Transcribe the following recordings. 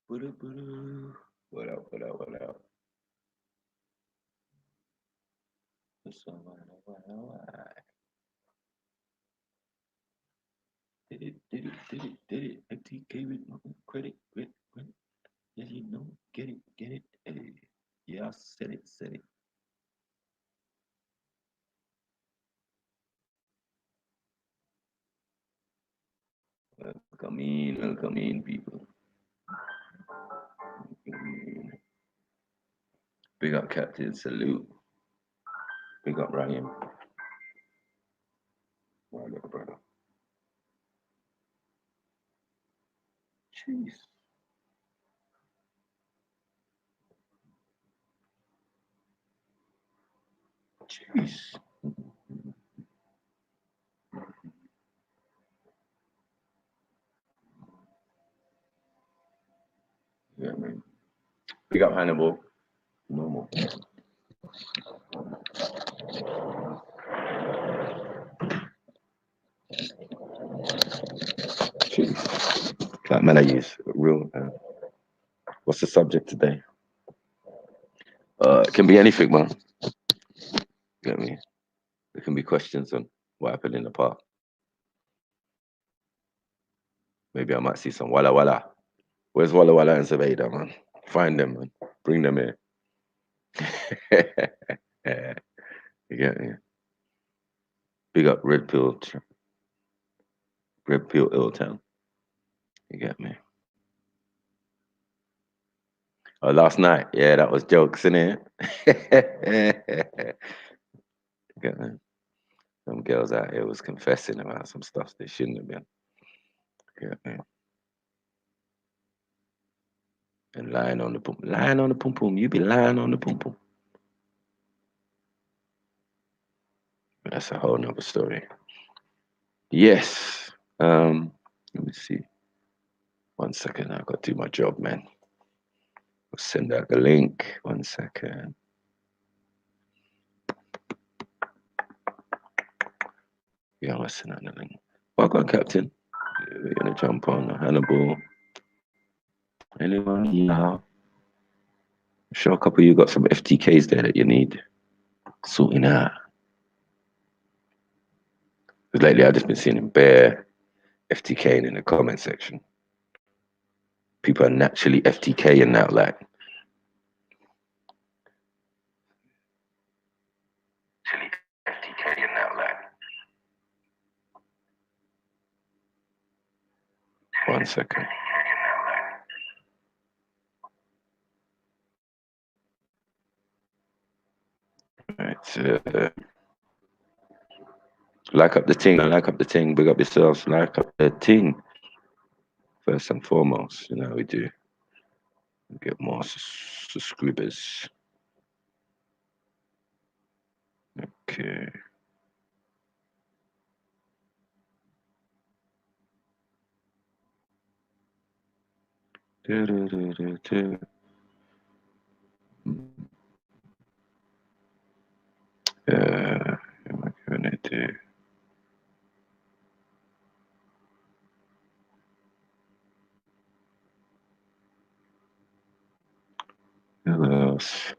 What up, what up? What up, what up, what up? What's up, what? Did it. FTK with my credit, credit. Yes, you know, get it. Hey. Yeah, I said it. Welcome in, people. Big up, Captain. Salute. Big up, Ryan. My little brother. Jeez. Jeez. Yeah, man. Big up, Hannibal. Normal. Jeez. Like, man, I use real. What's the subject today? It can be anything, man. Get me? There can be questions on what happened in the park. Maybe I might see some Walla Walla. Where's Walla Walla and Zaveda, man? Find them, man. Bring them here. You get me? Big up Red Pill Ill Town. You get me? Oh, last night, yeah, that was jokes, innit? You get me? Some girls out here was confessing about some stuff they shouldn't have been. You get me? And lying on the pum pum. You be lying on the pum pum. But that's a whole nother story. Yes. Let me see. 1 second, I've got to do my job, man. I'll send out the link. 1 second. Yeah, I'll send out the link. Welcome, Captain. We're gonna jump on Hannibal. Anyone? Yeah. I'm sure a couple of you got some FTKs there that you need sorting out. Because lately I've just been seeing bare FTK in the comment section. People are naturally FTKing now, like. FTKing now, like. 1 second. Right. Like up the ting, big up yourselves, like up the ting. First and foremost, you know we do. We get more subscribers. Okay. Am I gonna do? Who else?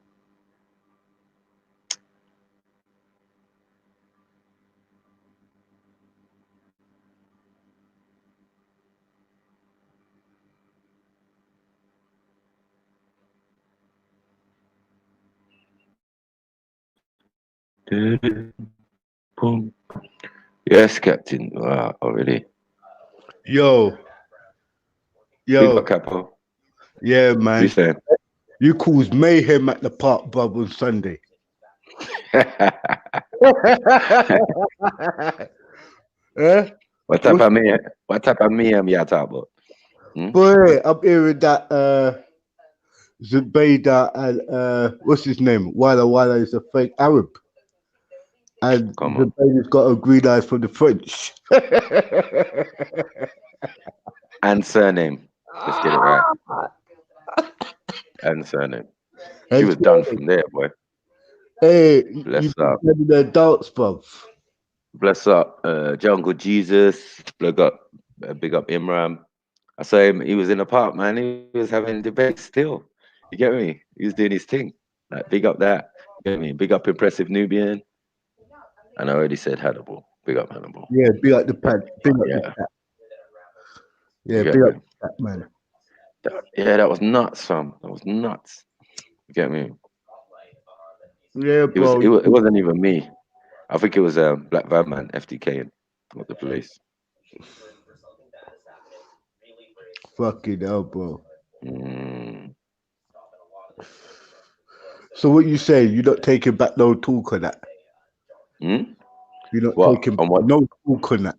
Boom. Yes, Captain. Wow, already. Yo, Big up, yo, Capo. yeah, We man. saying. You caused mayhem at the park, bruv, on Sunday. Eh? What type of me? What type of me am you talking about? Boy, I'm hearing that Zubaydah and what's his name? Walla Walla is a fake Arab. And Come on. Zubaydah's got a green eyes from the French. And surname. Let's get it right. And surname. She And was done from there, boy. hey, Bless you've up. been the adults, bruv. Bless up. Jungle Jesus. Big up Imran. I saw him. He was in the park, man. He was having debates still. You get me? He was doing his thing. Like big up that. You get me? Big up impressive Nubian. And I already said Hannibal. Big up Hannibal. Yeah, big up the pad. Big But up the yeah, cat. you Yeah, get big up me? the cat, man. Yeah, that was nuts, fam. That was nuts. You get me? Yeah, It was. bro. It wasn't even me. I think it was Black Van Man, FTK, and not the police. Fucking hell, bro. Mm. So what you say? You're not taking back no talk on that. Hmm? You're not What? taking On what? no talk on that,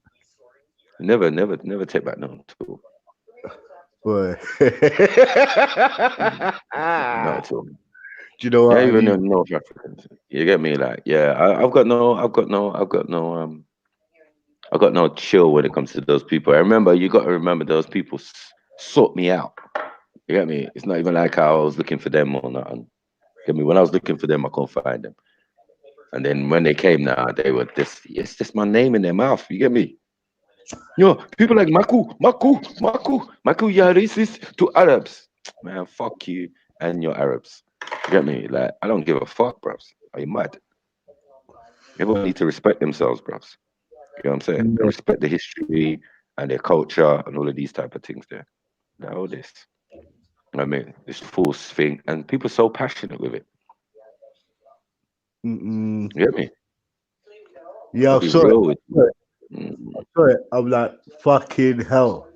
Never take back no tool. boy. Not at all. Do you know Yeah, what I even mean? in North Africans. You get me? Like, yeah, I've got no chill when it comes to those people. I remember you got to remember those people sought me out. You get me? It's not even like I was looking for them or nothing. Get me? When I was looking for them, I couldn't find them. And then when they came now, they were this. It's just my name in their mouth. You get me? Yo, people like Maku, you're racist to Arabs. Man, fuck you and your Arabs. You get me? Like, I don't give a fuck, bros. Are you mad? Everyone need to respect themselves, bros. You know what I'm saying? And Yeah. respect the history and their culture and all of these type of things there. Like, all this. I mean, this force thing, and people are so passionate with it. Mm-mm. You get me? Yeah, I'll I be saw it. real with I you. saw it. Mm, I saw it. I'm like, fucking hell.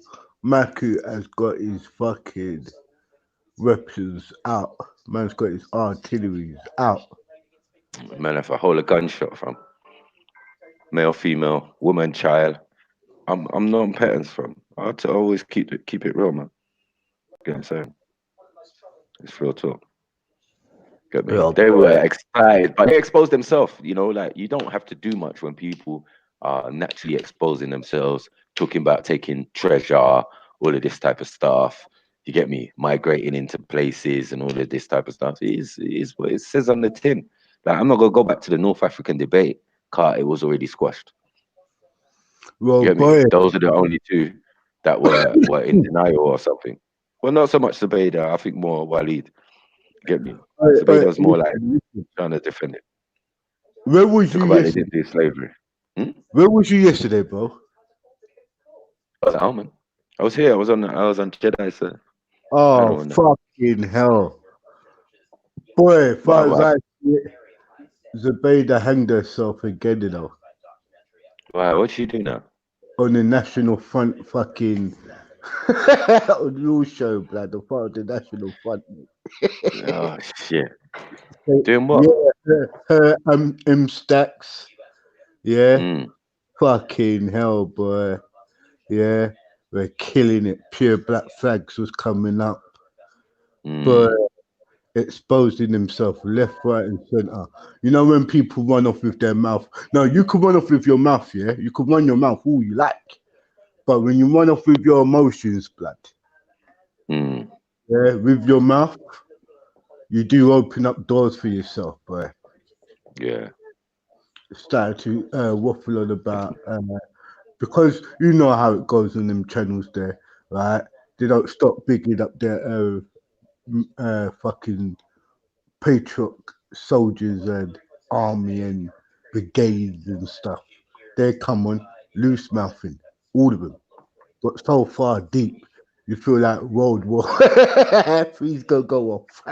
Maku has got his fucking weapons out. Man's got his artillery out. man, if I hold a gunshot from male, female, woman, child, I'm non patterns from. I had to always keep it real, man. You know what I'm saying? It's real talk. Get me? Yeah, They boy. were excited, but they exposed themselves. You know, like you don't have to do much when people are naturally exposing themselves, talking about taking treasure, all of this type of stuff. You get me? Migrating into places and all of this type of stuff. It is what it says on the tin. Like I'm not gonna go back to the North African debate, car. It was already squashed. Well, You get me? boy. Those are the only two that were in denial or something. Well, not so much Zubaydah. I think more Walid. Get me? Zubaydah was more like Listen, listen. trying to defend it. Where was Talk you about they yesterday? didn't do slavery. Hmm? Where was you yesterday, bro? I was at home, man. I was here. I was on Jedi, so I Oh, don't know. fucking hell. Boy, Wow, far as wow, I see it, Zubaydah hanged herself again, you know, wow. What she do now? on the National Front fucking on your show, blood, the part of the National Front. Oh shit. So, Doing what? yeah, her M Stacks. Yeah, Mm, fucking hell, boy. Yeah, we're killing it. Pure Black Flags was coming up, but mm, exposing himself left, right, and center. You know when people run off with their mouth. No, you could run off with your mouth, yeah. You could run your mouth all you like, but when you run off with your emotions, blood, mm. yeah, with your mouth, you do open up doors for yourself, boy. Yeah. Started to waffle on about because you know how it goes on them channels there, right? They don't stop bigging up their fucking patriot soldiers and army and brigades and stuff. They come on loose mouthing, all of them. But so far deep, you feel like World War Three's gonna go off.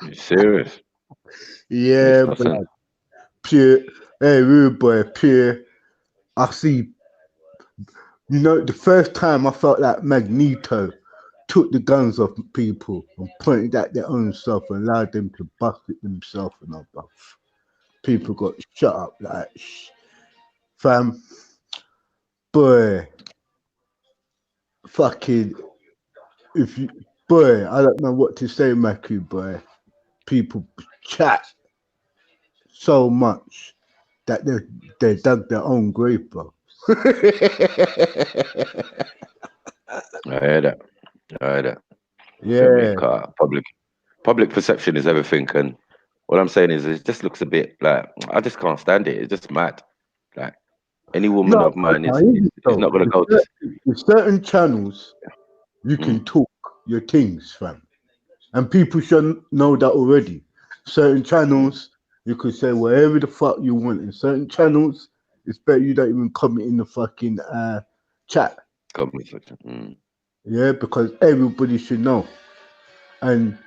You serious? It's Yeah, nothing. blood. Pure. Hey, rude boy, pure. I see. You know, the first time I felt like Magneto took the guns off people and pointed at their own self and allowed them to bust it themselves and all that. People got shut up like, fam, boy, fucking, if you, boy, I don't know what to say, Maku, boy. People chat so much that they dug their own grave, bro. I heard that. I heard that. Get me? Yeah, Car. Public perception is everything, and what I'm saying is, it just looks a bit like I just can't stand it. It's just mad. Like any woman no, of mine I hear you is though. not gonna go to. With certain channels. you can Mm. talk your things, fam. And people should know that already. Certain channels, you could say whatever the fuck you want. In certain channels, it's better you don't even comment in the fucking chat. Comment section. Mm. Yeah, because everybody should know. And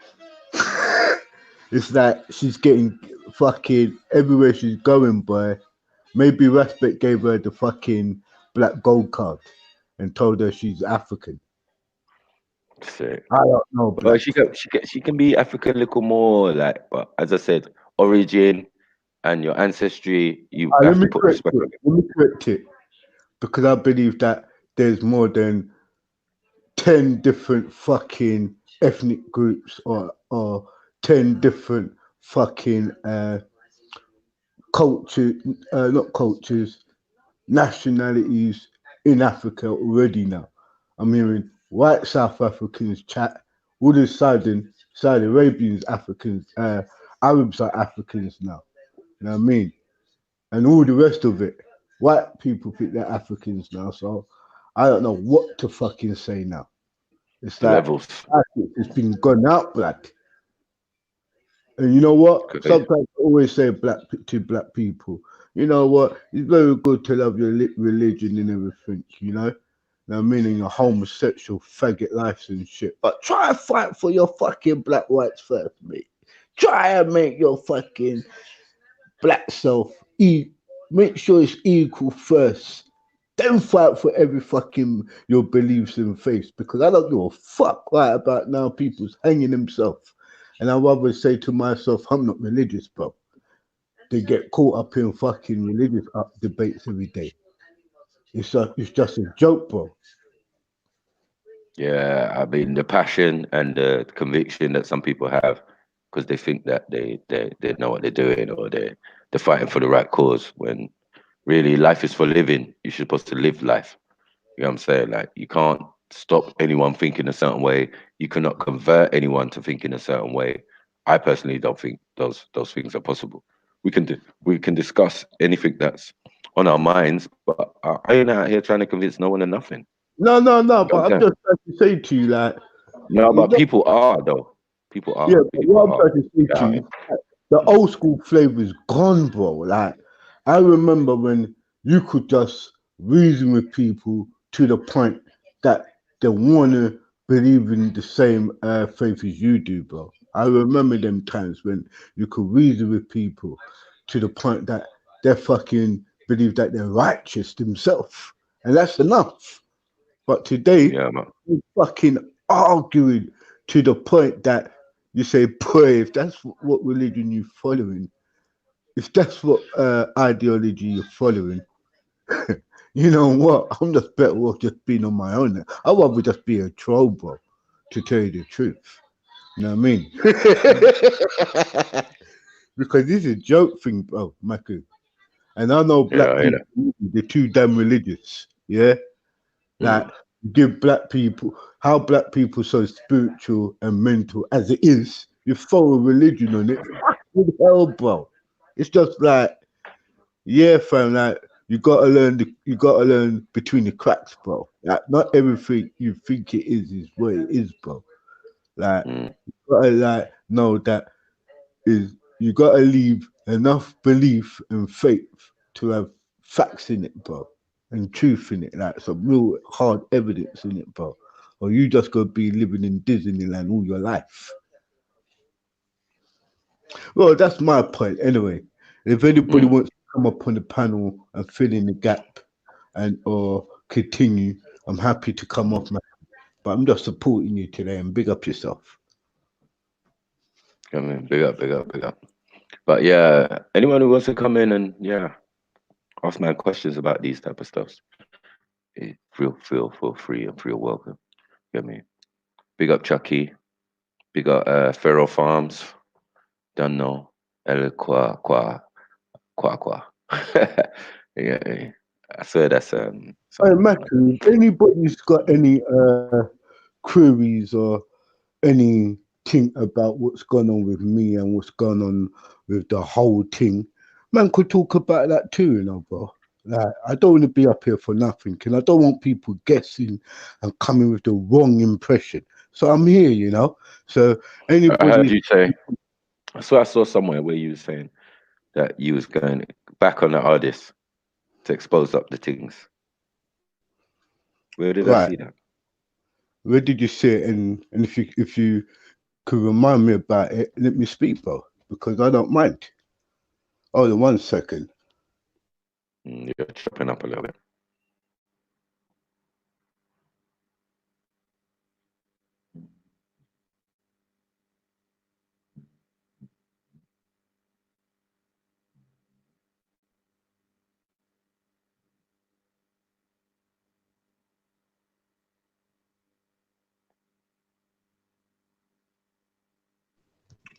it's like she's getting fucking everywhere she's going, boy. Maybe Respect gave her the fucking black gold card and told her she's African. Sick. I don't know, Well, black. she can be African a little more like, but as I said, origin and your ancestry, you Let have me to put correct respect it. on it. Let me correct it because I believe that there's more than 10 different fucking ethnic groups or 10 different fucking culture, not cultures, nationalities in Africa already now. I'm hearing white South Africans chat, all the Saudi Arabians Africans, Arabs are Africans now. You know what I mean? And all the rest of it, white people think they're Africans now. So I don't know what to fucking say now. It's The like levels. it's been gone out black. And you know what? Crazy. Sometimes I always say to black people, you know what? It's very good to love your religion and everything, you know? Now, meaning your homosexual faggot lives and shit. But try and fight for your fucking black rights first, mate. Try and make your fucking black self make sure it's equal first. Then fight for every fucking your beliefs and faiths because I don't give a fuck right about now people's hanging themselves. And I rather say to myself, I'm not religious, bro. They get caught up in fucking religious debates every day. It's just a joke, bro. Yeah, I mean the passion and the conviction that some people have because they think that they know what they're doing or they're fighting for the right cause when really life is for living. You're supposed to live life. You know what I'm saying? Like you can't stop anyone thinking a certain way. You cannot convert anyone to thinking a certain way. I personally don't think those things are possible. We can discuss anything that's on our minds, but I ain't out here trying to convince no one of nothing. No, no, no. You know what But I'm I'm saying? just trying to say to you, like, No, you but know, people are though. People yeah. are. But People what I'm are. trying to say to Yeah. you, the old school flavor is gone, bro. Like, I remember when you could just reason with people to the point that they want to believe in the same faith as you do, bro. I remember them times when you could reason with people to the point that they fucking believe that they're righteous themselves. And that's enough. But today, Yeah, man. we're fucking arguing to the point that you say, boy, if that's what religion you're following, if that's what ideology you're following, you know what? I'm just better off just being on my own. I'd rather just be a troll, bro, to tell you the truth. You know what I mean? Because this is a joke thing, bro, Maku. And I know black Yeah, you people, know. they're too damn religious. Yeah? Like, Mm. give black people, how black people so spiritual and mental as it is, you throw a religion on it. Fucking hell, bro. It's just like, yeah, fam, like, you gotta learn between the cracks, bro. Like, not everything you think it is what it is, bro. Like, Mm. you gotta like know that is you gotta leave enough belief and faith to have facts in it, bro, and truth in it, like some real hard evidence in it, bro. Or you just gonna be living in Disneyland all your life. Well, that's my point anyway. If anybody Mm. wants to come up on the panel and fill in the gap and or continue, I'm happy to come off my but I'm just supporting you today and big up yourself. I mean, big up, big up, big up. But yeah, anyone who wants to come in and yeah, ask my questions about these type of stuffs, feel free and feel welcome. Get me? Big up Chucky. Big up Feral Farms. Don't know. El Qua. Yeah, yeah. I swear that's Hey, something. Matthew, if anybody's got any queries or anything about what's gone on with me and what's gone on with the whole thing, man could talk about that too, you know, bro. Like, I don't want to be up here for nothing, and I don't want people guessing and coming with the wrong impression. So I'm here, you know. So I heard anybody, you say. So I saw somewhere where you was saying that you was going back on the artist to expose up the things. Where did I right? see that? Where did you see it? And if you could remind me about it, let me speak, bro, because I don't mind. Hold on 1 second. You're chopping up a little bit.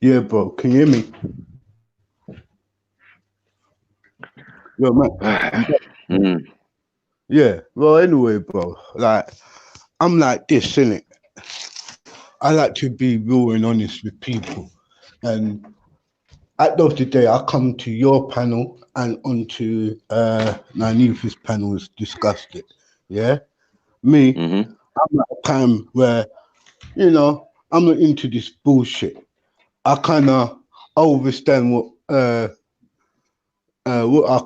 Yeah, bro. Can you hear me? Yo, man. I'm back. mm, Yeah. Well, anyway, bro. Like, I'm like this, innit? I like to be real and honest with people. And at the end of the day, I come to your panel and onto Nanif's panels discussed it. Yeah. Me, mm-hmm. I'm at a time where, you know, I'm not into this bullshit. I kind of understand what I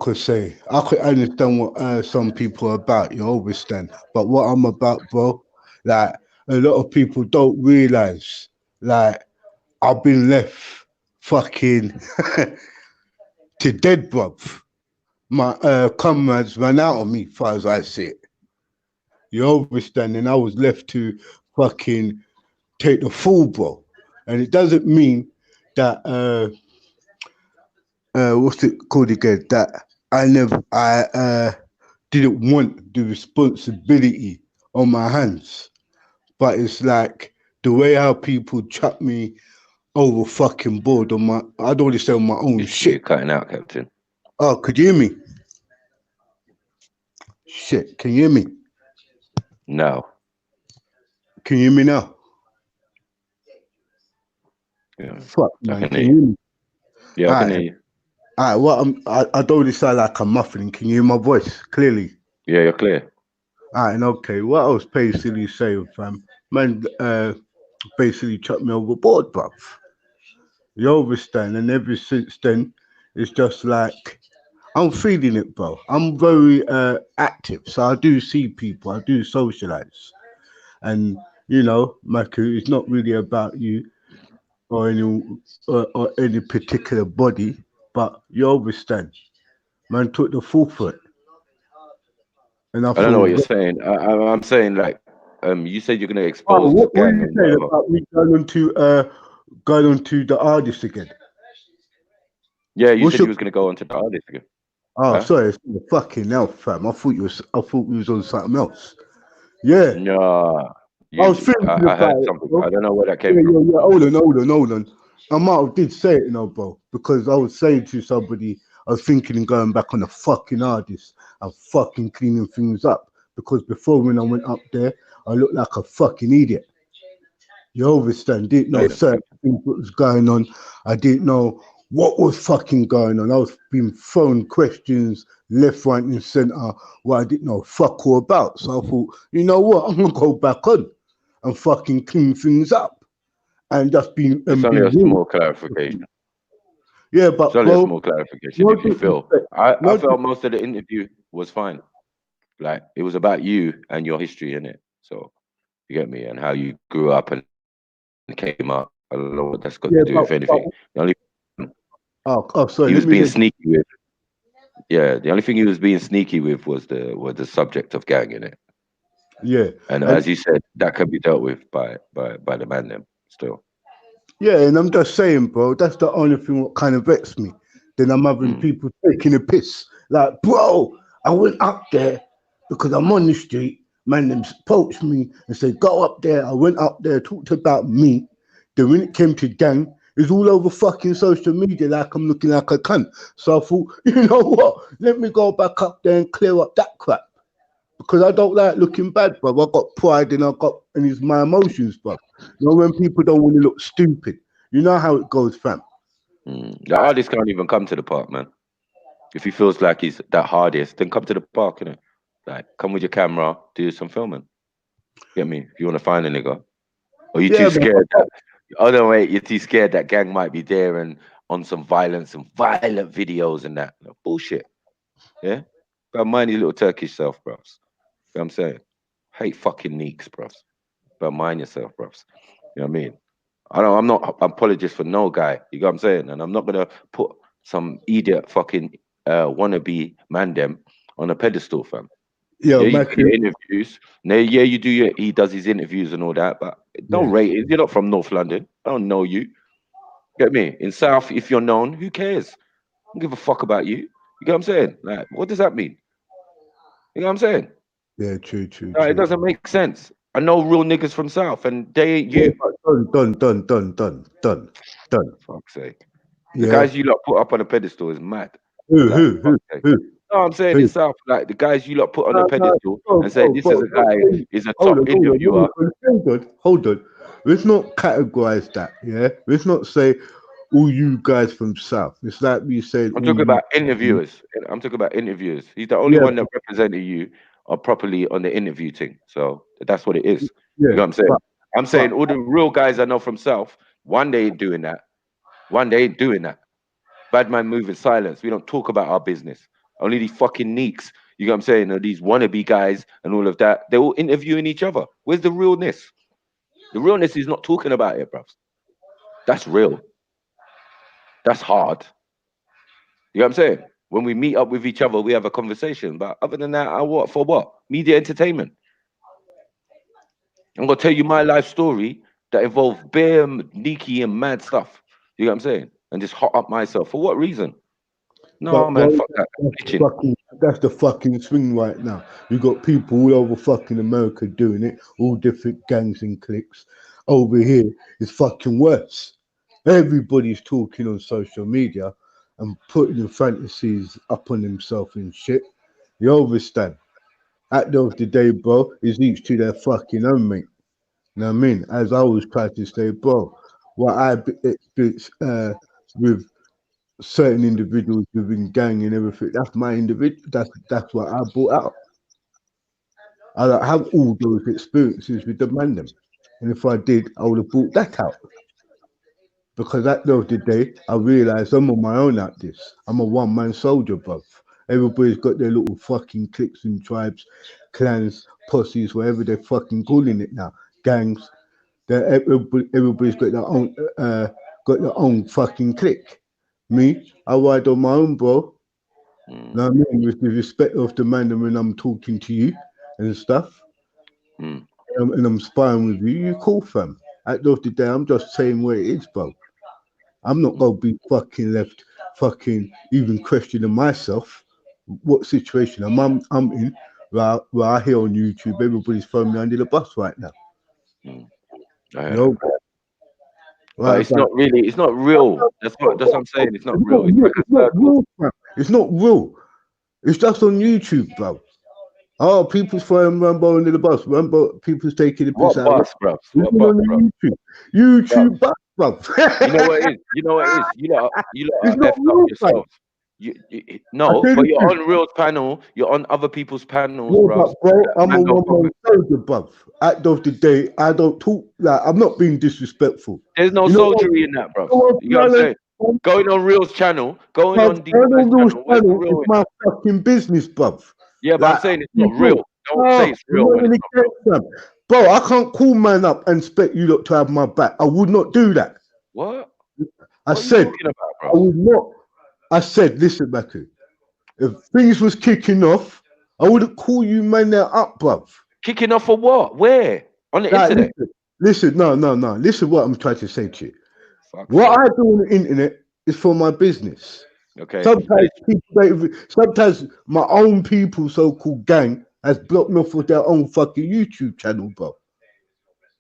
could say. I could understand what some people are about, you understand. But what I'm about, bro, like a lot of people don't realize, like I've been left fucking to dead, bruv. My comrades ran out on me, far as I see it. You understand? And I was left to fucking take the fall, bro. And it doesn't mean that what's it called again? That I didn't want the responsibility on my hands. But it's like the way how people chuck me over fucking board on my I don't want to say on my own You're shit. cutting out, Captain. Oh, could you hear me? Shit, can you hear me? No. Can you hear me now? Yeah, Fuck I man, can hear can you you. hear me? Yeah, I can hear Alright, you. alright, I don't really sound like I'm muffling. Can you hear my voice clearly? Yeah, you're clear. Alright, and okay, what I was basically saying, fam, man basically chucked me overboard, bruv. You understand? And ever since then, it's just like I'm feeling it, bro. I'm very active, so I do see people, I do socialize, and you know, Maku, it's not really about you or any particular body, but you understand. Man took the full foot, and I I don't know what thought, you're saying. I'm saying like, you said you're gonna oh, expose the what are gang you and saying whatever. about me going on to the artist again? Yeah, you What's said your you was gonna go onto the artist again. Oh, Huh? sorry, fucking hell, fam. I thought we was on something else. Yeah, No, I was you. thinking I heard about it, something. bro. I don't know where that came Yeah, from. yeah, yeah. Hold on. I might have did say it, you know, bro, because I was saying to somebody, I was thinking of going back on the fucking artist and fucking cleaning things up. Because before when I went up there, I looked like a fucking idiot. You understand? Didn't No, know you don't, certain Captain. things what was going on. I didn't know what was fucking going on. I was being thrown questions left, right, and centre what I didn't know fuck all about. So I thought, you know what? I'm gonna go back on and fucking clean things up and just It's be only a real. small clarification. Yeah, It's but only a bro, small clarification. no If you feel, disrespect. I No, felt most of the interview was fine. Like it was about you and your history in it. So you get me, and how you grew up and came up. I don't know what that's got to yeah, do with but anything. The only sorry. he Let was me being let. sneaky with. Yeah, the only thing he was being sneaky with was the subject of gang in it. Yeah, And and as you said, that can be dealt with by the man them still. yeah, and I'm just saying, bro, that's the only thing what kind of vexed me. Then I'm having Mm. people taking a piss. Like, bro, I went up there because I'm on the street. Man, them approached me and said, go up there. I went up there, talked about me. Then when it came to gang, it's all over fucking social media like I'm looking like a cunt. So I thought, you know what? Let me go back up there and clear up that crap. Because I don't like looking bad, bro. I got pride and it's my emotions, bro. You know when people don't want to look stupid. You know how it goes, fam. Mm. The artist can't even come to the park, man. If he feels like he's that hardest, then come to the park, innit? Like, come with your camera, do some filming. Get me? If you want to find a nigga, or you too Yeah, man. scared that? Oh no, wait, you're too scared that gang might be there and on some violence and violent videos and that. No, bullshit. Yeah, but mind your little Turkish self, bros. You know what I'm saying? Hate fucking neeks, bros. But mind yourself, bros. You know what I mean? I'm not an apologist for no guy. You know what I'm saying? And I'm not gonna put some idiot fucking wannabe man them on a pedestal, fam. Yo, Yeah, you do Mackie. your interviews. No, yeah, you do your. He does his interviews and all that, but no Yeah, ratings. You're not from North London. I don't know you. Get me? In South, if you're known, who cares? I don't give a fuck about you. You get what I'm saying? Like, what does that mean? You know what I'm saying? yeah, true, true, It true. doesn't make sense. I know real niggas from South, and they ain't Yeah, you. but done. Fuck's sake. The Yeah. guys you lot put up on a pedestal is mad. Who, Like, who, who, fuck's sake. who, No, I'm saying in who? South, like the guys you lot put on a No, pedestal and say bro, this is a don't guy say, is a hold top on, interviewer. hold on. Let's not categorize that, yeah? Let's not say all you guys from South. It's like we said I'm all talking you. about interviewers. I'm talking about interviewers. He's the only Yeah, one that represented you properly on the interview thing. So that's what it is. You yeah, know what I'm saying? I'm but saying all the real guys I know from South, one they ain't doing that. One they ain't doing that. Bad man move in silence. We don't talk about our business. Only these fucking neeks, you know what I'm saying? Or these wannabe guys and all of that. They're all interviewing each other. Where's the realness? The realness is not talking about it, bruv. That's real. That's hard. You know what I'm saying? When we meet up with each other, we have a conversation. But other than that, I what for what? Media entertainment. I'm gonna tell you my life story that involved bare sneaky and mad stuff. You know what I'm saying? And just hot up myself. For what reason? No, man, bro, fuck that. Bitching. that's the fucking swing right now. You got people all over fucking America doing it, all different gangs and cliques. Over here, it's fucking worse. Everybody's talking on social media and putting the fantasies up on themselves and shit. You understand? At the end of the day, bro, it's each to their fucking own, mate. You know what I mean? As I always try to say, bro, what I experienced with certain individuals within gang and everything. That's my individual. That's what I brought out. I don't have all those experiences with the man them. And if I did, I would have brought that out. Because at the end of the day, I realised I'm on my own at this. I'm a one man soldier, bruv. Everybody's got their little fucking cliques and tribes, clans, pussies, whatever they're fucking calling it now. Gangs. Everybody's got their own fucking clique. Me, I ride on my own, bro. Mm, Know what I mean? With the respect of the man when I'm talking to you and stuff, mm, and I'm sparring with you, you cool, fam. At the end of the day, I'm just saying where it is, bro. I'm not mm, gonna be fucking left, fucking even questioning myself. What situation I'm in? Where I hear on YouTube, everybody's throwing me under the bus right now. mm. I hear that. No, But right, it's not really, it's not real. That's what I'm saying. It's not real. It's like it's a not circle. real, fam. It's not real. It's just on YouTube, bro. Oh, people's throwing Rambo under the bus. Rambo, people's taking the piss What out of bus, bruv? What Even bus, on bruv? the YouTube. Bruv. YouTube bus, bro. You know what it is? You know what it is? You lot It's are not effed up real, bro. yourselves. I No, tell but you you're the truth. on Real's panel. You're on other people's panels, Yeah, bruv. but bro, I'm a Man, don't one fuck man with. soldier, bruv. At the end of the day, I don't talk like I'm not being disrespectful. There's no You know what? soldiery in that, bruv. You know You know what I'm saying? Going on Real's channel, going bruv, on these guys' Earning Rules channel. Where's the channel is real in my it? fucking business, bruv. Yeah, but I'm Like, saying it's not people, real. Don't say it's you're real not when it's really not real. getting them. Bro, I can't call man up and expect you lot to have my back. I would not do that. What? I What are you said, talking about, I bruv? would not. I said, listen, Baku, if things was kicking off, I wouldn't call you man there up, bruv. Kicking off for what? Where? On the Like, internet? listen, no. Listen what I'm trying to say to you. Fuck's What sake. I do on the internet is for my business. Okay. And Sometimes people sometimes my own people, so-called gang, has blocked me off with their own fucking YouTube channel, bro.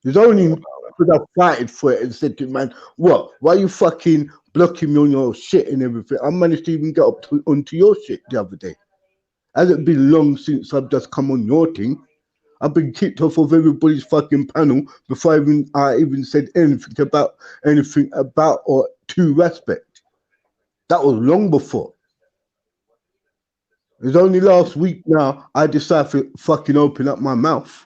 It's only because I fighted for it and said to man, what? Why you fucking blocking me on your shit and everything? I managed to even get onto your shit the other day. Hasn't been long since I've just come on your thing. I've been kicked off of everybody's fucking panel before I even said anything about or to respect. That was long before. It's only last week now I decided to fucking open up my mouth.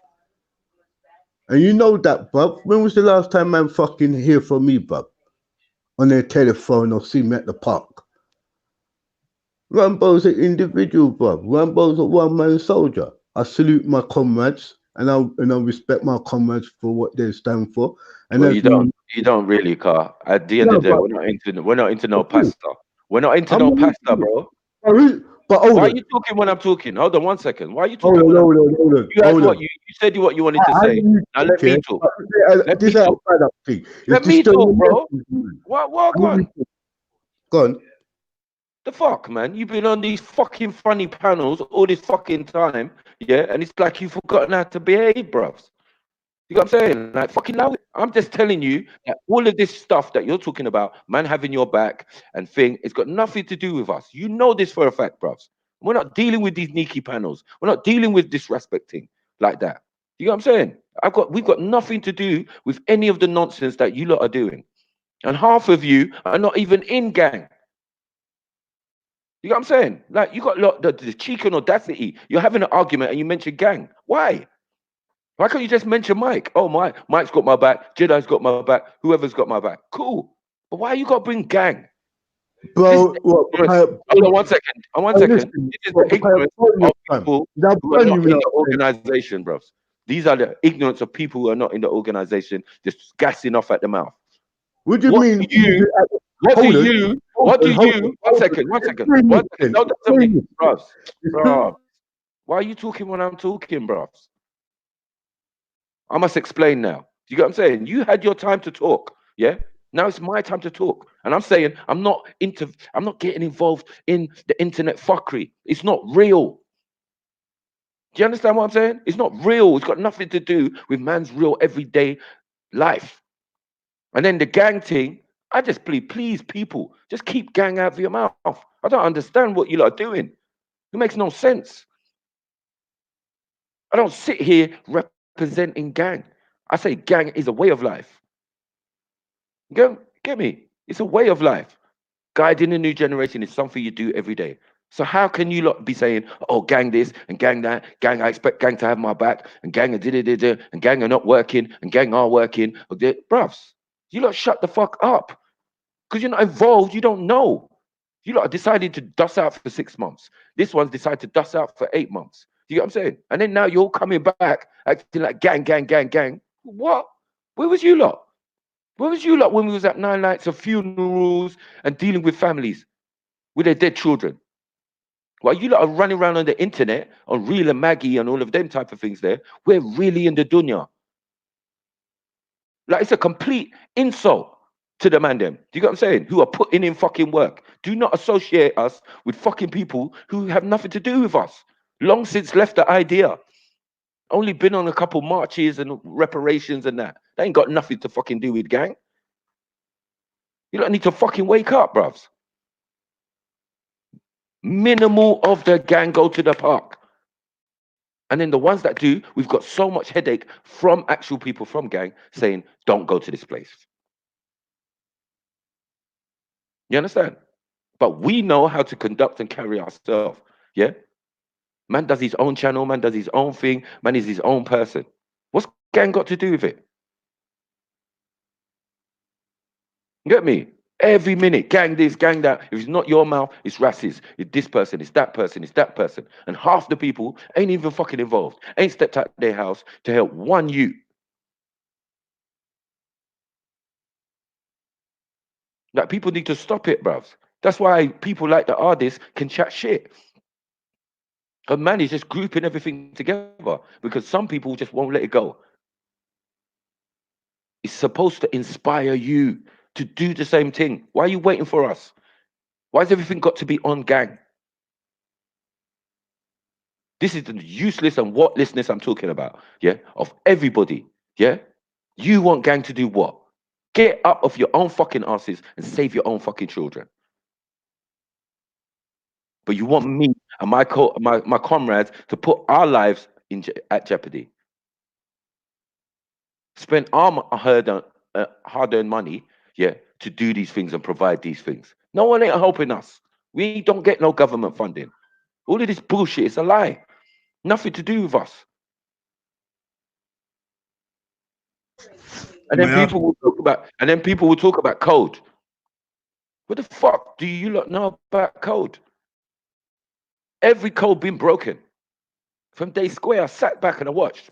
And you know that, bruv. When was the last time man fucking hear from me, bruv? On their telephone or see me at the park? Rambo's an individual, bruv. Rambo's a one-man soldier. I salute my comrades and I respect my comrades for what they stand for. And Well, as we you don't really, car. At the end no, of the day, but we're not into no pasta. We're not into I'm no not pasta, listening. bro. But Why hold are on. you talking when I'm talking? Hold on one second. Why are you Hold talking on, when I'm hold talking? on, hold on, You had hold what on. you said what you wanted to I say. know you Now talk, let me yeah, talk. but Let this me ain't a talk. bad up thing. It's Let me just talk, bro. man. What I know gone? you Go on. The fuck, man? You've been on these fucking funny panels all this fucking time, yeah, and it's like you've forgotten how to behave, bruv. You know what I'm saying? Like, fucking allow it. I'm just telling you that all of this stuff that you're talking about, man having your back and thing, it's got nothing to do with us. You know this for a fact, bruv. We're not dealing with these Nikki panels. We're not dealing with disrespecting like that. You know what I'm saying? We've got nothing to do with any of the nonsense that you lot are doing. And half of you are not even in gang. You know what I'm saying? Like, you got the cheek and audacity. You're having an argument and you mention gang. Why? Why can't you just mention Mike? Oh, Mike's got my back. Jedi's got my back. Whoever's got my back. Cool. But why you got to bring gang? This is Bro, what, the ignorance. Hold on one second. One second. listen, This is what, the ignorance of fam. people Now, who are burn not you in now, the friend. organization, bros. These are the ignorance of people who are not in the organization, just gassing off at the mouth. What do you What mean? do you What do Hold on, you? What do you? One hold on. second. One second. Explain One this second. then. Don't tell me, Explain this. bros. Explain. Bros. Why are you talking when I'm talking, bros? I must explain now. Do you get what I'm saying? You had your time to talk. Yeah. Now it's my time to talk. And I'm saying I'm not getting involved in the internet fuckery. It's not real. Do you understand what I'm saying? It's not real. It's got nothing to do with man's real everyday life. And then the gang thing, I just please people, just keep gang out of your mouth. I don't understand what you lot are doing. It makes no sense. I don't sit here representing gang. I say gang is a way of life. Get me? It's a way of life. Guiding the new generation is something you do every day. So how can you lot be saying, "Oh, gang this and gang that, gang I expect gang to have my back, and gang and gang are not working, and gang are working"? Bruv, you lot shut the fuck up because you're not involved. You don't know. You lot decided to dust out for 6 months. This one's decided to dust out for 8 months. Do you get what I'm saying? And then now you're coming back acting like gang. What? Where was you lot? Where was you lot when we was at 9 nights of funerals and dealing with families with their dead children? While you lot are running around on the internet on Real and Maggie and all of them type of things there, we're really in the dunya. Like, it's a complete insult to the man them. Do you get what I'm saying? Who are putting in fucking work. Do not associate us with fucking people who have nothing to do with us. Long since left the idea. Only been on a couple marches and reparations and that. They ain't got nothing to fucking do with gang. You don't need to fucking wake up, bruvs. Minimal of the gang go to the park. And then the ones that do, we've got so much headache from actual people from gang saying, don't go to this place. You understand? But we know how to conduct and carry ourselves. Yeah? Man does his own channel, man does his own thing, man is his own person. What's gang got to do with it? You get me? Every minute, gang this, gang that. If it's not your mouth, it's Rass's. It's this person, it's that person, it's that person. And half the people ain't even fucking involved, ain't stepped out their house to help one you. Like, people need to stop it, bruv. That's why people like the artists can chat shit. A man is just grouping everything together because some people just won't let it go. It's supposed to inspire you to do the same thing. Why are you waiting for us? Why has everything got to be on gang? This is the useless and whatlessness I'm talking about, yeah, of everybody, yeah? You want gang to do what? Get up off your own fucking asses and save your own fucking children. But you want me and my comrades to put our lives at jeopardy. Spend our hard-earned money, yeah, to do these things and provide these things. No one ain't helping us. We don't get no government funding. All of this bullshit is a lie. Nothing to do with us. And then May I? people will talk about, code. What the fuck do you lot know about code? Every code been broken. From day square, I sat back and I watched.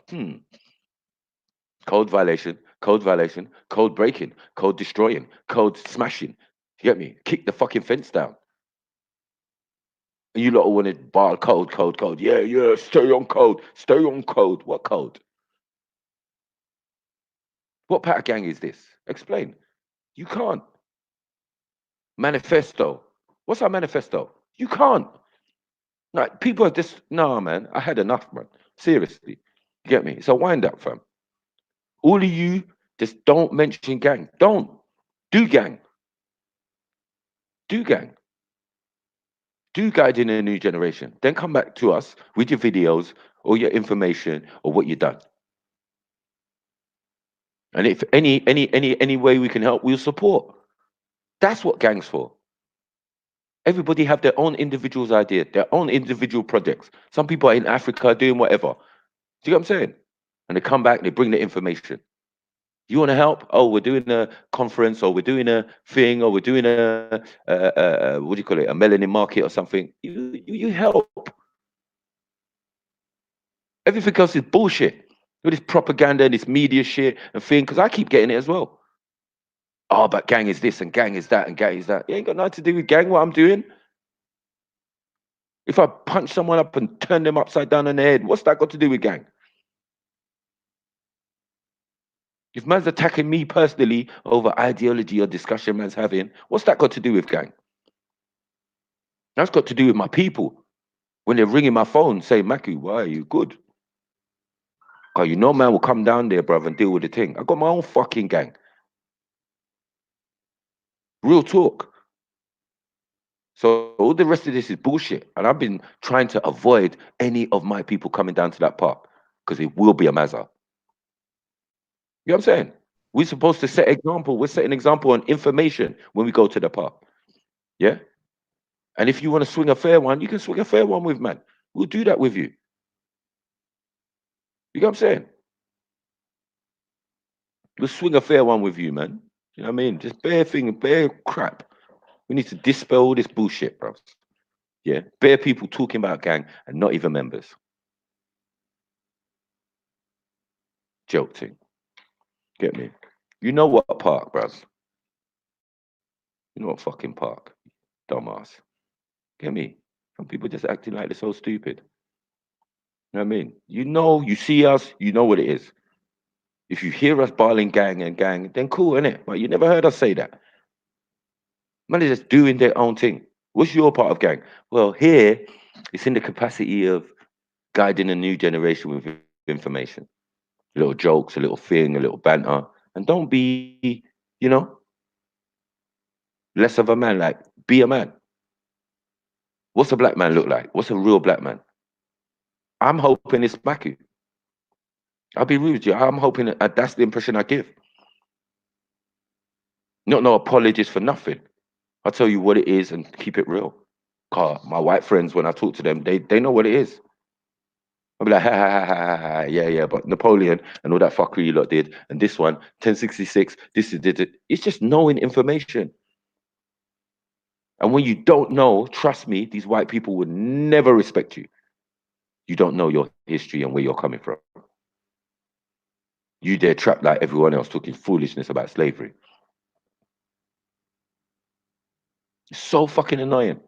Code violation, code breaking, code destroying, code smashing. You get me? Kick the fucking fence down. And you lot wanted bar code, code, code. Yeah, yeah, stay on code, stay on code. What code? What part of gang is this? Explain. You can't. Manifesto. What's our manifesto? You can't. Like people are just nah, man. I had enough, man. Seriously. You get me? It's a wind up, fam. All of you just don't mention gang. Don't. Do gang. Do gang. Do guide in a new generation. Then come back to us with your videos or your information or what you've done. And if any way we can help, we'll support. That's what gangs for. Everybody have their own individuals idea, their own individual projects. Some people are in Africa doing whatever. Do you get what I'm saying? And they come back, they bring the information. You want to help? Oh, we're doing a conference, or we're doing a thing, or we're doing what do you call it? A melanin market or something. You help. Everything else is bullshit. All this propaganda and this media shit and thing, because I keep getting it as well. Oh, but gang is this and gang is that and gang is that. It ain't got nothing to do with gang, what I'm doing. If I punch someone up and turn them upside down on the head, what's that got to do with gang? If man's attacking me personally over ideology or discussion man's having, what's that got to do with gang? That's got to do with my people. When they're ringing my phone saying, Maku, why are you good? Because you know man will come down there, brother, and deal with the thing. I got my own fucking gang. Real talk. So all the rest of this is bullshit. And I've been trying to avoid any of my people coming down to that park because it will be a mazza. You know what I'm saying? We're supposed to set example. We're setting example on information when we go to the park. Yeah? And if you want to swing a fair one, you can swing a fair one with man. We'll do that with you. You know what I'm saying? We'll swing a fair one with you, man. You know what I mean? Just bare thing, bare crap. We need to dispel all this bullshit, bro. Yeah? Bare people talking about gang and not even members. Joke thing. Get me? You know what park, bruv? You know what fucking park? Dumbass. Get me? Some people just acting like they're so stupid. You know what I mean? You know, you see us, you know what it is. If you hear us bawling gang and gang, then cool, innit? But you never heard us say that. Man is just doing their own thing. What's your part of gang? Well, here, it's in the capacity of guiding a new generation with information. Little jokes, a little thing, a little banter. And don't be, you know, less of a man. Like, be a man. What's a black man look like? What's a real black man? I'm hoping it's Maku. I'll be rude with you. I'm hoping that's the impression I give. Not no apologies for nothing. I'll tell you what it is and keep it real. My white friends, when I talk to them, they know what it is. I'll be like, ha, ha, ha, ha, ha, ha, yeah, yeah, but Napoleon and all that fuckery you lot did, and this one, 1066, this is it. It's just knowing information. And when you don't know, trust me, these white people would never respect you. You don't know your history and where you're coming from. You there trapped like everyone else talking foolishness about slavery. It's so fucking annoying.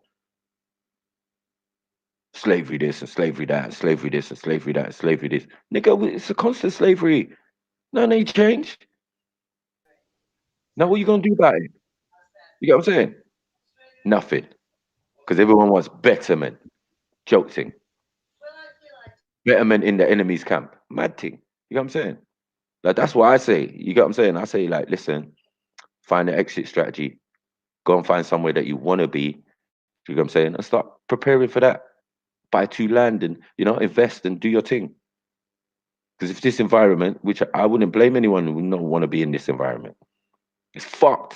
Slavery this and slavery that, and slavery this and slavery that, and slavery this. Nigga, it's a constant slavery. None ain't changed. Now what you gonna do about it? You get what I'm saying? Nothing. Because everyone wants betterment. Joke thing. Betterment in the enemy's camp. Mad thing. You get what I'm saying? Like that's what I say. You get what I'm saying? I say like, listen, find an exit strategy. Go and find somewhere that you want to be. You get what I'm saying? And start preparing for that. Buy 2 land and invest and do your thing. Because if this environment, which I wouldn't blame anyone who would not want to be in this environment, it's fucked.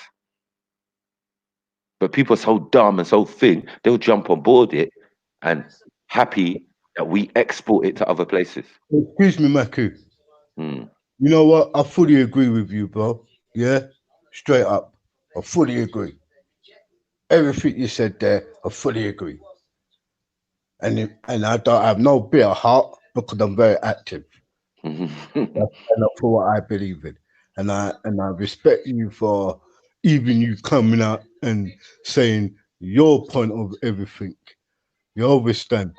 But people are so dumb and so thin, they'll jump on board it and happy that we export it to other places. Excuse me, Maku. Mm. You know what? I fully agree with you, bro. Yeah, straight up. I fully agree. Everything you said there, I fully agree. And I don't have no bitter heart because I'm very active. I stand up for what I believe in, and I respect you for even you coming out and saying your point of everything. You always stand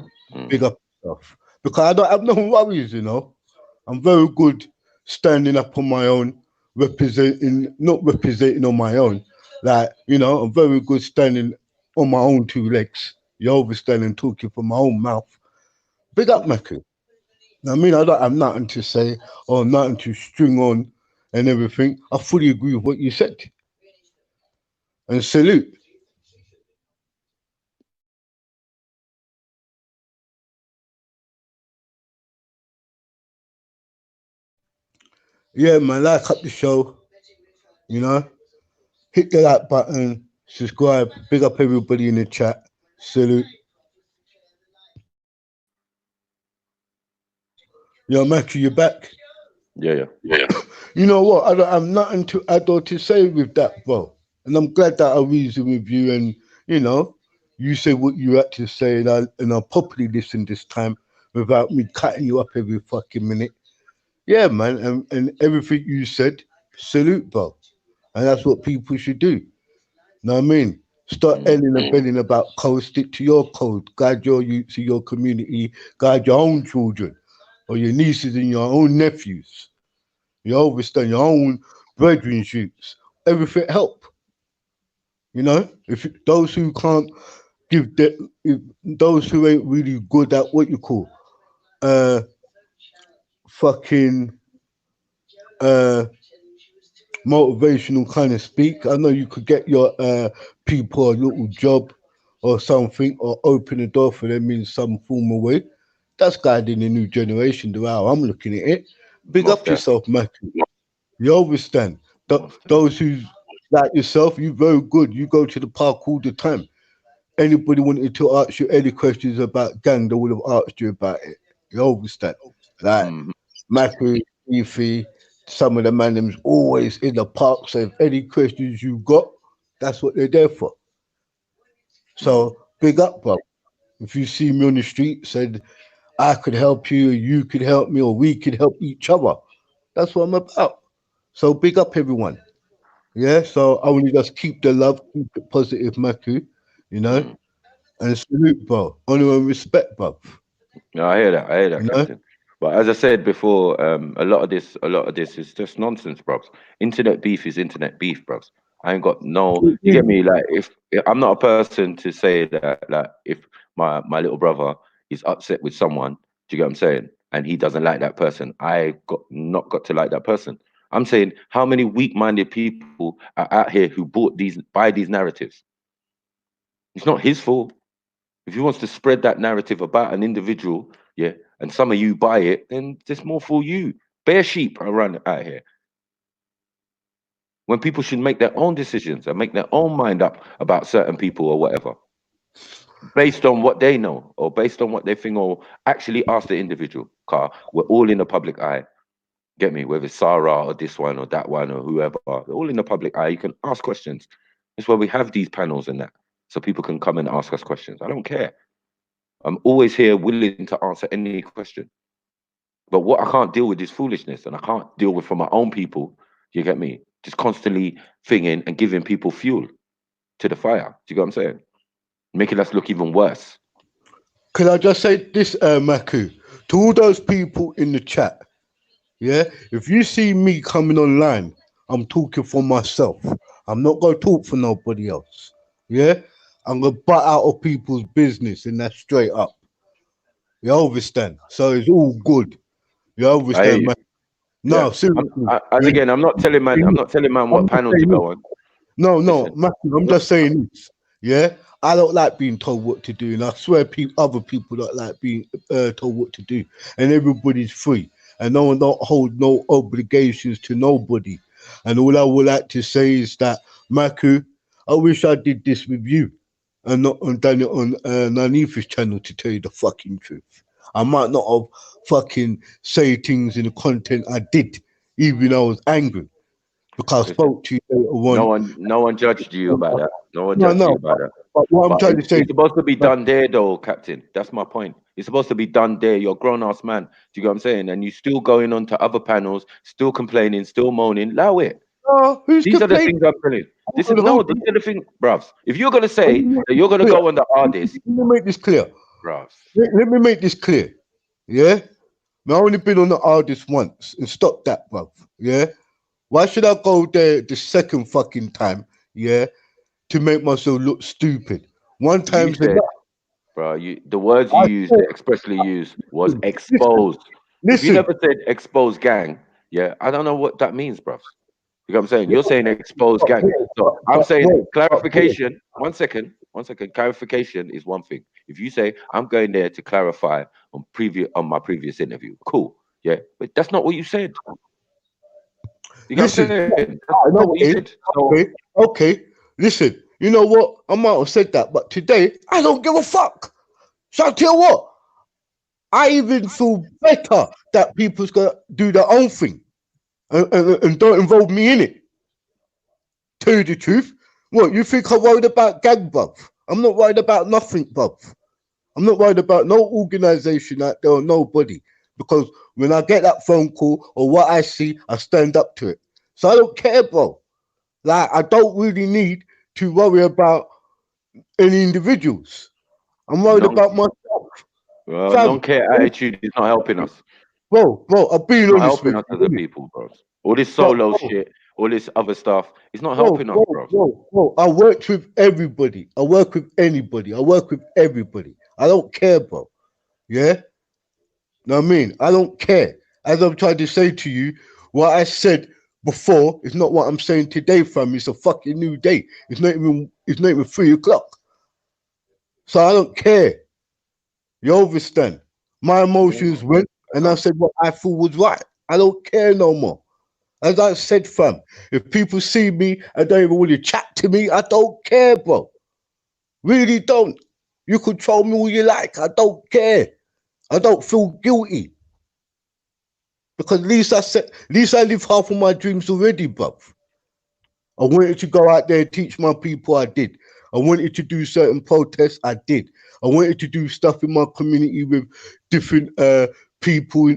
big Mm. up yourself because I don't have no worries. I'm very good standing up on my own, representing, not representing on my own. Like, I'm very good standing on my own two legs. You always standing talking from my own mouth. Big up, Mecca. I mean, I don't have nothing to say or nothing to string on and everything. I fully agree with what you said. And salute. Yeah, man, like up the show, you know. Hit the like button, subscribe, big up everybody in the chat. Salute. Yo, Matthew, you back? Yeah, yeah. You know what? I don't have nothing to add or to say with that, bro. And I'm glad that I reasoned with you and, you know, you said what you had to say and I properly listened this time without me cutting you up every fucking minute. Yeah, man. And everything you said, salute, bro. And that's what people should do. Know what I mean? Start Mm. elling and belling about code, stick to your code, guide your youth to your community, guide your own children or your nieces and your own nephews. You understand your own brethren shoots. Everything help. If those who can't give that, if those who ain't really good at what you call uh fucking uh motivational kind of speak. I know you could get your people a little job or something or open a door for them in some form of way. That's guiding the new generation the way how I'm looking at it. Big Most up deaf. yourself, Matthew. You understand? Most deaf. Those who like yourself, you very good. You go to the park all the time. Anybody wanted to ask you any questions about gang, they would have asked you about it. You understand? Like Mm. Macri, Beefy, some of the man them's always in the park. So if any questions you got, that's what they're there for. Mm. So big up, bro. If you see me on the street, said I could help you, or you could help me, or we could help each other. That's what I'm about. So big up everyone. Yeah, so I want to just keep the love, keep it positive, Maku, you know, Mm. and salute, bro. Honor and respect, bro. No, I hear that. I hear that, You know, Captain. But as I said before, a lot of this is just nonsense, bros. Internet beef is internet beef, bros. I ain't got no. You get me? Like, if I'm not a person to say that, like, if my little brother is upset with someone, do you get what I'm saying? And he doesn't like that person, I got not got to like that person. I'm saying, how many weak-minded people are out here who buy these narratives? It's not his fault. If he wants to spread that narrative about an individual, yeah, and some of you buy it, then there's more for you. Bare sheep are around out here. When people should make their own decisions and make their own mind up about certain people or whatever, based on what they know or based on what they think, or actually ask the individual. Car, we're all in the public eye. Get me? Whether it's Sarah or this one or that one or whoever, they're all in the public eye. You can ask questions. That's why we have these panels and that, so people can come and ask us questions. I don't care. I'm always here willing to answer any question. But what I can't deal with is foolishness, and I can't deal with from my own people. You get me? Just constantly thinging and giving people fuel to the fire. Do you get what I'm saying? Making us look even worse. can I just say this, Maku, to all those people in the chat? Yeah, if you see me coming online, I'm talking for myself. I'm not gonna talk for nobody else. Yeah, I'm gonna butt out of people's business, and that's straight up. You understand? So it's all good. You I hear understand, you. man? Yeah. No, seriously. As Yeah. again, I'm not telling man. I'm not telling man I'm what just panel to saying this. go on. No, no, Listen, Matthew, I'm I'm not. just saying this. Yeah, I don't like being told what to do, and I swear, other people don't like being told what to do. And everybody's free, and no one don't hold no obligations to nobody. And all I would like to say is that, Maku, I wish I did this with you. and not done it on Nanifa's channel, to tell you the fucking truth. I might not have fucking say things in the content I did, even though I was angry, because I Listen, spoke to you later on. no one judged you about that. No one No, judged you no, about that. but what I'm But trying to say, it's supposed to be done there, though, Captain. That's my point. It's supposed to be done there. You're a grown ass man. Do you get what I'm saying? And you still going on to other panels, still complaining, still moaning. Allow it. who's These are the complaining? things I'm telling. This is Hold no. on, These are the things, bruvs. If you're gonna let say me make that this you're gonna clear. go on the hardest, Let me make this clear. bruvs. Let me make this clear. Yeah? I've only been on the hardest once, and stop that, bruv. Yeah? Why should I go there the second fucking time? Yeah? To make myself look stupid. One You time's said, enough. bro. The words you I used, said, expressly used, was listen, exposed. If you listen. never said exposed gang, yeah, I don't know what that means, bruvs. You know what I'm saying? You're saying exposed But, gang. So I'm saying bro, clarification. 1 second. 1 second. Clarification is one thing. If you say I'm going there to clarify on my previous interview, cool. Yeah, but that's not what you said. You know what I'm listen. saying? That's not what you Okay, said. So okay, okay. Listen, you know what? I might have said that, but today I don't give a fuck. So I tell you what, I even feel better that people's gonna do their own thing and don't involve me in it. Tell you the truth. What, you think I'm worried about gang, bruv? I'm not worried about nothing, bruv. I'm not worried about no organization out there or nobody. Because when I get that phone call or what I see, I stand up to it. So I don't care, bro. Like, I don't really need to worry about any individuals. I'm worried non about myself. non Fam, care attitude is not helping us. bro, I'll be Not honest helping with us as a you. people, bro. All this But, solo shit, all this other stuff, it's not bro, helping us, bro, bro. bro, I worked with everybody. I work with anybody. I work with everybody. I don't care, bro. Yeah? Know what I mean? I don't care. As I'm trying to say to you, what I said before is not what I'm saying today, fam. It's a fucking new day. It's not even 3 o'clock. So I don't care. You understand? My emotions went and I said what I thought was right. I don't care no more. As I said, fam, if people see me and don't even want to chat to me, I don't care, bro. Really don't. You can troll me all you like. I don't care. I don't feel guilty. Because at least I live half of my dreams already, bruv. I wanted to go out there and teach my people, I did. I wanted to do certain protests, I did. I wanted to do stuff in my community with different people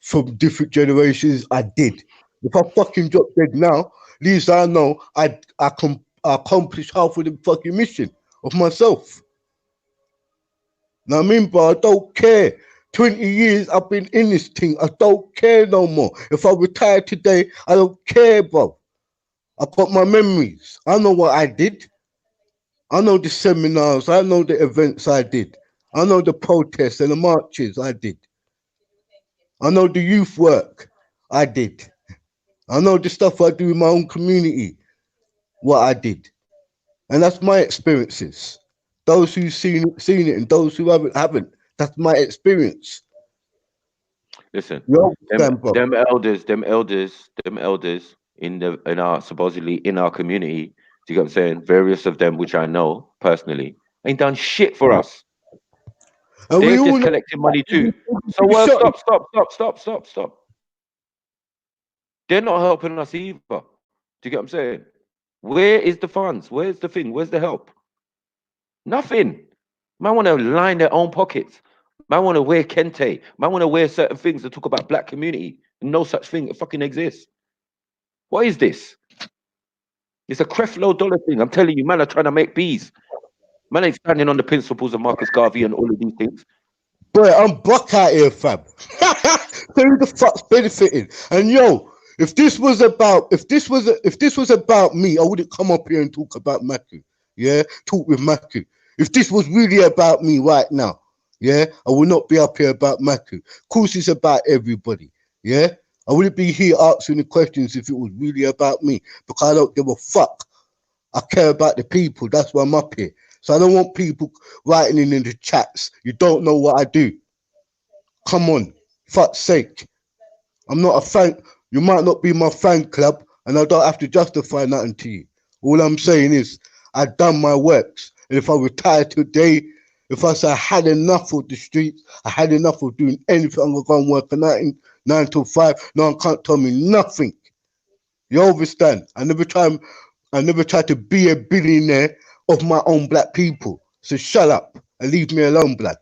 from different generations, I did. If I fucking drop dead now, at least I know I accomplished half of the fucking mission of myself. Now I mean, bro, I don't care. 20 years I've been in this thing. I don't care no more. If I retire today, I don't care, bro. I've got my memories. I know what I did. I know the seminars. I know the events I did. I know the protests and the marches I did. I know the youth work I did. I know the stuff I do in my own community, what I did. And that's my experiences. Those who've seen it, and those who haven't. That's my experience. Listen, You them understand, bro? them elders in our supposedly in our community. Do you get what I'm saying? Various of them, which I know personally, ain't done shit for us. And They're we all just know collecting money too. So you shot him. stop. They're not helping us either. Do you get what I'm saying? Where is the funds? Where's the thing? Where's the help? Nothing. Man want to line their own pockets. Man want to wear kente. Man want to wear certain things that talk about black community. No such thing fucking exists. What is this? It's a Creflo Dollar thing. I'm telling you, man are trying to make bees. Man ain't standing on the principles of Marcus Garvey and all of these things. Boy, I'm buck out here, fam. Who the fuck's benefiting? And yo, if this was about me, I wouldn't come up here and talk about Maku. Yeah, talk with Maku. If this was really about me right now, yeah, I would not be up here about Maku. Of course, it's about everybody. Yeah, I wouldn't be here asking the questions if it was really about me because I don't give a fuck. I care about the people. That's why I'm up here. So I don't want people writing in the chats. You don't know what I do. Come on, fuck's sake. I'm not a fan. You might not be my fan club, and I don't have to justify nothing to you. All I'm saying is, I've done my works. And if I retire today, if I say I had enough of the streets, I had enough of doing anything, I'm gonna go and work a 9 to 5. No one can't tell me nothing. You understand? I never tried to be a billionaire of my own black people. So shut up and leave me alone, blood.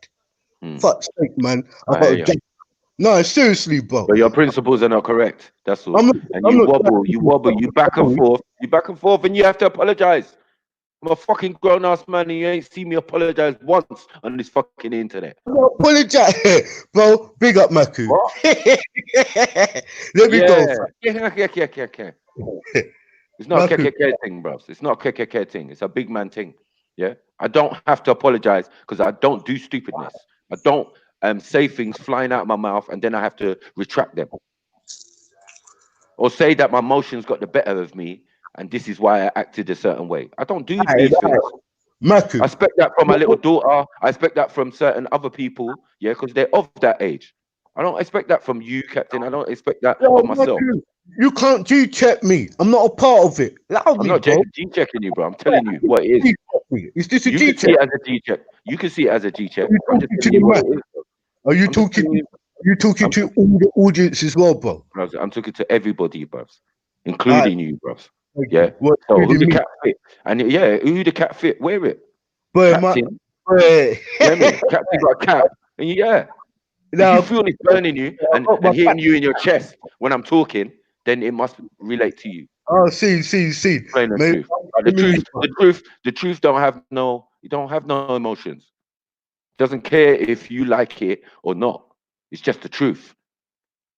Fuck's sake, man. I I hear got you. to no, seriously, bro. But your principles are not correct. That's all. I'm not. And I'm you not. wobble, you back and forth, and you have to apologize. I'm a fucking grown ass man, and you ain't seen me apologize once on this fucking internet. Apologize, bro. Big up, Maku. What? Let me go. Yeah. It's not a Maku. KKK thing, bros. It's not a KKK thing. It's a big man thing. Yeah. I don't have to apologize because I don't do stupidness. I don't say things flying out of my mouth and then I have to retract them or say that my emotions got the better of me and this is why I acted a certain way. I don't do these things. I Maku. expect that from my little daughter. I expect that from certain other people. Yeah, because they're of that age. I don't expect that from you, Captain. I don't expect that Yo, of myself. Maku. You can't G-check me. I'm not a part of it. Allow I'm me, not bro. G-checking you, bro. I'm telling you what it is. Is this a You can see G-check? it as a G-check. You can see it as a G-check. Are you I'm just talking to telling the you what man? it is. Are you I'm just talking? telling you. Are you talking I'm, to all the audience as well, bro? bros, I'm talking to everybody, bros, All right, including you, bros. thank Yeah. you. What So who the including me? cat fit? And yeah, who the cat fit? Wear it, But my, Captain. boy. Get me? Captain got a cap. And yeah, if you Now feel it's burning you I got my and hitting you in your chest when I'm talking, then it must relate to you. oh, see, Plain and man. truth. But Let me leave. the truth don't have no. You don't have no emotions. Doesn't care if you like it or not. It's just the truth.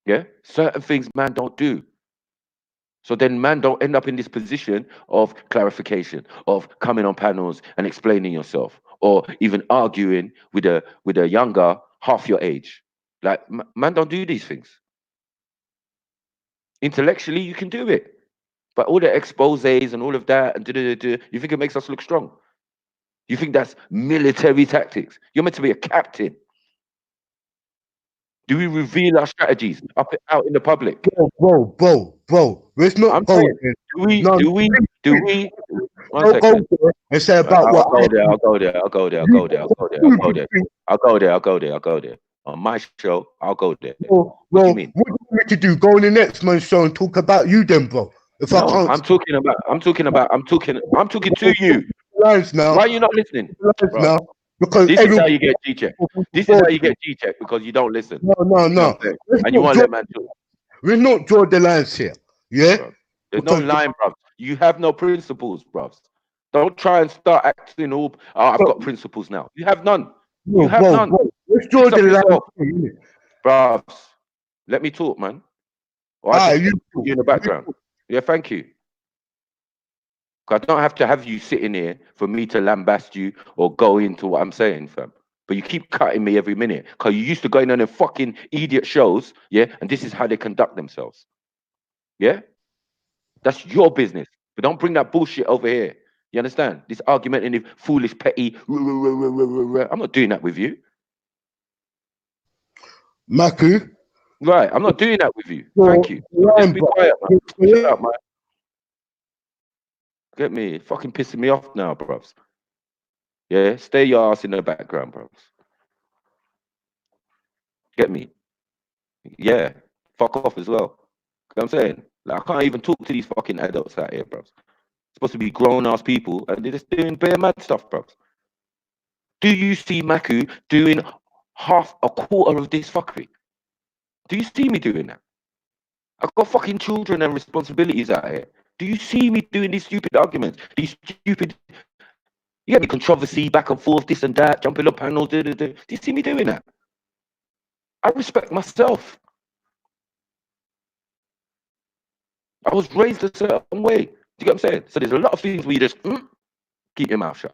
Yeah. Certain things man don't do. So then man don't end up in this position of clarification, of coming on panels and explaining yourself, or even arguing with a younger half your age. Like man don't do these things. Intellectually, you can do it. But all the exposés and all of that and you think it makes us look strong? You think that's military tactics? You're meant to be a captain. Do we reveal our strategies up out in the public? Bro. Let's I'm not go saying, there. do we? No, Do we? Do we? One don't go second. there and say about I'll what I go there. I'll go there. I'll go there. I'll you go there. I'll go there. I'll go stupid there. thing. I'll go there. I'll go there. I'll go there. On my show, I'll go there. What do you mean? What do you want me to do? Go on the next man's show and talk about you then, bro. If I No, can't I'm talking to you. lines now, Why are you not listening? lines Bro, now, because this is how everybody you get G-check. This is before how you get G-check because you don't listen. You know what no. I'm saying? Let's And you not won't draw let man talk, let's not draw the lines here. Yeah? bro. There's no Because line, bro. You have no principles, bro. Don't try and start acting all, oh, I've got principles now. You have none. You no, have none. let's draw Fix the up lines yourself, here, innit? bro. Let me talk, man. Or I Ah, just you put you in the background. Yeah, thank you. 'Cause I don't have to have you sitting here for me to lambast you or go into what I'm saying, fam. But you keep cutting me every minute because you used to going on them fucking idiot shows, yeah, and this is how they conduct themselves. Yeah? That's your business. But don't bring that bullshit over here. You understand? This argumentative, foolish, petty. I'm not doing that with you. Maku, Right. I'm not doing that with you. draw Thank you. the So just line, be bro. quiet, man. Shut up, man. Get me. Fucking pissing me off now, bros. Yeah? Stay your ass in the background, bros. Get me. Yeah. Fuck off as well. You know what I'm saying? Like, I can't even talk to these fucking adults out here, bros. Supposed to be grown ass people and they're just doing bare mad stuff, bros. Do you see Maku doing half a quarter of this fuckery? Do you see me doing that? I've got fucking children and responsibilities out here. Do you see me doing these stupid arguments? These stupid, you get me, controversy, back and forth, this and that, jumping up panels, Do you see me doing that? I respect myself. I was raised a certain way. Do you get what I'm saying? So there's a lot of things where you just keep your mouth shut.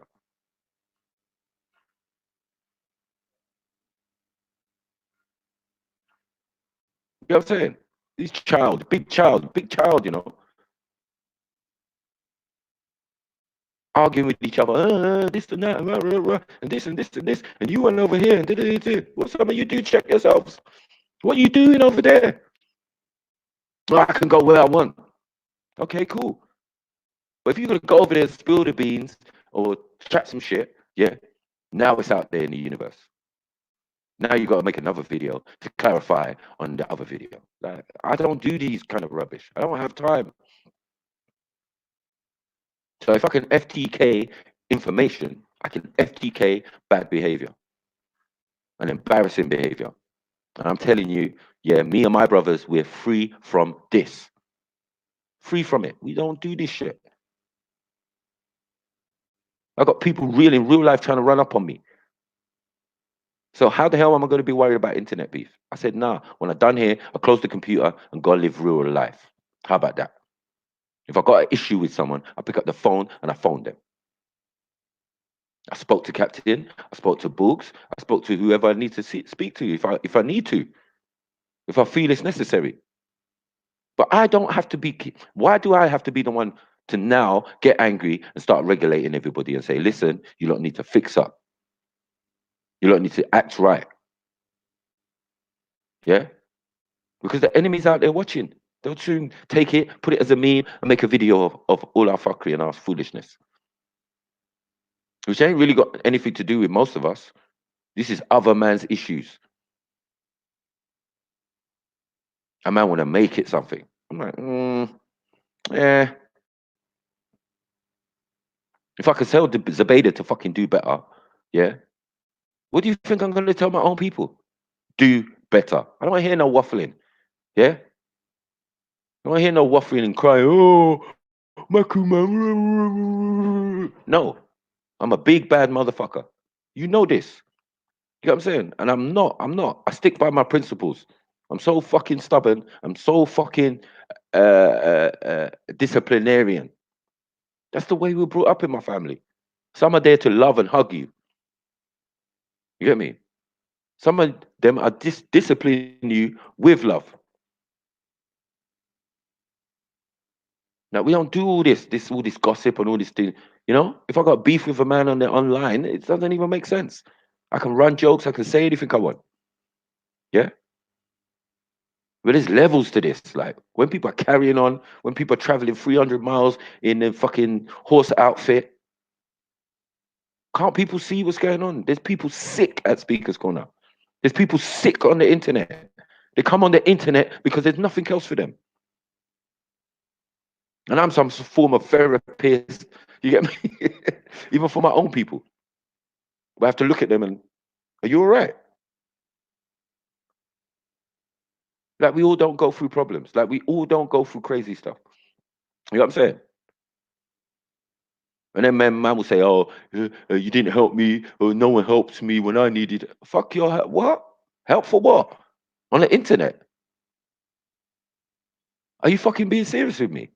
You know what I'm saying? This big child, you know, arguing with each other, this and that, and this and this and this, and you went over here and did. What some of you do? Check yourselves. What are you doing over there? Oh, I can go where I want. Okay, cool. But if you're gonna go over there and spill the beans or chat some shit, yeah. Now it's out there in the universe. Now you got to make another video to clarify on the other video. Like, I don't do these kind of rubbish. I don't have time. So if I can FTK information, I can FTK bad behavior and embarrassing behavior. And I'm telling you, yeah, me and my brothers, we're free from this. Free from it. We don't do this shit. I got people real in real life trying to run up on me. So how the hell am I going to be worried about internet beef? I said, nah, when I'm done here, I close the computer and go live real life. How about that? If I got an issue with someone, I pick up the phone and I phone them. I spoke to Captain, I spoke to Boogs, I spoke to whoever I need to speak to if I need to, if I feel it's necessary. But I don't have to be, why do I have to be the one to now get angry and start regulating everybody and say, listen, you don't need to fix up. You don't need to act right. Yeah? Because the enemy's out there watching. They'll soon take it, put it as a meme, and make a video of all our fuckery and our foolishness. Which ain't really got anything to do with most of us. This is other man's issues. A man want to make it something. I'm like, yeah. If I could tell Zabeda to fucking do better, yeah. What do you think I'm going to tell my own people? Do better. I don't want to hear no waffling. Yeah. I don't want to hear no waffling and crying. Oh, Maku man. No, I'm a big bad motherfucker. You know this. You know what I'm saying? And I'm not. I stick by my principles. I'm so fucking stubborn. I'm so fucking disciplinarian. That's the way we were brought up in my family. Some are there to love and hug you. You get me? Some of them are discipline you with love. Now we don't do all this gossip and all this thing. You know, if I got beef with a man on the online, it doesn't even make sense. I can run jokes. I can say anything I want. Yeah. But there's levels to this. Like when people are carrying on, when people are traveling 300 miles in a fucking horse outfit, can't people see what's going on? There's people sick at Speaker's Corner. There's people sick on the internet. They come on the internet because there's nothing else for them. And I'm some form of therapist. You get me? Even for my own people. We have to look at them and, are you all right? Like we all don't go through problems. Like we all don't go through crazy stuff. You know what I'm saying? And then man will say, "Oh, you didn't help me, or no one helped me when I needed." Fuck your help. What? Help for what? On the internet? Are you fucking being serious with me?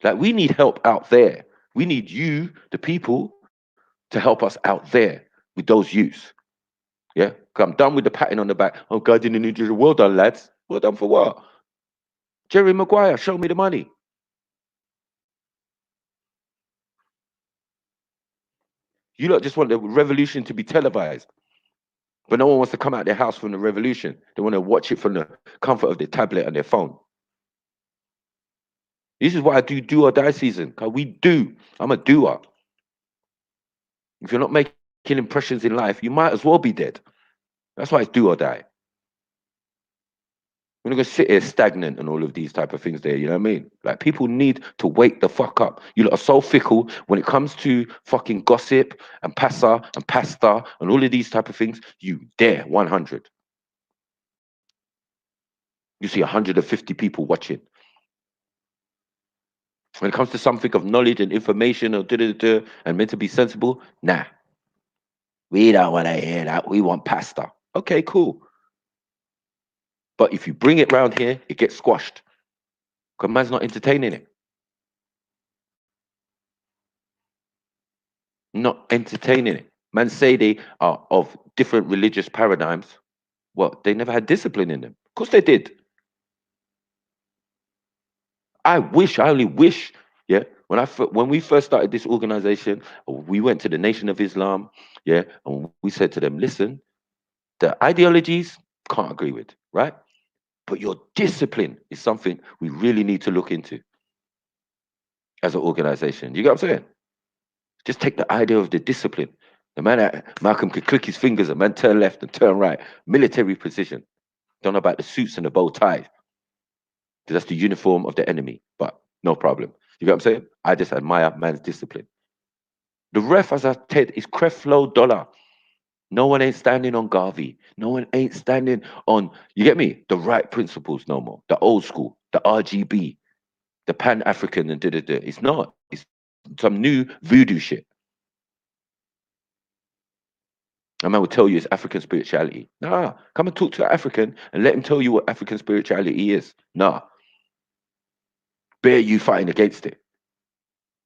Like we need help out there. We need you, the people, to help us out there with those youths. Yeah, 'cause I'm done with the patting on the back. Oh, God didn't need you. Well done, lads. Well done for what? Jerry Maguire, show me the money. You lot just want the revolution to be televised. But no one wants to come out their house from the revolution. They want to watch it from the comfort of their tablet and their phone. This is why I do or die season. Cause we do. I'm a doer. If you're not making impressions in life, you might as well be dead. That's why it's do or die. We're not gonna sit here stagnant and all of these type of things there, you know what I mean? Like people need to wake the fuck up. You lot are so fickle when it comes to fucking gossip and passa and pasta and all of these type of things. You dare 100. You see 150 people watching. When it comes to something of knowledge and information or and meant to be sensible, nah. We don't want to hear that. We want pasta. Okay, cool. But if you bring it round here, it gets squashed. Because man's not entertaining it. Not entertaining it. Man say they are of different religious paradigms. Well, they never had discipline in them. Of course they did. I only wish, yeah. When we first started this organization, we went to the Nation of Islam, yeah, and we said to them, listen, the ideologies can't agree with, right? But your discipline is something we really need to look into as an organization. You get what I'm saying? Just take the idea of the discipline. The man that Malcolm could click his fingers, a man turn left and turn right. Military precision. Don't know about the suits and the bow tie. Because that's the uniform of the enemy. But no problem. You get what I'm saying? I just admire man's discipline. The ref, as I said, is Creflo Dollar. No one ain't standing on Garvey. No one ain't standing on, you get me? The right principles no more. The old school, the RGB, the Pan African and da da da. It's not. It's some new voodoo shit. A man will tell you it's African spirituality. Nah, come and talk to an African and let him tell you what African spirituality is. Nah, bear you fighting against it.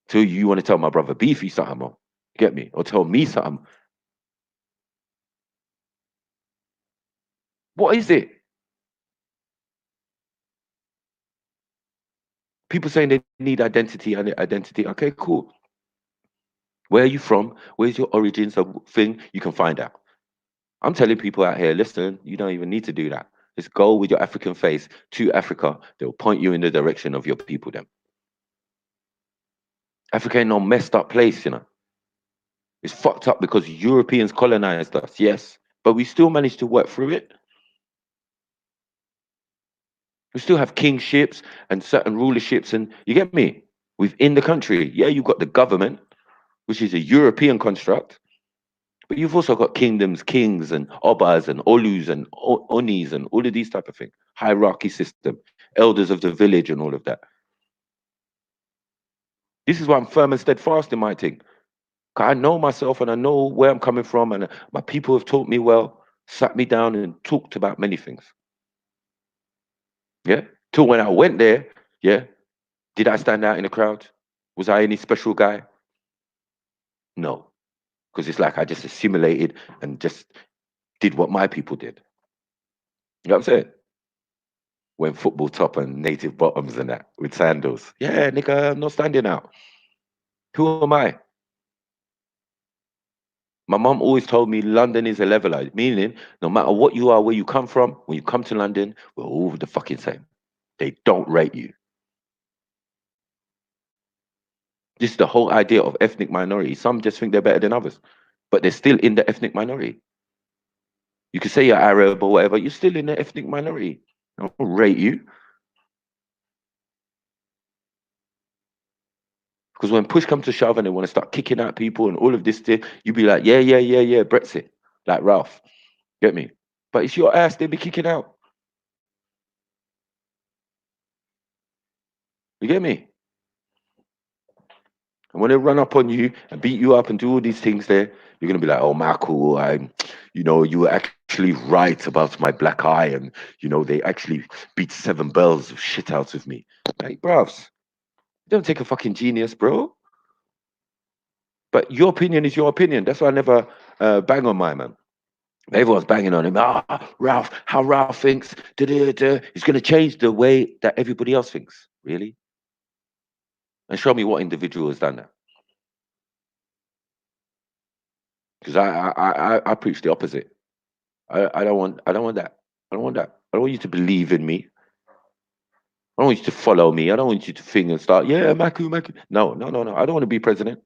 Till you want to tell my brother Beefy something, or get me, or tell me something. What is it? People saying they need identity and identity. Okay, cool. Where are you from? Where's your origins of thing? You can find out. I'm telling people out here, listen, you don't even need to do that. Just go with your African face to Africa. They'll point you in the direction of your people then. Africa ain't no messed up place, you know. It's fucked up because Europeans colonized us, yes, but we still managed to work through it. We still have kingships and certain rulerships, and you get me? Within the country, yeah, you've got the government, which is a European construct, but you've also got kingdoms, kings, and obas, and olus, and onis, and all of these type of things. Hierarchy system, elders of the village, and all of that. This is why I'm firm and steadfast in my thing. 'Cause I know myself and I know where I'm coming from, and my people have taught me well, sat me down and talked about many things. Yeah. Till when I went there, yeah, did I stand out in the crowd? Was I any special guy? No. Because it's like I just assimilated and just did what my people did. You know what I'm saying? When football top and native bottoms and that with sandals. Yeah, nigga, I'm not standing out. Who am I? My mom always told me London is a leveler, meaning no matter what you are, where you come from, when you come to London, we're all the fucking same. They don't rate you. This is the whole idea of ethnic minority. Some just think they're better than others, but they're still in the ethnic minority. You could say you're Arab or whatever, you're still in the ethnic minority. I don't rate you. Because when push comes to shove and they want to start kicking out people and all of this, you be like, yeah, yeah, yeah, yeah, Brexit, like Ralph. Get me? But it's your ass they be kicking out. You get me? And when they run up on you and beat you up and do all these things there, you're gonna be like, oh Michael, you were actually right about my black eye, and they actually beat 7 bells of shit out of me. Like, bros, don't take a fucking genius, bro. But your opinion is your opinion. That's why I never bang on my man. Everyone's banging on him. Ralph, how Ralph thinks. Da, da, da. He's going to change the way that everybody else thinks. Really? And show me what individual has done that. Because I preach the opposite. I don't want that. I don't want that. I don't want you to believe in me. I don't want you to follow me. I don't want you to think and start, yeah, Maku, Maku. No, no, no, no. I don't want to be president.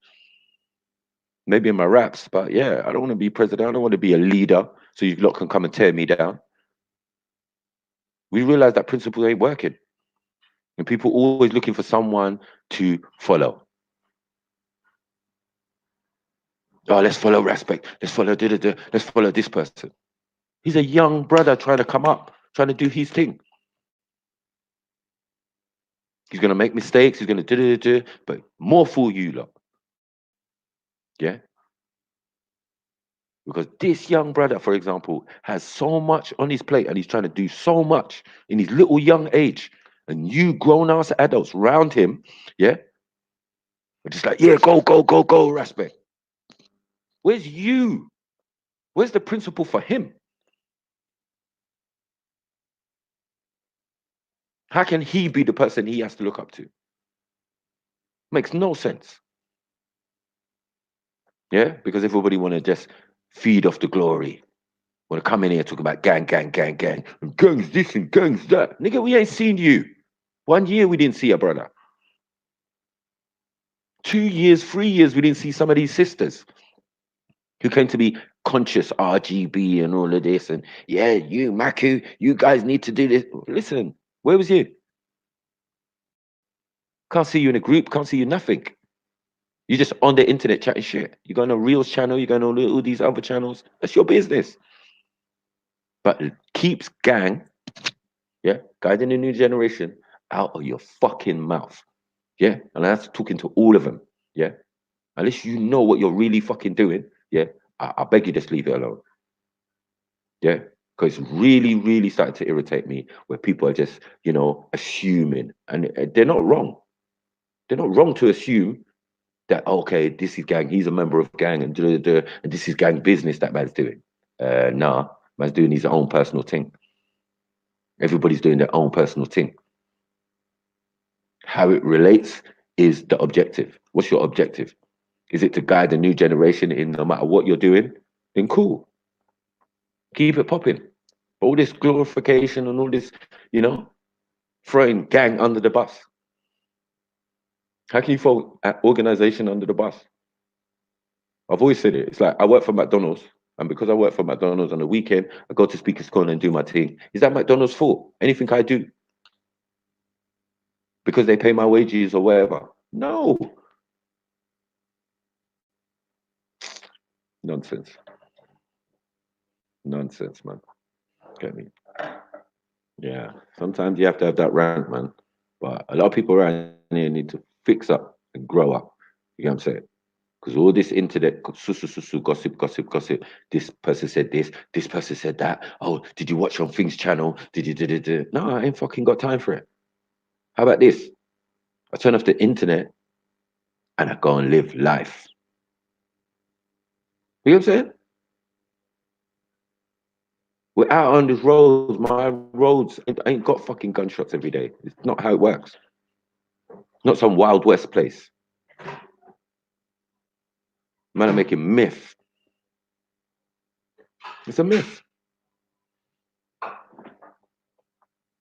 Maybe in my raps, but yeah, I don't want to be president. I don't want to be a leader so you lot can come and tear me down. We realize that principle ain't working. And people always looking for someone to follow. Oh, let's follow respect. Let's follow let's follow this person. He's a young brother trying to come up, trying to do his thing. He's gonna make mistakes, he's gonna but more fool you lot. Yeah. Because this young brother, for example, has so much on his plate and he's trying to do so much in his little young age. And you grown ass adults round him, yeah, are just like, yeah, go, go, go, go, respect. Where's you? Where's the principle for him? How can he be the person he has to look up to? Makes no sense. Yeah, because everybody want to just feed off the glory. Want to come in here and talk about gang, gang, gang, gang, and gangs this and gangs that. Nigga, we ain't seen you. 1 year we didn't see a brother. 2 years, 3 years, we didn't see some of these sisters who came to be conscious RGB and all of this. And yeah, you, Maku, you guys need to do this. Listen, where was you? Can't see you in a group, can't see you nothing. You're just on the internet chatting shit. You go on a Reels channel, you go on all these other channels. That's your business. But keeps gang, yeah, guiding the new generation out of your fucking mouth. Yeah. And that's talking to all of them. Yeah. Unless you know what you're really fucking doing, yeah, I beg you just leave it alone. Yeah. Because it's really, really starting to irritate me where people are just, assuming. And they're not wrong. They're not wrong to assume that, okay, this is gang, he's a member of gang, and and this is gang business that man's doing. Nah, man's doing his own personal thing. Everybody's doing their own personal thing. How it relates is the objective. What's your objective? Is it to guide the new generation in no matter what you're doing? Then cool. Keep it popping. All this glorification and all this, throwing gang under the bus. How can you throw an organization under the bus? I've always said it. It's like I work for McDonald's, and because I work for McDonald's on the weekend, I go to Speaker's Corner and do my thing. Is that McDonald's fault? Anything I do because they pay my wages or whatever? No, nonsense, nonsense, man. Get me? Yeah. Sometimes you have to have that rant, man. But a lot of people around here need to fix up and grow up. You know what I'm saying? Because all this internet gossip, gossip, gossip. This person said this person said that. Oh, did you watch on Things channel? Did you did it? No, I ain't fucking got time for it. How about this? I turn off the internet and I go and live life. You know what I'm saying? We're out on these roads. My roads ain't got fucking gunshots every day. It's not how it works. Not some Wild West place. Man, I'm making myth. It's a myth.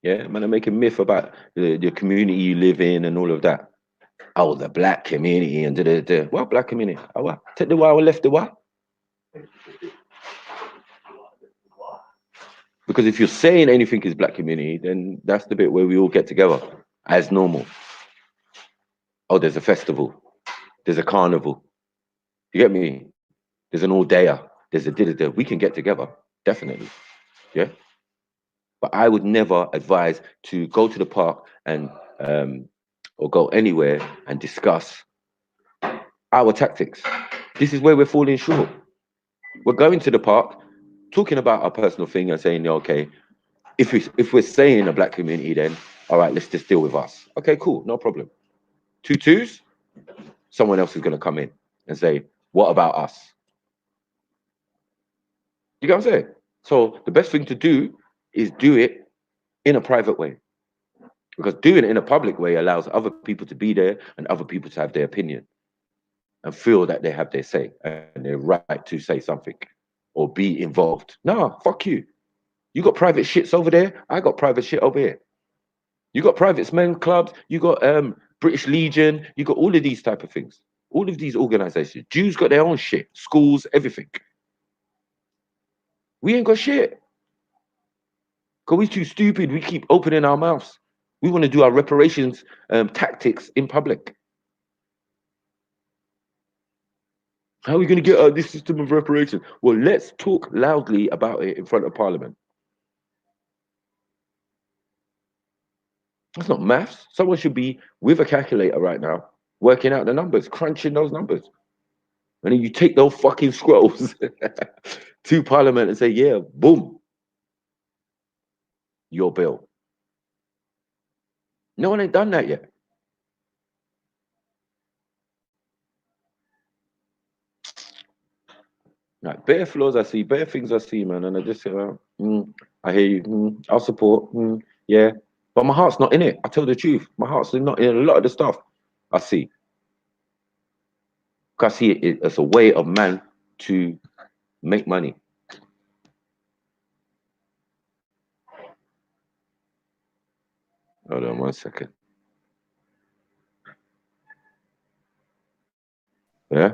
Yeah, man, I'm making myth about the community you live in and all of that. Oh, the black community and da. What black community? Oh, what? Take the while left the what? Because if you're saying anything is black community, then that's the bit where we all get together as normal. Oh, there's a festival. There's a carnival. You get me? There's an all dayer. There's a da. We can get together, definitely. Yeah. But I would never advise to go to the park and or go anywhere and discuss our tactics. This is where we're falling short. We're going to the park, talking about our personal thing and saying, okay, if we're saying a black community, then all right, let's just deal with us. Okay, cool, no problem. Two twos, someone else is going to come in and say, what about us? You get what I'm saying? So the best thing to do is do it in a private way, because doing it in a public way allows other people to be there and other people to have their opinion and feel that they have their say and their right to say something or be involved. No, fuck you. You got private shits over there. I got private shit over here. You got private men clubs. You got British Legion. You got all of these type of things. All of these organizations. Jews got their own shit. Schools, everything. We ain't got shit. Because we too stupid. We keep opening our mouths. We want to do our reparations tactics in public. How are we going to get out of this system of reparation? Well, let's talk loudly about it in front of Parliament. That's not maths. Someone should be with a calculator right now, working out the numbers, crunching those numbers. And then you take those fucking scrolls to Parliament and say, yeah, boom, your bill. No one ain't done that yet. Like bare flaws I see, bare things I see, man, and I just say, I hear you, I'll support, yeah, but my heart's not in it. I tell the truth, my heart's not in a lot of the stuff I see. I see it as a way of man to make money. Hold on 1 second. Yeah,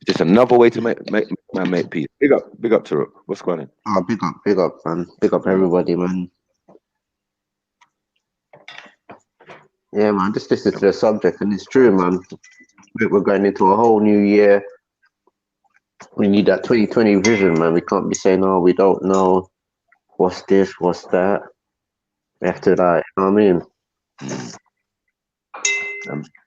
just another way to make peace. Big up, Taruk. What's going on? Oh, big up, man. Big up Mm. everybody, man. Yeah, man. Just listen to the subject, and it's true, man. We're going into a whole new year. We need that 2020 vision, man. We can't be saying, "Oh, we don't know what's this, what's that." We have to, like, you know what I mean? Mm.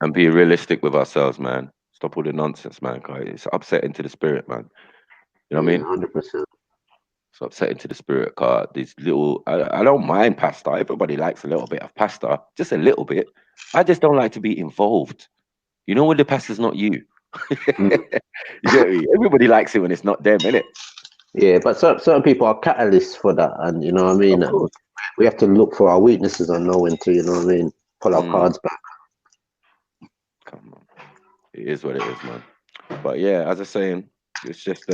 And be realistic with ourselves, man. Stop all the nonsense, man. 'Cause it's upsetting to the spirit, man. You know what I Yeah, mean? 100%. It's upsetting to the spirit. Cause these little, I don't mind pasta. Everybody likes a little bit of pasta, just a little bit. I just don't like to be involved. You know when the pasta's not you. Mm. You get me? Everybody likes it when it's not them, innit? Yeah, but certain people are catalysts for that, and you know what I Of mean. And course. we have to look for our weaknesses and know when to, you know what I mean, pull our Mm, cards back. come on. It is what it is, man. But yeah, as I was saying, it's just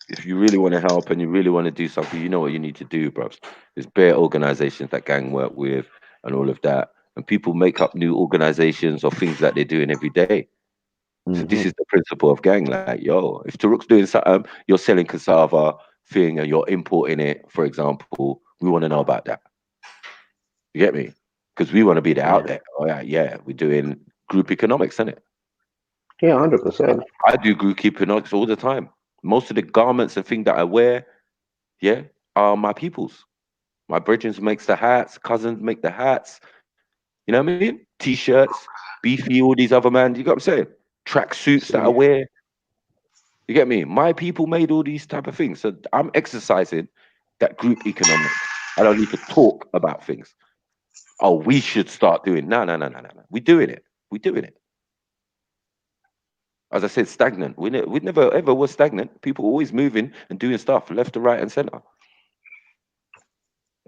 if you really want to help and you really want to do something, you know what you need to do, bro. There's bare organizations that gang work with and all of that. And people make up new organizations or things that they're doing every day. So this Hmm. is the principle of gang. Like, yo, if Taruk's doing something, you're selling cassava thing and you're importing it, for example, we want to know about that. You get me? Because we want to be the Yeah, outlet. Oh yeah, we're doing group economics, isn't it? yeah, 100%. I do group economics all the time. Most of the garments and things that I wear, yeah, are my people's. My brethren makes the hats, cousins make the hats. You know what I mean? T-shirts, beefy, all these other man. You got what I'm saying? Track suits that I Yeah, wear. You get me? My people made all these type of things. So I'm exercising that group economics. I don't need to talk about things. Oh, we should start doing. No. We're doing it. We're doing it. As I said, stagnant. We never ever was stagnant. People always moving and doing stuff left to right and center.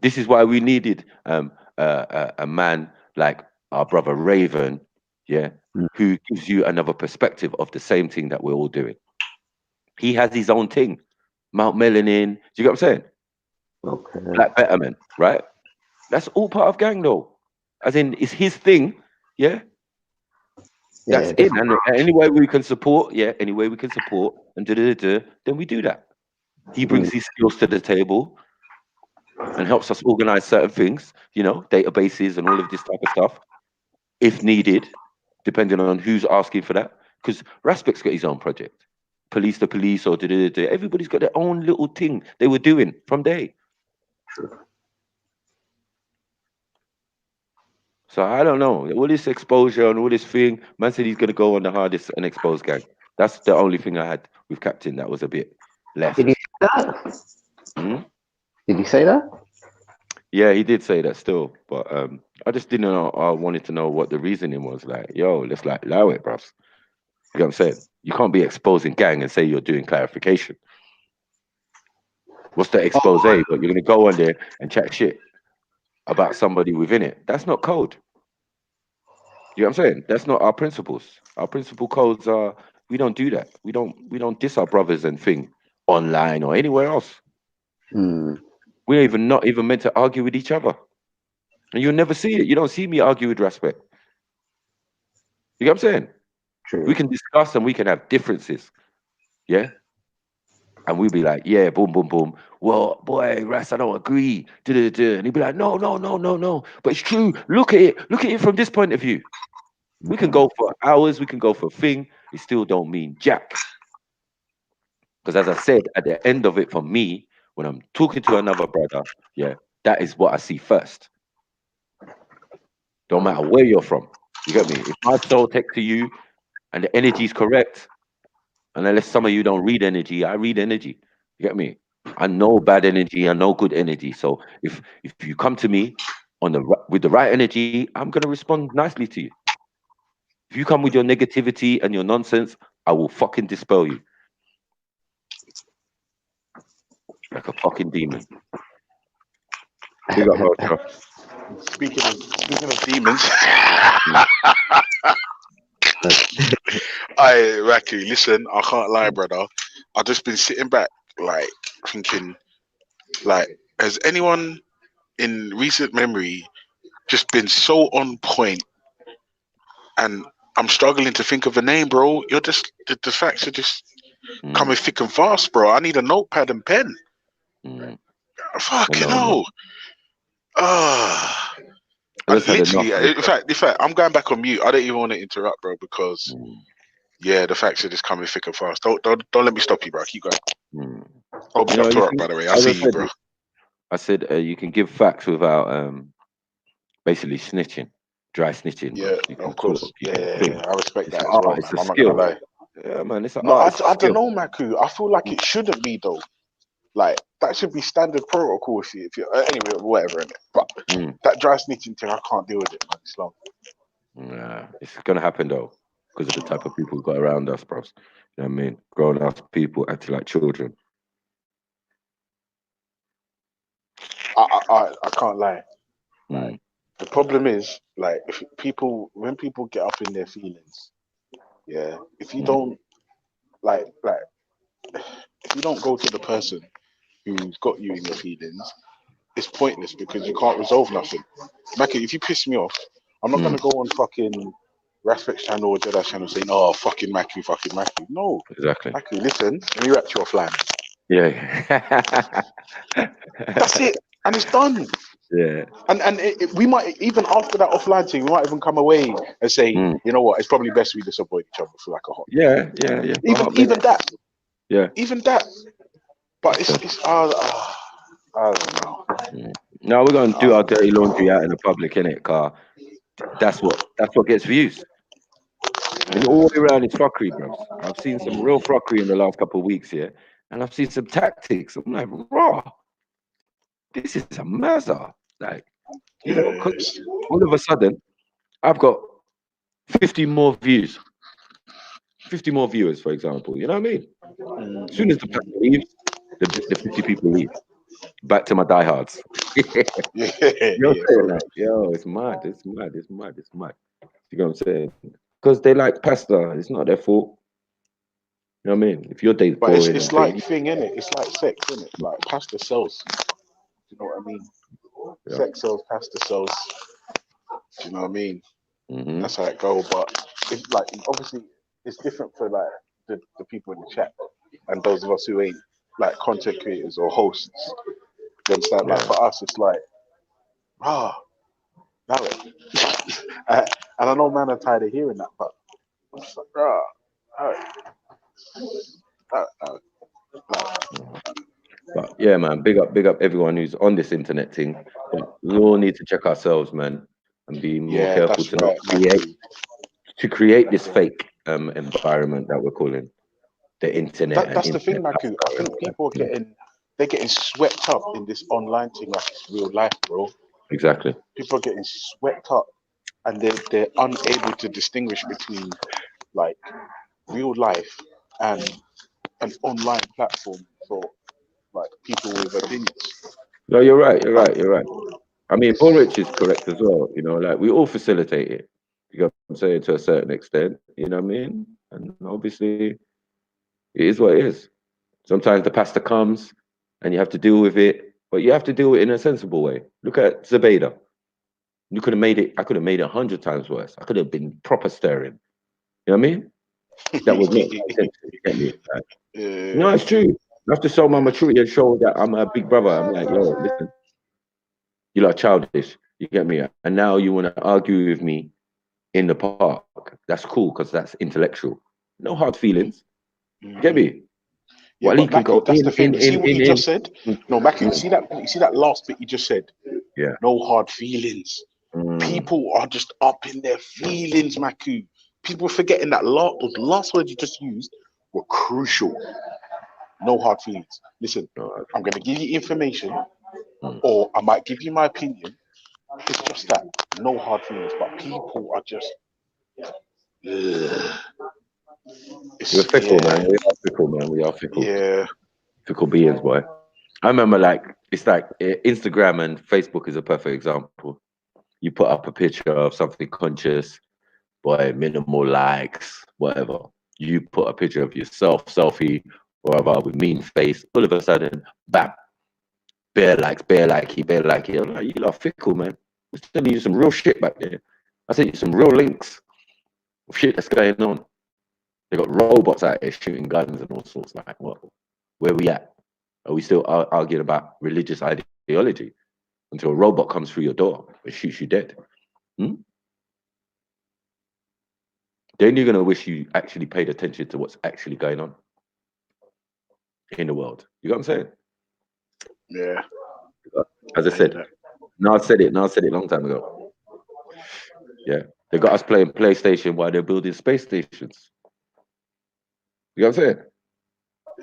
This is why we needed a man like our brother Raven, yeah, mm, who gives you another perspective of the same thing that we're all doing. He has his own thing. Mount Melanin. Do you get what I'm saying? okay. Black Betterment, right? That's all part of gang though. As in, it's his thing, yeah. Yeah, That's in, different. and any way we can support, yeah, any way we can support, and then we do that. He Mm, brings his skills to the table and helps us organize certain things, databases and all of this type of stuff, if needed, depending on who's asking for that. Because Raspec's got his own project, police the police, or everybody's got their own little thing they were doing from day. So I don't know. All this exposure and all this thing, man said he's gonna go on the hardest and expose gang. That's the only thing I had with Captain that was a bit Did he left. say that? Hmm? Did he say that? Yeah, he did say that still, but I just didn't know. I wanted to know what the reasoning was. Like, yo, let's like allow it, bruv. You know what I'm saying? You can't be exposing gang and say you're doing clarification. What's the expose? Oh, But you're gonna go on there and chat shit about somebody within it. That's not code. You know what I'm saying? That's not our principles. Our principle codes are we don't do that. We don't diss our brothers and thing online or anywhere else. mm, We're even not even meant to argue with each other. And you'll never see it. You don't see me argue with respect. You know what I'm saying? We true. can discuss and we can have differences. Yeah. And we'll be like, yeah, boom, boom, boom. Well, boy, Ras, I don't agree. Duh. And he'll be like, no. But it's true. Look at it. Look at it from this point of view. We can Mhm. go for hours. We can go for a thing. It still don't mean jack. Because as I said, at the end of it, for me, when I'm talking to another brother, yeah, that is what I see first. Don't matter where you're from. You get me? If my soul text to you and the energy is correct, and unless some of you don't read energy, I read energy. You get me? I know bad energy, I know good energy. So if you come to me with the right energy, I'm gonna respond nicely to you. If you come with your negativity and your nonsense, I will fucking dispel you like a fucking demon. Big up, Roger. Speaking of demons, Mm, I Raki, listen, I can't lie, brother. I've just been sitting back, like thinking, like, has anyone in recent memory just been so on point and I'm struggling to think of a name, bro. You're just the facts are just Mm, coming thick and fast, bro. I need a notepad and pen. mm. I Fucking know, man. hell. Ah. I I just had enough literally, of it. in fact, I'm going back on mute. I don't even want to interrupt, bro, because Mm, yeah, the facts are just coming thick and fast. Don't let me stop you, bro. Keep going. mm. Oh, big You know, up you Turok, can, by the way. I as see you, bro. I said, you can give facts without basically snitching, dry snitching, bro. Yeah, You can of course. talk, you Yeah, can yeah, think. yeah. I respect It's an that as well, art. man. It's a I'm not gonna skill. lie. Yeah, man. It's an No, art. I, It's a I don't skill. know, Maku. I feel like it shouldn't be though. Like that should be standard protocol if you anyway, whatever. Innit? But Mm. that dry snitching thing, I can't deal with it, man. It's long. Nah, it's gonna happen though, because of the type of people we've got around us, bros. You know what I mean? Grown ass people acting like children. I can't lie. Like Mm. the problem is like if when people get up in their feelings, yeah. If you Mm. don't like if you don't go to the person who's got you in your feelings, it's pointless because you can't resolve nothing. Mackie, if you piss me off, I'm not gonna Mm. go on fucking Raspberry channel or Jedi channel saying, "Oh, fucking Mackie, fucking Mackie." No, Exactly. Mackie, listen, let me wrap you offline. Yeah. That's it, and it's done. Yeah. And we might even after that offline thing, we might even come away and say, Mm. you know what, it's probably best we just avoid each other for like a hot minute. Yeah. Yeah. Yeah. For a Even hot even minute. that, Yeah. even that. But That's it. it's I don't know. Mm. Now we're gonna do I our don't dirty laundry out in the public, innit, car? That's what gets views. And all the way around is fuckery, bros. I've seen some real fuckery in the last couple of weeks here, and I've seen some tactics. I'm like, raw. This is a mazza. Like, you know, because Yes. all of a sudden I've got 50 more views, 50 more viewers, for example. You know what I mean? As soon as the person leaves, the 50 people leave. Back to my diehards. You Yeah, know what yeah, I'm saying? for Like, real. yo, it's mad, it's mad, it's mad, it's mad. You know what I'm saying? Because they like pasta. It's not their fault. You know what I mean? If your day's But boring it's and like thing, thing, innit? It's like sex, innit? Like pasta sells. Do you know what I mean? yeah. Sex sells, pasta sells. Do you know what I mean? Hmm. That's how it go. But it's like obviously it's different for like the people in the chat and those of us who ain't like content creators or hosts. You understand? Like Yeah. for us, it's like now it. And I know man are tired of hearing that, but it's like alright, alright. But yeah, man, big up everyone who's on this internet thing. But we all need to check ourselves, man, and be more Yeah, careful that's to not right, Matthew. create this fake environment that we're calling the internet and That's the thing, internet Maku. I lifestyle and think all that. people are Yeah, they're getting swept up in this online thing like it's real life, bro. exactly. People are getting swept up and they're unable to distinguish between like real life and an online platform for like people with opinions. No, you're right. You're Like right. You're right. I mean, it's Bullrich is correct as well. You know, like we all facilitate it. You know what I'm saying, to a certain extent. You know what I mean? And obviously, it is what it is. Sometimes the pasta comes, and you have to deal with it, but you have to deal with it in a sensible way. Look at Zabeda. You could have made it. I could have made it 100 times worse. I could have been proper stirring. You know what I mean? That was not my intention. You get me? Like, no, uh, it's true. I have to show my maturity and show that I'm a big brother. I'm like, yo, listen, you lot childish. You get me? And now you want to argue with me in the park. That's cool because that's intellectual. No hard feelings. Get mhm. me? Yeah, Well, he but can Maku, go that's the thing. You see what you in. just said? Mm, No, Maku, mm, you see that last bit you just said? yeah. No hard feelings. Mm, People are just up in their feelings, Maku. People are forgetting that the last word you just used were crucial. No hard feelings. Listen, no, I'm going to give you information, mm. or I might give you my opinion. It's just that. No hard feelings. But people are just. Ugh. We're It's, fickle, man. yeah. We are fickle, man. We are fickle. Yeah. Fickle beings, boy. I remember, like, it's like Instagram and Facebook is a perfect example. You put up a picture of something conscious, boy, minimal likes, whatever. You put a picture of yourself, selfie, whatever, with mean face. All of a sudden, bam, bare likes, bare likey, bare likey. I'm like, you lot fickle, man. I was telling you some real shit back there. I sent you some real links. Shit that's going on. They got robots out there shooting guns and all sorts. Like, what? Where we at? Are we still arguing about religious ideology until a robot comes through your door and shoots you dead? Hmm? Then you're gonna wish you actually paid attention to what's actually going on in the world. You know what I'm saying? Yeah, As I I hear said, that. no, I said it. No, I said it a long time ago. Yeah, they got us playing PlayStation while they're building space stations. You know what I'm saying?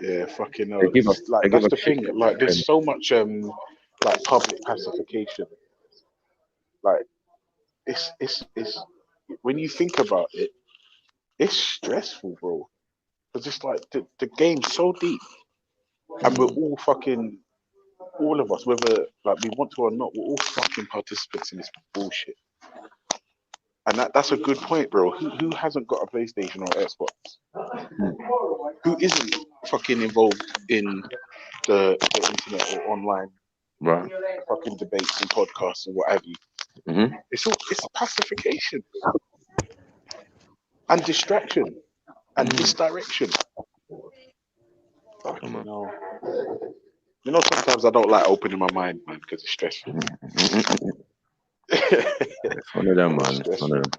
Yeah, fucking hell. They give That's us the shit. thing. Like, there's so much like public pacification. Like, it's when you think about it, it's stressful, bro. Because it's like the game's so deep, and we're all fucking, all of us, whether like we want to or not, we're all fucking participants in this bullshit. And that's a good point, bro. Who hasn't got a PlayStation or Xbox? Who isn't fucking involved in the internet or online Right. fucking debates and podcasts and what have you? Mm-hmm. It's pacification and distraction and misdirection. Come Fucking on. hell. You know, sometimes I don't like opening my mind, man, because it's stressful. It's one of them, It's man. It's one of stressful. them.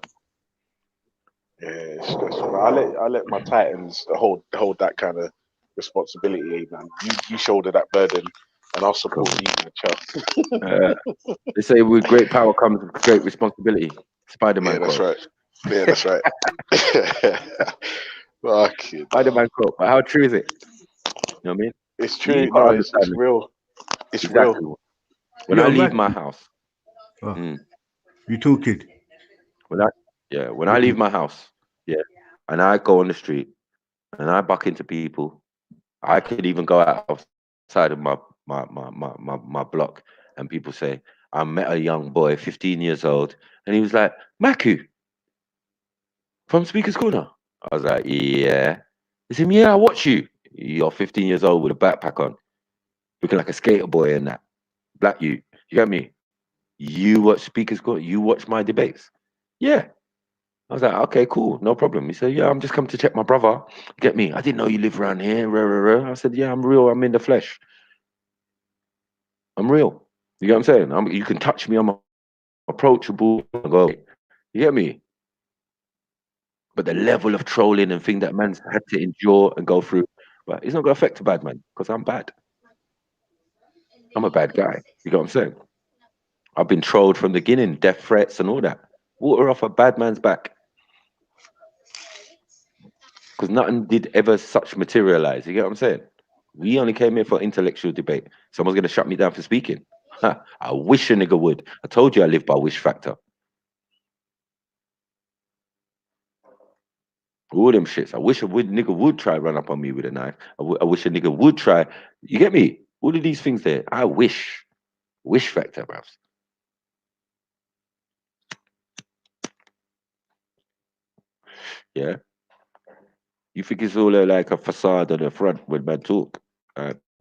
Yeah, it's stressful. But I let my Titans hold that kind of responsibility, man. You shoulder that burden, and I'll Come support on. you, man. Chill. They say with great power comes great responsibility. Yeah, Spider-Man that's quote. right. Yeah, that's right. Fucking Spider-Man quote. But how true is it? You know what I mean? it's You true. gotta No, it's understand real. It's real. exactly. When I Yo, leave Mac. my house, Oh, mm, you talking? when I yeah, when I Okay. leave my house, yeah, and I go on the street and I buck into people, I could even go outside of my block and people say, I met a young boy, 15 years old, and he was like, Maku from Speaker's Corner. I was like, yeah. He said, yeah, I watch you. You're 15 years old with a backpack on, looking like a skater boy and that. Black you. You get me? You watch Speaker's Corner. You watch my debates. Yeah. I was like, okay, cool, no problem. He said, yeah, I'm just come to check my brother. Get me? I didn't know you live around here. Rah, rah, rah. I said, yeah, I'm real. I'm in the flesh. I'm real. You get what I'm saying? You can touch me. I'm approachable. I go, you get me? But the level of trolling and thing that man's had to endure and go through, but it's not going to affect a bad man because I'm bad. I'm a bad guy. You get what I'm saying? I've been trolled from the beginning, death threats and all that. Water off a bad man's back because nothing did ever such materialize. You get what I'm saying? We only came here for intellectual debate. Someone's going to shut me down for speaking. I wish a nigga would. I told you I live by wish factor. All them shits. I wish nigga would try run up on me with a knife. I wish a nigga would try. You get me? All of these things there. I wish. Wish factor, bruv. Yeah. You think it's all like a facade on the front when man talk.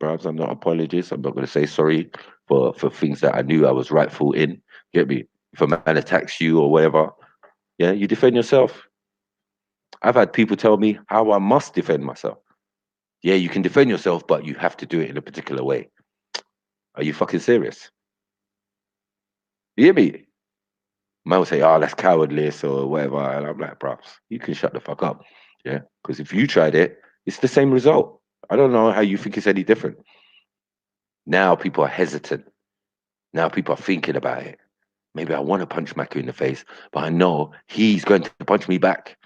Perhaps I'm not an apologist. I'm not going to say sorry for things that I knew I was rightful in. Get me? If a man attacks you or whatever, yeah, you defend yourself. I've had people tell me how I must defend myself. Yeah, you can defend yourself, but you have to do it in a particular way. Are you fucking serious? You hear me? Man will say, "Oh, that's cowardless" or whatever, and I'm like, "Bro, you can shut the fuck up." Yeah, because if you tried it, it's the same result. I don't know how you think it's any different. Now people are hesitant. Now people are thinking about it. Maybe I want to punch Maku in the face, but I know he's going to punch me back.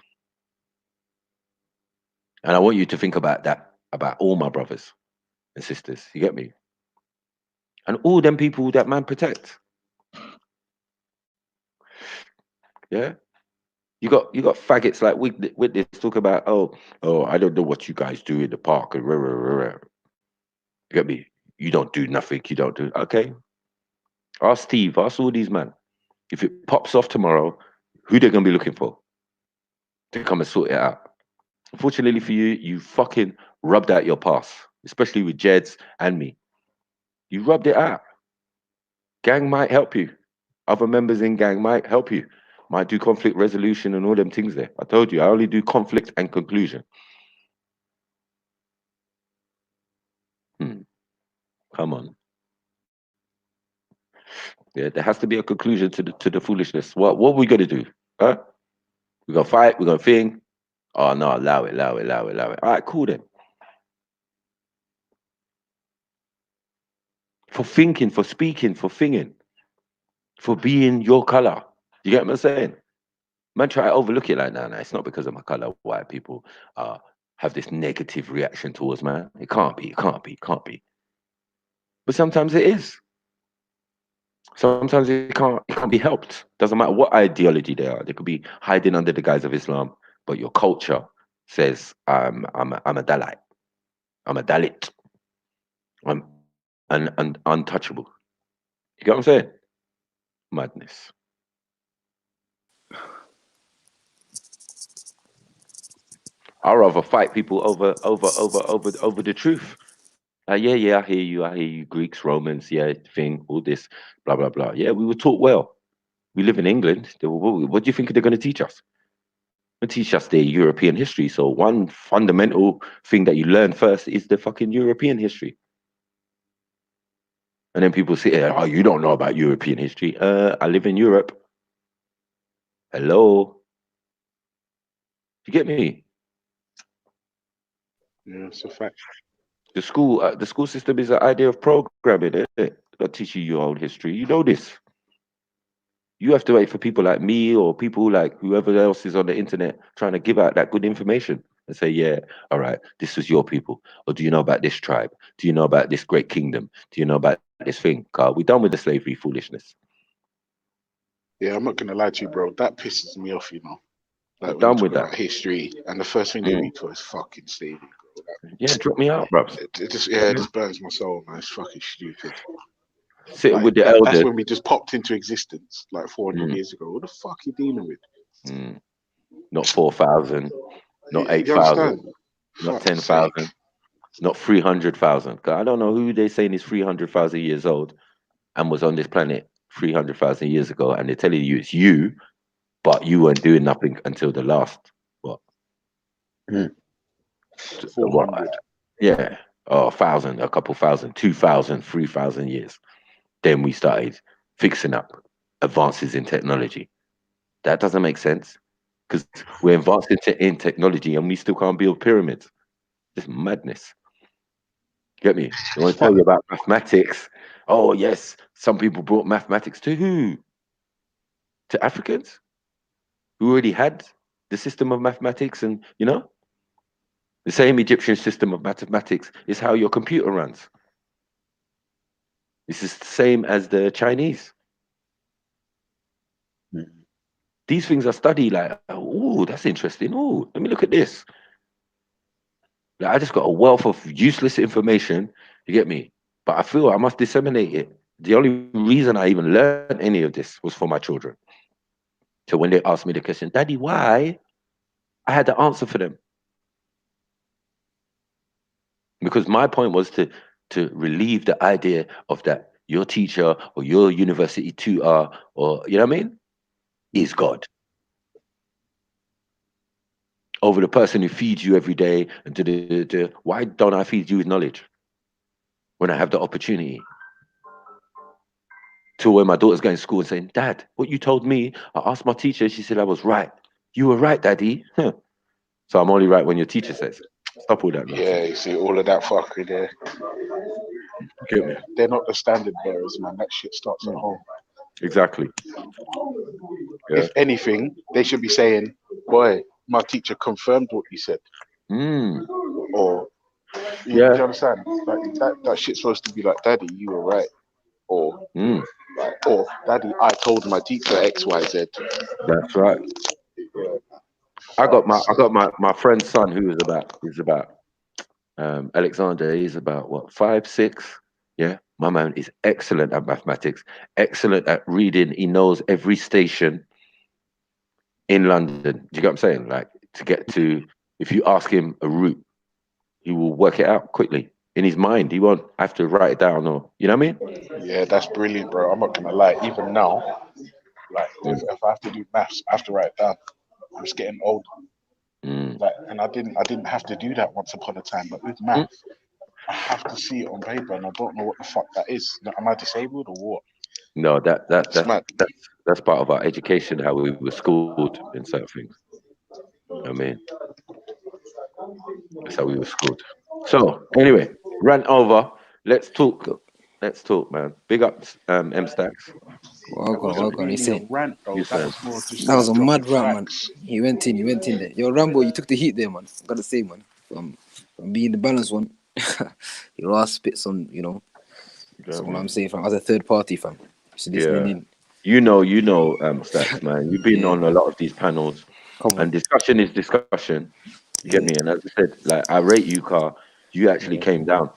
And I want you to think about that, about all my brothers and sisters. You get me? And all them people that man protect. Yeah. You got faggots like Witness talk about, oh, I don't know what you guys do in the park and rah, rah, rah, rah. You get me? You don't do nothing. You don't do okay. Ask Steve. Ask all these man. If it pops off tomorrow, who they gonna be looking for to come and sort it out? Unfortunately for you, you fucking rubbed out your past, especially with Jeds and me. You rubbed it out. Gang might help you. Other members in gang might help you. Might do conflict resolution and all them things there. I told you, I only do conflict and conclusion. Come on. Yeah, there has to be a conclusion to the foolishness. What we gonna do? Huh? We gonna fight? We gonna thing? Oh no, allow it, allow it, allow it, allow it. All right, cool then. For thinking, for speaking, for thinging, for being your color. You get what I'm saying? Man, try to overlook it like, nah, it's not because of my color. White people have this negative reaction towards man. It can't be, it can't be, it can't be. But sometimes it is. Sometimes it can't be helped. Doesn't matter what ideology they are. They could be hiding under the guise of Islam, but your culture says I'm a Dalit. I'm a Dalit. I'm untouchable. You get what I'm saying? Madness. I'd rather fight people over the truth. Yeah, I hear you, Greeks, Romans, yeah, thing, all this, blah blah blah. Yeah, we were taught well. We live in England. What do you think they're going to teach us? They teach us their European history. So one fundamental thing that you learn first is the fucking European history. And then people say, "Oh, you don't know about European history." I live in Europe. Hello, you get me? Yeah, it's a fact. The school system is an idea of programming, isn't it? Not teaching you your own history. You know this. You have to wait for people like me or people like whoever else is on the internet trying to give out that good information and say, yeah, all right, this was your people. Or do you know about this tribe? Do you know about this great kingdom? Do you know about this thing? We're done with the slavery foolishness. Yeah, I'm not gonna lie to you, bro. That pisses me off, you know. We're Like when you done talk with that. about history, and the first thing they Mm. read for is fucking slavery, bro. Yeah, drop me out, bro. It just yeah, it just burns my soul, man. It's fucking stupid. Sitting Like with the that's elders. when we just popped into existence like 400 Mm. years ago. What the fuck are you dealing with? Mm. Not 4,000, not You 8,000, understand? not Fuck's sake. 10,000, not 300,000. I don't know who they're saying is 300,000 years old and was on this planet 300,000 years ago, and they're telling you it's you, but you weren't doing nothing until the last what? Mm. What? 400. Yeah, a thousand, a couple thousand, 2,000, 3,000 years. Then we started fixing up advances in technology. That doesn't make sense because we're advancing in technology and we still can't build pyramids. It's madness. Get me? They It's want to tell fun. you about mathematics. Oh yes, some people brought mathematics to who? To Africans who already had the system of mathematics, and the same Egyptian system of mathematics is how your computer runs. This is the same as the Chinese. Mm. These things are studied like, oh, that's interesting. Oh, let me look at this. Like, I just got a wealth of useless information. You get me? But I feel I must disseminate it. The only reason I even learned any of this was for my children. So when they asked me the question, Daddy, why? I had the answer for them. Because my point was to relieve the idea of that your teacher or your university tutor or you know what I mean is God over the person who feeds you every day and why don't I feed you with knowledge when I have the opportunity? To when my daughter's going to school and saying, Dad, what you told me, I asked my teacher, she said I was right. You were right, Daddy. Huh. So I'm only right when your teacher says. Stop all that Yeah, nonsense. you see all of that fuckery there. Get me? They're not the standard bearers, man. That shit starts at Mm, home. exactly. Yeah. If anything, they should be saying, "Boy, my teacher confirmed what you said," Mm, or do yeah. you understand? Like that shit's supposed to be like, "Daddy, you were right," or Mm, "Daddy, I told my teacher X, Y, Z." that's right. Yeah, I fuck's got sake. my friend's son who is about Alexander. He's about what 5, 6. Yeah. My man is excellent at mathematics, excellent at reading. He knows every station in London. Do you get what I'm saying? Like to get to, if you ask him a route, he will work it out quickly in his mind. He won't have to write it down or, you know what I mean? Yeah, that's brilliant, bro. I'm not gonna lie. Even now, Like if I have to do maths, I have to write it down. I'm just getting old. Like, and I didn't have to do that once upon a time. But with math, I have to see it on paper, and I don't know what the fuck that is. Am I disabled or what? No, It's mad. that's part of our education, how we were schooled in certain things. I mean, that's how we were schooled. So anyway, rant over. Let's talk. Let's talk, man. Big ups, M Stacks. That wasn't Well gone. He's really a saying rant though. You That saying? was more just that was a dropping mad rant, man. facts. He went in there. Yo, Rambo, you took the heat there, man. Gotta say, man. From being the balanced one, your ass spits on, Yeah, so what I'm man. saying, fam, as a third party, fam. Just listening Yeah. in. Stacks, man. You've been Yeah. on a lot of these panels, Come and on. discussion is discussion. You get Yeah. me? And as I said, like I rate you, Car. You actually Yeah. came down.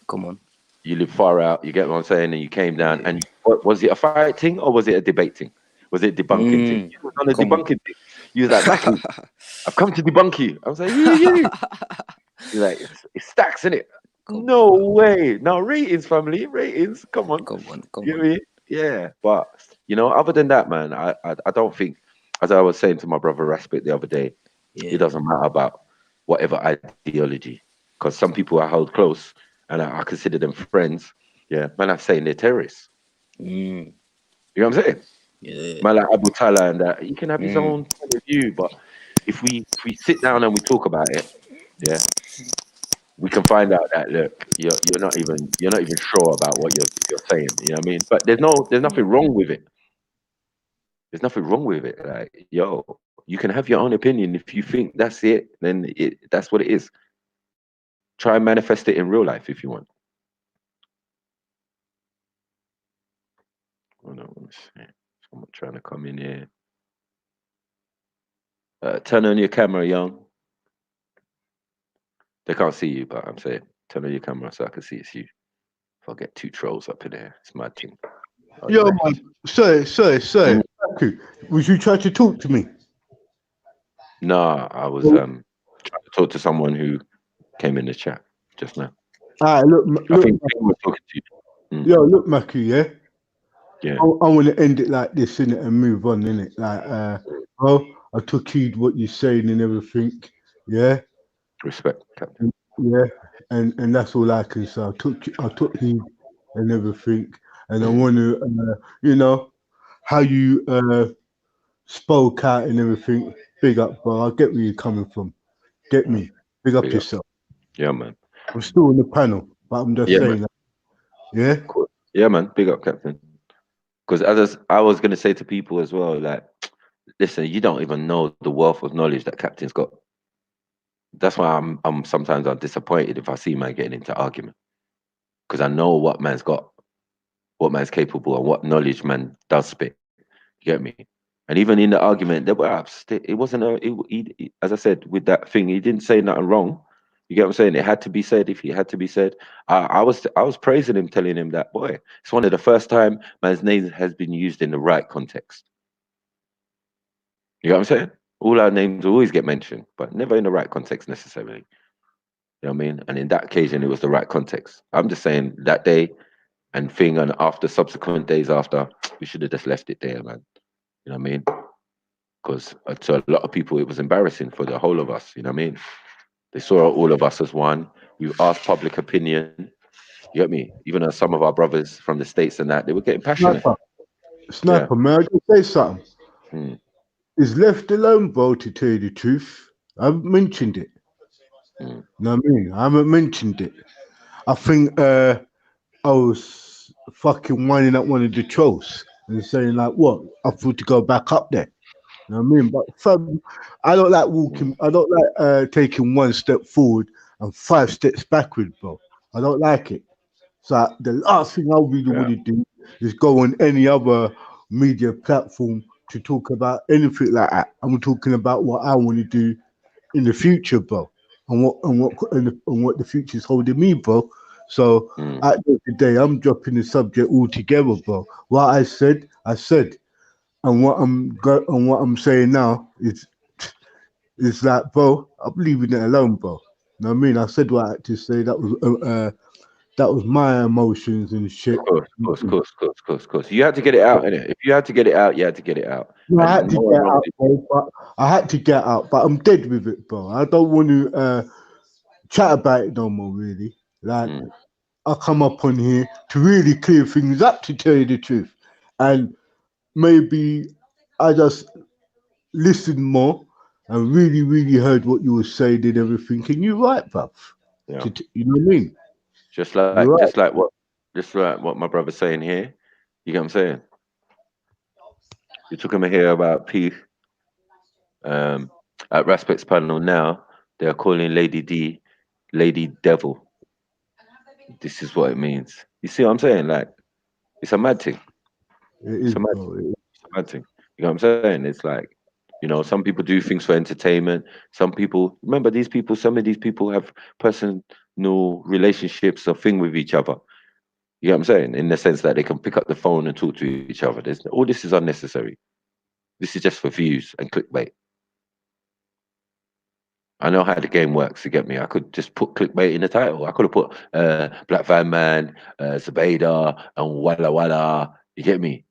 Come on. You live far out. You get what I'm saying? And you came down. Yeah. And what was it, a fight thing or was it a debate thing? Was it debunking thing? You was on a Come on. debunking thing. You was like, Mackie, I've come to debunk you. I was like, who are you? You're like, it's Stacks, innit? Come No on. way. No, ratings, family. Ratings. Come on. Come on. Come You know on. what I mean? Yeah. But, other than that, man, I don't think, as I was saying to my brother Raspit the other day, it Yeah. doesn't matter about whatever ideology. Because some people I hold close and I consider them friends. Yeah. Man, I'm saying they're terrorists. Mm. You know what I'm saying? Yeah. Man, like Abu Talha and that, he can have his Mm. own point of view. But if we sit down and we talk about it, yeah, we can find out that look, you're not even sure about what you're saying. You know what I mean? But there's nothing wrong with it. There's nothing wrong with it. Like, yo, you can have your own opinion. If you think that's it, then that's what it is. Try and manifest it in real life if you want. Oh no, let me see. Someone trying to come in here. Turn on your camera, young. They can't see you, but I'm saying turn on your camera so I can see it's you. If I get two trolls up in there, it's my thing. Oh, he Yo, left. man. Sorry. Mm. Okay. Was you trying to talk to me? Nah, I was Well, trying to talk to someone who came in the chat just now. all right, look, I look, think he was talking to you. yo, look, Mackie, yeah? Yeah. I want to end it like this, innit, and move on, innit? Like, bro, I took heed what you're saying and everything, yeah? Respect, Captain. Yeah, and that's all I can say. I took heed and everything, and I want to, how you spoke out and everything. Big up, bro. I get where you're coming from. Get me. Big up Big up. yourself. Yeah, man. I'm still on the panel, but I'm just Yeah, saying that. Yeah. Cool. Yeah, man. Big up, Captain. Because as I was going to say to people as well, like, listen, you don't even know the wealth of knowledge that Captain's got. That's why I'm sometimes I'm disappointed if I see man getting into argument because I know what man's got, what man's capable, and what knowledge man does spit. You get me? And even in the argument, there were it wasn't as I said with that thing, he didn't say nothing wrong. You get what I'm saying? It had to be said if it had to be said. I was praising him, telling him that boy, it's one of the first time man's name has been used in the right context. You know what I'm saying? All our names always get mentioned, but never in the right context necessarily. You know what I mean? And in that occasion, it was the right context. I'm just saying that day and thing, and after subsequent days after, we should have just left it there, man. You know what I mean? Because to a lot of people, it was embarrassing for the whole of us. You know what I mean? They saw all of us as one. We've asked public opinion. You get me? Even as some of our brothers from the States and that, they were getting passionate. Sniper, Yeah. Sniper, may I just say something? Mm. Is left alone, bro, to tell you the truth. I haven't mentioned it. Mm. You know what I mean? I haven't mentioned it. I think I was fucking winding up one of the trolls and saying like, "What? I thought to go back up there." You know what I mean? But fam, I don't like walking. I don't like taking one step forward and 5 steps backward, bro. I don't like it. So the last thing I really Yeah. want to do is go on any other media platform to talk about anything like that. I'm talking about what I want to do in the future, bro, and what the future's holding me, bro. So Mm. at the end of the day, I'm dropping the subject altogether, bro. What I said, and what I'm saying now is like, bro, I'm leaving it alone, bro. You know what I mean? I said what I had to say. That was that was my emotions and shit. Of course. You had to get it out, innit? If you had to get it out, you had to get it out. No, I And had to no one get wronged out, you. bro. But I had to get out, but I'm dead with it, bro. I don't want to chat about it no more, really. Like, Mm. I come up on here to really clear things up, to tell you the truth, and maybe I just listened more and really, really heard what you were saying and everything. And you're right, bruv. Yeah. You know what I mean? Just You're like right. just like what just like what my brother's saying here. You get what I'm saying? You took him here about P at Respect's panel now, they're calling Lady D Lady Devil. This is what it means. You see what I'm saying? Like it's a mad thing. It It's is, a mad bro. It is. It's a mad thing. You know what I'm saying? It's like, some people do things for entertainment. Some people remember these people, some of these people have personal relationships or thing with each other. You know what I'm saying? In the sense that they can pick up the phone and talk to each other. All this is unnecessary. This is just for views and clickbait. I know how the game works. You get me? I could just put clickbait in the title. I could have put Black Van Man, Zabeda, and Walla Walla. You get me?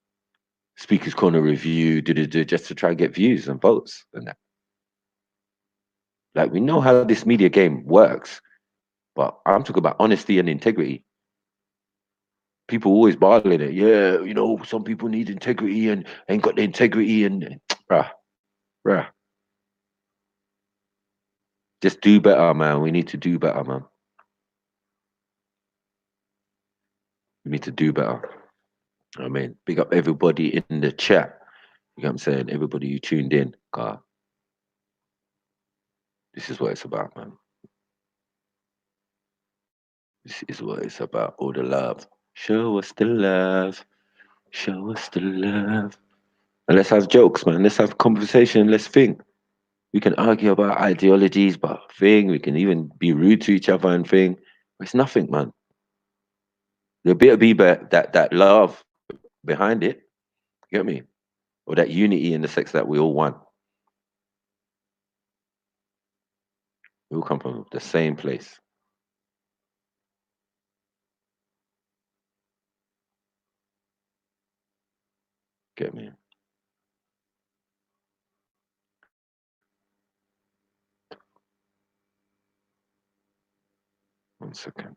Speaker's Corner review, just to try and get views and votes and that. Like we know how this media game works, but I'm talking about honesty and integrity. People always barling it. Yeah, some people need integrity and ain't got the integrity and bruh, bruh. Just do better, man. We need to do better, man. We need to do better. I mean, big up everybody in the chat. You know what I'm saying? Everybody who tuned in. God, this is what it's about, man. This is what it's about. All the love. Show us the love. Show us the love. And let's have jokes, man. Let's have conversation. Let's think. We can argue about ideologies, but thing. We can even be rude to each other and thing. It's nothing, man. There better be that love behind it. You get me? Or that unity in the sex that we all want. We all come from the same place. Get me? 1 second.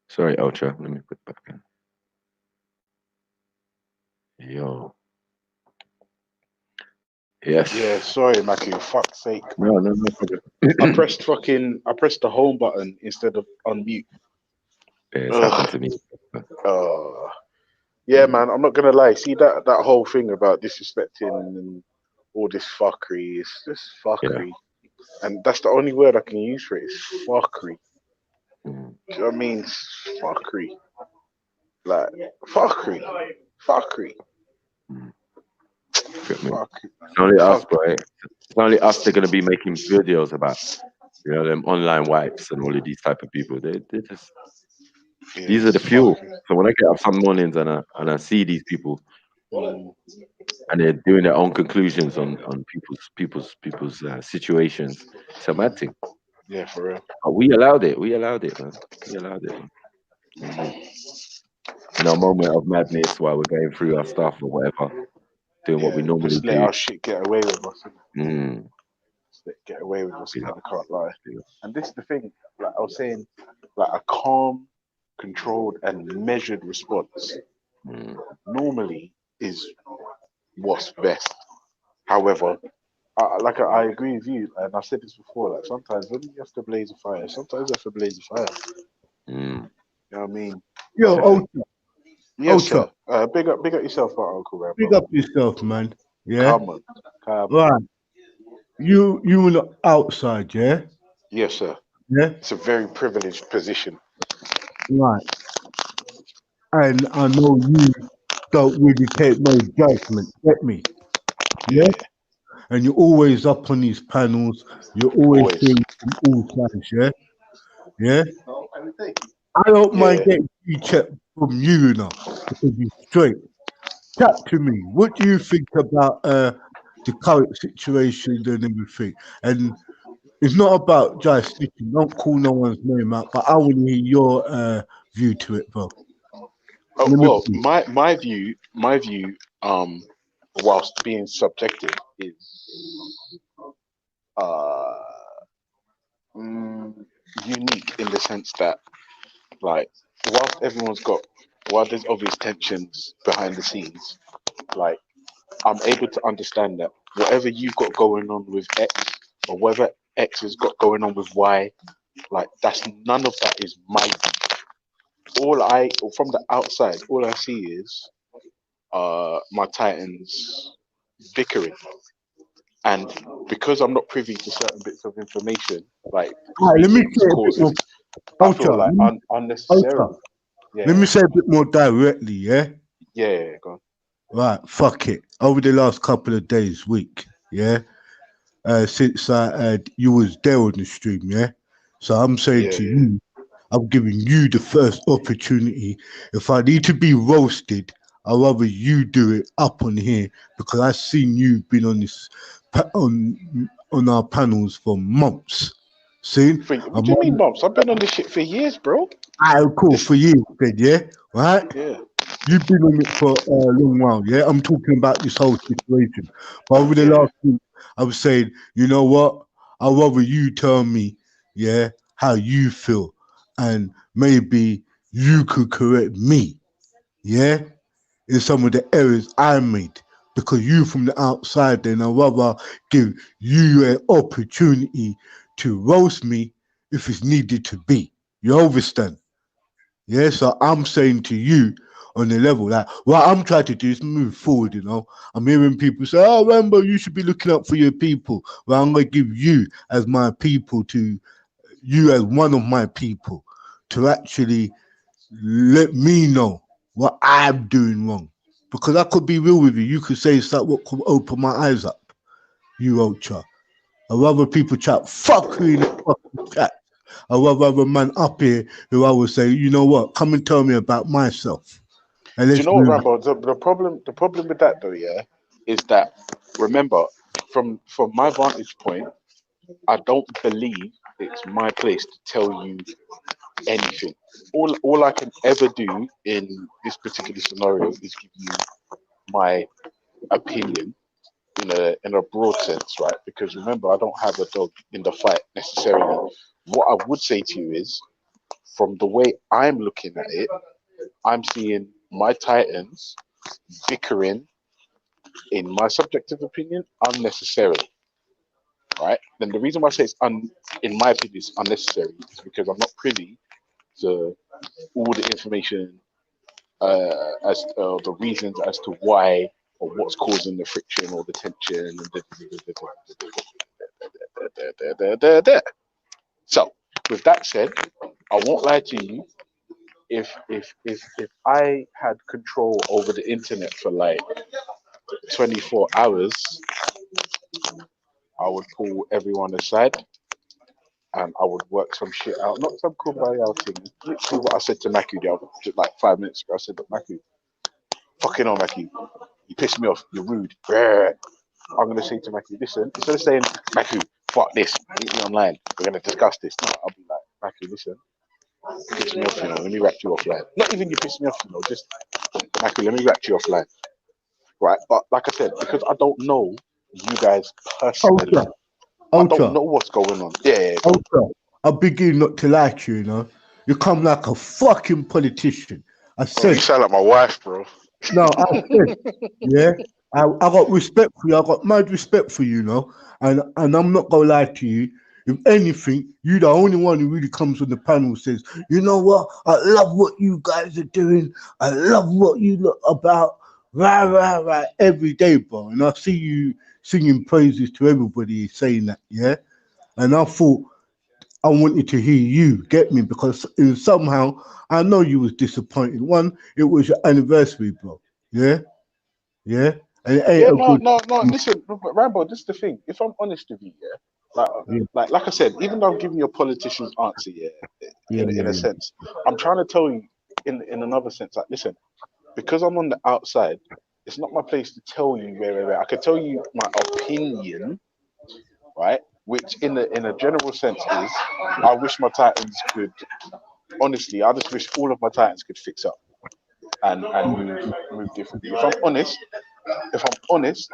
Sorry, Ultra. Let me put back in. Yo. Yes. Yeah, sorry, Matthew. Fuck's sake. No problem. I pressed the home button instead of unmute. Yeah, it's happened to me. Yeah, man. I'm not gonna lie. See that whole thing about disrespecting and all this fuckery is just fuckery, and that's the only word I can use for it. Is fuckery. Mm. Do you know what I mean? Fuckery. Like fuckery. Fuckery. Get me? Fuck. It's only us, Fuck. bro. It's only us. They're gonna be making videos about, them online wipes and all of these type of people. They just Yeah, these are the it's fuel. fuckery. So when I get up some mornings and I see these people Mm, and they're doing their own conclusions on people's situations, it's a mad thing. yeah, for real. But we allowed it. We allowed it, man. We allowed it. Man. You know what I mean? In our moment of madness while we're going through our stuff or whatever, doing what we Yeah, normally just let do. our shit get away with us. Mm. Just get away with us, Yeah. man. I can't lie. Yeah. And this is the thing. Like I was saying, like a calm, controlled, and measured response Mm. normally is what's best. However, I agree with you, and I've said this before. Like sometimes when you have to blaze a fire, sometimes you have to blaze a fire. Mm. You know what I mean? Yo, Ultra, Yes, Ultra, sir. Big up yourself, my Uncle big Rambo. up yourself, man. Yeah, Come on, come on. right. You on the outside, yeah, Yes, sir. yeah, It's a very privileged position. right. And I know you don't really take no judgment. Get me? Yeah. Yeah, And you're always up on these panels. You're always always. hearing from all sides. Yeah, yeah. I don't mind Yeah. getting you checked from you now because you're straight. Chat to me. What do you think about the current situation and everything? And it's not about just snitching. Don't call no one's name out, but I want to hear your view to it, bro. Oh, Let me well, my view, whilst being subjective, is uh mm, unique in the sense that, like, whilst while there's obvious tensions behind the scenes, like, I'm able to understand that whatever you've got going on with X, or whatever X has got going on with Y, like, that's none of that is my from the outside, all I see is my Titans bickering, and because I'm not privy to certain bits of information, like All right, let these me say a bit causes, more I feel ultra. like Ultra. unnecessarily. Let Yeah, me say a bit more directly, yeah? yeah, go on. Right, fuck it. Over the last couple of days, week, yeah? Since you was there on the stream, yeah? So I'm saying Yeah, to yeah. you, I'm giving you the first opportunity. If I need to be roasted, I'd rather you do it up on here because I've seen you been on this on our panels for months. See, What do you mean, bumps? I've been on this shit for years, bro. cool This, for you, then, yeah, right? yeah, You've been on it for a long while, yeah. I'm talking about this whole situation. But over the yeah. last week, I was saying, you know what? I'd rather you tell me, yeah, how you feel, and maybe you could correct me, yeah, in some of the errors I made. Because you from the outside, then I'd rather give you an opportunity to roast me if it's needed to be. You understand? Yeah, so I'm saying to you on the level that what I'm trying to do is move forward, you know. I'm hearing people say, oh, Rambo, you should be looking up for your people. Well, I'm going to give you as my people you as one of my people to actually let me know what I'm doing wrong. Because I could be real with you. You could say something what could open my eyes up, you ultra. I rather people chat fuck you in the fucking chat. I rather have a man up here who I would say, you know what, come and tell me about myself. And Do you let's know what, move. Rambo? The problem with that though, yeah, is that, remember, from my vantage point, I don't believe it's my place to tell you anything. All I can ever do in this particular scenario is give you my opinion in a broad sense, right? Because remember, I don't have a dog in the fight necessarily. What I would say to you is, from the way I'm looking at it, I'm seeing my Titans bickering, in my subjective opinion, unnecessarily, right? Then the reason why I say in my opinion, it's unnecessary is because I'm not privy to all the information, as the reasons as to why or what's causing the friction or the tension and the. So, with that said, I won't lie to you. If I had control over the internet for like 24 hours, I would pull everyone aside and I would work some shit out. Not some kumbaya thing. Literally what I said to Maku the other, just like 5 minutes ago. I said, Maku, fucking hell, Maku, you pissed me off. You're rude. I'm gonna say to Maku, listen, instead of saying, Maku, fuck this, meet me online. We're gonna discuss this. No, I'll be like, Maku, listen, you pissed me off, let me rap you offline. Not even you pissed me off, just Maku, let me rap you offline. Right? But like I said, because I don't know you guys personally, Ultra, I don't ultra, know what's going on. Yeah, go on. ultra. I begin not to like you, you know. You come like a fucking politician. I Oh, you said, sound like my wife, bro. no, I said, yeah. I got respect for you. I got mad respect for you, you know. And I'm not gonna lie to you. If anything, you the only one who really comes on the panel and says, you know what? I love what you guys are doing. I love what you look about. Rah rah rah every day, bro. And I see you singing praises to everybody saying that, yeah. And I thought I wanted to hear you get me because somehow I know you was disappointed. One, it was your anniversary, bro. Yeah, yeah, and it ain't Yeah, a no, good. no, no. Listen, but Rambo, this is the thing. If I'm honest with you, yeah, like, Yeah, like I said, even though I'm giving you a politician's answer, yeah, yeah, in a yeah, sense, I'm trying to tell you in another sense, like, listen, because I'm on the outside, it's not my place to tell you where. I can tell you my opinion, right? which in a general sense is, I wish my Titans could. Honestly, I just wish all of my Titans could fix up and move differently. If I'm honest,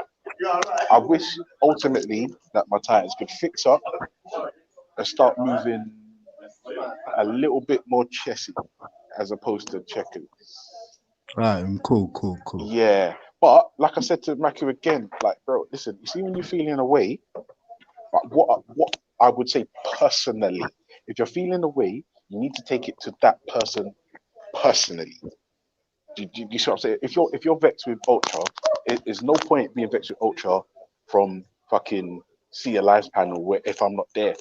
I wish ultimately that my Titans could fix up and start moving a little bit more chessy as opposed to checkers. Right, cool. Yeah, but like I said to Maku again, like, bro, listen, you see when you're feeling away, but what I would say personally, if you're feeling away, you need to take it to that person personally. Do you see what I'm saying? If you're vexed with Ultra, there's no point being vexed with Ultra from fucking See a Lives panel where if I'm not there.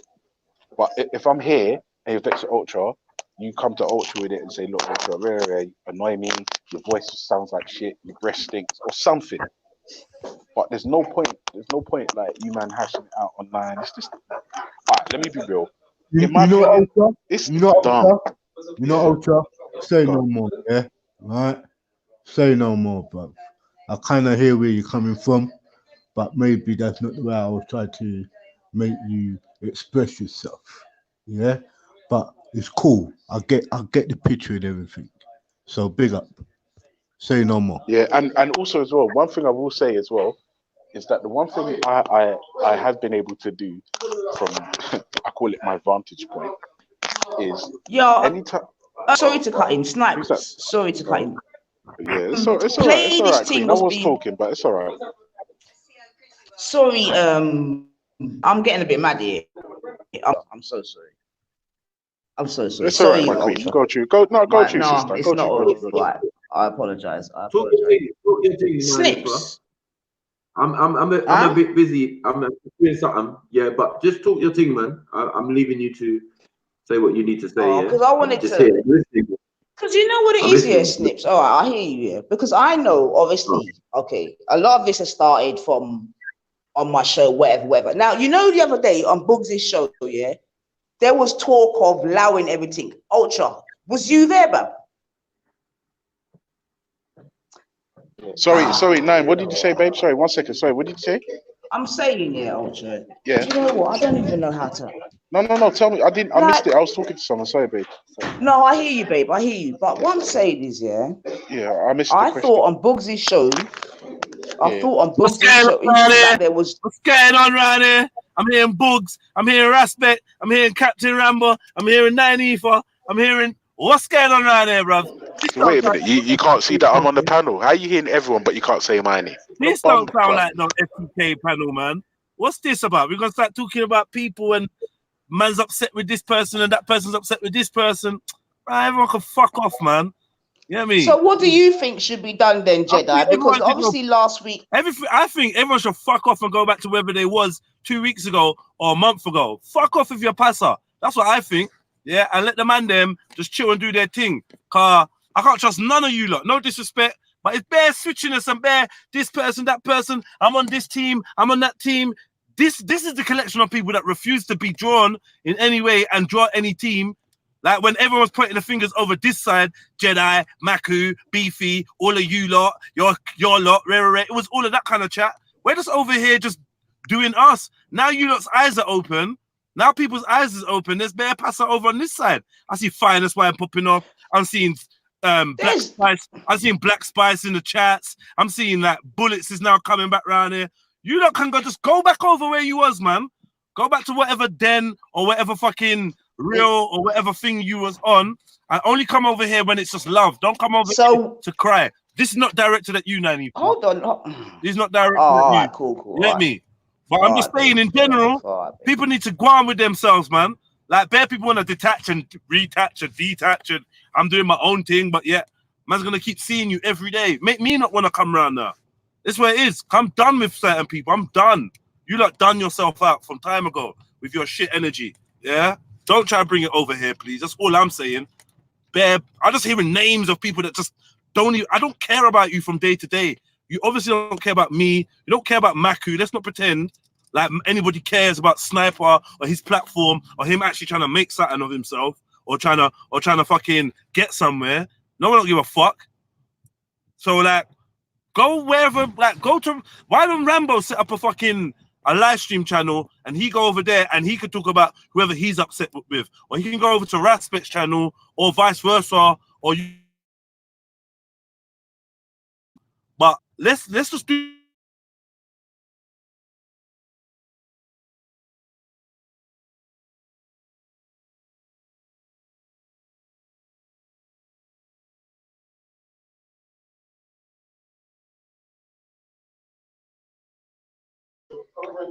But if I'm here and you're vexed with Ultra, you come to Ultra with it and say, look, Ultra, you annoy me, your voice sounds like shit, your breath stinks, or something. But there's no point like you man hashing it out online. It's just alright, let me be real. You know Ultra? It's You know dumb. Ultra? You know Ultra? Say no more, yeah? Right? Say no more, bro. I kind of hear where you're coming from, but maybe that's not the way I will try to make you express yourself. Yeah? But it's cool. I get the picture and everything. So big up. Say no more. Yeah, and also as well, one thing I will say as well is that the one thing I have been able to do from I call it my vantage point is anytime. Sorry to cut in, Who's Snipes. that? Sorry to cut in. Yeah, it's all right. It's Play all this right, thing Queen. I was was being. talking, but it's all right. Sorry, I'm getting a bit mad here. I'm so sorry. I'm so sorry. It's all right, Sorry, my Queen. Ultra. Go to go. No, go Right, to no, sister. it's Go not to. all right. I apologize. Talk your thing, Snips. I'm a bit busy. I'm doing something. Yeah, but just talk your thing, man. I'm leaving you to say what you need to say. Oh, because I wanted just to. here listening. Because you know what it is, yeah, Snips. All right, I hear you, yeah. Because I know, obviously, okay, a lot of this has started from on my show, whatever. Now, you know, the other day on Bugs's show, yeah, there was talk of allowing everything. Ultra, was you there, bro? Sorry, Nine. What did you say, babe? Sorry, 1 second. Sorry, what did you say? I'm saying, yeah, Ultra. Yeah. Do you know what? I don't even know how to. No. Tell me. I didn't. I missed it. I was talking to someone. Sorry, babe. Sorry. No, I hear you, babe. I hear you. But what I'm saying is, yeah. Yeah, I missed the I question. thought on Bugs's show. I thought on Bugs's show. There was. What's going on right here? I'm hearing Bugs. I'm hearing Raspet. I'm hearing Captain Rambo. I'm hearing Nine Ether. I'm hearing. What's going on right there, bruv? Wait a minute. You can't see that I'm on the panel. How you hearing everyone, but you can't say my name? This don't sound like no FTK panel, man. What's this about? We're gonna start talking about people and man's upset with this person and that person's upset with this person. Everyone can fuck off, man. You know what I mean? So what do you think should be done then, Jedi? Because obviously last week... I think everyone should fuck off and go back to wherever they was 2 weeks ago or a month ago. Fuck off if you're a passer. That's what I think. Yeah, and let the man them just chill and do their thing. Cause I can't trust none of you lot. No disrespect, but it's bare switchiness and bare this person, that person. I'm on this team. I'm on that team. This is the collection of people that refuse to be drawn in any way and draw any team. Like when everyone's pointing the fingers over this side, Jedi, Maku, Beefy, all of you lot, your lot, rare. It was all of that kind of chat. We're just over here just doing us. Now you lot's eyes are open. Now people's eyes is open. There's bare passer over on this side. I see Finest Wine popping off. I'm seeing Black Spice. I'm seeing Black Spice in the chats. I'm seeing that Bullets is now coming back around here. You lot can just go back over where you was, man. Go back to whatever den or whatever fucking real or whatever thing you was on. And only come over here when it's just love. Don't come over here to cry. This is not directed at you, Nanny. Hold on. This is not directed at you. Right, cool. You get me? But I'm just saying, in general, people need to go on with themselves, man. Like, bare people want to detach and retach and detach, and I'm doing my own thing, but yeah, man's going to keep seeing you every day. Make me not want to come around now. This is where it is. I'm done with certain people. I'm done. You lot done yourself out from time ago with your shit energy, yeah? Don't try to bring it over here, please. That's all I'm saying. I'm just hearing names of people that just don't even... I don't care about you from day to day. You obviously don't care about me. You don't care about Maku. Let's not pretend like anybody cares about Sniper or his platform or him actually trying to make something of himself or trying to fucking get somewhere. No one don't give a fuck. So like, go wherever. Like, go to. Why don't Rambo set up a fucking a live stream channel, and he go over there and he could talk about whoever he's upset with, or he can go over to Raspet's channel, or vice versa, or you. But let's just do.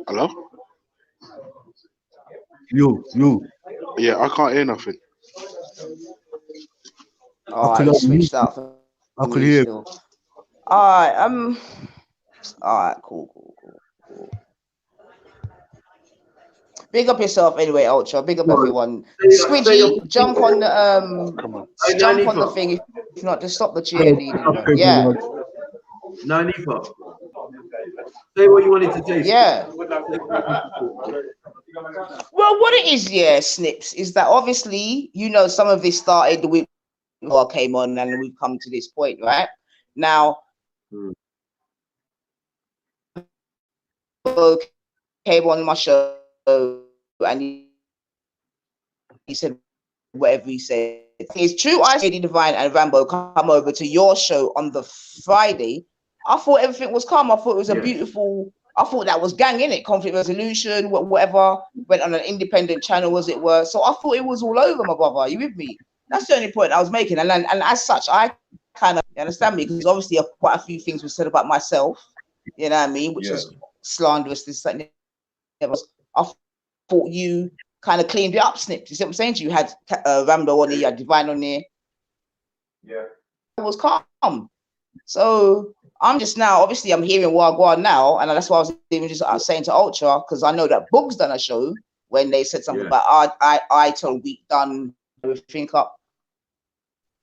Hello? You. Yeah, I can't hear nothing. Oh, you switched out. I could hear. Still. All right, cool. Big up yourself anyway, Ultra. Big up everyone. Squidgy, jump on the jump on the thing. If not, just stop the cheerleading. Yeah. Nanifa, say what you wanted to say. Yeah. Well, what it is, yeah, Snips, is that obviously, you know, some of this started the week before I came on, and we've come to this point, right? Now, came on my show, and he said whatever he said. It's true, I said Divine and Rambo come over to your show on the Friday. I thought everything was calm. I thought it was a beautiful, I thought that was gang, innit? Conflict resolution, whatever, went on an independent channel, as it were. So I thought it was all over, my brother. Are you with me? That's the only point I was making. And as such, I kind of, you understand me? Because obviously quite a few things were said about myself, you know what I mean? Which was slanderous, this, that, I thought you kind of cleaned it up, Snipped. You see what I'm saying to you? You had Rambo on there, you had Divine on there. Yeah. It was calm. So I'm just now, obviously, I'm hearing Wagwan now, and that's why I was even just saying to Ultra, because I know that Boog's done a show when they said something about I told Week done everything up.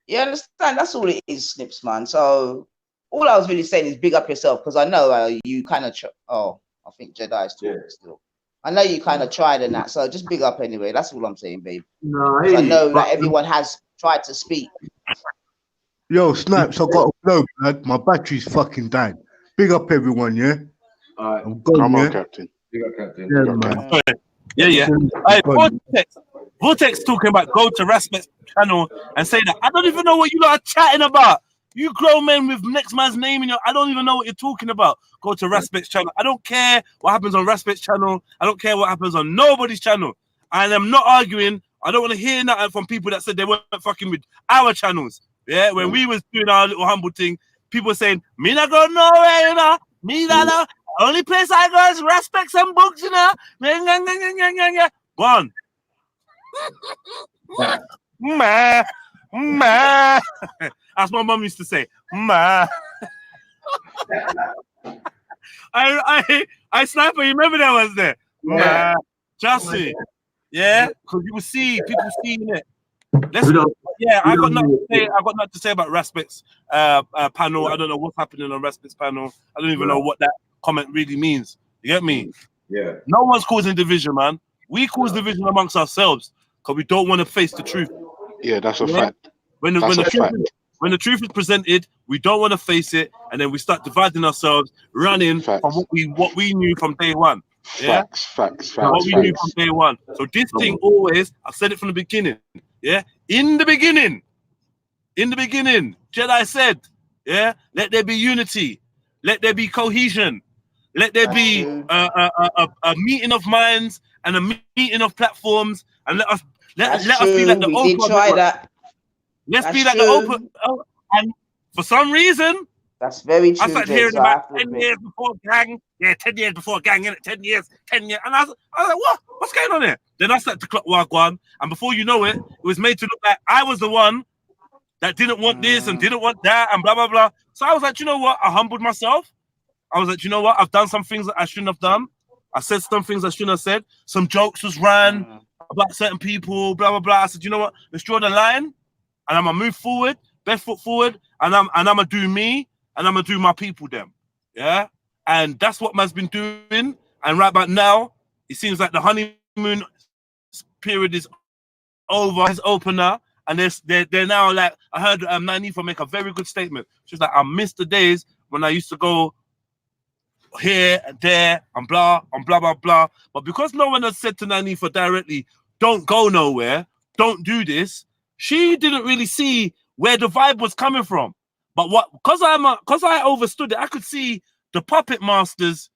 You understand? That's all it is, Snips, man. So all I was really saying is big up yourself, because I know you kind of. I think Jedi is talking still. I know you kind of tried in that, so just big up anyway. That's all I'm saying, babe. No, I know that everyone has tried to speak. Yo, Snipes, I got to blow, man. My battery's fucking died. Big up everyone, yeah? All right. I'm gone, Come on, yeah? Captain. Big up, Captain. Yeah, Big up, man. Captain. Yeah. Vortex talking about go to Raspet's channel and say that I don't even know what you lot are chatting about. You grown men with next man's name in your, I don't even know what you're talking about. Go to Raspet's channel. I don't care what happens on Raspet's channel. I don't care what happens on nobody's channel. And I'm not arguing. I don't want to hear nothing from people that said they weren't fucking with our channels. Yeah, when we was doing our little humble thing, people saying, me not go nowhere, you know. Me not know. Only place I go is Respects and Books, you know. Go on. Ma. As my mum used to say, ma. I Sniper, you remember that was there? Ma. Just see. Yeah, because people seeing it. I got nothing to say. I got nothing to say about Raspet's panel. I don't know what's happening on Raspet's panel. I don't even know what that comment really means. You get me? Yeah. No one's causing division, man. We cause division amongst ourselves because we don't want to face the truth. Yeah, that's a fact. When the truth is presented, we don't want to face it, and then we start dividing ourselves, running from what we knew from day one. Yeah? Facts. What we knew from day one. So this thing always, I've said it from the beginning. Yeah, in the beginning, Jedi said, yeah, let there be unity, let there be cohesion, let there be a meeting of minds and a meeting of platforms, and let us be like the open. We did try that. Let's be like the open. And for some reason, that's very true. I started hearing about 10 years before gang. Yeah, 10 years before gang, innit? 10 years. And I was like, what? What's going on here? Then I started to clock Wagwan. And before you know it, it was made to look like I was the one that didn't want this and didn't want that and blah, blah, blah. So I was like, you know what? I humbled myself. I was like, you know what? I've done some things that I shouldn't have done. I said some things I shouldn't have said. Some jokes was ran about certain people, blah, blah, blah. I said, you know what? Let's draw the line. And I'm going to move forward, best foot forward. And I'm going to do me. And I'm going to do my people them. Yeah? And that's what man's been doing. And right about now, it seems like the honeymoon period is over. It's open now. And they're now like, I heard Nanifa make a very good statement. She's like, I miss the days when I used to go here and there and blah, blah, blah. But because no one has said to Nanifa directly, don't go nowhere, don't do this, she didn't really see where the vibe was coming from. But because I overstood it, I could see the puppet masters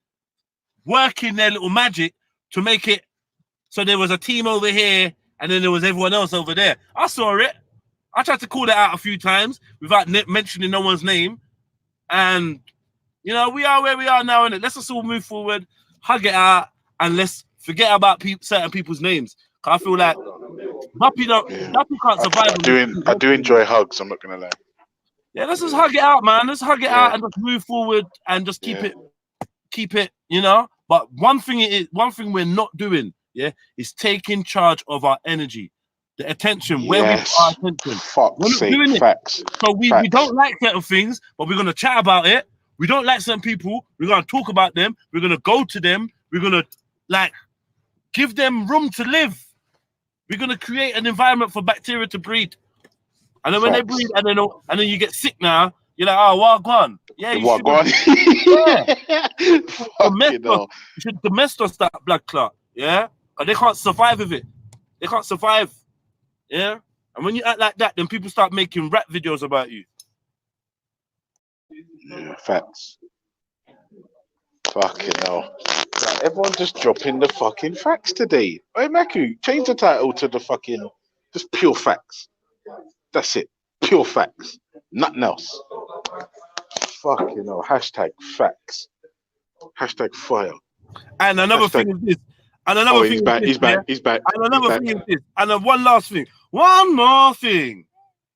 working their little magic to make it so there was a team over here and then there was everyone else over there. I saw it. I tried to call it out a few times without mentioning no one's name. And, you know, we are where we are now, innit? Let's just all move forward, hug it out, and let's forget about certain people's names. Because I feel like Muppy can't survive. I do enjoy hugs, I'm not going to lie. Yeah, let's just hug it out, man. Let's hug it out and just move forward and just keep it, you know? But one thing we're not doing, is taking charge of our energy. The attention, where we put our attention. We're not doing facts. it. So we don't like certain things, but we're going to chat about it. We don't like certain people. We're going to talk about them. We're going to go to them. We're going to, give them room to live. We're going to create an environment for bacteria to breed. And then when they breed, and then you get sick now, you're like, oh, well, gone. Yeah, you should domestos that blood clot, yeah? But they can't survive with it. They can't survive. Yeah, and when you act like that, then people start making rap videos about you. Yeah, facts. Fucking hell. Like, everyone just dropping the fucking facts today. Hey, Maku, change the title to the fucking just pure facts. That's it. Pure facts. Nothing else. Fucking hell. Hashtag facts. Hashtag fire. And another thing is this. And another thing he's back. And another thing is this. And then one last thing. One more thing.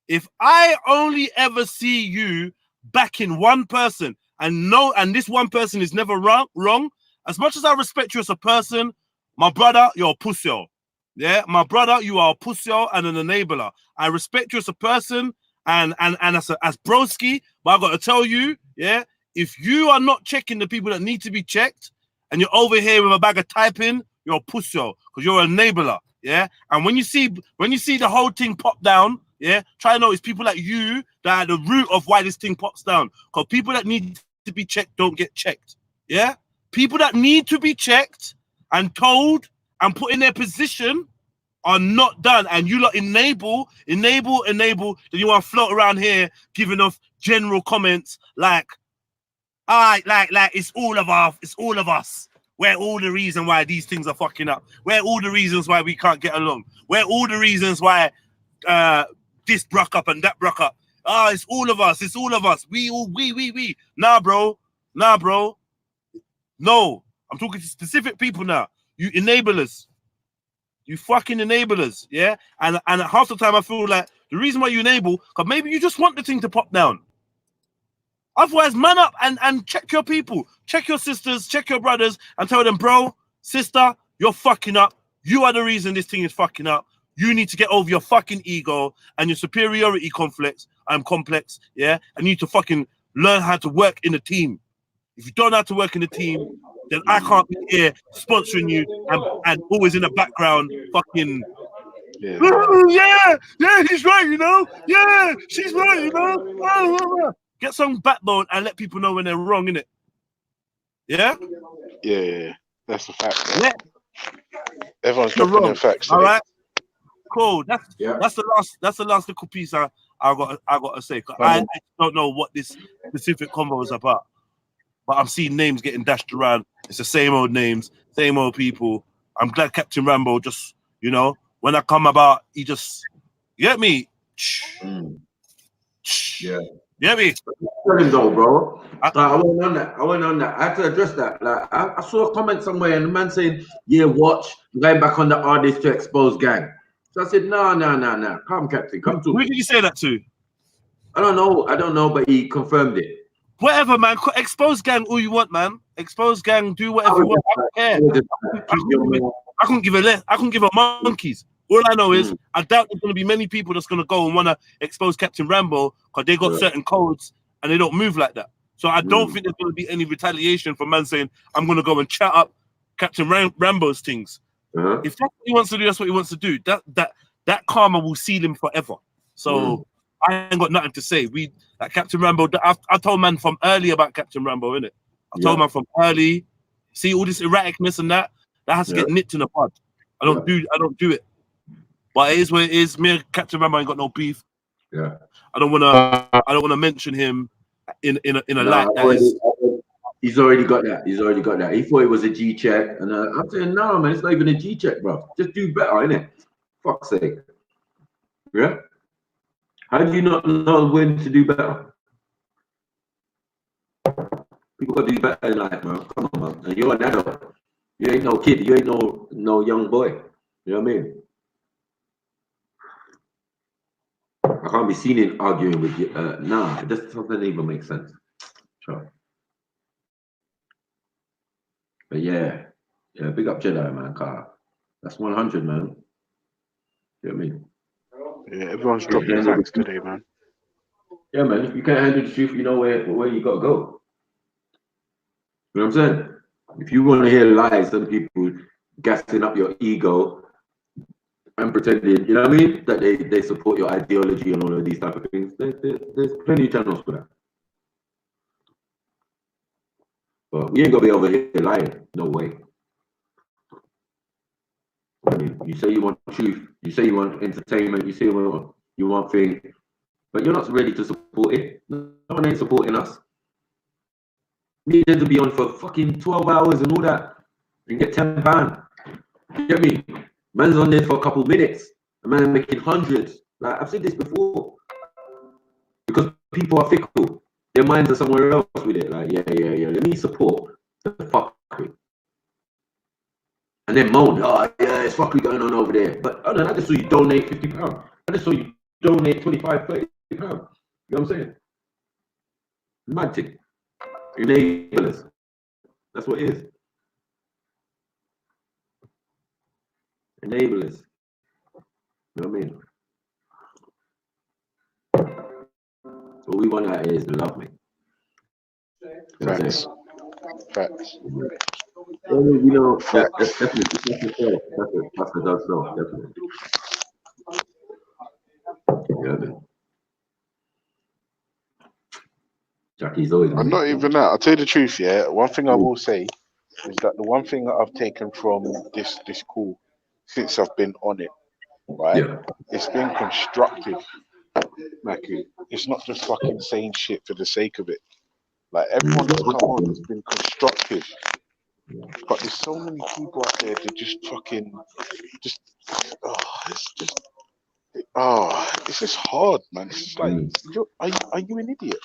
If I only ever see you backing one person and this one person is never wrong, as much as I respect you as a person, my brother, you're a pussy. Yeah, my brother, you are a pussy and an enabler. I respect you as a person and as broski, but I got to tell you, if you are not checking the people that need to be checked and you're over here with a bag of typing, you're a pussy because you're an enabler, And when you see the whole thing pop down, try to know it's people like you that are the root of why this thing pops down. Because people that need to be checked don't get checked, People that need to be checked and told and put in their position are not done, and you lot enable. Then you want to float around here giving off general comments like it's all of us. We're all the reason why these things are fucking up. We're all the reasons why we can't get along. We're all the reasons why this broke up and that broke up. It's all of us. It's all of us. We. Nah, bro. No, I'm talking to specific people now. You enablers. You fucking enablers, And half the time I feel like the reason why you enable, because maybe you just want the thing to pop down. Otherwise, man up and check your people. Check your sisters, check your brothers, and tell them, bro, sister, you're fucking up. You are the reason this thing is fucking up. You need to get over your fucking ego and your superiority complex. I'm complex, And you need to fucking learn how to work in a team. If you don't know how to work in a team, then I can't be here sponsoring you and always in the background fucking he's right, you know. Yeah, she's right, you know. Get some backbone and let people know when they're wrong, innit? Yeah? Yeah. That's a fact. Yeah. Everyone's dropping their facts. All right. Cool. That's the last little piece I got to say. I don't know what this specific convo is about. But I'm seeing names getting dashed around. It's the same old names, same old people. I'm glad Captain Rambo just, when I come about, he just, you get me? Yeah. You get me? Though, bro. I went on that. I had to address that. Like, I saw a comment somewhere and the man saying, watch, going back on the artist to expose gang. So I said, no. Come, Captain, come to. Who did you say that to? I don't know, but he confirmed it. Whatever, man. Expose gang all you want, man. Expose gang, do whatever you want. I don't care. I couldn't give a monkeys. All I know is I doubt there's going to be many people that's going to go and want to expose Captain Rambo because they got certain codes and they don't move like that. So I don't think there's going to be any retaliation for man saying, I'm going to go and chat up Captain Rambo's things. If that's what he wants to do, that's what he wants to do. That karma will seal him forever. So I ain't got nothing to say. Captain Rambo, I told man from early about Captain Rambo, innit? I told man from early, see all this erraticness and that has to get nipped in the bud. I don't do it. But it is what it is. Me and Captain Rambo ain't got no beef. Yeah. I don't wanna mention him in a light that is. He's already got that. He's already got that. He thought it was a G check, and I'm saying no, man. It's not even a G check, bro. Just do better, innit? Fuck's sake. Yeah. How do you not know when to do better? People gotta do better in life, man. Come on, man. And you're an adult. You ain't no kid. You ain't no young boy. You know what I mean? I can't be seen in arguing with you. Nah, it just doesn't even make sense. Sure. But yeah, big up Jedi, man. Car. That's 100, man. You know what I mean? Yeah, everyone's dropping facts today, man. Yeah, man. If you can't handle the truth, you know where you gotta go. You know what I'm saying? If you want to hear lies and people gassing up your ego and pretending, you know what I mean, that they support your ideology and all of these type of things, there's plenty of channels for that. But we ain't gonna be over here lying. No way. I mean, you say you want truth, you say you want entertainment, you say you want things, but you're not ready to support it. No one ain't supporting us. Me to be on for fucking 12 hours and all that and get £10. You get me? Man's on there for a couple minutes. A man making hundreds. Like I've said this before. Because people are fickle. Their minds are somewhere else with it. Like, yeah. Let me support the fuckery. And then moan, oh yeah, it's fuckery going on over there. But I don't know, I just saw you donate £50. I just saw you donate 25, 30 pounds. You know what I'm saying? Mad thing. Enablers. That's what it is. Enablers. You know what I mean? What we want out here is love, me. Facts. You know, that's definitely that's the does so, definitely. Yeah, man. Jackie's always. I'm not even that. I'll tell you the truth, yeah. One thing I will say is that the one thing that I've taken from this call since I've been on it, right? Yeah. It's been constructive, Mackie. It's not just fucking saying shit for the sake of it. Like everyone that's come on has been constructive. But there's so many people out there that just fucking it's just hard, man. It's just like are you an idiot?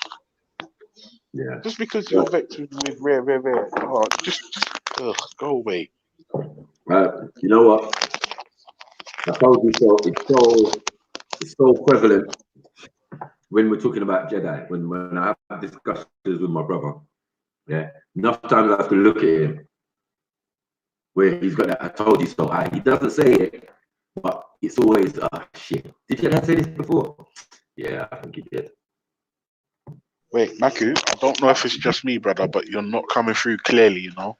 Yeah. Just because you're vexed with rare. Oh, just go away. You know what? I told you so. It's so prevalent when we're talking about Jedi. When I have discussions with my brother, yeah, enough times I have to look at him where he's got that I told you so. He doesn't say it, but it's always shit. Did Jedi say this before? Yeah, I think he did. Wait, Maku, I don't know if it's just me, brother, but you're not coming through clearly, you know?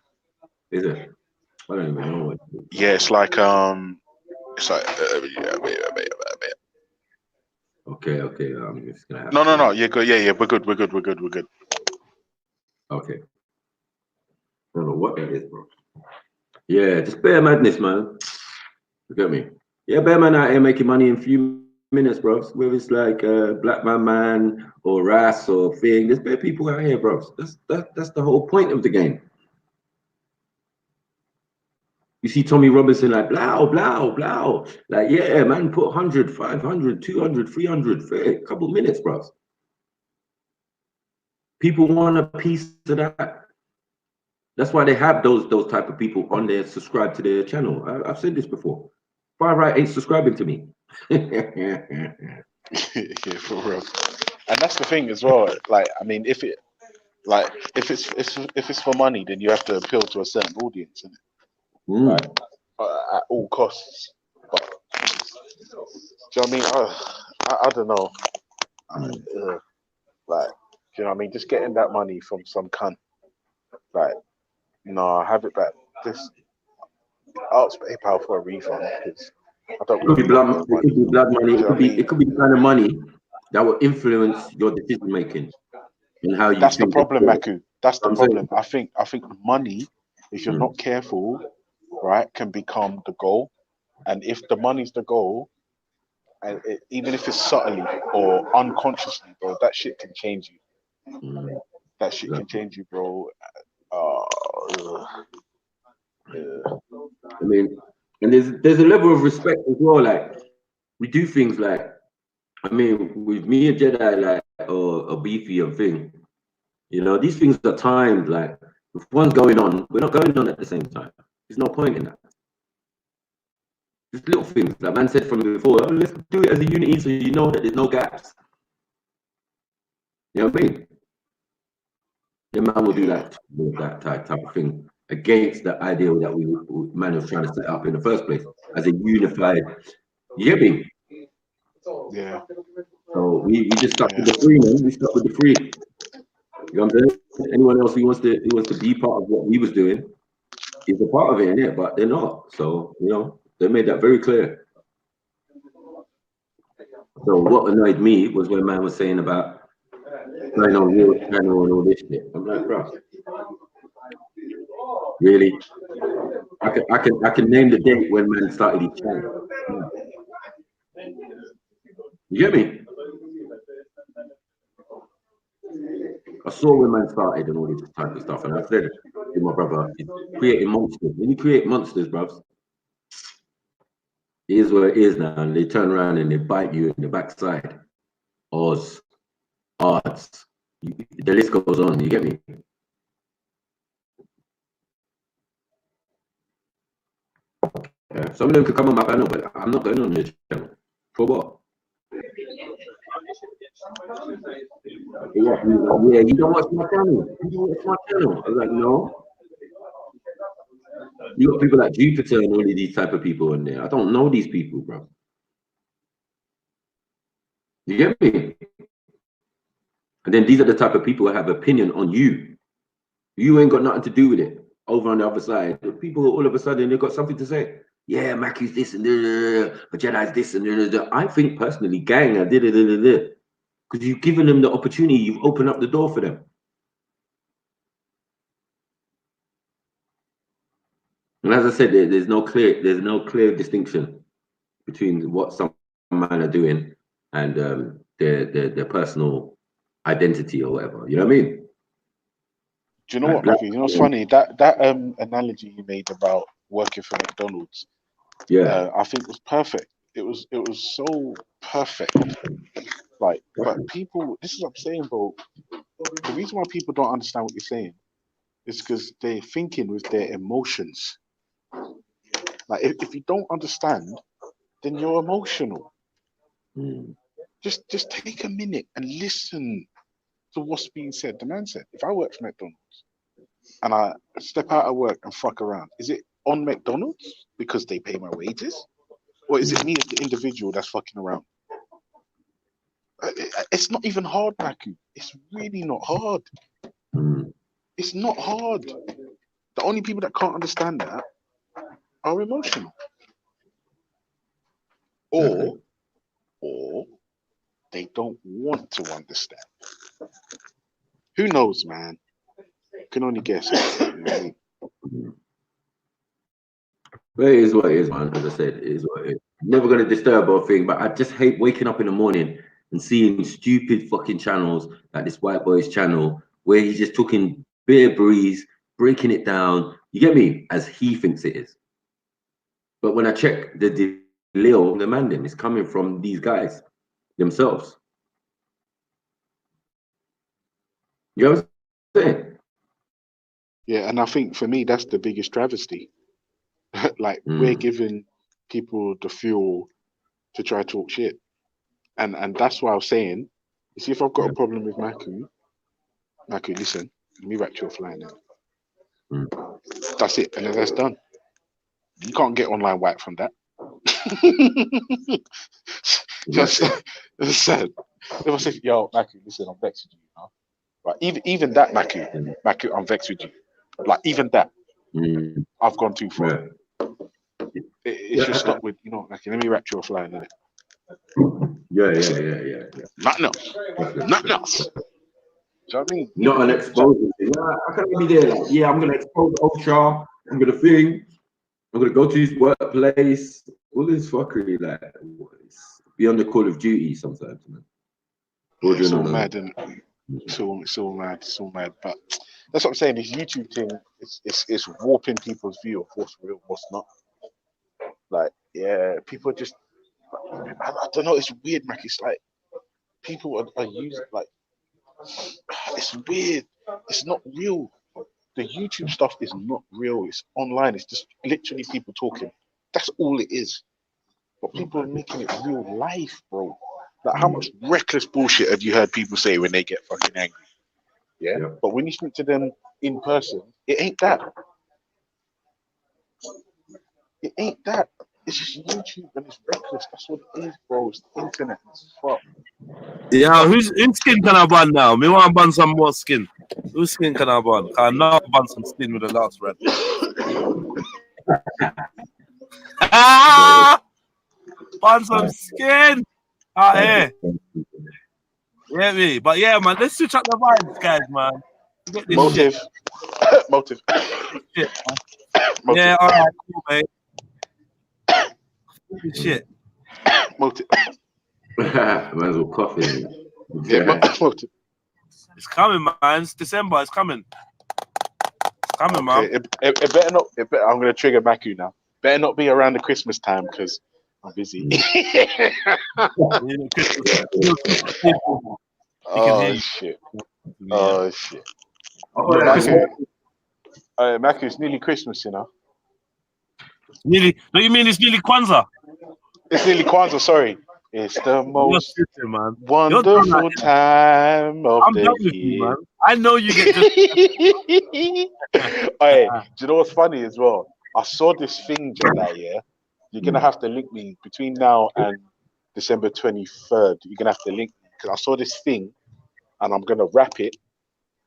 Is it? I don't even know what. Yeah, it's like Okay. It's gonna happen. No. You're good. Yeah. We're good. Okay. I don't know what that is, bro. Yeah, just bare madness, man. You get me? Yeah, bare man out here making money in a few minutes, bro. Whether it's like Black Man or Ras or thing, there's bare people out here, bro. That's the whole point of the game. You see Tommy Robinson like blow. Like, yeah, man, put 100, 500, 200, 300 for a couple of minutes, bro. People want a piece of that. That's why they have those type of people on there, subscribe to their channel. I've said this before. Far right ain't subscribing to me. Yeah, for real. And that's the thing as well. Like, I mean, if it's for money, then you have to appeal to a certain audience, isn't it? Like, at all costs. But do you know what I mean? I don't know. Like, do you know what I mean? Just getting that money from some cunt. Like, no, have it back. Just ask PayPal for a refund because I don't. It could be blood money. It could be the kind of money that will influence your decision making. You and how you That's the think. problem, Maku. That's the I'm saying. problem. I think money, if you're not careful, right, can become the goal. And if the money's the goal, and even if it's subtly or unconsciously, bro, that shit can change you. That shit can change you, bro. I mean, and there's a level of respect as well. Like we do things like, I mean, with me and Jedi, like or a beefy and thing, you know, these things are timed. Like if one's going on, we're not going on at the same time. There's no point in that. Just little things like man said from before. Oh, let's do it as a unity, so you know that there's no gaps. You know what I mean? The man will do that type of thing against the ideal that we man was trying to set up in the first place as a unified. You get me? Yeah. So we just stuck with the three, man. We stuck with the three. You know what I'm saying? Anyone else who wants to be part of what we was doing is a part of it, innit? But they're not. So you know, they made that very clear. So what annoyed me was when man was saying about going on real channel and all this shit. I'm like, bro, really? I can name the date when man started his channel. You get me? I saw when man started and all this type of stuff, and I said to my brother, he's creating monsters. When you create monsters, bruv, it is what it is now, and they turn around and they bite you in the backside. Odds. The list goes on, you get me? Yeah, some of them could come on my channel, but I'm not going on your channel. For what? Yeah, you don't watch my channel. You don't watch my channel. I was like, no. You got people like Jupiter and all of these type of people in there. I don't know these people, bro. You get me? And then these are the type of people who have opinion on you. You ain't got nothing to do with it. Over on the other side, the people all of a sudden they've got something to say. Yeah, Mackey's this and but Jedi's this and I think personally, gang, because you've given them the opportunity, you've opened up the door for them. And as I said, there's no clear distinction between what some men are doing and their personal identity or whatever. You know what I mean? Do you know what, Matthew? You know what's funny? That analogy you made about working for McDonald's, yeah, I think was perfect. It was so perfect. Like, but people, this is what I'm saying, bro. The reason why people don't understand what you're saying is because they're thinking with their emotions. Like, if you don't understand, then you're emotional. Just take a minute and listen to what's being said. The man said, if I work for McDonald's and I step out of work and fuck around, is it on McDonald's because they pay my wages? Or is it me as the individual that's fucking around? It's not even hard, Maku. It's really not hard. It's not hard. The only people that can't understand that are emotional. Or they don't want to understand. Who knows, man? Can only guess. You know what I mean? But it is what it is, man. As I said, it is what it is. Never going to disturb or thing, but I just hate waking up in the morning and seeing stupid fucking channels like this white boy's channel where he's just talking bare breeze, breaking it down. You get me? As he thinks it is. But when I check the Leo, the Mandem is coming from these guys themselves. You know what I'm saying? Yeah, and I think for me that's the biggest travesty. Like we're giving people the fuel to try to talk shit. And that's why I was saying, you see, if I've got a problem with Maku, listen, let me write you offline then. That's it, and then that's done. You can't get online white from that. That's sad. If I say, yo, Maku, listen, I'm vexed with you, you know? Right, even that, Maku, I'm vexed with you. Like even that, I've gone too far. It should stop with, you know, Maku, let me write you offline, innit? Yeah. Nothing else. Nothing else. know what I mean? Not an exposure thing. I can't be there. Like, yeah, I'm gonna expose Ultra. I'm gonna think. I'm gonna go to his workplace. All this fuckery, like, be on the Call of Duty sometimes, man. It's all mad, and it's all mad. It's all mad. But that's what I'm saying. This YouTube thing, it's warping people's view of what's real, what's not. Like, yeah, people just, I don't know. It's weird, Mac. It's like people are using, like, it's weird. It's not real. The YouTube stuff is not real. It's online. It's just literally people talking. That's all it is. But people are making it real life, bro. Like, how much reckless bullshit have you heard people say when they get fucking angry? Yeah. But when you speak to them in person, it ain't that. It ain't that. It's just YouTube and it's reckless. That's what it is, bro. It's the internet. It's fuck. Yeah, whose skin can I ban now? Me want to ban some more skin. Whose skin can I ban? I know I ban some skin with the last red. Ban some skin out here. Yeah, me. But yeah, man, let's switch up the vibes, guys, man. Motive. Motive. Shit, man. Yeah, all right, cool, mate. Shit. Motive. Might as well coffee. Yeah, motive. It's coming, man. It's December. It's coming. It's coming, man. It better not. I'm gonna trigger Maku now. Better not be around the Christmas time because I'm busy. Oh shit! Oh shit! Maku, it's nearly Christmas, you know. Nearly? Don't you mean it's nearly Kwanzaa? It's nearly Kwanzaa. Sorry. It's the most wonderful time of the year. Man. I know you get Hey, do you know what's funny as well? I saw this thing, Jedi, yeah? You're going to have to link me between now and December 23rd. You're going to have to link me because I saw this thing and I'm going to wrap it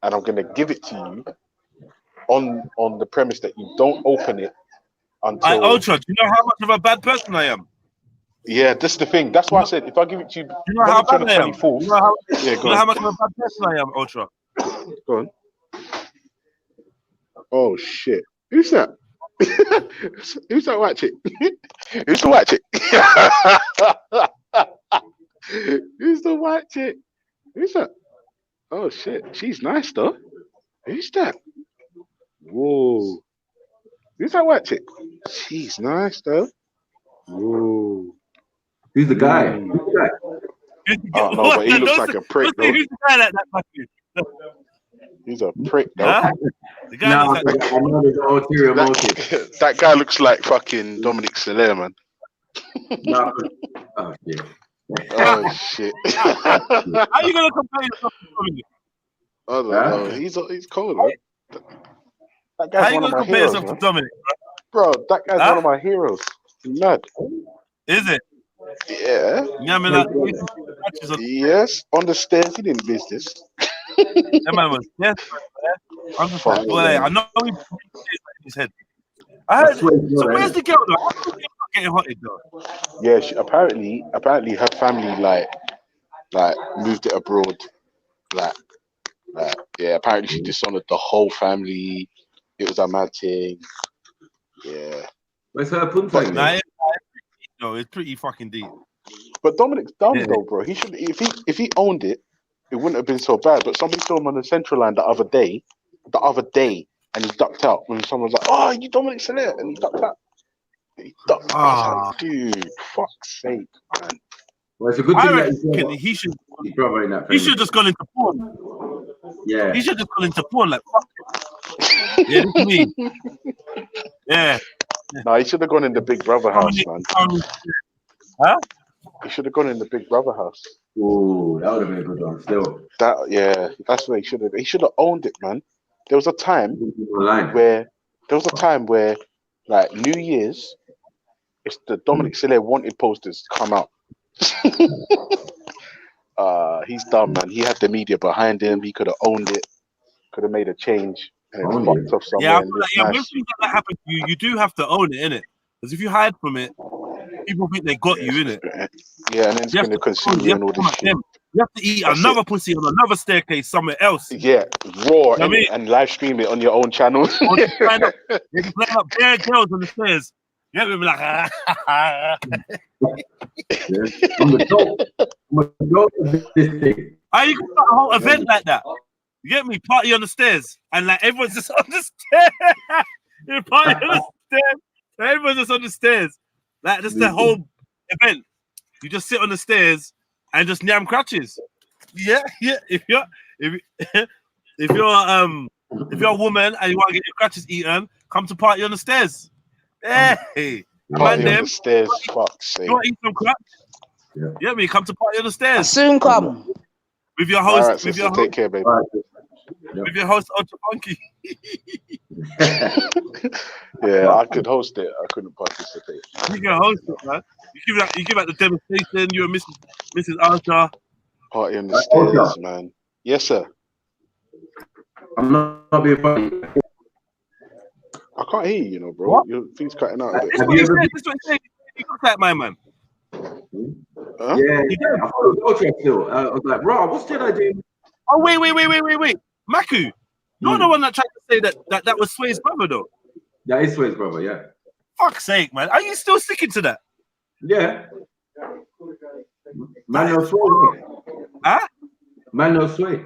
and I'm going to give it to you on the premise that you don't open it until... Ultra, do you know how much of a bad person I am? Yeah, that's the thing. That's why I said if I give it to you, you know how bad I am? You know how, yeah, you know how much of a bad person I am, Ultra? Go on. Oh shit! Who's that? Who's that white chick? Who's the white chick? Who's the white chick? Who's that? Oh shit! She's nice though. Who's that? Whoa! Who's that white chick? She's nice though. Whoa! Who's the guy? Who's the guy? Oh no, but he looks like a prick though. Who's the guy like that? He's a prick though. Huh? The guy looks like I know there's an ulterior motive. That guy looks like fucking Dominic Soler, man. No. Oh shit. Oh shit. How are you gonna compare yourself to Dominic? I don't know. He's cold, man. That guy's How are you one of gonna my compare heroes, yourself man. to Dominic? Bro, that guy's one of my heroes. He's mad. Is it? Yeah. Yeah, I mean, like, yes, on the stairs, he didn't business. That man was desperate, man. I'm just like, boy, I know he put in his head. I heard. So where's the girl though? How come she's not getting hotted though? Yeah, apparently her family like moved it abroad. Like yeah, apparently she dishonored the whole family. It was a mad thing. Yeah. Where's her punta? Nah, it's pretty fucking deep. But Dominic's dumb though, bro. He should if he owned it, it wouldn't have been so bad. But somebody saw him on the central line the other day, and he ducked out when someone was like, "Oh, you Dominic Soler," and he ducked out. He ducked out. Like, dude, fuck's sake, man. Well, it's a good thing that he should. He should just gone into porn. Yeah. He should just gone into porn like fuck it. Yeah, this is me. Yeah. No, he should have gone in the Big Brother house, man. Huh? He should have gone in the Big Brother house. Ooh, that would have been a good one. Still. That's where he should have. He should have owned it, man. There was a time where like New Year's, it's the Dominic Soler wanted posters come out. He's dumb, man. He had the media behind him. He could have owned it. Could have made a change and then fucked off somewhere. Yeah, I feel like, when things like that happen, you do have to own it, innit? Because if you hide from it, people think they got you, innit? Yeah, and then it's going to consume you and all this shit. You have to eat That's another it. pussy on another staircase somewhere else. Yeah, raw, You know what I innit? mean? And live stream it on your own channel. Or just line up, they just line up bare girls on the stairs. You know, be like, Yeah. I'm the dope. I'm the dope of this thing. how you can start a whole event like that? You get me? Party on the stairs, and like everyone's just on the stairs. You party on the stairs, and everyone's just on the stairs. Like just the whole event. You just sit on the stairs and just nyam crutches. Yeah, yeah. If you're if you're a woman and you want to get your crutches eaten, come to party on the stairs. Hey, Party man, on them. the stairs, fuck's sake. You want to eat some crutch? Yeah. Yeah, me. Come to party on the I stairs soon come. with your All host. right, With sister, your take host. care, baby. All right. With your host, Ultra Funky. Yeah, I could host it. I couldn't participate. You can host it, man. You give out the demonstration. You're Mrs. Archer. Party on the stairs, man. Yes, sir. I'm not being funny. I can't hear you, you know, bro. What? Your thing's cutting out a bit. This Have what you he ever said. This what he said. He looks like my man. Huh? Yeah, I thought it was Ultra still. I was like, bro, what's Jedi doing? Oh wait. Maku, you're the one that tried to say that was Sway's brother, though. That is Sway's brother, yeah. Fuck's sake, man. Are you still sticking to that? Yeah. Man no sway. Huh? Man no sway.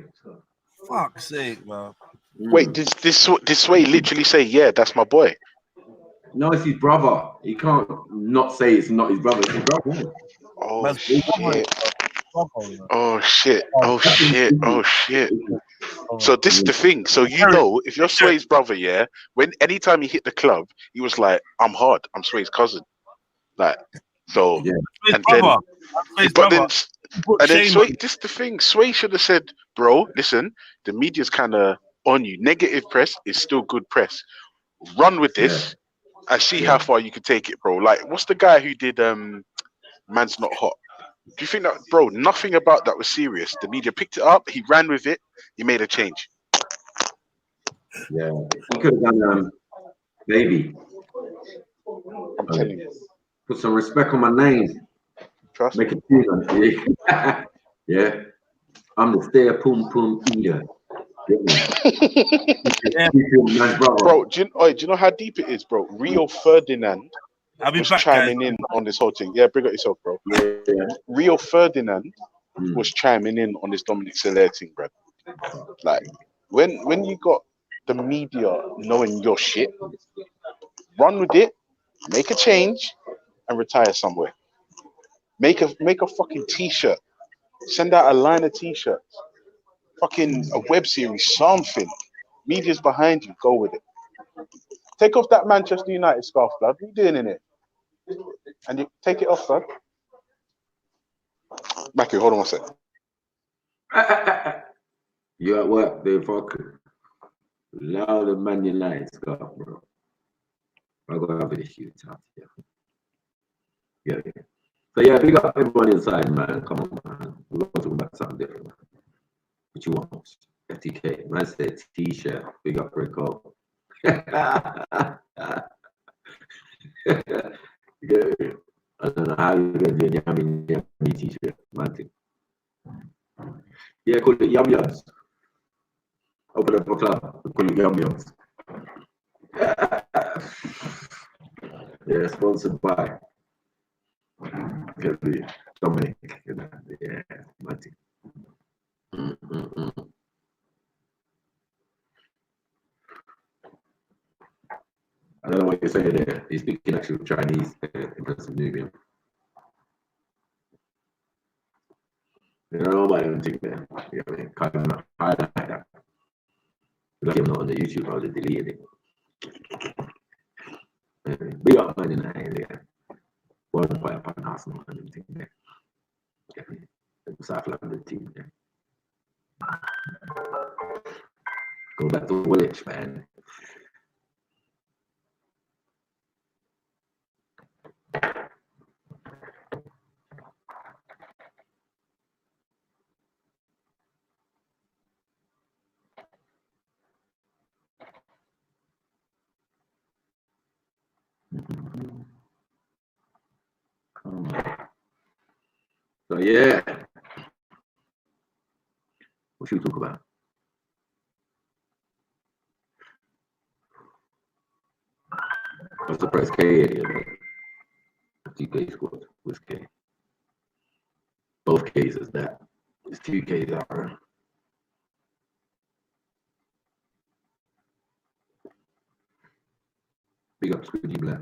Fuck's sake, man. Wait, did this way literally say, yeah, that's my boy? No, it's his brother. He can't not say it's not his brother. It's his brother. Isn't it? Oh Man's shit! Oh shit! Oh shit! Oh shit! So this is the thing. So you know, if you're Sway's brother, yeah, anytime he hit the club, he was like, "I'm hard. I'm Sway's cousin." Like, so, Yeah. and then, Sway. This is the thing. Sway should have said, "Bro, listen, the media's kind of on you. Negative press is still good press. Run with this and see how far you can take it, bro." Like, what's the guy who did Man's Not Hot? Do you think that, bro, nothing about that was serious? The media picked it up, he ran with it, he made a change. Yeah. He could have done baby. I'm telling you. Put some respect on my name. Trust Make me. it feel like yeah. I'm the stare pum pum eater. Bro, do you know how deep it is, bro? Rio Ferdinand was chiming in on this whole thing. Yeah, bring up yourself, bro. Yeah. Rio Ferdinand was chiming in on this Dominic Soler thing, bro. Like, when you got the media knowing your shit, run with it, make a change, and retire somewhere. Make a fucking t-shirt. Send out a line of t-shirts. Fucking a web series, something. Media's behind you. Go with it. Take off that Manchester United scarf, blood. What are you doing in it? And you take it off, blood. Mackie, hold on one second. You at work, they fucker. Loud Man United scarf, bro. I gotta have this shit out here. Yeah. So yeah, big up everyone inside, man. Come on, man. We're gonna talk about something different, man. What you want? FTK. Man said t-shirt. Big up Rico. Yeah. I don't know how you're gonna do a yummy t-shirt, man. Yeah, call it Yum Yums. Open up a club. Call it Yum Yums. Yeah, sponsored by Dominic. Yeah, Martin. I don't know what you're saying there. He's speaking actual Chinese in some Nubian. You know about anything there. Yeah, I mean, kind of highlight that. Like I'm not on the YouTube, I would have deleted it. Big up, man, in the area. One by up on Arsenal and everything there. South London team there. Go back to Woolwich, man. So yeah, What should we talk about? I'm surprised K here. TK squad was K. Both Ks is that. It's 2 Ks out. Big up Squidgy Black.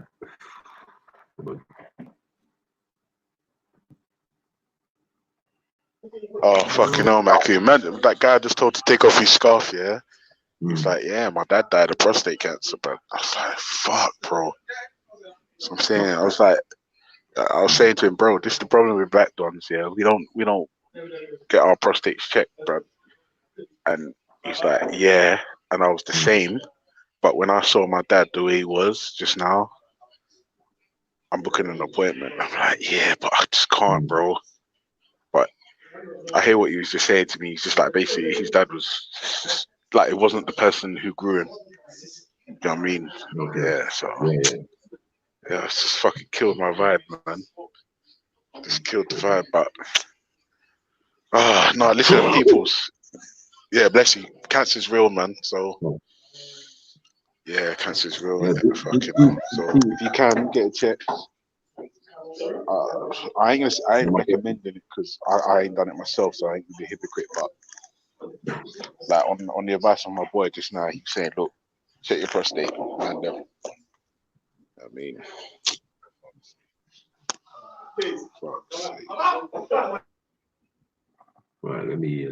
Oh, fucking hell, Mackie. Man, that guy just told to take off his scarf, yeah? He's like, yeah, my dad died of prostate cancer, but I was like, fuck, bro. So I'm saying, I was saying to him, bro, this is the problem with black dons, yeah. We don't get our prostates checked, bro. And he's like, yeah, and I was the same. But when I saw my dad the way he was just now, I'm booking an appointment. I'm like, yeah, but I just can't, bro. But I hear what he was just saying to me. He's just like, basically, his dad was just like, it wasn't the person who grew him. You know what I mean? Okay. Yeah, so yeah, it's just fucking killed my vibe, man. Just killed the vibe, but no, listen, peoples. Yeah, bless you. Cancer's real, man. So yeah, cancer's real. Fucking hell. So if you can get it checked, I ain't recommending it because I ain't done it myself, so I ain't gonna be a hypocrite. But like on the advice of my boy just now, he was saying, look, check your prostate, and I mean, right, let me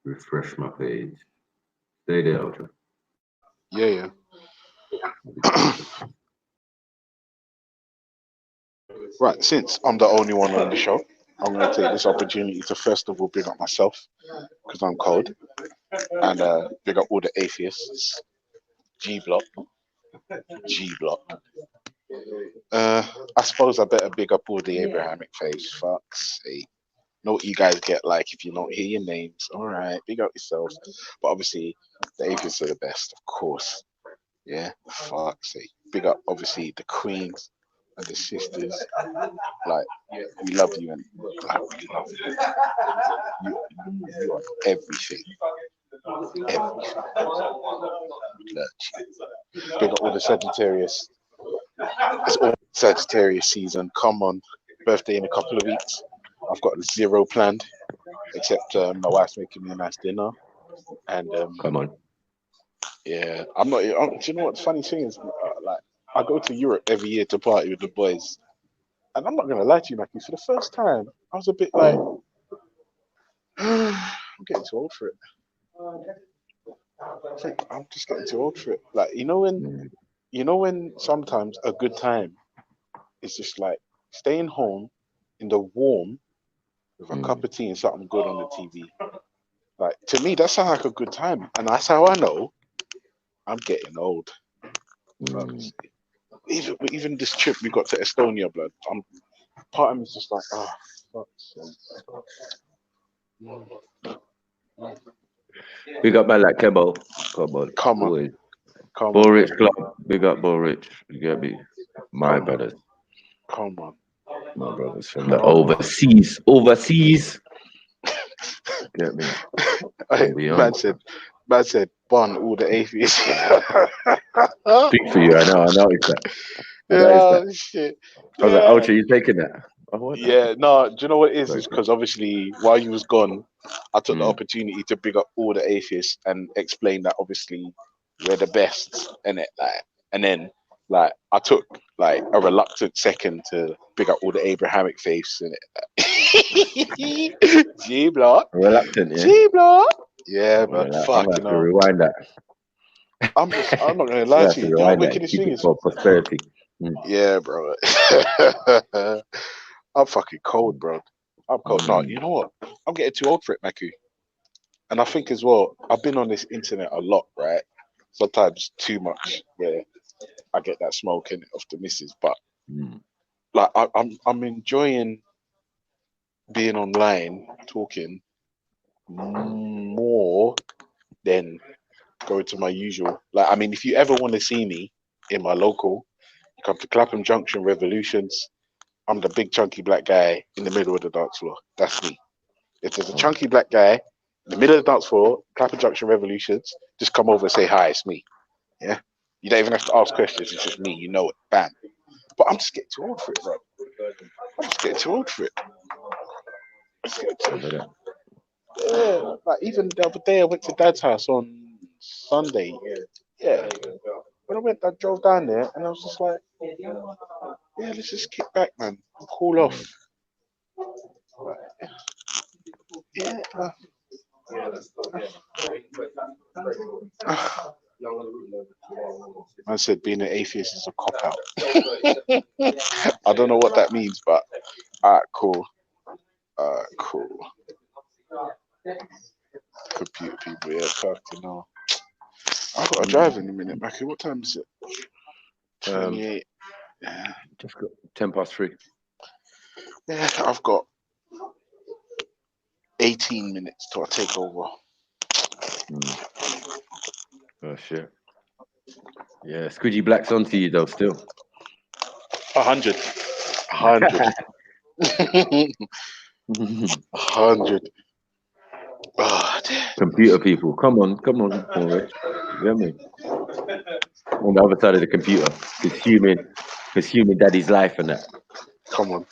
refresh my page. Stay there, Ultra. Yeah. Right, since I'm the only one on the show, I'm going to take this opportunity to first of all big up myself because I'm cold, and big up all the atheists. G block. I suppose I better big up all the Abrahamic faiths. Fuck's sake. Know what you guys get like if you don't hear your names. All right, big up yourselves. But obviously, the atheists are the best, of course. Yeah, fuck's sake. Big up, obviously, the queens and the sisters. Like, we love you and like, we love you. You are everything. Everything. We love you. Big up all the Sagittarius. It's all Sagittarius season. Come on. Birthday in a couple of weeks. I've got 0 planned, except my wife's making me a nice dinner. And come on. Yeah, I'm not. Do you know what the funny thing is? Like, I go to Europe every year to party with the boys, and I'm not gonna lie to you, Mackie. For the first time, I was a bit like, I'm getting too old for it. I think I'm just getting too old for it. Like, you know when sometimes a good time is just like staying home in the warm with a cup of tea and something good on the TV. Like, to me, that sounds like a good time, and that's how I know I'm getting old. Even this trip we got to Estonia, blood. Part of me is just like, fuck. Big up man like Kebo. Come on. Bull Rich Club. Big up Bull Rich. You get me? My brothers. Come on. My brothers from the overseas. Overseas. Get me? Man said, bun all the atheists. Speak for you. I know it's that. Shit. I was like, Ultra, you taking that? Yeah, no, do you know what it is? It's because obviously while you was gone, I took the opportunity to big up all the atheists and explain that obviously we're the best in it. Like, and then like I took like a reluctant second to big up all the Abrahamic faiths in it. G block. Reluctant, yeah. G block. Yeah, but fuck, I'm gonna rewind that. I'm not gonna lie to you. You know what wickedest thing is? For prosperity. Yeah, bro. I'm fucking cold, bro. I'm cold. No, you know what? I'm getting too old for it, Maku. And I think as well, I've been on this internet a lot, right? Sometimes too much, where I get that smoking off the missus. But like, I'm enjoying being online, talking more than going to my usual. Like, I mean, if you ever want to see me in my local, you come to Clapham Junction Revolutions. I'm the big chunky black guy in the middle of the dance floor. That's me. If there's a chunky black guy in the middle of the dance floor, Clapham Junction Revolutions, just come over and say hi, it's me. Yeah? You don't even have to ask questions, it's just me, you know it. Bam. But I'm just getting too old for it, bro. I'm just getting too old for it. Yeah, like even the other day I went to Dad's house on Sunday. Yeah. When I went, I drove down there and I was just like, yeah, let's just kick back, man. Cool off. Yeah. I said being an atheist is a cop out. I don't know what that means, but alright, cool. Cool. Computer people, yeah, fucking hell. I've got to drive in a minute, Mackie. What time is it? 28. Yeah. Just got 3:10. Yeah, I've got 18 minutes till I take over. Oh shit. Yeah, Squidgy Black's onto you though still. 100. 100. Oh, dear. Computer people, come on, Rich. You get me? On the other side of the computer, consuming daddy's life and that. Come on.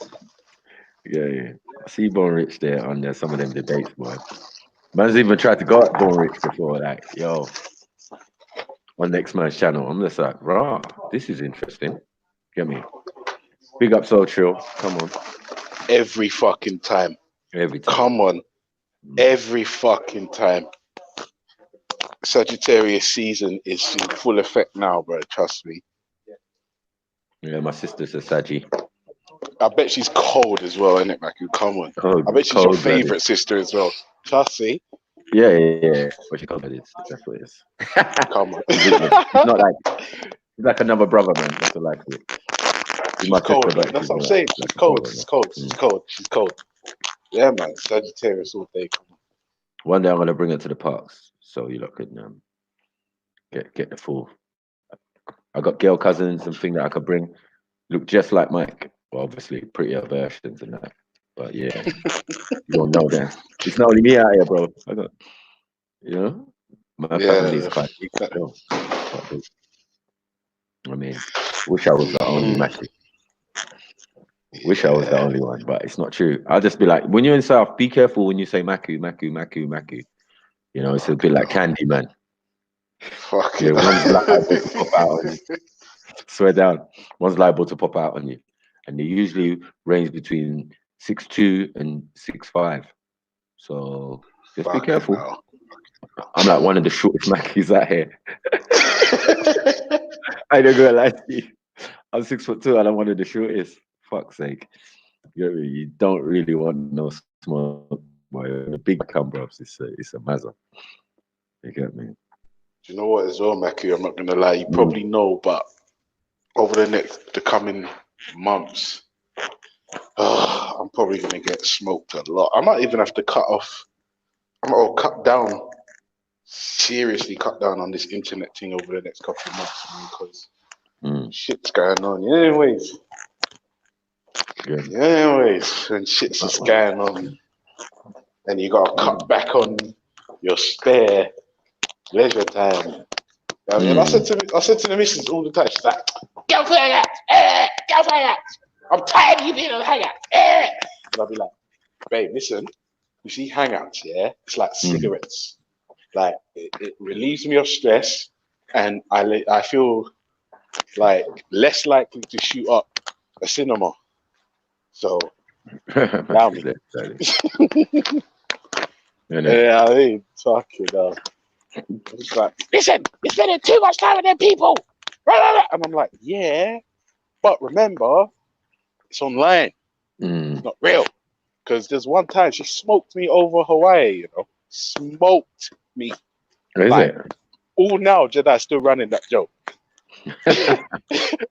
Yeah. I see Born Rich there on there, some of them debates, boy. Man's even tried to go at Born Rich before, like, yo, on Next Man's channel. I'm just like, rah, this is interesting. Get me? Big up Soul Chill. Come on. Every fucking time. Every time. Come on. Every fucking time. Sagittarius season is in full effect now, bro. Trust me. Yeah, my sister's a Saggy. I bet she's cold as well, isn't it, Maku? Come on. I bet she's your favourite sister as well. Trust me. Yeah. But she covered it. That's what it is. Come on. It's not like she's like another brother, man. That's what I like it. She's cold. That's what I'm saying. She's cold. She's cold. Yeah, man. Sagittarius all day. Come on. One day I'm gonna bring her to the parks, so you lot can get the full. I got girl cousins and thing that I could bring. Look just like Mike. Well, obviously prettier versions and that. But yeah, you don't know that. It's not only me out here, bro. I got, my family's quite big. I mean, wish I was the only Macu. Wish I was the only one, but it's not true. I'll just be like, when you're in South, be careful when you say Macu. You know, it's a bit like Candyman. Fuck yeah, one's liable to pop out on you. Swear down, one's liable to pop out on you, and they usually range between 6'2" and 6'5". So just be careful. No. I'm like one of the shortest Mackies out here. I don't gonna lie to you. I'm 6'2" and I'm one of the shortest. Fuck's sake. You don't really want no small boy. The big cumbrubs, it's a mazza. You get me? Do you know what as well, Mackie? I'm not gonna lie, you probably know, but over the coming months, I'm probably gonna get smoked a lot. I might even have to cut down, seriously cut down on this internet thing over the next couple of months, because shit's going on. Anyways, and shit's just going on, and you gotta cut back on your spare leisure time. I mean, I said to the missus all the time, she's like, "Go for that! Go for that! I'm tired of you being on hangouts." And I'll be like, "Babe, listen, you see hangouts, yeah? It's like cigarettes. Like it relieves me of stress, and I feel like less likely to shoot up a cinema. So, allow me." Yeah, I mean, fucking hell. It's like, "Listen, you're spending too much time with them people." And I'm like, yeah, but remember, it's online. It's not real. Because there's one time she smoked me over Hawaii, smoked me. Is like, it? All now, Jedi still running that joke.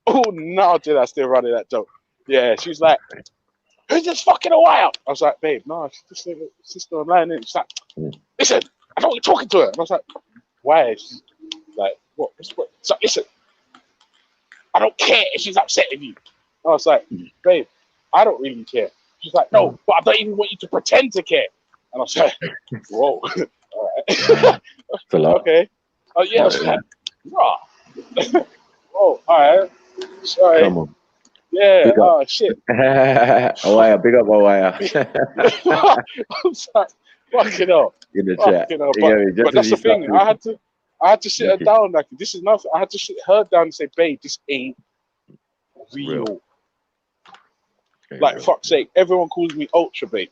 All now, Jedi still running that joke. Yeah, she's like, "Who's this fucking Hawaii?" I was like, "Babe, no, she's just a sister online." And she's like, "Listen, I don't want you talking to her." And I was like, "Why?" She's like, what? So listen, I don't care if she's upset with you. I was like, "Babe, I don't really care." She's like, "No, but I don't even want you to pretend to care." I was like, whoa, all right. It's a lot. Okay. Oh, yeah, I was like, raw. Oh, all right. Sorry. Come on. Yeah, Big up. oh, shit. Awaya, big up Awaya. I'm sorry. Fucking hell. In the chat. Fucking hell. Yeah, But that's the thing. I had to sit her Okay. down. Like, this is nothing. I had to sit her down and say, babe, this ain't real. Okay, Like, real. fuck's sake, everyone calls me Ultra, babe.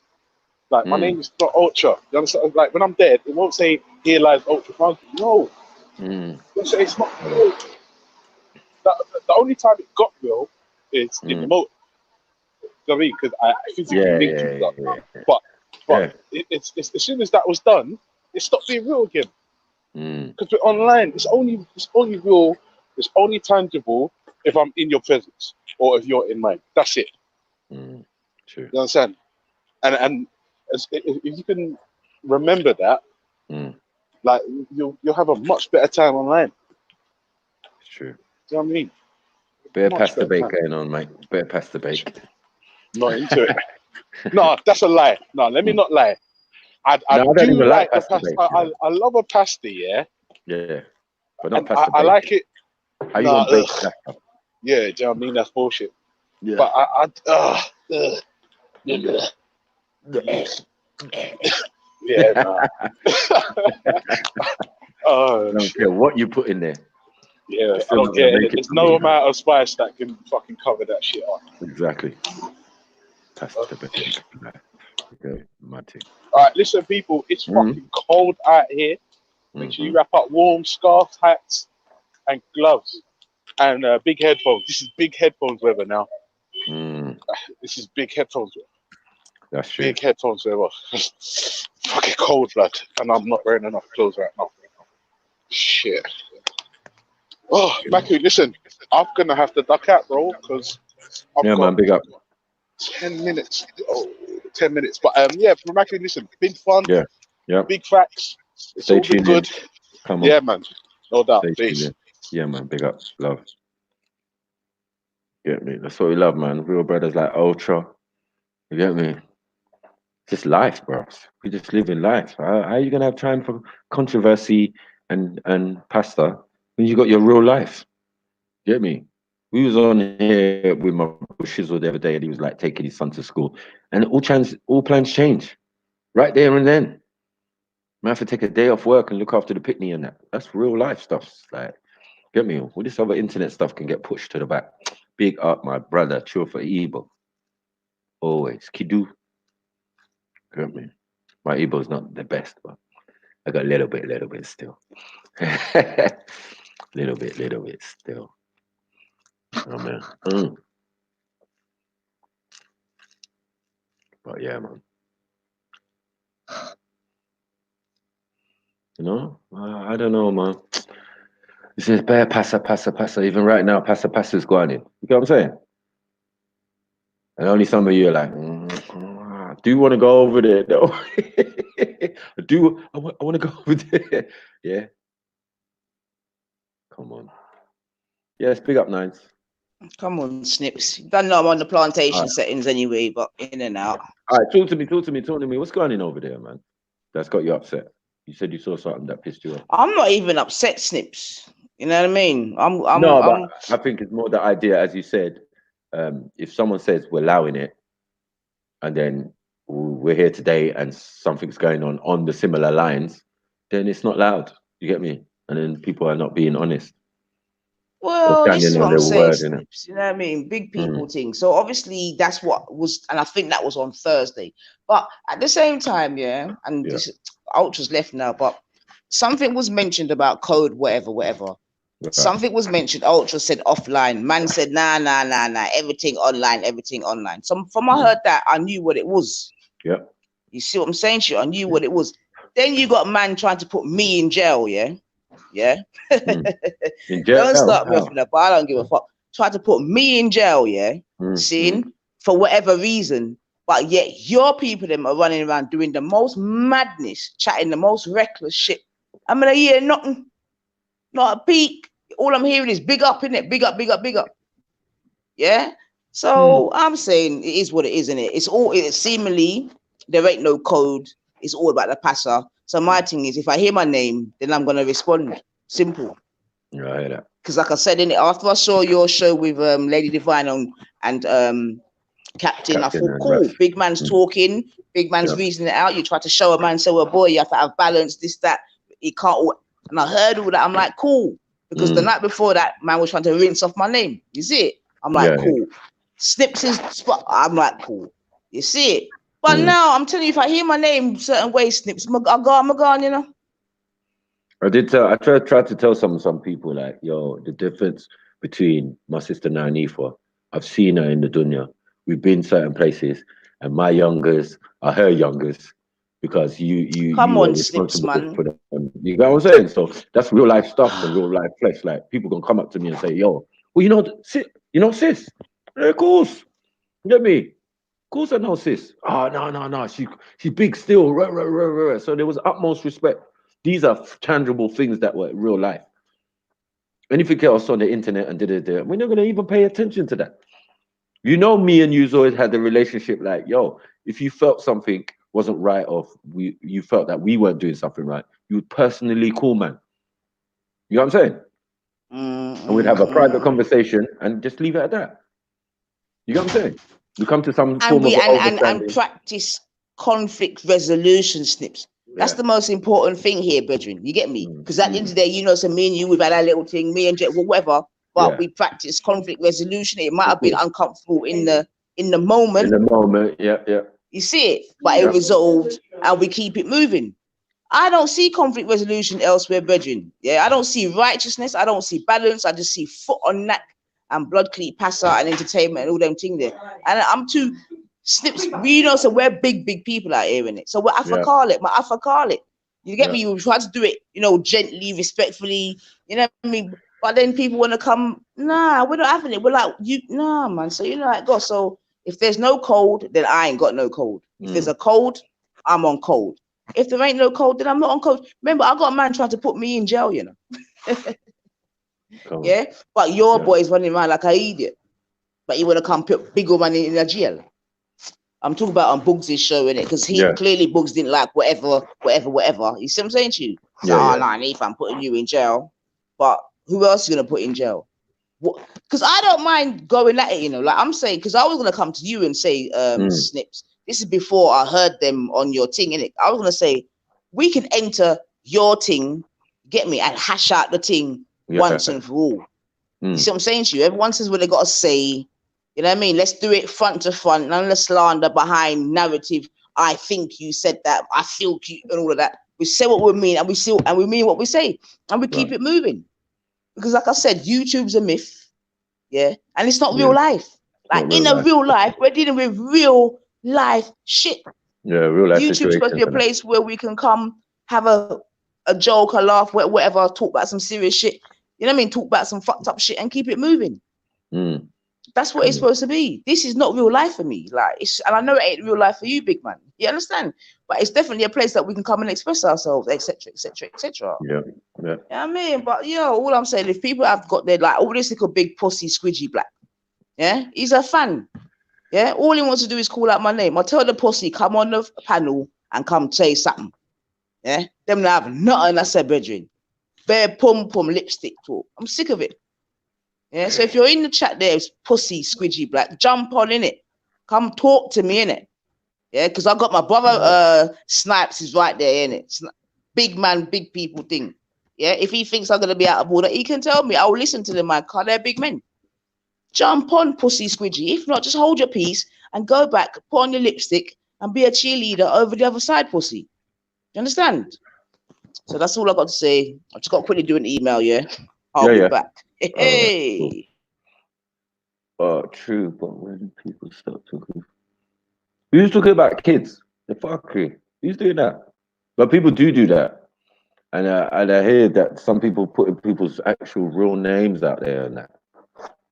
Like, my Mm. name is not Ultra. You understand? Like, when I'm dead, it won't say, here lies Ultra Funky. No. Mm. It's not real. The only time it got real is in the motor. You know what I mean? Because I physically linked you up. But it's as soon as that was done, it stopped being real again. Because we're online. It's only real. It's only tangible if I'm in your presence or if you're in mine. That's it. True. You understand? And if you can remember that, like you'll have a much better time online. It's true. Do you know what I mean? Better Much pass the better bake time. going on, mate. Better pass the bake. Not into it. No, that's a lie. No, let me not lie. I don't do even like the pasta pasta. bake, you know. I love a pasta, yeah. Yeah. But not And pasta I bake. like it. How you gonna bake that stuff? Yeah, do you know what I mean? That's bullshit. Yeah. But yeah, nah. Oh, I don't shit. care what you put in there. Yeah, It's I still don't not gonna care. make it There's for no me, amount of spice that can fucking cover that shit up. Exactly. Pasta bake. Okay, Matty. All right, listen, people. It's fucking cold out here. Make sure you wrap up warm scarves, hats, and gloves, and big headphones. This is big headphones weather now. This is big headphones weather. That's true. Big headphones weather. Fucking cold, blood, and I'm not wearing enough clothes right now. Shit. Oh, Maku, listen, I'm gonna have to duck out, bro, because I've got man, big up. 10 minutes. Oh, 10 minutes. But yeah, Maku, listen, big fun. Yeah. Big facts. It's Stay all been tuned good. in. Come on. Yeah, man. No doubt. Stay tuned Peace. in. Yeah, man. Big up. Love. Get me? That's what we love, man. Real brothers like Ultra. You get me? Just life, bro. We just live in life. How are you gonna have time for controversy and pasta when you got your real life? Get me? We was on here with my shizzle the other day, and he was like taking his son to school, and all plans change right there and then. Man, have to take a day off work and look after the picnic and that. That's real life stuff. Like, get me? All this other internet stuff can get pushed to the back. Big up, my brother. Chill for evil. Always. Kidu. Get me? My Igbo's not the best, but I got a little bit still. little bit still. Oh man. But yeah, man. You know, I don't know, man. This is bare passa. Even right now, passa's going in. You get what I'm saying? And only some of you are like, I do want to go over there, though. I want to go over there. Yeah. Come on. Yes, big up, Nines. Come on, Snips. You don't know I'm on the plantation settings anyway, but in and out. All right, talk to me. What's going on over there, man? That's got you upset. You said you saw something that pissed you off. I'm not even upset, Snips. You know what I mean? But I think it's more the idea, as you said, if someone says we're allowing it, and then we're here today and something's going on the similar lines, then it's not loud. You get me? And then people are not being honest. Well, this is what I'm saying, word, Snips. You know what I mean? Big people thing. So obviously that's what was, and I think that was on Thursday. But at the same time, this Ultra's left now, but something was mentioned about code, whatever. Right. Something was mentioned. Ultra said offline. Man said, nah. Everything online. So from I heard that, I knew what it was. Yeah. You see what I'm saying? I knew what it was. Then you got man trying to put me in jail, yeah? In jail? Don't start me off with that, but I don't give a fuck. Try to put me in jail, seeing for whatever reason, but yet your people them are running around doing the most madness, chatting the most reckless shit. I'm gonna hear nothing, not a peak. All I'm hearing is big up, innit? Big up. Yeah. So I'm saying it is what it is, innit? It's seemingly there ain't no code. it's all about the passer. So my thing is, if I hear my name, then I'm gonna respond. Simple. Yeah, I hear that. Because like I said in it, after I saw your show with Lady Divine and Captain, I thought, and cool, Ref. big man's talking, big man's reasoning it out. You try to show a man, say, well, boy, you have to have balance, this, that. He can't. And I heard all that. I'm like, cool. Because the night before that, man was trying to rinse off my name. You see it? I'm like, cool. Snips his spot. I'm like, cool. You see it? But now I'm telling you, if I hear my name certain ways, Snips, I'm gone, you know. I did tell. I tried to tell some people like, yo, the difference between my sister Nanifa, I've seen her in the dunya. We've been certain places, and my youngers are her youngers because you Come are on, Snips, responsible man. for them. You know what I'm saying? So that's real life stuff and real life flesh. Like people gonna come up to me and say, yo, well, sis, yeah, of course, you get me. Of course I know sis. Oh no, she's big still. Rah, rah, rah, rah. So there was utmost respect. These are tangible things that were real life. Anything else on the internet and we're not gonna even pay attention to that. You know, me and you's always had the relationship like, yo, if you felt something wasn't right or you felt that we weren't doing something right, you would personally call man. You know what I'm saying? And we'd have a private conversation and just leave it at that. You know what I'm saying? We come to some form of and practice conflict resolution, Snips. That's the most important thing here, brethren. You get me? Because at the end of the day, you know, so me and you, we've had our little thing, me and Jet, whatever, but we practice conflict resolution. It might have been uncomfortable in the moment. In the moment, yeah. You see it, but it resolved and we keep it moving. I don't see conflict resolution elsewhere, brethren. Yeah, I don't see righteousness. I don't see balance. I just see foot on neck and blood cleat passer and entertainment and all them things there. And I'm too Snips. You know, so we're big people out here in it. So we're Afro-Carlit, my Afro-Carlit. You get me? You try to do it, you know, gently, respectfully. You know what I mean? But then people want to come. Nah, we're not having it. We're like, nah, man. So you know how it goes. So if there's no code, then I ain't got no code. If there's a code, I'm on code. If there ain't no code, then I'm not on code. Remember, I got a man trying to put me in jail, you know. Yeah, but your boy's running around like an idiot. But you want to come put big old man in a jail. I'm talking about on Bugs' show, innit? Because he clearly Bugs didn't like whatever. You see what I'm saying to you? So, if I'm putting you in jail, but who else is gonna put in jail? Because I don't mind going at it, you know. Like I'm saying, because I was gonna come to you and say, Snips. This is before I heard them on your thing, innit? I was gonna say, we can enter your thing, get me, and hash out the thing once and for all. You see what I'm saying to you? Everyone says what they gotta say. You know what I mean? Let's do it front to front, none of the slander behind narrative. I think you said that. I feel you and all of that. We say what we mean, and we mean what we say, and we keep it moving. Because, like I said, YouTube's a myth, and it's not real life. Like in a real life, we're dealing with real life shit. Yeah, real life. YouTube's supposed to be a place where we can come have a joke, a laugh, whatever, talk about some serious shit. You know what I mean? Talk about some fucked up shit and keep it moving. That's what it's supposed to be. This is not real life for me. Like, and I know it ain't real life for you, big man. You understand? But it's definitely a place that we can come and express ourselves, etc., etc., etc. Yeah. You know what I mean? But all I'm saying, if people have got their like all this little big pussy squidgy black, he's a fan. Yeah, all he wants to do is call out my name. I tell the pussy, come on the panel and come say something. Yeah, them not have nothing. I said, brethren, bare pum lipstick talk. I'm sick of it. Yeah, so if you're in the chat there, it's pussy squidgy black, jump on in it. Come talk to me in it. Yeah, because I got my brother Snipes is right there in it. Big man, big people thing. Yeah, if he thinks I'm gonna be out of order, he can tell me. I'll listen to them, man. Cause they're big men. Jump on, pussy squidgy. If not, just hold your peace and go back, put on your lipstick, and be a cheerleader over the other side, pussy. You understand? So that's all I got to say. I just got to quickly do an email, I'll be back. Hey. Oh, true, but when people start talking, who's talking about kids? The fuckery. Who's doing that? But people do that, and I hear that some people putting people's actual real names out there, and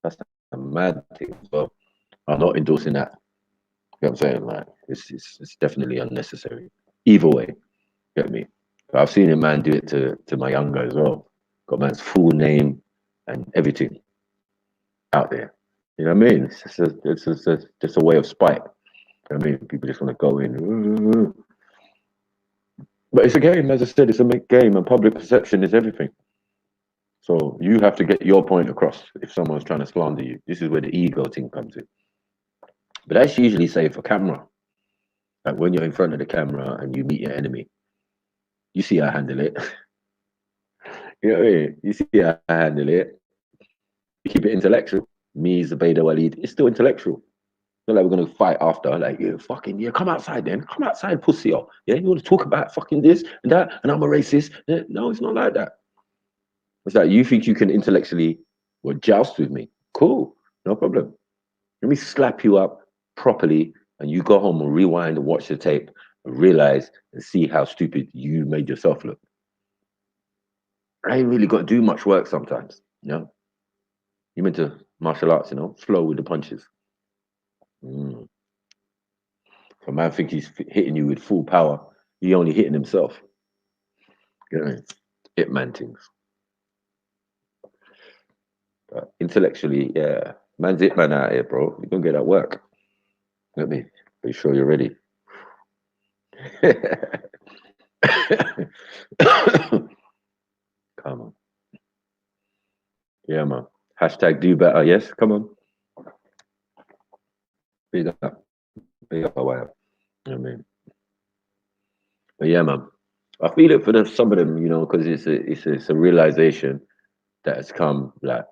that's a mad thing. So I'm not endorsing that. You know what I'm saying? Like, it's definitely unnecessary. Either way, get me. But I've seen a man do it to my younger as well. Got man's full name and everything out there. You know what I mean? It's just a way of spite. You know what I mean? People just want to go in. But it's a game, as I said, it's a game, and public perception is everything. So you have to get your point across if someone's trying to slander you. This is where the ego thing comes in. But that's usually safe for camera. Like when you're in front of the camera and you meet your enemy, you see how I handle it. You know what I mean? You see how I handle it. You keep it intellectual. Me, Zubaydah Walid, it's still intellectual. Not like we're gonna fight after, like, yeah, fucking, yeah, come outside then. Come outside, pussy. Oh. Yeah, you want to talk about fucking this and that, and I'm a racist. Yeah, no, it's not like that. It's like, you think you can intellectually joust with me? Cool, no problem. Let me slap you up properly, and you go home and rewind and watch the tape and realize and see how stupid you made yourself look. I ain't really got to do much work sometimes, you know? You meant to martial arts, you know? Flow with the punches. So man think he's hitting you with full power. He only hitting himself. You know, hit man things. But intellectually, yeah, man's it man out here, bro. You're gonna get that work. Let me be sure you're ready. Come on. Yeah, man. Hashtag do better. Yes, come on. Big up. Big up, away. You know what I mean? But yeah, man. I feel it for some of them, you know, because it's a realization that has come like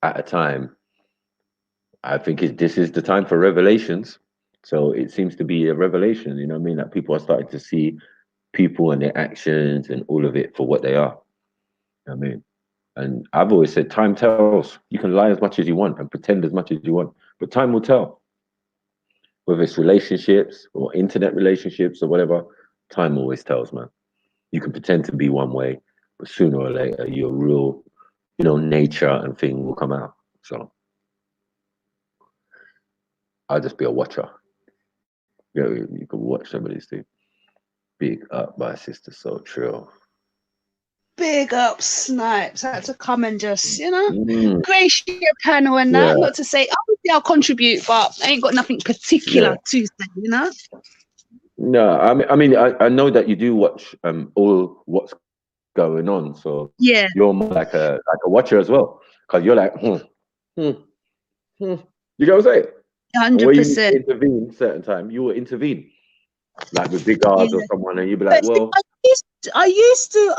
at a time. I think this is the time for revelations. So it seems to be a revelation, you know what I mean? That people are starting to see people and their actions and all of it for what they are. You know what I mean? And I've always said, time tells. You can lie as much as you want and pretend as much as you want, but time will tell. Whether it's relationships or internet relationships or whatever, time always tells, man. You can pretend to be one way, but sooner or later, your real, you know, nature and thing will come out. So I'll just be a watcher. You know, you can watch some of these things. Big up, my sister, so true. Big up, Snipes. I had to come and just, you know, grace your panel and that. Not to say, obviously I'll contribute, but I ain't got nothing particular to say, you know? No, I know that you do watch all what's going on, so yeah, you're more like a watcher as well, because you're like, You get what I'm saying? 100%. When you need to intervene certain time, you will intervene, like with big R's or someone, and you'd be like, well. I used to,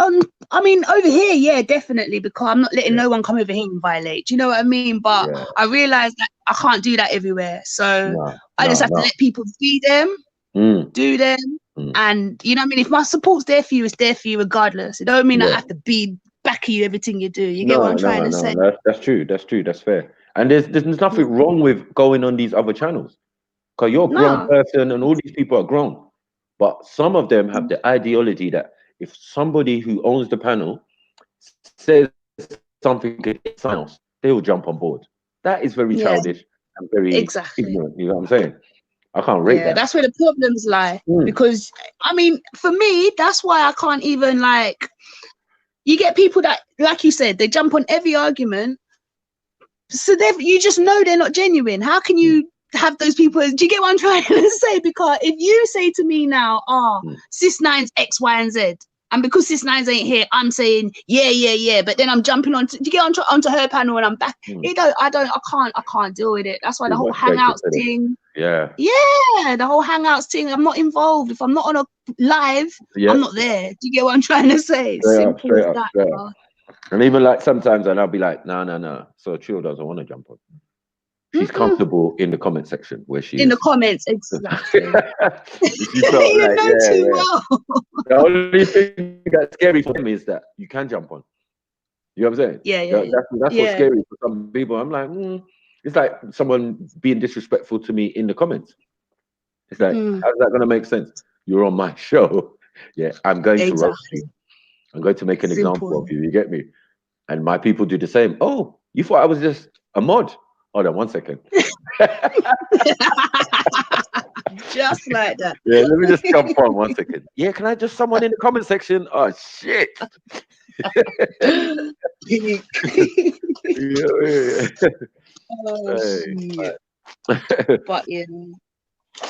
I mean, over here, yeah, definitely, because I'm not letting no one come over here and violate. Do you know what I mean? But I realized that I can't do that everywhere. So I just have to let people see them, do them. And, you know what I mean? If my support's there for you, it's there for you regardless. It don't mean I have to be back of you everything you do. You get what I'm trying to say? That's true. That's true. That's fair. And there's nothing wrong with going on these other channels, because you're a grown person and all these people are grown. But some of them have the ideology that if somebody who owns the panel says something against someone else, they will jump on board. That is very childish and very ignorant. You know what I'm saying? I can't rate that. That's where the problems lie. Because, I mean, for me, that's why I can't even, like, you get people that, like you said, they jump on every argument. So you just know they're not genuine. How can you have those people? Do you get what I'm trying to say? Because if you say to me now, Sis Nine's X, Y, and Z, and because Sis Nine's ain't here, I'm saying yeah, but then I'm jumping on. Do you get onto her panel and I'm back? I can't deal with it. That's why the whole Hangouts thing. Yeah, the whole Hangouts thing. I'm not involved. If I'm not on a live, I'm not there. Do you get what I'm trying to say? Simple as that. And even like sometimes, and I'll be like, no. So Chill doesn't want to jump on. She's comfortable in the comment section where she in the comments, exactly. You know too well. The only thing that's scary for them is that you can jump on. You know what I'm saying? That's what's scary for some people. I'm like, it's like someone being disrespectful to me in the comments. It's like, how's that going to make sense? You're on my show. Yeah, I'm going to roast you. I'm going to make an example of you. You get me? And my people do the same. Oh, you thought I was just a mod? Hold on 1 second. Just like that. Yeah, let me just jump on 1 second. Yeah, can I just someone in the comment section? Oh shit. But yeah.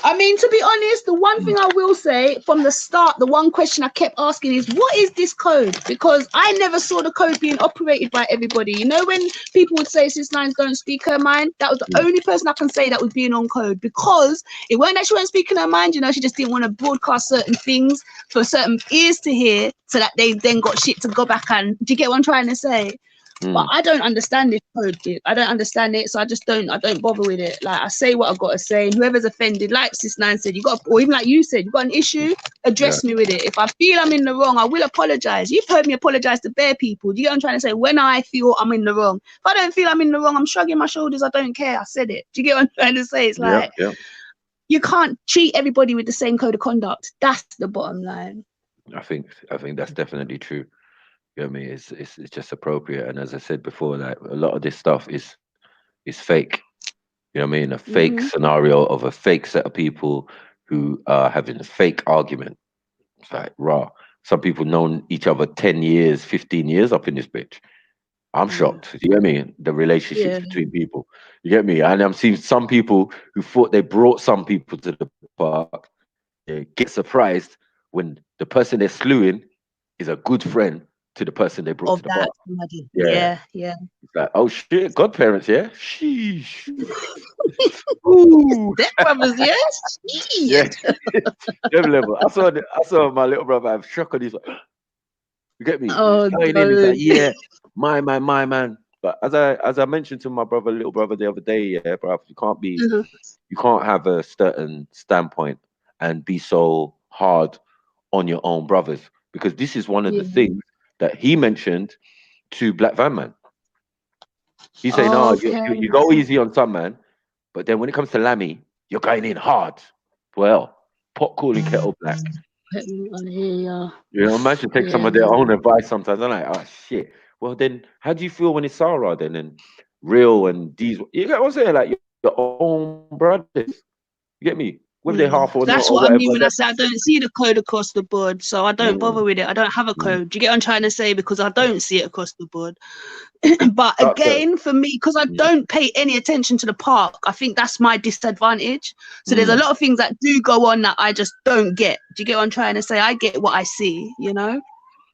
I mean, to be honest, the one thing I will say from the start, the one question I kept asking is, what is this code? Because I never saw the code being operated by everybody. You know, when people would say Sis Nines don't speak her mind, that was the only person I can say that was being on code, because it weren't that she wasn't speaking her mind, you know, she just didn't want to broadcast certain things for certain ears to hear so that they then got shit to go back and, do you get what I'm trying to say? But I don't understand this code bit. I don't understand it, so I don't bother with it. Like, I say what I've got to say, and whoever's offended, like Sis Nine said, you got, or even like you said, you got an issue, address me with it. If I feel I'm in the wrong, I will apologize. You've heard me apologize to bare people. Do you get what I'm trying to say? When I feel I'm in the wrong, if I don't feel I'm in the wrong, I'm shrugging my shoulders. I don't care. I said it. Do you get what I'm trying to say? It's like, you can't treat everybody with the same code of conduct. That's the bottom line. I think that's definitely true. You know what I mean? It's just appropriate. And as I said before, like, a lot of this stuff is fake. You know what I mean? A fake scenario of a fake set of people who are having a fake argument. It's like, raw. Some people known each other 10 years, 15 years up in this bitch. I'm shocked. You get me? The relationships between people. You get me? And I'm seeing some people who thought they brought some people to the park. They get surprised when the person they're slewing is a good friend to the person they brought to the park. Yeah. It's like, oh shit, godparents, yeah? Sheesh. Ooh. Step brothers, yes? Yeah. Them level. I saw my little brother have shock on his, like, you get me? Oh, He's in, he's like, yeah, my man. But as I mentioned to my little brother the other day, yeah, bro, you can't have a certain standpoint and be so hard on your own brothers, because this is one of the things that he mentioned to Black Van Man. He's saying, you go easy on some man, but then when it comes to Lammy, you're going in hard. Well, pot calling kettle black. You know, imagine take some of their own advice sometimes. I'm like, oh shit. Well, then how do you feel when it's Sarah then, and real and these? You get what I'm saying? Like, your own brothers. You get me? Whether they're half or not, that's or what whatever. I mean when I say I don't see the code across the board, so I don't bother with it. I don't have a code. Do you get what I'm trying to say? Because I don't see it across the board. But again, for me, because I don't pay any attention to the park, I think that's my disadvantage. So there's a lot of things that do go on that I just don't get. Do you get what I'm trying to say? I get what I see, you know?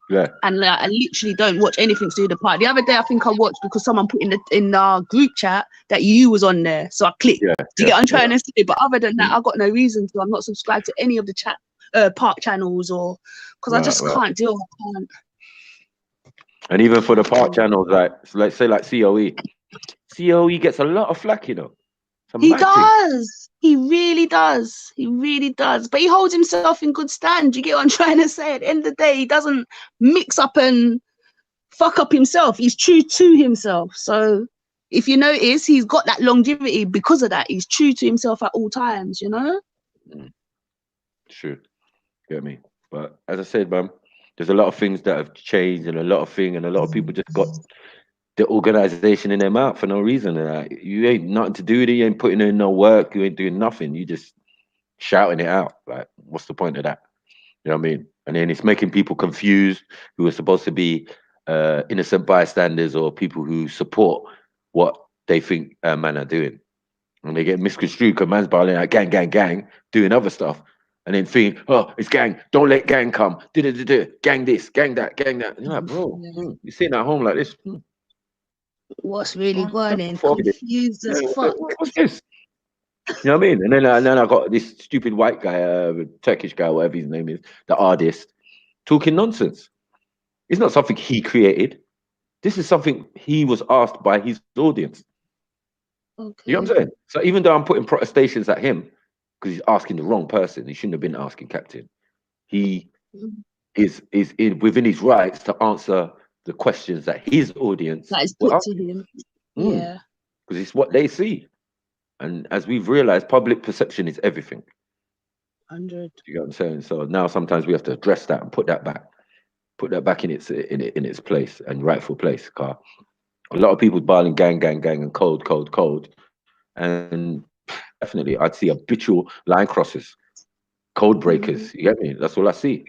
Yeah. And like, I literally don't watch anything to do with the park. The other day, I think I watched because someone put in our group chat that you was on there, so I clicked. Do you get what I'm trying to say? But other than that, I got no reason to. I'm not subscribed to any of the park channels, or because I just can't deal. I can't. And even for the park channels, like, so let's say like COE gets a lot of flack, you know. He does. He really does. He really does. But he holds himself in good stand. You get what I'm trying to say? At the end of the day, he doesn't mix up and fuck up himself. He's true to himself. So if you notice, he's got that longevity because of that. He's true to himself at all times, you know? True. Get me? But as I said, man, there's a lot of things that have changed, and a lot of people just got the organization in their mouth for no reason. You ain't nothing to do with it. You ain't putting in no work. You ain't doing nothing. You just shouting it out. Like, what's the point of that? You know what I mean? And then it's making people confused who are supposed to be innocent bystanders or people who support what they think man are doing. And they get misconstrued because man's barling out gang, doing other stuff. And then thinking, oh, it's gang. Don't let gang come. Gang this, gang that. You're like, bro, you're sitting at home like this. What's really going on? Confused as fuck. What's this? You know what I mean? And then I got this stupid white guy, Turkish guy, whatever his name is, the artist, talking nonsense. It's not something he created. This is something he was asked by his audience. Okay. You know what I'm saying? So even though I'm putting protestations at him because he's asking the wrong person, he shouldn't have been asking Captain. He is within his rights to answer the questions that his audience that is put to him. Yeah, because it's what they see, and as we've realized, public perception is everything. 100. You know what I'm saying? So now sometimes we have to address that and put that back in its place and rightful place. Car, a lot of people barling gang and code, and definitely I'd see habitual line crossers, code breakers. You get me? That's all I see.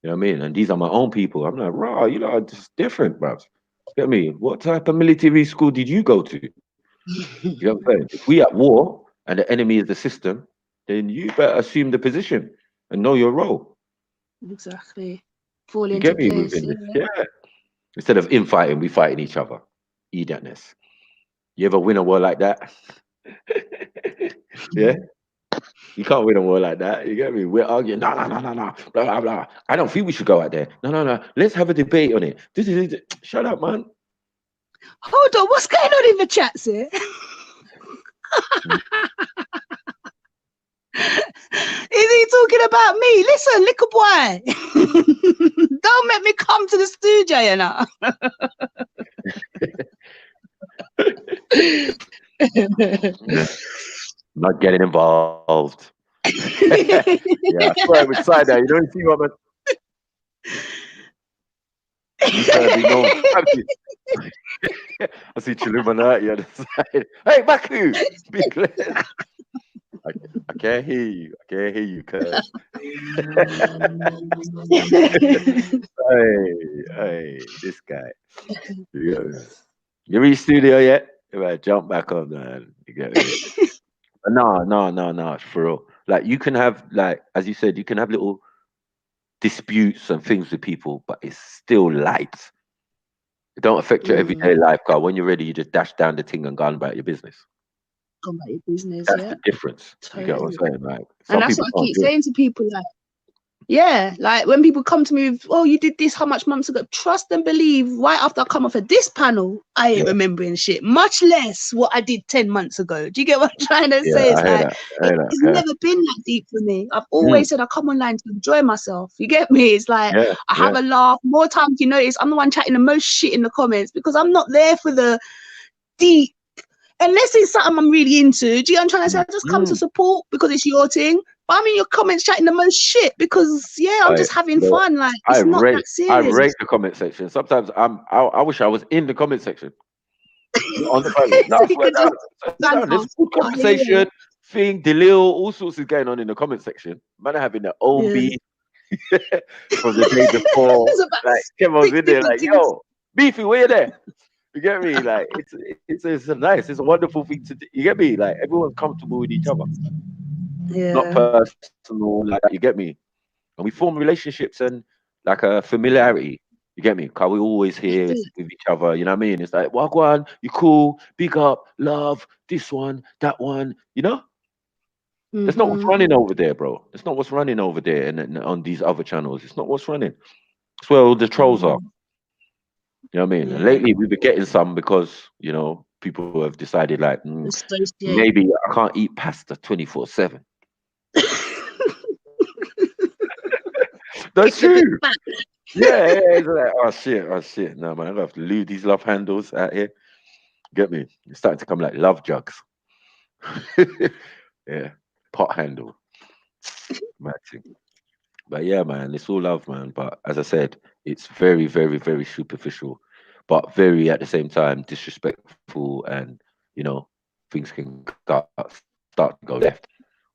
You know what I mean? And these are my own people. I'm like, raw, you know, are just different, bruv. Get me? What type of military school did you go to? You know what I'm saying? If we at war and the enemy is the system, then you better assume the position and know your role. Exactly. Fall You into get me place. within this? Yeah. Yeah. Instead of infighting, we fighting each other. Idiotness. You ever win a war like that? Yeah. You can't win a war like that. You get me? We're arguing. No, no, no, no, no. Blah, blah, blah. I don't think we should go out there. No, no, no. Let's have a debate on it. This is it. Shut up, man. Hold on, what's going on in the chats here? Is he talking about me? Listen, little boy. Don't make me come to the studio, you know. Not getting involved. Yeah, I swear I'm excited now. You don't see what man. You said be known. I see Chilumanati on the side. Hey, Maku! Speak less. I can't hear you. I can't hear you, cuz. Hey, this guy. You reach studio yet? You better jump back on, man. You get me? No, for real. Like you can have, like as you said, you can have little disputes and things with people, but it's still light. It don't affect your everyday life, car. When you're ready, you just dash down the thing and go on about your business. Go about your business, That's yeah. the difference. You get what I'm saying? Like some And that's people what I can't keep do it. saying to people, like, yeah, like when people come to me with, oh, you did this how much months ago? Trust and believe, right after I come off of this panel, I ain't remembering shit, much less what I did 10 months ago. Do you get what I'm trying to say? It's I hear like, that. I hear that, it's okay. never been that deep for me. I've always said I come online to enjoy myself. You get me? It's like, I have a laugh. More times you notice I'm the one chatting the most shit in the comments because I'm not there for the deep, unless it's something I'm really into. Do you know what I'm trying to say? I just come to support because it's your thing. But I'm in your comments chatting the most shit because I'm just having fun. Like it's not that I serious. rate the comment section. Sometimes I wish I was in the comment section. On the panel. No, So I you swear could just down. There's good conversation, thing, Delil, all sorts is going on in the comment section. Man are having their own beef from the day before. Like Kevin's in there, like, yo, Beefy, where you there? You get me? Like it's a nice, it's a wonderful thing to do. You get me? Like everyone's comfortable with each other. Not personal, like you get me? And we form relationships and like a familiarity. You get me? Cause we always here with each other. You know what I mean? It's like, Wagwan, you cool, big up, love, this one, that one. You know? That's not what's running over there, bro. It's not what's running over there and on these other channels. It's not what's running. It's where all the trolls are. You know what I mean? And lately we've been getting some because, you know, people have decided like, maybe I can't eat pasta 24/7. That's true. Yeah, it's like, oh shit. No man, I'm gonna have to lose these love handles out here. Get me? It's starting to come like love jugs. Yeah, pot handle. Matching. But yeah, man, it's all love, man. But as I said, it's very, very, very superficial, but very at the same time disrespectful, and you know, things can start to go left.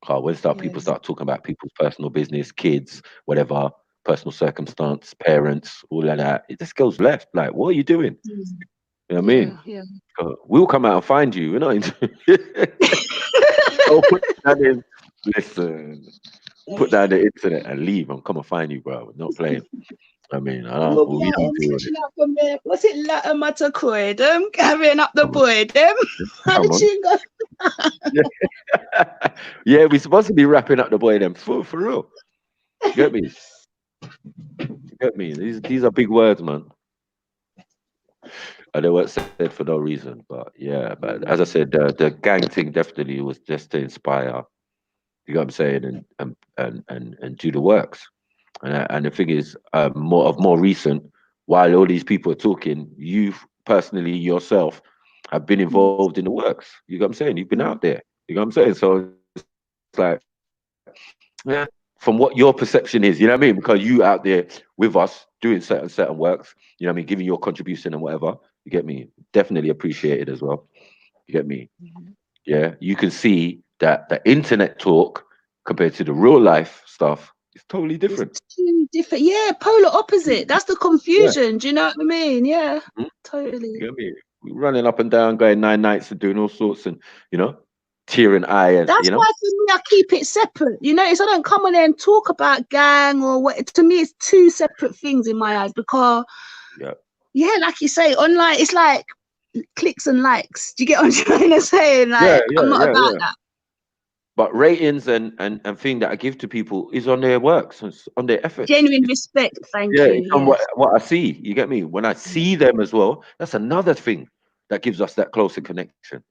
When people start talking about people's personal business, kids, whatever, personal circumstance, parents, all of that, it just goes left. Like, what are you doing? You know what I mean? We'll come out and find you. We're not into oh, put that in. Listen, put that on the internet and leave and come and find you, bro. We're not playing. I mean, I don't. We don't do it. What's it, Latter Matakoi? Them carrying up the boy, them. Come on. Yeah, we're supposed to be wrapping up the boy, them for real. You get me? You get me? These are big words, man. I know what said for no reason, but yeah. But as I said, the gang thing definitely was just to inspire. You know what I'm saying, and do the works. And the thing is, more recent, while all these people are talking, you personally yourself have been involved in the works. You know what I'm saying? You've been out there. You know what I'm saying? So it's like, yeah, from what your perception is, you know what I mean? Because you out there with us doing certain works, you know what I mean, giving your contribution and whatever. You get me? Definitely appreciate it as well. You get me? Yeah, you can see that the internet talk compared to the real life stuff is totally different. It's too different. Yeah, polar opposite. That's the confusion. Do you know what I mean? Yeah, totally. You get me? We're running up and down, going 9 nights and doing all sorts, and you know, tear an eye, and That's you know. why for me I keep it separate. You notice I don't come on there and talk about gang or what. To me, it's two separate things in my eyes because yeah, like you say, online it's like clicks and likes. Do you get what I'm trying to say? Like I'm not about that. But ratings and thing that I give to people is on their works, it's on their efforts. Genuine respect, thank you. It's on what I see. You get me? When I see them as well, that's another thing that gives us that closer connection.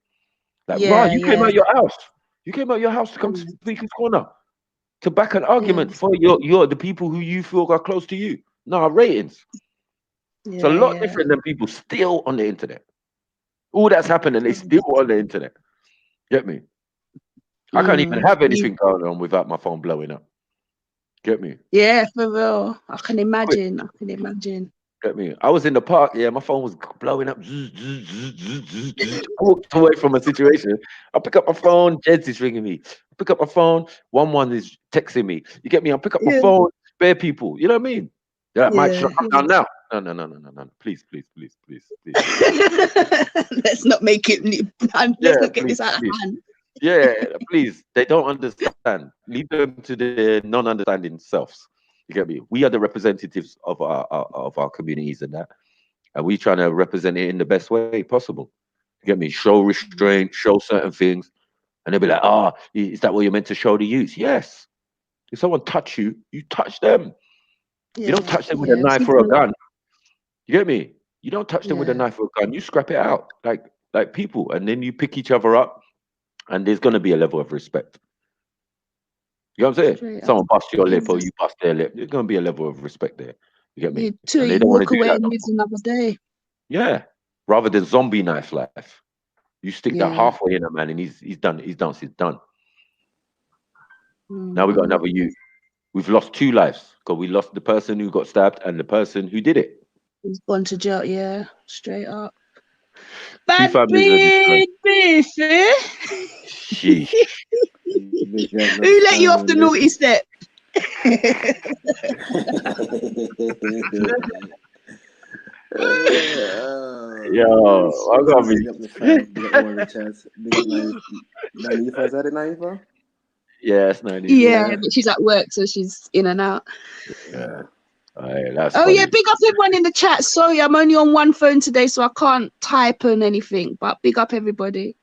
Like, wow, you came out your house. You came out your house to come to Speaker's Corner to back an argument for the people who you feel are close to you. No, ratings. It's a lot different than people still on the internet. All that's happening, they still on the internet. Get me? I can't even have anything going on without my phone blowing up. Get me? Yeah, for real. I can imagine. I can imagine. Get me? I was in the park, my phone was blowing up. I walked away from a situation. I pick up my phone, Jed's is ringing me. I pick up my phone, one is texting me. You get me? I pick up my phone, spare people. You know what I mean? They're like, Mike, should I come down now? No. Please. Let's not make it. Let's not get this out of hand. Yeah, please. They don't understand. Leave them to their non-understanding selves. You get me? We are the representatives of our communities and that, and we trying to represent it in the best way possible. You get me? Show restraint, show certain things, and they'll be like, "Oh, is that what you're meant to show the youth?" Yes. If someone touch you, you touch them. You don't touch them with a knife or a gun. You get me? You don't touch them with a knife or a gun. You scrap it out like people, and then you pick each other up, and there's gonna be a level of respect. You know what I'm saying? Someone bust your lip or you bust their lip. There's gonna be a level of respect there. You get me? You walk away and live another day. Yeah. Rather than zombie knife life. You stick that halfway in a man and he's done. He's done. He's done. Now we got another youth. We've lost two lives because we lost the person who got stabbed and the person who did it. He's gone to jail, straight up. Two families beef, eh? Sheesh. Who let you off the naughty step? Yo, I gotta be. Yeah, it's 90. Yeah, but she's at work, so she's in and out. Yeah. That's oh funny. yeah, big up everyone in the chat. Sorry, I'm only on one phone today, so I can't type on anything. But big up everybody.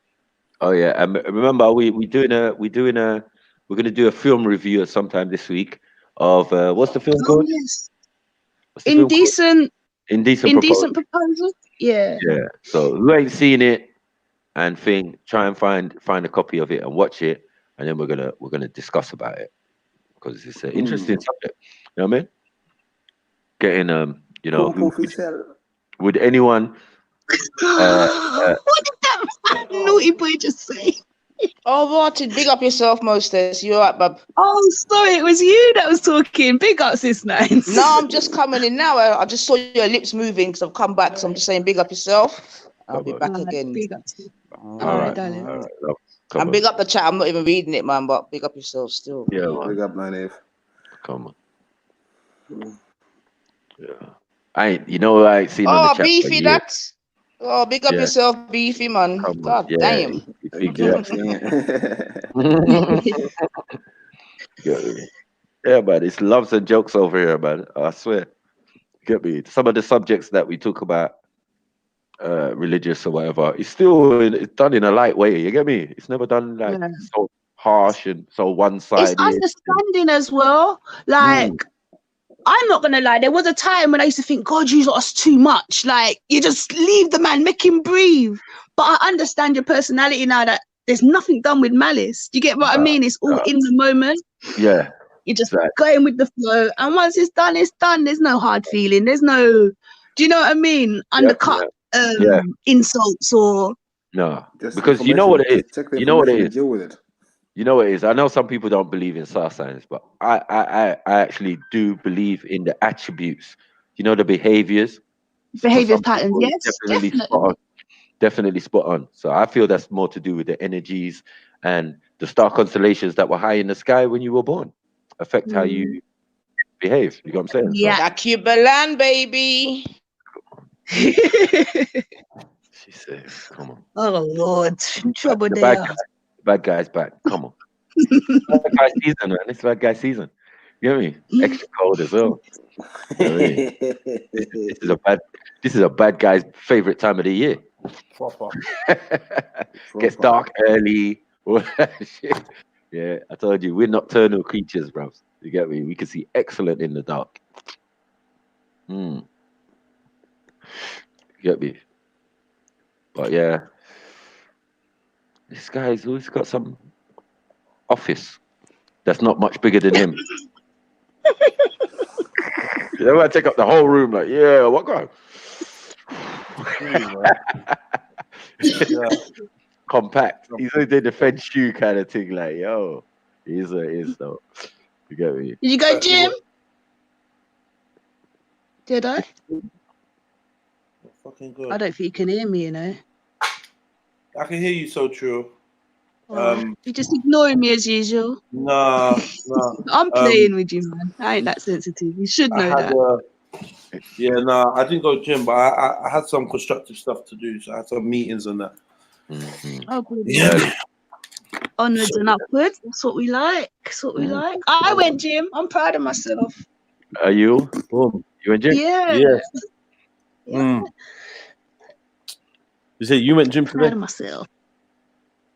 Oh yeah, and remember we're gonna do a film review at sometime this week of what's the film called? Yes. Indecent Proposal. Yeah. Yeah. So who ain't seen it and try and find a copy of it and watch it, and then we're gonna discuss about it because it's an interesting subject. You know what I mean? Getting would anyone what did that naughty boy just say? Oh, Martin, big up yourself, Mostess. You alright, bub? Oh, sorry, it was you that was talking. Big up, sis Nines. No, I'm just coming in now. I just saw your lips moving because I've come back. So I'm just saying, big up yourself. I'll be back again. Big up. All right, darling. All right. And big up the chat. I'm not even reading it, man, but big up yourself still. Yeah, man. Big up, man. Come on. Yeah. I ain't seen on the chat. Beefy, that. Oh, big up yourself, Beefy, man. God damn. Yeah, man. It's loves and jokes over here, man. I swear. Get me. Some of the subjects that we talk about, religious or whatever, it's done in a light way. You get me? It's never done like so harsh and so one-sided. It's understanding as well. Like, I'm not gonna lie, there was a time when I used to think, God, you lost too much. Like, you just leave the man, make him breathe. But I understand your personality now that there's nothing done with malice. Do you get what I mean? It's all in the moment. Yeah. You're just going with the flow. And once it's done, it's done. There's no hard feeling. There's no, do you know what I mean? Undercut insults or. No, because you know what it is. You know what it is. Deal with it. You know what it is. I know some people don't believe in star signs, but I actually do believe in the attributes. You know, the behaviors. Behavior patterns, yes. Definitely spot on. So I feel that's more to do with the energies and the star constellations that were high in the sky when you were born affect how you behave. You know what I'm saying? Yeah, so, Cubalan, baby. She said, "Come on." Oh Lord, trouble there. Bad guy's back. Come on. Bad guy season, man. It's bad guy season. You know what I mean? Extra cold as well. You know what I mean? This is a bad guy's favorite time of the year. Proper. Gets dark early. All that shit. Yeah, I told you, we're nocturnal creatures, bro. You get me? We can see excellent in the dark. You get me? But yeah, this guy's always got some office that's not much bigger than him. You know, I take up the whole room, like, yeah, what guy? Compact. He's like the Fed shoe kind of thing, like, yo, he's though. You get me? Did you go gym? Did I? Fucking good. I don't think you can hear me, you know. I can hear you, so true. You're just ignoring me as usual. Nah. I'm playing with you, man. I ain't that sensitive. You should know that. I didn't go gym, but I had some constructive stuff to do, so I had some meetings and that. Oh, good. Yeah. Onwards and upwards. That's what we like. That's what we like. I went gym. I'm proud of myself. Are you? You went gym? Yeah. Yeah. You say you went gym today? Proud of myself.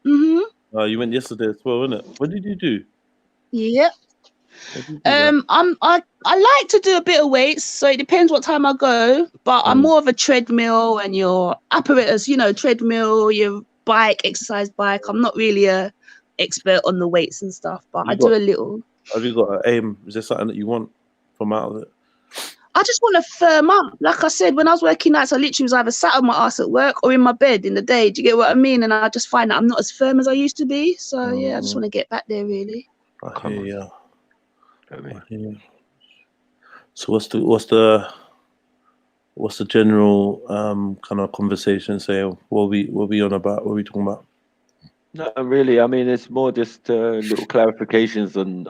Mm-hmm. Oh, you went yesterday as well, innit? What did you do? Yep. I like to do a bit of weights, so it depends what time I go. But I'm more of a treadmill and your apparatus, you know, treadmill, your bike, exercise bike. I'm not really a expert on the weights and stuff, but I do a little. Have you got an aim? Is there something that you want from out of it? I just want to firm up. Like I said, when I was working nights, I literally was either sat on my ass at work or in my bed in the day. Do you get what I mean? And I just find that I'm not as firm as I used to be. So yeah, I just want to get back there, really. I hear you. So what's the general kind of conversation? Say what we on about? What are we talking about? No, really. I mean, it's more just little clarifications on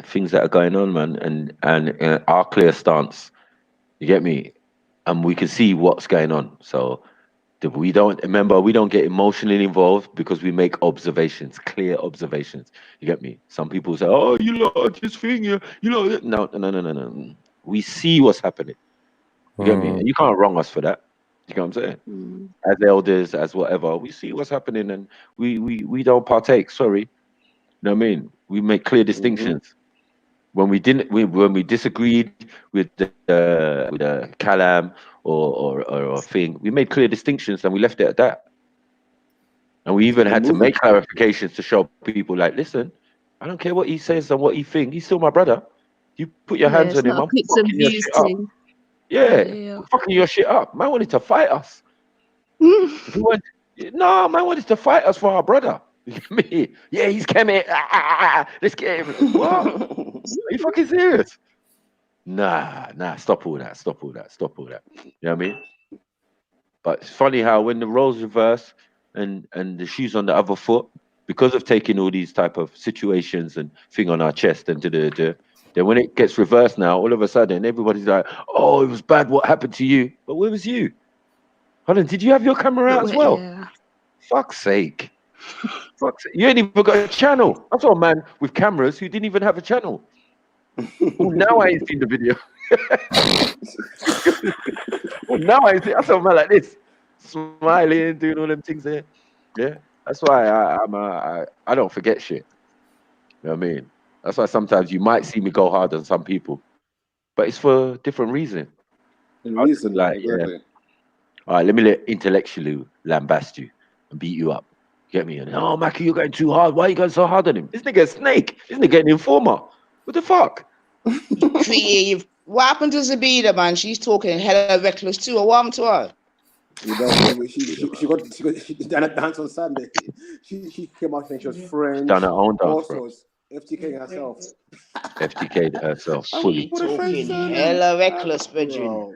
things that are going on, man, and our clear stance. You get me? And we can see what's going on. So we don't get emotionally involved because we make observations, clear observations. You get me? Some people say, "Oh, you lot this thing, you know." No. We see what's happening. You get me? And you can't wrong us for that. You know what I'm saying? As elders, as whatever, we see what's happening, and we don't partake. Sorry, you know what I mean? We make clear distinctions. When we disagreed with the Kalam or a thing, we made clear distinctions and we left it at that. And we even had to make clarifications to show people, like, listen, I don't care what he says and what he thinks. He's still my brother. You put your hands on him, I'm fucking your shit up. Yeah, I'm fucking your shit up. Man wanted to fight us. Man wanted to fight us for our brother. You get me? Yeah, he's coming. Let's get him. What? Are you fucking serious? Nah. Stop all that. You know what I mean? But it's funny how when the roles reverse and the shoes on the other foot, because of taking all these type of situations and thing on our chest and then when it gets reversed now, all of a sudden everybody's like, "Oh, it was bad. What happened to you?" But where was you? Hold on, did you have your camera out as well? Yeah. Fuck's sake. You ain't even got a channel. I saw a man with cameras who didn't even have a channel. Now I ain't seen the video. I saw a man like this, smiling, doing all them things there. Yeah, that's why I don't forget shit. You know what I mean? That's why sometimes you might see me go hard on some people, but it's for a different reason. Exactly. All right, let me intellectually lambast you and beat you up. Get me? And, "Oh, Mackie, you're going too hard. Why are you going so hard on him? This nigga a snake. This nigga an informer. What the fuck?" Creative. What happened to Zabida, man? She's talking hella reckless too. What happened to her? You know, she done a dance on Sunday. She came out saying she was French. Done her own dance, bro. FTK herself. FTK herself She fully. talking hella reckless, bro.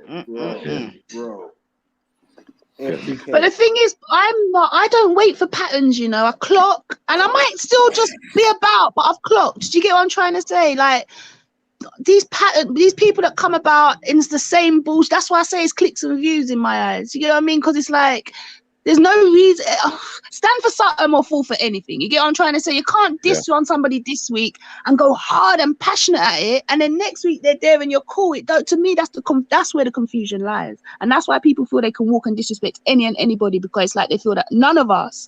But the thing is, I don't wait for patterns, you know. I clock, and I might still just be about, but I've clocked. Do you get what I'm trying to say? Like, these people that come about, it's the same bullshit. That's why I say it's clicks and views in my eyes. You get what I mean? Because it's like, There's no reason. Stand for something or fall for anything. You get what I'm trying to say? You can't diss on somebody this week and go hard and passionate at it, and then next week they're there and you're cool. To me, that's where the confusion lies, and that's why people feel they can walk and disrespect any and anybody, because it's like they feel that none of us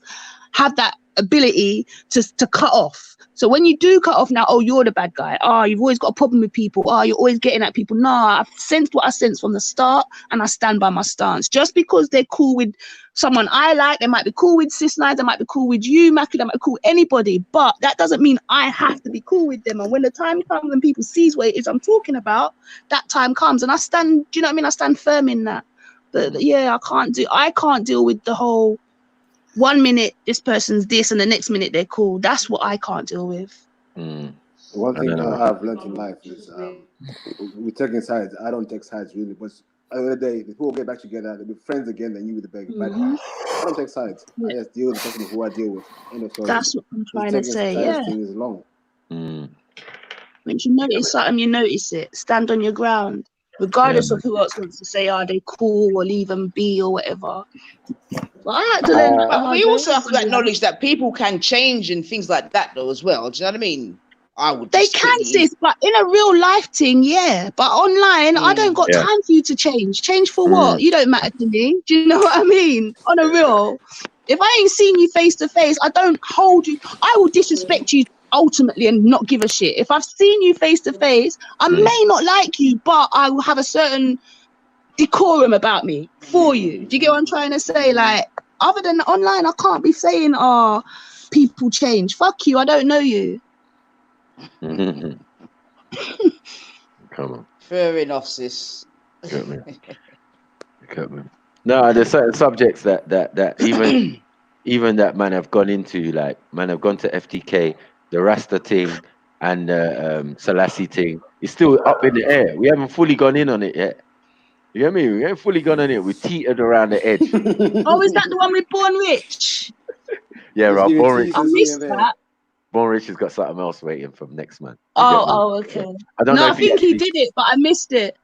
have that ability to cut off. So when you do cut off now, oh, you're the bad guy. Oh, you've always got a problem with people. Oh, you're always getting at people. No, I've sensed what I sensed from the start, and I stand by my stance. Just because they're cool with someone I like, they might be cool with Sis Nine, they might be cool with you, Maki, they might be cool with anybody, but that doesn't mean I have to be cool with them. And when the time comes and people sees what it is I'm talking about, that time comes, and I stand, do you know what I mean? I stand firm in that. But yeah, I can't deal with the whole 1 minute this person's this and the next minute they're cool. That's what I can't deal with. One thing I've learned in life is we're taking sides. I don't take sides really, but at the end of the day, the people get back together, they'll be friends again, then you with the bad guy. I don't take sides. I just deal with the person who I deal with. That's what I'm trying to say. Yeah. Thing is long. Once you notice something, you notice it. Stand on your ground, regardless of who else wants to say, are they cool or leave them be or whatever. But I had to learn. But we also have to acknowledge that people can change and things like that, though, as well. Do you know what I mean? They can, sis, but in a real life thing, yeah. But online, I don't got time for you to change. Change for what? You don't matter to me. Do you know what I mean? On a real, if I ain't seen you face to face, I don't hold you. I will disrespect you ultimately and not give a shit. If I've seen you face to face, I may not like you, but I will have a certain decorum about me for you. Do you get what I'm trying to say? Like, other than online, I can't be saying, oh, people change. Fuck you, I don't know you. Come on. Fair enough, sis. Cut me. No, there's certain subjects that even that man have gone into, like man have gone to FTK, the Rasta thing and the Selassie thing. It's still up in the air. We haven't fully gone in on it yet. You get me? We ain't fully gone on it. We teetered around the edge. Oh, is that the one with Born Rich? Yeah, right. Born Rich. I missed that. Born Rich has got something else waiting from next month. Okay. I don't know. I think he did it, but I missed it.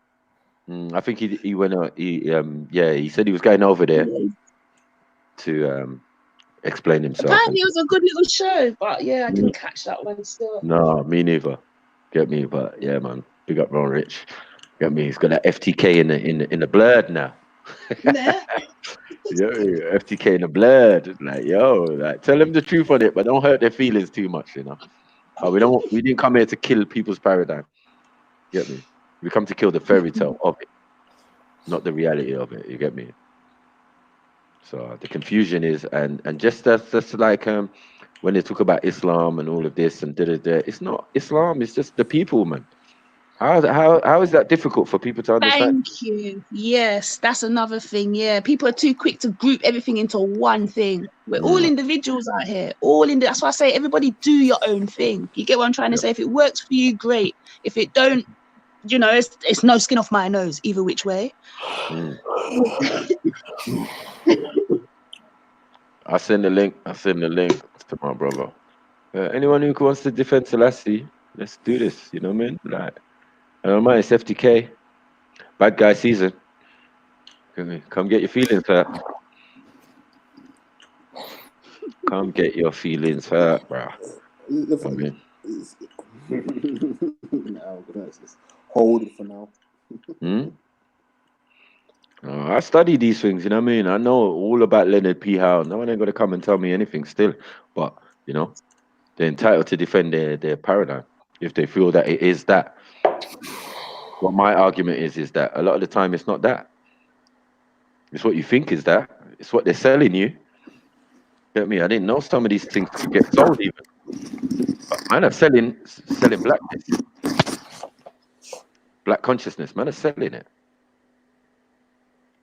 I think he went out. He said he was going over there to explain himself. Apparently, it was a good little show, but yeah, I didn't catch that one still. No, me neither. Get me, but yeah, man. Big up Born Rich. Get me? He's got that FTK in the blood now. Yeah. Yo, FTK in the blood. Like, like tell them the truth on it, but don't hurt their feelings too much, you know. We didn't come here to kill people's paradigm. Get me? We come to kill the fairy tale of it, not the reality of it. You get me? So the confusion is, and just that's like when they talk about Islam and all of this and it's not Islam. It's just the people, man. How is that difficult for people to understand? Thank you. Yes, that's another thing. Yeah, people are too quick to group everything into one thing. We're all individuals out here. That's why I say everybody do your own thing. You get what I'm trying to say? If it works for you, great. If it don't, you know, it's no skin off my nose either which way. I send the link to my brother. Anyone who wants to defend Selassie, let's do this. You know what I mean? Like, I don't mind. It's FTK, bad guy season. Come get your feelings hurt. Come get your feelings hurt, bro. Hold it for now. I study these things, you know what I mean? I know all about Leonard P. Howe. No one ain't gonna come and tell me anything still, but you know, they're entitled to defend their paradigm if they feel that it is that. What my argument is that a lot of the time it's not that. It's what you think is that. It's what they're selling you. Get me? I didn't know some of these things could get sold even. But man, are selling blackness, black consciousness. Man, are selling it.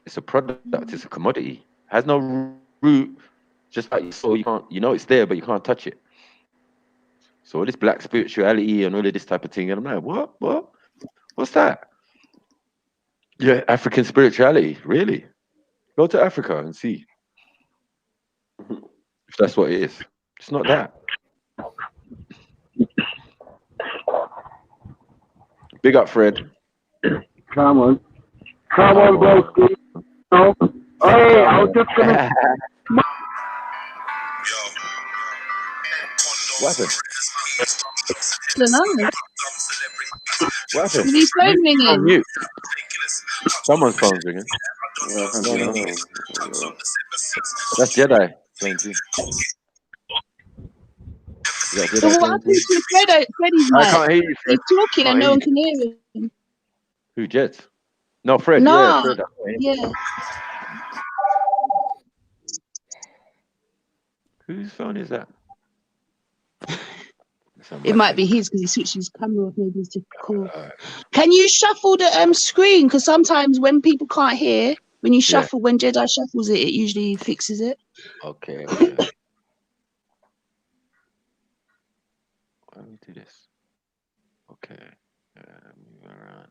It's a product. It's a commodity. It has no root. Just like you saw, you can't. You know it's there, but you can't touch it. So all this black spirituality and all of this type of thing, and I'm like, what? What's that? Yeah, African spirituality, really? Go to Africa and see if that's what it is. It's not that. Big up, Fred. Come on, broski. No. Hey, I was just gonna What happened? Don't know. What happened? Is his phone On ringing? mute. Someone's phone's ringing. Yeah, I can't No, do no. that. That's Jedi playing too. Is that But Jedi what playing happened too? to Freddie's I mic? can't hear you, Fred. He's talking Can't and no hear one you. can hear him. Who, Jet? No, Fred. Nah, Yeah, Fred. I can't hear him. yeah. Whose phone is that? It might be his because he switched his camera off. Maybe it's just cool. Uh, Can you shuffle the screen? Because sometimes when people can't hear, when you Yeah. shuffle, when Jedi shuffles it, it usually fixes it. Okay. Let me do this. Okay. Move around.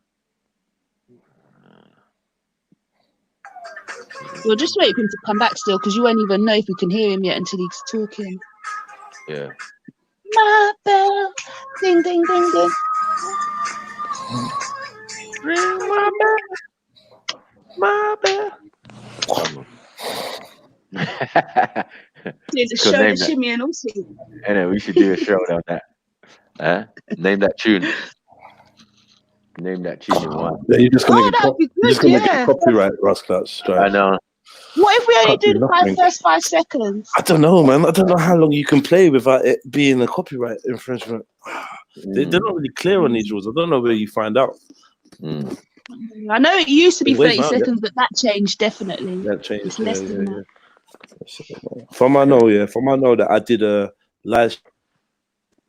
We'll just wait for him to come back still, because you won't even know if you can hear him yet until he's talking. Yeah. My bell, ding ding ding ding. Ring my bell. My bell. Come on. There's a Could show name the that. shimmy and also. Anyway, we should do a show on that. Name that tune. Name that tune in one. Yeah, you're just gonna that'd be you're just good, gonna yeah. get copyright, Russ. That's I straight. know. What if we only Can't do do the nothing. first 5 seconds? I don't know, man. I don't know how long you can play without it being a copyright infringement. They're not really clear on these rules. I don't know where you find out. I know it used to be Wait, 30 man, seconds, but that changed definitely. That changed. It's less than that. From I know that I did a live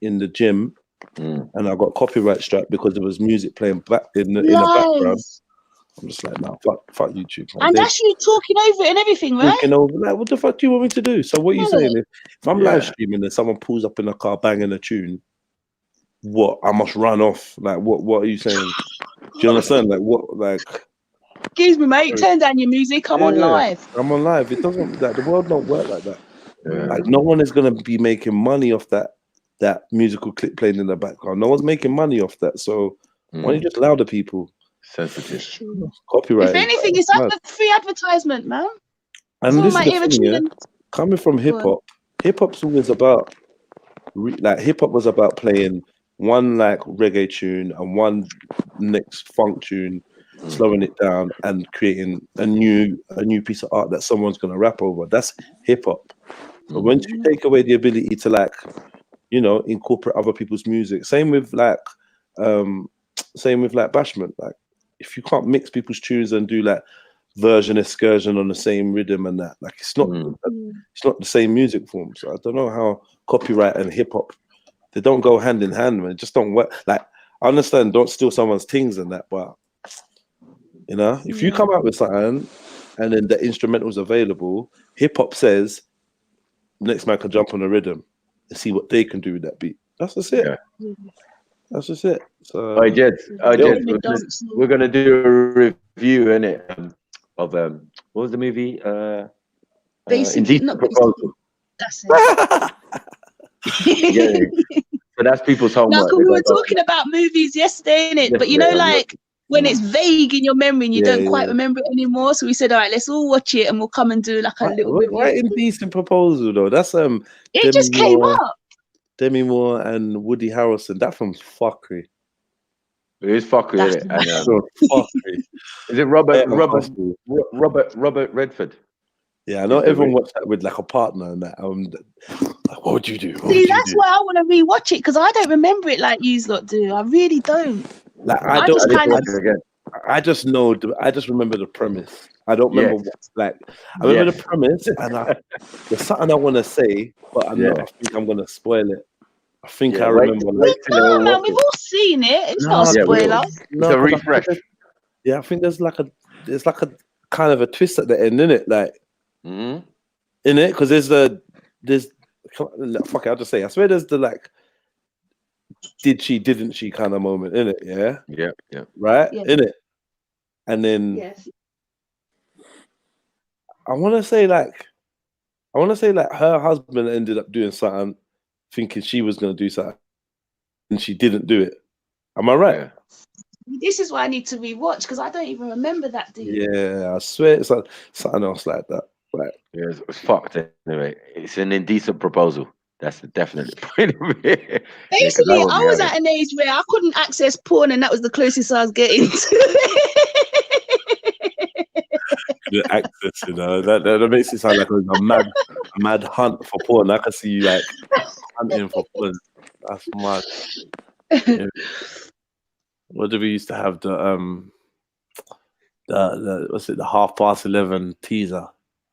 in the gym, and I got copyright strike because there was music playing back in the background. I'm just like, nah, fuck YouTube. Man. And that's you talking over it and everything, right? Talking over, like, what the fuck do you want me to do? So what are you saying? If I'm live streaming and someone pulls up in a car banging a tune, what? I must run off. Like, what are you saying? Do you understand? Like, what? Like, excuse me, mate. Turn down your music. I'm on live. I'm on live. It doesn't. Like, the world don't work like that. Like, no one is gonna be making money off that musical clip playing in the background. No one's making money off that. So why don't you just allow the people? Sensitive. Copyright. If anything, it's like a free advertisement, man. And this is the thing, yeah. Coming from hip hop's always about hip hop was about playing one like reggae tune and one next funk tune, slowing it down and creating a new piece of art that someone's gonna rap over. That's hip hop. But once you take away the ability to like, you know, incorporate other people's music, same with bashment. Like, if you can't mix people's tunes and do like version excursion on the same rhythm and that, like, it's not the same music form. So I don't know how copyright and hip hop, they don't go hand in hand, man. It just don't work. Like, I understand, don't steal someone's things and that, but you know, if you come out with something and then the instrumental's available, hip hop says next man can jump on the rhythm and see what they can do with that beat. That's just it. That's just it. So, Jed, we're gonna do a review, innit, of what was the movie? Indecent Proposal. That's it. So that's people's homework. No, because we were talking about movies yesterday, innit? But you know, like when it's vague in your memory and you don't quite remember it anymore. So we said, all right, let's all watch it and we'll come and do like a little review. Right, Indecent Proposal though. That's it just came up. Demi Moore and Woody Harrelson. That film's fuckery. It is fuckery, isn't it? Fuckery. Is it Robert Redford? Yeah, I know everyone watched that with like a partner and that. Like, what would you do? See, that's why I want to rewatch it, because I don't remember it like you lot do. I really don't. Like, I just remember the premise. I don't remember what's like. I remember the premise, and there's something I want to say, but I think I'm gonna spoil it. I think I remember. Man, we've all seen it. It's not a spoiler. It's a refresh. I think there's like a kind of a twist at the end, innit? Like, in it, because there's fuck it, I'll just say. I swear there's the like, did she, didn't she kind of moment in it, yeah? Yeah. Right? Yeah. In it. And then I want to say like her husband ended up doing something, thinking she was going to do something, and she didn't do it. Am I right? This is why I need to rewatch, because I don't even remember that, dude. Yeah, I swear it's like something else like that. Right. Yeah, it's fucked anyway. It's an Indecent Proposal. That's the definite point of it. Yeah, 'cause Basically, won't I be was having at an age where I couldn't access porn, and that was the closest I was getting to. The access, you know, that makes it sound like it was a mad hunt for porn. I can see you like hunting for porn. That's mad. Yeah. What did we used to have? The what's it? The 11:30 teaser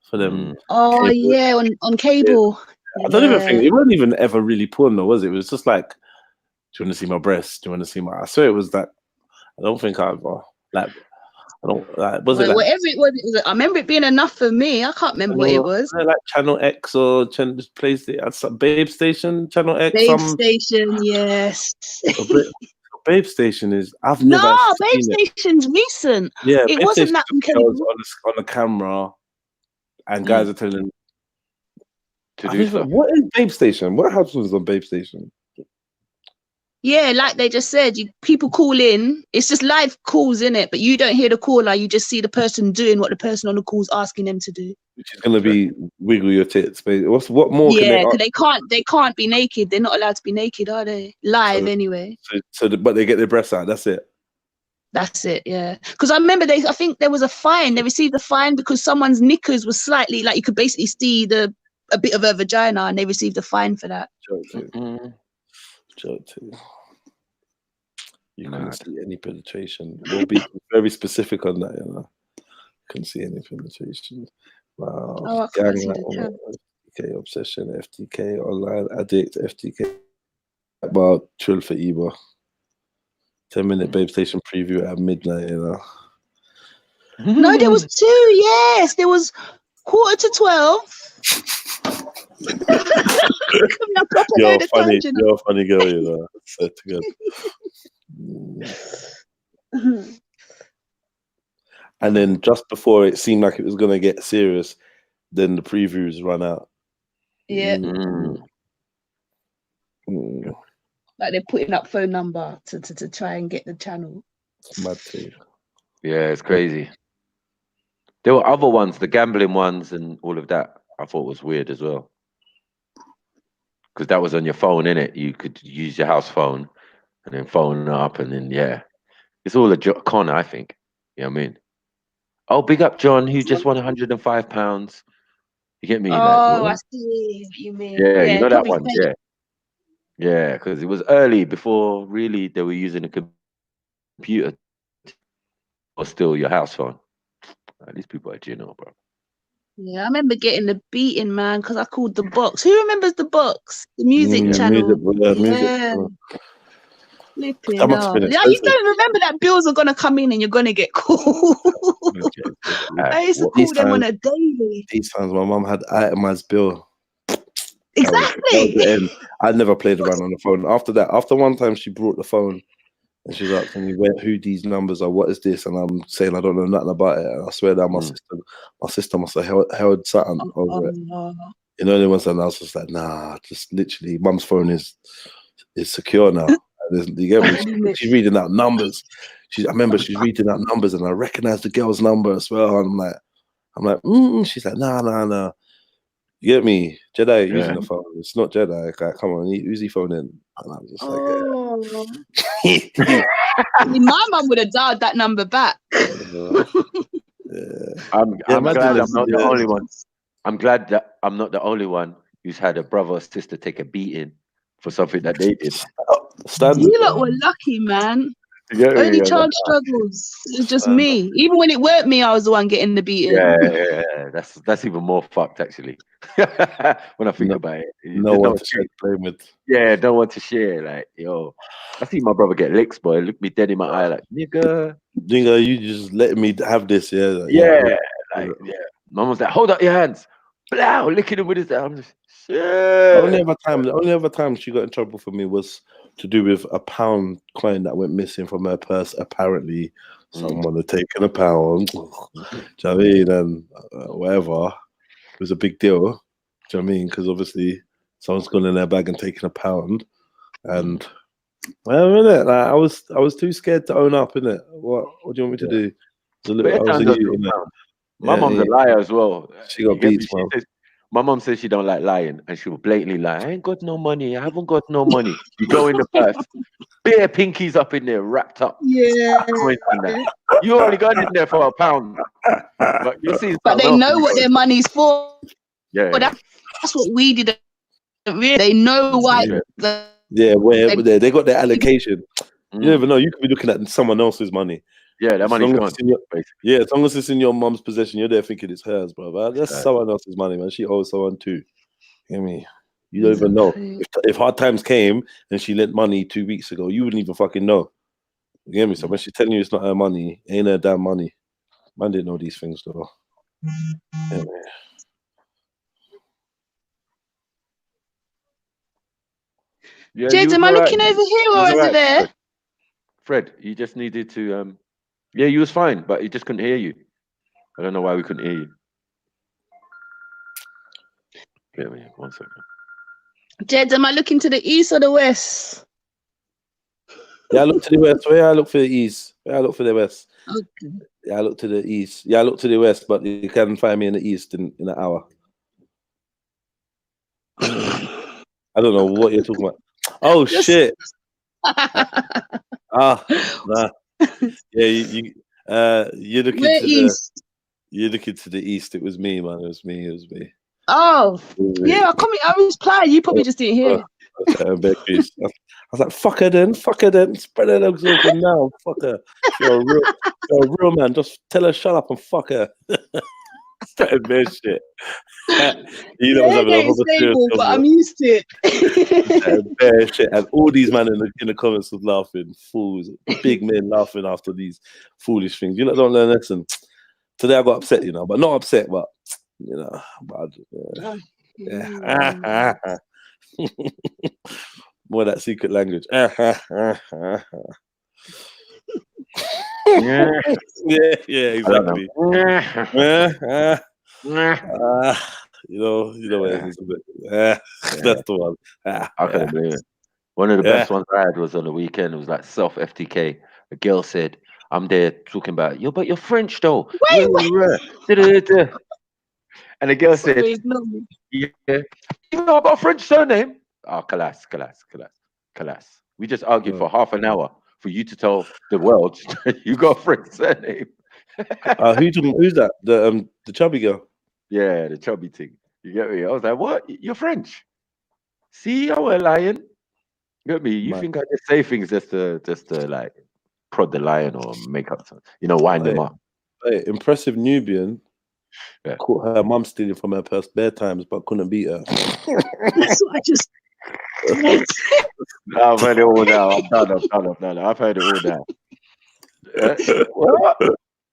for them. Oh cable. yeah, on cable. I don't even think Yeah. it wasn't even ever really porn, though, was it? It was just like, do you want to see my breasts? Do you want to see my? I swear it was that. I don't think I ever like. I don't like. Was it like? Whatever it was, I remember it being enough for me. I can't remember what it was. Like Channel X or PlayStation, Babe Station, Channel X, Babe Station, yes. Babe Station is. I've No, never seen Babe it. Station's recent. Yeah, it Babe wasn't Station that on girls cable. on the camera, and guys are telling to do stuff. What is Babe Station? What happens on Babe Station? Yeah, like they just said, people call in. It's just live calls, in it, but you don't hear the caller. You just see the person doing what the person on the call's asking them to do. Which is gonna be wiggle your tits. What more? Yeah, can they can't be naked. They're not allowed to be naked, are they? Live anyway. But they get their breasts out. That's it. That's it, yeah. Because I remember I think there was a fine. They received a fine because someone's knickers was slightly, like you could basically see a bit of her vagina, and they received a fine for that. Joke too. You couldn't see any penetration. We'll be very specific on that, you know. Couldn't see any penetration. Wow. Oh, I can't see the chat. FTK obsession, FTK online addict, FTK about Trill for Eba. 10-minute Babe Station preview at midnight, you know. No, there was 2. Yes, there was 11:45. You're a funny girl, you know. So good. And then just before it seemed like it was gonna get serious, then the previews run out. Yeah. Like they're putting up phone number to try and get the channel. Mad too. Yeah, it's crazy. There were other ones, the gambling ones and all of that. I thought was weird as well, because that was on your phone, innit? You could use your house phone and then phone up, and then it's all a con, I think. You know what I mean? Oh, big up John, who just won £105. You get me? Oh, like, I see what you mean. Yeah, you know that one. fake. Yeah, because it was early before really they were using a computer or still your house phone. These people are genius, bro. Yeah, I remember getting the beating, man, because I called the box. Who remembers the box? The music channel. Music. Flipping That must have hell. been Yeah, you expensive. don't remember that bills are gonna come in and you're gonna get called. I used to call them on a daily. These times my mum had itemized bill. Exactly. I never played around on the phone. After that, after one time she brought the phone and she was asking me who these numbers are, what is this? And I'm saying I don't know nothing about it. And I swear that my sister must have held something over it. No. You know, and I was just like, nah, just literally, mum's phone is secure now. You get me? She's reading out numbers. I remember she's reading out numbers, and I recognize the girl's number as well. And I'm like, she's like, nah. You get me? Jedi using the phone. It's not Jedi. Like, come on, who's he phoning? And I'm just like, My mum would have dialed that number back. I'm glad I'm not the only one. I'm glad that I'm not the only one who's had a brother or sister take a beating for something that they did. You lot were lucky, man. Only child struggles. It's just me. Even when it weren't me, I was the one getting the beating. Yeah. That's even more fucked, actually. When I think about it, no one to share blame with. Yeah, no one to share. Like, yo, I see my brother get licks, boy. Look me dead in my eye, like, nigga, you just letting me have this, yeah. Like, yeah. Mum was like, hold up your hands. Blow, licking him with his arms. Just, shit. The only other time she got in trouble for me was to do with a £1 coin that went missing from her purse. Apparently, someone had taken £1. Do you know what I mean? And whatever. It was a big deal. Do you know what I mean? Because obviously, someone's gone in their bag and taken £1. And well, innit? Like, I was too scared to own up, innit? What do you want me to do? My mom's a liar as well. She got beats, man. My mom says she don't like lying, and she will blatantly lie. I ain't got no money. I haven't got no money. You go in the purse, bare pinkies up in there, wrapped up, Yeah. coins and that. You only got in there for £1, but you see But they something else know when you what go in. their money's for. Yeah, That's what we didn't really. They know why. Yeah, where they got their allocation. You never know. You could be looking at someone else's money. Yeah, that As money's long as gone. it's in your, as long as it's in your mum's possession, you're there thinking it's hers, bro. That's someone else's money, man. She owes someone too. Hear me? You don't even know. If hard times came and she lent money 2 weeks ago, you wouldn't even fucking know. You hear me? So when she's telling you it's not her money, it ain't her damn money. Man didn't know these things though. Yeah, Yeah, Jed, am I looking over here or over there? Fred, you just needed to yeah, you was fine, but he just couldn't hear you. I don't know why we couldn't hear you. Wait a minute, 1 second. Jed, am I looking to the east or the west? Yeah, I look to the west. Where I look for the east. Where I look for the west. Okay. Yeah, I look to the east. Yeah, I look to the west, but you can find me in the east in an hour. I don't know what you're talking about. Oh shit! Nah. Yeah, you're looking Where to east? you're looking to the east. It was me, man. It was me. Oh, yeah. I was playing. You probably just didn't hear. I was like, fuck her then. Spread her legs open now. Fuck her. You're a real man. Just tell her shut up and fuck her. Started bad shit. You know, Yeah, it's stable, but I'm used to it. Bad shit. And all these men in the comments was laughing. Fools. Big men laughing after these foolish things. You don't learn a lesson. Today I got upset, you know, but not upset, but you know, yeah. More that secret language. Yeah, exactly. You know what it is. That's the one. I couldn't believe it. One of the best ones I had was on the weekend. It was like Self-FTK. A girl said, I'm there talking about, but you're French though. Wait. And the girl said, yeah, you know about French surname? Oh, Kalas. We just argued for half an hour for you to tell the world you got a French surname. Who's that? The chubby girl? Yeah, the chubby thing. You get me? I was like, what? You're French? See, I was lying. You get me? You think I just say things just to like prod the lion or make up something, wind them up. Hey, impressive Nubian. Yeah. Caught her mum stealing from her purse bare times, but couldn't beat her. That's what I just. I've heard it all now. I'm done. No, I've heard it all now.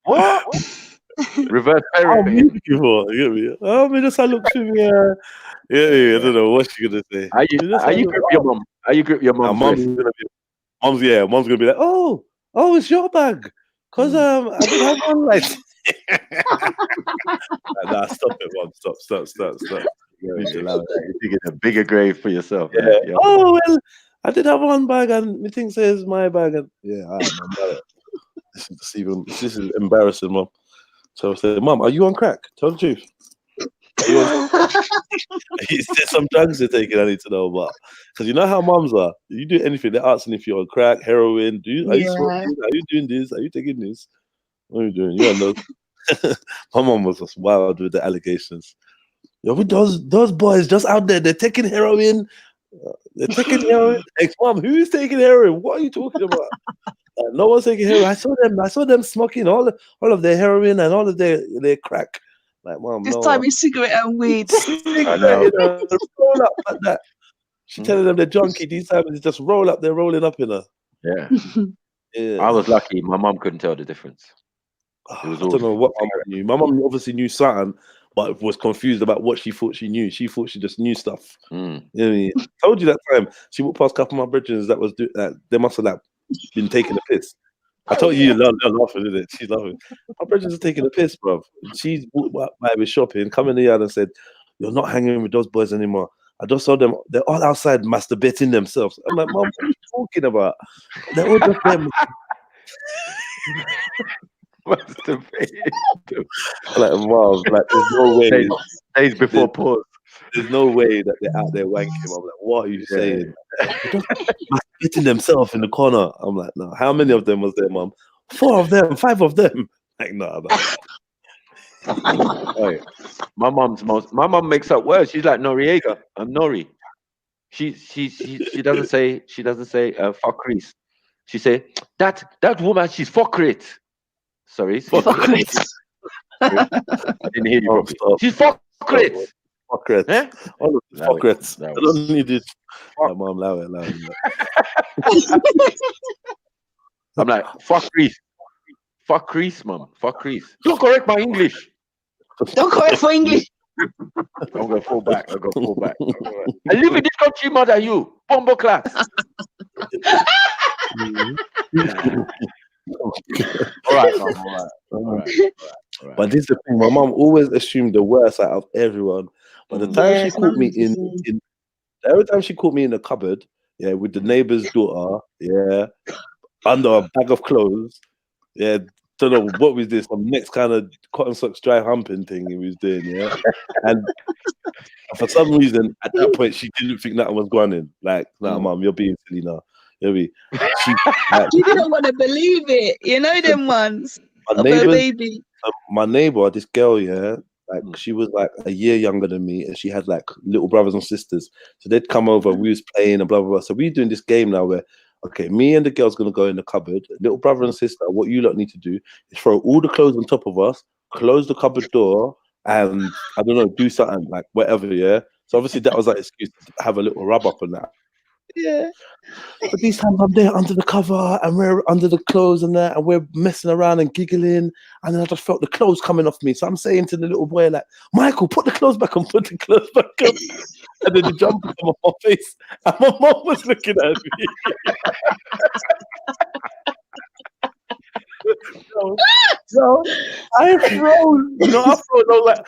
What? Reverse parenting. Oh, me just look to me. Yeah. I don't know what she's gonna say. How you grip your mum? How you grip your mum's wrist? Mom's gonna be like, oh, it's your bag, cause I didn't have one like. Nah, stop it, Mom. Stop. You're digging a bigger grave for yourself. Yeah. Oh well, I did have one bag, and me think says my bag, and this is embarrassing, Mom. So I said, Mom, are you on crack? Tell the truth. He said some drugs they're taking. I need to know about, because you know how moms are. You do anything, they're asking if you're on crack, heroin. Are you smoking? Are you doing this? Are you taking this? What are you doing? You know. My mom was just wild with the allegations. Those boys just out there, they're taking heroin. Ex-mom, who is taking heroin? What are you talking about? No one's taking heroin. I saw them smoking all of their heroin and all of their crack. Like, Mom, this time it's cigarette and weed. I know. Roll up like that. She's telling them they're junkie. These times it's just roll up. They're rolling up in her. Yeah. I was lucky. My mom couldn't tell the difference. I don't know what my mom knew. My mom obviously knew something, but was confused about what she thought she knew. She thought she just knew stuff. You know what I mean? I told you that time she walked past a couple of my brethren that was they must have been taking the piss. I told you, you're laughing, isn't it? She's laughing. My brethren are taking the piss, bro. She's walked by me shopping, come in the yard and said, "You're not hanging with those boys anymore." I just saw them; they're all outside masturbating themselves. I'm like, Mom, what are you talking about? They're all just them. Like, Mom, like, there's no way. Days before pause. There's no way that they're out there wanking. I'm like, what are you saying? They're just masturbating themselves in the corner. I'm like, no. How many of them was there, Mum? 4 of them, 5 of them. Like, no. Right. My mum makes up words. She's like Noriega. I'm Nori. She doesn't say fuckeries. She say that woman, she's fuckerate. Sorry, Fuckerate. I didn't hear you properly. She's fuckerate. Fuckrets. Eh? All of the fuckrets. I don't need it. Mum, allow it. I'm like, fuckeries, mum. Fuckeries. Don't correct my English. Don't correct for English. I'm gonna fall back. I live in this country more than you. Bombo class. All right, mum. All right. But this is the thing. My mum always assumed the worst out of everyone. But the time she caught me every time she caught me in the cupboard, with the neighbor's daughter, under a bag of clothes, don't know what was this, some next kind of cotton socks dry humping thing he was doing, and for some reason at that point she didn't think that was going in. Like, nah, mum, you're being silly now. She didn't want to believe it. You know them ones. My neighbor, this girl, she was like a year younger than me, and she had like little brothers and sisters. So they'd come over, we was playing and blah blah blah. So we're doing this game now where, okay, me and the girl's gonna go in the cupboard. Little brother and sister, what you lot need to do is throw all the clothes on top of us, close the cupboard door, and I don't know, do something like whatever. So obviously that was like excuse to have a little rub up on that. Yeah. But these times I'm there under the cover and we're under the clothes and that, and we're messing around and giggling, and then I just felt the clothes coming off me. So I'm saying to the little boy, like, Michael, put the clothes back on, and then the jumper came off my face, and my mom was looking at me. So I froze. I was like,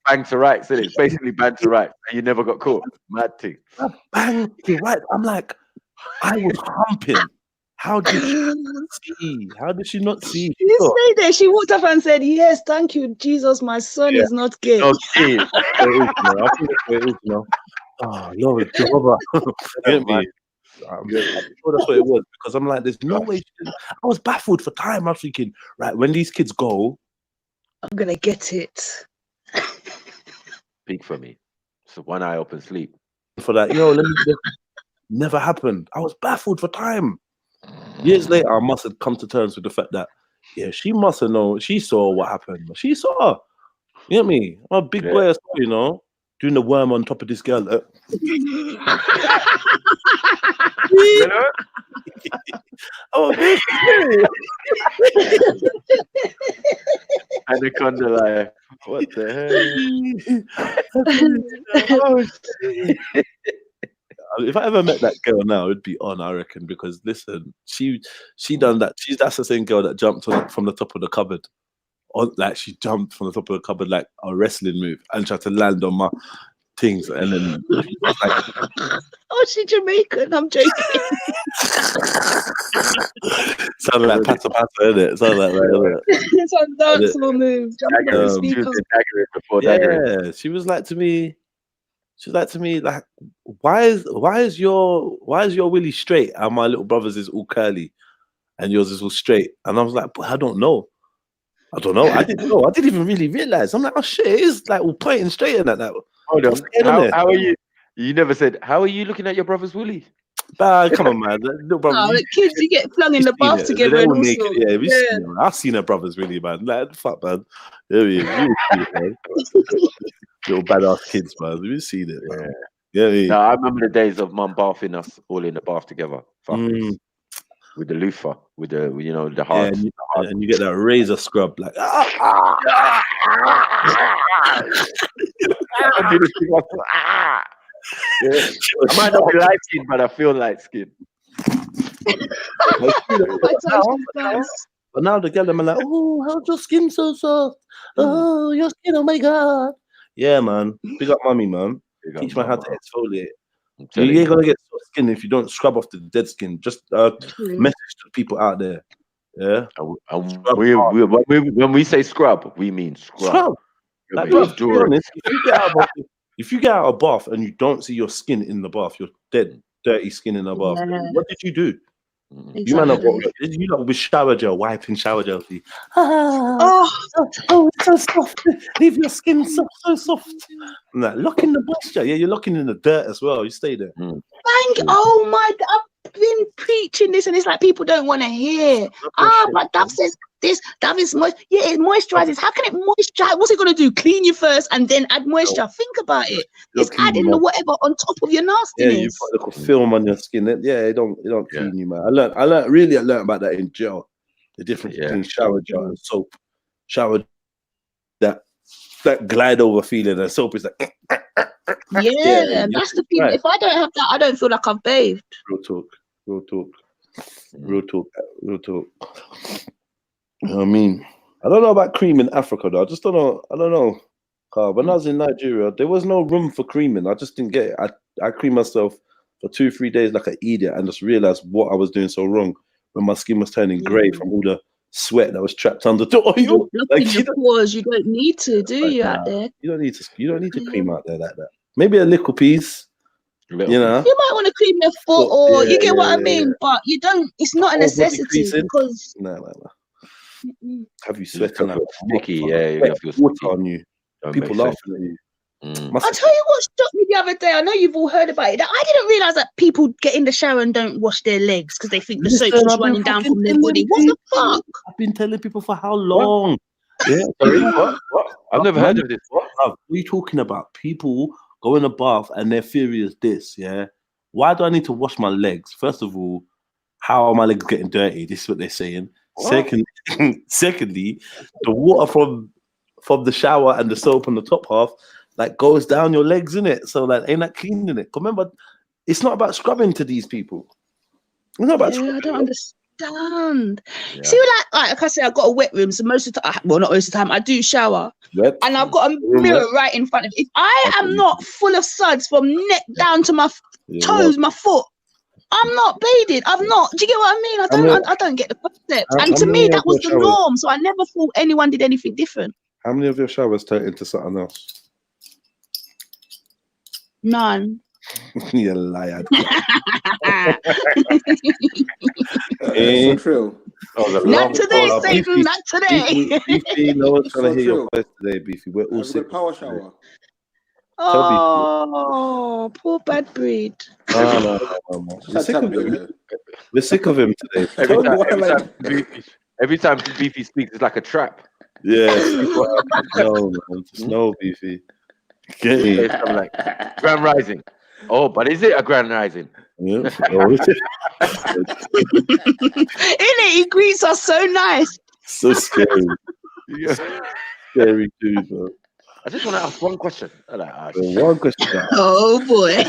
BANTA rights, isn't it? It's basically BANTA rights. You never got caught. Mad thing. BANTA right. I'm like, I was humping. How did she not see? How did she not see? You stayed there. She walked up and said, "Yes, thank you, Jesus. My son is not gay." I think that's what it is, Oh Lord, Jehovah. Get me. I'm sure that's what it was, because I'm like, there's no way. I was baffled for time. I'm thinking, right, when these kids go, I'm gonna get it. Big for me. So one eye open, sleep. For that, never happened. I was baffled for time. Years later, I must have come to terms with the fact that, she must have known. She saw what happened. She saw. You know what I mean? I'm a big boy, doing the worm on top of this girl. Anaconda life. What the hell? If I ever met that girl now, it'd be on, I reckon, because listen, she done that. That's the same girl that jumped from the top of the cupboard. She jumped from the top of the cupboard like a wrestling move and tried to land on my things, and then she Jamaican. I'm joking. Sounded like pata, isn't it? Sounded like that. It's a danceable move. She was like to me. She's like to me, like, why is your willy straight and my little brother's is all curly and yours is all straight? And I was like, but I don't know. I didn't know. I didn't even really realize. I'm like, oh shit, it is like all pointing straight in at that. Hold on. How are you? You never said, how are you looking at your brother's willy? Come on, man. Little brother, the kids, you get flung in the bath together. And also, I've seen her brothers really, man. Like, fuck, man. You little badass kids, man. We've seen it, man. No, I remember the days of mum bathing us all in the bath together. With the loofah, with the the hard. And you get that razor scrub, like I might not be light skinned, but I feel light skinned. But now the girl are like, oh, how's your skin so soft? Oh, your skin, oh my god. Yeah, man. Big up mommy, man. Teach me how to exfoliate. You ain't gonna get soft skin if you don't scrub off the dead skin. Just message to people out there. Yeah. And when we say scrub, we mean scrub. Like, bro, to be honest, if you get out of bath and you don't see your skin in the bath, you're dead, dirty skin in the bath. Yeah. What did you do? Exactly. You man, you lot with shower gel, wiping shower gel. Oh, it's so soft. Leave your skin so soft. Nah, lock in the moisture. Yeah, you're locking in the dirt as well. You stay there. Oh my! I've been preaching this, and it's like people don't want to hear. But Dove says this. Dove is moist. Yeah, it moisturizes. How can it moisturize? What's it gonna do? Clean you first, and then add moisture. Think about it. It's adding the whatever on top of your nastiness. Yeah, you put a little film on your skin. Yeah, it don't clean you, man. I learned about that in gel. The difference between shower gel and soap. Shower that glide over feeling, and soap is like. Yeah, that's the thing. Right. If I don't have that, I don't feel like I've bathed. Real talk. You know what I mean? I don't know about cream in Africa though. I just don't know. I don't know. When I was in Nigeria, there was no room for creaming. I just didn't get it. I creamed myself for 2-3 days like an idiot and just realized what I was doing so wrong when my skin was turning grey from all the sweat that was trapped under the oil. Like, you don't need to, do you, out there? You don't need to cream out there like that. Maybe a little piece. You know, you might want to cream your foot, or you get what I mean, but you don't. It's not a necessity because no. Have you sweating like sticky? Yeah, you have water on you. People laughing at you. I'll tell you what shocked me the other day. I know you've all heard about it. I didn't realize that people get in the shower and don't wash their legs because they think the soap's just running down from their body. What the fuck? I've been telling people for how long? Yeah, sorry, what? I've never heard of this. What are you talking about? People go in a bath and their theory is this, yeah? Why do I need to wash my legs? First of all, how are my legs getting dirty? This is what they're saying. Secondly, the water from the shower and the soap on the top half like goes down your legs, innit? So like ain't that cleaning it? Remember, it's not about scrubbing to these people. It's not about scrubbing. I don't understand. See, like I say, I've got a wet room, so most of the time, well, not most of the time, I do shower. And I've got a mirror right in front of me. If I am not full of suds from neck down to my toes, my foot, I'm not bathing. I'm not. Do you get what I mean? I don't get the concept. And to me, that was the norm. So I never thought anyone did anything different. How many of your showers turn into something else? None. You liar. So true. Not today, Satan. Not today. Beefy, no one's trying to hear your voice today, Beefy. We're all sick. Power shower. Oh, poor bad breed. No. We're sick of him today. Every time Beefy speaks, it's like a trap. Yeah. No, Beefy. I'm like, Grand Rising. Oh, but is it a Grand Rising? Yeah. Innit? He greets us so nice. So scary. Scary dude, bro. I just want to ask one question. One question. Oh boy.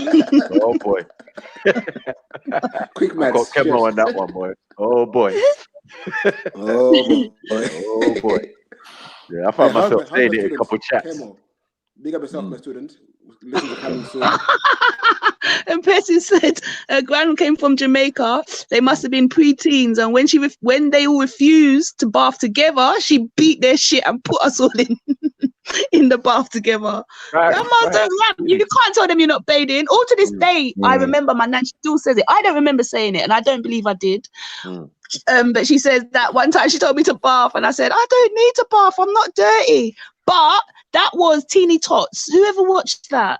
Oh boy. Quick maths. I got Kemo on that one, boy. Oh boy. Oh boy. Yeah, I found myself saying it in a couple chats. Kemo. Big up yourself, my student. Listen to Kemo soon. And Percy said her grand came from Jamaica. They must have been pre-teens, and when they all refused to bath together, she beat their shit and put us all in the bath together. You can't tell them you're not bathing. All to this day, I remember my nan still says it. I don't remember saying it, and I don't believe I did. But she says that one time she told me to bath, and I said I don't need to bath. I'm not dirty. But that was Teeny Tots. Whoever watched that?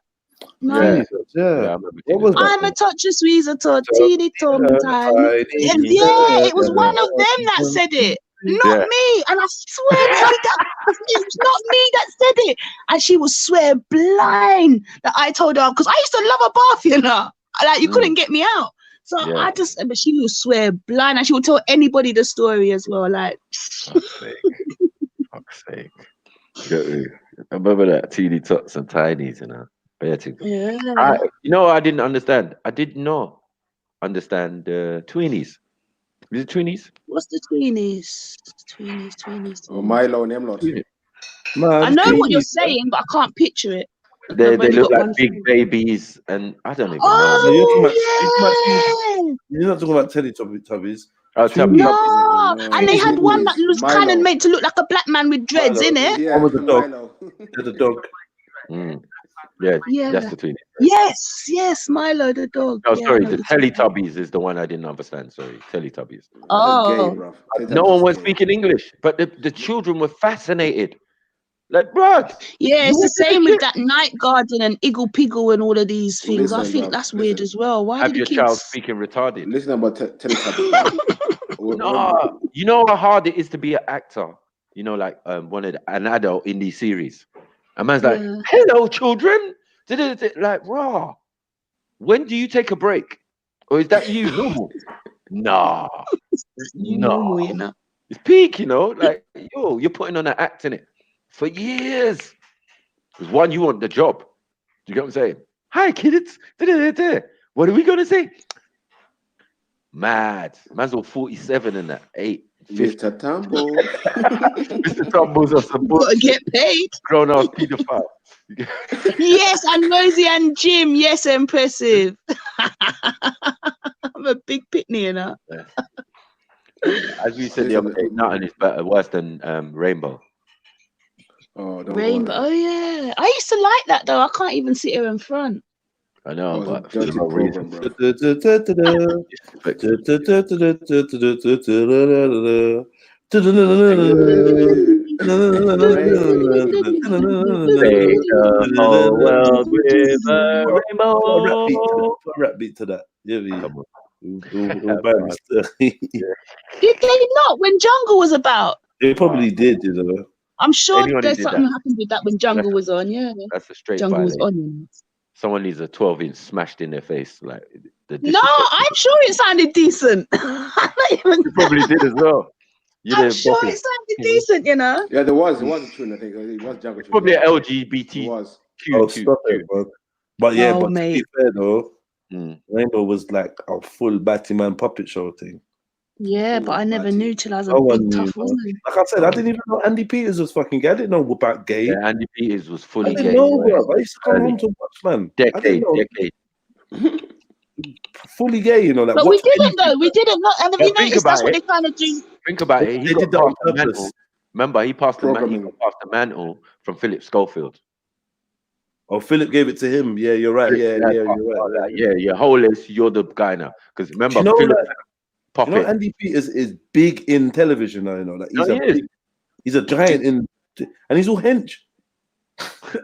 No. Yeah. I'm a touch of sweezer tot, teeny tom time. Yeah, it was one of them that said it, not me. And I swear to you that it's not me that said it. And she was swear blind that I told her, because I used to love a bath, you know. Like you couldn't get me out. So but she would swear blind, and she would tell anybody the story as well. Like, fuck's sake. I remember that teeny tots and tinies, you know. Yeah. I didn't understand. I did not understand tweenies. Is it tweenies? What's the tweenies? Tweenies. Oh, Milo and Emlot. I know what you're saying, but I can't picture it. They look like big babies, and I don't even know. You're not talking about Teletubbies. Oh, Tubby. No, No, and they had one that it's was kind of Milo. meant to look like a black man with dreads, Milo. innit? Yeah, One with the dog. Milo. The dog. Mm. Yeah, Yeah. that's the twin. Yes, Milo the dog. No, Yeah, I sorry, know the what you're talking Teletubbies is the one I didn't understand. Sorry, Teletubbies. That's gay, Oh, bro. No one was speaking English, but the children were fascinated. Like, bruh, yeah, you it's the watching this same with shit? that Night Garden and Iggle Piggle and all of these things. I Listen, think bruv, that's weird as well. Why Have do the your child kids? speaking retarded. Listen about Teletubbies. No, you know how hard it is to be an actor. You know, like an adult in these series. A man's like, Yeah. "Hello, children." Like, raw. When do you take a break, or is that you normal? Nah, Normal, you nah. know. It's peak, you know. Like, yo, you're putting on an act in it for years. Because one, you want the job. You get what I'm saying? Hi, kids. What are we gonna say? Mad. Man's all 47 and that 8. 50. Mr. Tambo. Mr. Tumbles of some Gotta get paid. grown ass pedophile. Yes, and Rosie and Jim. Yes, impressive. I'm a big pitney, you know. As we said the other day, nothing is worse than Rainbow. Oh, don't Rainbow. Oh yeah, I used to like that though. I can't even sit here in front. I know, That was but a dirty for no program, Make the whole world with a rainbow. Put a rap beat to that. Yeah, Come on. Did they not when Jungle was about? They probably did, you know. I'm sure Anyone who there's did something that. happened with that when Jungle was on. Yeah, That's a straight Jungle was violation. on. Someone needs a 12-inch smashed in their face. Like No, I'm sure it sounded decent. You probably did as well. I'm sure it sounded decent, you know. Yeah, there was a tune, I think. It was Jungle tune. Probably Yeah. an LGBT. It was. Oh, stop it, bro. But yeah, Oh, but to be fair though, Rainbow was like a full Batman puppet show thing. Yeah, but I never knew till I was a No one big knew, tough man. woman. Like I said, I didn't even know Andy Peters was fucking gay. I didn't know about gay. Yeah, Andy Peters was I fully didn't gay. know, Right? bro. I used to come home to watch, man. I didn't know. Fully gay, you know. Like, But we didn't though. We didn't. And have you But think noticed that's about what it. they kind of do? Think about it. He They got did that on passed the purpose. mantle. Remember, he passed the Programming. mantle from Philip Schofield. Oh, Philip gave it to him. Yeah, you're right. Yeah, Yeah, you're right. Yeah, you're holeless. You're the guy now. Because remember, You know, Philip like, Puppet. you know, Andy Peters is big in television now. You know, like he's a giant in, and he's all hench.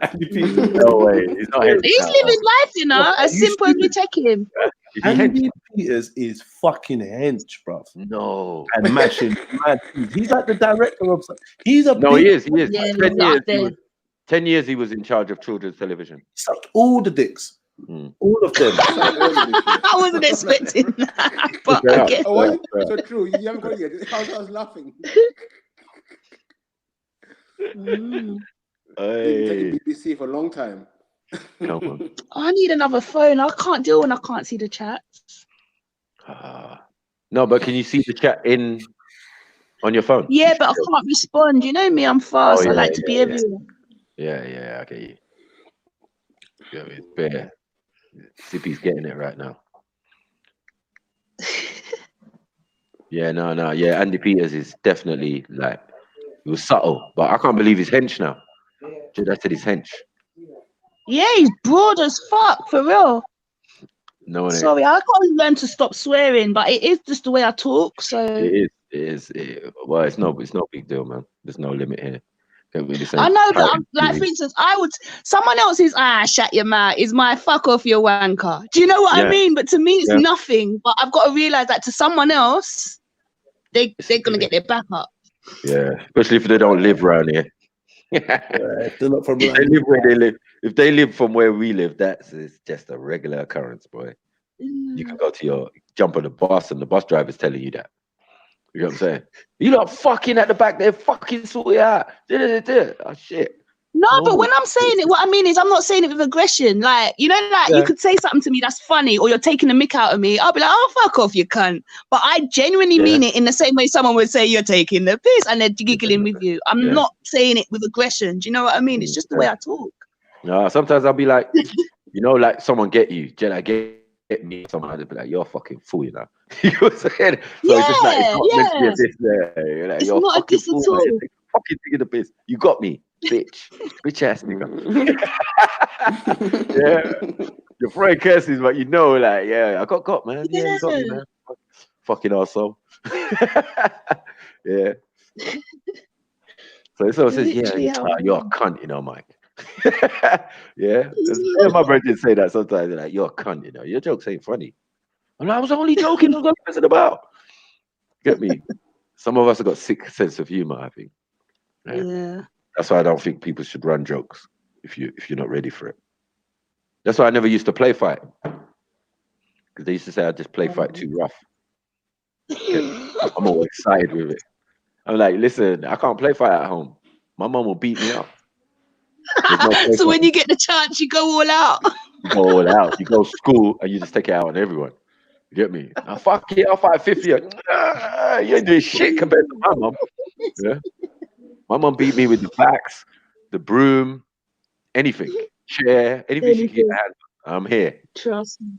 Andy Peters. No way. He's not hench He's now, living life, you know, No, as you simple as we take him. Is he hench? Andy Peters is fucking hench, bro. No. And mashing mad. He's like the director of. He's a No, big, he is. He is. Yeah, 10 he's years. up there. 10 years he was in charge of children's television. sucked all the dicks, all of them. I wasn't expecting that, but Yeah. I guess. Oh, what? So true. You haven't got it yet. I was laughing. Mm. You've been taking BBC for a long time. Come on. I need another phone. I can't deal when I can't see the chat. No, but can you see the chat on your phone? Yeah, but I can't respond. You know me, I'm fast. I like to be everywhere. Yeah, I get you. Yeah, it's bare. Sippy's getting it right now. Yeah, no. Yeah, Andy Peters is definitely like, it was subtle, but I can't believe he's hench now. I said he's hench. Yeah, he's broad as fuck, for real. No, Sorry, I can't learn to stop swearing, but it is just the way I talk. So it is. Well, it's no big deal, man. There's no limit here. I know, but like for instance, someone else's shut your mouth is my fuck off your wanker. Do you know what I mean? But to me, it's nothing. But I've got to realize that to someone else, they're gonna get their back up. Yeah, especially if they don't live around here. They're not from if they live where they live. If they live from where we live, it's just a regular occurrence, boy. You can go to jump on the bus and the bus driver's telling you that. You know what I'm saying? You lot fucking at the back there, fucking sort it out. Oh shit. No, but when I'm saying it, what I mean is I'm not saying it with aggression. Like, you know, like you could say something to me that's funny, or you're taking the mick out of me. I'll be like, oh, fuck off, you cunt. But I genuinely mean it in the same way someone would say you're taking the piss and they're giggling with you. I'm not saying it with aggression. Do you know what I mean? It's just the way I talk. No, sometimes I'll be like, you know, like someone get you, Jedi, get me, someone I'd be like, "You're a fucking fool," you know. You know what I'm saying? So it's just like it's not meant to be a diss there. You're like, It's "You're a not a fucking diss at fool, man. all. You're fucking taking the piss. You got me, bitch ass nigga." Yeah, you're throwing curses, but you know, like, yeah, I got man. Yeah, you got me, man. Fucking arsehole. Yeah. So someone says, "Yeah, you're a cunt," you know, Mike. Yeah, my brother did say that sometimes. They're like, "You're a cunt," you know. Your jokes ain't funny. I'm like, I was only joking. I was only messing about. Get me? Some of us have got sick sense of humor, I think. Yeah. That's why I don't think people should run jokes if you're not ready for it. That's why I never used to play fight, because they used to say I just play fight too rough. I'm always excited with it. I'm like, listen, I can't play fight at home. My mom will beat me up. So when you get the chance, you go all out. You go all out. You go to school and you just take it out on everyone. You get me? Now, fuck it, I'll fight 50. You ain't doing shit compared to my mom. Yeah. My mom beat me with the backs, the broom, anything, chair, anything she can handle. I'm here. Trust me.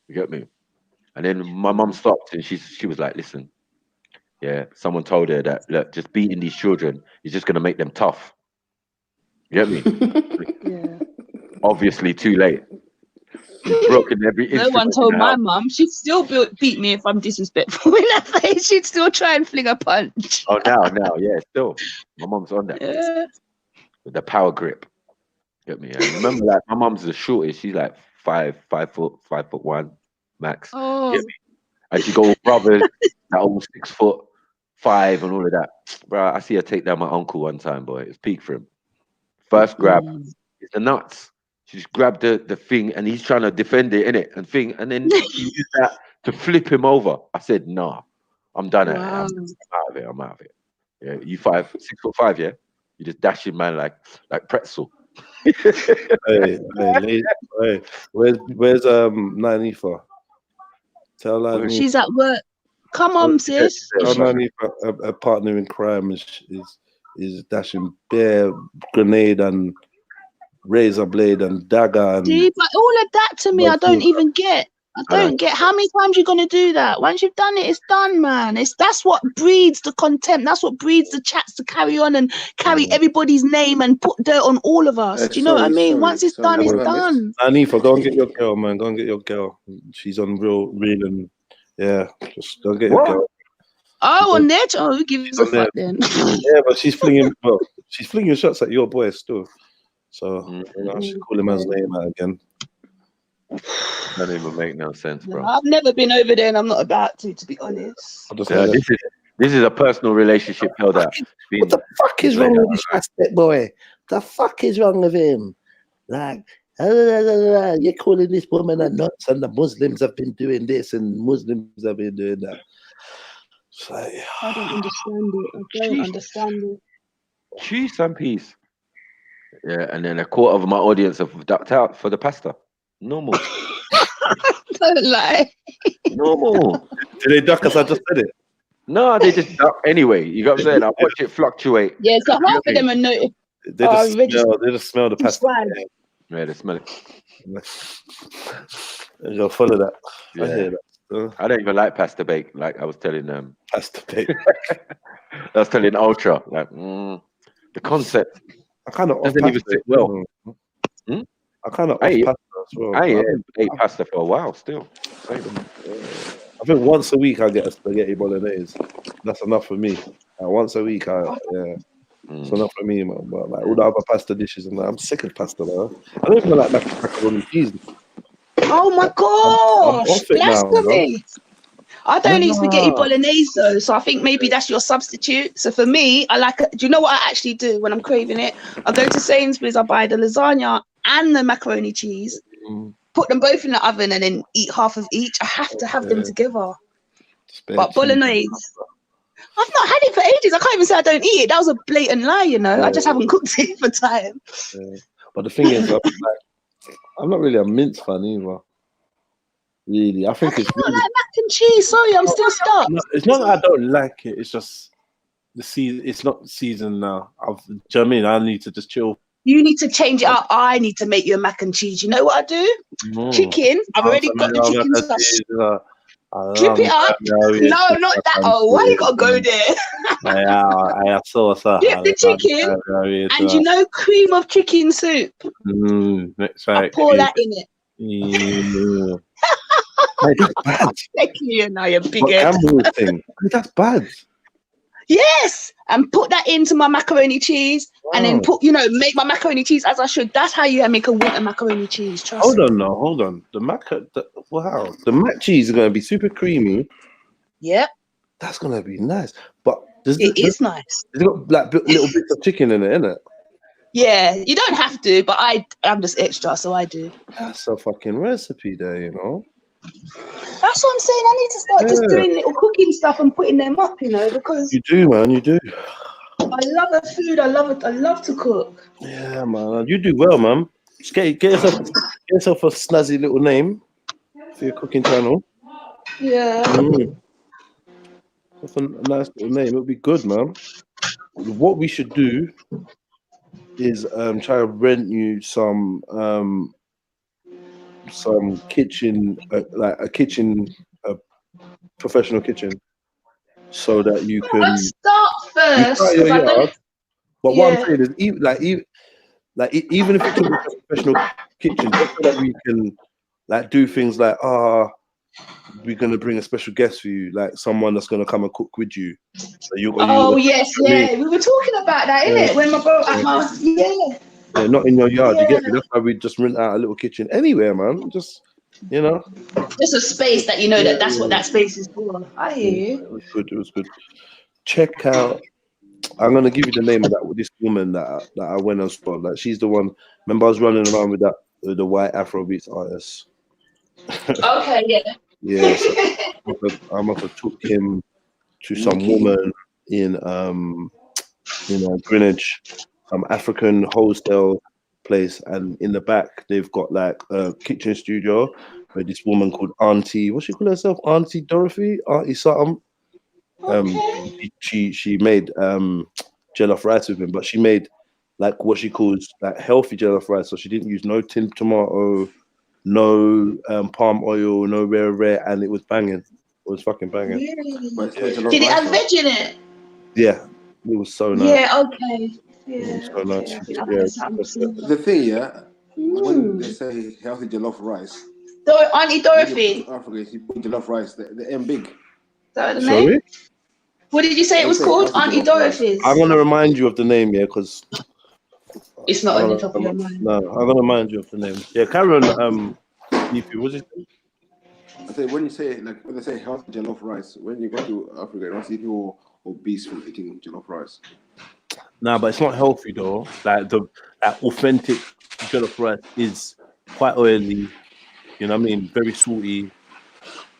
You get me? And then my mom stopped and she was like, listen, yeah, someone told her that, look, just beating these children is just going to make them tough. You get me? Yeah. Obviously, too late. You've broken every No instrument. one told my mum. She'd still beat me if I'm disrespectful in her face. She'd still try and fling a punch. Oh, now, yeah, still. My mum's on that. Yeah. With the power grip. Get me? And remember, like, my mum's the shortest. She's like 5'1" max. Oh. Get me? And she got all brothers that all 6'5" and all of that. Bro, I see her take down my uncle one time, boy. It's peak for him. First grab, it's the nuts. She just grabbed the thing and he's trying to defend it, innit? And thing, and then she used that to flip him over. I said, nah, I'm done at it. I'm out of it. I'm out of it. Yeah, you 6'5", yeah? You just dashing man like pretzel. hey, where's Nanifa? Tell Nanifa. She's at work. Come on, sis. Tell Nanifa a partner in crime is dashing bare grenade and razor blade and dagger and see, but all of that to me, I don't even get. I don't get how many times you're gonna do that. Once you've done it, it's done, man. That's what breeds the contempt. That's what breeds the chats to carry on and carry everybody's name and put dirt on all of us. Do you know what I mean? Once it's done, it's done. Anifa, go and get your girl, man. Go and get your girl. She's on real and yeah. Just go get your girl. Oh, on there? Oh, who gives a fuck then? Yeah, but she's flinging shots at your boy still. So you know, she's calling man's name out again. Doesn't even make no sense, bro. I've never been over there and I'm not about to be honest. This is a personal relationship held out. What the fuck is wrong with this aspect boy? The fuck is wrong with him? Like, you're calling this woman a nuts and the Muslims have been doing this and Muslims have been doing that. So, I don't understand it. I don't understand it. Cheese and peace. Yeah, and then a quarter of my audience have ducked out for the pasta. Normal. Don't lie. Normal. Did they duck as I just said it? No, they just duck anyway. You got what I'm saying? I watch it fluctuate. Yeah, so half of them are noticed. They just smell the pasta. Yeah, they smell it. You'll follow that. Yeah. I hear that. I don't even like pasta bake. Like I was telling them. Pasta bake. I was telling Ultra, like the concept. I kind of doesn't even sit well. I kind of ate pasta as well. I ate pasta for a while still. I think once a week I get a spaghetti bolognese. That's enough for me. Once a week, it's enough for me, man. But like all the other pasta dishes, I'm sick of pasta, man. I don't even like macaroni and cheese. Oh my gosh, blasphemy! I don't eat spaghetti bolognese though, so I think maybe that's your substitute. So for me, I like. Do you know what I actually do when I'm craving it? I go to Sainsbury's, I buy the lasagna and the macaroni cheese, put them both in the oven, and then eat half of each. I have to have them together. But bolognese, I've not had it for ages. I can't even say I don't eat it. That was a blatant lie, you know. I just haven't cooked it for time. Yeah. But the thing is, I'm not really a mince fan either. Really, I think it's really... like mac and cheese. Sorry, I'm still stuck. No, it's not that I don't like it. It's just the season. It's not season now. Do you know what I mean? I need to just chill You need to change it up. I need to make you a mac and cheese. You know what I do? Chicken. I've already got the chicken. So strip it up. No, not that. Oh, why you gotta go there? I saw Get the chicken, and you know, cream of chicken soup. That's I right. pour that in it. Mate, that's bad. Thank you. Now you're big What head. Campbell thing? Mate, that's bad. Yes, and put that into my macaroni cheese, and then make my macaroni cheese as I should. That's how you make a winter macaroni cheese. Trust Hold me. on, no, hold on. The mac cheese is gonna be super creamy. Yep. That's gonna be nice. But it is nice. It's got like little bits of chicken in it, isn't it? Yeah, you don't have to, but I'm just extra, so I do. That's a fucking recipe there, you know. That's what I'm saying. I need to start just doing little cooking stuff and putting them up, because you do, man. You do. I love the food. I love it. I love to cook. Yeah, man. You do well, man. Just get yourself a snazzy little name for your cooking channel. Yeah. That's a nice little name. It'll be good, man. What we should do is try to rent you some kitchen, like a kitchen, a professional kitchen, so that you can Let's start first. You your yard, but what I'm saying is, even if it's a professional kitchen, just so that we can do things like we're gonna bring a special guest for you, like someone that's gonna come and cook with you. So we were talking about that, innit? When my brother, yeah, not in your yard. You get me? That's why we just rent out a little kitchen anywhere, man. Just just a space that that's what that space is for. I hear you. It was good. Check out. I'm gonna give you the name of this woman that I went and saw. Like, she's the one. Remember, I was running around with the white Afrobeats artist. Okay, yeah. Yeah, so I must have took him to some woman in Greenwich, some African hostel place, and in the back they've got like a kitchen studio where this woman called Auntie, what she call herself, Auntie Dorothy, Auntie something. She made jollof rice with him, but she made like what she calls like healthy jollof rice. So she didn't use no tin tomato, no palm oil, no rare, and it was banging. It was fucking banging. Did it have veg in it? Yeah, it was so nice. Yeah, okay. Yeah, it was so nice. The thing, when they say healthy jollof rice, Auntie Dorothy. Africa, she put jollof rice. The M big. Is that the Sorry? name? What did you say it was called? Auntie Dorothy's. I'm gonna remind you of the name, because it's not on the top of your mind. No, I'm gonna remind you of the name. Yeah, Karen. What's it? I say when they say healthy jollof rice, when you go to Africa, you don't see people obese from eating jollof rice. Nah, but it's not healthy though. Like authentic jollof rice is quite oily. You know what I mean? Very salty.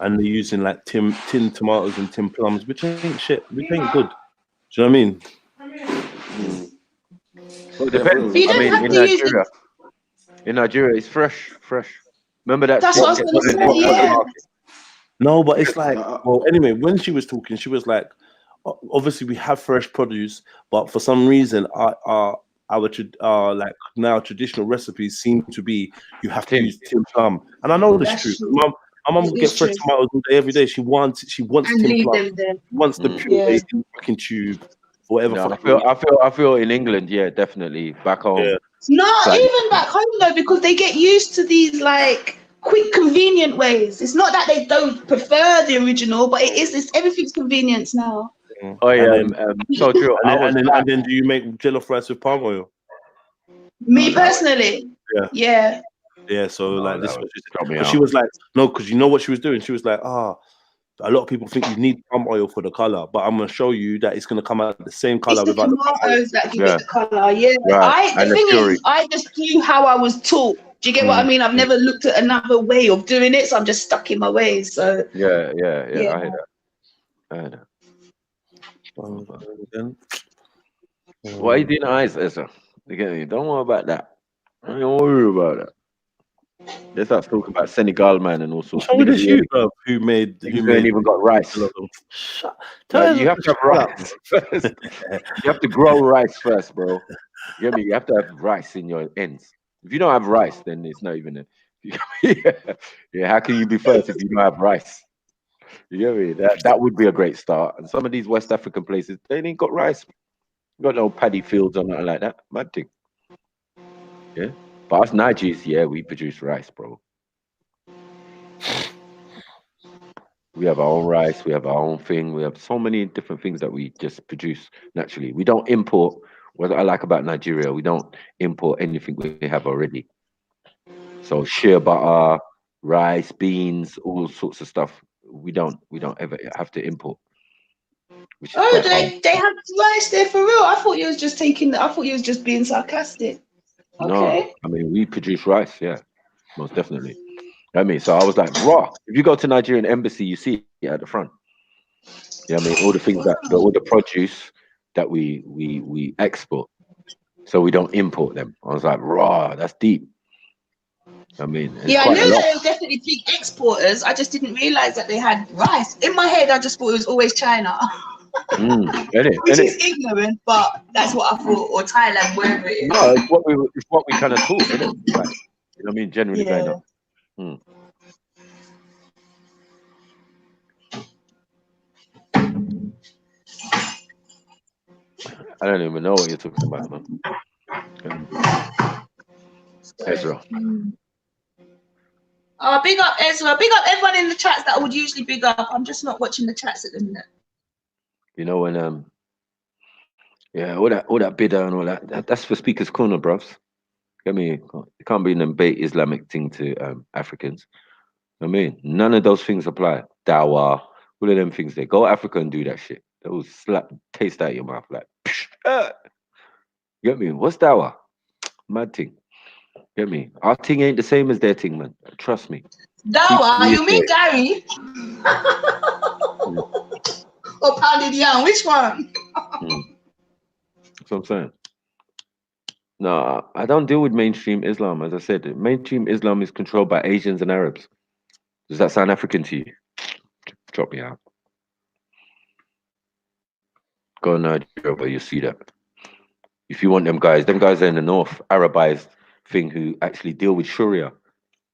And they're using like tin tomatoes and tin plums, which ain't shit, which ain't good. Do you know what I mean? Well, it depends. I mean, in Nigeria, it's fresh. Remember that? That's what I was going to say. Yeah. No, but it's like, well, anyway, when she was talking, she was like, obviously we have fresh produce, but for some reason, our like now traditional recipes seem to be you have to use tin plum, and I know that's true. My mum gets fresh tomatoes all day, every day. She wants tin plum. Wants the puree in the fucking tube, or whatever. No, I feel in England, yeah, definitely back home. Yeah. No, even back home though, because they get used to these like quick, convenient ways. It's not that they don't prefer the original, but everything's convenience now. Oh yeah, so true. And then do you make jollof rice with palm oil? Me personally, yeah. Yeah, so like this was just, she was like, no, because you know what she was doing? She was like, a lot of people think you need palm oil for the color, but I'm gonna show you that it's gonna come out the same color. It's the tomatoes that give it the color. Yeah, right. The thing is, I just do how I was taught. Do you get what I mean? I've never looked at another way of doing it, so I'm just stuck in my ways. So yeah. I heard that. Why are you doing eyes, Ezra? You get me? Don't worry about that. Don't worry about that. Let's start talking about Senegal, man, and all sorts. Who ain't even got rice. You have to have rice first. You have to grow rice first, bro. You get me? You have to have rice in your ends. If you don't have rice, then it's not even a. Yeah, how can you be first if you don't have rice? You get me? That would be a great start. And some of these West African places, they ain't got rice. Got no paddy fields or nothing like that. Mad thing. Yeah. But us Nigerians, yeah, we produce rice, bro. We have our own rice, we have our own thing, we have so many different things that we just produce naturally. We don't import. What I like about Nigeria, we don't import anything we have already. So shea butter, rice, beans, all sorts of stuff. We don't ever have to import, which is Oh, quite hard. they have rice there for real. I thought you was just taking. I thought you was just being sarcastic. No, Okay. I mean we produce rice, yeah, most definitely. I mean, so I was like, raw. If you go to Nigerian embassy, you see it at the front. Yeah, I mean, all the things that all the produce that we export, so we don't import them. I was like, raw, that's deep. I mean, it's Yeah, I quite a knew that lot. they were definitely big exporters. I just didn't realize that they had rice. In my head, I just thought it was always China, which Innit? is ignorant, but that's what I thought, or Thailand, wherever it is. No, it's what we kind of taught, innit? Like, you know what I mean? Generally growing Yeah. up. Hmm. I don't even know what you're talking about, man. Ezra. Oh, big up Ezra. Big up everyone in the chats that I would usually big up. I'm just not watching the chats at the minute. You know when yeah, all that bidder and all that's for speakers corner, bruv. Get me? You can't bring them bait Islamic thing to Africans. I mean, none of those things apply. Dawa, all of them things there. Go Africa and do that shit. That will slap taste out your mouth like psh, you get me? What's dawa? Mad thing. Get me? Our thing ain't the same as their thing, man. Trust me. Keep Dawa, you mean reiterate. Gary? Or pounded yam? Which one? That's what I'm saying. No, I don't deal with mainstream Islam. As I said, mainstream Islam is controlled by Asians and Arabs. Does that sound African to you? Drop me out. Go to Nigeria, but you see that. If you want them guys are in the north, Arabized thing who actually deal with Sharia.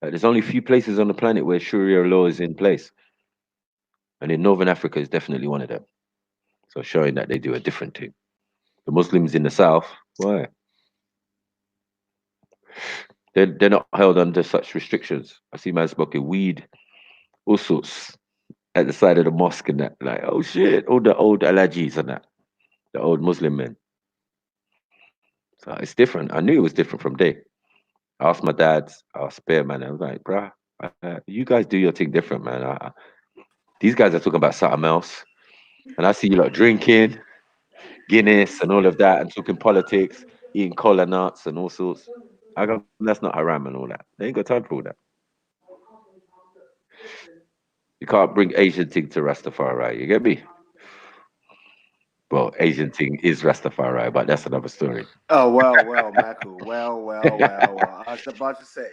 There's only a few places on the planet where Sharia law is in place. And in Northern Africa is definitely one of them. So showing that they do a different thing. The Muslims in the south, why? They're not held under such restrictions. I see man smoking weed, all sorts at the side of the mosque and that. Like, oh shit, all the old alajis and that, the old Muslim men. So it's different. I knew it was different from day. I asked my dad, I asked Spare man, I was like, bruh, you guys do your thing different, man. These guys are talking about something else. And I see you like drinking, Guinness and all of that, and talking politics, eating cola nuts and all sorts. I go, that's not haram and all that. They ain't got time for all that. You can't bring Asian thing to Rastafari, you get me? Well, Asian thing is Rastafari, but that's another story. Oh, well, Michael. Well. I was about to say.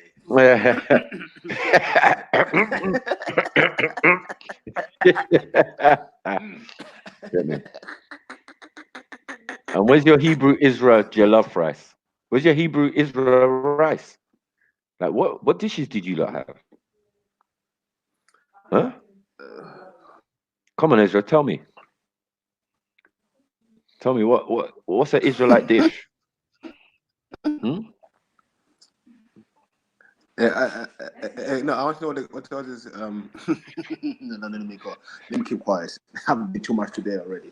Get me? And where's your Hebrew Israel jollof rice? Where's your Hebrew Israel rice? Like what dishes did you lot have? Huh? Come on, Ezra, tell me. Tell me what's an Israelite dish? Hmm? Yeah, no, I want to know what is no, let me go. Let me keep quiet. I've been too much today already.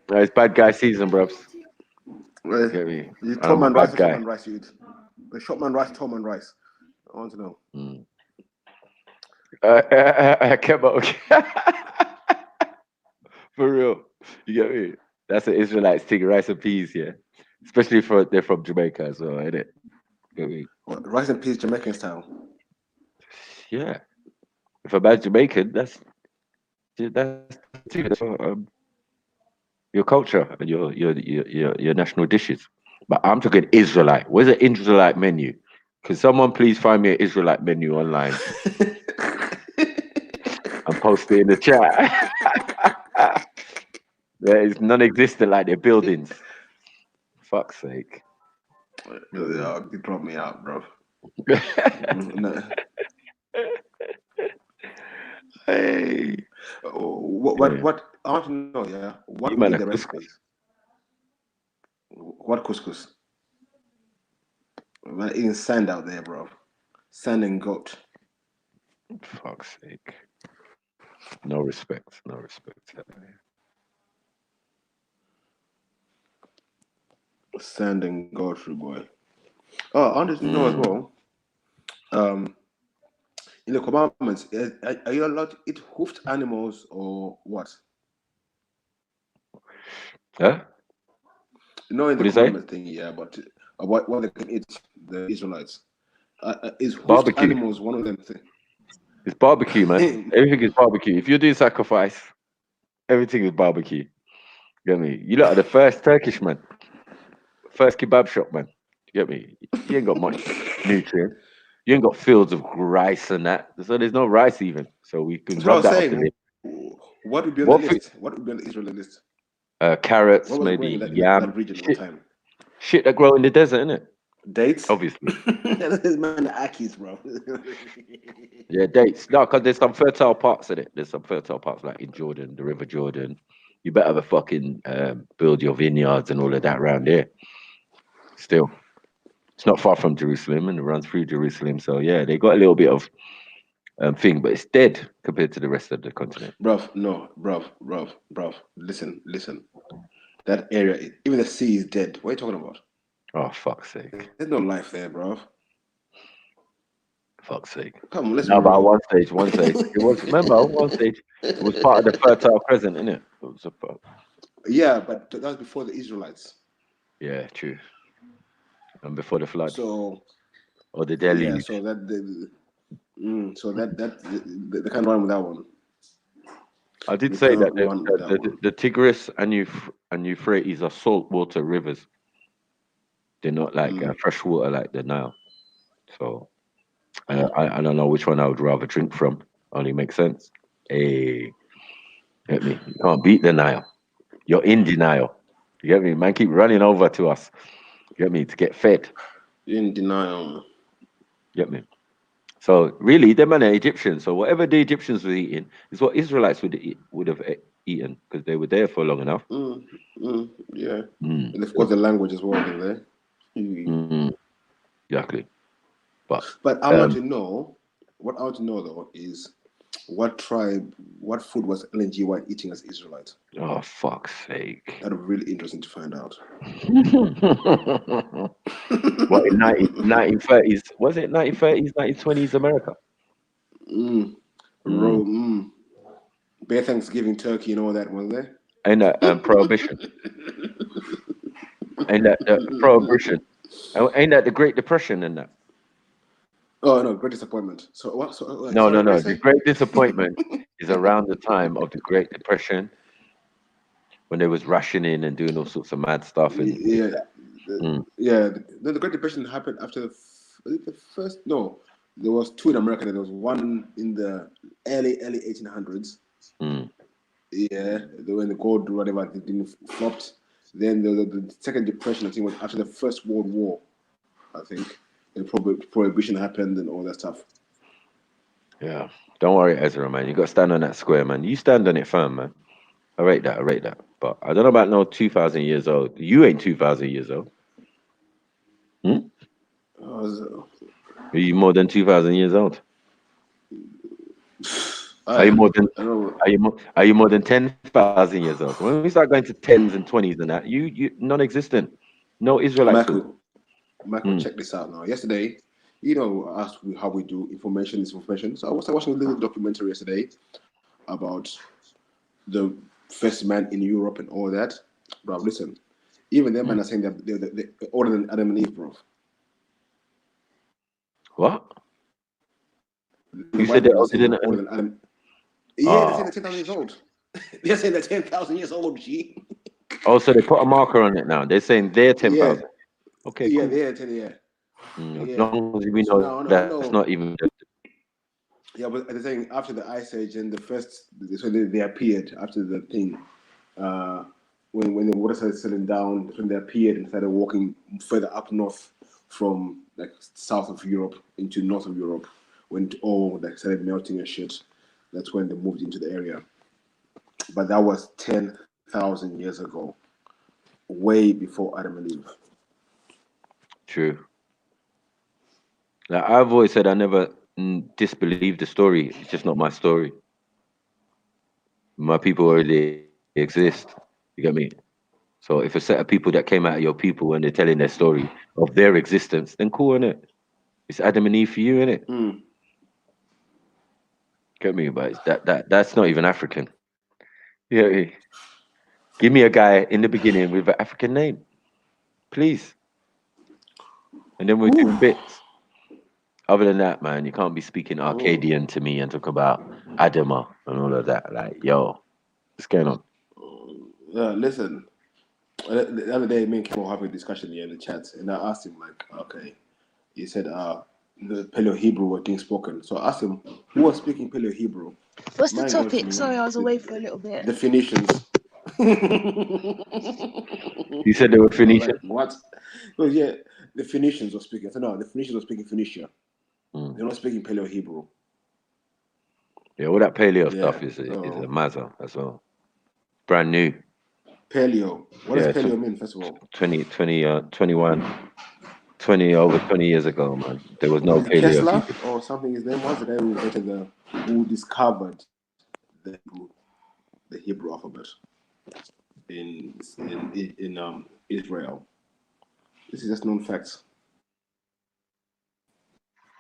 It's bad guy season, bros. Get me? You I'm Tom a and rice bad or guy. Tom and rice you eat? The shopman rice, Tom and rice. I want to know. I kept up. For real. You get me? That's an Israelite thing, rice and peas, yeah. Especially for they're from Jamaica as well, ain't it? Get me? What, rice and peas Jamaican style? Yeah. If a man's Jamaican, that's your culture and your national dishes. But I'm talking Israelite. Where's an Israelite menu? Can someone please find me an Israelite menu online and post it in the chat? Yeah, it's non-existent like their buildings. Fuck's sake. Yeah, you dropped me out, bro. No. Hey. What? I want to know, yeah. What You would man be are the couscous. recipe? What couscous? Man, eating sand out there, bro. Sand and goat. Fuck's sake. No respect. No respect. Sand and goat, boy. Oh, I wanted to know as well. In the commandments, are you allowed to eat hoofed animals or what? Huh? No, in What do the you say? commandment thing, yeah, but what they can eat, the Israelites. Is hoofed Barbecue. animals one of them things? It's barbecue, man. Everything is barbecue. If you're doing sacrifice, everything is barbecue. You get me? You lot are the first Turkish man. First kebab shop, man. You get me? You ain't got much nutrient. You ain't got fields of rice and that. So there's no rice even. So we can That's what I rub was that off the saying. list. What would be on What the food? list? What would be on the Israeli list? Carrots, What was growing maybe in yam. that region at the time? Shit that grow in the desert, innit? Dates? Obviously. This man, the Akis, bro. Yeah, dates. No, because there's some fertile parts in it. There's some fertile parts like in Jordan, the River Jordan. You better have a fucking build your vineyards and all of that around there. Still, it's not far from Jerusalem and it runs through Jerusalem. So yeah, they got a little bit of thing, but it's dead compared to the rest of the continent. Bruv, no, bruv. Listen. That area, even the sea is dead. What are you talking about? Oh, fuck's sake. There's no life there, bruv. Fuck's sake. Come on, let's No, be but at real. one stage, it was, remember, one stage, it was part of the Fertile Crescent, innit? It was a part. Yeah, but that was before the Israelites. Yeah, true. And before the flood. So, Or the deluge. yeah, so that they can't run with that one. I did We say that can't run with that one. the Tigris and Euphrates are saltwater rivers. They're not like fresh water like the Nile. So I don't know which one I would rather drink from. Only makes sense. Hey, get me? You can't beat the Nile. You're in denial. You get me? Man, keep running over to us. You get me? To get fed. In denial. Get me? So really, them and the Egyptians. So whatever the Egyptians were eating is what Israelites would have eaten because they were there for long enough. Yeah. And they've got the language as well, don't they? Exactly. But I want to know. What I want to know though is what food was Ellen G. White eating as Israelite? Oh, fuck's sake. That'd be really interesting to find out. What, in 1930s? Was it 1930s, 1920s America? Bare Thanksgiving turkey and all that, wasn't there? Ain't that prohibition? Ain't that prohibition? Ain't that the Great Depression and that? Oh no, Great Disappointment. So what? No. The Great Disappointment is around the time of the Great Depression when they was rationing and doing all sorts of mad stuff. And the Great Depression happened after the first. No, there was two in America. There was one in the early 1800s. Yeah, when the gold whatever didn't flopped. Then the second depression, I think, was after the First World War. I think the prohibition happened and all that stuff. Yeah, don't worry, Ezra, man. You got to stand on that square, man. You stand on it firm, man. I rate that. But I don't know about no 2,000 years old. You ain't 2,000 years old. Are you more than 2,000 years old? Are you more than 10,000 years old? When we start going to tens and 20s and that, you non-existent. No Israelite food. Michael, check this out now. Yesterday, I asked how we do information is information. So I was watching a little documentary yesterday about the first man in Europe and all that. Bro, listen, even them men are saying that they're older than Adam and Eve, bro. What? You said they're older than Adam. Yeah, they're saying they're 10,000 years old. They're saying they're 10,000 years old, G. Oh, so they put a marker on it now. They're saying they're 10,000. Okay, yeah, cool. they're 10, yeah. As long as we know that's not even. Yeah, but they're saying after the Ice Age and so they appeared after the thing. when the water started settling down, when they appeared and started walking further up north from like south of Europe into north of Europe, when all like started melting and shit, that's when they moved into the area. But that was 10,000 years ago, way before Adam and Eve. True. Like I've always said, I never disbelieve the story. It's just not my story. My people already exist. You get me? So if a set of people that came out of your people and they're telling their story of their existence, then cool, innit? It's Adam and Eve for you, innit? Get me? But it's that's not even African. Yeah. Give me a guy in the beginning with an African name, please. And then we'll do bits. Other than that, man, you can't be speaking Arcadian to me and talk about Adama and all of that. Like, yo, what's going on? Listen, the other day, me and Kim were having a discussion here in the chat, and I asked him, like, okay, he said the Paleo Hebrew were being spoken. So I asked him, who was speaking Paleo Hebrew? What's the topic? Sorry, I was away for a little bit. The Phoenicians. You said they were Phoenician? Like, what? Well, yeah, the Phoenicians were speaking. I said, no, the Phoenicians were speaking Phoenicia. They're not speaking Paleo Hebrew. Yeah, all that paleo stuff is a mazza as well. Brand new. Paleo. What does paleo mean, first of all? 20 years ago, man. There was no paleo. Kessler or something. His name was the guy who discovered the Hebrew alphabet in Israel. This is just known facts.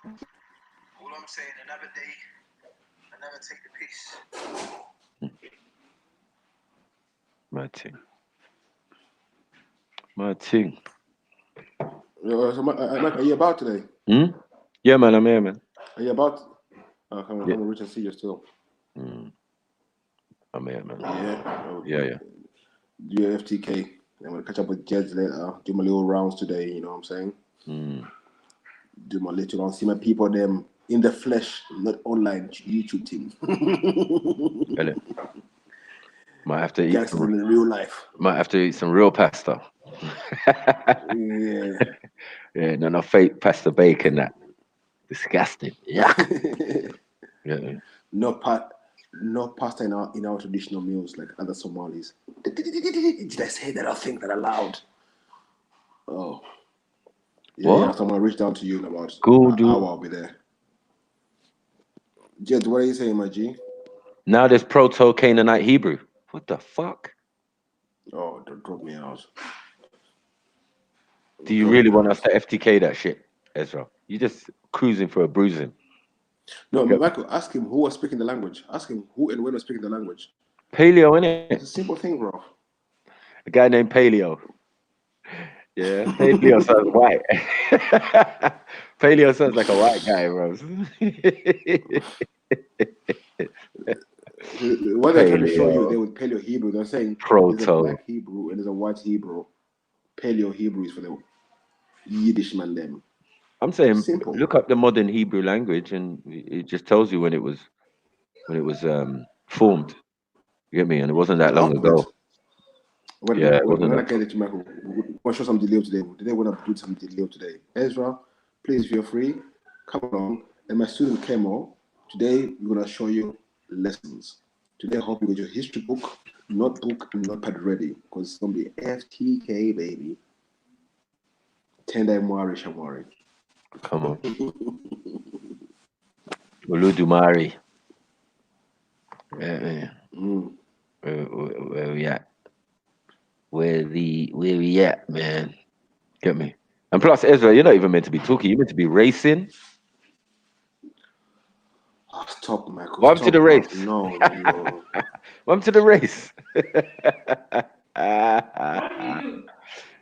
All I'm saying, another day, another take the piece. My thing. So, Mike, are you about today? Yeah, man, I'm here, man. Are you about? Come on, reach and see you still. I'm here, man. Yeah. Do your FTK. I'm gonna catch up with Jeds later. Do my little rounds today. You know what I'm saying? Do my little rounds. See my people them in the flesh, not online YouTube team. Might have to eat some in real life. Might have to eat some real pasta. Yeah, no fake pasta bacon. That disgusting. Yeah. No pasta in our traditional meals like other Somalis. Did I say that? I think that aloud. Oh. Yeah, someone reached out to you in about an hour. I'll be there. Jed, what are you saying, my G? Now there's Proto-Canaanite Hebrew. What the fuck? Oh, don't drop me out. Do you really want us to FTK that shit, Ezra? You're just cruising for a bruising. No, Michael, ask him who was speaking the language. Ask him who and when was speaking the language. Paleo, innit? It's a simple thing, bro. A guy named Paleo. Yeah, Paleo sounds white. Paleo sounds like a white guy, bro. What they're trying to show you there with Paleo Hebrew, they're saying there's a black Hebrew and there's a white Hebrew. Paleo Hebrew is for the Yiddish man them. I'm saying look up the modern Hebrew language and it just tells you when it was formed. You get me? And it wasn't that long ago. When I get it to Michael, we'll show some delay today. Today we're gonna do some delay today. Ezra, please feel free. Come along. And my student Kemo, today we're gonna show you lessons. Today I hope you get your history book, notebook, and notepad ready because it's gonna be FTK, baby. Tendai Mwari Shamwari. Come on. Uludumari. Where we at? Where we at, man? Get me? And plus, Ezra, you're not even meant to be talking. You're meant to be racing. Oh, stop, Michael. Welcome to the race. No. Welcome to the race.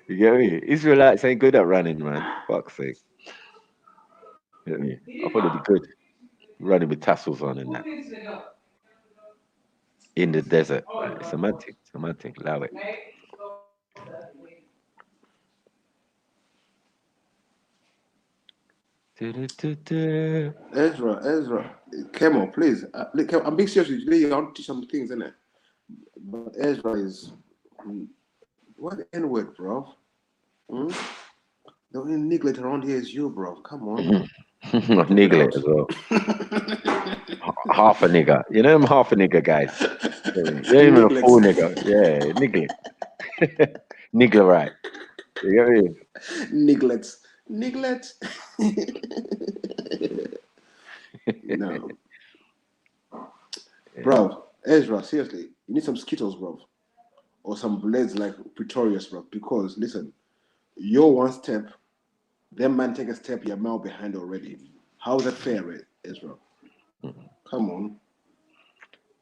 You get me? Israelites ain't good at running, man. Fuck's sake. Get me? I thought it'd be good. Running with tassels on and that. In the desert. It's semantic. Allow it. Ezra, Kemo, please. I'm being serious today. I want to teach some things, innit? But Ezra is What the N-word, bro? Hmm? The only niglet around here is you, bro. Come on. Niggle it as well. Half a nigger. You know them half a nigger guys. You ain't even a full nigger. Yeah, niggle it. Niggler right. You get me? Niglets. Niglet. No. Bro, Ezra, seriously, you need some Skittles, bro. Or some blades like Pretorius, bro. Because, listen, you're one step, them man take a step, you're mile behind already. How is that fair, Ezra? Come on.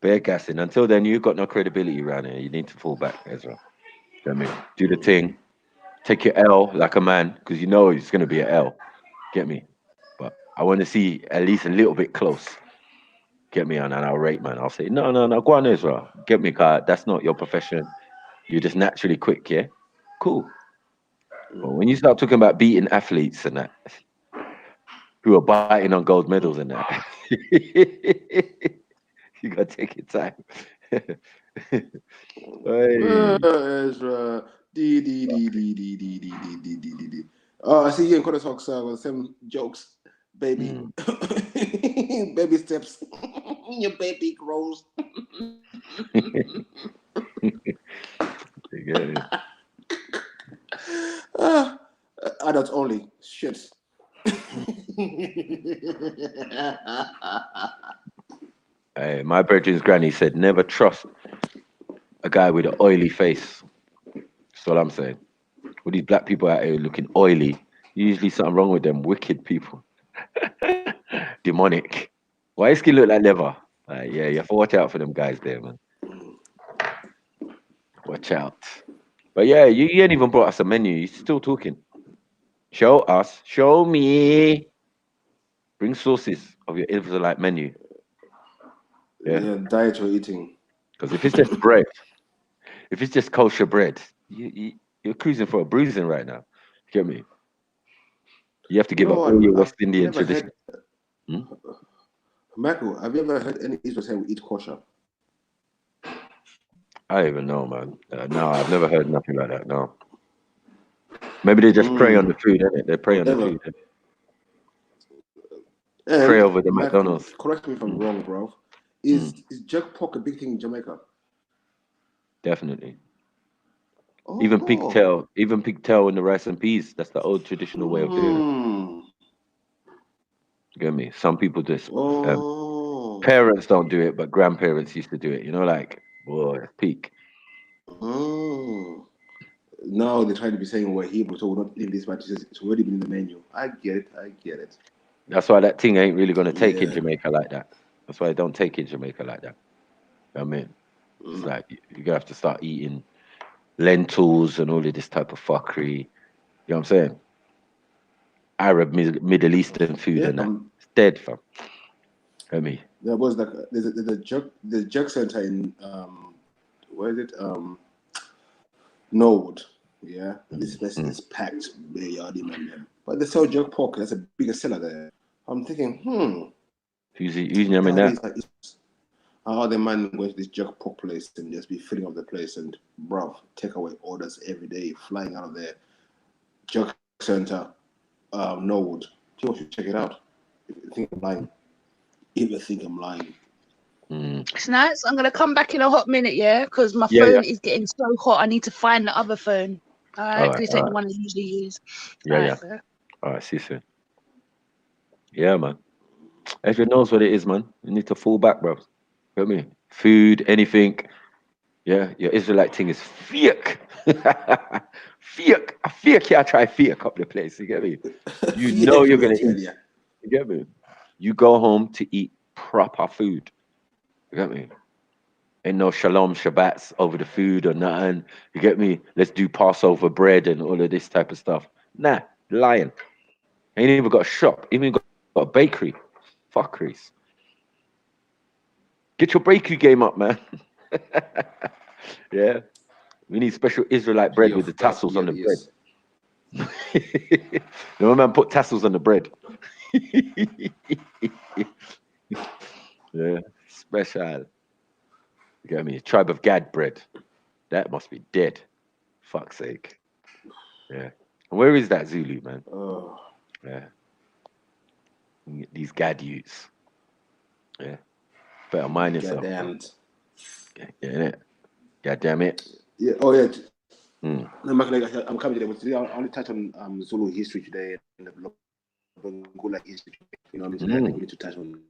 Bear gassing. Until then, you've got no credibility around here. You need to fall back, Ezra. You know what I mean? Do the thing. Take your L like a man, because you know it's going to be an L. Get me? But I want to see at least a little bit close. Get me? And I'll rate, man. I'll say, no. Go on, Ezra. Get me, car. That's not your profession. You're just naturally quick, yeah? Cool. But when you start talking about beating athletes and that, who are biting on gold medals and that, you got to take your time. Hey. Ezra. Oh, I see you in Quarter Talks with some jokes, baby. Baby steps. Your baby grows. Adults only. Shit. Hey, my brethren's granny said, never trust a guy with an oily face. That's what I'm saying. With these black people out here looking oily, usually something wrong with them. Wicked people. Demonic. Why his skin look like leather? Yeah, you have to watch out for them guys there, man. Watch out. But yeah, you ain't even brought us a menu. You're still talking. Show us. Show me. Bring sources of your Israelite menu. Yeah, diet you're eating. Because if it's just bread, if it's just kosher bread, you're cruising for a bruising right now. Get me? You have to give up all your West Indian tradition. Michael, have you ever heard any Israel say we eat kosher? I don't even know, man. No, I've never heard nothing like that. No. Maybe they just prey on the food, innit? They prey on the food. Pray over the Michael, McDonald's. correct me if I'm wrong, bro. Is jerk pork a big thing in Jamaica? Definitely. Even pigtail in the rice and peas. That's the old traditional way of doing it. You get me? Some people just parents don't do it, but grandparents used to do it. You know, like peak. Now they try to be saying we're Hebrew, so we're not eating this, but it's already been in the menu. I get it. That's why that thing ain't really gonna take in Jamaica like that. That's why I don't take in Jamaica like that. I mean, it's like you're gonna have to start eating lentils and all of this type of fuckery. You know what I'm saying? Arab, Middle Eastern food and that. It's dead, fam. I mean, there was like the jerk center in where is it? Norwood. Yeah, this place is packed, but they sell jerk pork. That's a bigger seller there. I'm thinking, who's yamming that? How the man going to this jerk pork place and just be filling up the place and takeaway orders every day, flying out of there. Jerk center, Norwood. You should check it out. If you think I'm lying. It's nice. I'm gonna come back in a hot minute, yeah, because my phone is getting so hot. I need to find the other phone. All right, because it's the one I usually use. Yeah. All right, see you soon. Yeah, man. Everyone knows what it is, man. You need to fall back, bro. You know what I mean? Food, anything. Yeah, your Israelite thing is fake. Fake. I fake you try fake up the place. You get me? You know you're gonna eat. You get me? You go home to eat proper food. You get me? Ain't no shalom Shabbats over the food or nothing. You get me? Let's do Passover bread and all of this type of stuff. Nah, lying. Ain't even got a shop. Even got a bakery. Fuckeries. Get your bakery game up, man. Yeah. We need special Israelite bread with the tassels on the bread. No man put tassels on the bread. Yeah, special. You get me? Tribe of Gad bread. That must be dead. Fuck's sake. Yeah. Where is that Zulu, man? Oh, Yeah. These gadgets. Yeah. Better mind yourself. goddamned. Yeah, innit? God damn it. Yeah. Oh yeah. Mm. No, like, I'm coming today, but today I only touch on Zulu history today and the Bangula history. You know what I mean? Today I think we need to touch on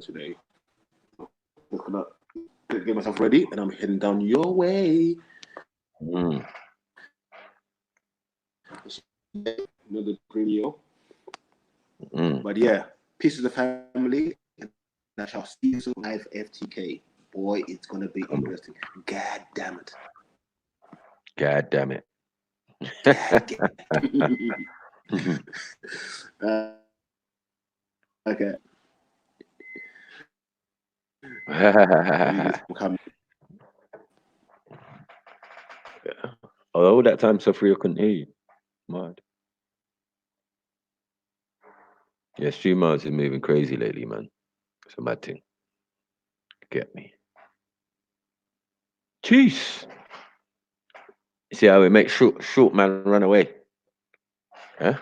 today. I'm gonna get myself ready, and I'm heading down your way. Mm. Another radio. Mm. But yeah, peace to the family, and I shall see you soon live FTK. Boy, it's gonna be interesting. God damn it. God damn it. Okay. All that time, Sophia couldn't hear you. Mad. Yeah, streamers is moving crazy lately, man. It's a mad thing. Get me. Jeez. You see how we make short man run away? Huh?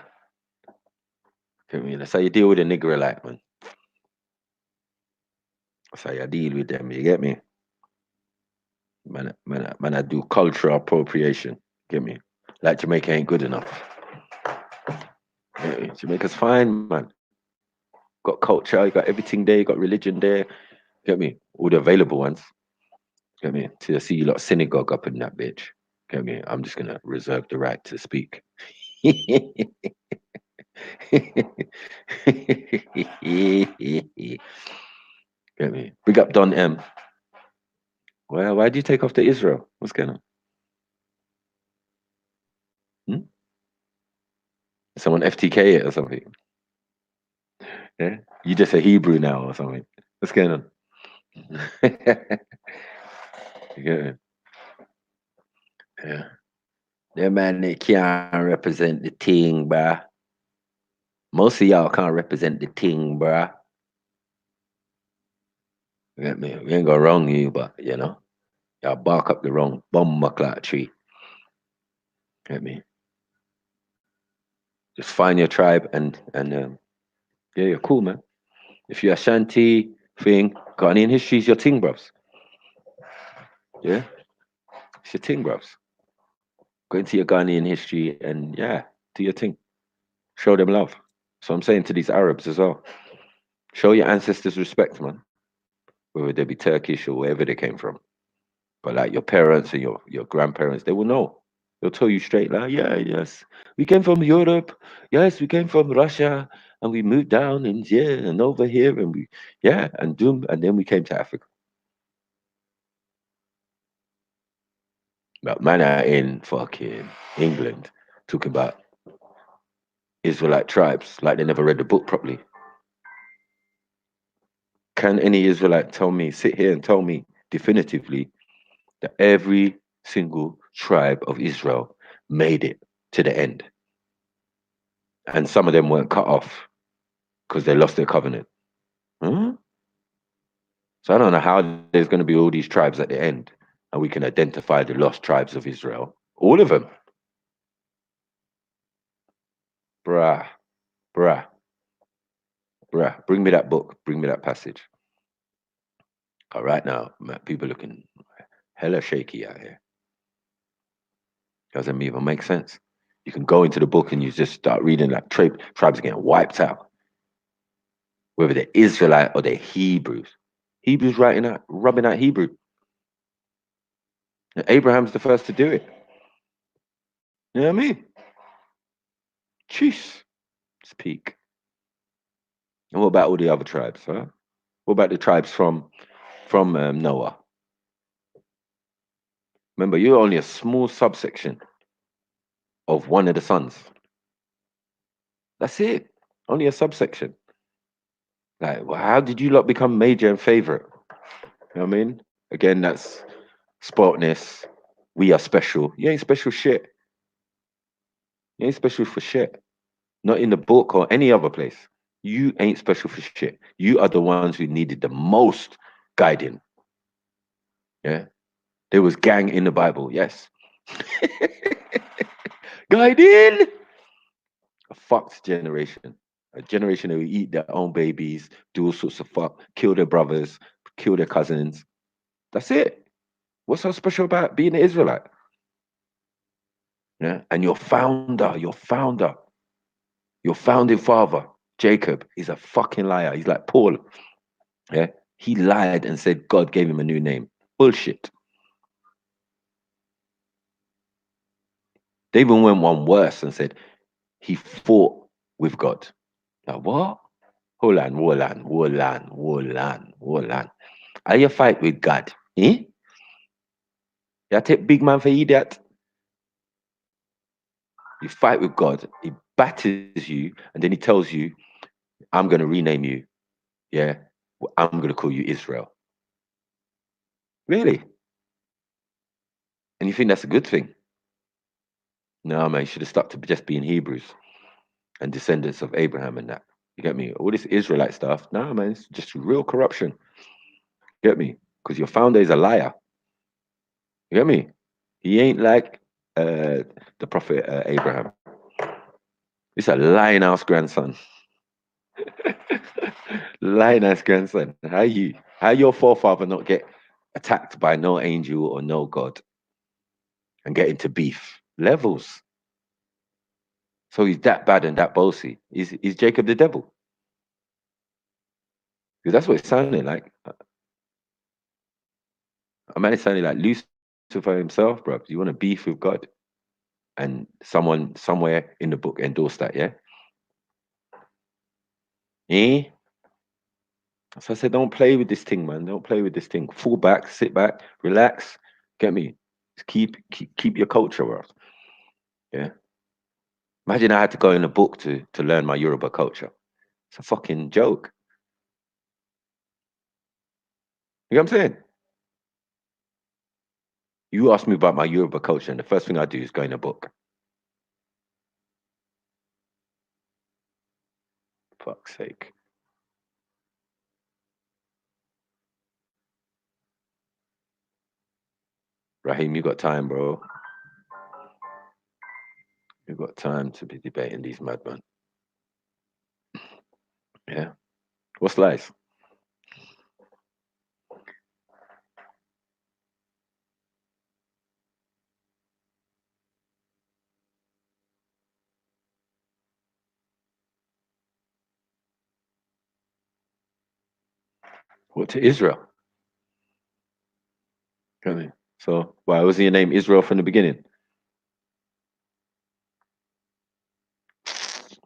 Get me? That's how you deal with a nigger like, man. That's how you deal with them, you get me? Man, I do cultural appropriation. Get me? Like Jamaica ain't good enough. Yeah, Jamaica's fine, man. Got culture, you got everything there, you got religion there. Get me? All the available ones. Get me? Till I see you lot synagogue up in that bitch. Get me? I'm just gonna reserve the right to speak. Get me? Big up Don M. Well, why do you take off to Israel? What's going on? Hmm? Someone FTK it or something? Yeah? You just a Hebrew now or something? What's going on? Yeah. Yeah. That man, they can't represent the thing, bruh. Most of y'all can't represent the thing, bruh. You get me? We ain't gonna wrong you, but you know, y'all bark up the wrong bum like tree. Get me? Just find your tribe and yeah, you're cool, man. If you're Ashanti thing, Ghanaian history is your thing, bros. Yeah, it's your thing, bros. Go into your Ghanaian history and yeah, do your thing. Show them love. So I'm saying to these Arabs as well, show your ancestors respect, man. Whether they be Turkish or wherever they came from. But like your parents and your grandparents, they will know. They'll tell you straight, like, yeah, yes, we came from Europe. Yes, we came from Russia, and we moved down and yeah, and over here, and we yeah, and doom, and then we came to Africa. But man are in fucking England talking about Israelite tribes like they never read the book properly. Can any Israelite tell me, sit here and tell me definitively that every single tribe of Israel made it to the end? And some of them weren't cut off because they lost their covenant. Hmm? So I don't know how there's going to be all these tribes at the end and we can identify the lost tribes of Israel. All of them. Bruh, bruh, bruh. Bring me that book. Bring me that passage. Right now, man, people looking hella shaky out here. Doesn't even make sense. You can go into the book and you just start reading like tribes are getting wiped out. Whether they're Israelite or they're Hebrews. Hebrews rubbing out Hebrew. And Abraham's the first to do it. You know what I mean? Jeez. It's peak. And what about all the other tribes, huh? What about the tribes from Noah? Remember, you're only a small subsection of one of the sons. That's it. Only a subsection. Like, well, how did you lot become major and favorite? You know what I mean? Again, that's spoiltness. We are special. You ain't special shit. You ain't special for shit. Not in the book or any other place. You ain't special for shit. You are the ones who needed the most guiding. Yeah. There was gang in the Bible, yes. Guiding a fucked generation. A generation who eat their own babies, do all sorts of fuck, kill their brothers, kill their cousins. That's it. What's so special about being an Israelite? Yeah. And your founding father, Jacob, is a fucking liar. He's like Paul. Yeah. He lied and said God gave him a new name. Bullshit. They even went one worse and said he fought with God. Like what? Hold on. How you fight with God? Eh? You take big man for idiot. You fight with God, he batters you, and then he tells you, I'm going to rename you. Yeah. I'm going to call you Israel. Really? And you think that's a good thing? No, man, you should have stuck to just being Hebrews and descendants of Abraham and that. You get me? All this Israelite stuff, no, man, it's just real corruption. You get me? Because your founder is a liar. You get me? He ain't like the prophet Abraham. It's a lying house grandson. Lying ass grandson. How your forefather not get attacked by no angel or no God and get into beef? Levels. So he's that bad and that bossy. Is Jacob the devil? Because that's what it sounded like. A man is sounding like Lucifer himself, bro. You want to beef with God? And someone somewhere in the book endorsed that, yeah? Eh? So I said, don't play with this thing, man. Don't play with this thing. Fall back, sit back, relax. Get me? Just keep your culture, bro. Yeah. Imagine I had to go in a book to learn my Yoruba culture. It's a fucking joke. You know what I'm saying? You ask me about my Yoruba culture, and the first thing I do is go in a book. Fuck's sake. Raheem, you got time, bro. You got time to be debating these madmen. Yeah. What's lies? What to Israel? You know what I mean? So why was your name Israel from the beginning?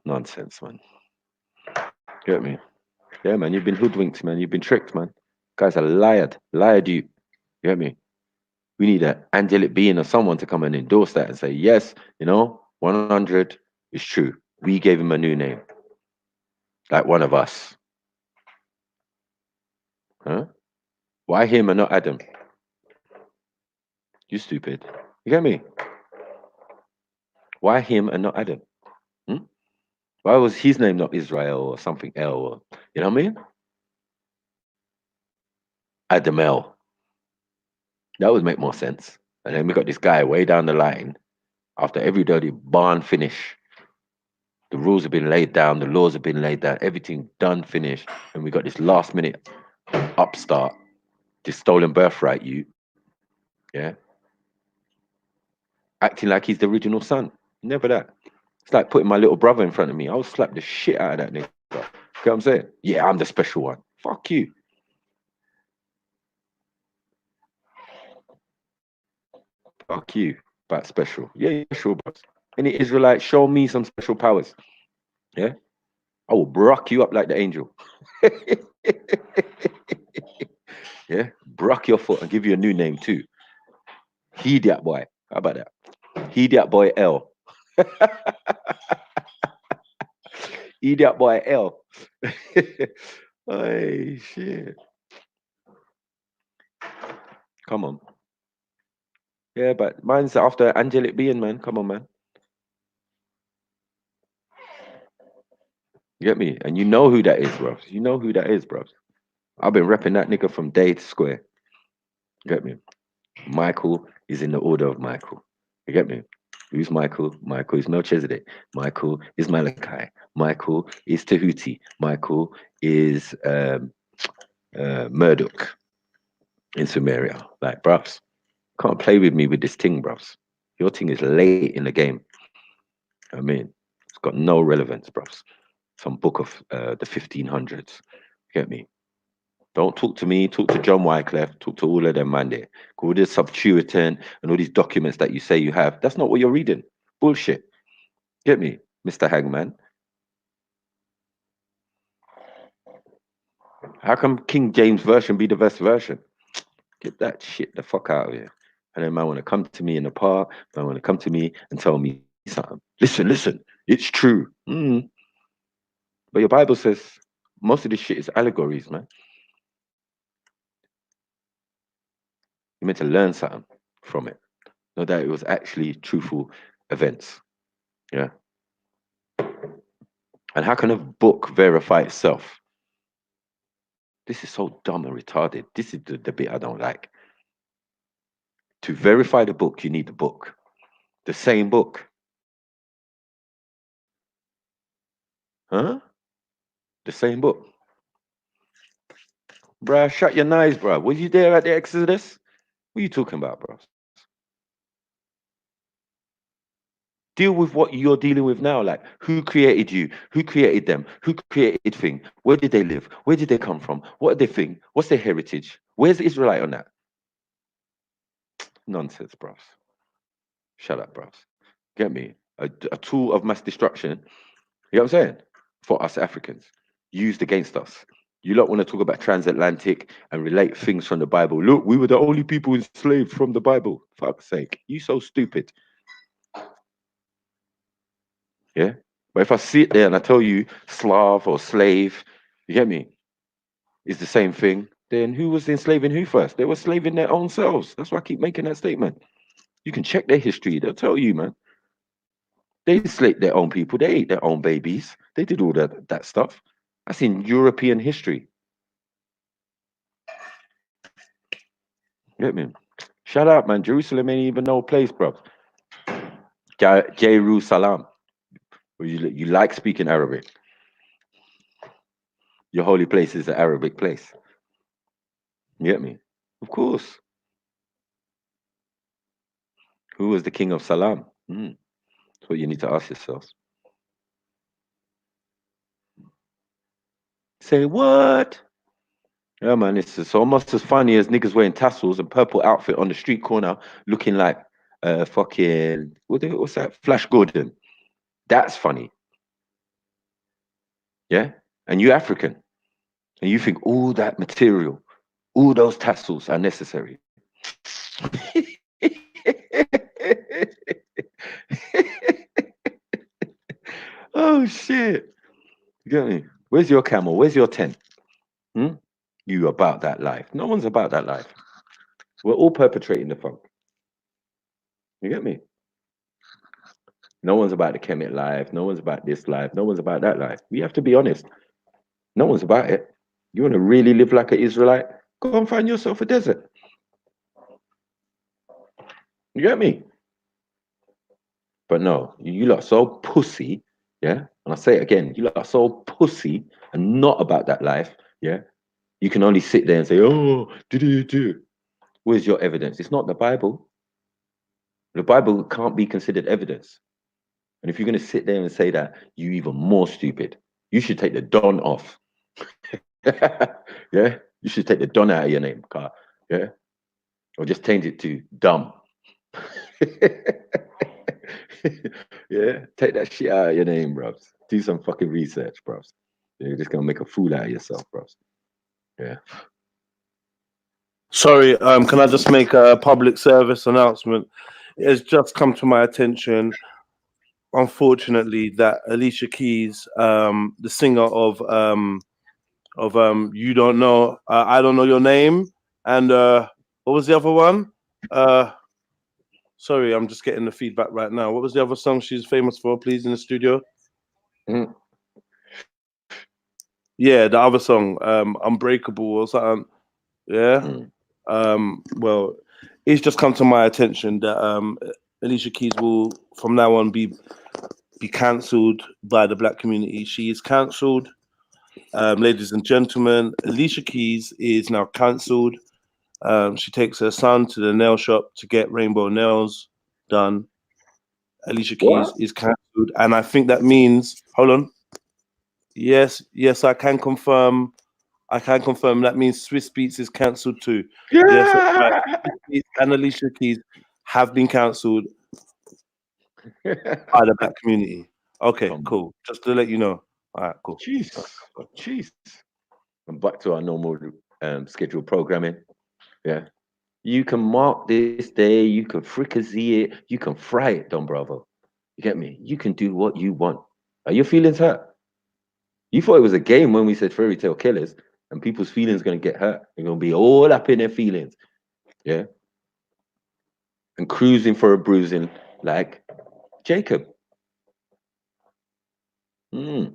Nonsense, man. Get me? Yeah, man. You've been hoodwinked, man. You've been tricked, man. Guys are lied you. You get me? We need an angelic being or someone to come and endorse that and say, yes, 100 is true. We gave him a new name. Like one of us. Huh? Why him and not Adam? You stupid. You get me? Why him and not Adam? Hmm? Why was his name not Israel or something else? Or, you know what I mean? Adamel. That would make more sense. And then we got this guy way down the line. After every dirty barn finish, the rules have been laid down, the laws have been laid down, everything done, finished, and we got this last minute upstart, this stolen birthright, yeah, acting like he's the original son. Never that. It's like putting my little brother in front of me. I'll slap the shit out of that nigga. You know what I'm saying? Yeah, I'm the special one. Fuck you. Fuck you. About special. Yeah, special, bro. Any Israelite, show me some special powers. Yeah? I will brock you up like the angel. Yeah? Brock your foot and give you a new name too. Idiot boy. How about that? Idiot boy L. Idiot boy L. Hey, shit. Come on. Yeah, but mine's after angelic being, man. Come on, man. You get me? And you know who that is, bro. You know who that is, bro. I've been repping that nigga from day to square. You get me? Michael is in the order of Michael. You get me? Who's Michael? Michael is Melchizedek. Michael is Malachi. Michael is Tahuti. Michael is Murdoch in Sumeria. Like, bruv, can't play with me with this thing, bruv. Your thing is late in the game. I mean, it's got no relevance, bruv. Some book of the 1500s. Get me? Don't talk to me. Talk to John Wycliffe. Talk to all of them, man. There, all this Septuagint and all these documents that you say you have. That's not what you're reading. Bullshit. Get me, Mr. Hangman? How come King James version be the best version? Get that shit the fuck out of here. And then man want to come to me in the park. Man want to come to me and tell me something. Listen. It's true. But your Bible says most of this shit is allegories, man. You're meant to learn something from it. Not that it was actually truthful events. Yeah. And how can a book verify itself? This is so dumb and retarded. This is the bit I don't like. To verify the book, you need the book. The same book. Huh? The same book. Bruh, shut your eyes, bruh. Was you there at the Exodus? What are you talking about, bruh? Deal with what you're dealing with now. Like, who created you? Who created them? Who created thing? Where did they live? Where did they come from? What are they think? What's their heritage? Where's the Israelite on that? Nonsense, bruv. Shut up, bruv. Get me? A tool of mass destruction, you know what I'm saying? For us Africans, used against us. You lot want to talk about transatlantic and relate things from the Bible. Look, we were the only people enslaved from the Bible. Fuck's sake. You so stupid. Yeah? But if I sit there and I tell you Slav or slave, you get me? It's the same thing. Then who was enslaving who first? They were slaving their own selves. That's why I keep making that statement. You can check their history. They'll tell you, man. They enslaved their own people. They ate their own babies. They did all that stuff. That's in European history. Get me? Shut up, man. Jerusalem ain't even no place, bro. Jerusalem. You like speaking Arabic. Your holy place is an Arabic place. You get me? Of course. Who was the king of Salam? That's what you need to ask yourselves. Say what? Yeah, man, it's almost as funny as niggas wearing tassels and purple outfit on the street corner looking like fucking, what's that? Flash Gordon. That's funny. Yeah? And you African. And you think all that material, all those tassels are necessary. Oh, shit. You get me? Where's your camel? Where's your tent? You about that life. No one's about that life. We're all perpetrating the funk. You get me? No one's about the Kemet life. No one's about this life. No one's about that life. We have to be honest. No one's about it. You want to really live like an Israelite? Go and find yourself a desert. You get me? But no, you lot are so pussy, yeah? And I say it again, you lot are so pussy and not about that life, yeah? You can only sit there and say, oh, do. Where's your evidence? It's not the Bible. The Bible can't be considered evidence. And if you're going to sit there and say that, you're even more stupid. You should take the Don off. Yeah? You should take the Don out of your name, car. Yeah? Or just change it to dumb. Yeah? Take that shit out of your name, bros. Do some fucking research, bros. You're just going to make a fool out of yourself, bros. Yeah. Sorry, can I just make a public service announcement? It has just come to my attention, unfortunately, that Alicia Keys, the singer of You Don't Know, I Don't Know Your Name, and what was the other one? Sorry, I'm just getting the feedback right now. What was the other song she's famous for, please, in the studio? Yeah, the other song, Unbreakable or something. Yeah. Well, it's just come to my attention that Alicia Keys will from now on be cancelled by the black community. She is cancelled. Ladies and gentlemen, Alicia Keys is now cancelled. She takes her son to the nail shop to get rainbow nails done. Alicia Keys is cancelled. And I think that means, hold on. Yes, I can confirm. That means Swiss Beats is cancelled too. Yeah. Yes, right. And Alicia Keys have been cancelled by the black community. Okay, cool. Just to let you know. All right, cool. Jeez. And back to our normal scheduled programming. Yeah. You can mark this day, you can fricassee it, you can fry it, Don Bravo. You get me? You can do what you want. Are your feelings hurt? You thought it was a game when we said fairy tale killers, and people's feelings going to get hurt. They're going to be all up in their feelings. Yeah. And cruising for a bruising like Jacob. No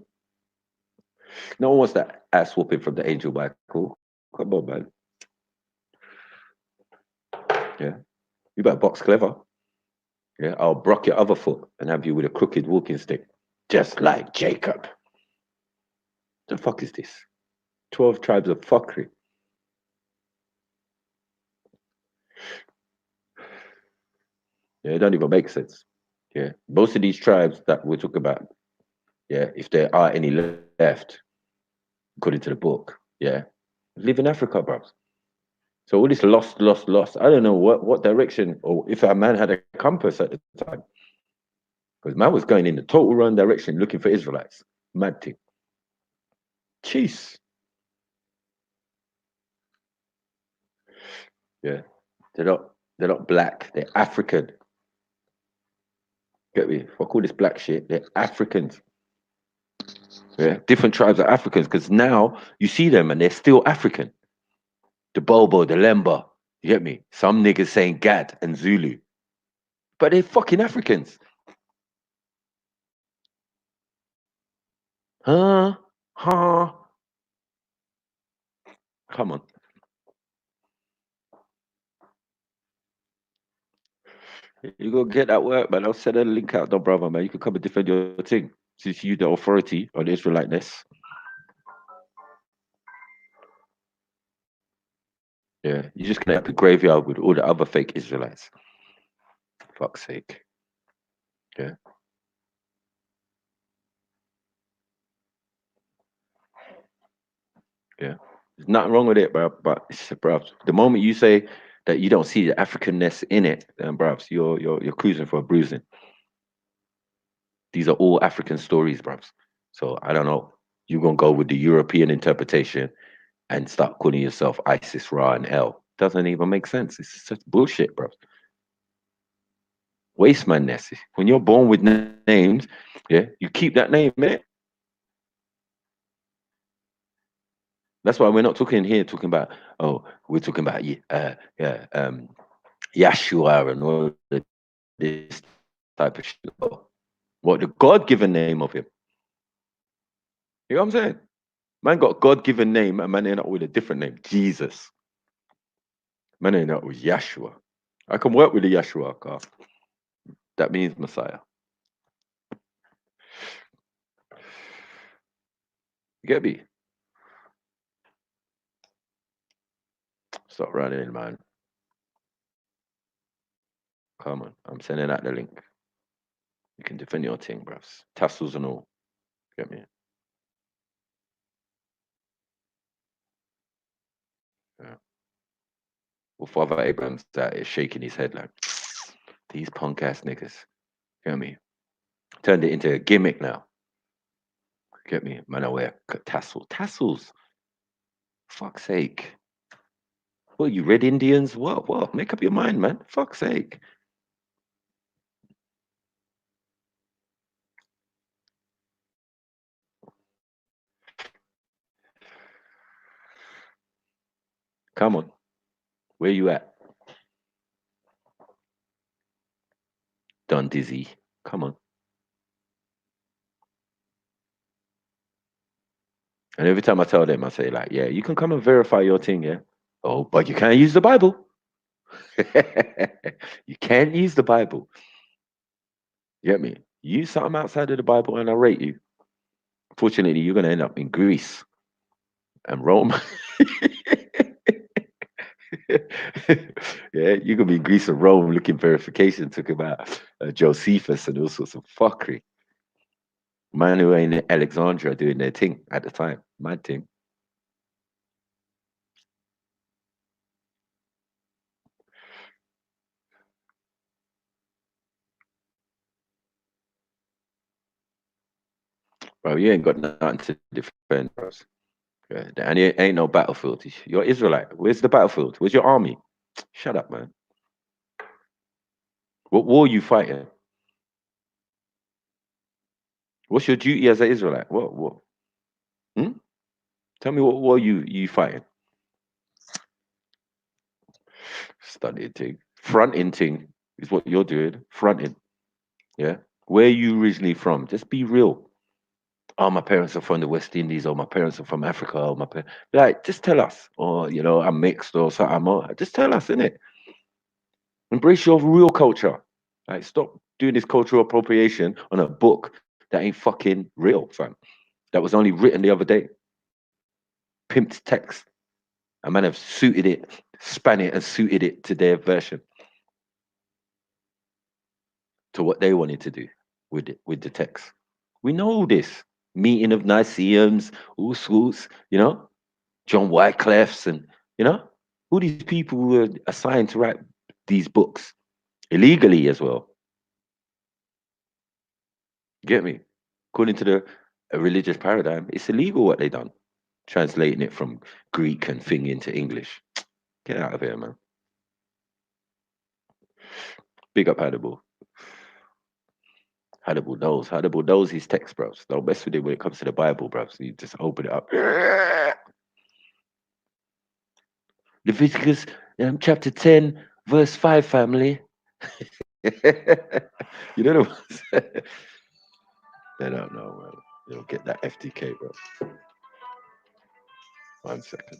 one wants that ass whooping from the angel Michael. Come on, man. Yeah. You better box clever. Yeah. I'll brock your other foot and have you with a crooked walking stick. Just like Jacob. The fuck is this? 12 tribes of fuckery. Yeah, it don't even make sense. Yeah. Most of these tribes that we're talking about, yeah, if there are any left, according to the book, yeah, live in Africa, bro. So all this lost. I don't know what direction, or if our man had a compass at the time. Because man was going in the total wrong direction looking for Israelites. Mad thing. Jeez. Yeah. They're not black, they're African. Get me? Fuck all this black shit. They're Africans. Yeah. Different tribes are Africans because now you see them and they're still African. The Bobo, the Lemba. You get me? Some niggas saying Gad and Zulu. But they're fucking Africans. Huh? Come on. You go get that work, man. I'll send a link out, no brother, man. You can come and defend your thing. Since you the authority on Israeliteness. Yeah, you're just gonna have the graveyard with all the other fake Israelites. Fuck's sake. Yeah. Yeah. There's nothing wrong with it, bro. But bro, the moment you say that you don't see the Africanness in it, then bro, you're cruising for a bruising. These are all African stories, bro. So I don't know. You're gonna go with the European interpretation and start calling yourself Isis, Ra, and El. Doesn't even make sense. It's such bullshit, bro. Wasteman-ness. When you're born with names, yeah, you keep that name, innit? That's why we're not talking about, we're talking about Yeshua and all this type of shit. What the God-given name of him? You know what I'm saying? Man got God-given name, and man ain't up with a different name. Jesus. Man ain't up with Yeshua. I can work with the Yeshua car. That means Messiah. You get me? Stop running, man. Come on. I'm sending out the link. You can defend your thing, bruv. Tassels and all. Get me? Yeah. Well, Father Abraham's out here shaking his head like, these punk ass niggas. Get me? Turned it into a gimmick now. Get me? Man, I wear tassels. Fuck's sake. Well, you red Indians? What? Make up your mind, man. Fuck's sake. Come on. Where you at? Done dizzy. Come on. And every time I tell them, I say, like, yeah, you can come and verify your thing, yeah? Oh, but you can't use the Bible. You can't use the Bible. You get me? Use something outside of the Bible and I rate you. Fortunately, you're gonna end up in Greece and Rome. Yeah, you could be in Greece and Rome looking verification, talking about Josephus and all sorts of fuckery. Man who were in Alexandria doing their thing at the time. Mad thing. Bro, you ain't got nothing to defend, bro. Yeah, and it ain't no battlefield. You're Israelite. Where's the battlefield? Where's your army? Shut up, man. What war are you fighting? What's your duty as an Israelite? What? Hmm? Tell me what war you fighting? Studying thing. Fronting thing is what you're doing. Fronting. Yeah. Where are you originally from? Just be real. Oh, my parents are from the West Indies, or my parents are from Africa, or like, just tell us. Or, I'm mixed or something. Just tell us, innit? Embrace your real culture. Like, stop doing this cultural appropriation on a book that ain't fucking real, fam. That was only written the other day. Pimped text. A man have suited it, span it, and suited it to their version, to what they wanted to do with the text. We know this. Meeting of Nicaeans, all sorts, John Wyclife's, and all these people who were assigned to write these books illegally as well. Get me? According to the religious paradigm, it's illegal what they done, translating it from Greek and thing into English. Get out of here, man. Big up Hannibal. Hannibal knows his text, bros. Don't mess with it when it comes to the Bible, bros. You just open it up. Leviticus chapter 10, verse 5, family. You don't know. They don't know, man. You'll get that FTK, bro. 1 second.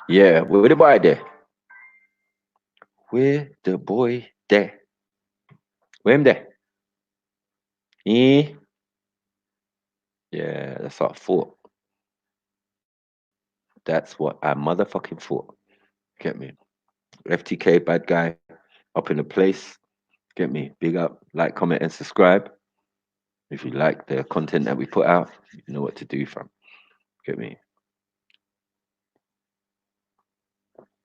Yeah, where the boy there? Where the boy there? Where him there? Eh? Yeah, that's what I thought. That's what I motherfucking thought. Get me? FTK, bad guy, up in the place. Get me? Big up, like, comment, and subscribe. If you like the content that we put out, you know what to do, fam. Get me?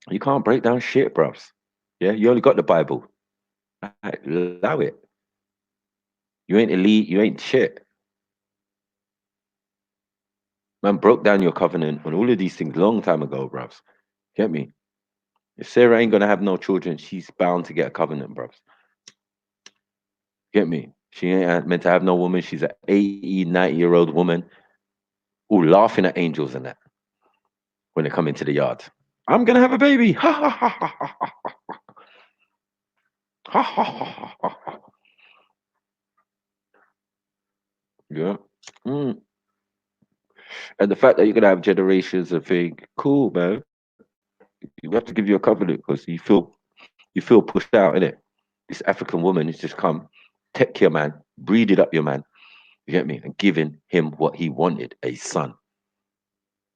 You can't break down shit, bros. Yeah, you only got the Bible. Like, allow it. You ain't elite, you ain't shit. Man broke down your covenant on all of these things long time ago, bros. Get me? If Sarah ain't gonna have no children, she's bound to get a covenant, bros. Get me? She ain't meant to have no woman. She's an 80, 90-year-old woman all laughing at angels and that when they come into the yard. I'm gonna have a baby. Ha ha ha ha ha ha. Ha ha ha ha ha. Yeah. Mm. And the fact that you're gonna have generations of thing, cool, man. You have to give you a covenant because you feel pushed out, innit? This African woman has just come, take your man, breeded up your man, you get me, and giving him what he wanted, a son.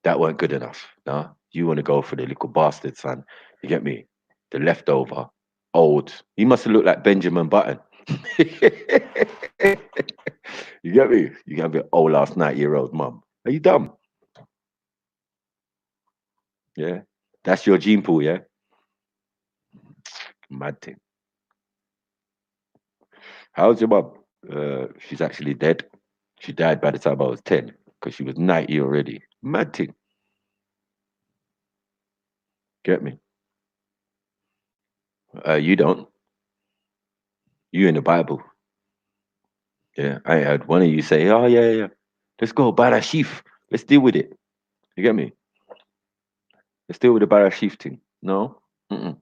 That weren't good enough. Nah, you want to go for the little bastard son. You get me? The leftover, old. He must have looked like Benjamin Button. You get me? You have your old last 90-year-old mum. Are you dumb? Yeah. That's your gene pool, yeah? Mad thing. How's your mum? She's actually dead. She died by the time I was 10 because she was 90 already. Mad thing. Get me? You don't. You in the Bible. Yeah. I heard one of you say, oh, yeah, yeah. Let's go, Barashif. Let's deal with it. You get me? Let's deal with the Barashif thing. No? Mm-mm.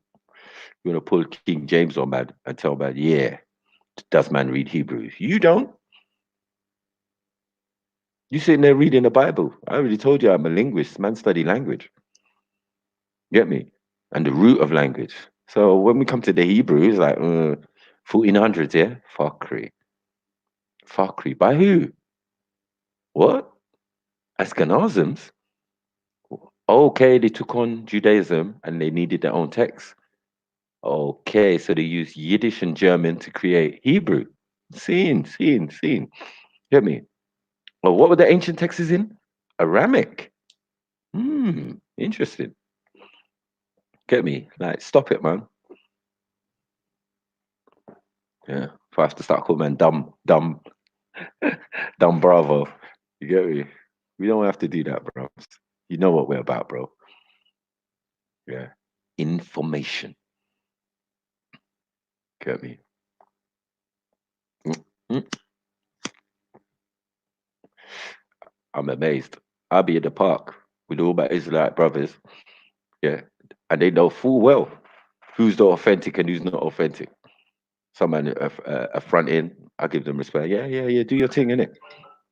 You're going to pull King James on man and tell man, yeah, does man read Hebrew? You don't. You sitting there reading the Bible. I already told you I'm a linguist. Man study language. Get me? And the root of language. So when we come to the Hebrew, it's like 1400s, yeah? Fuckery. Fuckery. By who? What? Ashkenazim? Okay, they took on Judaism and they needed their own text. Okay, so they used Yiddish and German to create Hebrew. Seen. Get me? Well, what were the ancient texts in? Aramic. Interesting. Get me? Like, stop it, man. Yeah. If I have to start calling man dumb bravo. You get me? We don't have to do that, bro. You know what we're about, bro. Yeah. Information. Get me? Mm-hmm. I'm amazed. I'll be in the park with all my Israelite brothers. Yeah. And they know full well who's the authentic and who's not authentic. Someone a front end, I give them respect. Yeah, do your thing, innit?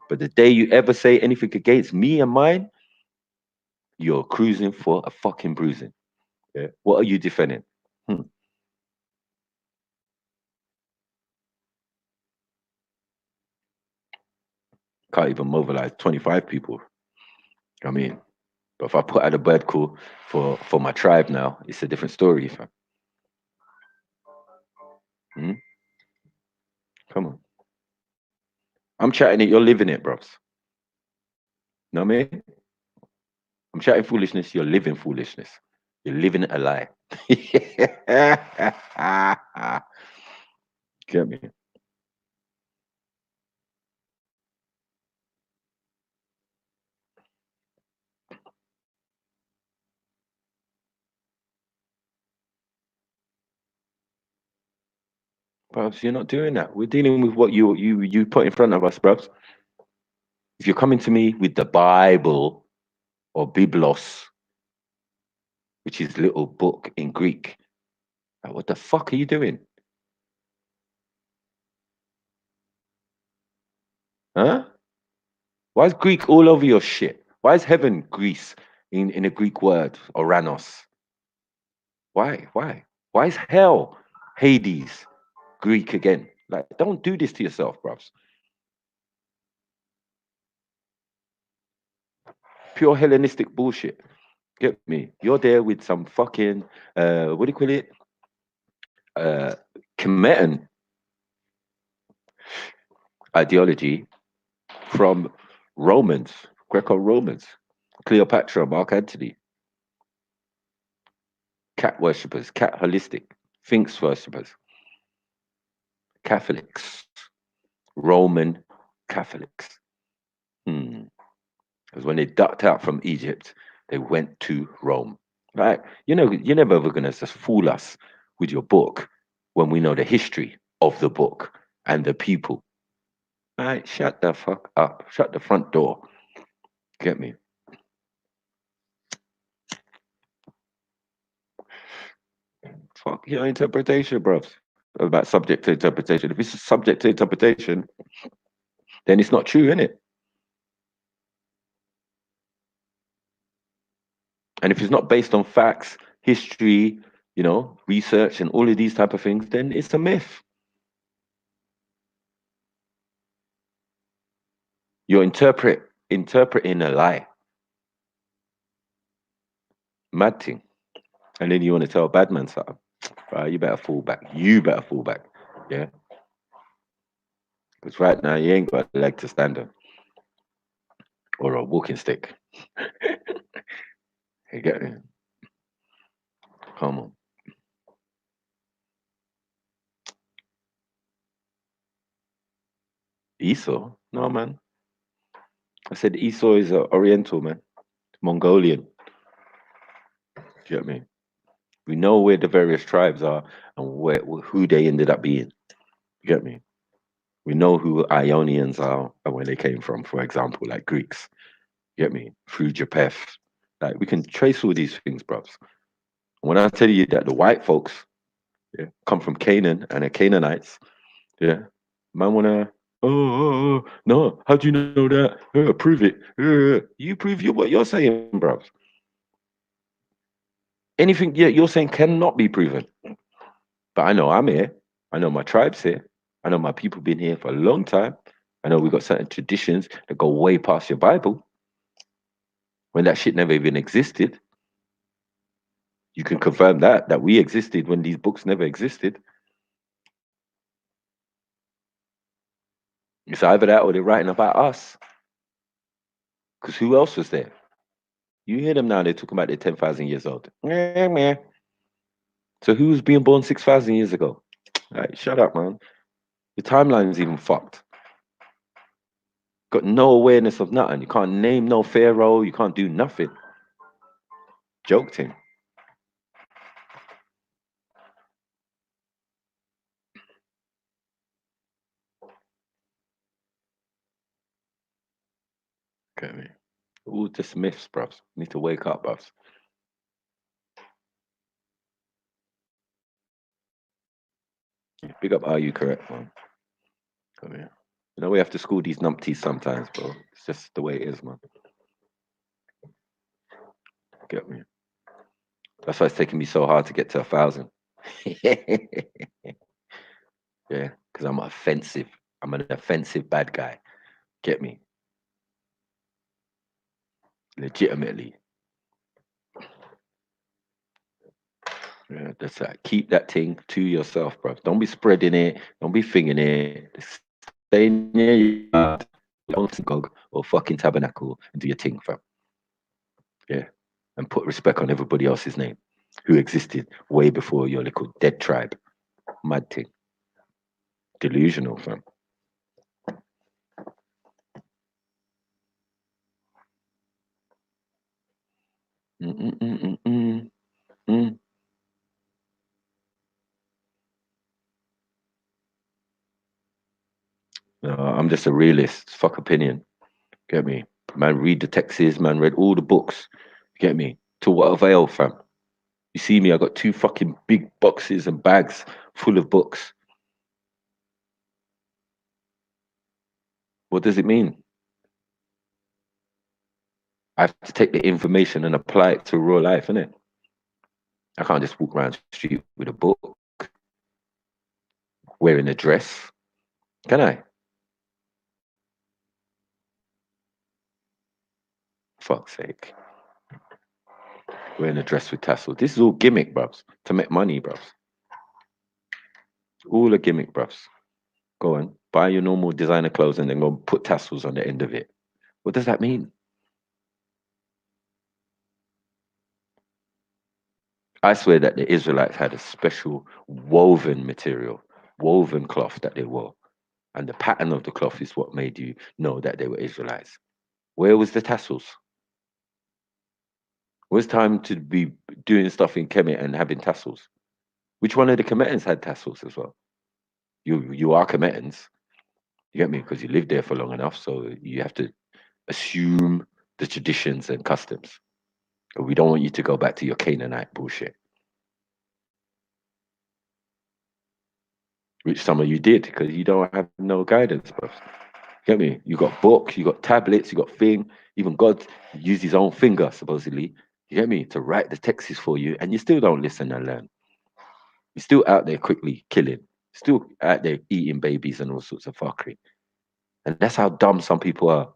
But the day you ever say anything against me and mine, you're cruising for a fucking bruising. Yeah. What are you defending? Can't even mobilize 25 people. I mean, but if I put out a bird call for my tribe now, it's a different story. Fam. Come on. I'm chatting it, you're living it, bros. Know what I mean? I'm chatting foolishness, you're living foolishness. You're living a lie. Get me? Brubs, you're not doing that. We're dealing with what you put in front of us, brubs. If you're coming to me with the Bible or Biblos, which is little book in Greek, like, what the fuck are you doing? Huh? Why is Greek all over your shit? Why is heaven Greece in a Greek word, Oranos? Why? Why is hell Hades Greek again? Like, don't do this to yourself, bruvs. Pure Hellenistic bullshit. Get me? You're there with some fucking what do you call it? Kemetan ideology from Romans, Greco-Romans, Cleopatra, Mark Antony, cat worshippers, cat holistic, Sphinx worshippers, Catholics, Roman Catholics. Because when they ducked out from Egypt, they went to Rome. Right? You know, you're never ever gonna just fool us with your book when we know the history of the book and the people. Right? Shut the fuck up. Shut the front door. Get me? Fuck your interpretation, bruv. About subject to interpretation. If it's subject to interpretation, then it's not true, innit? And if it's not based on facts, history, you know, research and all of these type of things, then it's a myth. You're interpreting a lie. Mad thing. And then you want to tell a bad man something. Right, you better fall back. You better fall back. Yeah. Because right now you ain't got a leg to stand on or a walking stick. You get me? Come on. Esau? No, man. I said Esau is Oriental, man. Mongolian. You get me? We know where the various tribes are and who they ended up being. You get me? We know who Ionians are and where they came from, for example, like Greeks. You get me? Through Japheth. Like, we can trace all these things, bruv. When I tell you that the white folks, yeah, come from Canaan and the Canaanites, yeah, man wanna, no, how do you know that? Prove it. You prove what you're saying, bruv. Anything you're saying cannot be proven. But I know I'm here. I know my tribe's here. I know my people been here for a long time. I know we've got certain traditions that go way past your Bible. When that shit never even existed. You can confirm that we existed when these books never existed. It's either that or they're writing about us. Because who else was there? You hear them now, they're talking about they're 10,000 years old. Meh, meh. So who was being born 6,000 years ago? Right, shut up, man. The timeline's even fucked. Got no awareness of nothing. You can't name no pharaoh. You can't do nothing. Joked him. Get me? All just myths, bruv. Need to wake up, bruv. Big up, are you correct, man? Come here. You know, we have to school these numpties sometimes, bro. It's just the way it is, man. Get me? That's why it's taking me so hard to get to 1,000. Yeah, because I'm offensive. I'm an offensive bad guy. Get me? Legitimately. Yeah, that's right. Keep that thing to yourself, bro. Don't be spreading it. Don't be finging it. Stay in your yard, synagogue or fucking tabernacle and do your thing, fam. Yeah. And put respect on everybody else's name who existed way before your little dead tribe. Mad thing. Delusional, fam. Mm. No, I'm just a realist. Fuck opinion. Get me? Man, read the texts, man, read all the books. Get me? To what avail, fam? You see me, I got 2 fucking big boxes and bags full of books. What does it mean? I have to take the information and apply it to real life, innit? I can't just walk around the street with a book, wearing a dress. Can I? Fuck's sake. Wearing a dress with tassels. This is all gimmick, bruvs. To make money, bruvs. All a gimmick, bruvs. Go on, buy your normal designer clothes and then go put tassels on the end of it. What does that mean? I swear that the Israelites had a special woven material, woven cloth that they wore. And the pattern of the cloth is what made you know that they were Israelites. Where was the tassels? Where's time to be doing stuff in Kemet and having tassels? Which one of the Kemetans had tassels as well? You are Kemetans. You get me? Because you lived there for long enough, so you have to assume the traditions and customs. We don't want you to go back to your Canaanite bullshit. Which some of you did, because you don't have no guidance, bro. Get me? You got books, you got tablets, you got thing. Even God used his own finger, supposedly. You get me? To write the texts for you, and you still don't listen and learn. You're still out there quickly killing. Still out there eating babies and all sorts of fuckery. And that's how dumb some people are.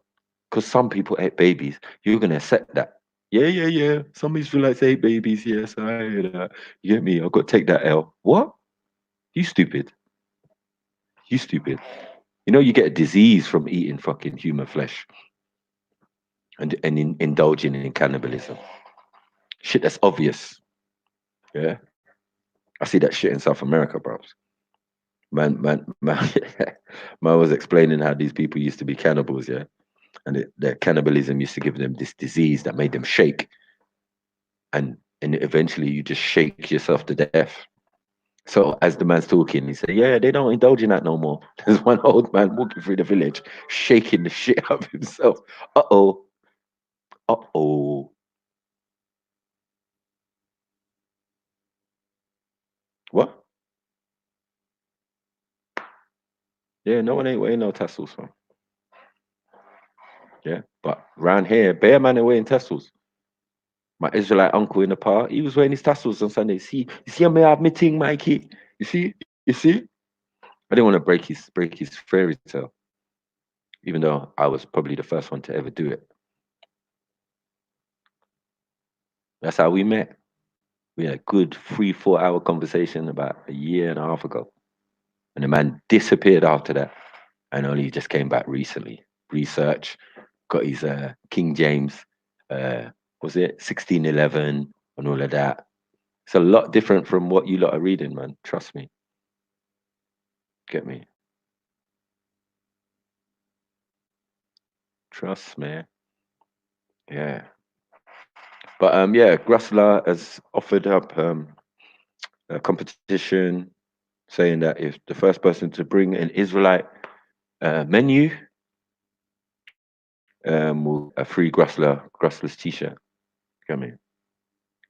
Because some people ate babies. You're gonna accept that. Yeah. Some Israelites ate babies. Yes, I hear that. You get me? I've got to take that L. What? You stupid. You stupid. You know, you get a disease from eating fucking human flesh and indulging in cannibalism. Shit that's obvious. Yeah. I see that shit in South America, bro. Man, man was explaining how these people used to be cannibals, yeah, and their cannibalism used to give them this disease that made them shake, and eventually you just shake yourself to death. So as the man's talking, he said, "Yeah, they don't indulge in that no more." There's one old man walking through the village, shaking the shit out of himself. Uh-oh, uh-oh. What? Yeah, no one ain't wearing no tassels, fam. Yeah, but round here, bare man are wearing tassels. My Israelite uncle in the park, he was wearing his tassels on Sunday. See, you see, I have my thing, Mikey. You see. I didn't want to break his fairy tale, even though I was probably the first one to ever do it. That's how we met. We had a good 3-4 hour conversation about a year and a half ago, and the man disappeared after that, and only just came back recently. Research, got his King James, was it 1611 and all of that. It's a lot different from what you lot are reading, man. Trust me. Get me? Trust me. Yeah. But yeah, Grussler has offered up a competition saying that if the first person to bring an Israelite menu will a free Grussler's t-shirt. Get me?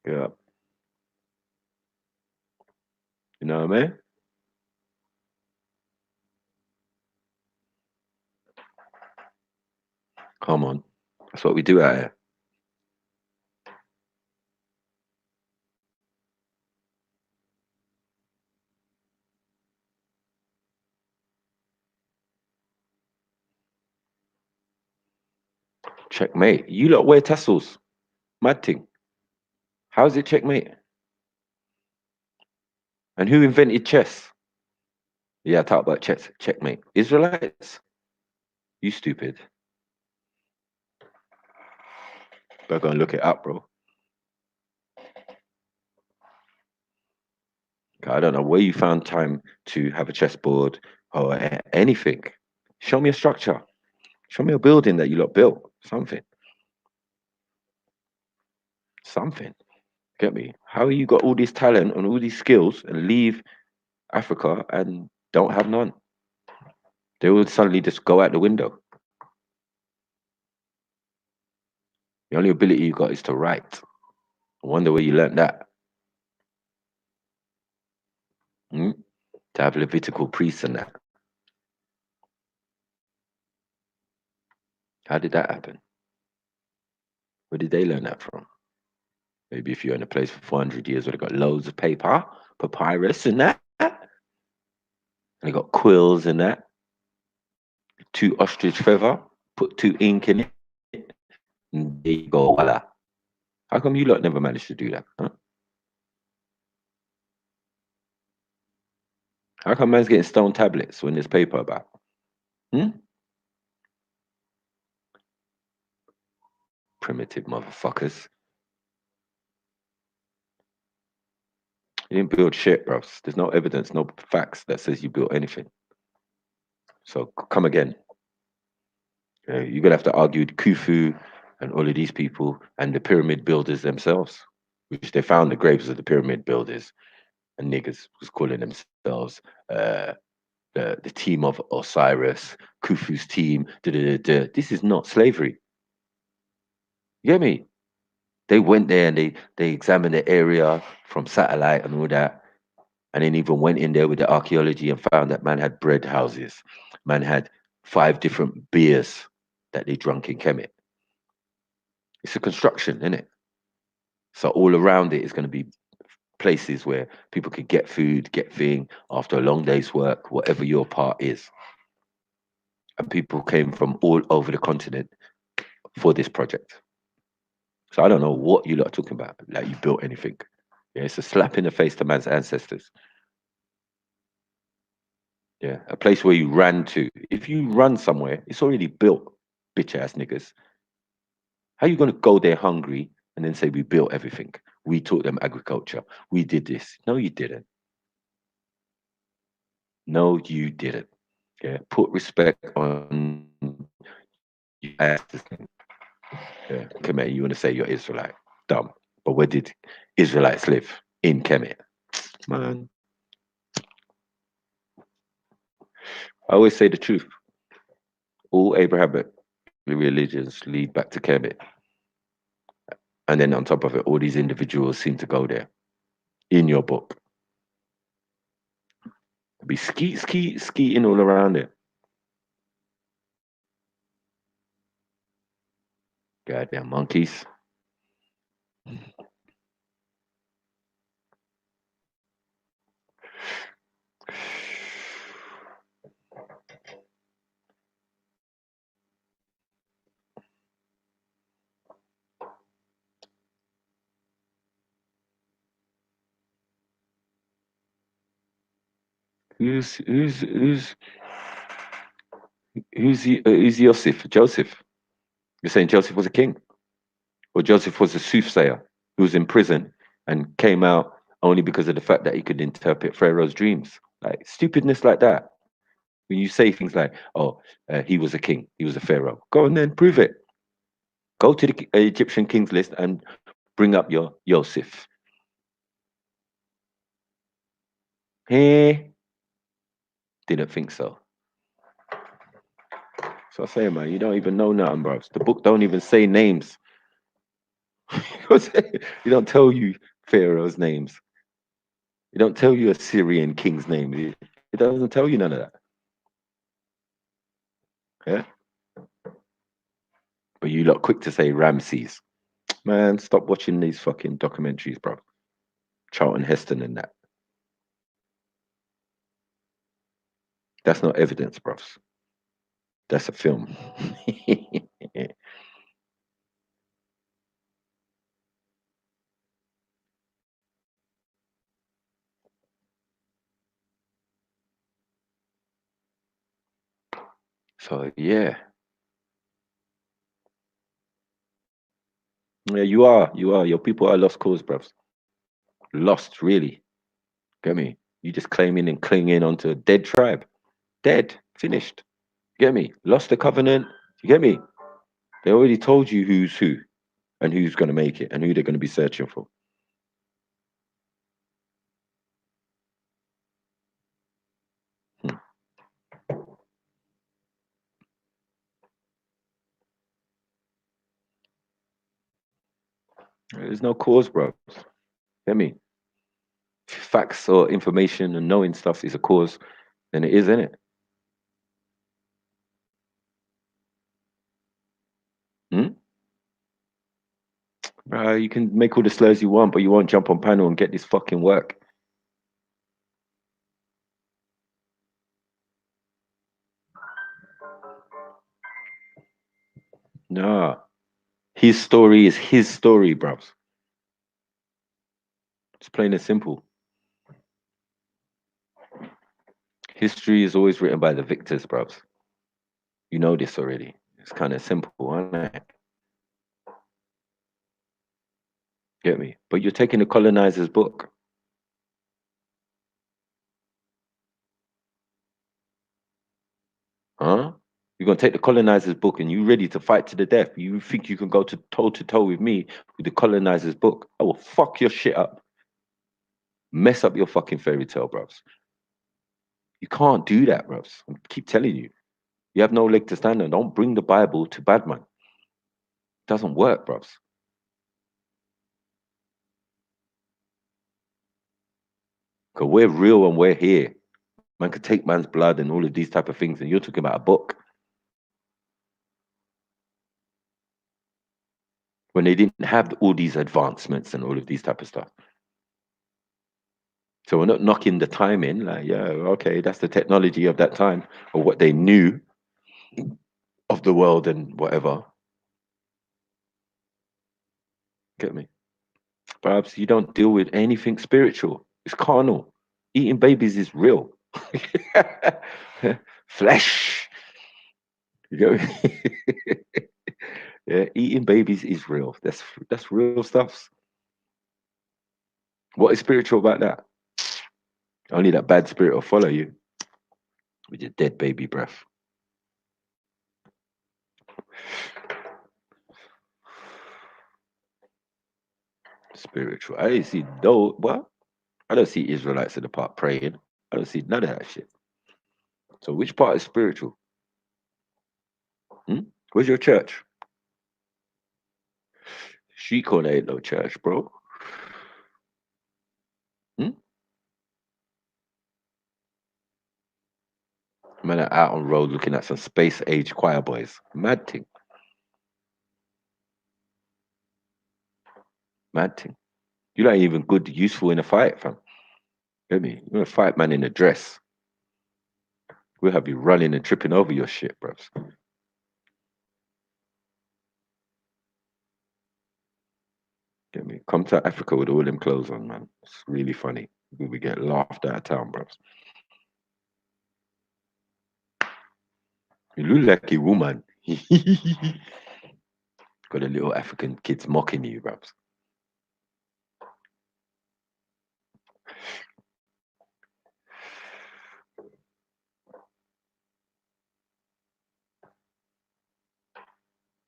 Yeah. You know what I mean? Come on. That's what we do out here. Checkmate. You lot wear tassels. Mad thing. How's it checkmate? And who invented chess? Yeah, talk about chess. Checkmate. Israelites? You stupid. Better go and look it up, bro. I don't know where you found time to have a chessboard or anything. Show me a structure. Show me a building that you lot built. Something. Something. Get me? How you got all this talent and all these skills and leave Africa and don't have none? They would suddenly just go out the window. The only ability you got is to write. I wonder where you learned that. Hmm? To have Levitical priests and that. How did that happen? Where did they learn that from? Maybe if you're in a place for 400 years where they got loads of paper, papyrus and that, and they got quills and that, 2 ostrich feather, put 2 ink in it, and there you go, voila. How come you lot never managed to do that? Huh? How come man's getting stone tablets when there's paper about? Hmm? Primitive motherfuckers. You didn't build shit, bro. There's no evidence, no facts that says you built anything. So come again. You're gonna have to argue with Khufu and all of these people and the pyramid builders themselves, which they found the graves of the pyramid builders, and niggas was calling themselves the team of Osiris, Khufu's team. This is not slavery. You get me? They went there and they examined the area from satellite and all that, and then even went in there with the archaeology and found that man had bread houses, man had 5 different beers that they drunk in Kemet. It's a construction, isn't it? So all around it is going to be places where people could get food, get thing after a long day's work, whatever your part is. And people came from all over the continent for this project. So I don't know what you lot are talking about, like you built anything. Yeah, it's a slap in the face to man's ancestors. Yeah, a place where you ran to. If you run somewhere, it's already built, bitch ass niggas. How you gonna go there hungry and then say we built everything? We taught them agriculture. We did this. No, you didn't. No, you didn't. Yeah, put respect on you as this thing. Yeah, Kemet, you want to say you're Israelite? Dumb. But where did Israelites live? In Kemet. Man, I always say the truth. All Abrahamic religions lead back to Kemet. And then on top of it, all these individuals seem to go there in your book. Be skeeting all around it. Goddamn monkeys. Who's Joseph? Joseph. You're saying Joseph was a king? Or Joseph was a soothsayer who was in prison and came out only because of the fact that he could interpret Pharaoh's dreams? Like stupidness like that. When you say things like, oh, he was a king, he was a pharaoh. Go and then prove it. Go to the Egyptian kings list and bring up your Joseph. Hey, didn't think so. So I say, man, you don't even know nothing, bro. The book don't even say names. You don't tell you Pharaoh's names. It don't tell you a Syrian king's name. It doesn't tell you none of that. Yeah. But you lot quick to say Ramses. Man, stop watching these fucking documentaries, bro. Charlton Heston and that. That's not evidence, bros. That's a film. So yeah. Yeah, you are. Your people are lost cause, bros. Lost, really. Get me? You just claiming and clinging onto a dead tribe. Dead. Finished. Get me? Lost the covenant. You get me? They already told you who's who and who's going to make it and who they're going to be searching for. There's no cause, bro. Get me? Facts or information and knowing stuff is a cause, then it is, isn't it? You can make all the slurs you want, but you won't jump on panel and get this fucking work. Nah. His story is his story, bruv. It's plain and simple. History is always written by the victors, bruv. You know this already. It's kind of simple, isn't it? Get me? But you're taking the colonizer's book. Huh? You're gonna take the colonizer's book and you ready to fight to the death. You think you can go to toe with me with the colonizer's book? I will fuck your shit up. Mess up your fucking fairy tale, bruv. You can't do that, bruv. I keep telling you. You have no leg to stand on. Don't bring the Bible to Badman. It doesn't work, bruv. Because we're real and we're here. Man could take man's blood and all of these type of things, and you're talking about a book. When they didn't have all these advancements and all of these type of stuff. So we're not knocking the time in, like, yeah, okay, that's the technology of that time, or what they knew of the world and whatever. Get me? Perhaps you don't deal with anything spiritual. It's carnal. Eating babies is real. Flesh. You know? Yeah, eating babies is real. That's real stuff. What is spiritual about that? Only that bad spirit will follow you with your dead baby breath. Spiritual. I didn't see though. What? I don't see Israelites in the park praying. I don't see none of that shit. So which part is spiritual? Hmm? Where's your church? She corner ain't no church, bro. Hmm? Man are out on road looking at some space age choir boys. Mad thing. Mad thing. You ain't even good, useful in a fight, fam. Get me? You're a fight man in a dress. We'll have you running and tripping over your shit, bros. Get me? Come to Africa with all them clothes on, man. It's really funny. We get laughed out of town, bros. You look like a woman. Got a little African kids mocking you, bros.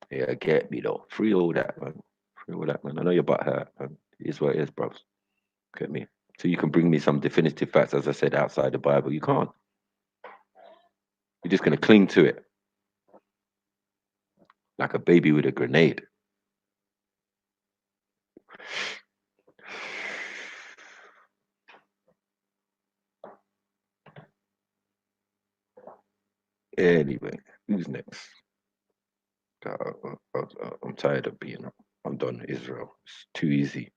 Yeah, get me though. Free all that, man. Free all that, man. I know your butt hurt, man. It is what it is, bros. Get me? So you can bring me some definitive facts, as I said, outside the Bible. You can't. You're just gonna cling to it like a baby with a grenade. Anyway, who's next? I'm tired of being. I'm done with Israel. It's too easy.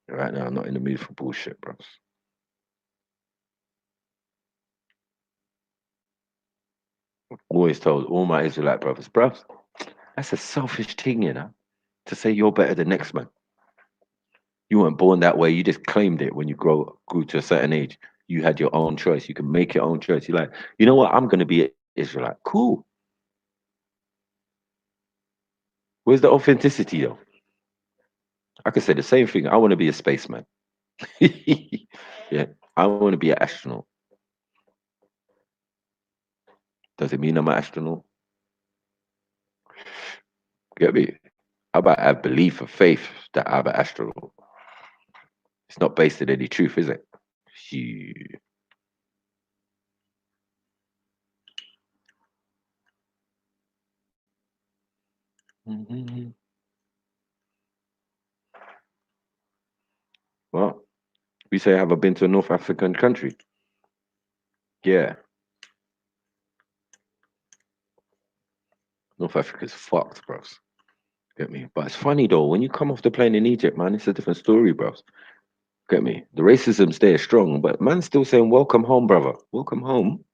Right now, I'm not in the mood for bullshit, bros. Always told all my Israelite brothers, bros, that's a selfish thing, you know, to say you're better than next man. You weren't born that way. You just claimed it when you grew to a certain age. You had your own choice. You can make your own choice. You're like, you know what? I'm going to be an Israelite. Cool. Where's the authenticity, though? I could say the same thing. I want to be a spaceman. Yeah, I want to be an astronaut. Does it mean I'm an astronaut? Get me? How about I have belief or faith that I'm an astronaut? It's not based on any truth, is it? Shit. Mhm. Well, we say, have I been to a North African country? Yeah. North Africa's fucked, bros. Get me? But it's funny though, when you come off the plane in Egypt, man, it's a different story, bros. Get me? The racism's there strong, but man's still saying, welcome home, brother. Welcome home.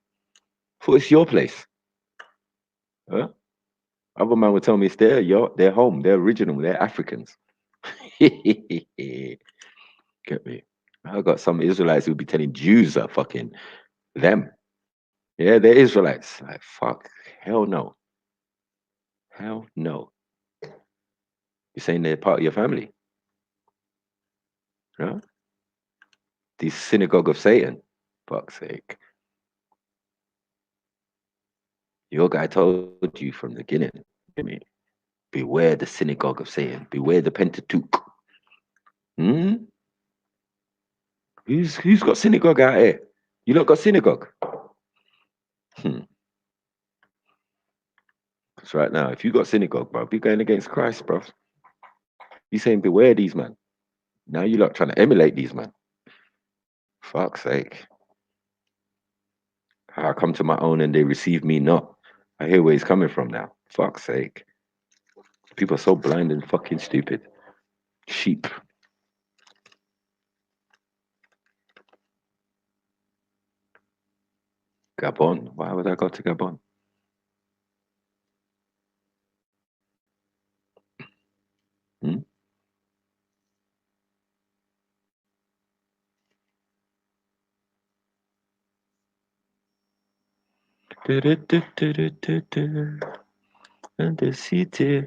Thought it's your place. Huh? Other man would tell me it's they're home, they're original, they're Africans. Get me? I got some Israelites who'll be telling Jews are fucking them. Yeah, they're Israelites. Like, fuck. Hell no. Hell no. You're saying they're part of your family. Huh? The synagogue of Satan. Fuck's sake. Your guy told you from the beginning. I mean, beware the synagogue of Satan. Beware the Pentateuch. Hmm? Who's got synagogue out here? You lot got synagogue? Because right now, if you got synagogue, bro, be going against Christ, bro. You saying beware these man. Now you lot trying to emulate these man. Fuck's sake. I come to my own and they receive me not. I hear where he's coming from now. Fuck's sake. People are so blind and fucking stupid. Sheep. Gabon. Why would I go to Gabon? Hmm? And the city.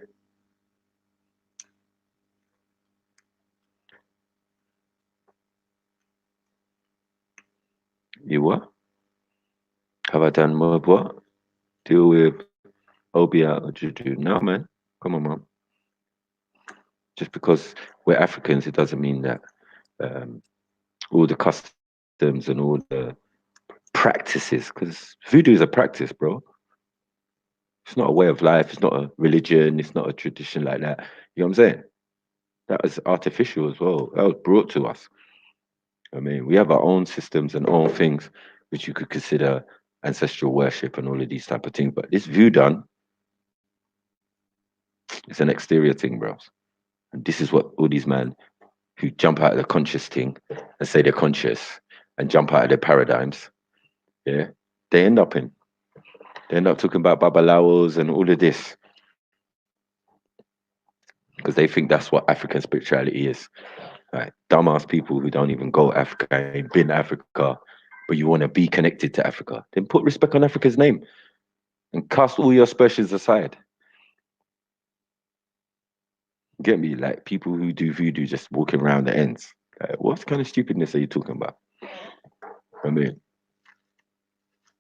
You what? Have I done more of what? Deal with Obia or Juju? No, man. Come on, man. Just because we're Africans, it doesn't mean that all the customs and all the practices, because voodoo is a practice, bro. It's not a way of life. It's not a religion. It's not a tradition like that. You know what I'm saying? That was artificial as well. That was brought to us. I mean, we have our own systems and own things which you could consider ancestral worship and all of these type of things. But this view done, it's an exterior thing, bros. And this is what all these men who jump out of the conscious thing and say they're conscious and jump out of their paradigms, yeah, they end up in. They end up talking about babalawos and all of this because they think that's what African spirituality is. Right? Dumbass people who don't even go Africa, ain't been Africa, but you want to be connected to Africa. Then put respect on Africa's name and cast all your aspersions aside. Get me? Like people who do voodoo just walking around the ends. Like, what kind of stupidness are you talking about? I mean,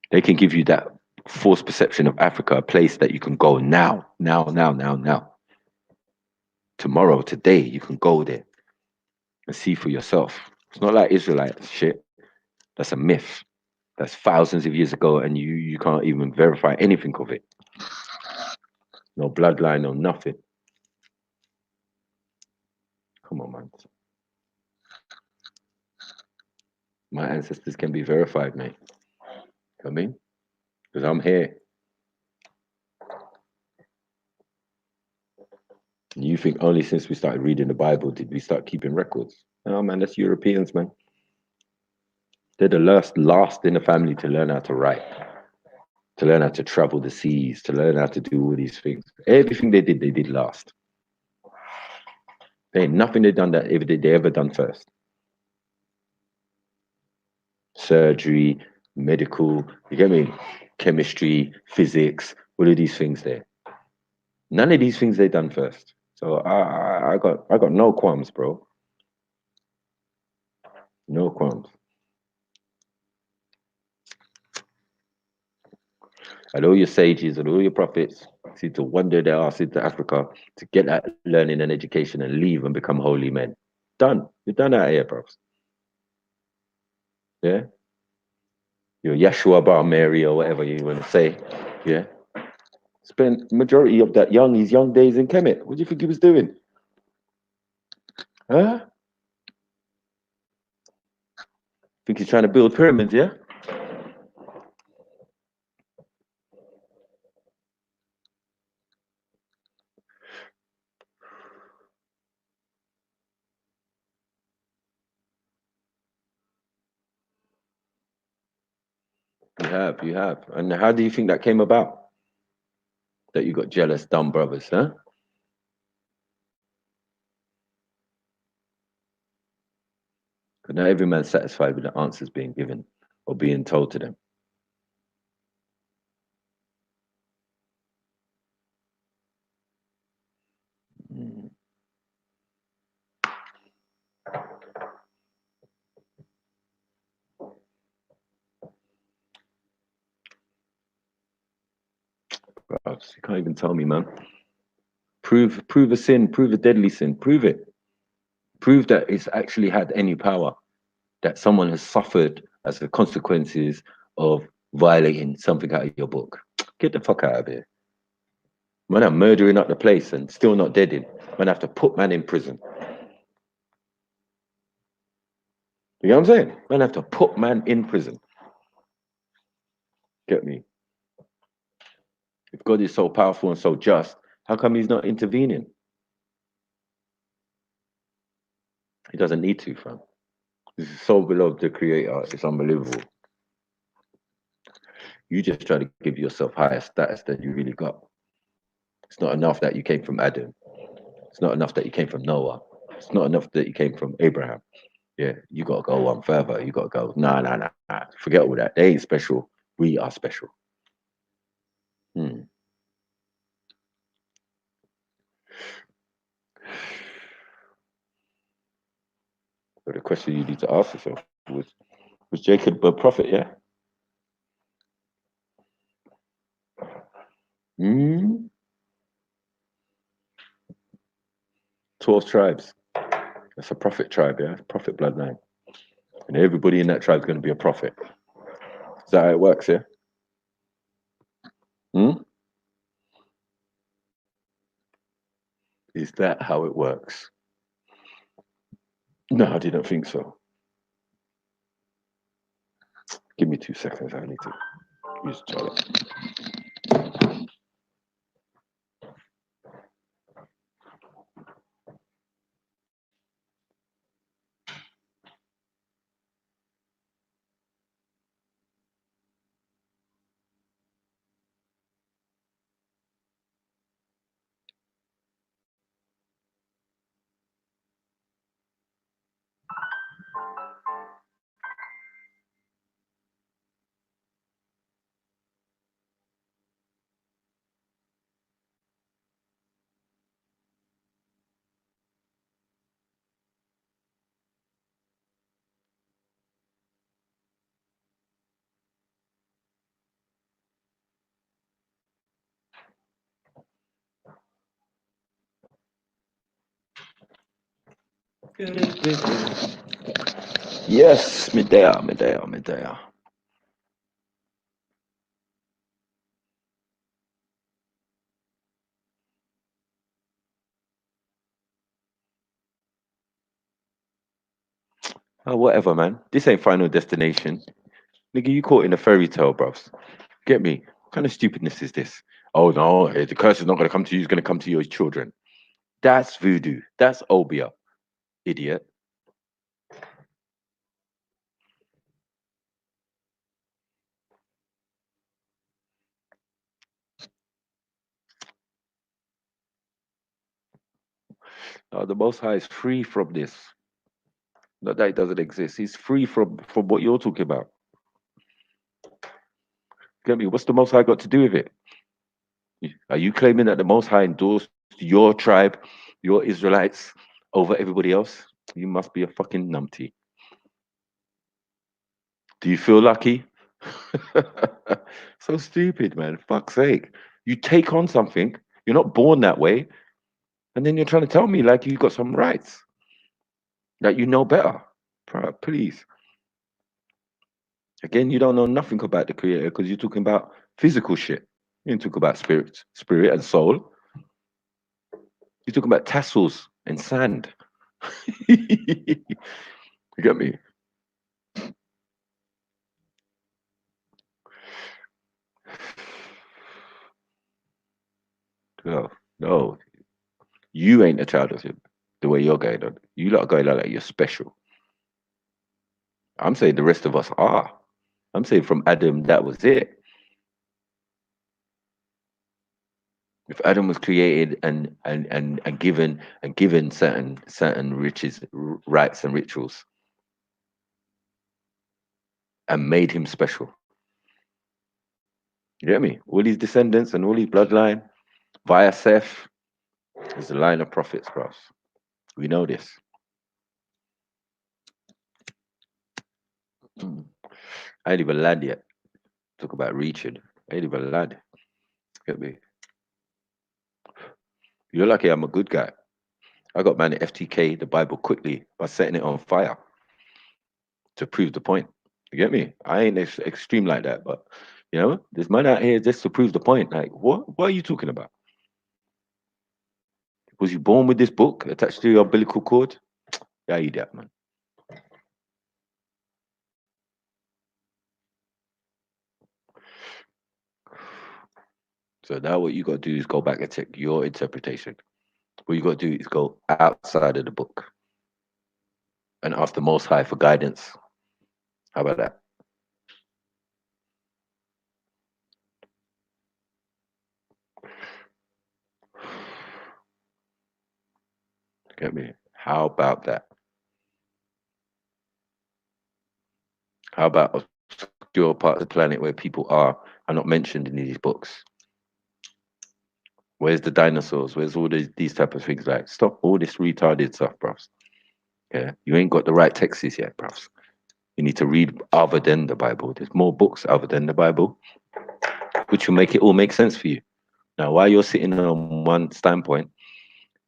they can give you that false perception of Africa, a place that you can go now. Tomorrow, today, you can go there and see for yourself. It's not like Israelite shit. That's a myth. That's thousands of years ago, and you can't even verify anything of it. No bloodline, no nothing. Come on, man. My ancestors can be verified, mate. I mean, because I'm here. You think only since we started reading the Bible did we start keeping records? No, man, that's Europeans, man. They're the last in the family to learn how to write, to learn how to travel the seas, to learn how to do all these things. Everything they did last. There ain't nothing they ever done first. Surgery, medical, you get me? Chemistry, physics, all of these things there. None of these things they done first. So I got no qualms, bro. No qualms. And all your sages and all your prophets seem to wander their ass into Africa to get that learning and education and leave and become holy men. Done. You're done out here, bros. Yeah? You're Yeshua Bar Mary or whatever you want to say. Yeah? Spent majority of his young days in Kemet. What do you think he was doing? Huh? Think he's trying to build pyramids, yeah? You have. And how do you think that came about? That you got jealous, dumb brothers, huh? Because not every man's satisfied with the answers being given or being told to them. Bro, you can't even tell me, man. Prove a sin, prove a deadly sin, prove it. Prove that it's actually had any power, that someone has suffered as the consequences of violating something out of your book. Get the fuck out of here. Man, I'm murdering up the place and still not dead in. Man, I have to put man in prison. You know what I'm saying? Man, I have to put man in prison. Get me? If God is so powerful and so just, how come he's not intervening? He doesn't need to, fam. This is so beloved the creator. It's unbelievable. You just try to give yourself higher status than you really got. It's not enough that you came from Adam. It's not enough that you came from Noah. It's not enough that you came from Abraham. Yeah, you got to go one further. You got to go, nah. Forget all that. They ain't special. We are special. But the question you need to ask yourself was Jacob a prophet? Yeah. 12 tribes. That's a prophet tribe, yeah? Prophet bloodline. And everybody in that tribe is going to be a prophet. Is that how it works, yeah? Is that how it works? No, I didn't think so. Give me 2 seconds. I need to use the toilet. Yes, Medea. Oh, whatever, man. This ain't Final Destination. Nigga, you caught in a fairy tale, bruv. Get me? What kind of stupidness is this? Oh, no, the curse is not going to come to you. It's going to come to your children. That's voodoo. That's obia, idiot. No, the Most High is free from this. Not that it doesn't exist. He's free from what you're talking about. Get me? What's the Most High got to do with it? Are you claiming that the Most High endorsed your tribe, your Israelites, over everybody else? You must be a fucking numpty. Do you feel lucky? So stupid, man. Fuck's sake. You take on something, you're not born that way, and then you're trying to tell me like you got some rights, that you know better. Please. Again, you don't know nothing about the creator because you're talking about physical shit. You didn't talk about spirit and soul. You're talking about tassels and sand. You get me? No. You ain't a child of him the way you're going on. You lot are going on like you're special. I'm saying the rest of us are. I'm saying from Adam, that was it. If Adam was created and given certain riches, rights and rituals, and made him special. You get me? All his descendants and all his bloodline via Seth is the line of prophets, bros. We know this. I ain't even land yet. Talk about reaching. I ain't even land. Get me? You're lucky I'm a good guy. I got man at FTK the Bible quickly by setting it on fire to prove the point. You get me? I ain't extreme like that, but you know, there's man out here just to prove the point. Like, what are you talking about? Was you born with this book attached to your umbilical cord? Yeah, you that, man. So now what you got to do is go back and check your interpretation. What you got to do is go outside of the book and ask the Most High for guidance. How about that? Get me? How about that? How about obscure parts of the planet where people are not mentioned in these books? Where's the dinosaurs? Where's all these type of things? Like, stop all this retarded stuff, bros. Yeah, you ain't got the right texts yet, bruv. You need to read other than the Bible. There's more books other than the Bible, which will make it all make sense for you. Now, while you're sitting on one standpoint,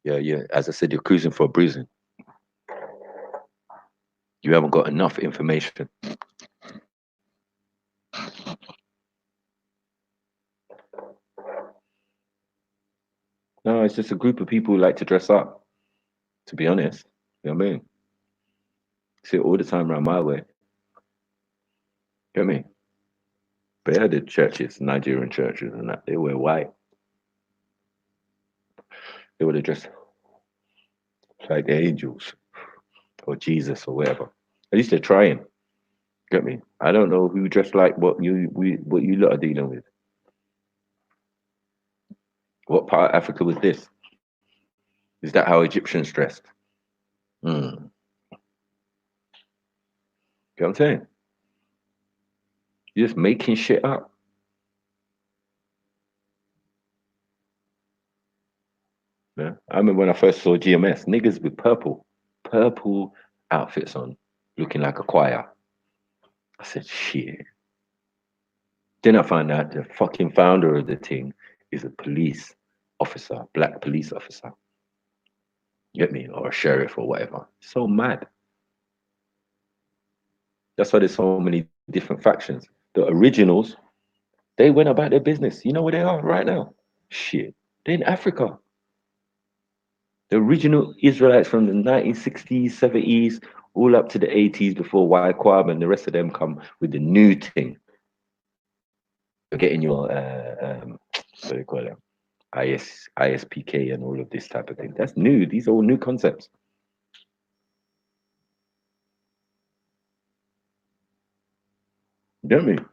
yeah, as I said, you're cruising for a bruising. You haven't got enough information. No, it's just a group of people who like to dress up, to be honest. You know what I mean? See it all the time around my way. You know what I mean? But yeah, the churches, Nigerian churches and that, they wear white. They would have dressed like the angels or Jesus or whatever. At least they're trying. Get me? I don't know who dressed like what you lot are dealing with. What part of Africa was this? Is that how Egyptians dressed? You know what I'm saying? You're just making shit up. Yeah. I remember when I first saw GMS, niggas with purple outfits on, looking like a choir. I said, shit. Then I found out the fucking founder of the thing is a police officer, black police officer. Get me? Or a sheriff or whatever. So mad. That's why there's so many different factions. The originals, they went about their business. You know where they are right now? Shit. They're in Africa. The original Israelites from the 1960s, 70s, all up to the 80s before Wyquab and the rest of them come with the new thing. You're getting your, what do you call it? ISPK and all of this type of thing. That's new. These are all new concepts. You know what I mean?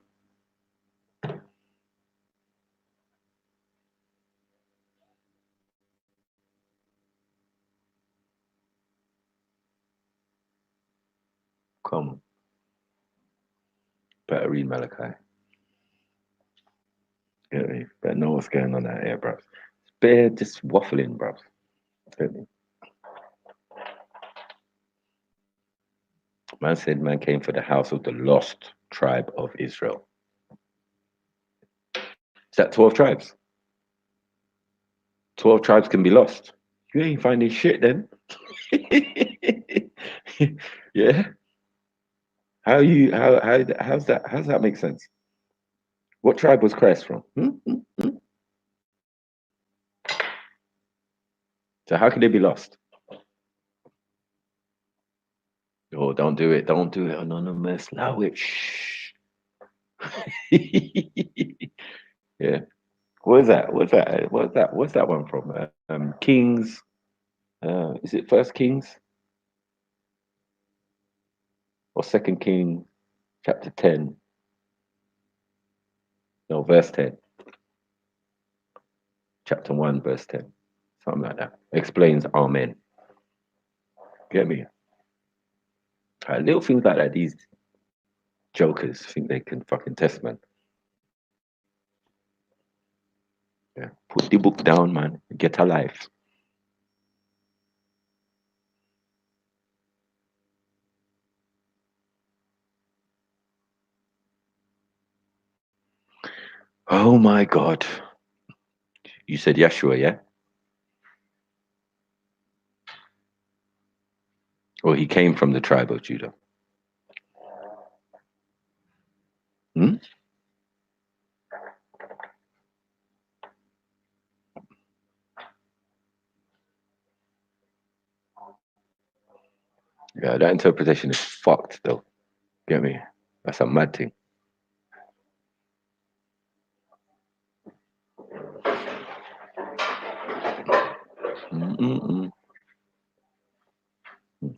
Come on. Better read Malachi. You know what I mean? Better know what's going on out here, bruv. Bear just waffling, bruv. You know what I mean? Man said man came for the house of the lost tribe of Israel. Is that 12 tribes? 12 tribes can be lost. You ain't finding shit then. Yeah. How's that make sense? What tribe was Christ from? So how can they be lost? Oh, don't do it. Don't do it, anonymous. Allow it. Shh. Yeah. What's that? What's that one from? Kings. Is it First Kings or Second Kings, chapter 10? No, verse 10. Chapter 1, verse 10. Something like that. Explains Amen. Get me? Little things like that. These jokers think they can fucking test, man. Yeah. Put the book down, man. Get a life. Oh my God. You said Yeshua, yeah? Or he came from the tribe of Judah? Yeah, that interpretation is fucked, though. Get me? That's a mad thing.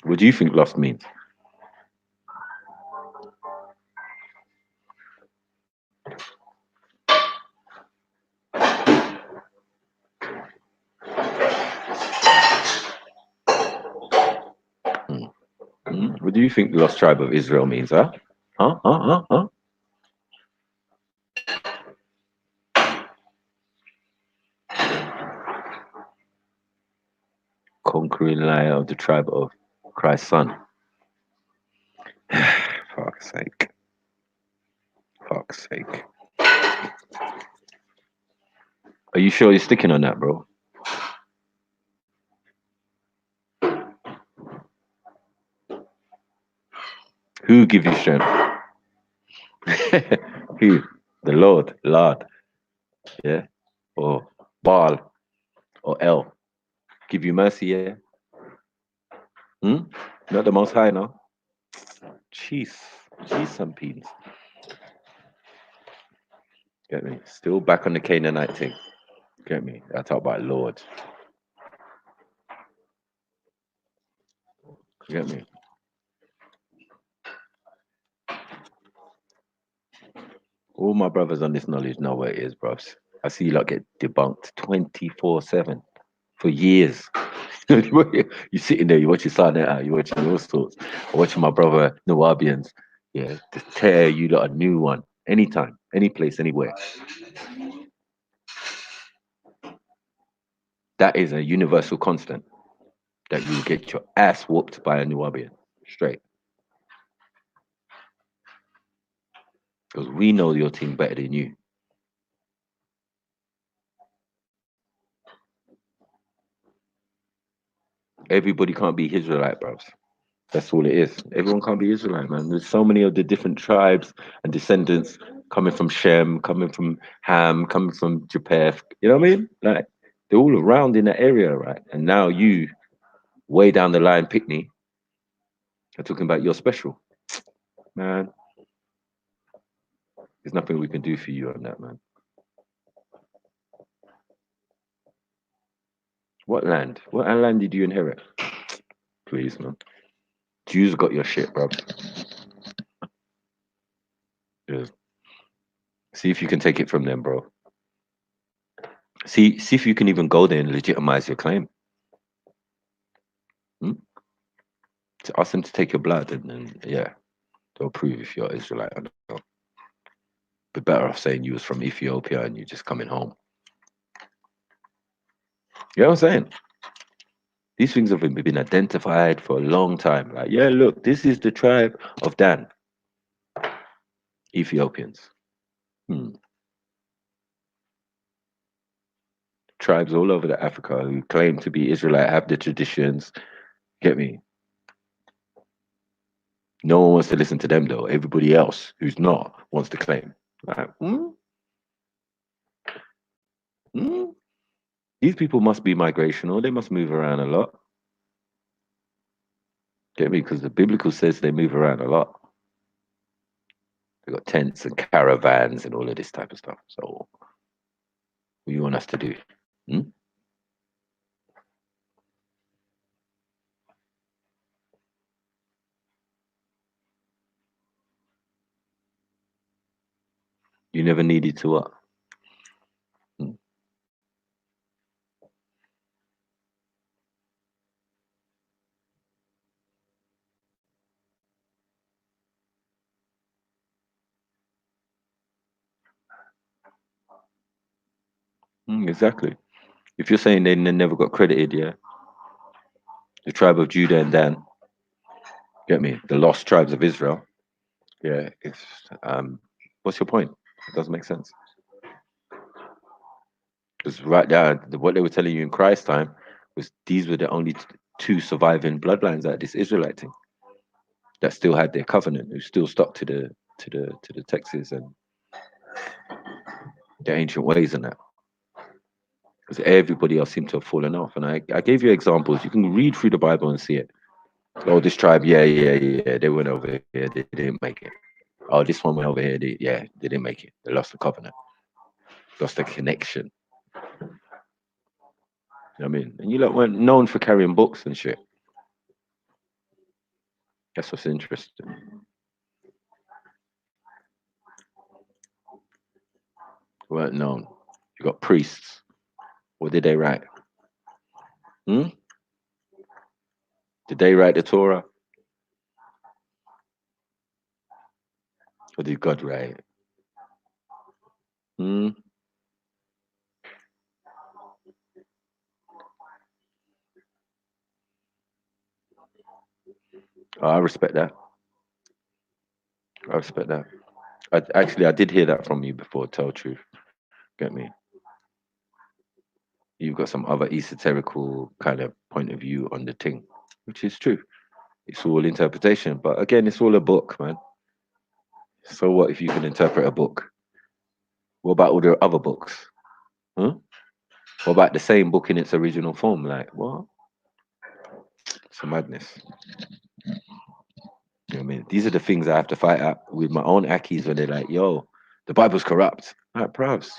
What do you think lost means? What do you think the lost tribe of Israel means, huh? Huh? Conquering lion of the tribe of Christ's son. Fuck's sake. Fuck's sake. Are you sure you're sticking on that, bro? Who give you strength? Who? The Lord. Yeah? Or Baal or El. Give you mercy, yeah? Not the Most High, no? Jeez, some peens. Get me? Still back on the Canaanite thing. Get me? I talk about Lord. Get me? All my brothers on this knowledge know what it is, bros. I see you lot get debunked 24/7 for years. You're sitting there, you're watching Silent Out, you're watching all sorts. I'm watching my brother Nawabians. Yeah, to tear you lot a new one anytime, any place, anywhere. That is a universal constant that you will get your ass whooped by a Nawabian straight. Because we know your team better than you. Everybody can't be Israelite, bros. That's all it is. Everyone can't be Israelite, man. There's so many of the different tribes and descendants coming from Shem, coming from Ham, coming from Japheth. You know what I mean? Like, they're all around in that area, right? And now you, way down the line, Pickney, are talking about you're special. Man, there's nothing we can do for you on that, man. What land? What land did you inherit? Please, man. Jews got your shit, bro. Yeah. See if you can take it from them, bro. See if you can even go there and legitimize your claim. To ask them to take your blood, and then yeah, they'll prove if you're Israelite or not. Be better off saying you was from Ethiopia and you're just coming home. You know what I'm saying? These things have been identified for a long time. Like, yeah, look, this is the tribe of Dan. Ethiopians. Tribes all over the Africa who claim to be Israelite, have the traditions. Get me? No one wants to listen to them though. Everybody else who's not wants to claim. Like, These people must be migrational. They must move around a lot. Get me? Because the biblical says they move around a lot. They got tents and caravans and all of this type of stuff. So, what do you want us to do? You never needed to what? Exactly. If you're saying they never got credited, yeah, the tribe of Judah and Dan, get me, the lost tribes of Israel, yeah, it's what's your point? It doesn't make sense. Because right there, what they were telling you in Christ's time was these were the only two surviving bloodlines out of this Israelite thing that still had their covenant, who still stuck to the texts and the ancient ways and that. Because everybody else seemed to have fallen off. And I gave you examples. You can read through the Bible and see it. Oh, this tribe, yeah, they went over here, they didn't make it. Oh, this one went over here, they didn't make it. They lost the covenant, lost the connection. You know what I mean? And you lot weren't known for carrying books and shit. That's what's interesting. You weren't known. You got priests. What did they write? Did they write the Torah? Or did God write it? I respect that. I respect that. I did hear that from you before. Tell truth. Get me? You've got some other esoterical kind of point of view on the thing, which is true. It's all interpretation, but again, it's all a book, man. So what if you can interpret a book? What about all the other books? Huh? What about the same book in its original form? Like what? It's a madness. You know what I mean? These are the things I have to fight out with my own Akis when they're like, yo, the Bible's corrupt. Like, provs,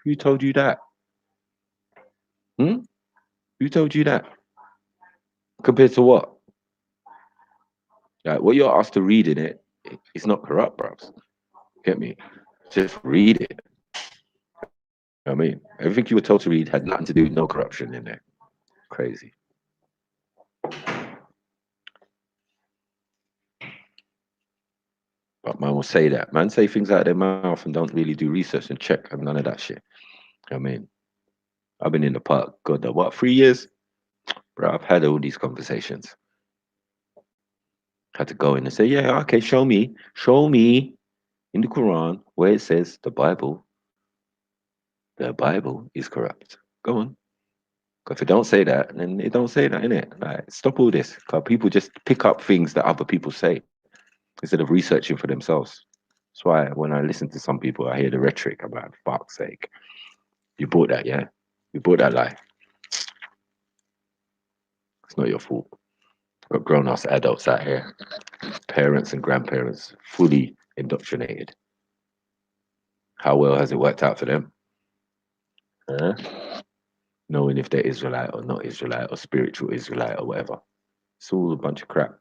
who told you that? Hmm? Who told you that? Compared to what? Like, what you're asked to read in it, it's not corrupt, provs. Get me? Just read it. You know what I mean? Everything you were told to read had nothing to do with no corruption in there. Crazy. But man will say that. Man say things out of their mouth and don't really do research and check and none of that shit. You know what I mean? I've been in the park, God, what, 3 years? Bro, I've had all these conversations. Had to go in and say, yeah, okay, show me in the Quran where it says the Bible is corrupt. Go on. Because if it don't say that, then it don't say that, innit? Like, stop all this. Because people just pick up things that other people say instead of researching for themselves. That's why when I listen to some people, I hear the rhetoric about, fuck's sake, you bought that, yeah? You bought that lie. It's not your fault. Got grown-ass adults out here, parents and grandparents, fully indoctrinated. How well has it worked out for them? Huh? Knowing if they're Israelite or not Israelite or spiritual Israelite or whatever. It's all a bunch of crap.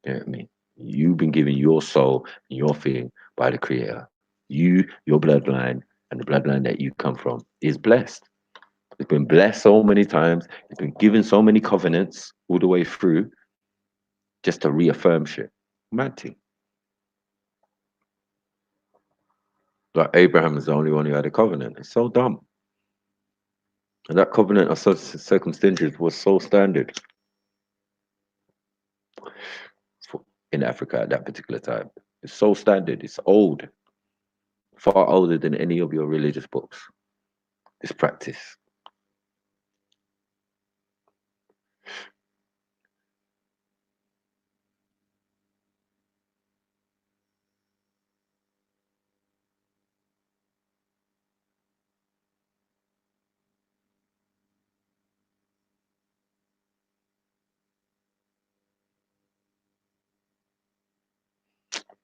You know what I mean? You've been given your soul and your thing by the Creator. You, your bloodline, and the bloodline that you come from is blessed. It's been blessed so many times. It's been given so many covenants all the way through just to reaffirm shit. Mad thing. Like Abraham is the only one who had a covenant. It's so dumb. And that covenant of such circumstances was so standard in Africa at that particular time. It's so standard. It's old. Far older than any of your religious books. This practice.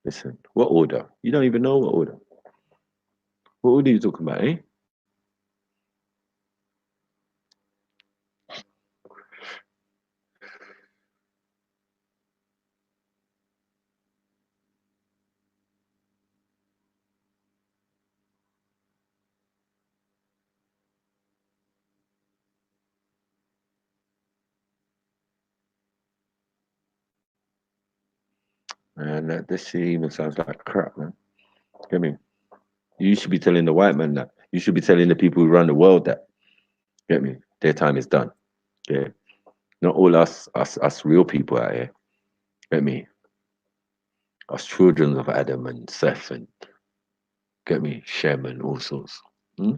Listen, what order? You don't even know what order. What order are you talking about, eh? And this shit even sounds like crap, man. Get me? You should be telling the white man that. You should be telling the people who run the world that. Get me? Their time is done. Yeah. Not all us real people out here. Get me? Us children of Adam and Seth and get me? Shem and all sorts. Hmm?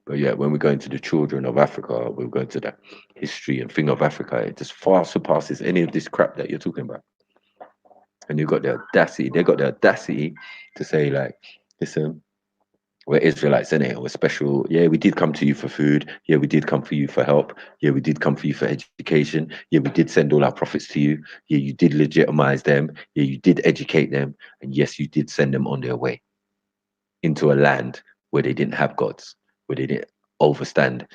But yeah, when we go into the children of Africa, we'll go into the history and thing of Africa. It just far surpasses any of this crap that you're talking about. And you've got the audacity, they got the audacity to say, like, listen, we're Israelites, innit? We're special. Yeah, we did come to you for food. Yeah, we did come for you for help. Yeah, we did come for you for education. Yeah, we did send all our prophets to you. Yeah, you did legitimize them. Yeah, you did educate them. And yes, you did send them on their way into a land where they didn't have gods, where they didn't understand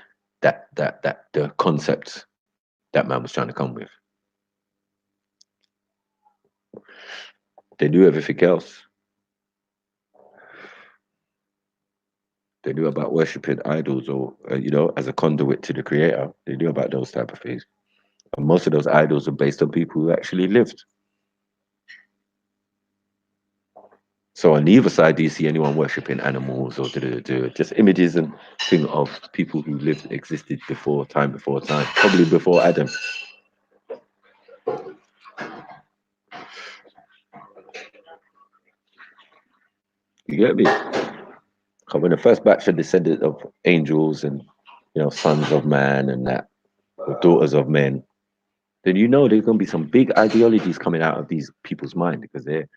that the concept that man was trying to come with. They knew everything else. They knew about worshiping idols or, as a conduit to the creator. They knew about those type of things. And most of those idols are based on people who actually lived. So on either side, do you see anyone worshipping animals or just images and thing of people who existed before time, probably before Adam. You get me? When the first batch are descended of angels and sons of man and that, or daughters of men, then there's gonna be some big ideologies coming out of these people's mind because they're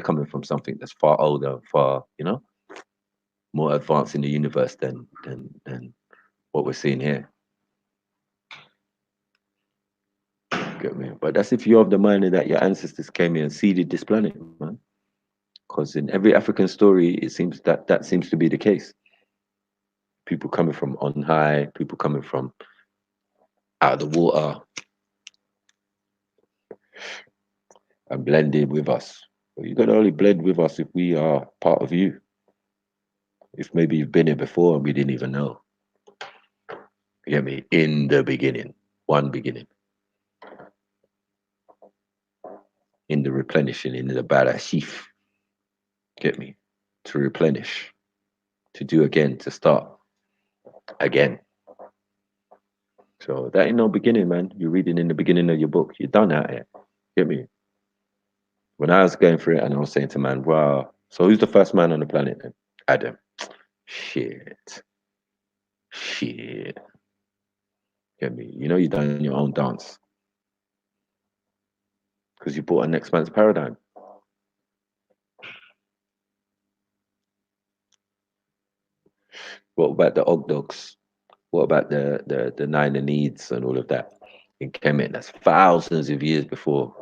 coming from something that's far older, far more advanced in the universe than what we're seeing here. Get me? But that's if you're of the mind that your ancestors came here and seeded this planet, man. Because in every African story, it seems that seems to be the case. People coming from on high, people coming from out of the water and blended with us. But you gotta only blend with us if we are part of you. If maybe you've been here before and we didn't even know. You get me? In the beginning, one beginning. In the replenishing, in the barashif. Get me? To replenish. To do again, to start again. So that ain't no beginning, man. You're reading in the beginning of your book. You're done out here. Get me? When I was going through it and I was saying to man, wow, so who's the first man on the planet then? Adam. Shit. Get me? You've done your own dance. Because you brought a next man's paradigm. What about the Ogdogs? What about the Nine Needs and all of that in Kemet? That's thousands of years before.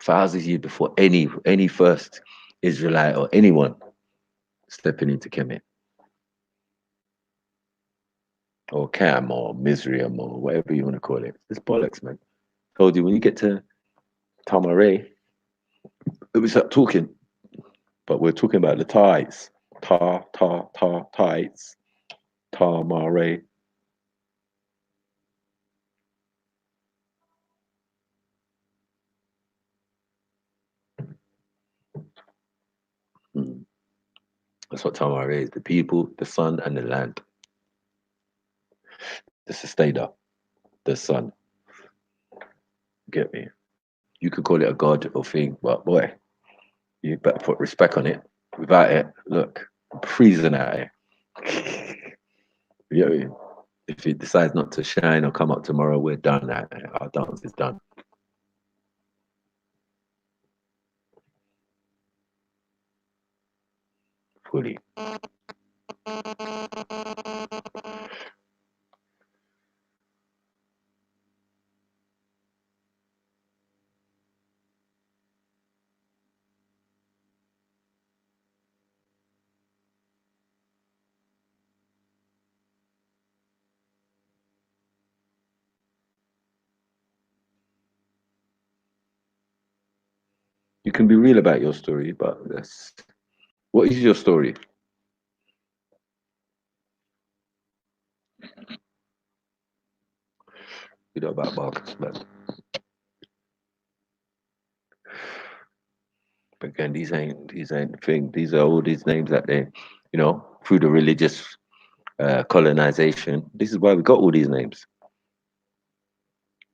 Thousands of years before any first Israelite or anyone stepping into Kemet. Or Cam or Mizraim or whatever you want to call it. It's bollocks, man. Told you when you get to Tamaray, we start talking. But we're talking about the tides. Tides. Tamaray. That's what Tamaray is. The people, the sun, and the land. The sustainer. The sun. Get me? You could call it a god or thing, but boy, you better put respect on it. Without it, look, I'm freezing out here. You know what I mean? If it decides not to shine or come up tomorrow, we're done out here. Our dance is done. Fully. You can be real about your story, but what is your story? You know about Marcus, man. But again, these ain't the thing. These are all these names that they, through the religious colonization. This is why we got all these names.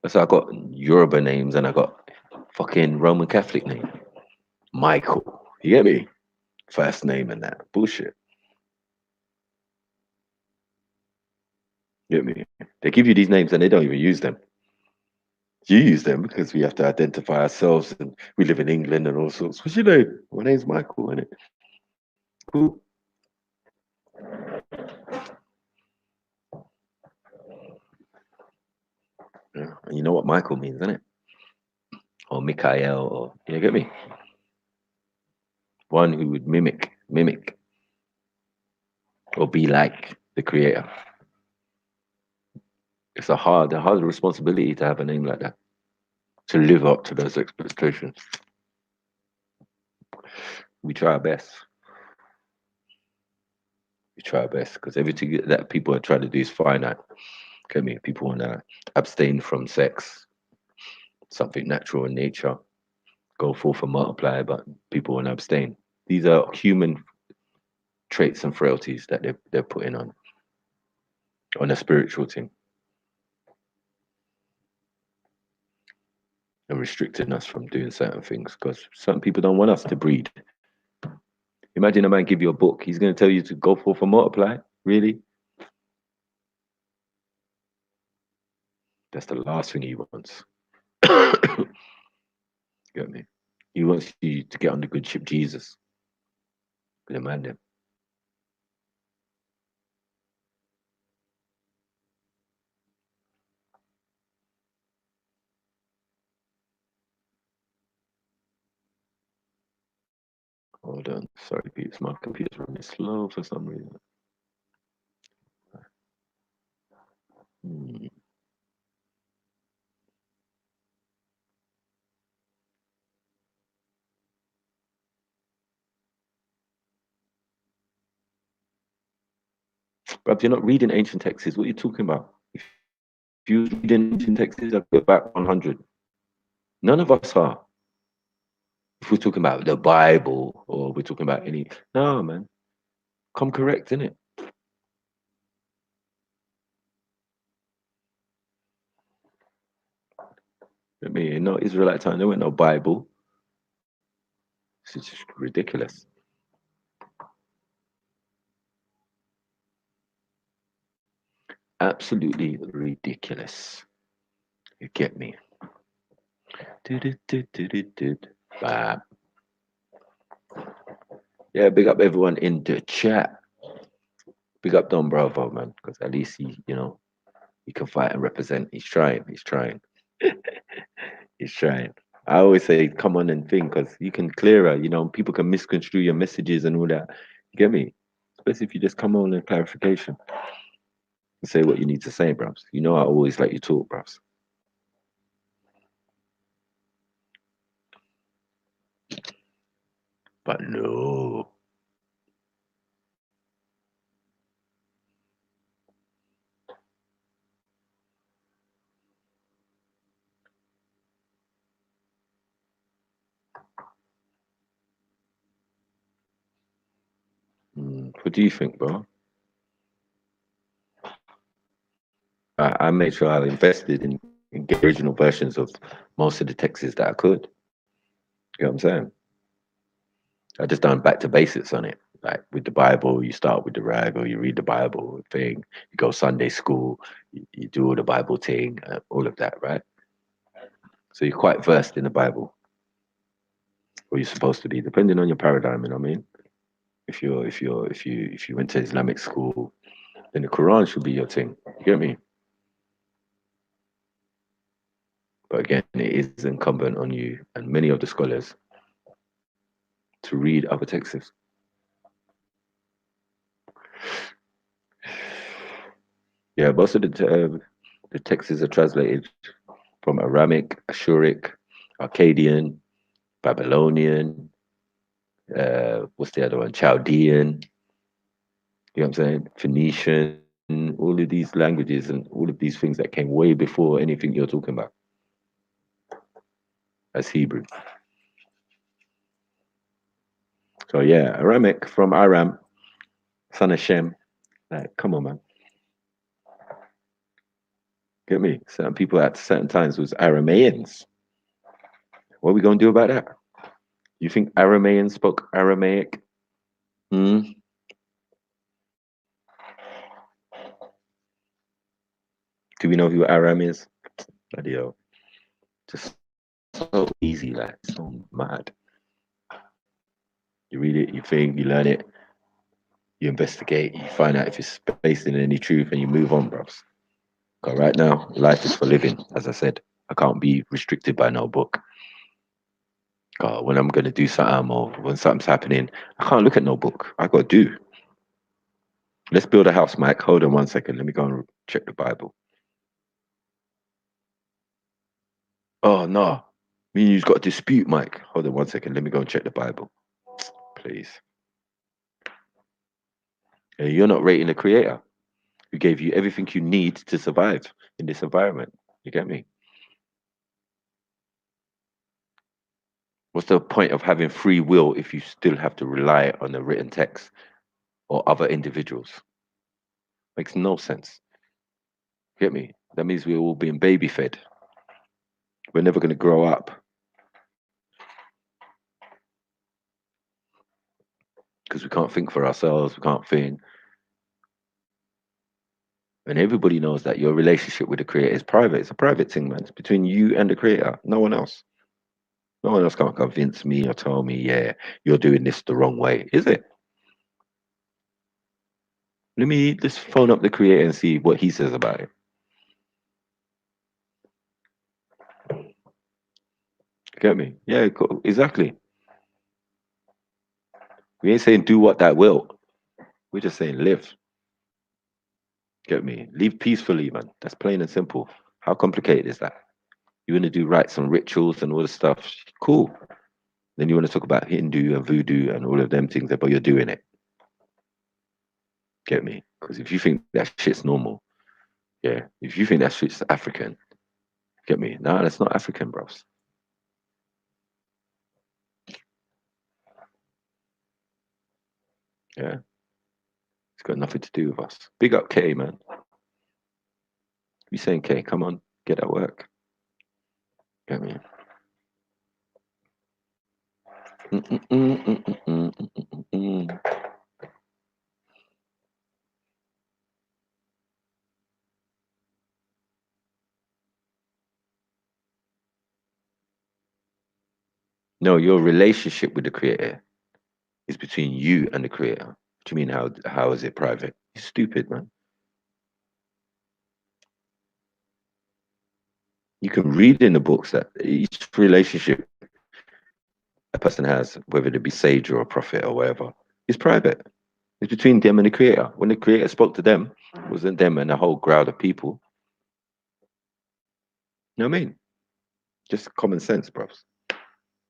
So I got Yoruba names and I got fucking Roman Catholic name. Michael. You get me? First name and that. Bullshit. You get me? They give you these names and they don't even use them. You use them because we have to identify ourselves and we live in England and all sorts. What's your name? My name's Michael, innit? Cool. Yeah. And you know what Michael means, isn't it? Or Michael, or you get me? One who would mimic, or be like the creator. It's a hard responsibility to have a name like that, to live up to those expectations. We try our best. We try our best because everything that people are trying to do is finite. Okay, I mean, people want to abstain from sex, something natural in nature, go forth and multiply, but people want to abstain. These are human traits and frailties that they're putting on a spiritual thing and restricting us from doing certain things because certain people don't want us to breed. Imagine a man give you a book. He's going to tell you to go forth and multiply. Really? That's the last thing he wants. Get me? He wants you to get on the good ship Jesus. Good man then. Hold on. Sorry, Pete. My computer's running slow for some reason. But you're not reading ancient texts. What are you talking about? If you was reading ancient texts, I'd go back 100. None of us are. If we're talking about the Bible or we're talking about any, no, man, come correct, innit? I mean, no Israelite time, there went no Bible. It's just ridiculous. Absolutely ridiculous. You get me? Bam. Yeah, big up everyone in the chat. Big up Don Bravo, man, because at least he can fight and represent. He's trying. He's trying. He's trying. I always say, come on and think, because you can clearer. People can misconstrue your messages and all that. You get me? Especially if you just come on and clarification and say what you need to say, bruv. I always let you talk, bruv. But no. What do you think, bro? I made sure I invested in the original versions of most of the texts that I could. You know what I'm saying? I just done back to basics on it. Like with the Bible, you start with the rag or you read the Bible thing, you go Sunday school, you do all the Bible thing, all of that, right? So you're quite versed in the Bible, or you're supposed to be, depending on your paradigm. You know what I mean? If you went to Islamic school, then the Quran should be your thing. You get me? But again, it is incumbent on you and many of the scholars to read other texts. Yeah, most of the texts are translated from Aramic, Ashuric, Akkadian, Babylonian, what's the other one? Chaldean, you know what I'm saying? Phoenician, all of these languages and all of these things that came way before anything you're talking about as Hebrew. So yeah, Aramic from Aram, son of Shem. Like, come on, man. Get me? Certain people at certain times was Aramaeans. What are we going to do about that? You think Aramaeans spoke Aramaic? Do we know who Aram is? Bloody hell. Just so easy, like, so mad. You read it, you think, you learn it, you investigate, you find out if it's based in any truth, and you move on, bros. Because right now, life is for living, as I said. I can't be restricted by no book. When I'm going to do something or when something's happening, I can't look at no book. I got to do. Let's build a house, Mike. Hold on 1 second. Let me go and check the Bible. Oh, no. Me and you've got a dispute, Mike. Hold on 1 second. Let me go and check the Bible. Please. Hey, you're not rating the creator who gave you everything you need to survive in this environment. You get me? What's the point of having free will if you still have to rely on the written text or other individuals? Makes no sense. Get me? That means we're all being baby fed. We're never going to grow up because we can't think for ourselves. We can't think. And everybody knows that your relationship with the creator is private. It's a private thing, man. It's between you and the creator. No one else. No one else can't convince me or tell me, yeah, you're doing this the wrong way. Is it? Let me just phone up the creator and see what he says about it. Get me? Yeah, exactly. We ain't saying do what that will. We're just saying live. Get me? Live peacefully, man. That's plain and simple. How complicated is that? You want to do rites and rituals and all this stuff? Cool. Then you want to talk about Hindu and voodoo and all of them things, but you're doing it. Get me? Because if you think that shit's normal, yeah. If you think that shit's African, get me? No, that's not African, bros. Yeah. It's got nothing to do with us. Big up K, man. You saying K? Come on, get at work. Get me? No, your relationship with the creator is between you and the creator. What do you mean? How is it private? You're stupid, man. You can read in the books that each relationship a person has, whether it be sage or a prophet or whatever, is private. It's between them and the creator. When the creator spoke to them, it wasn't them and a whole crowd of people. You know what I mean? Just common sense, bros.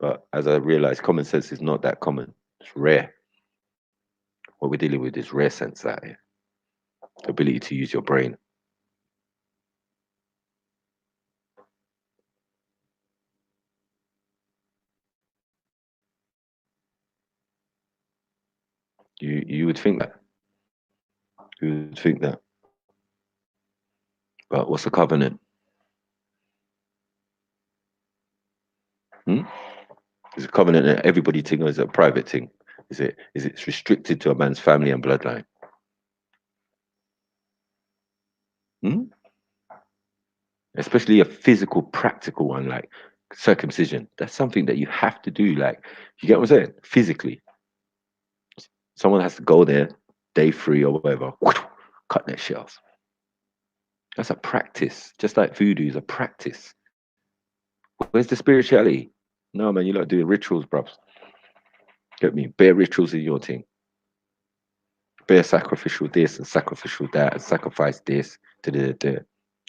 But as I realized, common sense is not that common. It's rare. What we're dealing with is rare sense out here. The ability to use your brain. You would think that. You would think that. But what's a covenant? Is a covenant an everybody thing or is it a private thing? Is it restricted to a man's family and bloodline? Especially a physical, practical one like circumcision. That's something that you have to do. Like, you get what I'm saying? Physically, someone has to go there, day 3 or whatever, cut their shit off. That's a practice. Just like voodoo is a practice. Where's the spirituality? No, man, you're not doing rituals, bruv. Get me? Bare rituals in your thing. Bare sacrificial this and sacrificial that and sacrifice this to the.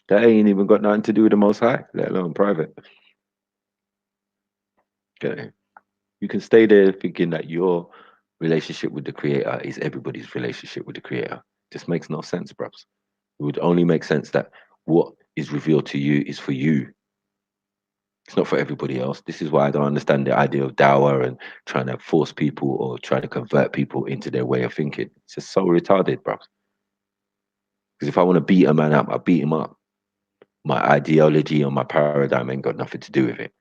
That ain't even got nothing to do with the Most High, let alone private. Get it? You can stay there thinking that your relationship with the creator is everybody's relationship with the creator. Just makes no sense, bros. It would only make sense that what is revealed to you is for you. It's not for everybody else. This is why I don't understand the idea of dawah and trying to force people or trying to convert people into their way of thinking. It's just so retarded, bros. Because if I want to beat a man up, I beat him up. My ideology or my paradigm ain't got nothing to do with it.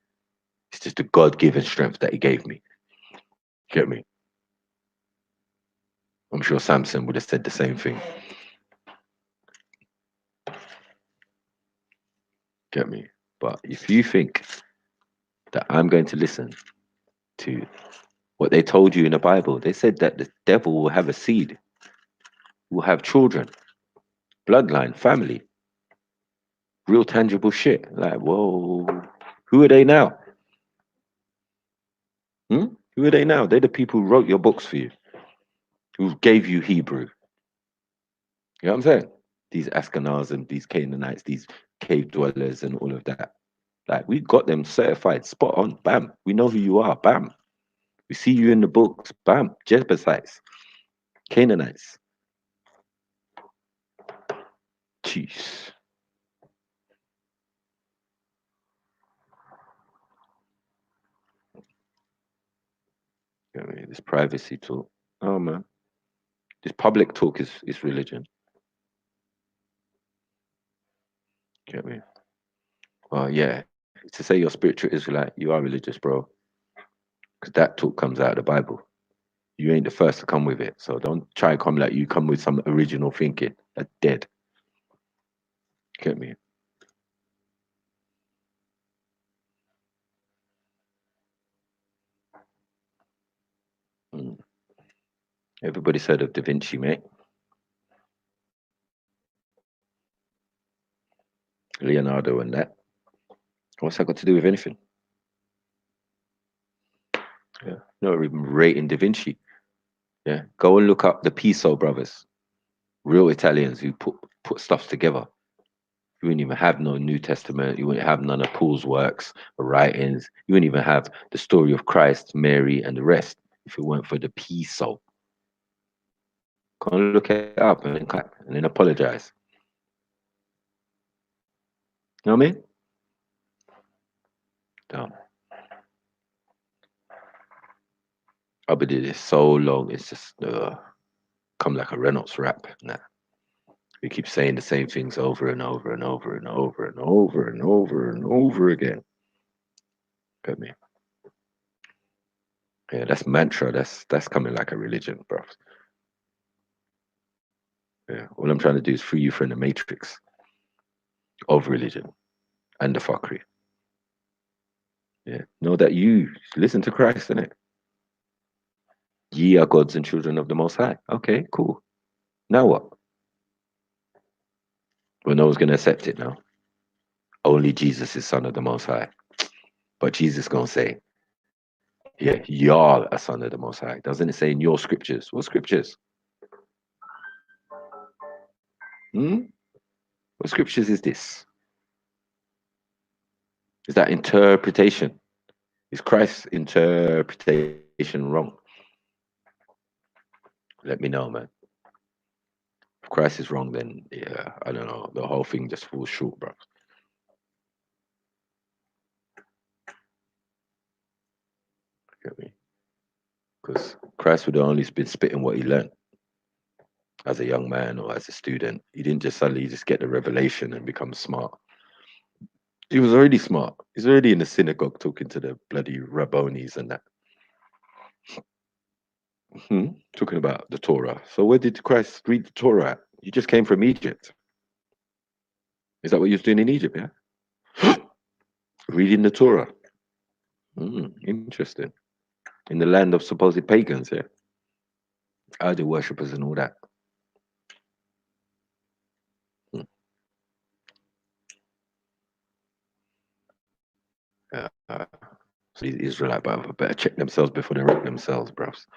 It's just the God-given strength that he gave me. Get me? I'm sure Samson would have said the same thing. Get me? But if you think that I'm going to listen to what they told you in the Bible, they said that the devil will have a seed, will have children, bloodline, family, real tangible shit. Like, whoa, who are they now? Who are they now? They're the people who wrote your books for you, who gave you Hebrew. You know what I'm saying? These Ashkenazim, these Canaanites, these cave dwellers and all of that. Like, we got them certified, spot on, bam. We know who you are, bam. We see you in the books, bam. Jebusites, Canaanites. Jeez. privacy talk. Oh man, this public talk is religion. Get me? Well, yeah. To say you're spiritual Israelite, you are religious, bro. Because that talk comes out of the Bible. You ain't the first to come with it. So don't try and come like you come with some original thinking. That's dead. Get me? Mm. Everybody's heard of Da Vinci, mate. Leonardo and that. What's that got to do with anything? Yeah. Not even rating Da Vinci. Yeah. Go and look up the Piso brothers. Real Italians who put stuff together. You wouldn't even have no New Testament. You wouldn't have none of Paul's works or writings. You wouldn't even have the story of Christ, Mary, and the rest if it weren't for the Piso. Go and look it up and then clap and then apologize. You know what I mean? Damn. I've been doing this so long. It's just come like a Reynolds rap. Nah. We keep saying the same things over and over and over and over and over and over and over again. Get me? Yeah, that's mantra. That's coming like a religion, bro. Yeah. All I'm trying to do is free you from the matrix of religion and the fuckery. Yeah. Know that you listen to Christ, innit? Ye are gods and children of the Most High. Okay, cool. Now what? Well, no one's going to accept it now. Only Jesus is son of the Most High. But Jesus going to say, yeah, y'all are son of the Most High. Doesn't it say in your scriptures? What scriptures? What scriptures is this? Is that interpretation? Is Christ's interpretation wrong? Let me know, man. If Christ is wrong, then yeah, I don't know. The whole thing just falls short, bro. Get me? Because Christ would have only been spitting what he learned as a young man or as a student. He didn't just suddenly just get the revelation and become smart. He was already smart. He's already in the synagogue talking to the bloody Rabbonis and that. Talking about the Torah. So where did Christ read the Torah at? You just came from Egypt. Is that what you was doing in Egypt, yeah? Reading the Torah. Interesting. In the land of supposed pagans, yeah? Idol worshippers and all that. So these Israelite brothers better check themselves before they wreck themselves, bros.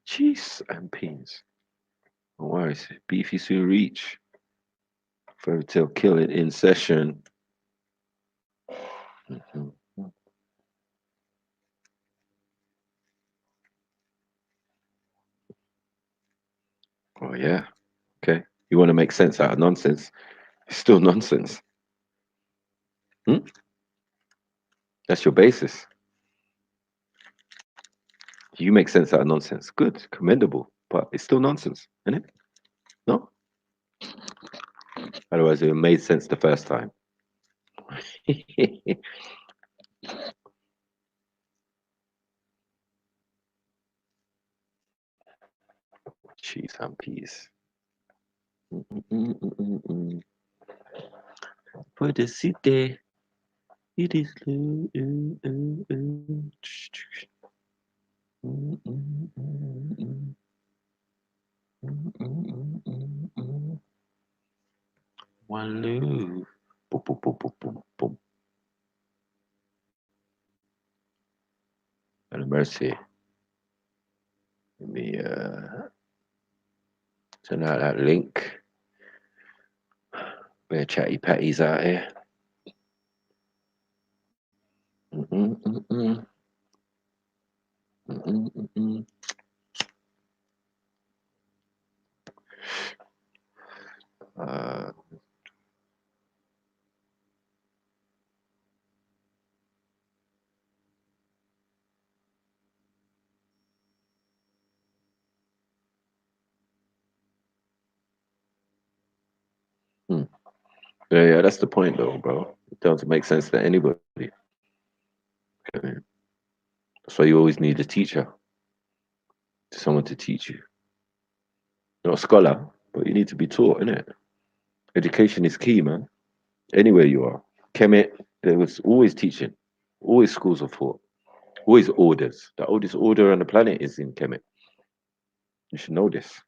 Cheese and peas. No worries. Beefy soon reach. Fairy tale killing in session. Oh yeah. Okay. You want to make sense out of nonsense? It's still nonsense. That's your basis. You make sense out of nonsense. Good, commendable, but it's still nonsense, isn't it? No. Otherwise, it made sense the first time. Cheese and peas. For the city, it is blue. One love. Boom, boom, boom, boom, boom, boom. And mercy. Let me send out that link. We're chatty patties out here. Yeah, that's the point, though, bro. It doesn't make sense to anybody. That's why you always need a teacher, someone to teach you. Not a scholar, but you need to be taught, innit? Education is key, man. Anywhere you are. Kemet, there was always teaching, always schools of thought, always orders. The oldest order on the planet is in Kemet. You should know this.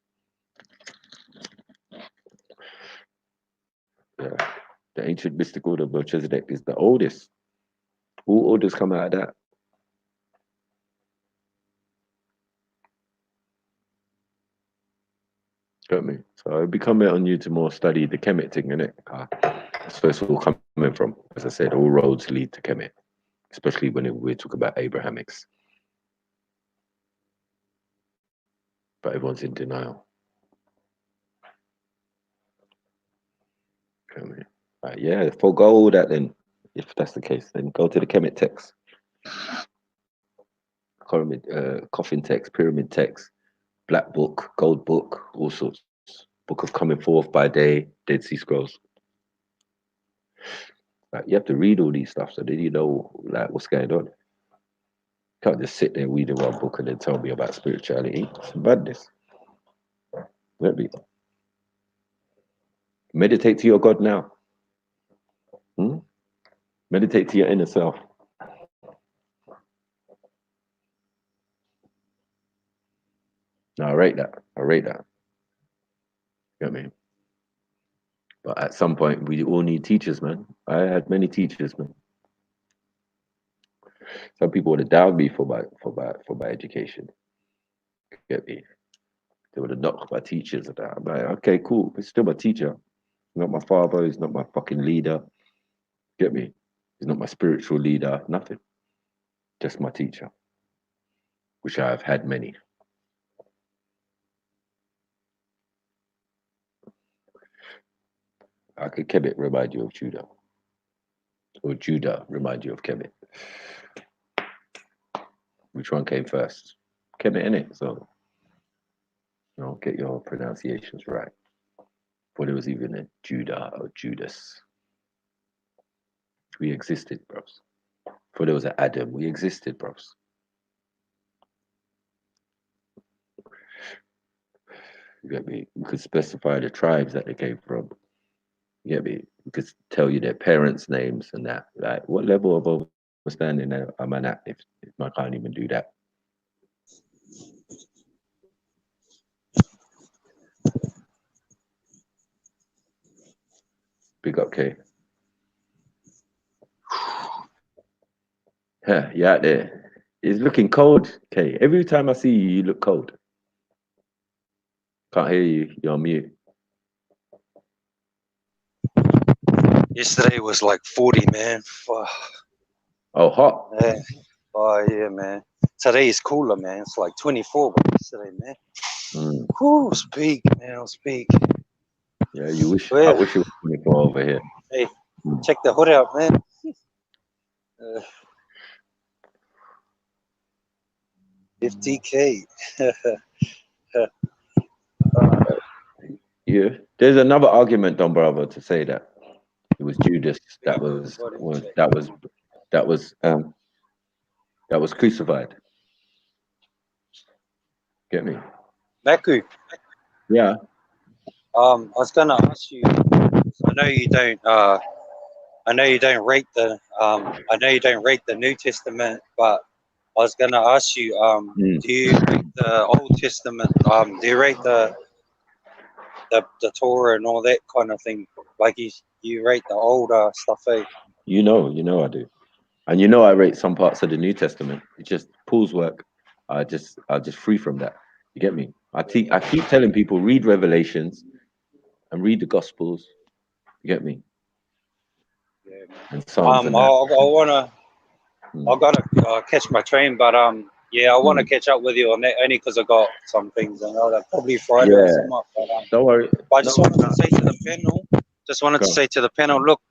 Yeah. The ancient mystic order of Melchizedek is the oldest. All orders come out of that. Got me? So it'll be coming on you to more study the Kemet thing, innit? That's where it's all coming from. As I said, all roads lead to Kemet, especially when we talk about Abrahamics. But everyone's in denial. Got me? Right, yeah, forego all that then. If that's the case, then go to the Kemet text. Coffin text, pyramid text, black book, gold book, all sorts. Book of Coming Forth by Day, Dead Sea Scrolls. Like, you have to read all these stuff so that you know like what's going on. You can't just sit there reading one book and then tell me about spirituality. It's madness. Let me meditate to your God now. Meditate to your inner self. No, I rate that. I rate that. You know what I mean? But at some point, we all need teachers, man. I had many teachers, man. Some people would have downed me for my education. Get me? They would have knocked my teachers and that. I'm like, okay, cool. He's still my teacher. He's not my father. He's not my fucking leader. Get me? He's not my spiritual leader. Nothing. Just my teacher, which I have had many. I could Kemet remind you of Judah, or Judah remind you of Kemet. Which one came first? Kemet, innit? So, you know, get your pronunciations right. Before there was even a Judah or Judas. We existed, bros. Before there was an Adam, we existed, bros. You get me? We could specify the tribes that they came from. You get me? We could tell you their parents' names and that. Like, what level of understanding am I at if I can't even do that? Big up, K. Yeah, you out there. It's looking cold, K. Every time I see you, you look cold. Can't hear you. You're on mute. Yesterday was like 40, man. Oh, hot. Yeah. Oh, yeah, man. Today is cooler, man. It's like 24, but yesterday, man. Whew, it's big, man. It was big. Yeah, you wish. I wish it was 24 over here. Hey, check the hood out, man. Ftk. Yeah, there's another argument, Don Bravo, to say that it was Judas that was crucified. Get me? Maku. Yeah. I was gonna ask you. I know you don't rate the. I know you don't rate the New Testament, but I was gonna ask you. Do you rate the Old Testament? Do you rate the Torah and all that kind of thing? Like you rate the older stuff, eh? You know I do. And you know I rate some parts of the New Testament. It's just Paul's work. I just free from that. You get me? I keep telling people read Revelations and read the Gospels. You get me? Yeah. And Psalms and that. I gotta catch my train, but yeah, I want to catch up with you on that only because I got some things and all that. Probably Friday or something. But, don't worry. But I just wanted to say to the panel, look,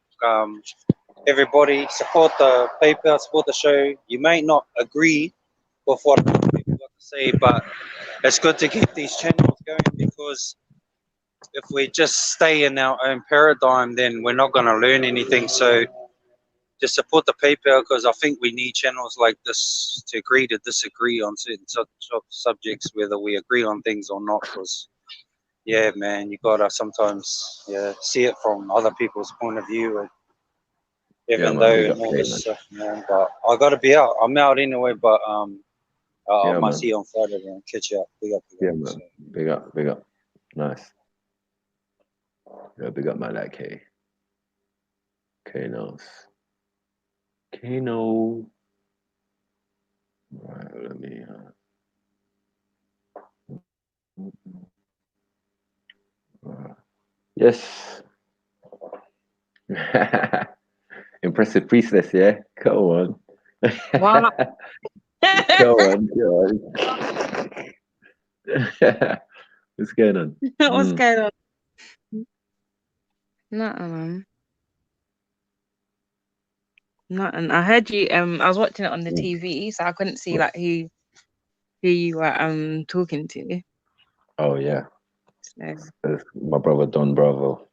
everybody support the paper, support the show. You may not agree with what people got to say, but it's good to keep these channels going because if we just stay in our own paradigm, then we're not going to learn anything. So just support the people, because I think we need channels like this to agree to disagree on certain subjects, whether we agree on things or not. Because yeah, man, you gotta sometimes see it from other people's point of view, and Yeah, even man, though big and up all K, this man. stuff, man. But I gotta be out. I'm out anyway, but I Yeah, might man. see you on Friday and catch you up. Big up. Yeah, man. Big up, big up. Nice. Yeah, big up, man, like K. K knows. K know. Right, let me. Yes. Impressive priestess, yeah? Go on. Wow. Go on, go on. What's going on? What's going on? Nothing. Nothing. I heard you. I was watching it on the TV, so I couldn't see like who you were talking to. Oh yeah, So. It's my brother Don Bravo,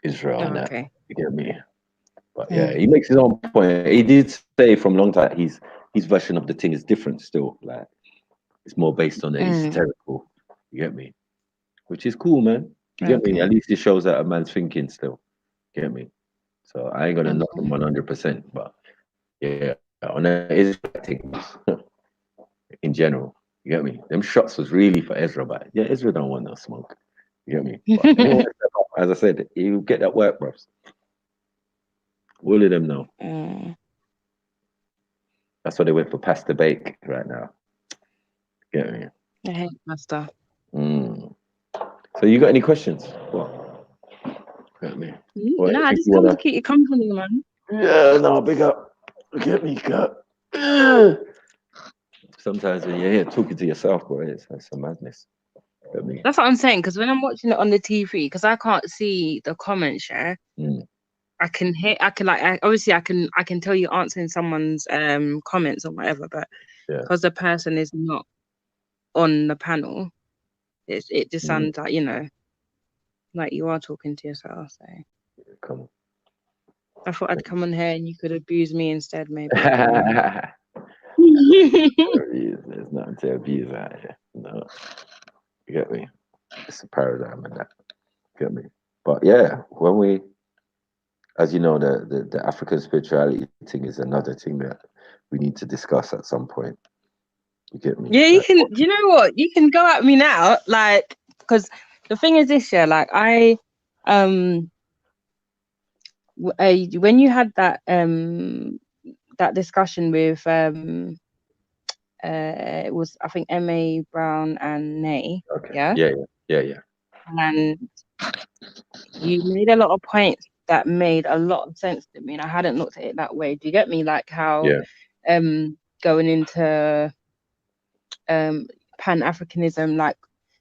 Israel, Oh, and that. okay. You get me? But yeah, he makes his own point. He did say from long time his version of the thing is different still. Like it's more based on the esoterical. You get me? Which is cool, man. You get me? At least it shows that a man's thinking still. Get me? So I ain't gonna knock him 100%, but yeah, on the Israel thing in general. You get me? Them shots was really for Ezra, but yeah, Ezra don't want no smoke. You get me? But anyway, as I said, you get that work, bros. All of them know. That's why they went for Pastor Bake right now. Get me? I hate Pastor. So you got any questions? What? Get me? No, I just come to keep you company, man. Yeah, no, big up. Get me, cut. Sometimes when you're here talking to yourself, bro, it's a madness. Get me? That's what I'm saying. Because when I'm watching it on the TV, because I can't see the comments, I can hear. I can obviously I can tell you answering someone's comments or whatever, but because the person is not on the panel, it just sounds like like you are talking to yourself. So come on. I thought I'd come on here and you could abuse me instead, maybe. There's nothing to abuse out here. No, you get me? It's a paradigm and that. Get me? But yeah, when we, as you know, the African spirituality thing is another thing that we need to discuss at some point. You get me? Yeah, you can. You know what? You can go at me now, like, because the thing is this year, like when you had that that discussion with it was I think M.A. Brown and Nay. Okay. Yeah. And you made a lot of points that made a lot of sense to me, and I hadn't looked at it that way. Do you get me? Like how going into Pan-Africanism like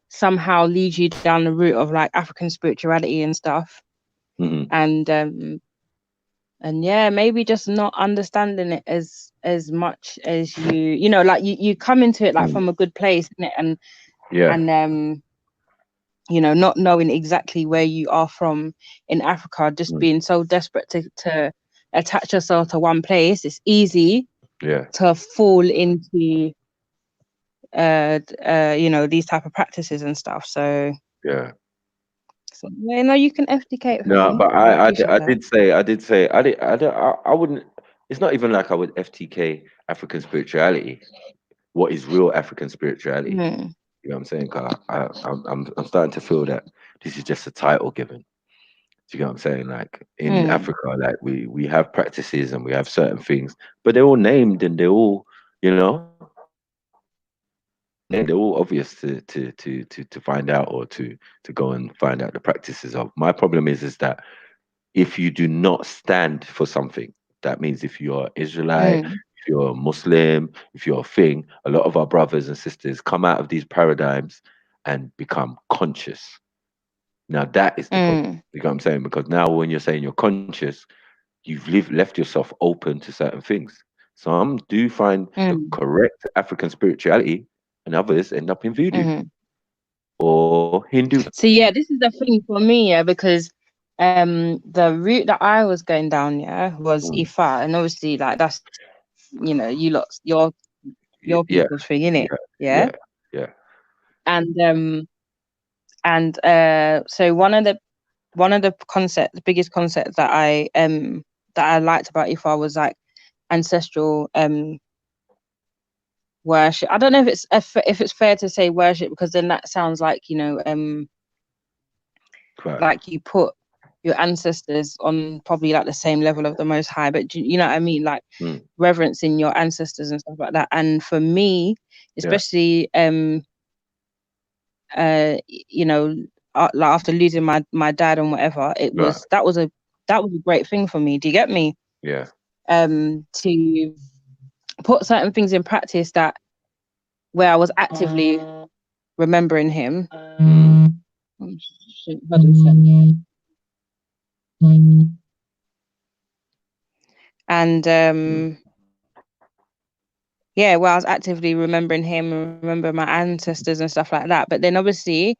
somehow leads you down the route of like African spirituality and stuff. And yeah, maybe just not understanding it as much as like you come into it like from a good place, innit? And not knowing exactly where you are from in Africa, just being so desperate to attach yourself to one place. It's easy to fall into these type of practices and stuff. So you can FTK it for No, me. but I did say I wouldn't. It's not even like I would FTK African spirituality. What is real African spirituality? You know what I'm saying? I'm starting to feel that this is just a title given. Do you know what I'm saying? Like in Africa, like we have practices and we have certain things, but they're all named and they're all, they're all obvious to find out or to go and find out the practices of. My problem is that if you do not stand for something, that means if you're Israelite, if you're Muslim, if you're a thing, a lot of our brothers and sisters come out of these paradigms and become conscious. Now that is the problem. You know what I'm saying? Because now when you're saying you're conscious, you've left yourself open to certain things. Some do find the correct African spirituality and others end up in voodoo. or Hindu. So yeah, this is the thing for me, yeah, because the route that I was going down, yeah, was Ifa, and obviously like that's you lot your Yeah, people's thing, innit? yeah, Yeah. yeah. And so one of the biggest concepts that I liked about Ifa was like ancestral worship. I don't know if it's fair to say worship, because then that sounds like Right. like you put your ancestors on probably like the same level of the Most High, but you know what I mean, like reverencing your ancestors and stuff like that. And for me, especially like after losing my dad and whatever, that was a great thing for me. Do you get me? Yeah. To put certain things in practice where I was actively remembering him. And where I was actively remembering him and remember my ancestors and stuff like that. But then obviously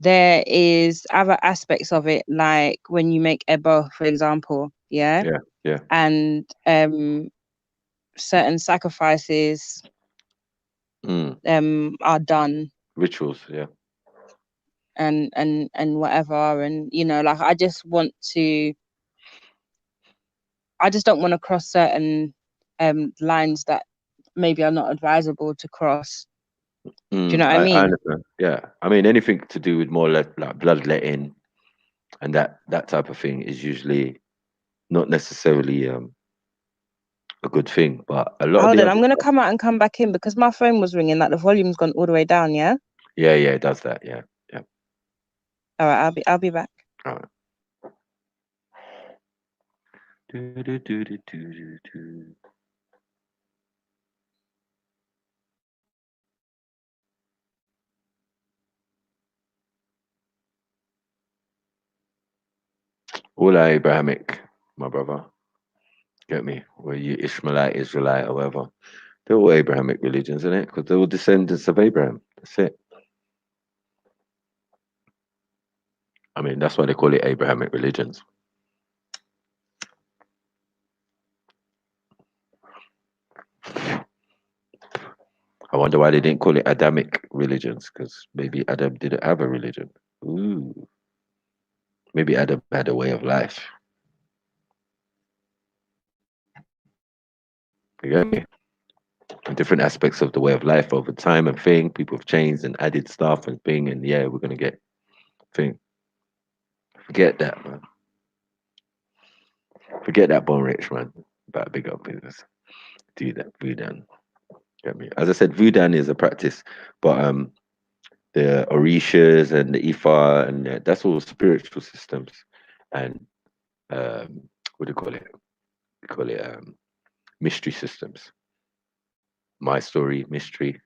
there is other aspects of it, like when you make ebo, for example, and certain sacrifices are done, rituals, and whatever, and like I just don't want to cross certain lines that maybe are not advisable to cross. Do you know what I mean? I understand. Yeah, I mean anything to do with more like bloodletting and that type of thing is usually not necessarily a good thing, but a lot of Hold the on, other I'm gonna stuff, come out and come back in because my phone was ringing. Like the volume's gone all the way down. Yeah. yeah, it does that. Yeah. All right, I'll be back. All right. All are Abrahamic, my brother. Get me? Were you Ishmaelite, Israelite, or whatever? They're all Abrahamic religions, isn't it? Because they're all descendants of Abraham. That's it. I mean, that's why they call it Abrahamic religions. I wonder why they didn't call it Adamic religions, because maybe Adam didn't have a religion. Ooh. Maybe Adam had a way of life. You get me? And different aspects of the way of life over time and thing. People have changed and added stuff and thing, and we're gonna get thing. Forget that, man. Forget that bone rich, man. About big up business. Do that, Vudan. Get me? As I said, Vudan is a practice, but the Orishas and the Ifa and that's all spiritual systems, and what do you call it? We call it mystery systems. My story, mystery,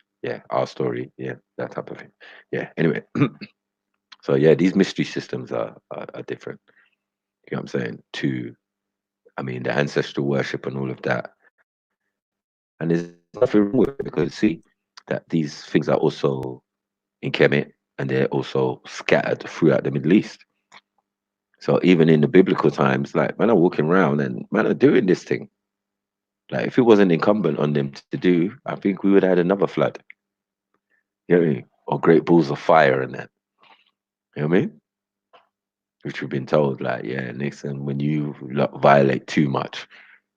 our story, that type of thing. Anyway, so these mystery systems are different. You know what I'm saying? To, I mean, the ancestral worship and all of that. And there's nothing wrong with it, because see that these things are also in Kemet and they're also scattered throughout the Middle East. So even in the biblical times, like man are walking around and man are doing this thing. Like if it wasn't incumbent on them to do, I think we would have had another flood. You know what I mean? Or great balls of fire and that. You know what I mean? Which we've been told, like, Nixon, when you violate too much,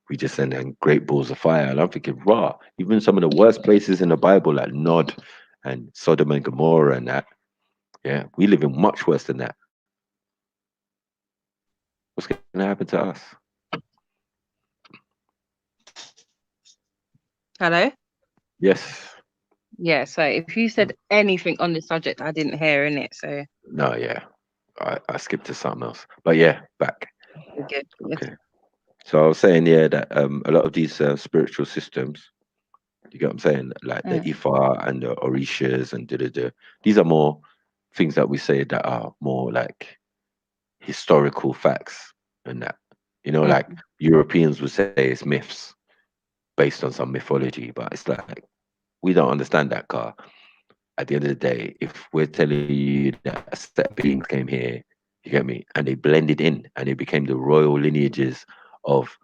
we just send in great balls of fire. And I'm thinking, raw, even some of the worst places in the Bible, like Nod and Sodom and Gomorrah and that, we live in much worse than that. What's going to happen to us? Hello? Yes. Yeah, so if you said anything on this subject, I didn't hear in it. So no, I skipped to something else, but back. Good. Okay. So I was saying, that a lot of these spiritual systems, you get what I'm saying, like the Ifa and the Orishas and these are more things that we say that are more like historical facts and that, like Europeans would say it's myths based on some mythology, but it's like we don't understand that, car. at the end of the day, if we're telling you that a set of beings came here, you get me, and they blended in and they became the royal lineages of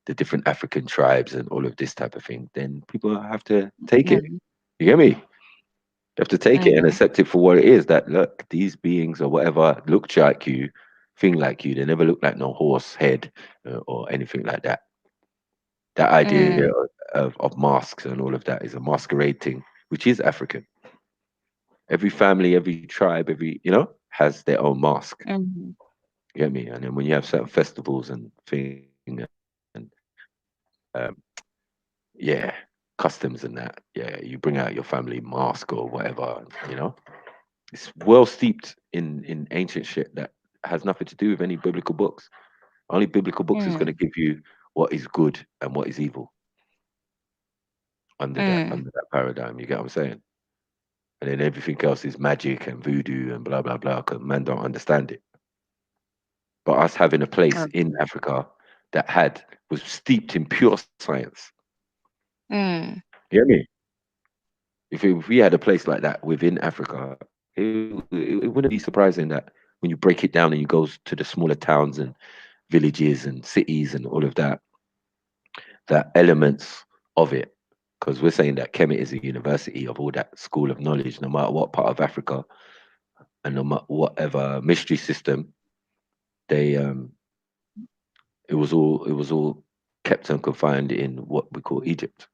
the different African tribes and all of this type of thing, then people have to take it. You get me? You have to take it and accept it for what it is. That look, these beings or whatever looked like you, thing like you. They never looked like no horse head or anything like that. That idea of masks and all of that is a masquerade thing, which is African. Every family, every tribe, every has their own mask. You get me? And then when you have certain festivals and things and yeah, customs and that, yeah, you bring out your family mask or whatever, It's well steeped in ancient shit that has nothing to do with any biblical books. Only biblical books is going to give you what is good and what is evil under that paradigm. You get what I'm saying? And then everything else is magic and voodoo and blah blah blah, because man don't understand it. But us having a place in Africa that was steeped in pure science. You get me? If we had a place like that within Africa, it wouldn't be surprising that when you break it down and you go to the smaller towns and villages and cities and all of that, that elements of it, because we're saying that Kemet is a university of all that school of knowledge, no matter what part of Africa and no matter whatever mystery system, they it was all kept and confined in what we call Egypt.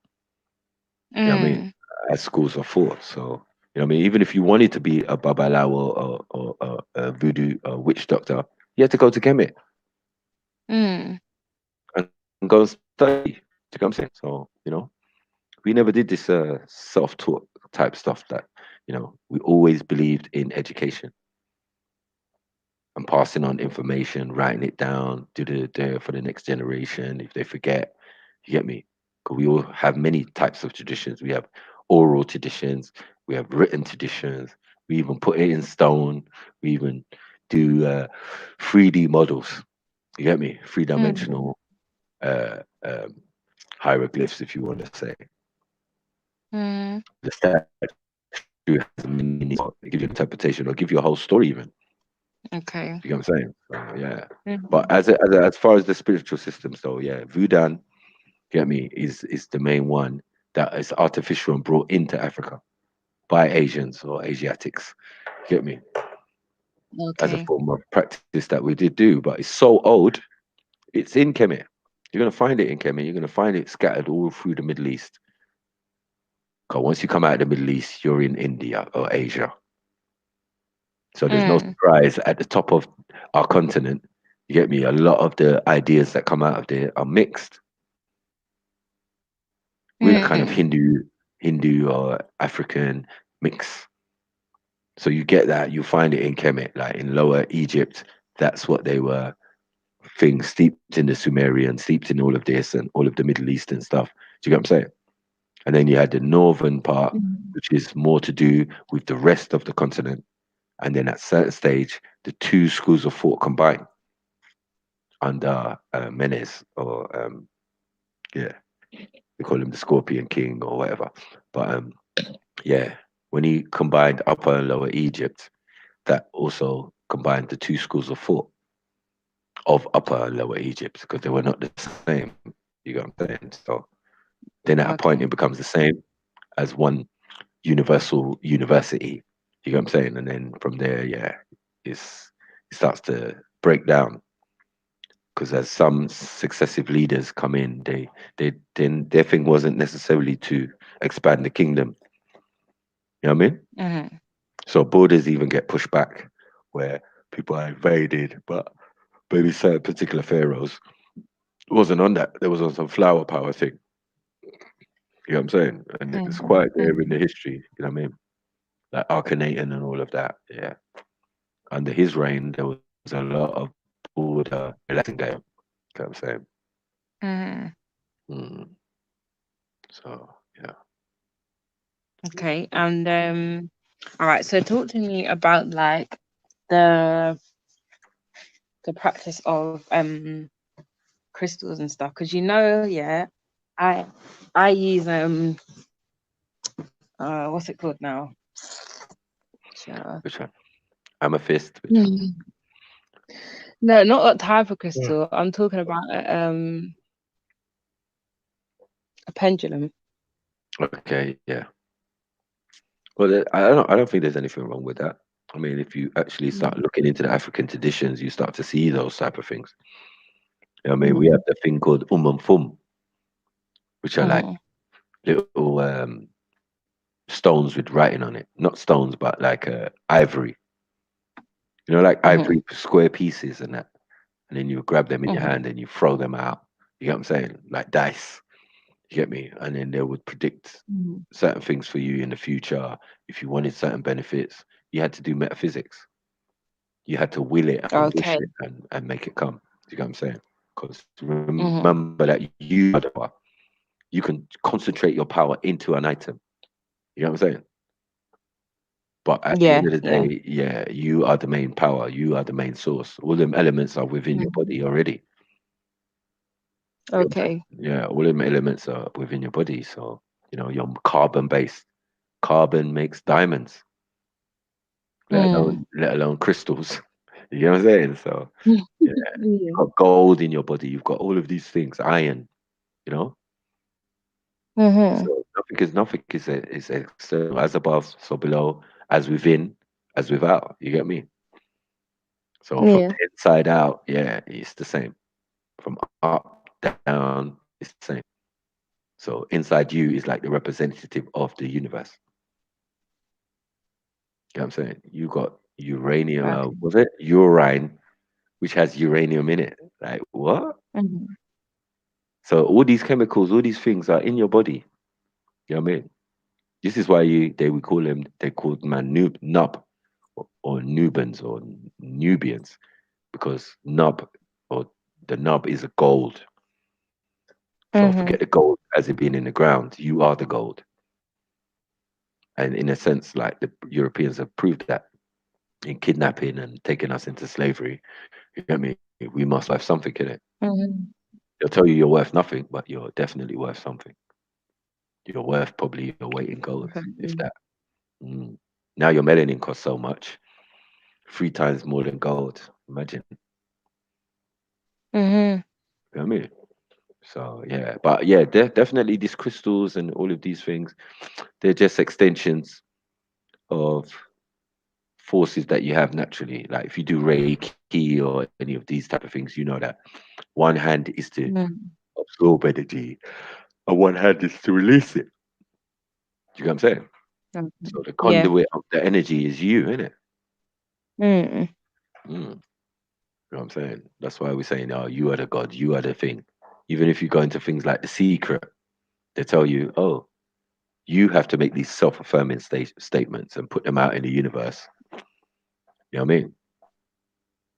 You know what I mean? As schools of thought. So you know what I mean? Even if you wanted to be a Babalawo or a voodoo witch doctor, you had to go to Kemet and go and study. Do you know what I'm saying? So, we never did this self-taught type stuff that, we always believed in education and passing on information, writing it down, for the next generation if they forget. You get me? Because we all have many types of traditions. We have oral traditions, we have written traditions, we even put it in stone, we even do 3D models. You get me? Three-dimensional hieroglyphs, if you want to say. The statue has a meaning, it gives you interpretation or give you a whole story even. Okay. You know what I'm saying? So, yeah. But as far as the spiritual systems though, yeah, Vudan, get me, is the main one that is artificial and brought into Africa by Asians or Asiatics. Get me? As a Okay. form of practice that we did do, but it's so old, it's in Kemet. You're gonna find it in Kemet. You're gonna find it scattered all through the Middle East. Because once you come out of the Middle East, you're in India or Asia. So there's no surprise at the top of our continent. You get me? A lot of the ideas that come out of there are mixed. We're kind of Hindu or African mix. So you get that. You find it in Kemet, like in Lower Egypt. That's what they were. Things steeped in the Sumerian, steeped in all of this and all of the Middle Eastern stuff. Do you get what I'm saying? And then you had the northern part, which is more to do with the rest of the continent. And then at certain stage, the two schools of thought combine under Menes, or yeah, they call him the Scorpion King or whatever. But yeah, when he combined Upper and Lower Egypt, that also combined the two schools of thought of Upper and Lower Egypt, because they were not the same. You know what I'm saying? So then at a point it becomes the same as one universal university. You know what I'm saying? And then from there, yeah, it starts to break down, because as some successive leaders come in, then their thing wasn't necessarily to expand the kingdom. You know what I mean? So borders even get pushed back, where people are invaded, but maybe certain particular pharaohs wasn't on that. There was on some flower power thing. You know what I'm saying? And it's quite there in the history. You know what I mean? Like Akhenaten and all of that. Yeah. Under his reign, there was a lot of border relaxing going. You know what I'm saying? So yeah. Okay. And all right. So talk to me about like the practice of crystals and stuff, because yeah, I use what's it called now? Sure. Which one? Amethyst. Which one? No, not a type of crystal. I'm talking about a pendulum. Okay, yeah. Well, I don't think there's anything wrong with that. I mean, if you actually start looking into the African traditions, you start to see those type of things. I mean, we have the thing called Fum, which are like little stones with writing on it. Not stones, but like ivory. You know, like ivory square pieces and that. And then you grab them in your hand and you throw them out. You get what I'm saying? Like dice. You get me? And then they would predict certain things for you in the future. If you wanted certain benefits, you had to do metaphysics. You had to will it and wish Okay. it and make it come. Do you get what I'm saying? Because remember that you are the power. You can concentrate your power into an item. You know what I'm saying? But at the Yeah, end of the yeah. day, yeah, you are the main power. You are the main source. All them elements are within your body already. Okay. Yeah, all them elements are within your body. So, you're carbon based. Carbon makes diamonds, let alone crystals. You know what I'm saying? So, yeah, you've got gold in your body. You've got all of these things, iron, you know? So nothing is external, as above, so below, as within, as without. You get me? So from Yeah. the inside out, yeah, it's the same. From up, down, it's the same. So inside you is like the representative of the universe. You know what I'm saying? You got uranium, Okay. was it? Urine, which has uranium in it. Like, what? So all these chemicals, all these things are in your body. You know what I mean? This is why they called man nub or Nubans or Nubians, because nub or the nub is a gold. So forget the gold as it being in the ground. You are the gold. And in a sense, like the Europeans have proved that in kidnapping and taking us into slavery. You get me? We must have something in it. They'll tell you you're worth nothing, but you're definitely worth something. You're worth probably your weight in gold, if that. Mm. Now your melanin costs so much, 3 times more than gold. Imagine. You know what I mean? So yeah, but yeah, definitely these crystals and all of these things, they're just extensions of forces that you have naturally. Like if you do Reiki or any of these type of things, you know that one hand is to absorb energy, and one hand is to release it. Do you get what I'm saying? So the Yeah. conduit of the energy is you, isn't it? Mm. Mm. You know what I'm saying? That's why we're saying, oh, you are the God, you are the thing. Even if you go into things like The Secret, they tell you, oh, you have to make these self-affirming statements and put them out in the universe. You know what I mean?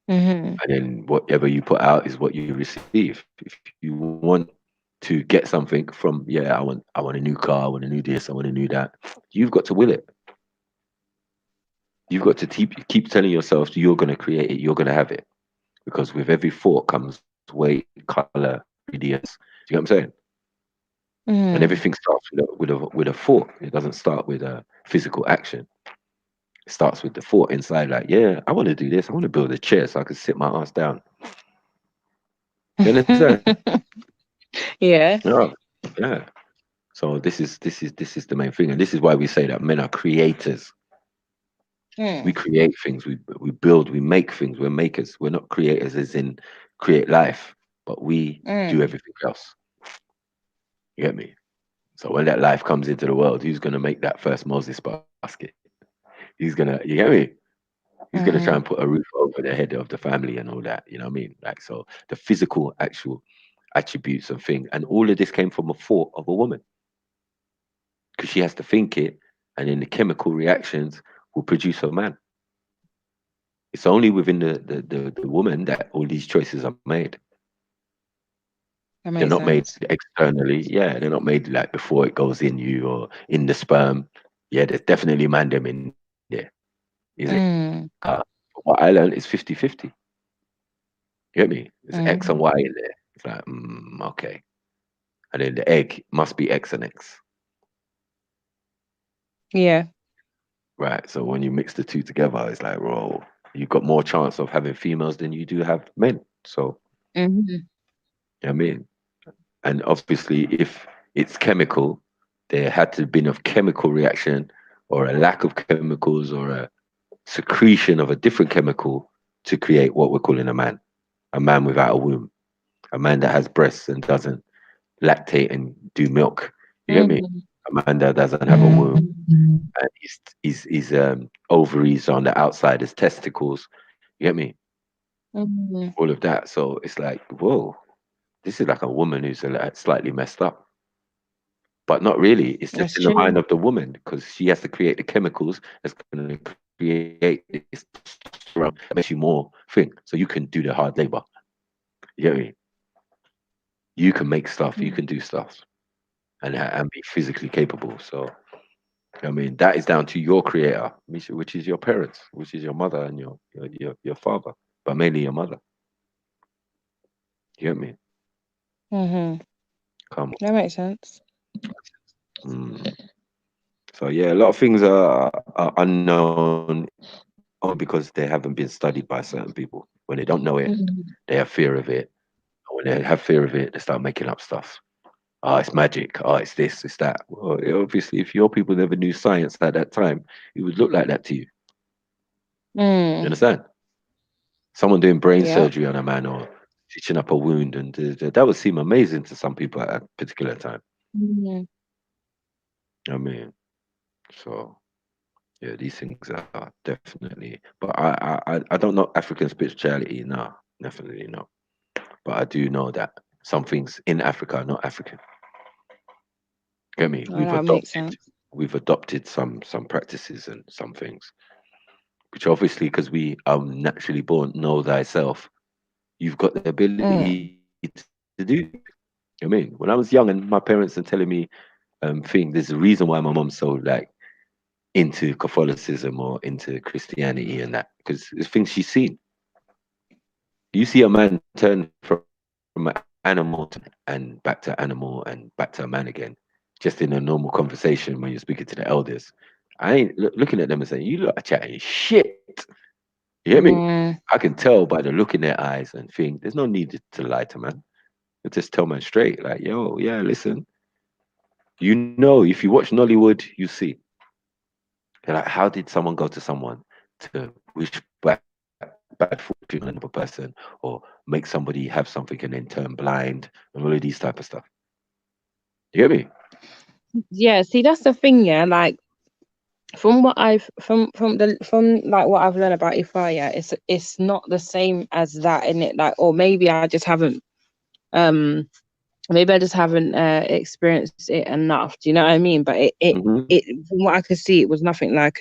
And then whatever you put out is what you receive. If you want to get something from, yeah, I want a new car, I want a new this, I want a new that, you've got to will it. You've got to keep telling yourself you're going to create it, you're going to have it. Because with every thought comes weight, color, ingredients. Do you know what I'm saying? And everything starts with a thought. It doesn't start with a physical action. It starts with the thought inside, like, yeah, I want to do this. I want to build a chair so I can sit my ass down. You understand? Yeah. Yeah, yeah. So this is the main thing, and this is why we say that men are creators. We create things. We build. We make things. We're makers. We're not creators as in create life, but we do everything else. You get me? So when that life comes into the world, who's gonna make that first Moses basket? He's gonna, you get me? He's gonna try and put a roof over the head of the family and all that. You know what I mean? Like, so the physical, actual attributes and thing, and all of this came from a thought of a woman, because she has to think it, and then the chemical reactions will produce a man. It's only within the woman that all these choices are made. That They're makes not made sense. externally. Yeah, they're not made like before it goes in you or in the sperm. Yeah, there's definitely man them in there. Is it? What I learned is 50-50. You get me? There's X and Y in there. It's like, okay. And then the egg must be X and X. Yeah. right? So when you mix the two together, it's like, bro, you've got more chance of having females than you do have men. So, Mhm. you know what I mean? And obviously, if it's chemical, there had to have been a chemical reaction or a lack of chemicals or a secretion of a different chemical to create what we're calling a man without a womb, a man that has breasts and doesn't lactate and do milk. You get me? Mhm. A man that doesn't have a womb and his ovaries on the outside, his testicles. You get me? Mhm. All of that. So it's like, whoa, this is like a woman who's slightly messed up. But not really. It's just That's in the mind true. of the woman because she has to create the chemicals that's going to create this testosterone that makes you more thing. So you can do the hard labor. You get me? You can make stuff. You can do stuff and be physically capable. So I mean, that is down to your creator, which is your parents, which is your mother and your father, but mainly your mother. You get me? Mhm. Come That makes sense. on. So yeah, a lot of things are unknown only because they haven't been studied by certain people. When they don't know it, Mhm. they have fear of it. And when they have fear of it, they start making up stuff. Oh, it's magic. Oh, it's this, it's that. Well, obviously, if your people never knew science at that time, it would look like that to you. You Mm. understand? Someone doing brain Yeah. surgery on a man or stitching up a wound, and that would seem amazing to some people at a particular time. Mhm. I mean, so yeah, these things are definitely. But I don't know African spirituality. No, definitely not. But I do know that some things in Africa are not African. Get me? Oh, that makes sense. We've adopted some practices and some things, which obviously because we are naturally born know thyself. You've got the Mm. ability to do. I mean, when I was young and my parents are telling me there's a reason why my mom's so like into Catholicism or into Christianity and that because it's things she's seen. You see a man turn from an animal and back to animal and back to a man again, just in a normal conversation when you're speaking to the elders. I ain't looking at them and saying, "You look chatting shit." You hear me? Mm. I can tell by the look in their eyes and think there's no need to lie to man. You just tell man straight, like, "Yo, yeah, listen. You know, if you watch Nollywood, you see. You're like, how did someone go to someone to wish bad fortune on another person or make somebody have something and then turn blind and all of these type of stuff? You get me? Yeah. See, that's the thing. Yeah. Like from what I've from like what I've learned about Ifa, yeah, it's not the same as that in it. Like, or maybe I just haven't um maybe I just haven't experienced it enough. Do you know what I mean? But it from what I could see, it was nothing like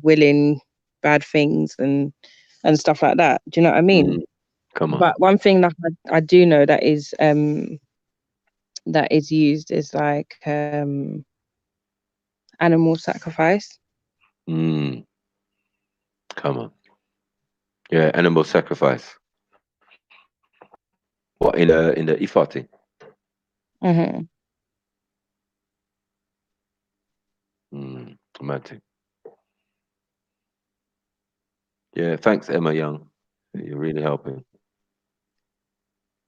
willing bad things and stuff like that. Do you know what I mean? Come on. But one thing that I do know that is used is like animal sacrifice. Mm, come on. Yeah, animal sacrifice. What in the Ifa thing? Mm-hmm. Romantic. Yeah, thanks, Emma Young. You're really helping.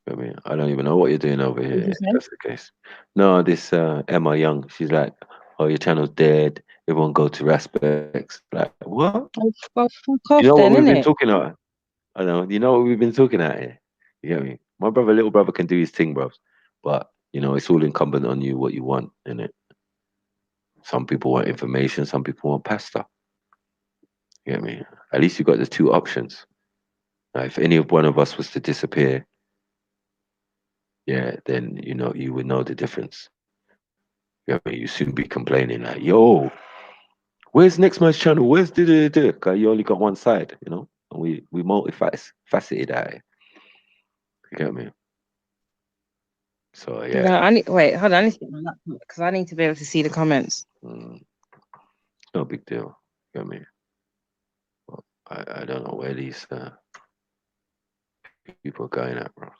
I mean, I don't even know what you're doing over What did here, you if say? that's the case. No, this Emma Young, she's like, oh, your channel's dead. Everyone go to Raspecs. Like, what? Oh, well, fuck You off know what then, we've been innit? talking about? I know. You know what we've been talking at here? You get me? My brother, little brother can do his thing, bros. But, it's all incumbent on you what you want, innit? Some people want information, some people want pasta. You get me? At least you got the two options. Now, if any of one of us was to disappear, yeah, then you would know the difference. You know, you soon be complaining like, "Yo, where's next man's channel? Where's the?" Cause you only got one side, and we multifaceted at it. You get me? So No, yeah, I need wait, hold on, I need to get my laptop because I need to be able to see the comments. no big deal. You get me? Well, I don't know where these people are going at, bro.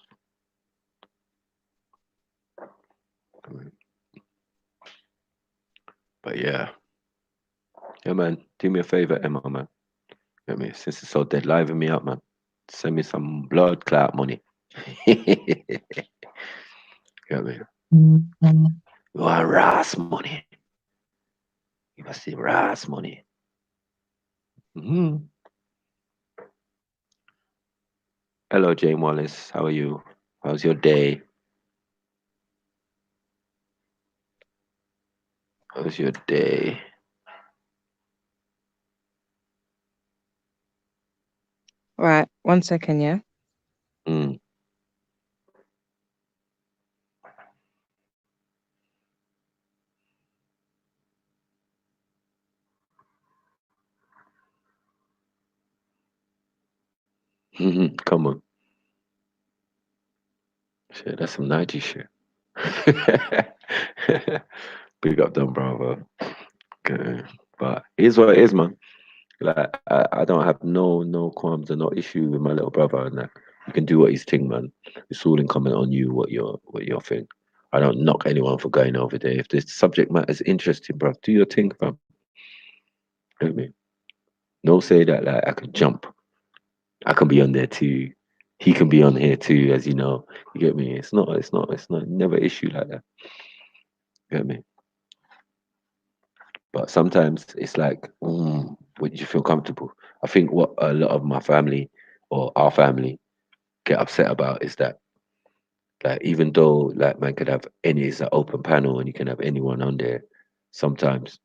But yeah, man. Do me a favor, Emma, man. Get me? Since it's so dead, liven me up, man. Send me some blood clout money. Get me? You want Ras money? You must see Ras money. Hello, Jane Wallace. How are you? How's your day? How's your day? Right, 1 second, yeah. Come on. Shit, that's some Nike shit. Big up them, brother. Okay. But here's what it is, man. Like I don't have no qualms or no issue with my little brother and that. You can do what he's thing, man. It's all incumbent on you what your thing. I don't knock anyone for going over there. If the subject matter is interesting, bro, do your thing, fam. You know what I mean? No say that like I can jump. I can be on there too. He can be on here too, as you know. You get me? It's not never an issue like that. You get me? But sometimes it's like, would you feel comfortable? I think what a lot of my family or our family get upset about is that, like, even though like man could have any, it's an open panel and you can have anyone on there, sometimes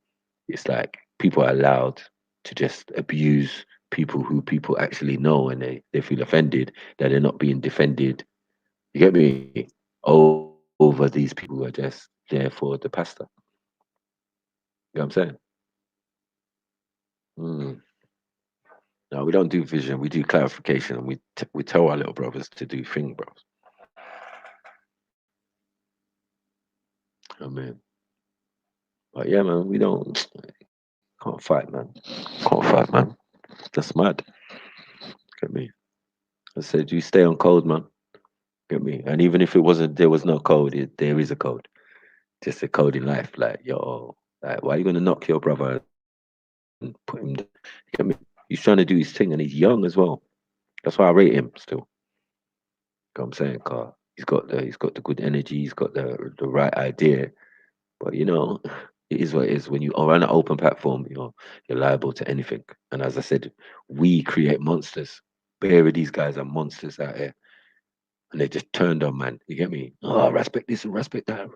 it's like people are allowed to just abuse people who people actually know and they feel offended that they're not being defended. You get me? Over these people who are just there for the pasta. You know what I'm saying? Mm. No, we don't do vision. We do clarification, and we tell our little brothers to do thing, bros. I mean, but yeah, man, we don't can't fight, man. Can't fight, man. That's mad. Get me? I said you stay on code, man. Get me? And even if it wasn't, there was no code. There is a code. Just a code in life. Like yo, like why are you gonna knock your brother and put him? Get me? He's trying to do his thing, and he's young as well. That's why I rate him still. You know what I'm saying, Car. He's got the good energy. He's got the right idea. But you know, it is what it is. When you are on an open platform, you're liable to anything. And as I said, we create monsters. Bare of these guys are monsters out here, and they just turned on, man. You get me? Oh, respect this and respect that.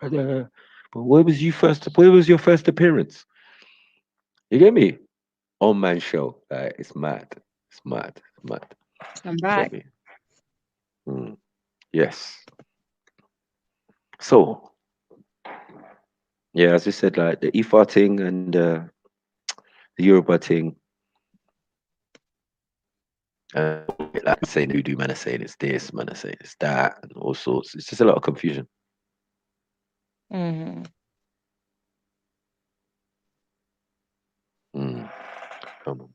But where was you first? Where was your first appearance? You get me? On man show. Like, it's mad. It's mad. It's mad. I'm You get back. me? Yes. So yeah, as I said, like the IFA thing and the Yoruba thing, like saying voodoo, man are saying it's this, man are saying it's that, and all sorts. It's just a lot of confusion. Mm-hmm. Come on.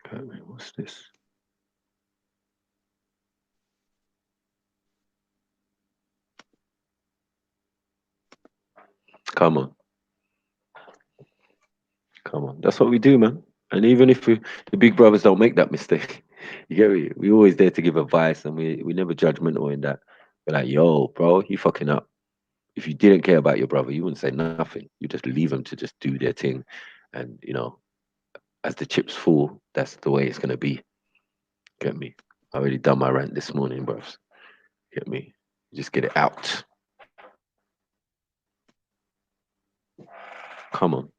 Okay, what's this? Come on. Come on. That's what we do, man. And even if the big brothers don't make that mistake, you get me? We always there to give advice, and we never judgmental in that. We're like, yo, bro, you fucking up. If you didn't care about your brother, you wouldn't say nothing. You just leave them to just do their thing. And, as the chips fall, that's the way it's going to be. Get me? I already done my rant this morning, bros. Get me? Just get it out. Come on.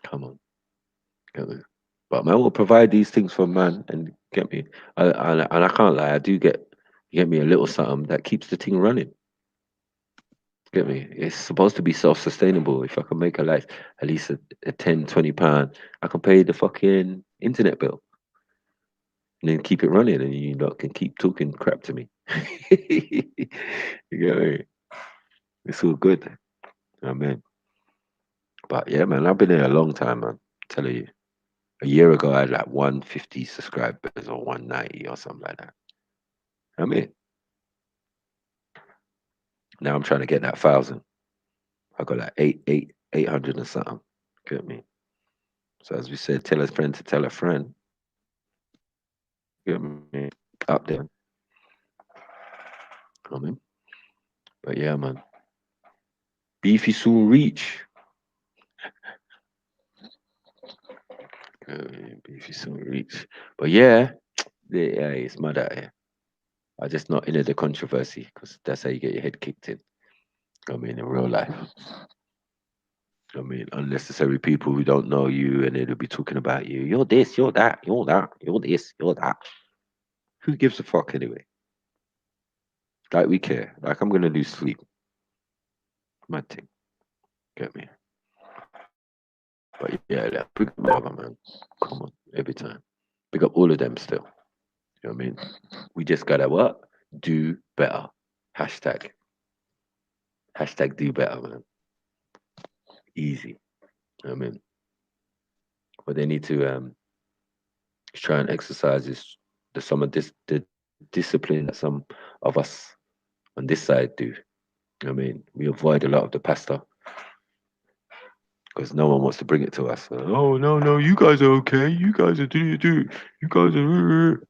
Come on. Get me? But man will provide these things for man and get me. And I can't lie, I do get me a little something that keeps the thing running. Get me? It's supposed to be self-sustainable. If I can make a life at least a 10, £20, I can pay the fucking internet bill and then keep it running, and you lot can keep talking crap to me. You get me? It's all good. Amen. But yeah, man, I've been here a long time, man. Telling you. A year ago, I had like 150 subscribers or 190 or something like that. I mean, now I'm trying to get that 1,000. I got like 800 or something. Get me? So as we said, tell a friend to tell a friend. Get me? Up there. I mean, but yeah, man. Beefy soon reach. Beefy soon reach. But yeah, it's mad out here. I just not into the controversy because that's how you get your head kicked in. I mean, in real life. I mean, unnecessary people who don't know you and they'll be talking about you. You're this, you're that, you're that, you're this, you're that. Who gives a fuck anyway? Like we care. Like I'm gonna lose sleep. Mad thing. Get me? But yeah, like, big up my brother, man. Come on, every time. Big up all of them still. You know what I mean? We just gotta what? Do better. Hashtag. Hashtag do better, man. Easy. You know what I mean? But they need to try and exercise some of the discipline that some of us on this side do. I mean, we avoid a lot of the pasta because no one wants to bring it to us. Oh no, you guys are okay. You guys are do. You guys are.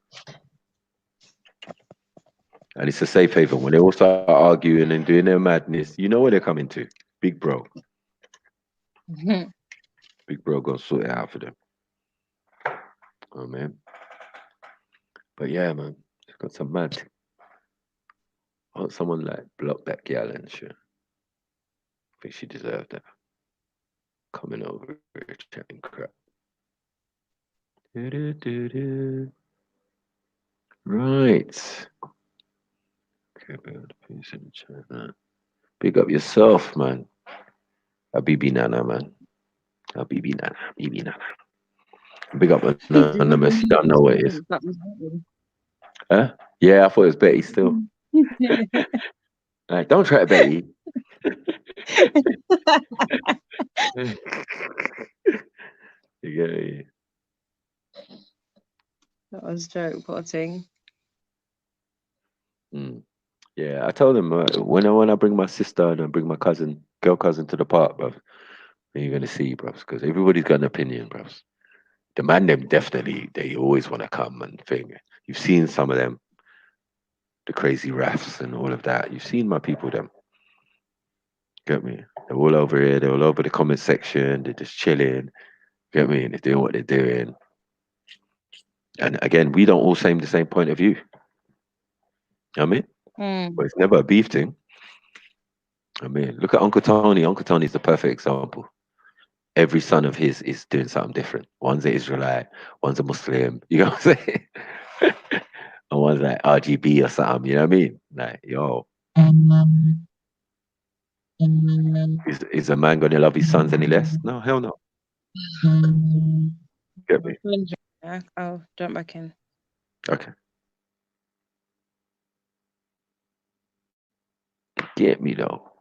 And it's a safe haven when they all start arguing and doing their madness. You know where they're coming to, big bro. Big bro gonna sort it out for them. Oh man. But yeah, man, it's got some mad. I want someone like block that gal and shit. I think she deserved that. Coming over here chatting crap. Right. Okay, peace in the chat. Big up yourself, man. Habibi Nana, man. Habibi Nana, Habibi Nana. Big up Anonymous. You don't know what it is. Huh? Yeah, I thought it was Betty still. Like, don't try it, Betty. You get it? That was joke potting. Yeah, I told him when I bring my sister and I bring my girl cousin to the park, bruv, then you're gonna see, bruv, because everybody's got an opinion, bruv. The man them definitely they always want to come and thing. You've seen some of them, the crazy rafts and all of that. You've seen my people them. Get me? They're all over here. They're all over the comment section. They're just chilling. Get me? And they're doing what they're doing. And again, we don't all same the same point of view. You know what I mean? But it's never a beef thing. I mean, look at Uncle Tony. Uncle Tony's the perfect example. Every son of his is doing something different. One's an Israelite, one's a Muslim. You know what I'm saying? And one's like RGB or something. You know what I mean? Like, yo, is a man going to love his sons any less? No, hell no. Get me? I'll jump back in. Okay. Get me though.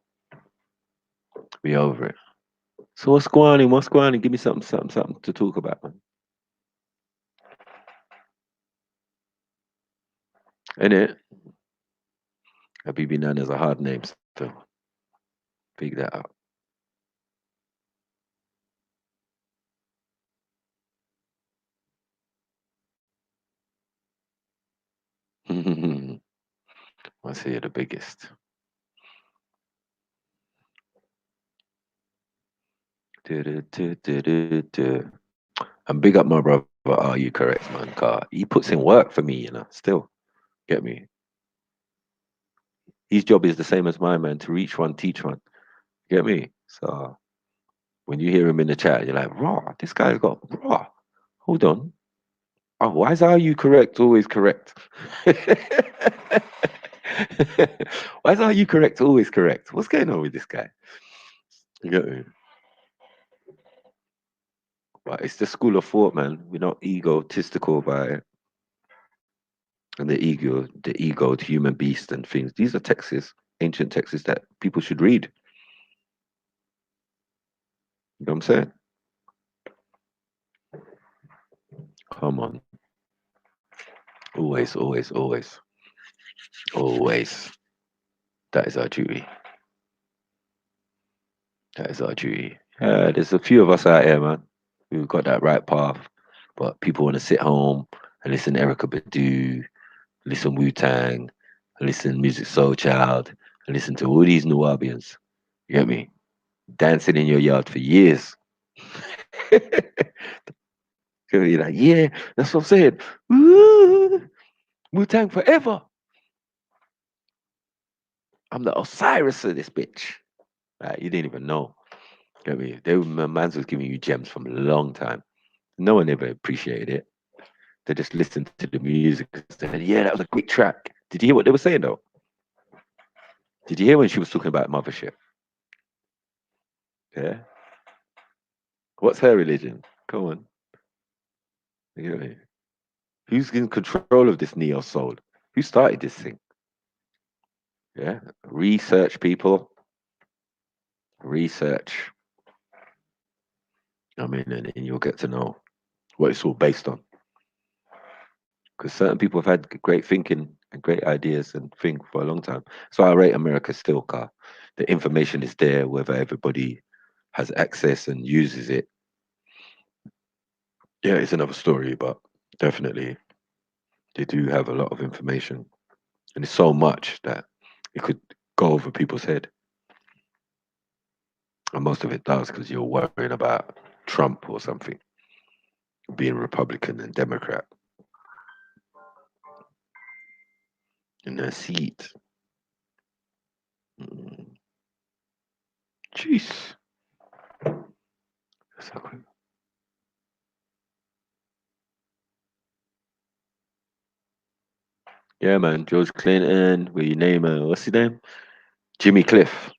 We over it. So what's going on? What's going on? Give me something to talk about, man. Innit? Habibi Nana's a hard name still. Figure that out. I say you're the biggest. And big up my brother. Are you correct, man? Car he puts in work for me, you know. Still, get me. His job is the same as mine, man. To reach one, teach one. Get me? So when you hear him in the chat, you're like, raw. This guy's got raw. Hold on. Oh, why is Are You Correct always correct? Why is Are You Correct always correct? What's going on with this guy? You get me? But it's the school of thought, man. We're not egotistical about it. And the ego, the human beast and things. These are texts, ancient texts that people should read. You know what I'm saying? Come on. Always, always, always. Always. That is our duty. That is our duty. There's a few of us out here, man, who've got that right path, but people want to sit home and listen to Erica Badu, listen Wu Tang, listen Music Soul Child, and listen to all these Nubians. You get me? Dancing in your yard for years. You're like, yeah, that's what I'm saying. Wu Tang forever. I'm the Osiris of this bitch. Right, you didn't even know. Get me? Mans was giving you gems from a long time. No one ever appreciated it. They just listened to the music and said, yeah, that was a great track. Did you hear what they were saying though? Did you hear when she was talking about mothership? Yeah. What's her religion? Come on. You know, who's in control of this neo soul? Who started this thing? Yeah. Research, people. Research. I mean, and you'll get to know what it's all based on. Because certain people have had great thinking and great ideas and think for a long time. So I rate America still, car. The information is there, whether everybody has access and uses it. Yeah, it's another story, but definitely they do have a lot of information. And it's so much that it could go over people's head. And most of it does because you're worrying about Trump or something, being Republican and Democrat in their seat. Jeez. So quick. Yeah, man. George Clinton, where you name what's his name? Jimmy Cliff.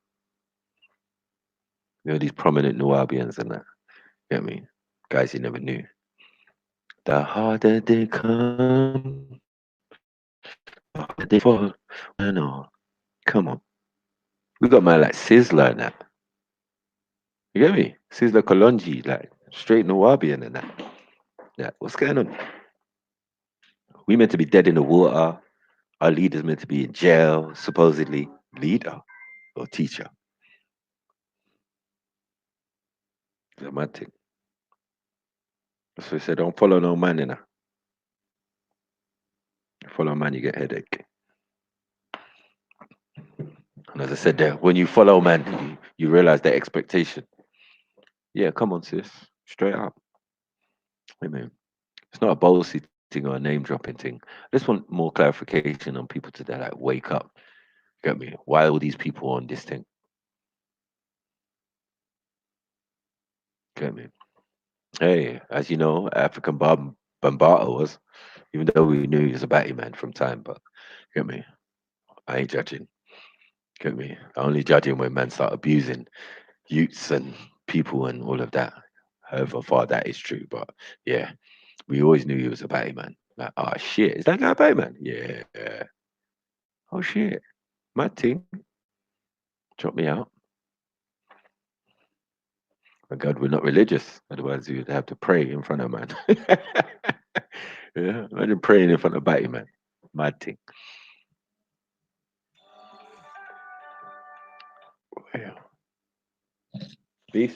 You know, these prominent Nubians and that. You know what I mean? Guys you never knew. The harder they come, the harder they fall. I know. Come on. We got man like Sizzler and that. You get me? Sizzler Kalonji, like straight Nubian and that. Yeah, what's going on? We meant to be dead in the water. Our leader's meant to be in jail, supposedly. Leader or teacher. It's a mad thing. So we said, don't follow no man in. Follow man, you get headache. And as I said there, when you follow man, you realize their expectation. Yeah, come on, sis. Straight up. I mean, it's not a bossy thing or a name dropping thing. I just want more clarification on people today, like wake up. Get me? Why are all these people on this thing? Get me? Hey, as you know, African Bambata was, even though we knew he was a batty man from time, but get me? I ain't judging. Get me? I only judging when men start abusing youths and people and all of that. However far that is true, but yeah, we always knew he was a batty man. Like, oh shit, is that guy a batty man? Yeah. Oh shit, my team. Drop me out. My God, we're not religious. Otherwise, you'd have to pray in front of man. Yeah, imagine praying in front of batty man. Mad thing. Yeah. Peace.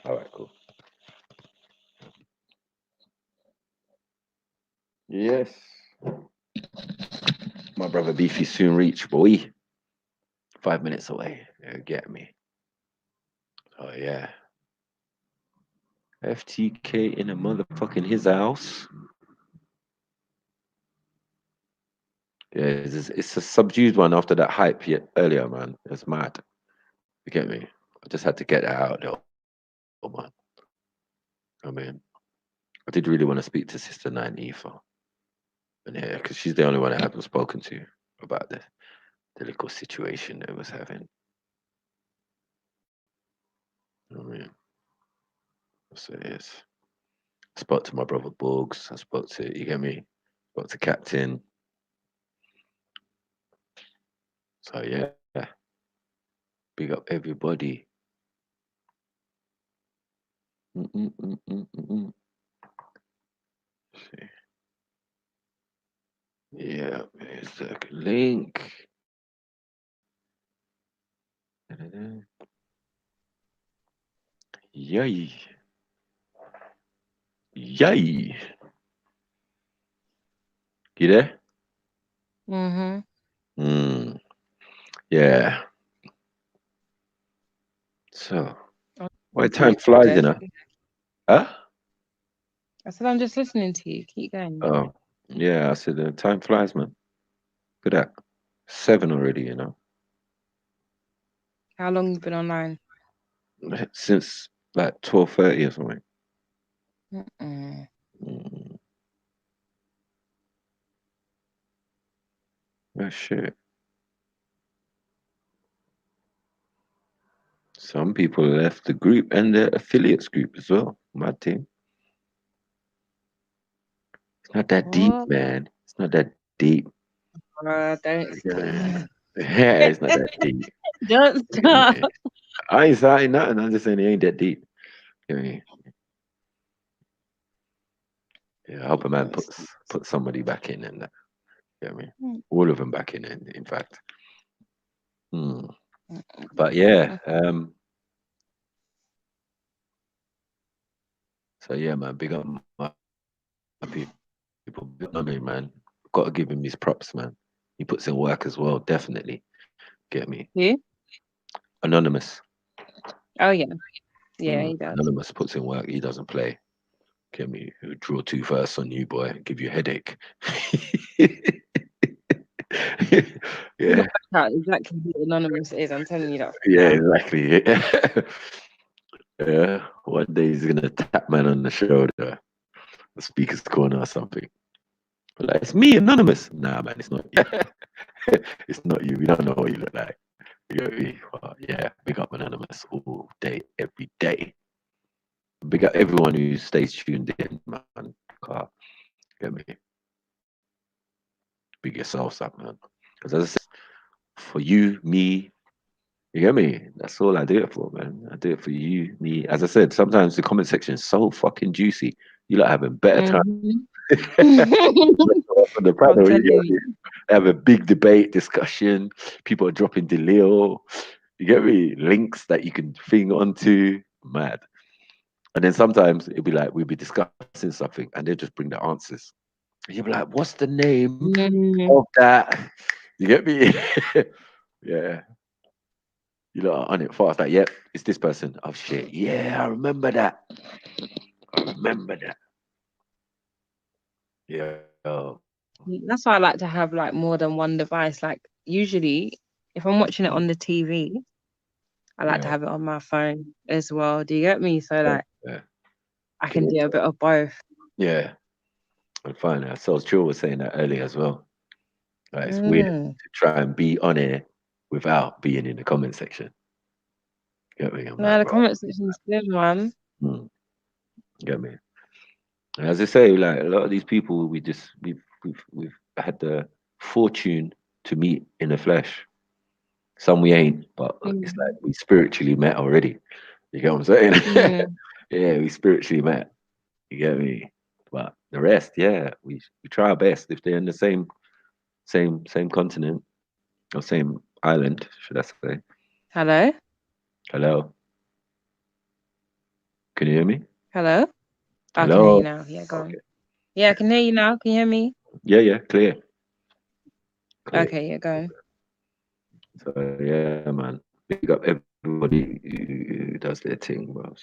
All right, cool. Yes. My brother Beefy soon reach, boy. 5 minutes away. Get me. Oh yeah. FTK in a motherfucking his house. Yeah, it's a subdued one after that hype earlier, man. It's mad. You get me? I just had to get that out there, oh, man. I mean, I did really want to speak to Sister Nine Ether. And yeah, because she's the only one I haven't spoken to about the little situation they was having. I mean, so it is. I spoke to my brother Boggs. I spoke to, you get me? Spoke to Captain. So yeah, big up everybody. See. Yeah, here's the link. Yay. Yay. You there? Yeah. So, why time flies, you know? Huh? I said I'm just listening to you. Keep going. Oh, yeah. I said time flies, man. Look at that. 7 already, you know. How long you been online? Since like 12:30 or something. Oh shit. Some people left the group and the affiliates group as well. My team. It's not that deep, What? man. It's not that deep. Don't. Yeah, it's not that deep. Don't stop. I ain't saying nothing. I'm just saying it ain't that deep. You know what I mean? Yeah, I hope a man put somebody back in and that. You know what I mean? All of them back in fact. But yeah, so yeah, man, big up my people. I mean, man, got to give him his props, man. He puts in work as well, definitely. Get me? Who? Anonymous. Oh yeah, yeah, he does. Anonymous puts in work. He doesn't play. Get me? He'll draw 2 firsts on you, boy. Give you a headache. Yeah. That's exactly who Anonymous is. I'm telling you that. Yeah, exactly. Yeah. One day he's gonna tap man on the shoulder, the speaker's corner or something. Like, it's me, Anonymous. Nah, man, it's not you. It's not you. We don't know what you look like. You know me? Well, yeah, big up Anonymous all day, every day. Big up everyone who stays tuned in, man. Get me? Big yourselves up, man. Because as I said, for you, me, you get me? That's all I do it for, man. I do it for you, me. As I said, sometimes the comment section is so fucking juicy. You like having better time. On the panel, you have a big debate, discussion. People are dropping Delio. You get me? Links that you can thing onto. Mad. And then sometimes it'll be like we'll be discussing something and they'll just bring the answers. And you'll be like, what's the name of that? You get me? Yeah. You lot are on it fast. Like, yep, it's this person. Oh shit. Yeah, I remember that. I remember that. Yeah. That's why I like to have like more than one device. Like usually, if I'm watching it on the TV, I like to have it on my phone as well. Do you get me? So like, I can do a bit of both. Yeah. I'm fine. So Chill was saying that earlier as well. Like, it's weird to try and be on air without being in the comment section. Get me? No, the comment section's good, man. Get me? And as I say, like a lot of these people, we've had the fortune to meet in the flesh. Some we ain't, but it's like we spiritually met already. You get what I'm saying? Yeah, we spiritually met. You get me? But the rest, yeah, we try our best. If they're in the same continent or same island, should I say? Hello? Hello? Can you hear me? Hello? I can hear you now. Yeah, go on. Yeah, I can hear you now. Can you hear me? Yeah, clear. Okay, yeah, go on. So yeah, man. Big up everybody who does their thing, bro.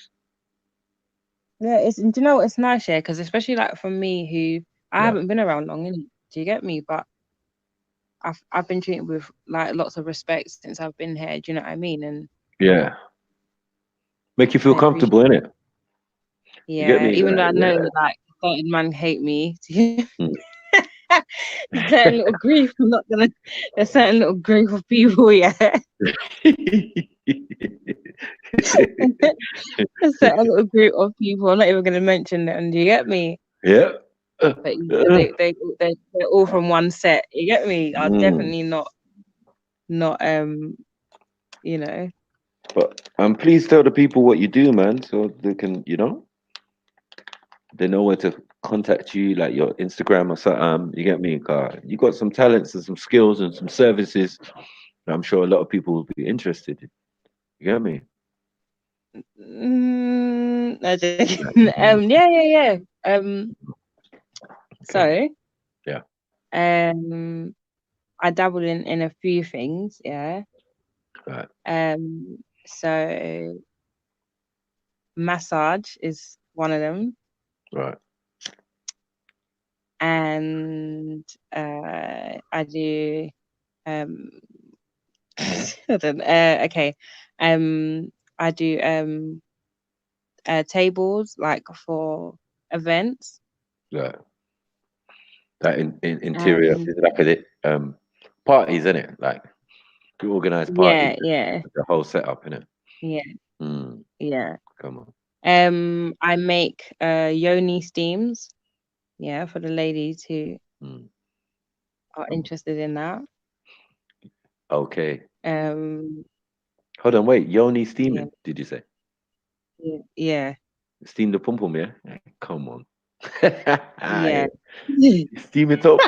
Yeah, do you know what? It's nice, yeah, because especially like for me, who I haven't been around long, innit? Do you get me? But I've been treated with like lots of respect since I've been here. Do you know what I mean? And yeah, make you feel comfortable, innit? Yeah, you get me? even though I know yeah. like certain man hate me. Certain little group, I'm not gonna. There's certain little group of people, yeah. A certain little group of people. I'm not even gonna mention them. Do you get me? Yeah. But they're all from one set. You get me? I'm definitely not. You know. But please tell the people what you do, man, so they can, they know where to contact you, like your Instagram or something. You get me? You got some talents and some skills and some services that I'm sure a lot of people will be interested in. You get me? No, joking. Yeah. So Yeah. I dabble in a few things, yeah. Right. So massage is one of them. Right. And I do hold on, okay. I do tables like for events. Right. That interior And is like it parties, isn't it? Like you organize parties, yeah. the whole setup, innit? Yeah. Mm, Yeah. come on. I make yoni steams, yeah, for the ladies who are interested in that. Okay. Um Hold on, wait. Yoni yeah. steaming, did you say? Yeah. Steam the pum pum, yeah? Come on. Yeah. Steam it up.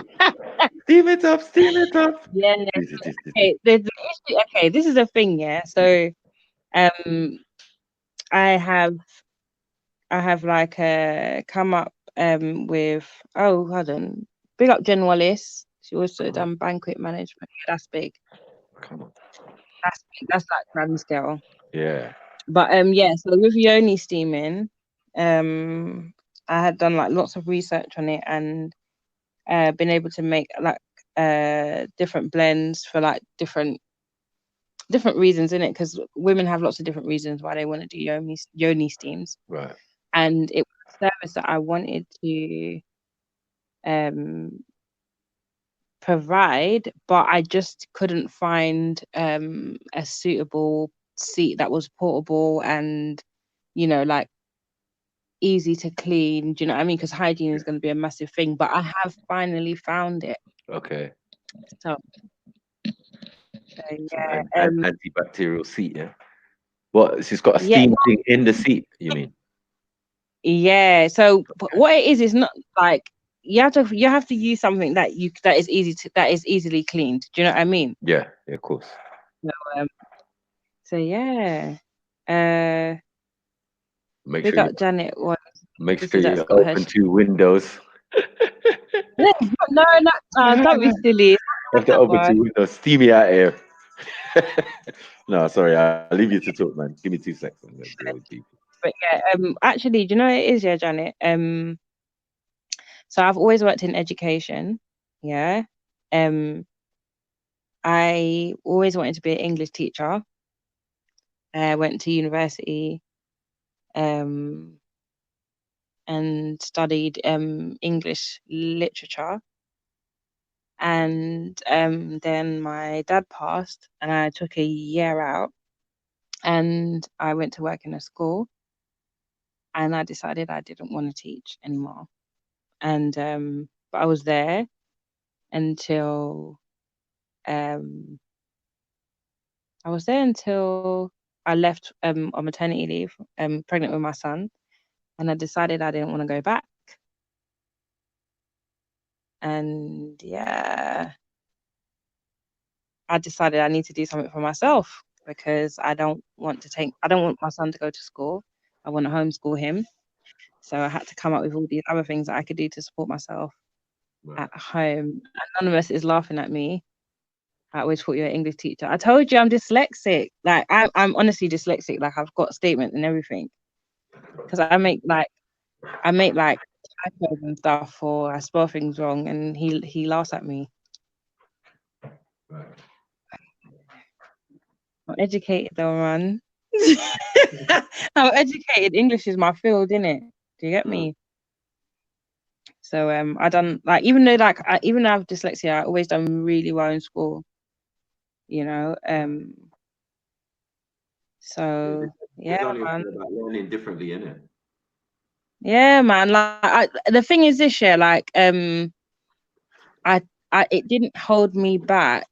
Steam it up, steam it up. Yeah. Okay, the issue, okay, this is the thing, yeah. So I have like come up with, oh, hold on. Big up Jen Wallace. She also done banquet management. Yeah, that's big. Come on. That's big. That's like grand scale. Yeah. But yeah, so with yoni steaming, I had done like lots of research on it and been able to make like different blends for like different reasons in it, because women have lots of different reasons why they want to do yoni steams. Right. And it was a service that I wanted to provide, but I just couldn't find a suitable seat that was portable and, you know, like easy to clean. Do you know what I mean? Because hygiene is going to be a massive thing, but I have finally found it. Okay. So yeah, An antibacterial seat, yeah. What? She's got a yeah, steam thing in the seat, you mean? yeah. So but what it is not like you have to use something that is easily cleaned. Do you know what I mean? Yeah, of course. So yeah. Make Big sure you up Janet was open got her 2 windows. no, don't be silly. You have to open 2 windows, steamy out here. No, sorry, I'll leave you to talk, man. Give me 2 seconds. I'm gonna deal with people. But yeah, actually, do you know what it is, yeah, Janet? So I've always worked in education, yeah. I always wanted to be an English teacher. I went to university, and studied English literature. And then my dad passed, and I took a year out, and I went to work in a school, and I decided I didn't want to teach anymore. And but I was there until I left on maternity leave, pregnant with my son, and I decided I didn't want to go back. And yeah, I decided I need to do something for myself, because I don't want my son to go to school. I want to homeschool him. So I had to come up with all these other things that I could do to support myself at home. Anonymous is laughing at me. I always thought you're an English teacher. I told you I'm dyslexic. Like I'm honestly dyslexic. Like I've got statements and everything. Because I make like typos and stuff, or I spell things wrong, and he laughs at me. I'm educated though, man. I'm educated. English is my field, innit? Do you get me? So I done like even though I have dyslexia, I always done really well in school. You know, so yeah, It's only man. about learning differently, isn't it? Yeah, man. Like the thing is this year, like it didn't hold me back.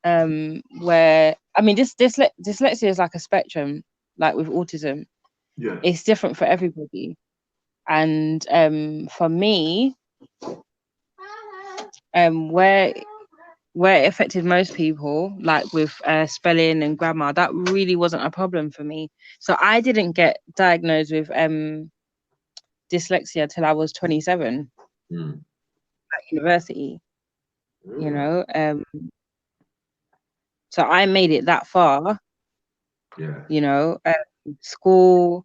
Where I mean, dyslexia is like a spectrum, like with autism. Yeah. It's different for everybody. And for me, where where it affected most people, like with spelling and grammar, that really wasn't a problem for me. So I didn't get diagnosed with dyslexia till I was 27 at university. You know, so I made it that far. Yeah. You know, school,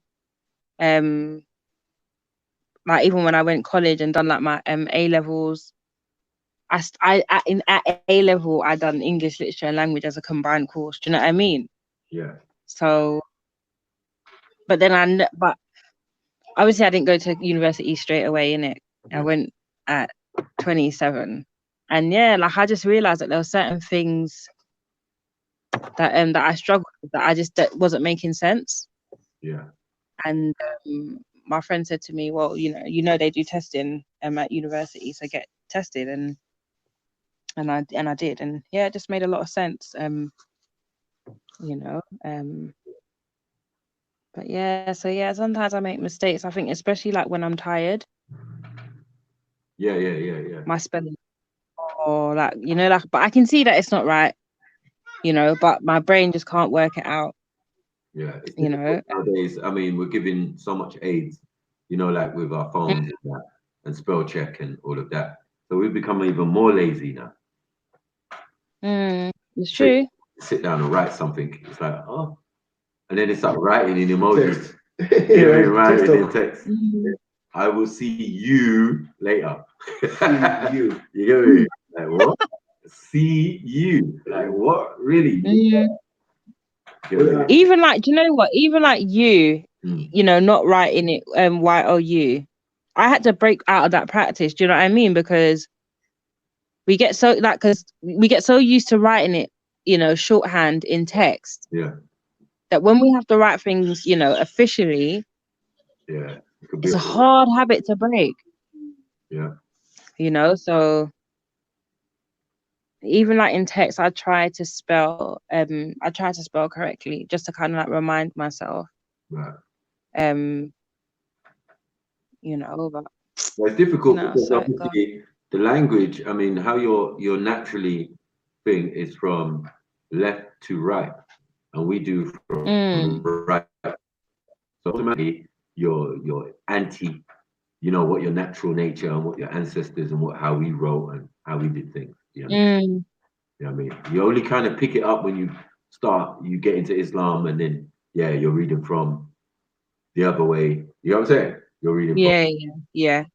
like even when I went college and done like my A levels, at A level I done English literature and language as a combined course. Do you know what I mean? Yeah. So, but then but obviously I didn't go to university straight away, innit? I went at 27, and yeah, like I just realized that there were certain things that that I struggled with, that wasn't making sense. Yeah. And my friend said to me, well, you know they do testing at university, so get tested, and I did, and yeah, it just made a lot of sense. You know, but yeah, so yeah, sometimes I make mistakes. I think especially like when I'm tired. Yeah. My spelling, or like, you know, like, but I can see that it's not right, you know, but my brain just can't work it out. Yeah, it's You difficult know. nowadays. I mean, we're giving so much aids, you know, like with our phones and that, and spell check and all of that. So we've become even more lazy now. It's true. Sit down and write something. It's like, oh, and then it's like writing in emojis. Yeah, writing in text. I will see you later. You get me? Like what? See you. Like what? Really? Even like, do you know what? Even like you know, not writing it YOU. I had to break out of that practice. Do you know what I mean? Because we get so used to writing it, you know, shorthand in text. Yeah. That when we have to write things, you know, officially, yeah, it's a hard habit to break. Yeah. You know, so even like in text, I try to spell correctly, just to kind of like remind myself. Right. You know, but well, it's difficult you know, because so obviously the language, I mean, how your naturally thing is from left to right, and we do from right. So automatically your anti, you know, what your natural nature and what your ancestors and how we wrote and how we did things. You know, you know what I mean? You only kind of pick it up when you get into Islam, and then you're reading from the other way. You know what I'm saying? You're reading from yeah.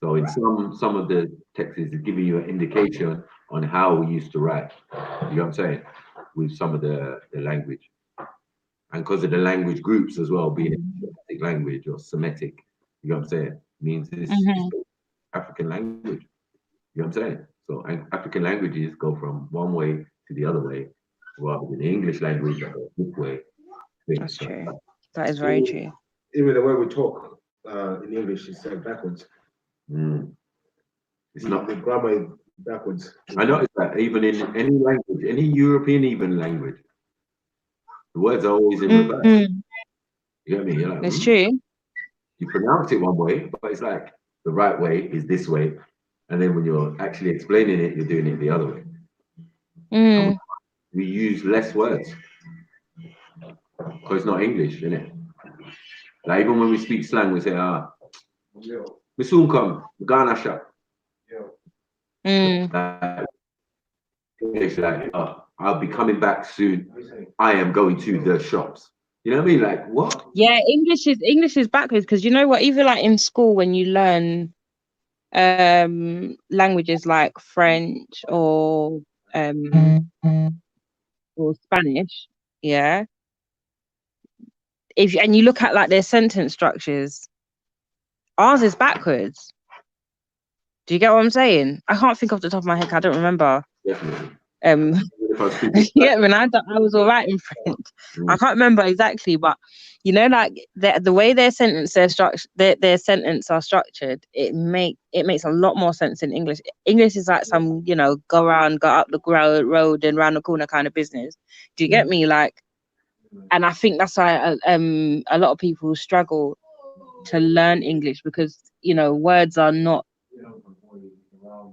So in some of the texts, it's giving you an indication on how we used to write. You know what I'm saying? With some of the language. And because of the language groups as well, being Semitic language or Semitic, you know what I'm saying? Means it's African language. You know what I'm saying? So African languages go from one way to the other way, rather than the English language that goes this way. That's true. That is very true. Even the way we talk in English is backwards. It's not the grammar is backwards. I noticed that even in any language, any European even language, the words are always in reverse. You get me? You're like, it's true. You pronounce it one way, but it's like the right way is this way, and then when you're actually explaining it, you're doing it the other way. We use less words because it's not English, isn't it? Like even when we speak slang, we say, "We soon come, Ghana shop." It's like, I'll be coming back soon. I am going to the shops. You know what I mean? Like what? Yeah, English is backwards, because you know what? Even like in school, when you learn languages like French or Spanish, and you look at like their sentence structures, ours is backwards. Do you get what I'm saying? I can't think off the top of my head. I don't remember. Definitely. Yeah, when I was all right in French. I can't remember exactly, but you know, like the way their sentence are structured, it makes a lot more sense in English. English is like some, you know, go up the road and round the corner kind of business. Do you get me? Like, and I think that's why a lot of people struggle to learn English, because you know words are not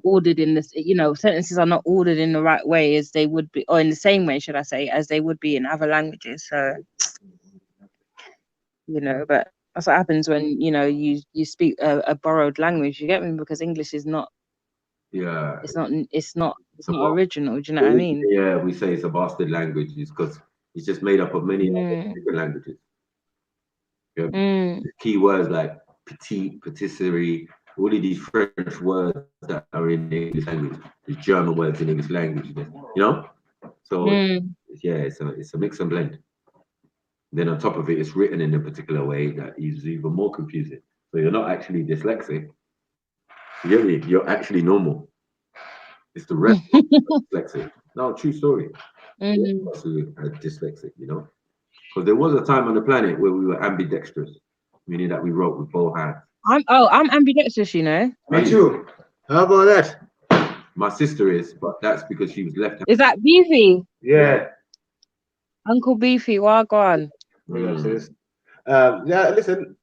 ordered in this, you know, sentences are not ordered in the right way as they would be, or in the same way, should I say, as they would be in other languages. So, you know, but that's what happens when, you know, you speak a borrowed language. You get me? Because English is not, Yeah. it's not original. Do you know what I mean? Yeah, we say it's a bastard language because it's just made up of many other different languages. Yeah. Key words like petite, patisserie, all of these French words that are in the English language, the German words in English language, you know? So yeah, it's a mix and blend. Then on top of it, it's written in a particular way that is even more confusing. So you're not actually dyslexic. You get me? You're actually normal. It's the rest of dyslexic. No, true story. Dyslexic, you know? Because there was a time on the planet where we were ambidextrous, meaning that we wrote with both hands. I'm ambidextrous, you know. Me too. How about that? My sister is, but that's because she was left. Is that Beefy? Yeah. Uncle Beefy, well, go on. Yeah, listen.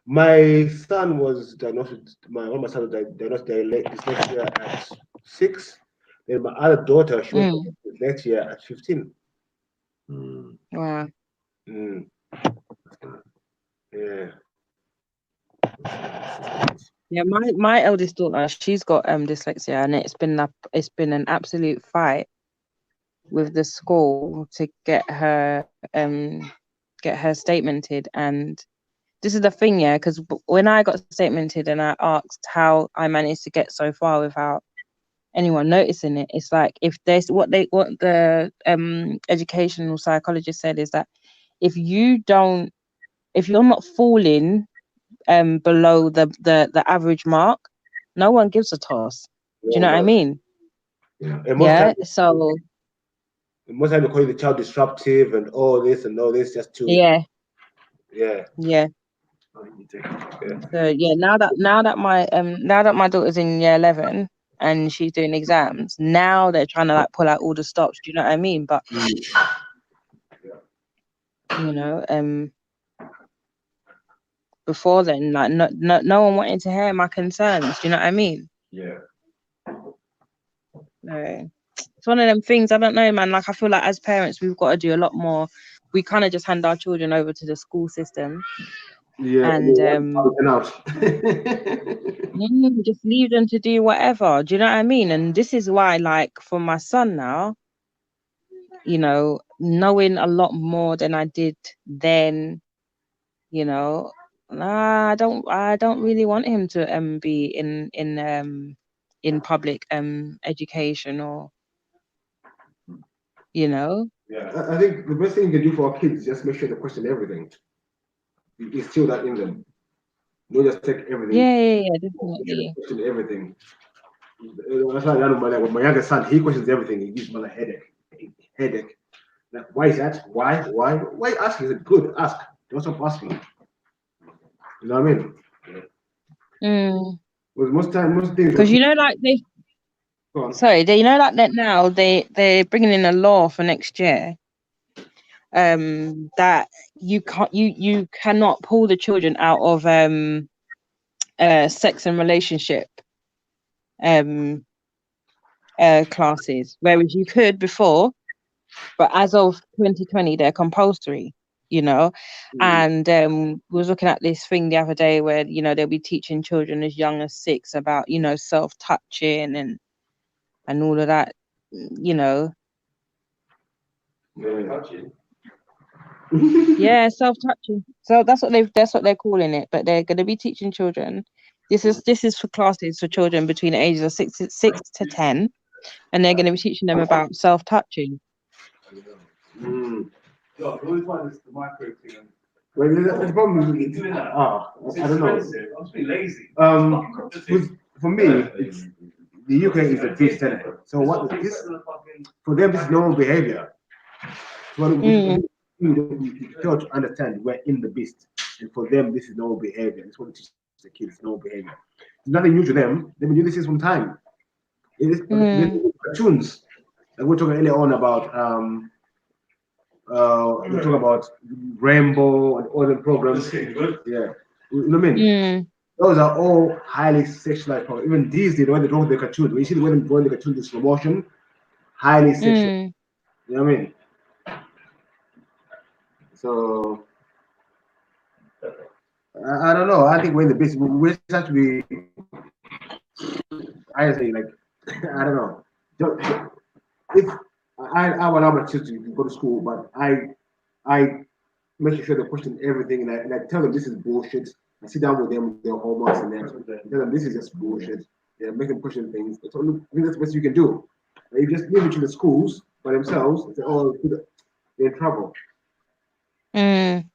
My son was diagnosed with one of my sons was diagnosed with dyslexia at 6. Then my other daughter, she was diagnosed with dyslexia at 15. Wow. Yeah. Yeah, my eldest daughter, she's got dyslexia, and it's been an absolute fight with the school to get her statemented. And this is the thing, yeah, because when I got statemented and I asked how I managed to get so far without anyone noticing it, it's like if there's what the educational psychologist said is that if you're not falling below the average mark, no one gives a toss. Do you know what I mean? Yeah. So most time they call the child disruptive and all this just to yeah. Yeah. So yeah, now that my daughter's in year 11 and she's doing exams, now they're trying to like pull out all the stops. Do you know what I mean? But you know, before then, like no one wanted to hear my concerns. Do you know what I mean? Yeah. No. It's one of them things. I don't know, man. Like I feel like as parents, we've got to do a lot more. We kind of just hand our children over to the school system. Yeah, and just leave them to do whatever. Do you know what I mean? And this is why, like, for my son now, you know, knowing a lot more than I did then, you know, I don't really want him to be in public education, or you know. Yeah, I think the best thing you can do for our kids is just make sure they question everything. Instill that in them. Don't just take everything. Yeah, definitely. Question everything. That's why I know with my younger son, he questions everything. He gives me a headache. Like, why is that? Why ask? Is it good? Ask. Don't stop asking. You know what I mean? Because most things. Because you know, like they. Sorry, you know, like that now they're bringing in a law for next year. That you cannot pull the children out of sex and relationship classes, whereas you could before, but as of 2020 they're compulsory, you know. And we was looking at this thing the other day where, you know, they'll be teaching children as young as 6 about, you know, self-touching and all of that, you know. Yeah, self-touching. So that's what they're calling it. But they're going to be teaching children. This is for classes for children between the ages of 6 to 10, and they're going to be teaching them about self-touching. Well, the problem is, I don't know. I'm being lazy. For me, it's the UK is a beast center. So what this for them, this is normal behavior. So we fail to understand we're in the beast, and for them, this is normal behavior. It's what we teach the kids, normal behavior. It's nothing new to them. They've been doing this from time. It is cartoons. Like we're talking earlier on about we talk about Rainbow and all the programs. Yeah, you know what I mean. those are all highly sexualized programs. Even these days, the way they draw the cartoon, when you see the way they draw the cartoon in slow motion, highly sexual. Mm. You know what I mean? So I don't know. I think we're in the business. We just have to be. I say like I don't know. If I want my children to go to school, but I make sure they question everything and I tell them this is bullshit. I sit down with them with their homeworks and then tell them this is just bullshit. Yeah, make them question things. That's all, I think that's the best you can do. You just leave it to the schools by themselves and say, oh, they're in trouble. Mm.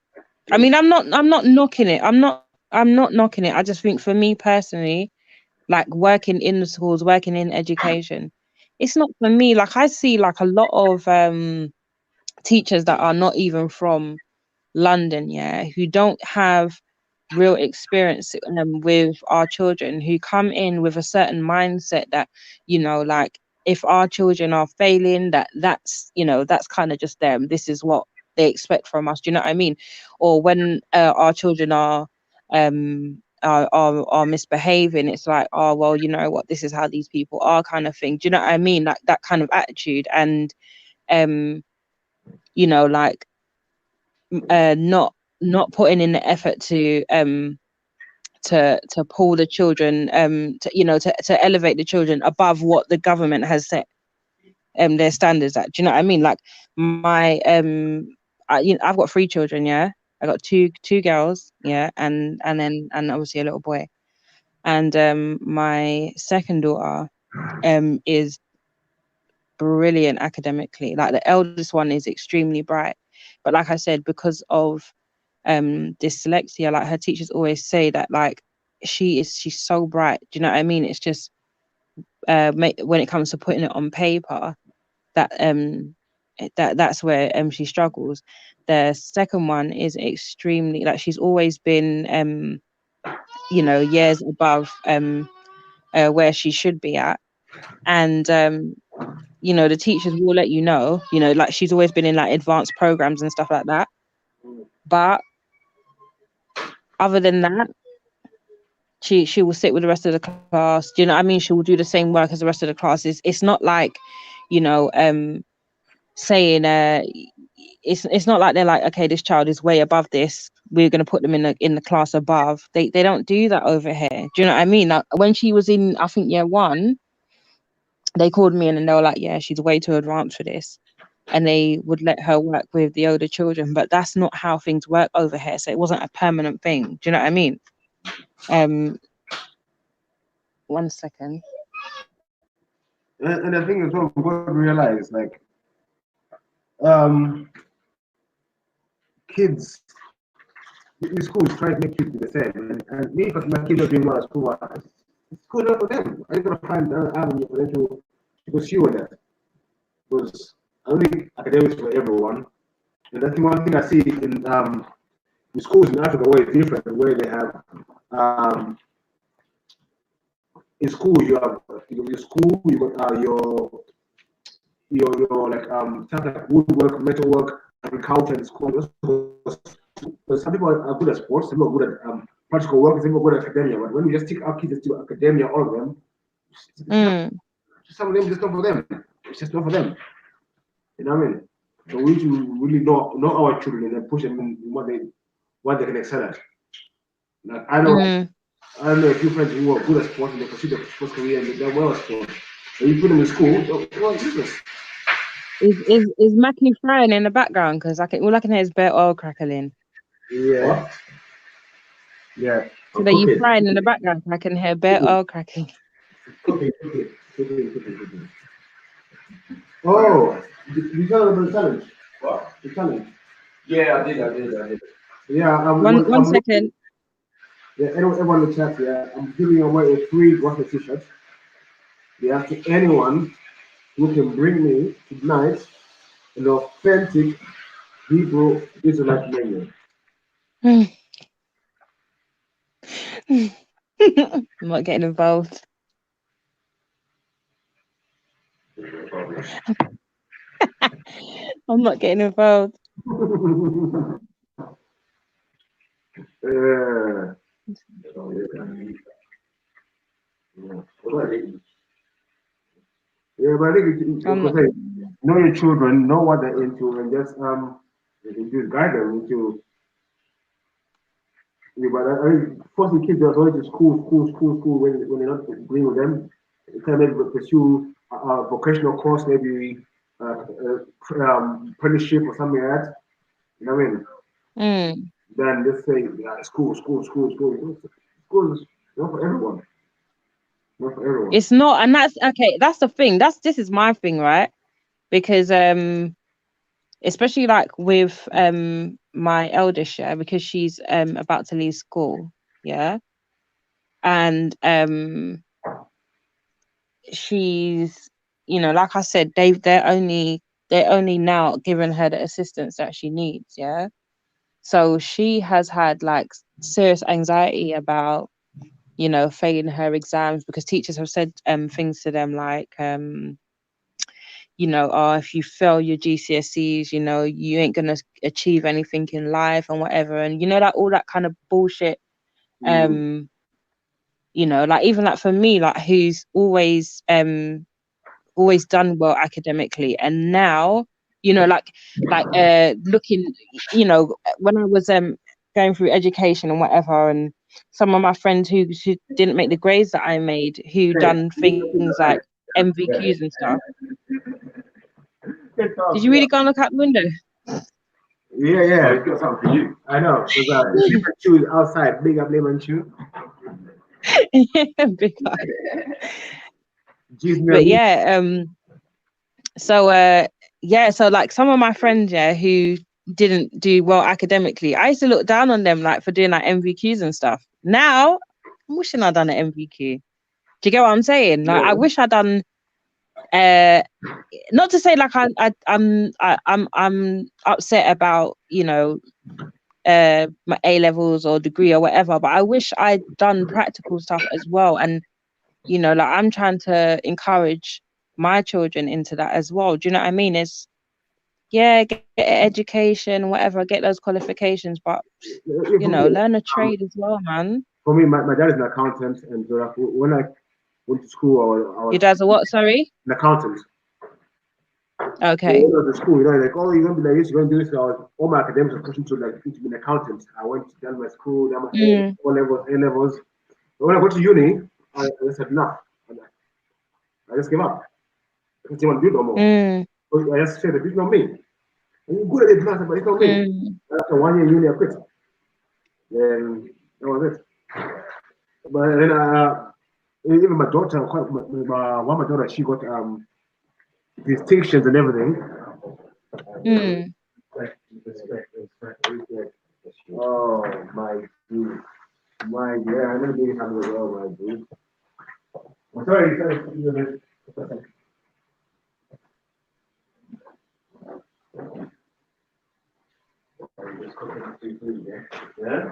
I mean, I'm not knocking it. I'm not knocking it. I just think for me personally, like working in the schools, working in education, it's not for me. Like I see like a lot of teachers that are not even from London, yeah, who don't have real experience with our children, who come in with a certain mindset that, you know, like if our children are failing, that's you know, that's kind of just them. This is what they expect from us. Do you know what I mean? Or when our children are misbehaving, it's like, oh well, you know what, this is how these people are, kind of thing. Do you know what I mean? Like that kind of attitude. And you know, like not putting in the effort to pull the children to, you know, to elevate the children above what the government has set their standards at. Do you know what I mean? Like my you know, I've got 3 children, yeah. I got two girls, yeah, and obviously a little boy. And my second daughter is brilliant academically. Like the eldest one is extremely bright, but like I said, because of dyslexia, like her teachers always say that like she's so bright. Do you know what I mean? It's just when it comes to putting it on paper, that that's where she struggles. The second one is extremely, like, she's always been you know, years above where she should be at. And you know, the teachers will let you know, like she's always been in like advanced programs and stuff like that. But other than that, she will sit with the rest of the class. Do you know what I mean? She will do the same work as the rest of the class. It's not like, you know, saying it's not like they're like, okay, this child is way above this, we're going to put them in the class above. They don't do that over here. Do you know what I mean? Like, when she was in, I think, year 1, they called me in and they were like, yeah, she's way too advanced for this, and they would let her work with the older children. But that's not how things work over here, so it wasn't a permanent thing. Do you know what I mean? 1 second. And the thing is, what we've got to realize, like, kids, the schools try to make kids be the same. And me, because my kids are doing well at school, it's good enough for them. I got to find an avenue for them to pursue that. Because I don't think academics for everyone. And that's one thing I see in the schools in Africa where it's different, where they have in school you have your school, you got your like stuff like woodwork, metalwork, agriculture in school. But some people are good at sports, some people are good at practical work, some people are good at academia. But when we just take our kids to academia, all of them, some of them just not for them. It's just not for them. You know what I mean? So we need to really know our children and push them in what they can excel at. Like I know a few friends who are good at sports and they pursue their sports career and they're well at sports. When you put them in school, they're useless. Is Mackie frying in the background? Because all I can hear is bare oil crackling. Yeah. What? Yeah. So that you frying in the background, I can hear bare oil cracking. Cooking. Oh, you tell them the challenge. What? The challenge. Yeah, I did. Yeah, One second. Yeah, everyone in the chat, yeah, I'm giving away a free water t-shirt. Yeah, to anyone who can bring me tonight an authentic Hebrew Israelite menu. I'm not getting involved. I'm not getting involved. Yeah, but I think know your children, know what they're into, and just guide them into. Yeah, but I mean, forcing kids to go to school when they're not agreeing with them. They can maybe pursue a vocational course, maybe apprenticeship or something like that. You know what I mean? Then just say school. School is not for everyone. Not for everyone. It's not, and that's okay. That's the thing. This is my thing, right? Because especially like with my eldest, yeah, because she's about to leave school, yeah, and she's, you know, like I said, they're only now giving her the assistance that she needs, yeah. So she has had like serious anxiety about, you know, failing her exams because teachers have said things to them like you know, oh, if you fail your GCSEs, you know, you ain't gonna achieve anything in life and whatever, and you know, that all that kind of bullshit. You know, like even like for me, like who's always done well academically, and now, you know, like looking, you know, when I was going through education and whatever, and some of my friends who didn't make the grades that I made, who done things like MVQs and stuff. Did you really go and look out the window? Yeah, it's got something for you. I know. There's shoes outside. Big up lemon shoe. Yeah, big up. But yeah, so like some of my friends, yeah, who didn't do well academically, I used to look down on them like for doing like MVQs and stuff. Now I'm wishing I'd done an MVQ. Do you get what I'm saying? Like I wish I'd done not to say like I'm upset about, you know, my A levels or degree or whatever, but I wish I'd done practical stuff as well. And you know, like I'm trying to encourage my children into that as well. Do you know what I mean? It's get education, whatever, get those qualifications, but you know, learn a trade as well, man. For me, my dad is an accountant, and when I went to school, I was Your dad's a what? Sorry, an accountant. Okay. When I was at school, you know, like, oh, you're gonna be like this, you're gonna do this. All my academics were pushing to be an accountant. I went to done my school, done my O levels, A levels. But when I got to uni, I just said enough. I just gave up. I didn't want to do it no more. I just said, it's not me. I'm good at it, but it's not me. After 1 year in uni, I quit. Then that was it. But then even my daughter, my daughter, she got distinctions and everything. Respect. Oh my dude. My yeah, I'm gonna be having a well, my dude. I'm sorry. Yeah?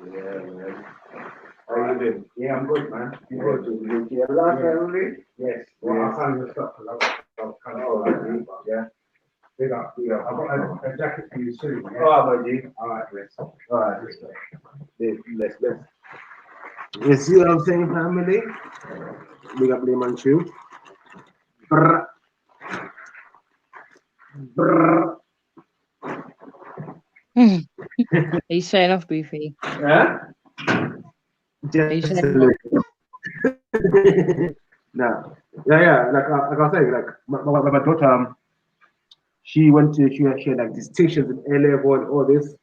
Yeah, man. How you doing? Yeah, I'm good, man. You good? You last family? Yes. Well, I can't even stop because I'm kind of yeah. Big up. I've got a jacket for you soon. Yeah? Oh, my G. All right, let's. All right, let's. You see what I'm saying, family? Big up Lemon Chew. Brr. Brr. Are you showing off, Boofy? Yeah? Are you showing off? No. Yeah. Like I was saying, like my daughter, she had like distinctions in A level and all this,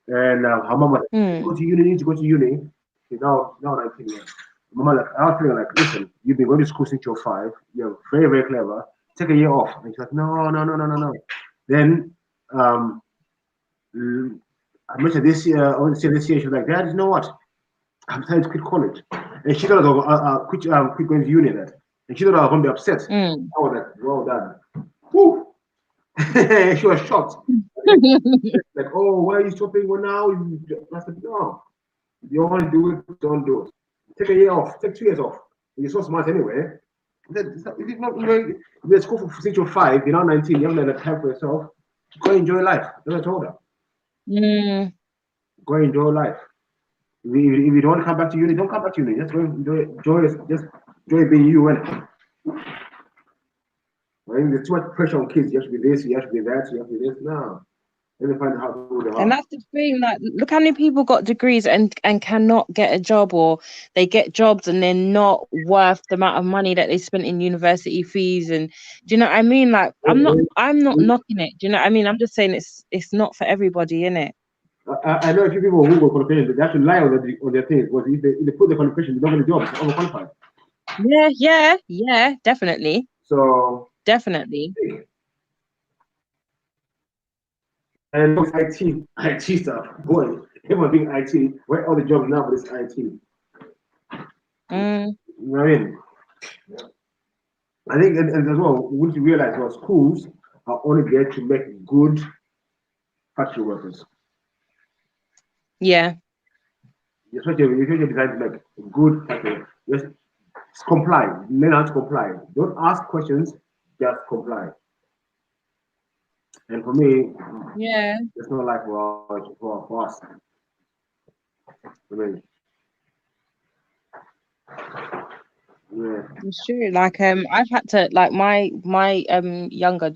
and her mama like, go to uni, you need to go to uni. She's now 19 years. Mama like, I was feeling like, listen, you've been going to school since you're 5. You're very, very clever. Take a year off. And she's like, no. Then I mentioned this year. I want to say this year. She was like, Dad, you know what? I'm trying to quit college, and she thought I was quit going to uni. That, and she thought I was going to be upset. I was like, well done. Woo! She was shocked. Like, oh, why are you stopping now? I said, no. You want to do it, don't do it. Take a year off. Take 2 years off. You're so smart anyway. You're at school since you're 5, you're now 19, you haven't had a time for yourself. Go enjoy life. That's what I told her. Go enjoy life. If you don't want to come back to uni, don't come back to uni. Just go enjoy being you. There's too much pressure on kids. You have to be this, you have to be that, you have to be this. No. Let me find out how to do the And that's the thing, like, look how many people got degrees and cannot get a job, or they get jobs and they're not worth the amount of money that they spent in university fees. And do you know what I mean? Like, I'm not knocking it. Do you know what I mean? I'm just saying it's not for everybody, innit? I know a few people who go qualification, but they have to lie on their things. Because if they put the qualification, they don't get a job. It's overqualified. Yeah, definitely. So definitely. And IT stuff. Boy, everyone being IT, where all the jobs now, but it's IT. You know what I mean? I think, and as well, once you realize, well, schools are only there to make good factory workers. Yeah. Especially if you're designed to make good factory, just comply. Learn how to comply. Don't ask questions, just comply. And for me, it's not like for us. I mean, yeah. It's true. Like I've had to, like, my youngest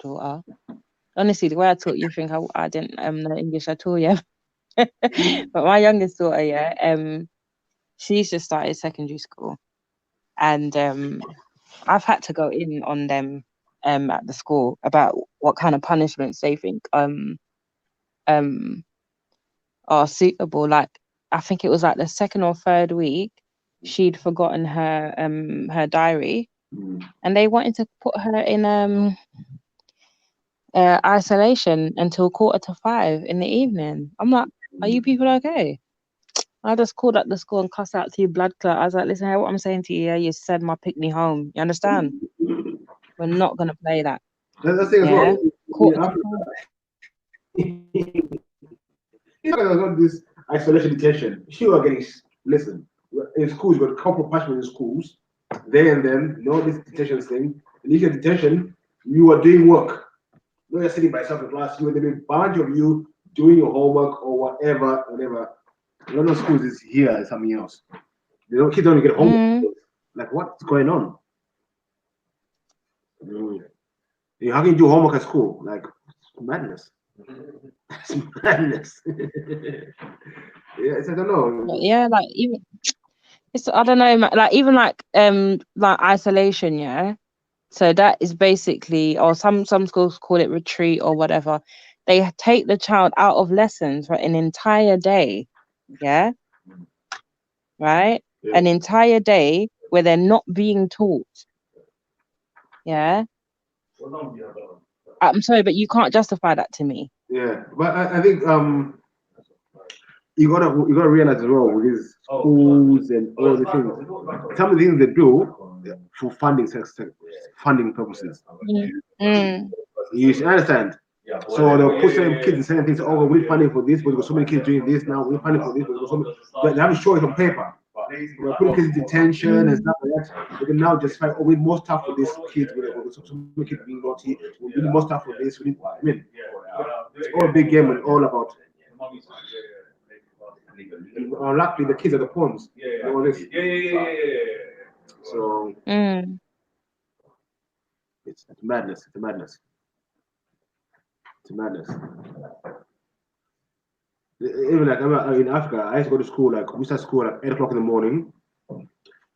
daughter. Honestly, the way I taught you think I didn't know English at all, yeah. But my youngest daughter, she's just started secondary school, and I've had to go in on them at the school about what kind of punishments they think are suitable. Like, I think it was like the second or third week, she'd forgotten her diary, and they wanted to put her in isolation until 4:45 in the evening. I'm like, are you people okay? I just called up the school and cussed out to you, blood clot. I was like, listen, what I'm saying to you, you send my pick-me home. You understand? We're not gonna play that. That's the thing as well. You know, got this isolation detention. You are getting, listen, in schools, you've got a couple of punishments in schools. There and then, this detention thing. And if you're detention, you are doing work. No, you're sitting by yourself in class. You are there a bunch of you doing your homework or whatever. London schools is here and something else. Kids don't get homework. Like, what's going on? How can you do homework at school? Like, madness. It's madness. I don't know. Yeah, like, even it's, I don't know, like, even like isolation, yeah. So that is basically, or some schools call it retreat or whatever. They take the child out of lessons for an entire day, yeah, right? Yeah. An entire day where they're not being taught, yeah. I'm sorry, but you can't justify that to me. Yeah, but I think you gotta realize as well with these schools and all the things. Some of the things they do for funding purposes. You should understand. So they'll put certain kids in certain things. Oh, we're funding for this, but we've got so many kids doing this now. We're funding for this, but we've got so many. But they have to show it on paper. We're putting kids in detention and stuff like that. We can now justify, we need more stuff for these kids. We've got so many kids being naughty. We need more stuff for this. It's all a big game and all about. Luckily, the kids are the pawns. All this. So it's madness. It's a madness. It's madness. Even like in Africa, I used to go to school. Like, we start school at 8 o'clock in the morning,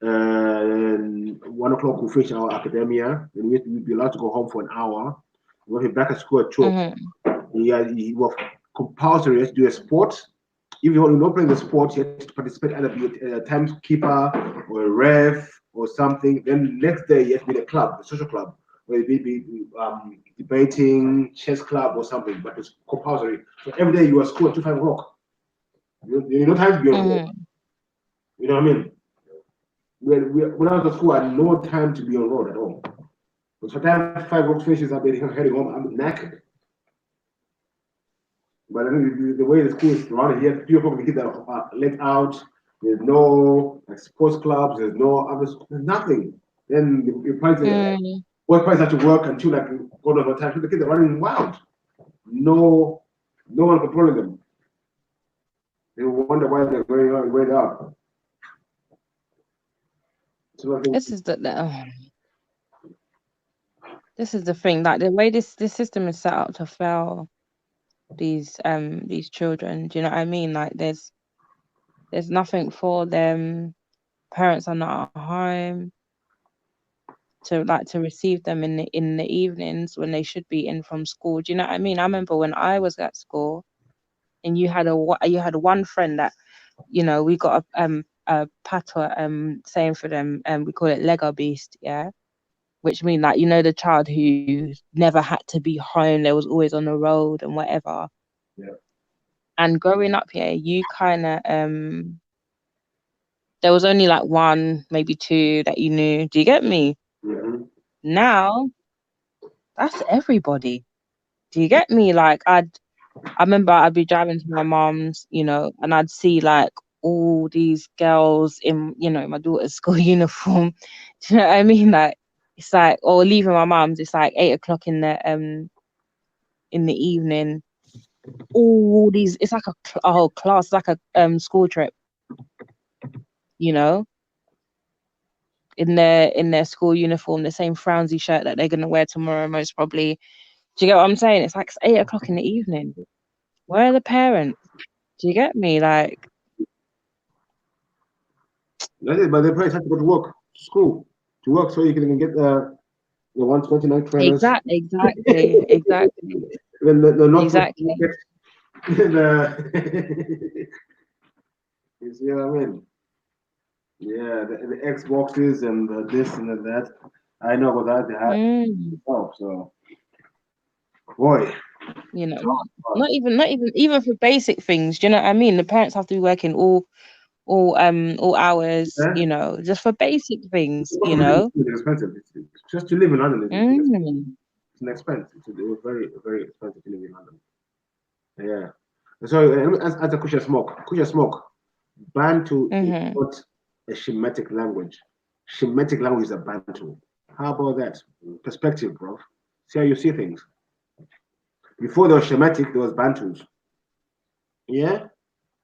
and 1 o'clock we finish our academia. Then we'd be allowed to go home for an hour. We'll be back at school at 12. He was compulsory to do a sport. If you're not playing the sport, you have to participate, either be a timekeeper or a ref or something. Then next day you have to be in a club, a social club, where you be debating, chess club or something, but it's compulsory. So every day you are at school at 5 o'clock. You no time to be on road. You know what I mean? When I was at school, I had no time to be on road at all. But for time 5 o'clock finishes, I've been heading home, I'm knackered. But I think the way the school is surrounded here, 3 o'clock the kids are let out, There's no like, sports clubs. There's no other. There's nothing. Then your parents, both parents have to work until like God knows what time. So the kids are running wild. No one controlling them. They wonder why they're going on where they are. So I think This is this is the thing. Like the way this system is set up to fail these children. Do you know what I mean? Like there's nothing for them. Parents are not at home to receive them in the evenings when they should be in from school. Do you know what I mean? I remember when I was at school, and you had one friend that, you know, we got a patois saying for them, we call it Lego beast, yeah, which mean like, you know, the child who never had to be home, they was always on the road and whatever. Yeah. And growing up here, you kind of there was only like one, maybe two that you knew. Do you get me? Mm-hmm. Now that's everybody. Do you get me? Like I remember I'd be driving to my mom's, you know, and I'd see like all these girls in, you know, my daughter's school uniform. Do you know what I mean? Like it's like, or leaving my mom's, it's like 8 o'clock in the evening. All these, it's like a whole class, like a school trip, you know, in their school uniform, the same frownsy shirt that they're gonna wear tomorrow, most probably. Do you get what I'm saying? It's like it's 8 o'clock in the evening. Where are the parents? Do you get me? Like, That is, but the parents have to go to work, school, to work, so you can get the 129 trainers. exactly. Then the not Exactly. you see what I mean? Yeah, the Xboxes and the this and the that. I know about that. They have help. So, boy, You know, not even for basic things. Do you know what I mean? The parents have to be working all hours. yeah. You know, just for basic things. Cost You of living know. is expensive. It's just to live in London. Mm. It's an expense. It was very very expensive to live in London. Yeah. So as a Kusha smoke. Bantu is not a Shemitic language. Shemitic language is a Bantu. How about that? Perspective, bro. See how you see things. Before there was Shemitic, there was Bantus. Yeah?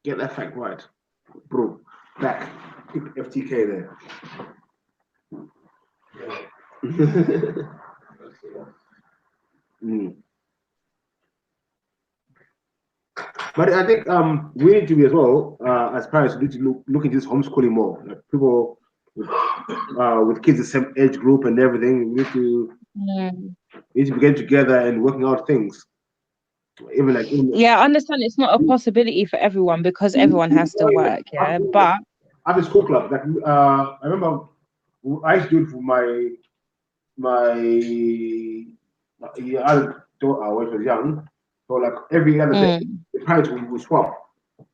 Get that fact right. Bro, back. Keep FTK there. But I think we need to be as well, as parents, we need to look into this homeschooling more. Like people with kids the same age group and everything, we need to begin together and working out things. Yeah, I understand it's not a possibility for everyone because everyone has to work. Yeah, but after school club, like I remember I used to do it for my other daughter when she was young. So like every other day, the parents would swap.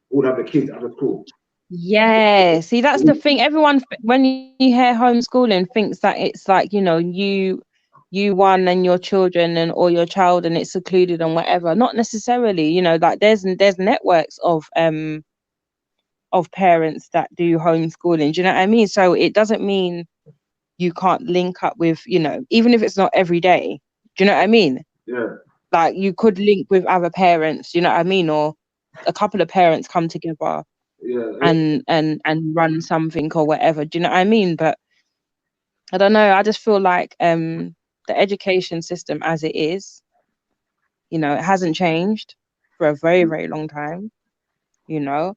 Would have the kids after school. yeah, see, that's the thing. Everyone, when you hear homeschooling, thinks that it's like, you know, you one and your children and or your child and it's secluded and whatever. Not necessarily, you know, like there's networks of parents that do homeschooling. Do you know what I mean? So it doesn't mean you can't link up with, you know, even if it's not every day. Do you know what I mean? Yeah. Like you could link with other parents, you know what I mean? Or a couple of parents come together and run something or whatever. Do you know what I mean? But I don't know. I just feel like the education system as it is, you know, it hasn't changed for a very, very long time, you know,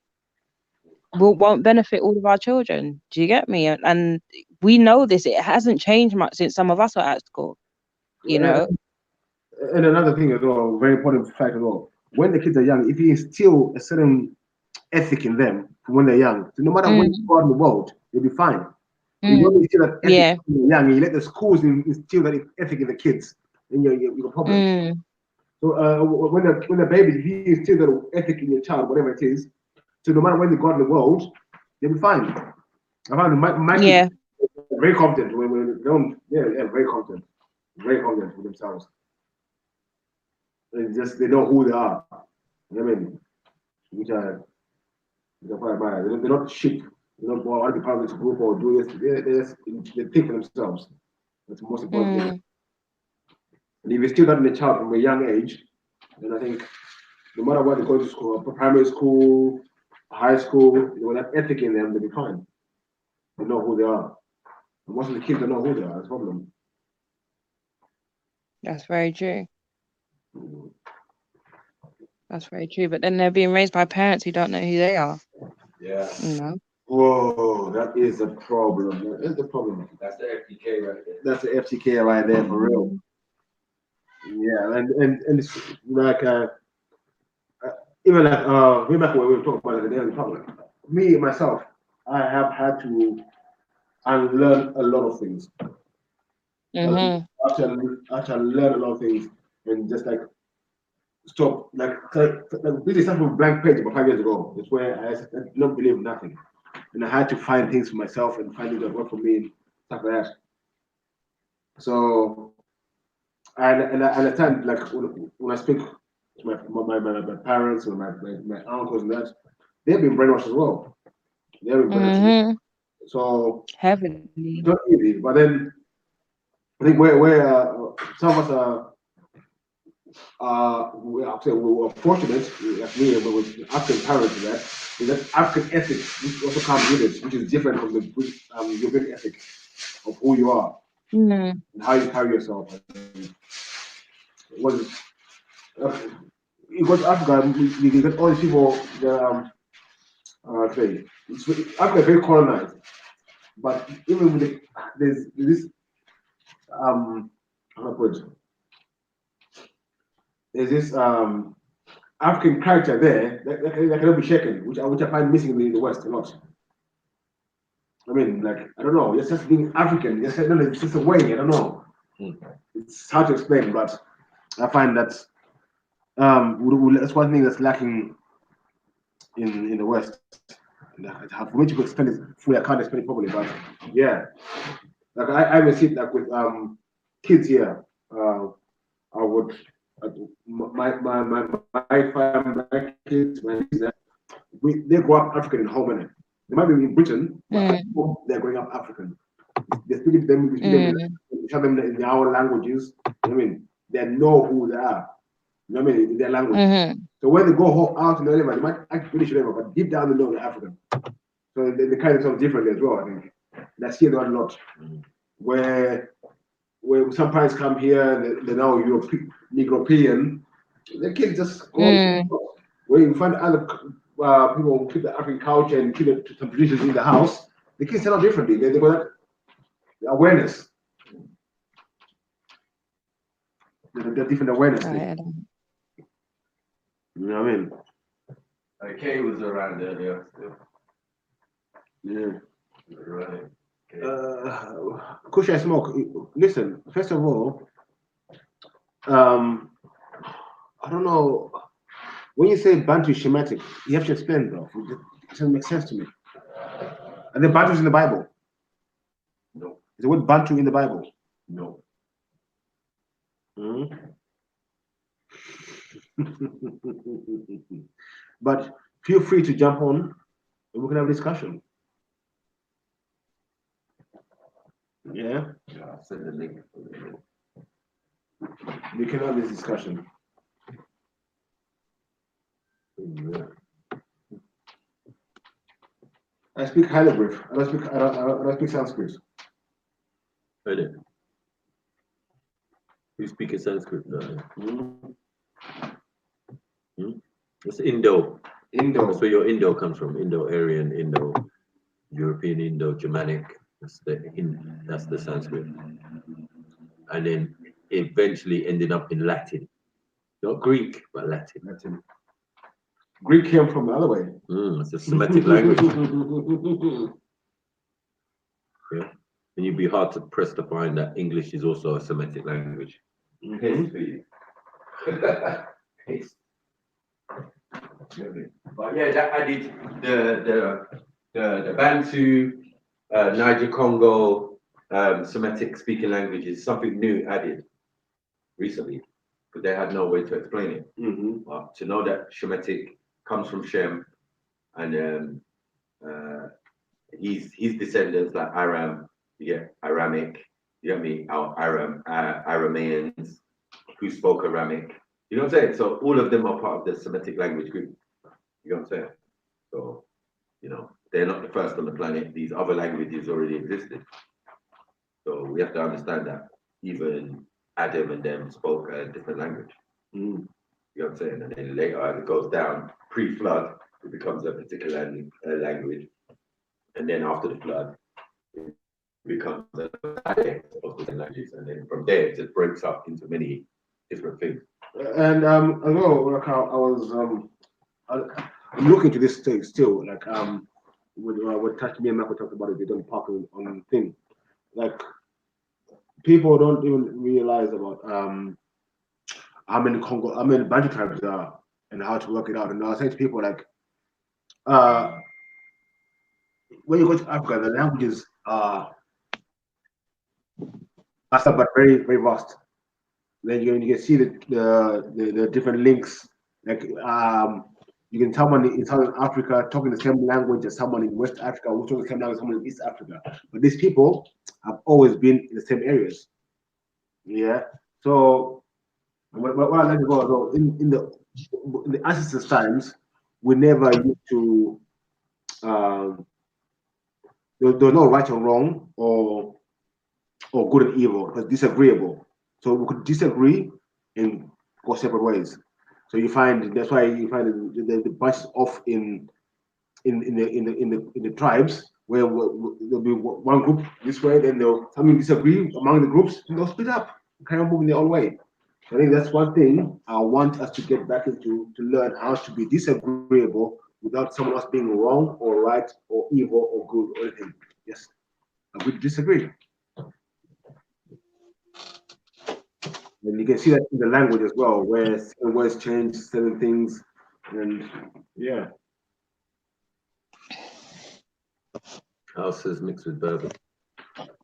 won't benefit all of our children. Do you get me? And we know this. It hasn't changed much since some of us were at school, you know. And another thing as well, very important fact as well. When the kids are young, if you instill a certain ethic in them from when they're young, so no matter when you go out in the world, they'll be fine. You don't instill that ethic when you're young, and you let the schools instill that ethic in the kids, then you're a problem. So when the baby, if you instill that ethic in your child, whatever it is, so no matter when they go out in the world, they'll be fine. I found my kids are very confident when they don't, very confident with themselves. They know who they are. You know what I mean? Which I quite admire. They're not sheep. You know, or want to be part of this group or do this. They think for themselves. That's the most important thing. And if you still not in a child from a young age, then I think no matter what they go to school, primary school, high school, they will have ethic in them, they'll be fine. They know who they are. And most of the kids don't know who they are. That's a problem. That's very true. That's very true. But then they're being raised by parents who don't know who they are. Yeah. You know. Whoa, that is a problem. That is the problem. That's the FTK right there. That's the FTK right there for real. Yeah, and it's like even like way back when we were talking about the Daily Public. Me myself, I have had to unlearn a lot of things. After learn a lot of things and just like stop like this is something blank page about 5 years ago. It's where I don't believe nothing. And I had to find things for myself and find things that work for me and stuff like that. So and at the time, like when I speak to my parents or my uncles and that, they've been brainwashed as well. They've been brainwashed. So heavily. It's not easy, but then I think where some of us we were fortunate, like me, with African parents, is that African ethics which also comes with it, which is different from the European ethic of who you are and how you carry yourself. You go to Africa, you get all these people. Africa is very colonized, but even with there's this how do I put it? There's this African character there that cannot be shaken, which I find missing in the West a lot. I mean, like I don't know, it's just being African. It's just a way. I don't know. It's hard to explain, but I find that that's one thing that's lacking in the West. For me to explain it fully, I can't explain it properly, but yeah, like I will see it like with kids here. I would my kids, they grow up African in home, and they might be in Britain, but at home they're growing up African. They speak to them, we tell them in our languages. I mean, they know who they are. You know what I mean? In their language. So when they go home out in the they might act British or whatever, but deep down they know they're African. So they kind of sound different as well, I think. That's here a lot. Where some parents come here, they're now European, the kids just go. Where you find other people who keep the African culture and keep some traditions in the house, the kids turn out differently. They got that awareness. The different awareness. You know what I mean? Kay was around earlier still. Yeah. Right. Kush I smoke. Listen, first of all, I don't know. When you say Bantu is Shemitic, you have to explain, bro. It doesn't make sense to me. And the Bantu is in the Bible. No. Is the word Bantu in the Bible? No. But feel free to jump on and we can have a discussion. Yeah? Yeah, I'll send the link. We can have this discussion. Yeah. I speak hieroglyph. I don't speak Sanskrit. Really? You speak Sanskrit? It's Indo. That's where your Indo comes from. Indo-Aryan, Indo-European, Indo-Germanic. That's the Sanskrit. And then eventually ended up in Latin. Not Greek, but Latin. Greek came from the other way. It's a Semitic language. Yeah. And you'd be hard to press to find that English is also a Semitic language. But yeah, that added the Bantu, Niger Congo, Semitic speaking languages, something new added recently, but they had no way to explain it. But to know that Shemitic comes from Shem, and his descendants like Aram, Aramic, you know what I mean? Our Arameans who spoke Aramic. You know what I'm saying? So all of them are part of the Semitic language group. You know what I'm saying? So, you know, they're not the first on the planet. These other languages already existed. So we have to understand that even Adam and them spoke a different language. You know what I'm saying? And then later, as it goes down, pre-flood, it becomes a particular language. And then after the flood, it becomes a dialect of the languages. And then from there, it just breaks up into many different things. And as well, like I was I'm looking to this thing still, like with Touch Me and Michael talked about it, they don't park on thing. Like people don't even realize about how many Bantu tribes there are and how to work it out. And I was saying to people like when you go to Africa, the languages are but very, very vast. Then you can see the different links. Like you can someone in Southern Africa talking the same language as someone in West Africa, who talking the same language as someone in East Africa. But these people have always been in the same areas. Yeah. So what I like about though, in the ancestors' times, we never used to there was no right or wrong or good and evil. It was disagreeable. So we could disagree and go separate ways. So you find that's why you find the bunches off in the tribes where there'll be one group this way, then they'll something disagree among the groups, and they'll split up, kind of moving their own way. So I think that's one thing I want us to get back into, to learn how to be disagreeable without someone else being wrong or right or evil or good or anything. Yes, we disagree. And you can see that in the language as well, where certain words change, certain things, and yeah. Hausa is mixed with Berber.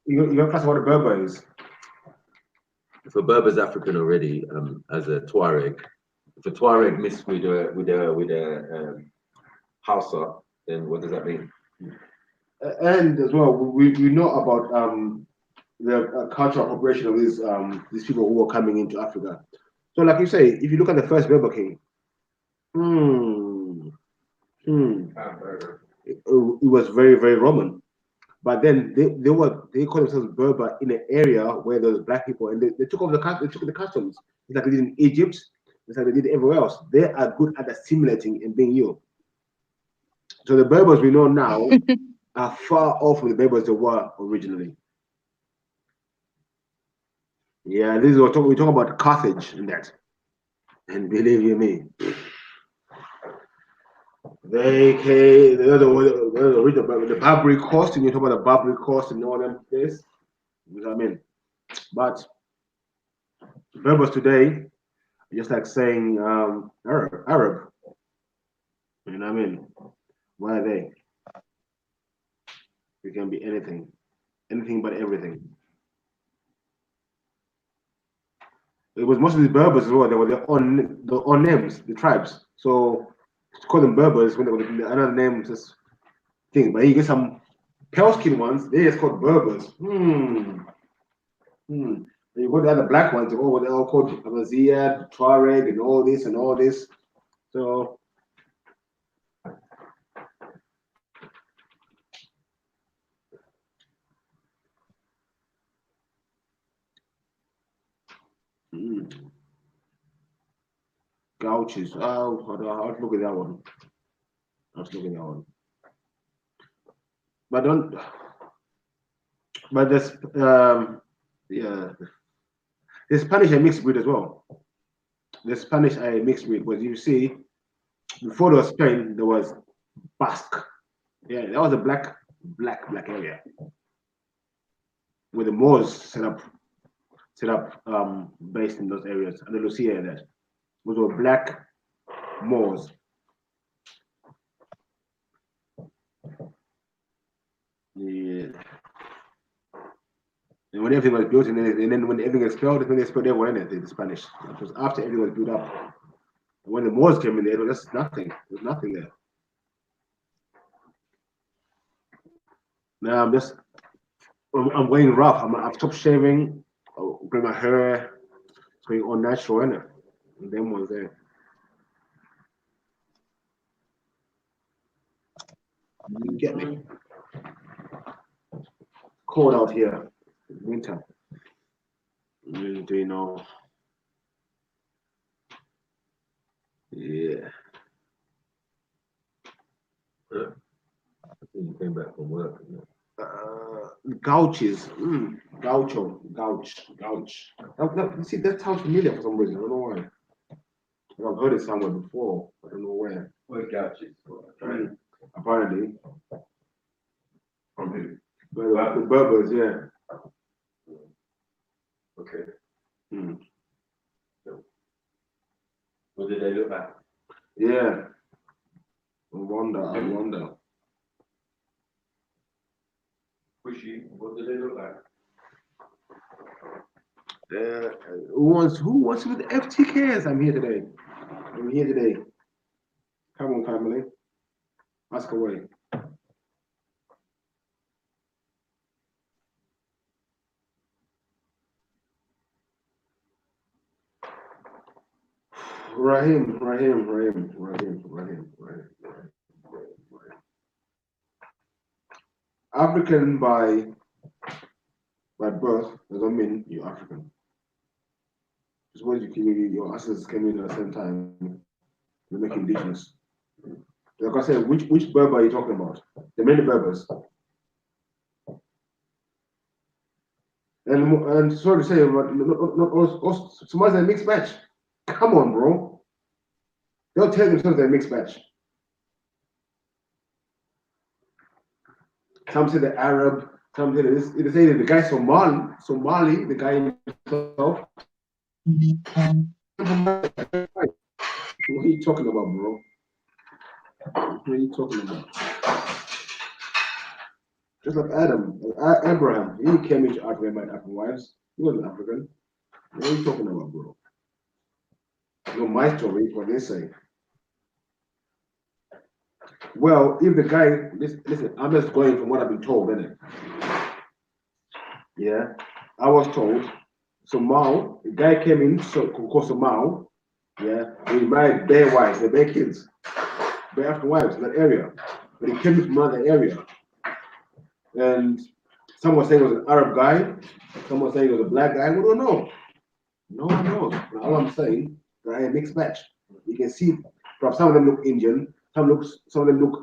You got class what a Berber is. If a Berber's African already, as a Tuareg, if a Tuareg mixed with a Hausa, then what does that mean? And as well, we know about the cultural appropriation of these people who are coming into Africa. So, like you say, if you look at the first Berber king, it was very, very Roman. But then they call themselves Berber in an area where there's black people, and they took over the customs. It's like they did in Egypt. It's like they did everywhere else. They are good at assimilating and being you. So the Berbers we know now are far off from the Berbers they were originally. Yeah, this is what we talk about Carthage and that. And believe you me, they came, the Barbary coast, and you talk about the Barbary coast and all them this. You know what I mean? But Berbers today, just like saying Arab. You know what I mean? Where are they? You can be anything but everything. It was mostly the Berbers as well. They were their own names, the tribes. So to call them Berbers when they were another name, just thing. But you get some pale skin ones, they just called Berbers. And you go to the other black ones, they're all called Amazigh, Tuareg, and all this and all this. So Gauchos. Oh, I'll look at that one. But there's yeah, the Spanish are mixed breed as well. The Spanish are a mixed breed, but you see, before there was Spain, there was Basque. Yeah, that was a black area where the Moors set up based in those areas, Andalusia and that. Those were black Moors. Yeah. And when everything was built, and then when everything expelled, when they expelled everyone in it, the Spanish. It was after everything was built up. And when the Moors came in there, it was just nothing. There was nothing there. Now I'm going rough. I've stopped shaving. I'll bring my hair. It's going all natural, innit? And them ones there. You get me? Cold out here. Winter. Do you know? Yeah. I think you came back from work. Gouches. Gouch. See, that sounds familiar for some reason. I don't know why. I've heard it somewhere before. I don't know where. What gouches? Apparently. From who? The Berbers, yeah. Okay. Mm. What did they look like? Yeah. I wonder. Pushy. What did they look like? Who wants with the FTKs? I'm here today. Come on, family. Ask away. Rahim. African by birth doesn't mean you're African. Just when your ancestors came in at the same time, they make indigenous. Like I said, which Berber are you talking about? The many Berbers. And sorry to say, but not all Somalis are a mixed match. Come on, bro. They'll tell themselves they're a mixed match. Some say the Arab, some say this. They say that the guy Somali, the guy himself. What are you talking about, bro? What are you talking about? Just like Abraham, he came into Africa by African wives. He wasn't African. What are you talking about, bro? No, my story is what they say. Well, if the guy, listen, I'm just going from what I've been told, innit? Yeah, I was told. So Mao, the guy came in, called Mao, yeah, he married bare wives, they're bare kids, bare African wives in that area. But he came from another area. And some were saying it was an Arab guy, some were saying it was a black guy, we don't know. No one knows. But all I'm saying, they're a mixed match. You can see, bro, some of them look Indian, some of them look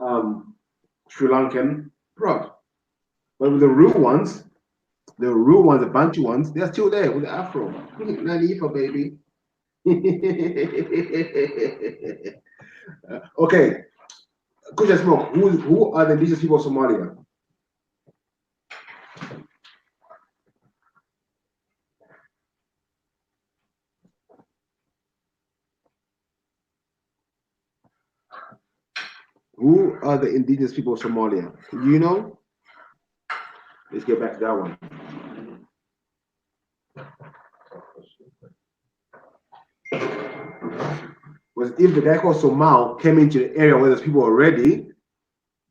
Sri Lankan, bro. But with the real ones, the Bantu ones, they're still there with the afro. Nanifa, baby. Okay, Kuja Smoke, who are the indigenous people of Somalia? Who are the indigenous people of Somalia? Do you know? Let's get back to that one. Was if the guy called Somal came into the area where there's people already,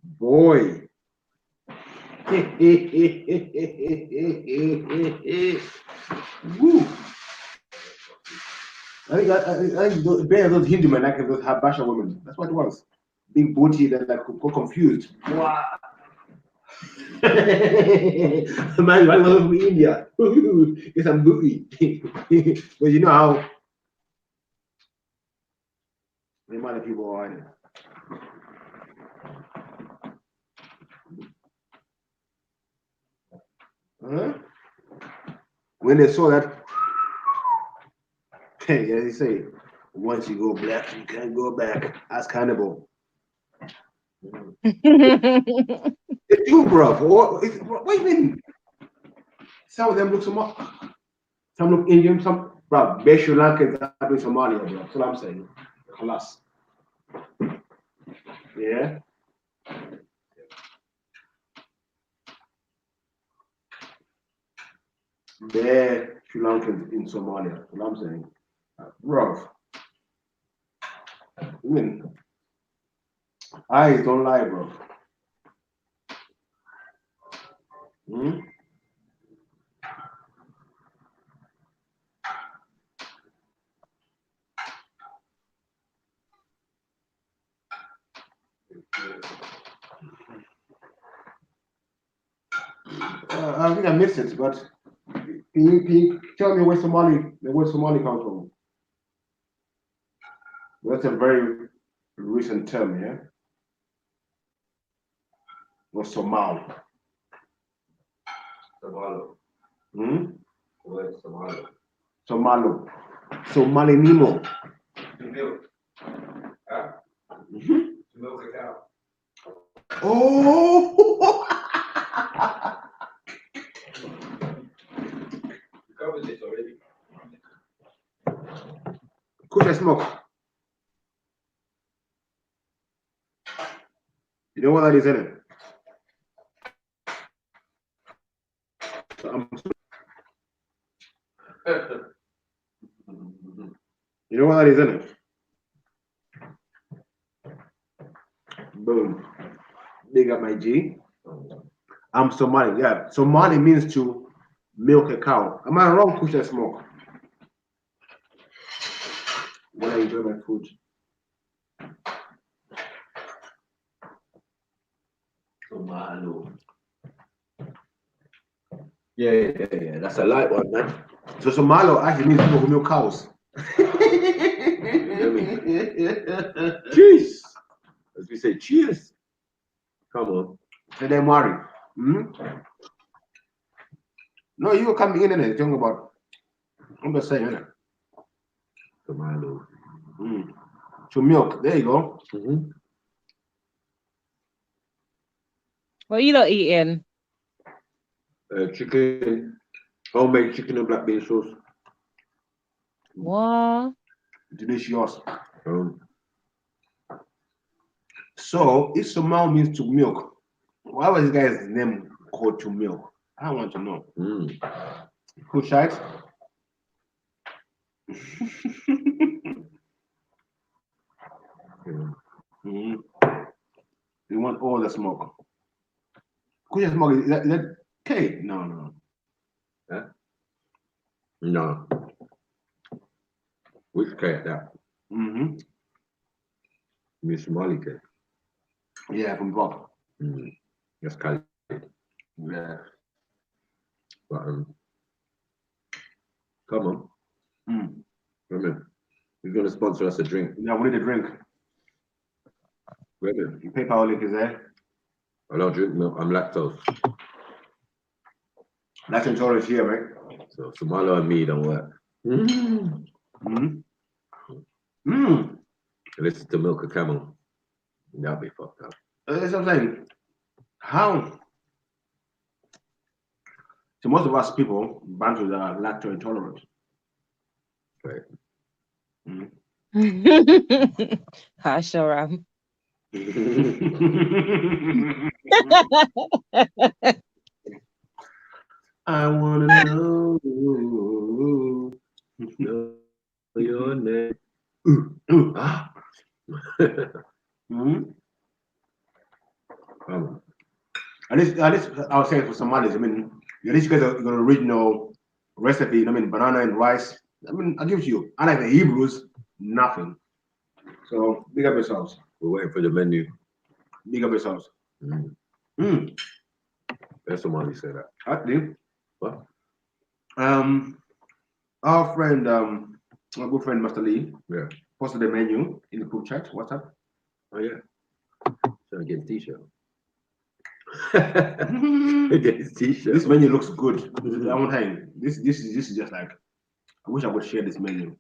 boy. Woo. I think those Hindu men like those Habasha women. That's what it was. Big booty that like got confused. Wow. Man, I love from India. Get some booty. But you know how the amount of people are in it. When they saw that, hey, as you say, once you go black, you can't go back. That's cannibal. It's you, bro. What do you mean? Some of them look some look Indian, some, bro, best Sri Lankans up in Somalia, bro. That's what I'm saying. Class. Yeah. They're Sri Lankans in Somalia. That's what I'm saying. Bro. I mean, eyes don't lie, bro. Hmm? I think I missed it, but can you tell me where Somali comes from? That's a very recent term, yeah? Or Somal. Somalo. Hmm? Word Somalo. Somalo. Somali Nemo. To milk. Huh? Mm-hmm. To milk a cow. Oh! You covered this already. Kush and smoke. You know what that is, isn't it? You know what that is, isn't it? Boom. Big up my G. I'm Somali. Yeah, Somali means to milk a cow. Am I wrong, Kush and smoke? When I enjoy my food. Somalo. Yeah. That's a light one, man. So Somalo actually means people who milk cows. Cheers. As we say, cheers. Come on. So then worry. Hmm? No, you were coming in and talking about. I'm just saying, innit? Somalo. Mm. To milk. There you go. Mm-hmm. What are you lot eating? Chicken, homemade chicken and black bean sauce. What? Delicious. Um, So, if Somal means to milk, why was this guy's name called to milk? I want to know. Cool shite. Mm-hmm. You want all the smoke. Cool smoke, is that cake? No. Huh? No. Which cake that? Mm-hmm. Miss Somali cake. Yeah, from Bob. That's Cali. Yeah. But come on. Remember, he's gonna sponsor us a drink. Yeah, we need a drink. Remember, Your PayPal link is there. I don't drink milk. I'm lactose. That's intolerance here, mate. So Somalo and me don't work. Listen to milk a camel. That'll be fucked up. That's what I'm saying. How? So most of us people, Bantus, are lactose intolerant. Right. I sure am. I wanna know your name. At least I was saying for Somalis, I mean, at least you guys got an original recipe, I mean, banana and rice. I mean, I'll give it to you. Unlike the Hebrews, nothing. So, big up yourselves. We're waiting for the menu. Big up yourselves. That's Somali say that. Actually, what? Our friend, our good friend Master Lee, yeah, posted the menu in the group chat. What's up? Oh yeah, trying to get his t-shirt. Get his t-shirt. This menu looks good. I won't hang. This is just like. I wish I would share this menu.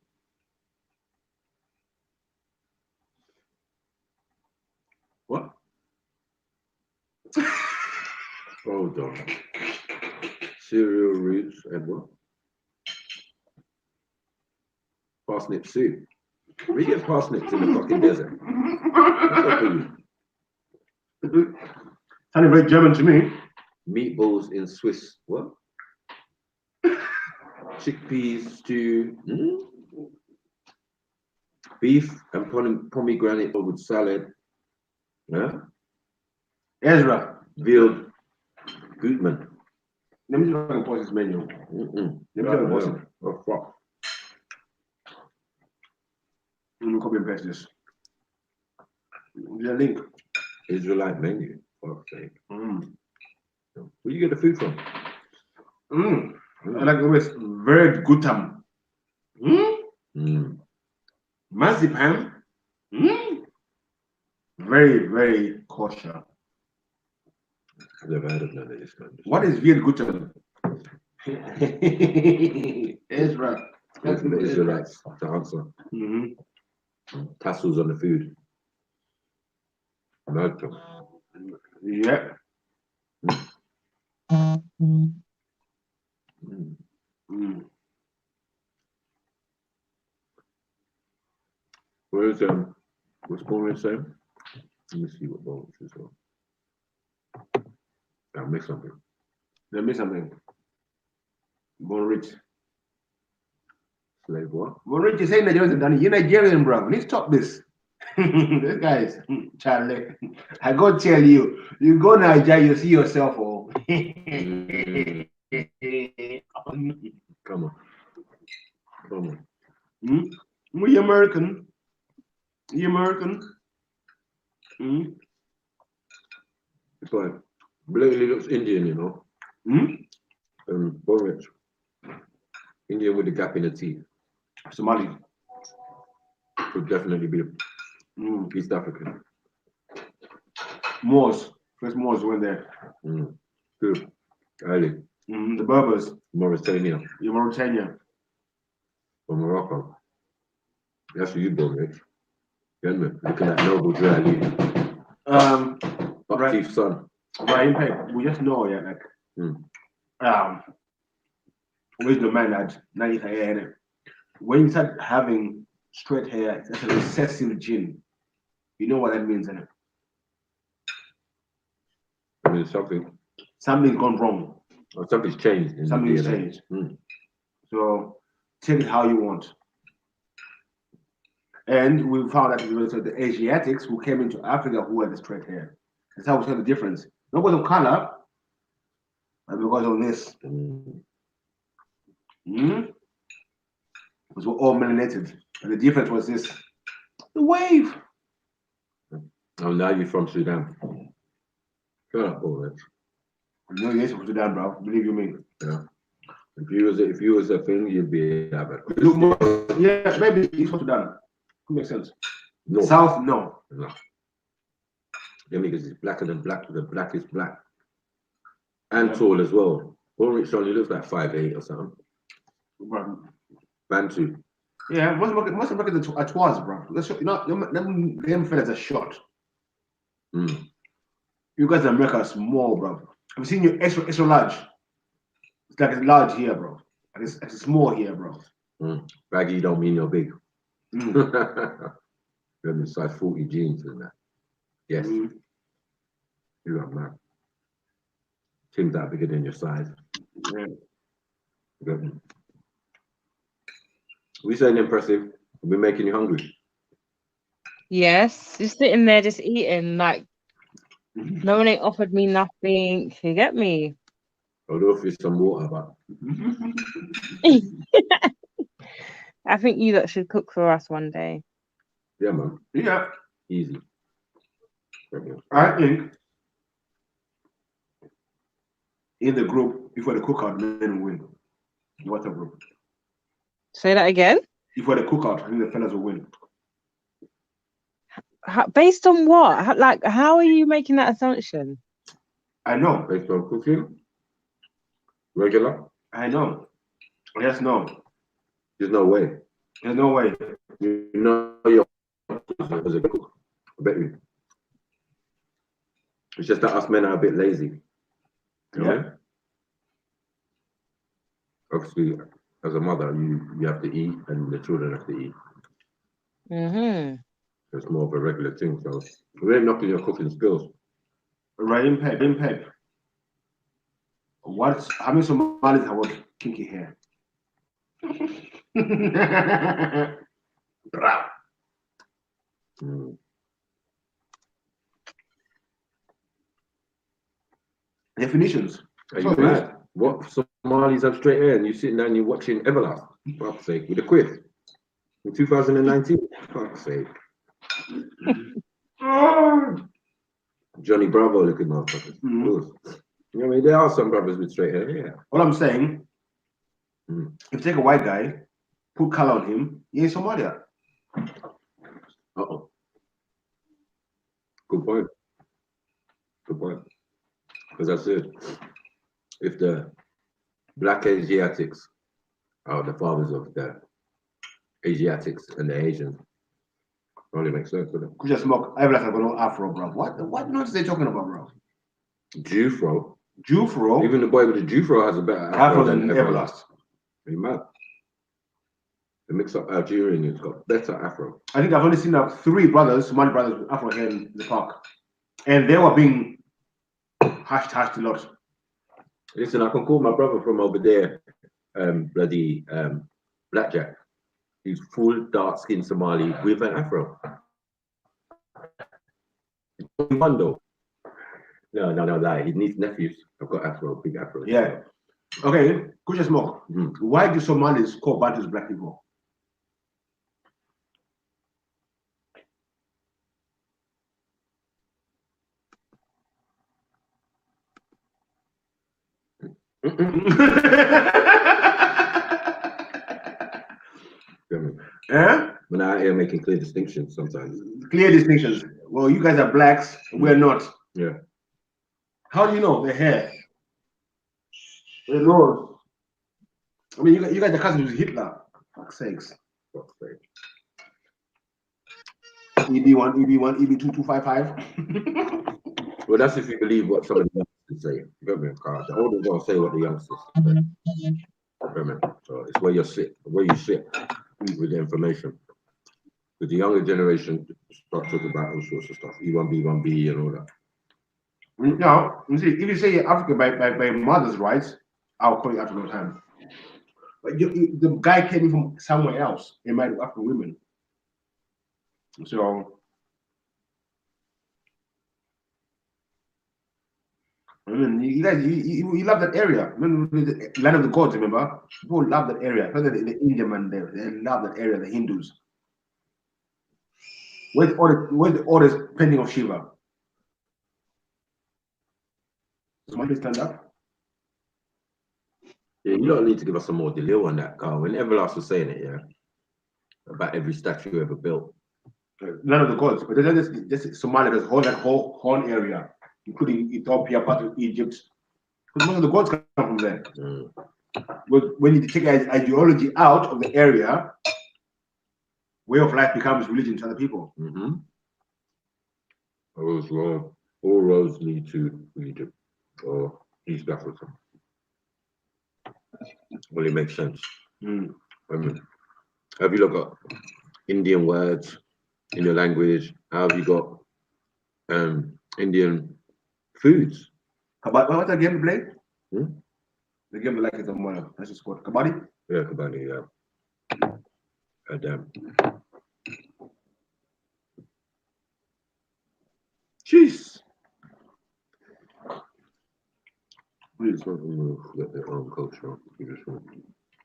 What? Hold on. Cereal roots and what? Parsnip soup. We get parsnips in the fucking desert. Sounded very German to me. Meatballs in Swiss. What? Chickpeas stew. Beef and pomegranate with salad. Yeah. Ezra. Veal Gutman. Let me see if I can post this menu. Let me see if I can post it. Oh, fuck. Let me copy and paste this. The link. Israelite menu. Fuck's sake. Where you get the food from? I like it with very good time. Marzipan. Very, very kosher. I've never heard of none of this kind of What is very good time? Ezra. That's the Israelites to answer. Tassels on the food. Malcolm. Yeah. Where is what's Boris saying? Let me see what Boris is on. I missed something. They missed something. Born rich. Slave what? Born rich is saying Nigerians done it. You're Nigerian, bro. Let's stop this. This guys, Charlie. I go tell you, you go Nigeria, you see yourself. Oh. Come on. Come on. We American. You American. It's like blatantly looks Indian, you know. Boris. Indian with the gap in the teeth. Somali. Could definitely be East African. Moors. First Moors went there. Good. Early. The Berbers. Mauritania. Yeah, Mauritania. Or Morocco. That's where you born, Rich. Looking at noble dry leaf. Buck teeth son. Right, impact. We just know, yeah, like wisdom man had 90 hair in it. When you start having straight hair, that's a recessive gene. You know what that means, innit? I mean, something's gone wrong. Or something's changed. Something's changed. So take it how you want. And we found that it was the Asiatics who came into Africa who had the straight hair. That's how we saw the difference. Not because of color, but because of this. Because we're all melanated. And the difference was this. The wave. Oh, now you're from Sudan. Shut up, Boris. No, you're from Sudan, bro. Believe you me. Yeah. If you was a thing, you'd be yeah, maybe he's from Sudan. Makes sense. No. South, no. No. Yeah, because he's blacker than black. The black is black. And tall as well. Boris only looks like 5'8" or something. Bantu. Yeah, most of the are twas, bro. Let's show, you know, them fellas are short. You guys in America are small, bro. I've seen you extra large. It's like it's large here, bro. And it's small here, bro. Baggy don't mean you're big. You're in size 40 jeans and that. Yes. You are mad. Things that are bigger than your size. Yeah. We saying impressive. We're making you hungry. Yes, just sitting there, just eating. Like no one ain't offered me nothing. You get me? I'll offer you some water, but I think you lot should cook for us one day. yeah, man. Yeah. Easy. I think in the group, if we're the cookout, men will win. WhatsApp group. Say that again. If we're the cookout, I think the fellas will win. Based on what? How are you making that assumption? I know. Based on cooking? Regular? I know. Yes, no. There's no way. There's no way. You know you're as a cook. I bet you. It's just that us men are a bit lazy. You know? Obviously, as a mother, you have to eat and the children have to eat. It's more of a regular thing. So we ain't knocking your cooking skills. Right, impact. How many Somalis have got kinky hair? Definitions. Are you mad? What Somalis have straight hair, and you sitting down and you're watching Everlast, for fuck's sake, with a quid in 2019. Fuck's sake. Johnny Bravo looking motherfuckers. You know what I mean? There are some brothers with straight hair, yeah. All I'm saying, if you take a white guy, put color on him, he ain't Somalia. Uh-oh. Good point. Good point. Because I said, if the black Asiatics are the fathers of the Asiatics and the Asians, only makes sense, doesn't it? Could just smoke. Everyone's got no afro, bro. What nonsense they talking about, bro? Jufro. Jufro. Even the boy with the Jufro has a better Afro than Everlast. Are you mad? The mix up Algerian, it's got better Afro. I think I've only seen 3 brothers, Somali brothers with afro hair in the park, and they were being hashed a lot. Listen, I can call my brother from over there, bloody Blackjack. He's full dark skinned Somali with an Afro. No, lie. He needs nephews. I've got Afro, big Afro. Yeah. Okay, could you smoke? Why do Somalis call Bantus black people? When I am making clear distinctions sometimes. Clear distinctions. Well, you guys are blacks, we're not. Yeah. How do you know? The hair. The nose. I mean, you guys are cousins with Hitler. Fuck's sakes. Fuck's sake. EB1, EB1, EB2255. Well, that's if you believe what some of the youngsters say. You got me, Carl. The older gonna say what the youngsters say. So it's where you sit with the information. With the younger generation, start talking about all sorts of stuff, E1B, 1B, and all that. Now, you see, if you say you're African by mother's rights, I'll call you African all the time. But the guy came in from somewhere else. He married African women. So, I mean, you guys, you love that area. The land of the gods, remember? People love that area. Especially the Indian man there. They love that area, the Hindus. Where's the orders pending of Shiva? Somebody stand up. Yeah, you don't need to give us some more delay on that, Carl. When Everlast was saying it, yeah, about every statue ever built. None of the gods, but this Somalia, there's that whole horn area, including Ethiopia, part of Egypt. Because most of the gods come from there. But when you take ideology out of the area, way of life becomes religion to other people. All roads lead to Egypt or East Africa. Well, it makes sense. I mean, have you looked at Indian words in your language? How have you got Indian foods? What's that game to play? The game like it on that's just called Kabaddi? Yeah, Kabaddi, yeah. Damn. Jeez. Please don't forget their own culture.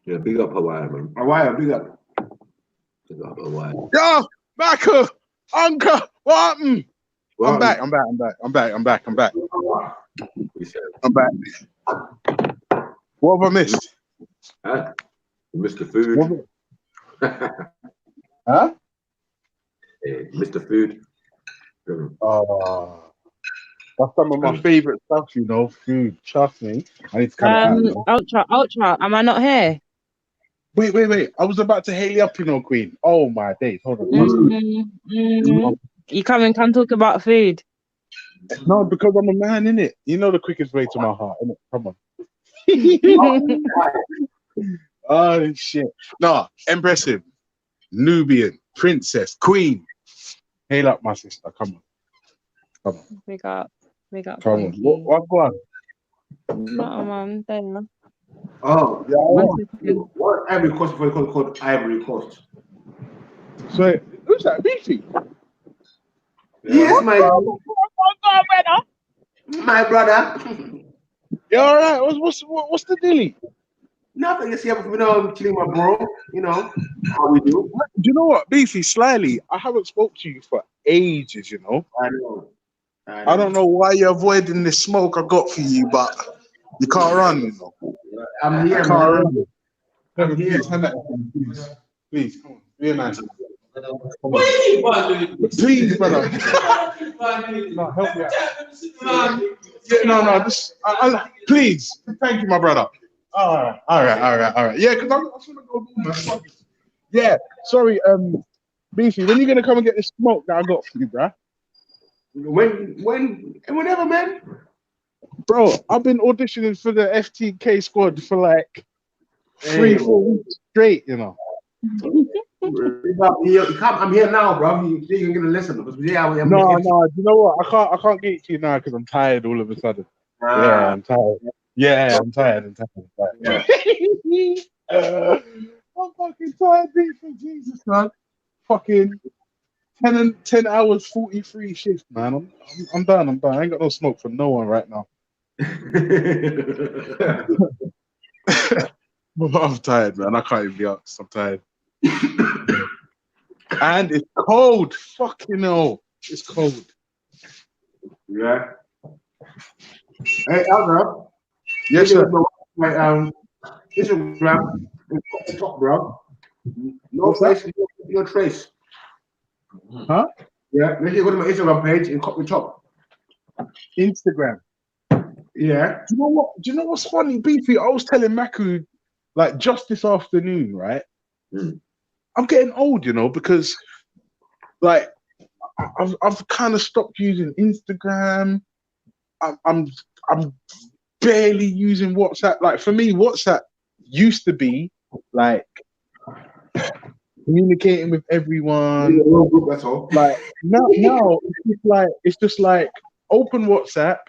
Yeah, big up Hawaii, man. Hawaii, big up. Big up Hawaii. Yo, Michael, Uncle, what happened? I'm back. What have I missed? Huh? You missed the food. Huh? Yeah, you missed the food. That's some of my favorite stuff, you know, food. Trust me. I need to cut it out. You know? Ultra, am I not here? Wait. I was about to hail you up, you know, Queen. Oh my days. Hold on. You come talk about food. No, because I'm a man, innit? You know the quickest way to my heart, innit? Come on. Oh shit. No, impressive. Nubian, princess, queen. Hail up my sister. Come on. Big up. Come on. What go on? No, man. There. Oh, yeah. What Ivory Coast before you called Ivory Coast? So who's that? Beefy? Yes, my brother. You all right? What's the dilly? Nothing. Just here, chilling, my bro. You know how we do. Do you know what, Beefy? Slyly, I haven't spoke to you for ages. You know. I know. I don't know why you're avoiding the smoke I got for you, but you can't run. You know. I'm here, you can't man. run. I'm here. Please, hand that to me, please. Please, come on. Be a man. Come on. Please, brother. No, help me out. Yeah, no, just please. Thank you, my brother. All right. Yeah, because I just want to go home, man. Yeah, sorry, Beefy, when are you gonna come and get the smoke that I got for you, bruh? Whenever, man. Bro, I've been auditioning for the FTK squad for like 3-4 weeks straight, you know. I'm here now, bro. You're gonna listen. No, do you know what? I can't get to you now because I'm tired all of a sudden. Yeah, I'm tired. Yeah, I'm tired. Yeah. I'm fucking tired, Beefy. Jesus, man. Fucking 10 hours 43 shift, man. I'm done. I ain't got no smoke for no one right now. I'm tired, man. I can't even be honest. I'm tired. And it's cold. Fucking hell. It's cold. Yeah. Hey, Alva. Yes, sir. My Instagram is top, bro. No trace. No trace. Huh? Yeah. Make sure you go to my Instagram page and copy top. Instagram. Yeah. Do you know what's funny, Beefy? I was telling Maku like just this afternoon, right? I'm getting old, you know, because like I've kind of stopped using Instagram. I'm barely using WhatsApp. Like for me, WhatsApp used to be like communicating with everyone. That's all. Like now it's just like open WhatsApp,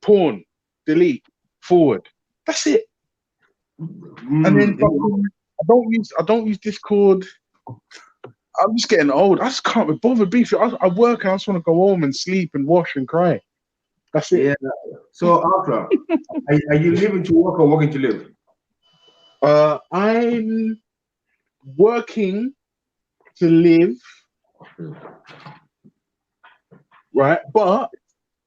porn, delete, forward. That's it. And then I don't use Discord. I'm just getting old. I just can't be bothered. Beefy. I work and I just want to go home and sleep and wash and cry. That's it. Yeah. So, Ultra, are you living to work or working to live? I'm working to live, right? But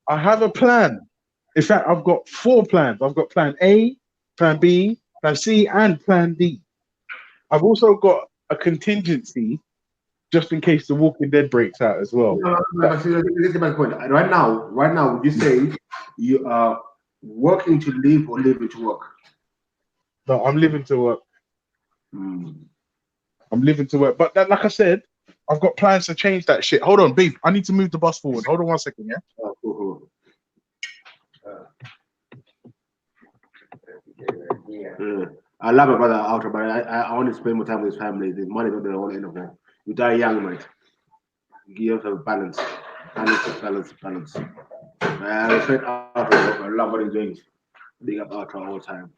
I have a plan. In fact, I've got 4 plans. I've got plan A, plan B, plan C, and plan D. I've also got a contingency just in case the Walking Dead breaks out as well. No, this is my point. Right now, would you say you are working to live or living to work? No, I'm living to work. I'm living to work. But like I said, I've got plans to change that shit. Hold on, Beef. I need to move the bus forward. Hold on 1 second, yeah? Cool. I love my brother Ultra, but I want to spend more time with his family. The money not there, I want to end up there. You die young, mate. You have to have balance. Balance. I respect Ultra. I love what he's doing. Big up Ultra all the time.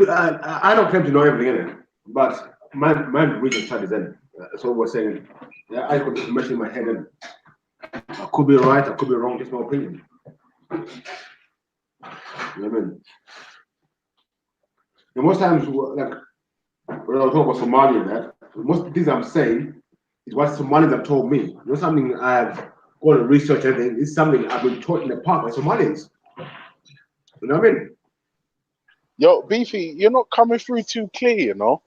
I don't claim to know everything in it, but my research studies in. So we're saying, yeah, I got information in my head, and I could be right, I could be wrong. Just my opinion. You know what I mean? And most times, like when I talk about Somalia, that most of the things I'm saying is what Somalians have told me. Not something I've gone to research. Anything. It's something I've been taught in the past by Somalians. You know what I mean? Yo, Beefy, you're not coming through too clear, you know?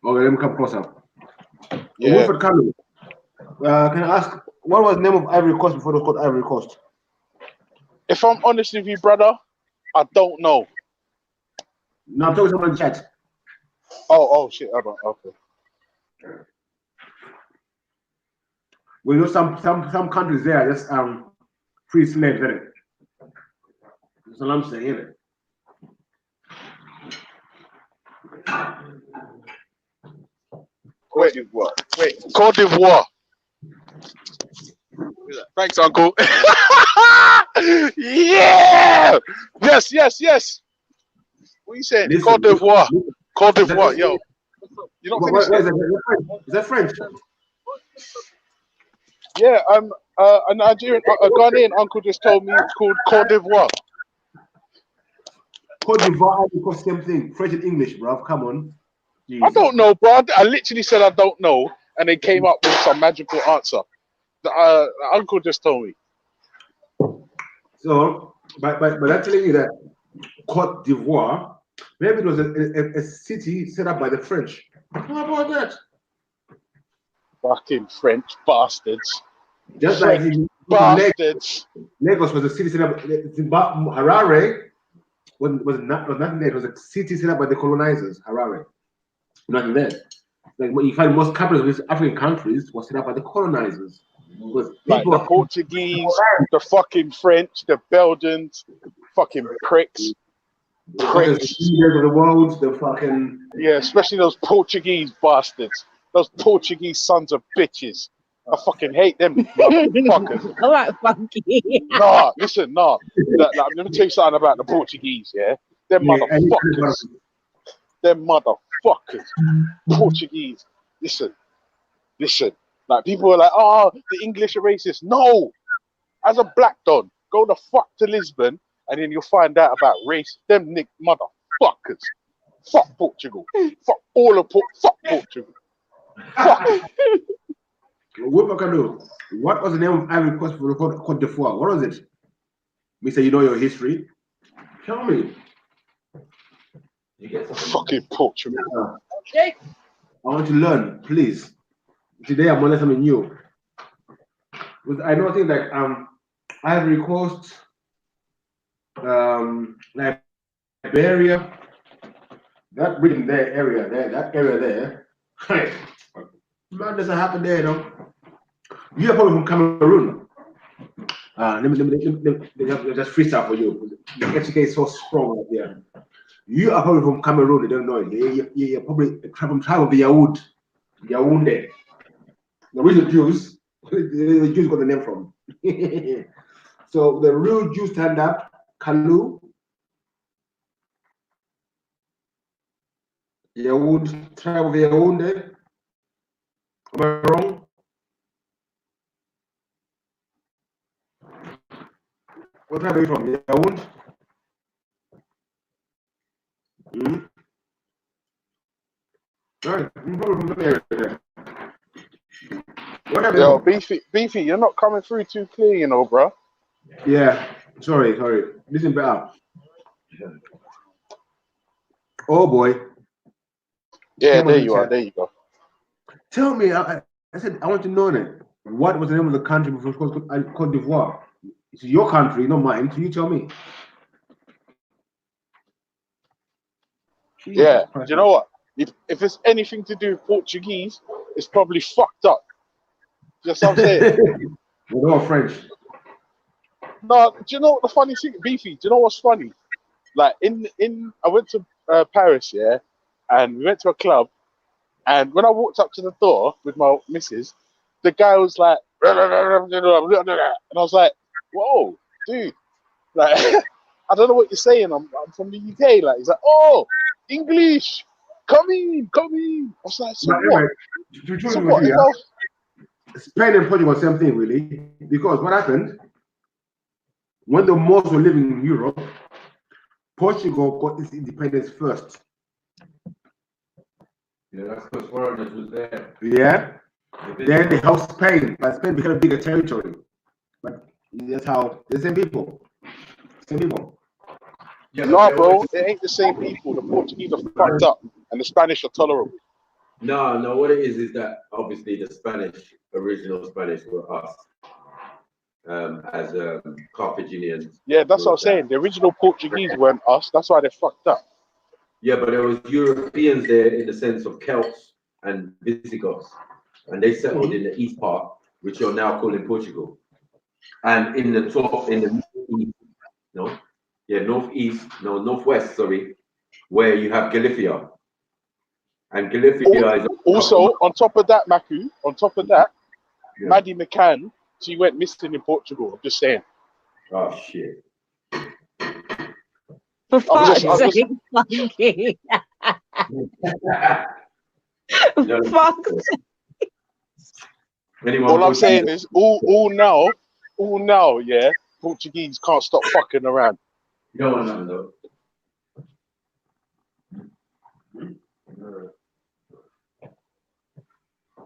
Okay, let me come closer. Yeah. Wilfred Cameron, can I ask, what was the name of Ivory Coast before it was called Ivory Coast? If I'm honest with you, brother, I don't know. No, I'm talking to someone in the chat. Oh, shit. I don't. Okay. Well, you know, some countries there are just free slaves, isn't it? That's what I'm saying, isn't it? Wait, Cote d'Ivoire. Thanks, Uncle. Yeah. Yes. What are you saying? Listen, Cote d'Ivoire. Cote is that d'Ivoire. Yo, you not what finished is yet? that? Is that French? Yeah. A Nigerian, a Ghanaian uncle just told me it's called Cote d'Ivoire. Cote d'Ivoire is the same thing. French and English, bruv. Come on. I Jesus. don't know, bro. I literally said I don't know, and they came up with some magical answer. The uncle just told me. So, but I'm telling you that Cote d'Ivoire, maybe it was a city set up by the French. How about that? Fucking French bastards. Just French like bastards. Lagos was a city set up. Harare was nothing there. It was a city set up by the colonizers. Harare, nothing there. Like you find most capitals of these African countries was set up by the colonizers. Like the Portuguese, the fucking French, the Belgians, fucking pricks. The of the world, the fucking especially those Portuguese bastards, those Portuguese sons of bitches. I fucking hate them motherfuckers. All right, funky. Nah, listen, nah. Let me tell you something about the Portuguese, yeah? Them motherfuckers. Them motherfuckers. Portuguese. Listen. Like people are like, oh, the English are racist. No! As a black don, go the fuck to Lisbon and then you'll find out about race. Them motherfuckers. Fuck Portugal. Fuck all of fuck Portugal. Fuck. What was the name of Ivory Coast for Cote d'Ivoire? What was it? Me say you know your history. Tell me. Fucking Portugal. I want to learn, please. Today I'm learning something new. I know things like Ivory Coast, Liberia, that region there, that area there. What doesn't happen there, you know? You're probably from Cameroon. Let me just freestyle for you. The Ftk is so strong up there. You are probably from Cameroon, they don't know it. You're probably from tribe of the Yaoundé. The real Jews, the Jews got the name from. So the real Jews stand up, Kalu, Yaound, tribe of Yaoundé. Am I wrong? What tribe are you from? Yaound? Right, you're probably from that area there. Yo, Beefy, you're not coming through too clear, you know, bro. Yeah, sorry. Listen better. Oh boy. Yeah, there you are. There you go. Tell me, I said I want to know that. What was the name of the country before Cote d'Ivoire? It's your country, not mine. So you tell me. Yeah, do you know what? If it's anything to do with Portuguese, it's probably fucked up. Just what I'm saying. We're all French. No, do you know what the funny thing, Beefy? Do you know what's funny? Like I went to Paris, yeah, and we went to a club, and when I walked up to the door with my missus, the guy was like, and I was like, whoa, dude, like I don't know what you're saying. I'm from the UK. Like he's like, oh, English, come in. I was like, so what? So what? Spain and Portugal, same thing, really. Because what happened when the Moors were living in Europe, Portugal got its independence first. Yeah, that's because foreigners was there. Yeah. Then they helped Spain, but Spain became a bigger territory. But that's how the same people. Yeah, no, bro, it ain't the same people. The Portuguese are fucked up, and the Spanish are tolerable. No, what it is that obviously the original Spanish were us as Carthaginians. Yeah, that's what I'm saying. The original Portuguese weren't us. That's why they're fucked up. Yeah, but there was Europeans there in the sense of Celts and Visigoths, and they settled in the east part, which you're now calling Portugal, and in the northwest, sorry, where you have Galicia. And Galicia is also on top of that, Maku. On top of that, Maddie McCann, she went missing in Portugal. I'm just saying. Oh shit. For I'm fuck's just sake, Funky. Fuck's all I'm saying is all now, yeah, Portuguese can't stop fucking around. You don't want none though.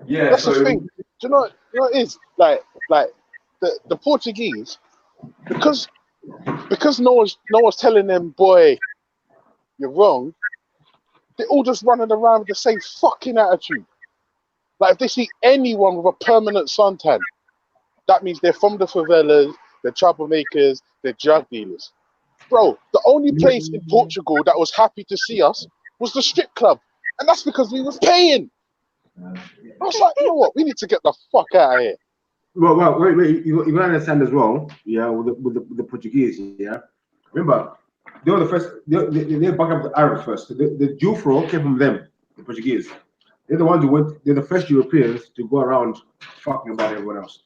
Yeah, That's so the thing. Do you know what it is? Like the Portuguese, because no one's telling them, boy, you're wrong, they're all just running around with the same fucking attitude. Like if they see anyone with a permanent suntan, that means they're from the favelas, they're troublemakers, they're drug dealers. Bro, the only place in Portugal that was happy to see us was the strip club. And that's because we was paying. I was like, you know what? We need to get the fuck out of here. Well, wait. You gotta understand as well. Yeah, with the Portuguese. Yeah, remember they were the first. They back up the Arabs first. The Jufro came from them, the Portuguese. They're the ones who went. They're the first Europeans to go around talking about everyone else.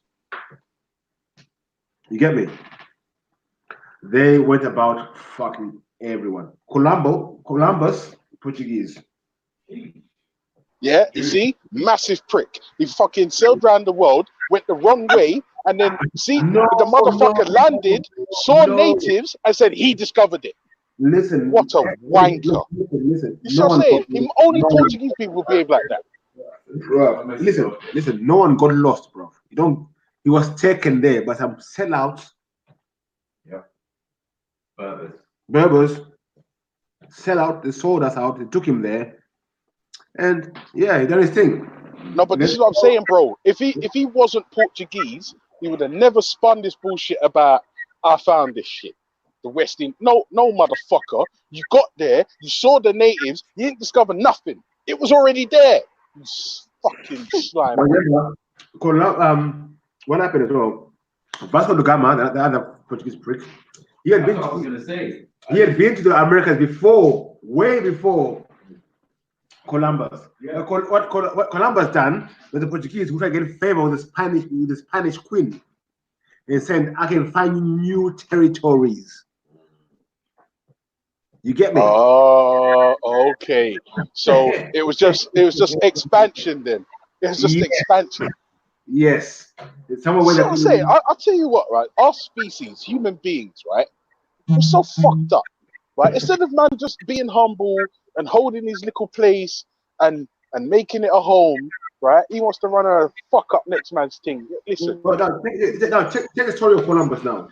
You get me? They went about fucking everyone. Columbus, Portuguese. Yeah, you see? Massive prick. He fucking sailed around the world, went the wrong way, and then, the motherfucker landed, saw natives, and said he discovered it. Listen. What a wanker. Listen. You see what I'm saying? Only Portuguese people behave like that. Bro, listen. No one got lost, bro. He was taken there by some sellouts. Yeah. Berbers. Sell out. They sold us out. They took him there. And yeah, he done his thing. No, but this is what I'm saying, bro. If he wasn't Portuguese, he would have never spun this bullshit about I found this shit. The West Indies. No, motherfucker. You got there, you saw the natives, you didn't discover nothing. It was already there. You fucking slime. What happened as well? Vasco da Gama, the other Portuguese prick, he had been to the Americas before, way before Columbus. Yeah. What Columbus done with the Portuguese who tried to get favor with the Spanish queen. They said, I can find new territories. You get me? Oh, okay. So it was just expansion then. It was just expansion. Yes. It's somewhere where I'm saying. I'll tell you what, right? Our species, human beings, right? We're so fucked up. Right? Instead of man just being humble and holding his little place and making it a home, right? He wants to run a fuck up next man's thing. Listen. But check the story of Columbus now.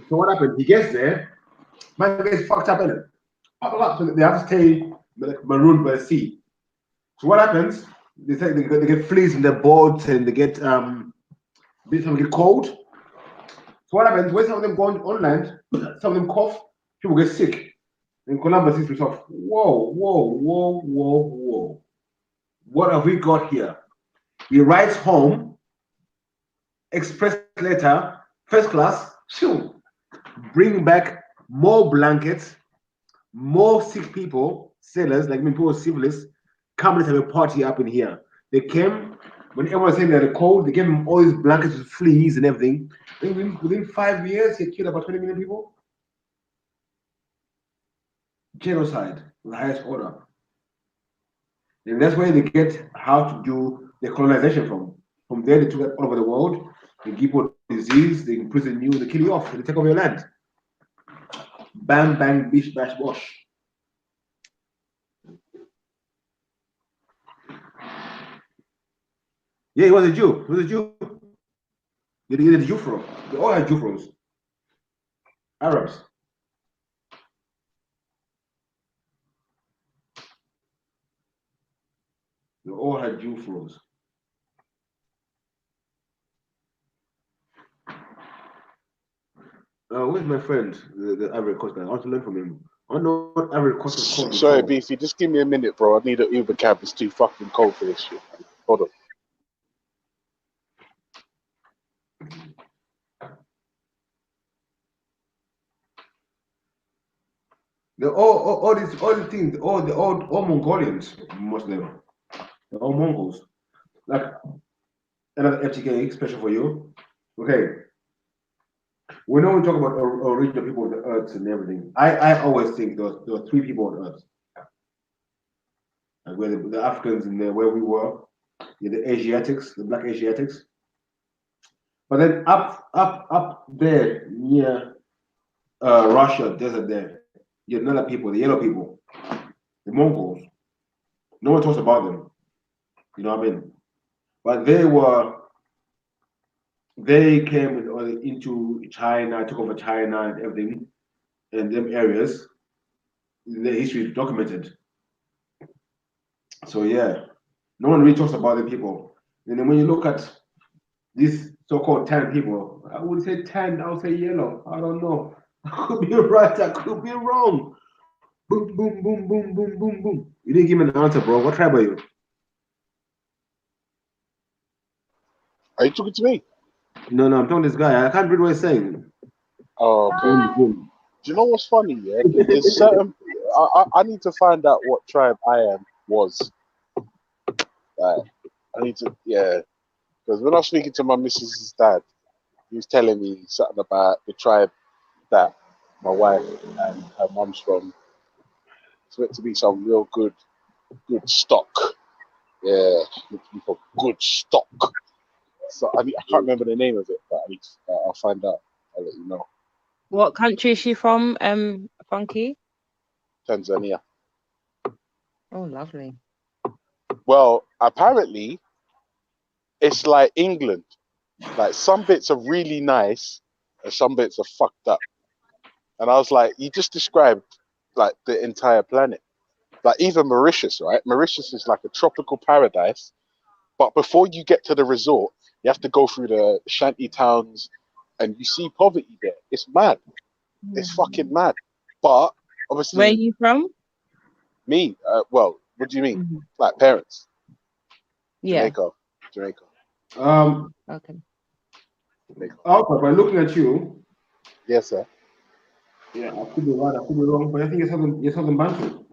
So what happened? He gets there, man gets fucked up in it. So they have to stay marooned by the sea. So what happens? They get fleas in their boats and they get cold. So what happens? When some of them go on land, some of them cough, people get sick. And Columbus thinks to himself, whoa. What have we got here? He writes home, express letter, first class, bring back more blankets, more sick people, sailors, like me, people civilists, come, let's have a party up in here. They came, when everyone was saying they had a cold, they gave them all these blankets with fleas and everything. Within 5 years, he killed about 20 million people. Genocide, the highest order. And that's where they get how to do the colonization from. From there, they took it all over the world. They give you disease, they imprison you, they kill you off, they take over your land. Bang, bang, bish, bash, bosh. Yeah, he was a Jew. He was a Jew. They did a Jufro. They all had Jufros. Arabs. They all had Jufros. Where's my friend, the Ivory Coast guy? I want to learn from him. I don't know what Ivory Coast is called. Sorry, Beefy, just give me a minute, bro. I need an Uber cab. It's too fucking cold for this shit. Hold on. All these things, all Mongolians, most of them, they're all Mongols. Like another FTK special for you. Okay. We know we talk about original people of the earth and everything. I always think there were three people on earth. Like where the Africans in there, where we were, the Asiatics, the black Asiatics. But then up there near Russia, desert there, you have another people, the yellow people, the Mongols. No one talks about them. You know what I mean? But they came into China, took over China and everything, and them areas. The history is documented. So yeah, no one really talks about the people. And then when you look at these so-called tan people, I would say tan, I would say yellow. I don't know. I could be right, I could be wrong. Boom, boom, boom, boom, boom, boom, boom. You didn't give me an answer, bro. What tribe are you? Are you talking to me? No, I'm talking to this guy. I can't read what he's saying. Oh, okay. Do you know what's funny? Yeah, there's certain. I need to find out what tribe I was. I need to, yeah, because when I was speaking to my missus's dad, he was telling me something about the tribe that my wife and her mum's from. It's meant to be some real good stock. Yeah, meant to be from good stock. So I can't remember the name of it, but I'll find out. I'll let you know. What country is she from? Funky. Tanzania. Oh, lovely. Well, apparently, it's like England. Like some bits are really nice, and some bits are fucked up. And I was like, you just described like the entire planet. Like even Mauritius, right? Mauritius is like a tropical paradise, but before you get to the resort, you have to go through the shanty towns, and you see poverty there. It's mad. It's fucking mad. But obviously, where are you from? Me, well, what do you mean? Like parents? Yeah. Jamaica. Okay. Alpha, by looking at you. Yes, sir. Yeah, I could be right, I could be wrong, but I think you're Southern Bantu.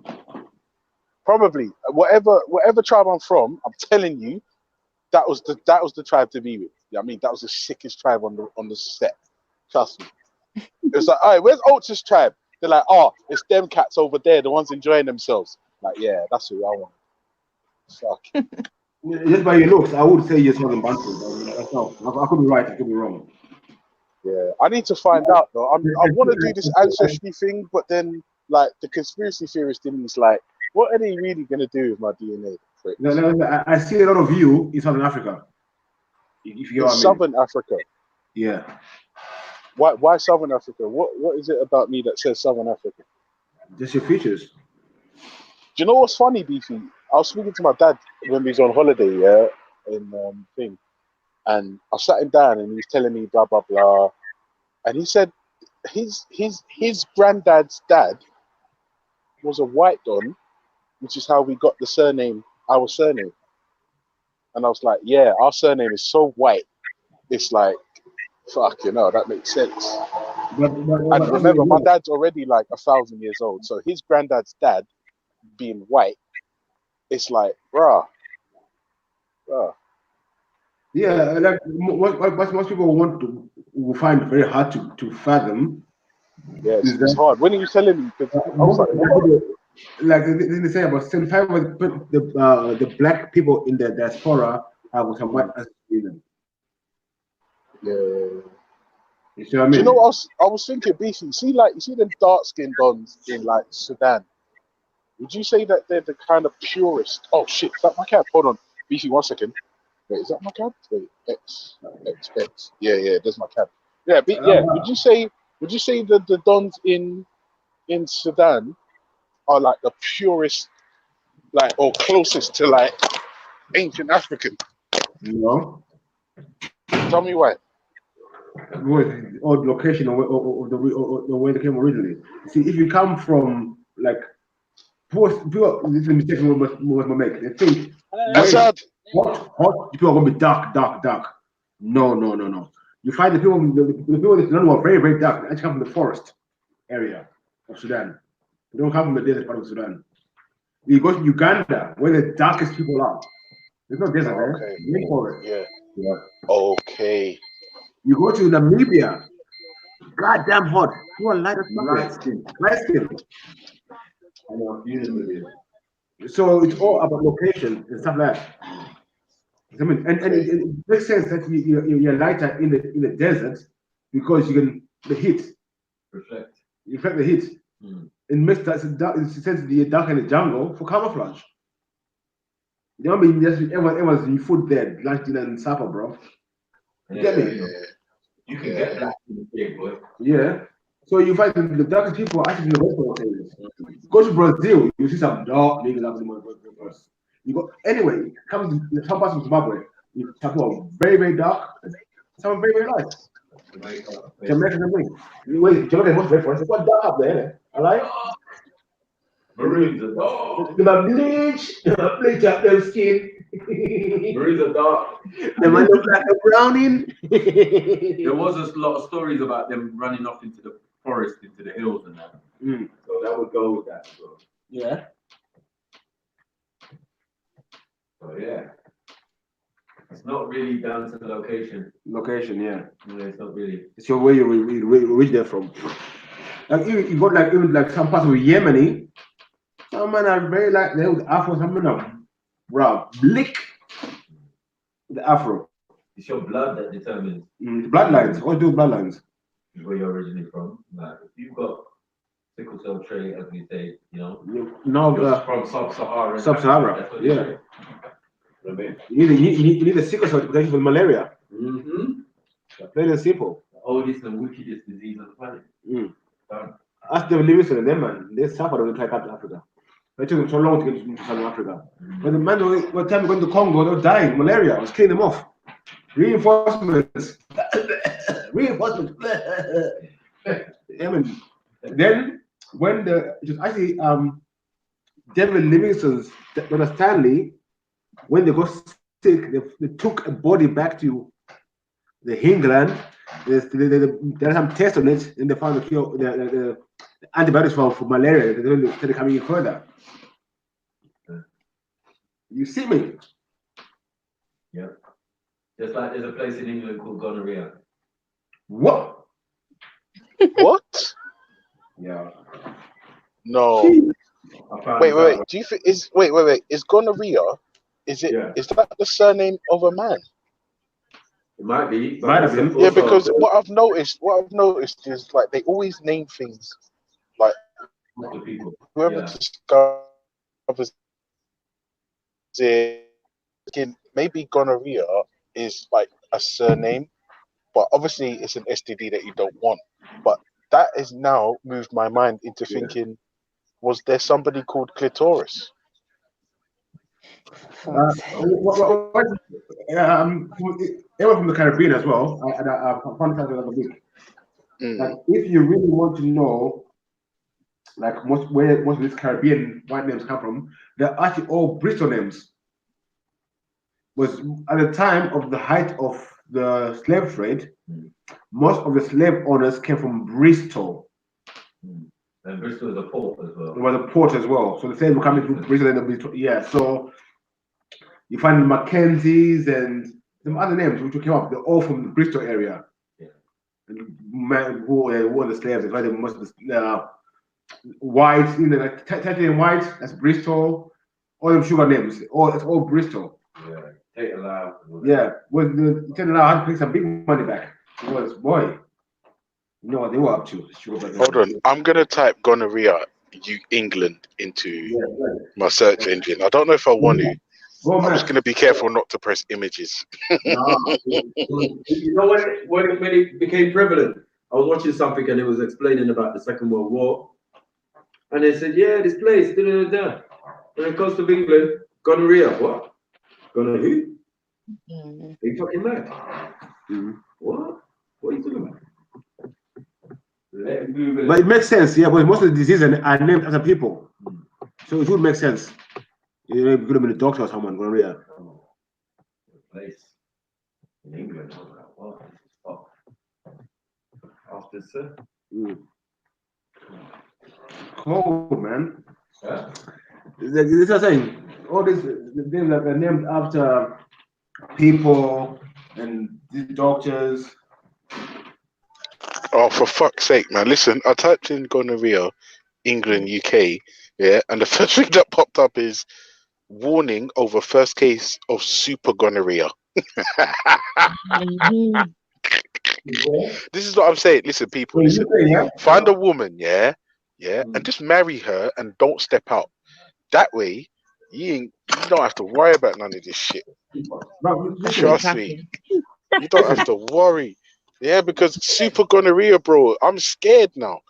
Probably. Whatever tribe I'm from, I'm telling you, that was the tribe to be with. Yeah, I mean, that was the sickest tribe on the set. Trust me. It was like, all right, where's Ultra's tribe? They're like, oh, it's them cats over there, the ones enjoying themselves. Like, yeah, that's who I want. Fuck. Just by your looks, I would say you're Southern Bantu. That's not. I could be right, I could be wrong. Yeah, I need to find out though. I want to do this ancestry thing, but then like the conspiracy theorist in me is like, what are they really gonna do with my DNA? No, I see a lot of you in Southern Africa. If you know what I mean. Southern Africa. Yeah. Why Southern Africa? What is it about me that says Southern Africa? Just your features. Do you know what's funny, Beefy? I was speaking to my dad when we was on holiday, yeah, in thing, and I sat him down and he was telling me blah blah blah, and he said his granddad's dad was a white don, which is how we got the surname, our surname. And I was like, yeah, our surname is so white, it's like, fuck, that makes sense. And remember, my dad's already like 1,000 years old, so his granddad's dad being white, it's like, bruh. Yeah, like what most people will find very hard to fathom. Yeah, it's hard. When are you telling me? Because I was like, what? Like they say about 75% of the black people in the diaspora have some white ancestry in them. Yeah. You see what I mean? Do you know what I was thinking, Beefy? You see them dark-skinned dons in like Sudan. Would you say that they're the kind of purest? Oh shit, is that my cat? Hold on, Beefy, 1 second. Wait, is that my cat? Wait, X. Yeah, there's my cat. Yeah, yeah. Would you say that the dons in Sudan are like the purest, like, or closest to like ancient African? No. Tell me why. Or the location or the way they came originally. See, if you come from like people, this is a mistake we must make. They think hot people are gonna be dark. No. You find the people that are very, very dark. They actually come from the forest area of Sudan. They don't come from the desert part of Sudan. You go to Uganda, where the darkest people are. There's no desert there. Okay. Rainforest. Yeah. Yeah. Okay. You go to Namibia, goddamn hot. You are light as Light fuck. skin. Light skin. I know a few Namibians. So it's all about location and stuff like that. I mean, and it makes sense that you're lighter in the desert because you can the heat. Reflect. You reflect the heat. It makes that it's essentially dark in the jungle for camouflage. You know what I mean? Just everyone's in food there, lunch, dinner, and supper, bro. You get me? You can get black in the big boy. Yeah. So you find the darkest people are actually in the restaurant areas. Go to Brazil, you see some dark niggas up in the motherfuckers. You go anyway, come to some parts of Zimbabwe, you talk about very, very dark, some very, very light. Jamaica, wait, Jamaica was very first. What's dark up there? I like. Maroons are dark. The bleach up their skin. Maroons are dark. They might look like a browning. There was a lot of stories about them running off into the forest, into the hills and that. So that would go with that as well. Yeah. So yeah. It's not really down to the location. Location, yeah. Yeah, it's not really. It's your where you reach there from. Like you got like even like some parts of Yemeni. Some men are very like they with Afro. Some men are blick the Afro. It's your blood that determines. Bloodlines. What do bloodlines? Where you're originally from. Like if you've got sickle cell trait, as we say, you know. No, from sub-Saharan. Sub-Sahara. Yeah. You need a sickle cell to protect you from malaria. Plain and simple. The oldest and wickedest disease on the planet. Ask them Livingston and them, man. They suffered when they tried to come to Africa. It took them so long to get to Southern Africa. But the man, by the time they went to Congo, they were dying. Malaria was killing them off. Reinforcements. Reinforcements. I mean, then when it was actually David Livingstone's brother Stanley, when they got sick, they took a body back to the England. They had some tests on it, and they found the cure, the antibiotics for malaria. They started coming in further. You see me? Yeah. Just like there's a place in England called gonorrhea. What? What? Yeah. No. Wait. Do you think is wait? Is gonorrhea? Is it? Yeah. Is that the surname of a man? It might be. Might have been. Yeah, because what I've noticed is like they always name things like whoever discovers it. Maybe gonorrhea is like a surname, but obviously it's an STD that you don't want. But that has now moved my mind into thinking: was there somebody called clitoris? Everyone from the Caribbean as well. I found that a big. Like, if you really want to know, like where most of these Caribbean white names come from, they're actually all Bristol names. Was at the time of the height of the slave trade, most of the slave owners came from Bristol. And Bristol is a port as well. It was a port as well. So the slaves were coming to Bristol and Bristol. Yeah, so you find the Mackenzies and some other names which came up. They're all from the Bristol area. Yeah. And who were the slaves? They find most of the white, like Titanium White. That's Bristol. All them sugar names. It's all Bristol. Yeah. Take a loud. Yeah. When the Take a loud had to pay some big money back. Because boy, you know what they were up to. Hold on, I'm gonna type gonorrhea England into my search engine. I don't know if I want to. I'm just gonna be careful not to press images. You know when it became prevalent, I was watching something and it was explaining about the Second World War, and they said, yeah, this place, da. When it comes to England, gonorrhea. What? Gonorrhea? Are you fucking mad? What? What are you talking about? But it makes sense, yeah, because most of the diseases are named after people. So it would make sense. You know, it could have been a doctor or someone, gonorrhea. Place in England. I was like, what? This is fucked. After sir. Cool, man. Yeah. This is what I'm saying. All these things that are named after people and the doctors. Oh, for fuck's sake, man! Listen, I typed in gonorrhea, England, UK, yeah, and the first thing that popped up is warning over first case of super gonorrhea. This is what I'm saying. Listen, people, listen. Find a woman, yeah, and just marry her and don't step out. That way, you don't have to worry about none of this shit. Trust me, you don't have to worry. Yeah, because super gonorrhea, bro. I'm scared now.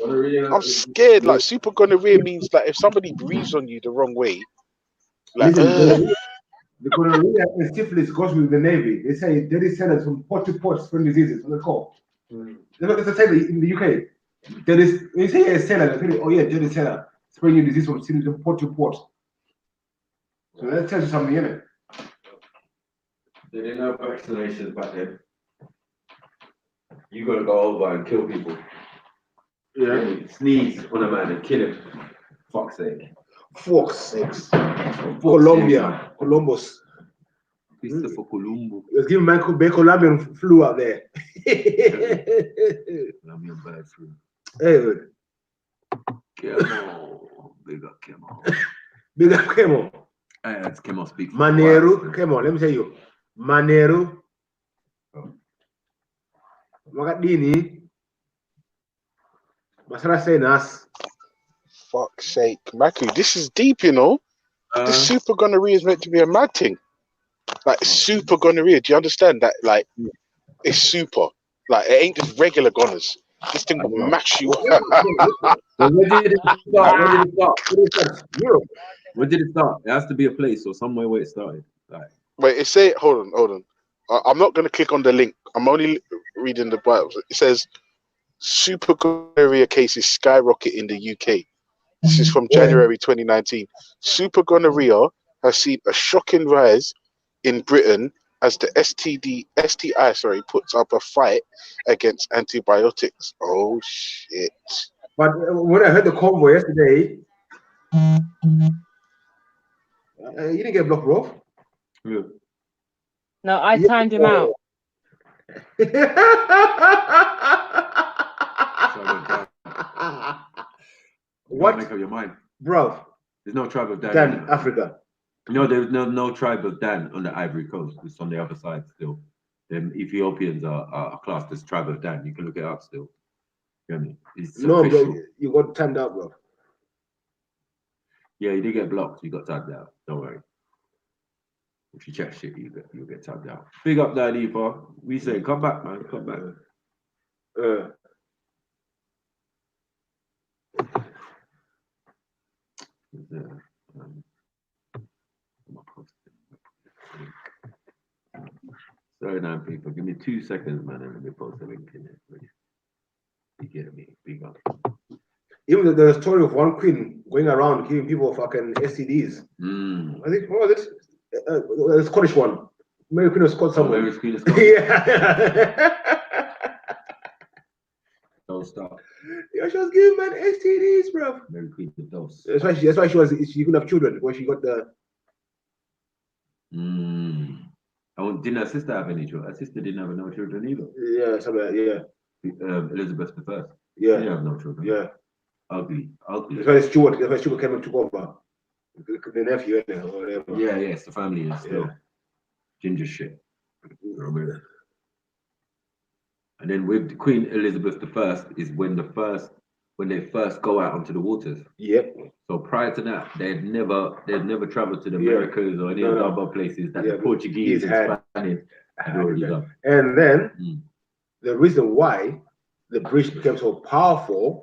I'm scared. Like super gonorrhea means like if somebody breathes on you the wrong way, like Listen, the gonorrhea and syphilis goes with the Navy. They say there is sellers from port to port spreading diseases. What they call? There's a seller in the UK. There is. They say a seller. They say, oh yeah, there is seller spreading disease from port to port. So that tells you something, innit? They didn't have vaccinations back then. You gotta go over and kill people. Yeah. Sneeze on a man and kill him. Fuck's sake. Fuck's sakes. Colombia. Columbus. Christopher Columbo. Let's give man Colombian flu out there. Colombian bird flu. Hey, Kemo. Big up Kemo. Big up Kemo. That's Kemo speak. Manero. Kemo, let me tell you. Manero. Magadini. Masara Senas. fuck's sake, Maku, this is deep, you know. This super gonorrhea is meant to be a mad thing. Like super gonorrhea. Do you understand that? Like it's super. Like it ain't just regular goners. This thing will mash you. When did it start? When did it start? Europe. When did it start? It has to be a place or somewhere where it started. Like, wait, it say hold on. I'm not gonna click on the link. I'm only reading the Bible. It says super gonorrhea cases skyrocket in the UK. This is from January 2019. Super gonorrhea has seen a shocking rise in Britain as the STI puts up a fight against antibiotics. Oh shit! But when I heard the CONVO yesterday, you didn't get blocked, bro. Yeah. No, I timed him out. What? Make up your mind, bro. There's no tribe of Dan. Dan, Africa. No, there's no tribe of Dan on the Ivory Coast. It's on the other side still. Them Ethiopians are classed as tribe of Dan. You can look it up still. You know what I mean? It's no, official. bro, you got timed out, bro. Yeah, you did get blocked. You got timed out. Don't worry. If you check shit, you'll get timed out. Big up, Daddy, bro. We say, come back, man. Come back. Sorry, now, people. Give me 2 seconds, man, and let me post the link in it. You get me? Big up. Even the story of one queen going around giving people fucking STDs. I think what was it? The Scottish one. Mary Queen of Scots somewhere. Mary Queen of Scots. Yeah. Don't stop. Yeah, she was giving man STDs, bro. Mary Queen of Dose. That's why she couldn't have children when she got the. Didn't her sister have any children? Her sister didn't have no children either. Yeah, something like, yeah. Elizabeth I. Yeah. She didn't have no children. Yeah. Ugly. That's why Stuart came and took over. The nephew, or whatever. Yeah, it's the family is still ginger shit. And then with Queen Elizabeth I is when they first go out onto the waters. Yep. So prior to that, they'd never traveled to the Americas or any other places that the Portuguese and Spanish had already done. And then the reason why the British became so powerful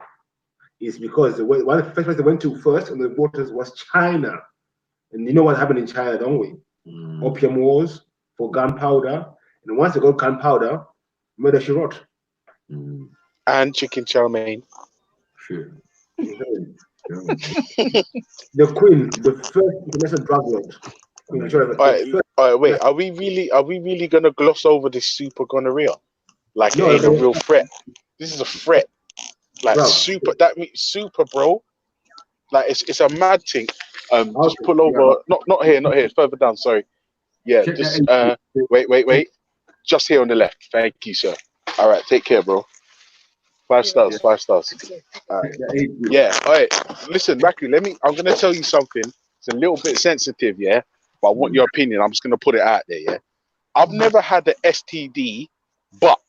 is because one of the first place they went to first on the waters was China. And you know what happened in China, don't we? Opium wars for gunpowder. And once they got gunpowder, murder she wrote. And chicken chow mein. Sure. The Queen, the first international drug lord. All right, wait. Are we really gonna gloss over this super gonorrhea? Like it ain't a real threat. This is a threat. Like super. That means super, bro. Like it's a mad thing. Just pull over. Not here. Further down. Sorry. Yeah. Just wait. just here on the left. Thank you, sir. All right, take care, bro. 5 stars, 5 stars. All right. Yeah, all right. Listen, Raku, I'm going to tell you something. It's a little bit sensitive, yeah? But I want your opinion. I'm just going to put it out there, yeah? I've never had the STD, but,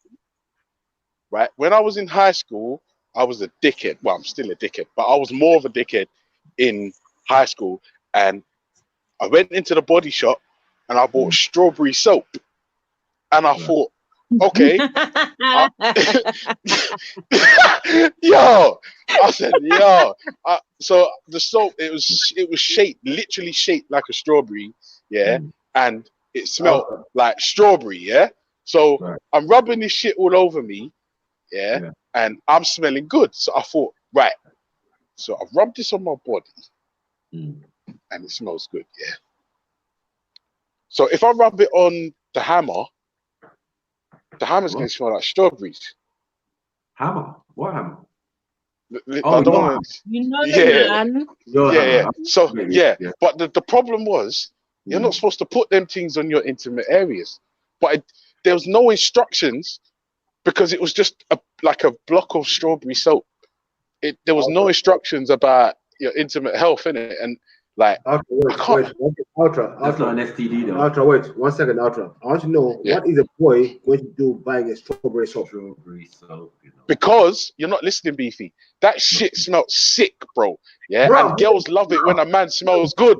right, when I was in high school, I was a dickhead. Well, I'm still a dickhead, but I was more of a dickhead in high school. And I went into the body shop and I bought strawberry soap. And I thought, okay. Yo, I said, yo. So the soap, it was shaped, literally shaped like a strawberry, yeah, and it smelled like strawberry, yeah. So I'm rubbing this shit all over me, yeah, and I'm smelling good. So I thought, right. So I've rubbed this on my body, and it smells good, yeah. So if I rub it on the hammer's gonna smell like strawberries. Hammer? What hammer? I don't want to. You know the man. Yeah. So yeah, but the problem was you're not supposed to put them things on your intimate areas. But there was no instructions because it was just like a block of strawberry soap. There was no instructions about your intimate health in it, and like Ultra, that's not an STD though. Ultra, wait 1 second, Ultra. I want to know what is a boy going to do buying a strawberry soap? Because you're not listening, Beefy. That shit smelled sick, bro. Yeah, and girls love it when a man smells good.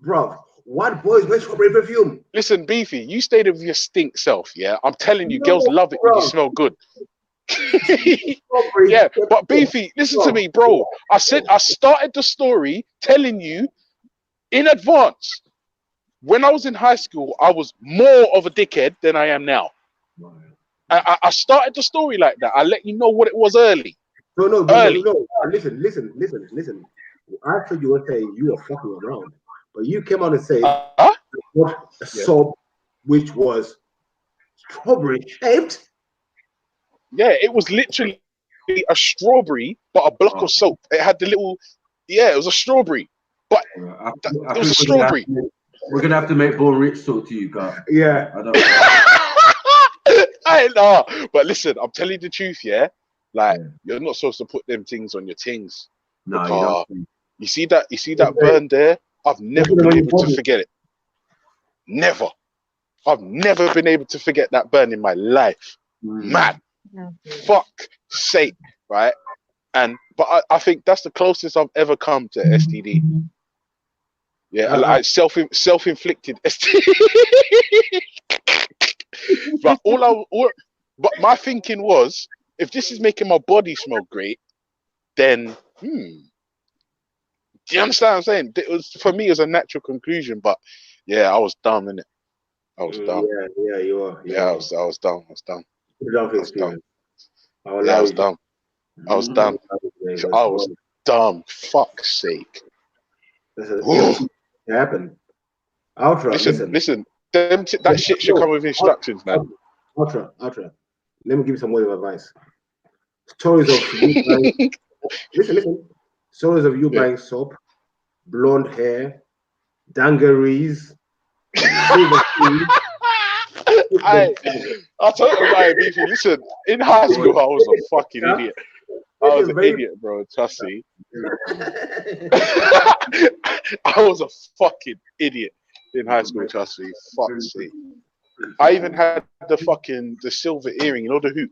Bro, what boys wear strawberry perfume? Listen, Beefy, you stayed with your stink self. Yeah, I'm telling you, girls love it when you smell good. Yeah, but Beefy, listen to me, bro. I started the story telling you in advance. When I was in high school, I was more of a dickhead than I am now. I started the story like that. I let you know what it was early. No. Listen. I thought you were saying you were fucking around, but you came out and said what a soap which was strawberry shaped. Yeah, it was literally a strawberry, but a block of soap. It had the little, it was a strawberry, but it was a strawberry. We're gonna have to make Born Rich talk to you, guys. Yeah, I don't. I know, but listen, I'm telling you the truth, yeah. Like you're not supposed to put them things on your things. No, you see that burn there. I've never been able to forget it. Never. I've never been able to forget that burn in my life. Man. Fuck sake, right? But I think that's the closest I've ever come to STD. Yeah, like self-inflicted STD. But but my thinking was, if this is making my body smell great, then do you understand what I'm saying? It was, for me, it was a natural conclusion, but yeah, I was dumb, innit? I was dumb. Yeah, you are. Yeah, I was dumb. I was dumb. I was dumb. I was dumb. I was dumb. I was dumb. Fuck's sake. It happened. Ultra, listen. That shit should come with instructions, man. Ultra. Let me give you some word of advice. Stories of you buying. listen. Stories of you buying soap, blonde hair, dungarees. I'll tell you about it, Beefy. Listen, in high school, I was a fucking idiot. I was an idiot, bro. Trust me. I was a fucking idiot in high school. Trust me. Fuck's sake. I even had the silver earring, you know, the hoop.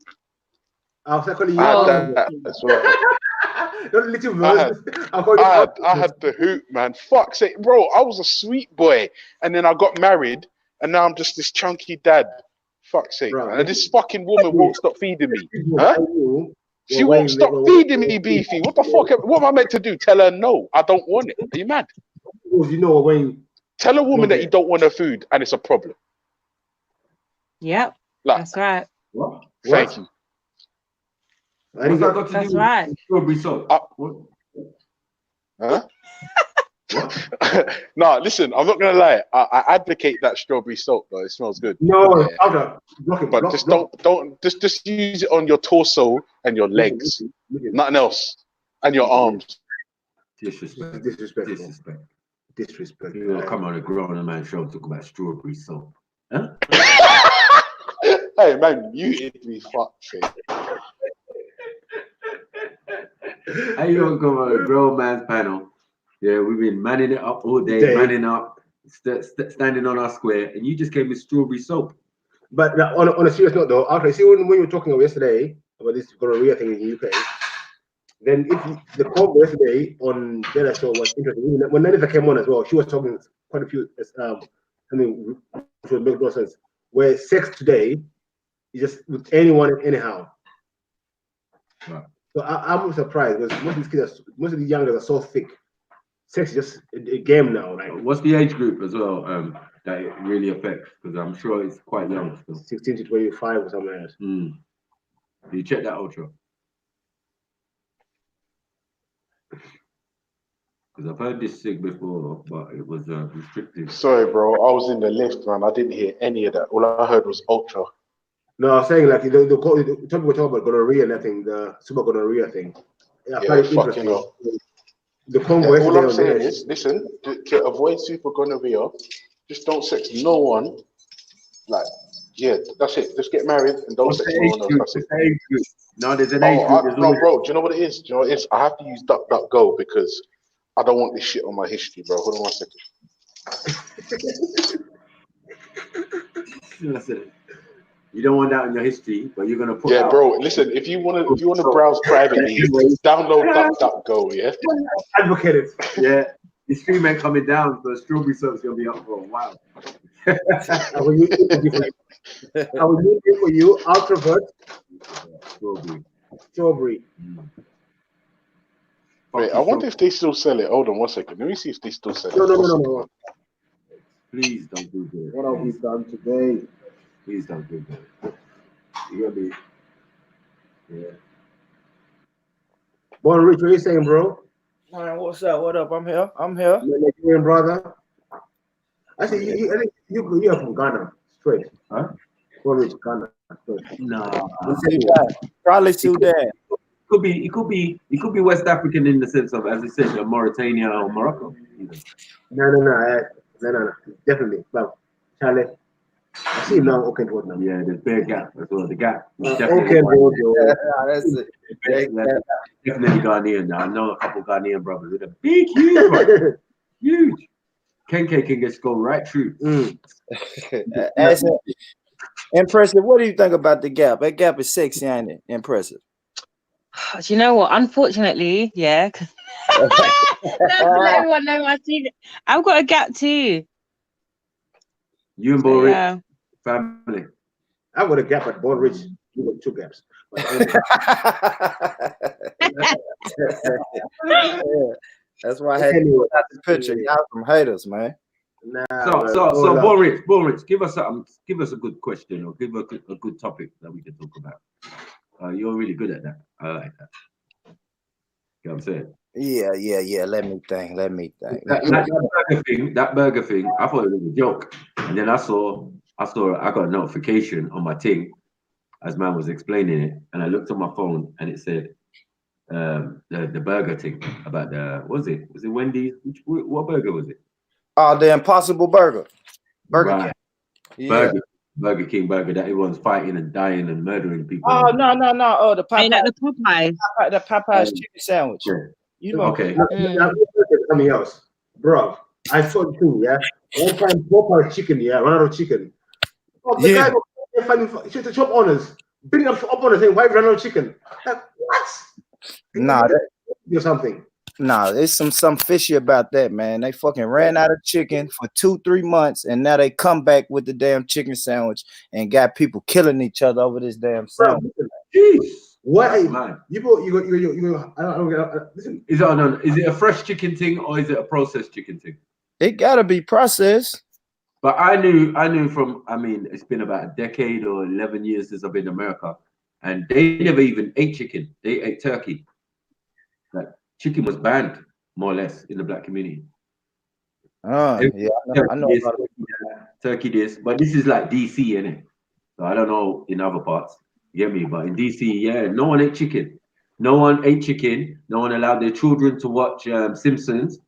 I had that as well. I had the hoop, man. Fuck's sake, bro. I was a sweet boy, and then I got married, and now I'm just this chunky dad. Fuck's sake, man. And this fucking woman won't stop feeding me. Huh? She won't stop feeding me, Beefy. What the fuck? What am I meant to do? Tell her no, I don't want it. Are you mad? You know when tell a woman that you don't want her food, and it's a problem. Yep, that's right. What? Thank you. That's right. Strawberry soap. Huh? No, listen, I'm not gonna lie. I advocate that strawberry soap, though. It smells good. No, but just use it on your torso and your legs, nothing else, and your arms. Disrespect. You come on a grown man show and talk about strawberry soap. Huh? Hey man, muted me. Fuck sake. How you gonna come on a grown man's panel? Yeah, we've been manning it up all day, manning up, standing on our square, and you just came with strawberry soap. But on a serious note, though, after see when you were talking about yesterday about this gonorrhea thing in the UK, then if the CONVO yesterday on their show was interesting. When Nelita came on as well, she was talking quite a few. I mean, which would make no sense. Where sex today is just with anyone and anyhow. Right. So I'm surprised because most of these kids, most of the young girls are so thick. Sex is just a game now. Like, what's the age group as well that it really affects? Because I'm sure it's quite young still. 16 to 25 or something like that. Do you check that, Ultra? Because I've heard this thing before, but it was restricted. Sorry, bro. I was in the lift, man. I didn't hear any of that. All I heard was Ultra. No, I was saying like the topic we're talking about gonorrhea and that thing, the super gonorrhea thing. Yeah, I find it interesting. The CONVO all I'm saying is, listen, to avoid super gonorrhea, just don't sex no one. Like, yeah, that's it. Just get married and don't sex no one else. That's it. No, there's an age group. No, bro. Do you know what it is? Do you know what it is? I have to use DuckDuckGo because I don't want this shit on my history, bro. Hold on 1 second. Listen, you don't want that on your history, but you're gonna put. Yeah, bro. Listen, if you wanna browse privately, download DuckDuckGo. Yeah. Advocate it. Yeah. The stream ain't coming down, so strawberry soap's gonna be up for a while. I will use it for you. Ultravert. Strawberry. Wait, I wonder if they still sell it. Hold on 1 second. Let me see if they still sell it. No. Please don't do that. What have we done today? Please don't do that. You're gonna be. Yeah. Born Rich, what are you saying, bro? Man, what's up? What up? I'm here. Nigerian brother. I think you're from Ghana, straight. Huh? Born Rich, Ghana, straight. No. Probably Sudan. It could be West African in the sense of, as I said, Mauritania or Morocco. No, definitely. Well, Charlie, I see now. Okay, what now? Yeah, there's bare gap as well. The gap. Okay, bro. Yeah, that's it. Definitely Ghanaian. Now I know a couple Ghanaian brothers with a big, huge one. Huge. Kenke can just go right through. Impressive. What do you think about the gap? That gap is sexy, ain't it? Impressive. Do you know what? Unfortunately, yeah. Let everyone know I see. I've got a gap too. You and Born Rich family. I've got a gap at Born Rich. You got 2 gaps. That's why I had to put out the picture. Y'all some haters, man. So Born Rich, give us a good question or give us a good topic that we can talk about. You're really good at that. I like that. You know what I'm saying? Yeah. Let me think. That burger thing, I thought it was a joke. And then I got a notification on my thing as man was explaining it. And I looked on my phone and it said the burger thing about was it Wendy's? What burger was it? The Impossible Burger. Burger King. Yeah. Burger King burger that everyone's fighting and dying and murdering people. Oh no! Oh, the Popeyes. The Popeyes. The Popeyes chicken sandwich. Yeah. You know. Okay. Something else, bro. I saw it too. Yeah. One time, Popeyes chicken. Yeah, run out of chicken. Oh, the guy was finding the shop owners, bring up shop owners saying, "Why run out of chicken?" Like, what? Nah, or something. Nah, there's some fishy about that, man. They fucking ran out of chicken for 2-3 months, and now they come back with the damn chicken sandwich and got people killing each other over this damn sandwich. Jeez, why? You I don't listen. Is it a fresh chicken thing or is it a processed chicken thing? It gotta be processed. But I knew from, it's been about a decade or 11 years since I've been in America, and they never even ate chicken. They ate turkey. Like, chicken was banned, more or less, in the black community. Yeah, I know this, about it. Turkey this, but this is like DC, innit? So I don't know in other parts, you get me? But in DC, yeah, no one ate chicken. No one ate chicken. No one allowed their children to watch Simpsons.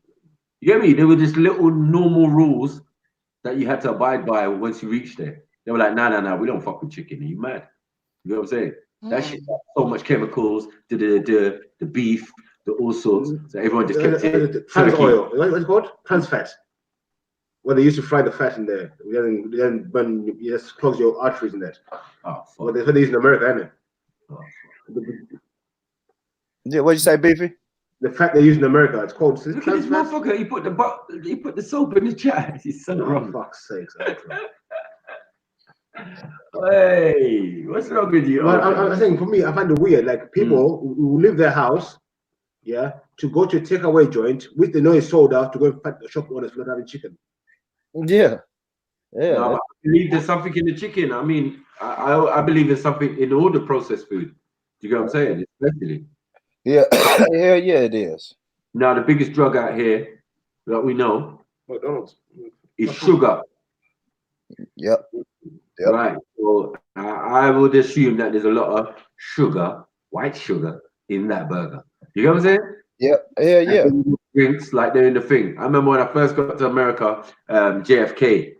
You get me? There were just little normal rules that you had to abide by once you reached there. They were like, nah, we don't fuck with chicken. Are you mad? You know what I'm saying? That shit got so much chemicals, the beef, the all sorts. So everyone just kept it. Trans turkey. oil. What's it called? Trans fat. Well, they used to fry the fat in there. Then when you just close your arteries in that. Oh, fuck. Well, that's what they use in America, isn't it? Yeah, what'd you say, Beefy? The fat they use in America, it's called. Look at this motherfucker. He put the soap in the chat. He's so wrong. Fuck's sake. Hey, what's wrong with you? Well, I'm saying for me, I find it weird. Like people who leave their house, yeah, to go to a takeaway joint, which they know is sold out, to go and fight the shop owners for not having chicken. Yeah. No, I believe there's something in the chicken. I mean, I believe there's something in all the processed food. Do you get what I'm saying? Especially. Yeah, yeah, it is. Now, the biggest drug out here that we know McDonald's is sugar. Yep. Right. So I would assume that there's a lot of sugar, white sugar, in that burger. You know what I'm saying? Yep. Yeah. Drinks like they're in the thing. I remember when I first got to America, JFK.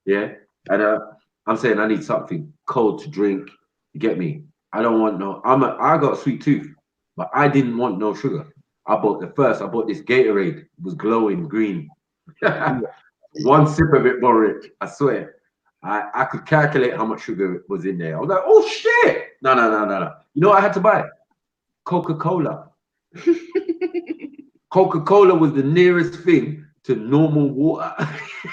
Yeah. And I'm saying I need something cold to drink. You get me? I don't want no. I got a sweet tooth, but I didn't want no sugar. I bought this Gatorade. It was glowing green. One sip of it, Boric. I swear. I could calculate how much sugar was in there. I was like, oh shit! No. You know what I had to buy? Coca-Cola. Coca-Cola was the nearest thing to normal water.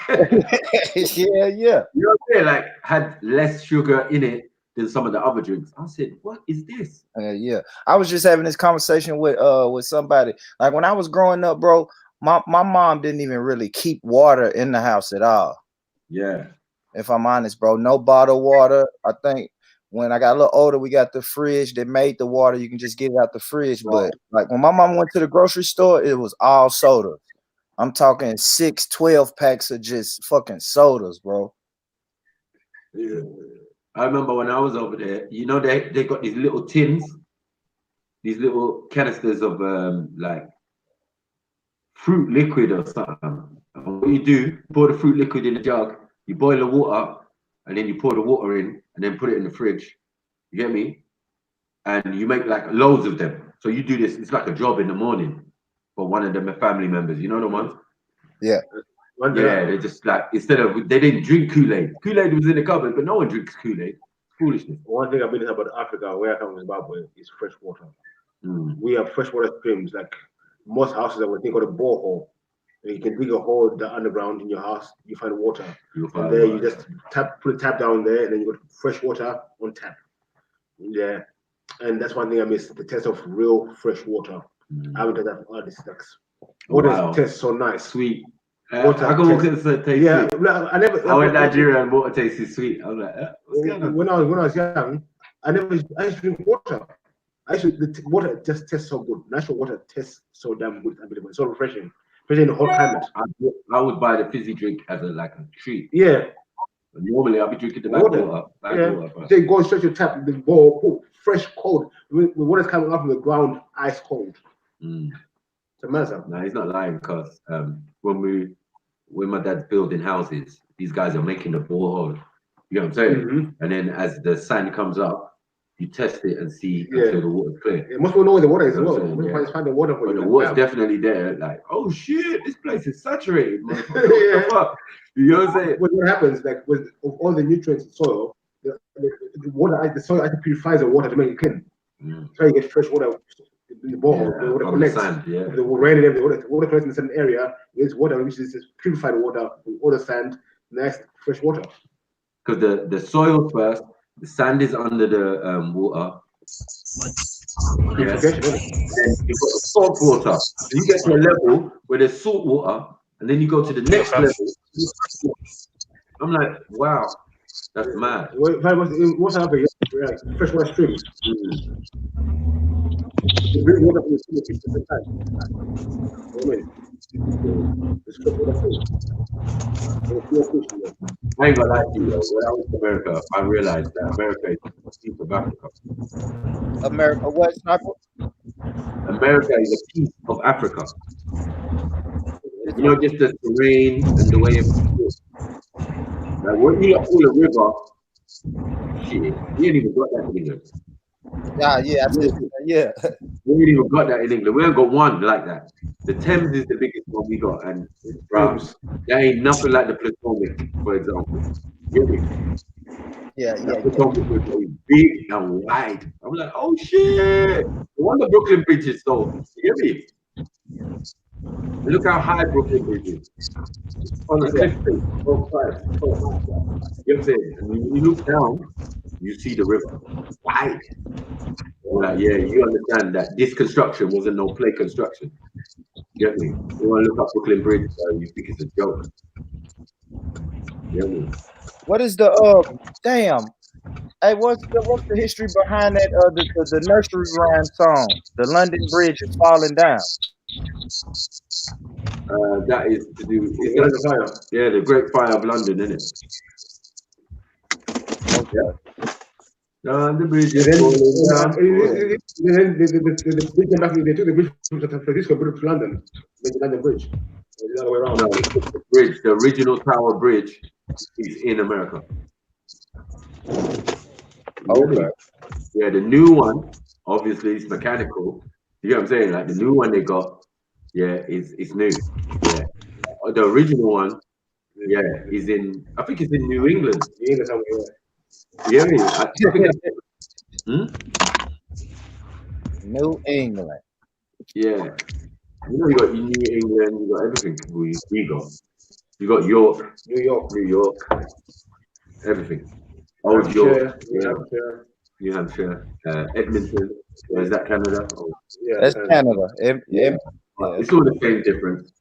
Yeah. You know what I'm saying? Like, had less sugar in it than some of the other drinks. I said, what is this? Yeah. I was just having this conversation with somebody. Like when I was growing up, bro, my mom didn't even really keep water in the house at all. Yeah. If I'm honest, bro, no bottled water. I think when I got a little older, we got the fridge that made the water. You can just get it out the fridge. But like when my mom went to the grocery store, it was all soda. I'm talking 6, 12 packs of just fucking sodas, bro. Yeah. I remember when I was over there, you know, they got these little tins, these little canisters of like fruit liquid or something. And what you do, pour the fruit liquid in a jug, you boil the water, and then you pour the water in, and then put it in the fridge. You get me? And you make like loads of them. So you do this, it's like a job in the morning for one of them family members. You know the ones? Yeah. Yeah, they just like, they didn't drink Kool-Aid. Kool-Aid was in the cupboard, but no one drinks Kool-Aid. Foolishness. One thing I've been about Africa, where I come from Zimbabwe, is fresh water. We have freshwater streams, like most houses, I would think of a borehole. You can dig a hole underground in your house, you find water. And there you just put a tap down there, and then you got fresh water on tap. Yeah. And that's one thing I miss, the taste of real fresh water. I haven't done that for all these snacks. Water tastes so nice. Sweet. Water I can walk in and say taste sweet. I went to Nigeria and water tasted sweet. I was like, what's going on? When I was young, I used to drink water. The water just tastes so good. Natural water tastes so damn good. It's so refreshing, especially in a hot climate. I would buy the fizzy drink as a treat. Yeah. But normally I'll be drinking the water. They go straight to tap, the bowl, fresh, cold. The water's coming up from the ground, ice cold. It's amazing. No, he's not lying, because when my dad's building houses, these guys are making a borehole. You know what I'm saying? And then as the sand comes up, you test it and see until the water's clear. Most people know where the water is as well. Find the water for you. The water's definitely there. Like, oh shit, this place is saturated. What the fuck? You know what I'm saying? What happens, like with all the nutrients in soil, the soil actually purifies the water to make it clean. So you get fresh water in the borehole. The water collects. The rain and everything. The water collects in a certain area. There's water which is purified water with all the sand, nice fresh water. Because the soil first, the sand is under the water. Yes. And then you've got the salt water. So you get to a level where there's salt water, and then you go to the next level. I'm like, wow, that's mad. What's happening? Freshwater streams. You bring water from the stream at the time. I ain't gonna lie to you, though. When I was in America, I realized that America is a piece of Africa. America, what? America is a piece of Africa. You know, just the terrain and the way it is. Like what you call a river, shit, we ain't even got that in England. Yeah, yeah. We ain't even got that in England. We ain't got one like that. The Thames is the biggest one we got, and bro, that ain't nothing like the Potomac, for example. You get me? Yeah. The Potomac is big and wide. I'm like, oh shit! No wonder Brooklyn Bridge is so. You get me? Look how high Brooklyn Bridge is. On a cliff face, both sides. You know what I'm saying? And when you look down, you see the river. Wide. Like, yeah, you understand that this construction wasn't no play construction. You get me? You want to look up Brooklyn Bridge, you think it's a joke. You get me? What is the damn? Hey, what's the history behind that the nursery rhyme song? The London Bridge is falling down. That is to do. Is that the fire? Yeah, the Great Fire of London, isn't it? Okay. The bridge is falling down. Then they came back. They took the bridge from San Francisco to London. Made the London Bridge. The other way around. No, the bridge, the original Tower Bridge, is in America. Okay. Yeah, the new one, obviously, is mechanical. You know what I'm saying? Like the new one they got, yeah, is new. Yeah, the original one, yeah, is in. I think it's in New England. New England somewhere. Yeah, I think New England. Yeah. You know, you got New England, you got everything. You got York, New York, everything. Old York, New Hampshire, Edmonton. Is that Canada? Oh, That's Canada. Yeah. It's all the same difference.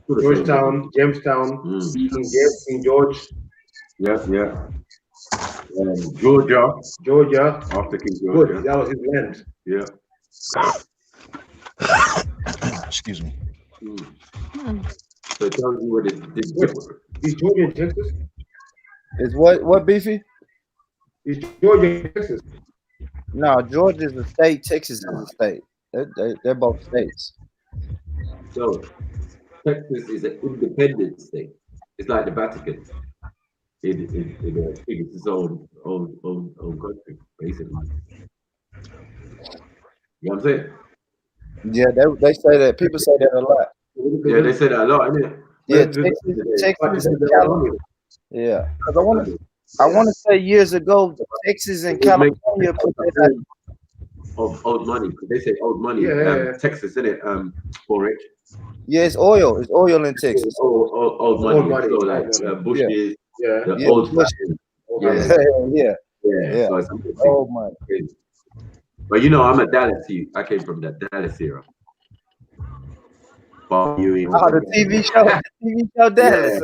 Georgetown, Jamestown, King George. Yeah. Georgia. After King George. Good. That was his land. Yeah. Excuse me. So it tells you what it did. Is Georgia in Texas? Is what Beefy? Is Georgia in Texas? No, Georgia is a state. Texas is a state. They're both states. So Texas is an independent state. It's like the Vatican. It's its own country, basically. You know what I'm saying? Yeah, they say that. People say that a lot. Yeah, they say that a lot, innit? Yeah, Texas and California. Yeah, because I want to say years ago, Texas and California put that of old money, because they say old money. Texas, isn't it? Rich. Yeah, it's oil. It's oil in Texas. Old money. So like bushes, the old fashioned. Yeah. So it's old money. But you know, I'm a Dallas. I came from the Dallas era. The TV show Dallas.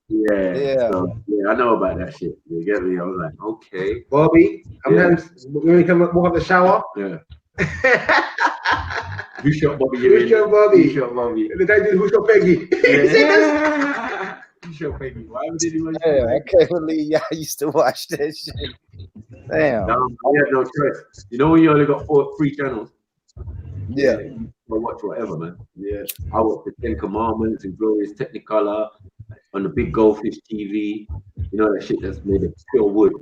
Yeah. So, I know about that shit. You get me? I was like, okay. Bobby, when you come walk up the shower. Yeah. Who shot Bobby? Who shot Bobby? The guy did who shot Peggy. Who shot Peggy? Why did he watch I can't believe y'all used to watch that shit. Damn. No, I had no choice. You know when you only got 3 channels? Yeah. You can watch whatever, man. Yeah. I watched the 10 Commandments and Glorious Technicolor on the big Goldfish TV. You know that shit that's made of pure wood.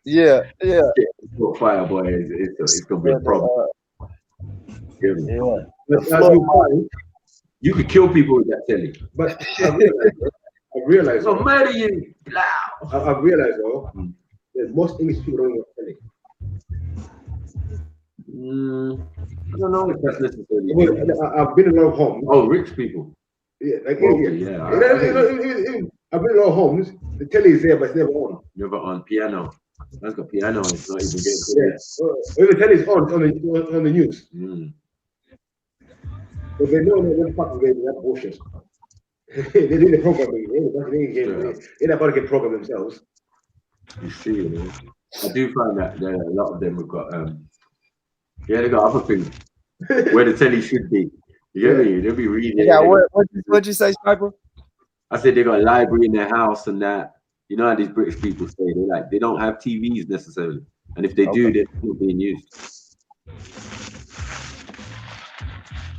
Yeah. Shit, fire, boy. It's gonna be a problem. You could kill people with that telly. But I realized. So murder you. I realized though, that most English people don't watch telly. I don't know if that's necessarily. I've been in a lot of homes. Oh, rich people. Yeah, like yeah. I've been in a lot of homes. The telly is there, but it's never on. Never on piano. That's got piano. It's not even getting. The telly is on the news. But they know they're fucking getting that bullshit. They do the programming. They're not going to get programmed themselves. You see, man. I do find that a lot of them have got they got other things where the telly should be. You get me? They'll be reading. Yeah, what'd you say, Sniper? I said they got a library in their house and that. You know how these British people say they don't have TVs necessarily, and if they do, they're not being used.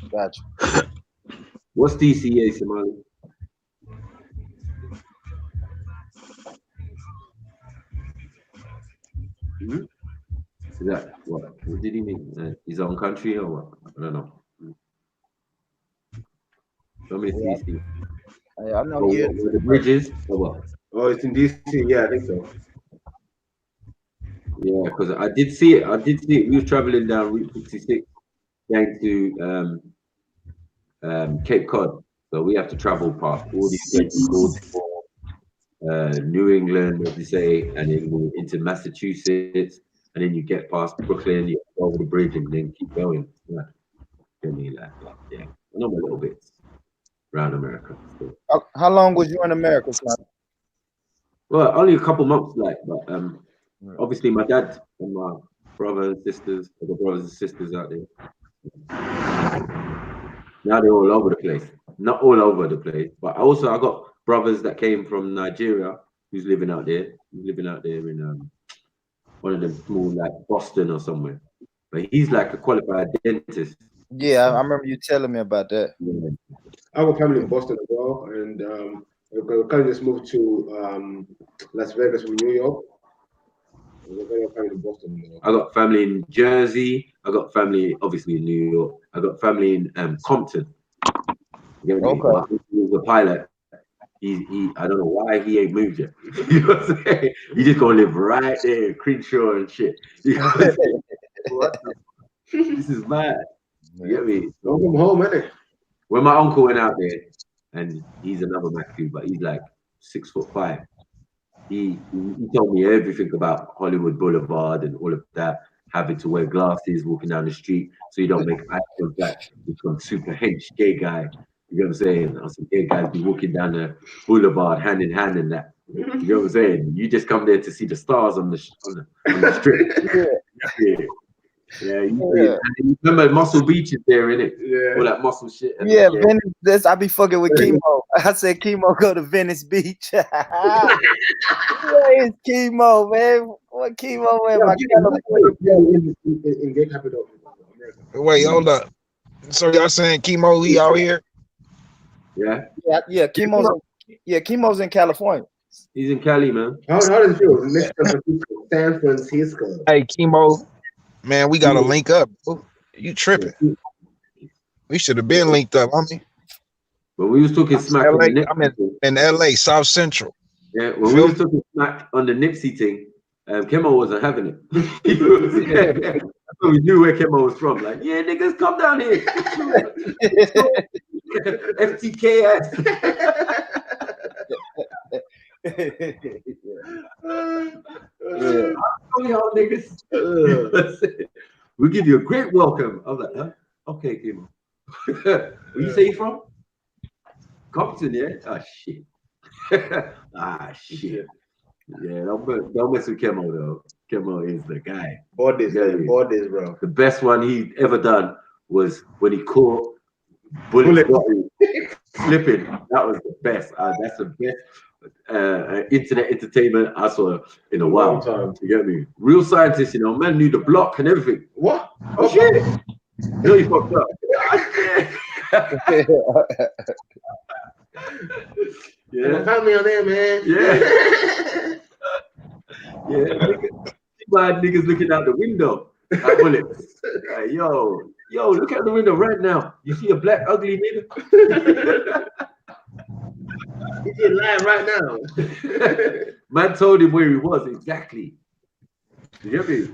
Gotcha. What's DCA, Somali? What did he mean? His own country or what? I don't know. Let me see. I know Oh, you. what, the bridges or what? Oh, it's in DC. Yeah, I think so. Yeah, because I did see it. We was traveling down Route 66 going to Cape Cod. So we have to travel past all these places, Baltimore, New England, as you say, and then we're into Massachusetts, and then you get past Brooklyn, you go over the bridge, and then keep going. Yeah, I mean, yeah, I know a little bit around America. So. How long was you in America, son? Well, only a couple months, but obviously my dad and my brothers and sisters, other brothers and sisters out there. Now they're all over the place. Not all over the place, but also I got brothers that came from Nigeria who's living out there. He's living out there in one of them small, like Boston or somewhere. But he's like a qualified dentist. Yeah, I remember you telling me about that. Yeah. I have a family in Boston as well, and we kind of just moved to Las Vegas from New York. I got family in Jersey. I got family, obviously, in New York. I got family in Compton. You know what I mean? He was a pilot. He I don't know why he ain't moved yet. You know what I'm saying? You just gonna live right there, Crenshaw and shit. You know what I'm saying? What this is mad. You get me? Don't come home, innit? When my uncle went out there, and he's another Matthew, but he's like 6'5". He told me everything about Hollywood Boulevard and all of that, having to wear glasses, walking down the street so you don't make eye contact with some super hench gay guy. You know what I'm saying? Or some gay guys be walking down the boulevard hand in hand and that. You know what I'm saying? You just come there to see the stars on the strip. Yeah, and you remember Muscle Beach is there, innit? Yeah. All that muscle shit. Yeah, Venice. I be fucking with Chemo. I said Chemo go to Venice Beach. Where is Chemo, man? What Chemo, man? My in gay capital. Wait, hold up. So y'all saying Chemo, he out here? Yeah. Yeah, Chemo's in California. He's in Cali, man. How does it feel? San Francisco. Hey, Chemo, man, we gotta link up. Bro. You tripping? We should have been linked up, homie. When we was talking smack LA, on the I'm in LA, South Central. Yeah, when we was talking smack on the Nipsey thing, Kemo wasn't having it. We knew where Kemo was from. Like, yeah, niggas, come down here. FTKS. Y'all niggas. We give you a great welcome. I was like, huh? Okay, Kemo. Where you say you from? Compton, yeah? Ah, shit. Shit. Yeah, don't mess with Kemo, though. Kemo is the guy. Borders, bro. The best one he ever done was when he caught Bullet slipping. That was the best. That's the best internet entertainment I saw in a while. You get me? Real scientists, you know, man knew the block and everything. What? Oh, shit. You know you fucked up. Yeah, family on there, man. Yeah. Bad niggas looking out the window at bullets. Like, yo, look out the window right now. You see a black ugly nigga? He's in line right now. Man told him where he was exactly. You get me?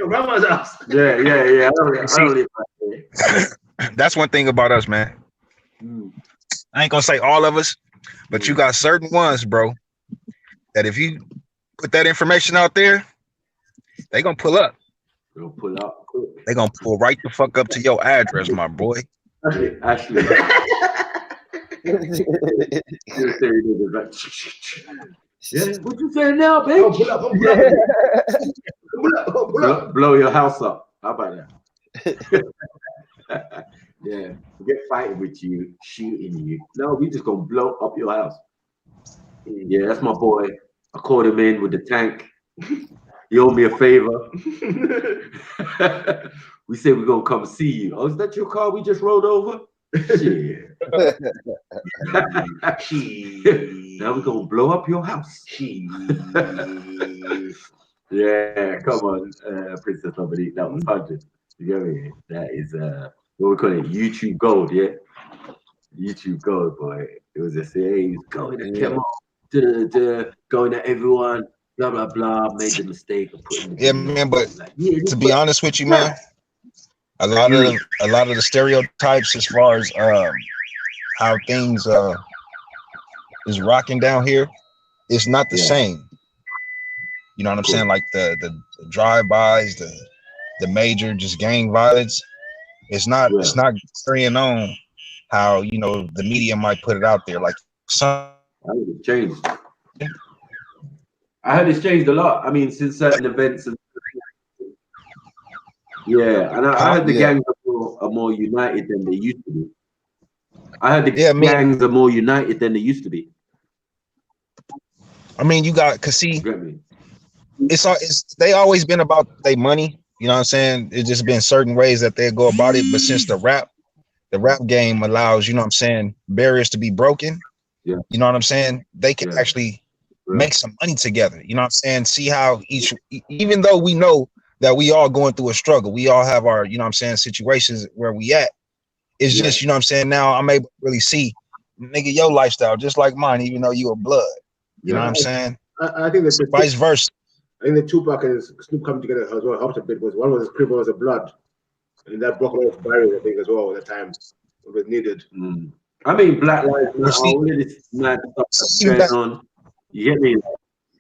Grandma's house. Yeah. I don't live right there. That's one thing about us, man. I ain't gonna say all of us, but you got certain ones, bro, that if you put that information out there, they gonna pull up. They'll pull up. They gonna pull right the fuck up to your address, my boy. Ashley. Yeah, what you saying now, babe? Oh, pull up. Blow your house up. How about that? Yeah, get fighting with you, shooting you. No, we just gonna blow up your house. Yeah, that's my boy. I called him in with the tank. He owed me a favor. We said we're gonna come see you. Oh, is that your car we just rode over? Shit. Now we're gonna blow up your house. Yeah, come on, Princess Dominique, that was 100. You get me? That is what we call it, YouTube gold, yeah. YouTube gold, boy. It was just hey, he's going at Yeah. Kemal, going at everyone, blah blah blah. Made the mistake of putting the Yeah, video man. on. But Like, yeah, to this be honest with you, man, a lot of the stereotypes as far as how things is rocking down here, it's not the same. You know what I'm saying? Like the drive-bys, the major just gang violence. It's not carrying on how the media might put it out there. Like some it's changed. I heard it's changed a lot. I mean, since certain events and yeah, and I heard the gangs are more united than they used to be. I heard the gangs are more united than they used to be. I mean, you got cause see, it's they always been about their money. You know what I'm saying? It's just been certain ways that they go about it. But since the rap game allows, you know what I'm saying, barriers to be broken. Yeah. You know what I'm saying? They can actually make some money together. You know what I'm saying? See how even though we know that we all going through a struggle, we all have our, you know what I'm saying, situations where we at. It's just, you know what I'm saying? Now I'm able to really see, nigga, your lifestyle just like mine, even though you a blood. You know what I'm saying? I think that vice versa. I think the Tupac and Snoop coming together as well helped a bit because one was his crib, one was a blood. And that broke a lot of barriers, I think, as well at the time. It was needed. I mean, Black Lives Matter, all of this mad stuff that's going on. You get me?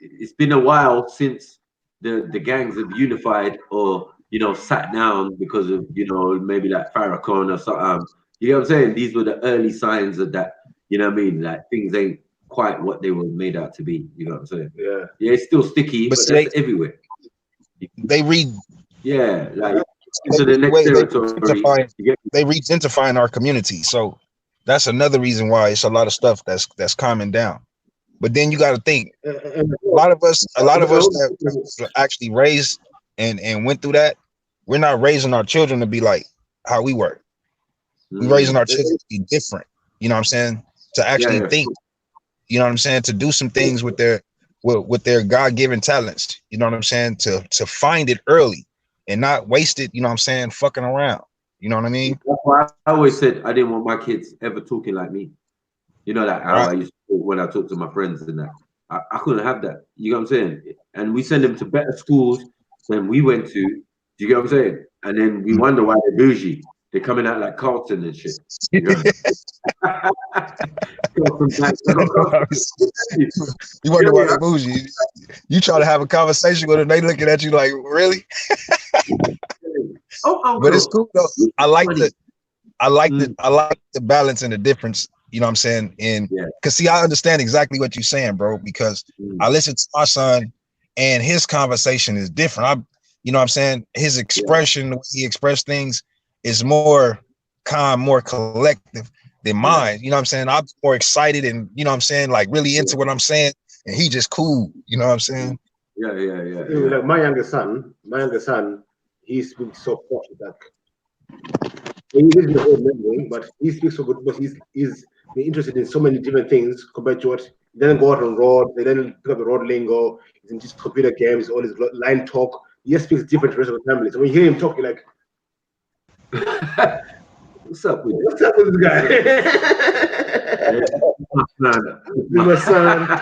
It's been a while since the gangs have unified or, you know, sat down because of, you know, maybe like Farrakhan or something. You know what I'm saying? These were the early signs of that, you know what I mean? Like things ain't quite what they were made out to be. You know what I'm saying? Yeah. Yeah, it's still sticky, but that's everywhere. They read. Yeah, like into the next territory. They re-gentrifying our community. So that's another reason why it's a lot of stuff that's calming down. But then you got to think, a lot of us that actually raised and went through that, we're not raising our children to be like how we were. We're raising our children to be different. You know what I'm saying? To actually think. You know what I'm saying? To do some things with their God-given talents. You know what I'm saying? To find it early and not waste it. You know what I'm saying? Fucking around. You know what I mean? That's why I always said I didn't want my kids ever talking like me. You know, like how I used to talk when I talk to my friends and that. I couldn't have that. You know what I'm saying? And we send them to better schools than we went to. Do you get what I'm saying? And then we wonder why they're bougie. They're coming out like Carlton and shit. You know? You wonder why they bougie. You try to have a conversation with them, they looking at you like, really? But it's cool though. I like the balance and the difference. You know what I'm saying? And because see, I understand exactly what you're saying, bro, because I listen to my son and his conversation is different. You know what I'm saying? His expression, the way he expressed things is more calm, more collective than mine. You know what I'm saying? I'm more excited and, you know what I'm saying, like really into what I'm saying. And he just cool. You know what I'm saying? Yeah. Like my younger son, he speaks so posh that he lives in the old memory, but he speaks so good because he's been interested in so many different things compared to what he doesn't go out on road, they don't pick up the road lingo, he's in just computer games, all his line talk. He just speaks different to the rest of the family. So when you hear him talk, you're like, what's up with this guy? My son.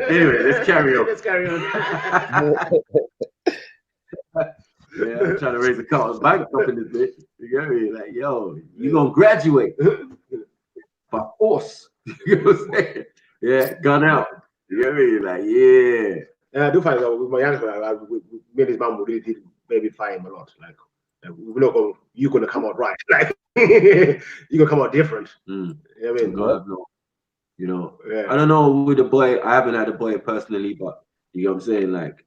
Anyway, let's carry on. Yeah, I'm trying to raise a couple of bike up in this bitch. You get me? Like, yo, you gonna graduate by force. You know what I'm saying? Yeah, gun out. You get me? Like, yeah. And I do find that with my younger son, me and his mom really did babyfy him a lot. Like we're not going, you're gonna come out right. Like you're gonna come out different. You know what I mean? God, no. You know, I don't know with the boy, I haven't had a boy personally, but you know what I'm saying? Like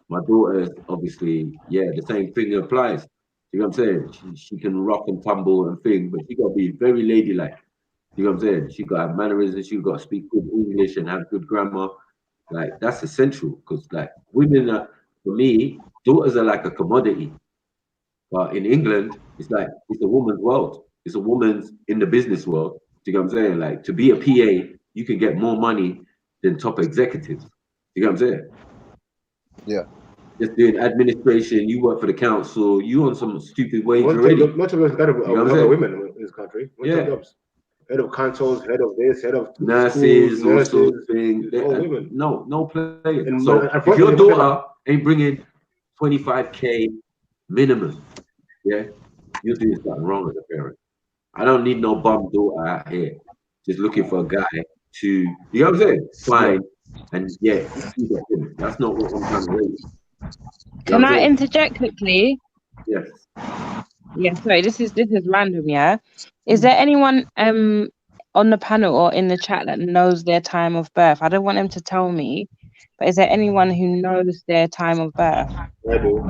my daughter, obviously, the same thing applies. You know what I'm saying? She can rock and tumble and thing, but she gotta be very ladylike. You know what I'm saying? She gotta have mannerisms, she gotta speak good English and have good grammar. Like that's essential because like women are, for me, daughters are like a commodity. But in England, it's like it's a woman's world. It's a woman's in the business world. Do you know what I'm saying? Like to be a PA, you can get more money than top executives. You know what I'm saying? Yeah. Just doing administration. You work for the council. You on some stupid wage Most already. of us got You know what I'm other saying? women in this country. Yeah. Jobs. Head of consoles, head of this, head of Nurses, schools, all sorts of nurses, things. all women. No playing. And So if unfortunately, your daughter ain't bringing 25K minimum, yeah, you're doing something wrong as a parent. I don't need no bum daughter out here just looking for a guy to, you know what I'm saying? Fine. And yeah, you get him. That's not what I'm trying to raise. You know Can what I'm I saying? interject quickly? Yes. Yeah, sorry, this is random, yeah. Is there anyone on the panel or in the chat that knows their time of birth? I don't want them to tell me, but is there anyone who knows their time of birth? I do.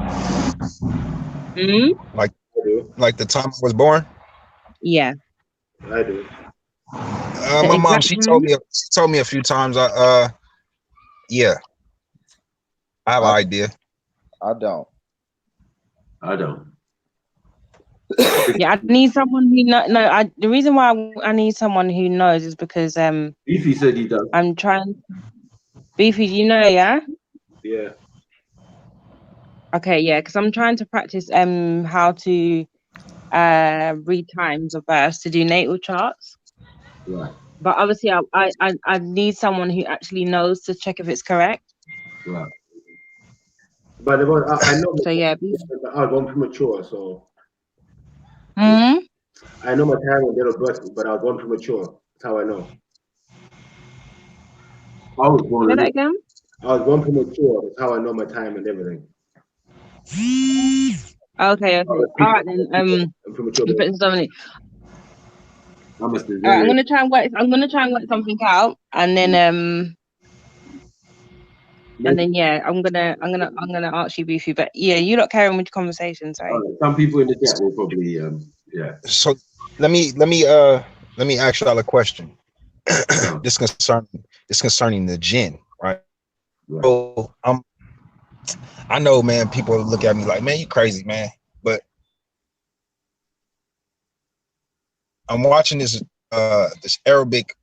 Like the time I was born. Yeah. I do. The My mom, exact she time? told me a few times. Yeah, I have an idea. I don't. Yeah, I need someone who the reason why I need someone who knows is because Beefy said he does. I'm trying. Beefy, do you know? Yeah. Yeah. Okay, yeah, because I'm trying to practice how to read times of births to do natal charts. Right. But obviously, I need someone who actually knows to check if it's correct. Right. But I know. So yeah. I was born premature, so. Hmm. I know my time and date of birth, but I was born premature. That's how I know. I was born. Say that again. I was born premature. That's how I know my time and everything. Okay. All right then. I'm premature. Prince Dominic. I must have All right, I'm gonna try and work something out, and then yeah, I'm gonna ask you, Beefy. But yeah, you lot carry on with your conversation. Sorry. Some people in the chat will probably yeah. So let me ask y'all a question. This concerning the jinn, right? So I know, man, people look at me like, man, you crazy, man. But I'm watching this Arabic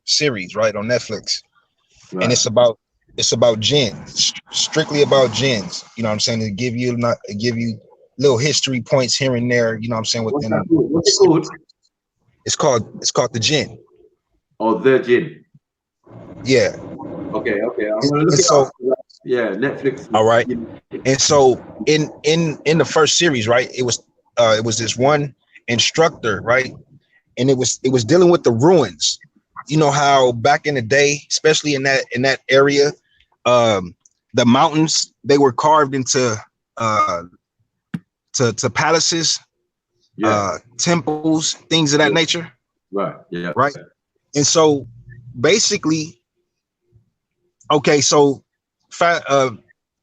series, right, on Netflix. Right. And it's about jinns, strictly about jinns. You know what I'm saying? To give you little history points here and there, you know what I'm saying, within What's it called? It's called The Jinn. Oh, The Jinn. Yeah. Okay. I'm gonna look it up. Yeah, Netflix. All right. And so in the first series, right, it was this one instructor, right? And it was dealing with the ruins. You know how back in the day, especially in that area, the mountains, they were carved into to palaces, temples, things of that nature. Right. Yeah. Right. And so basically, okay, so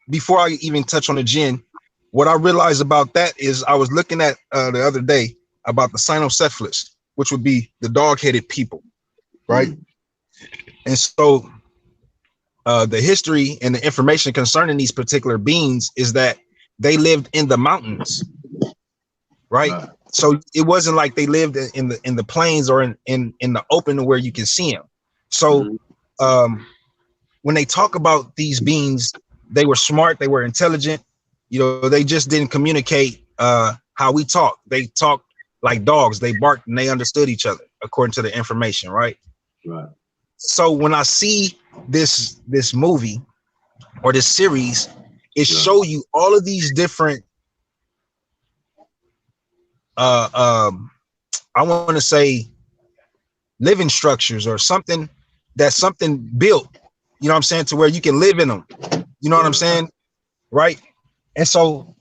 before I even touch on the jinn, what I realized about that is I was looking at the other day about the cynocephalus, which would be the dog-headed people, right? And so the history and the information concerning these particular beings is that they lived in the mountains, right? So it wasn't like they lived in the plains or in the open where you can see them. So when they talk about these beings, they were smart, they were intelligent, you know, they just didn't communicate how we talk. They talked like dogs, they barked and they understood each other according to the information, right? Right. So when I see this movie or this series, it show you all of these different I want to say living structures or something built, you know what I'm saying, to where you can live in them. You know what I'm saying? Right. And so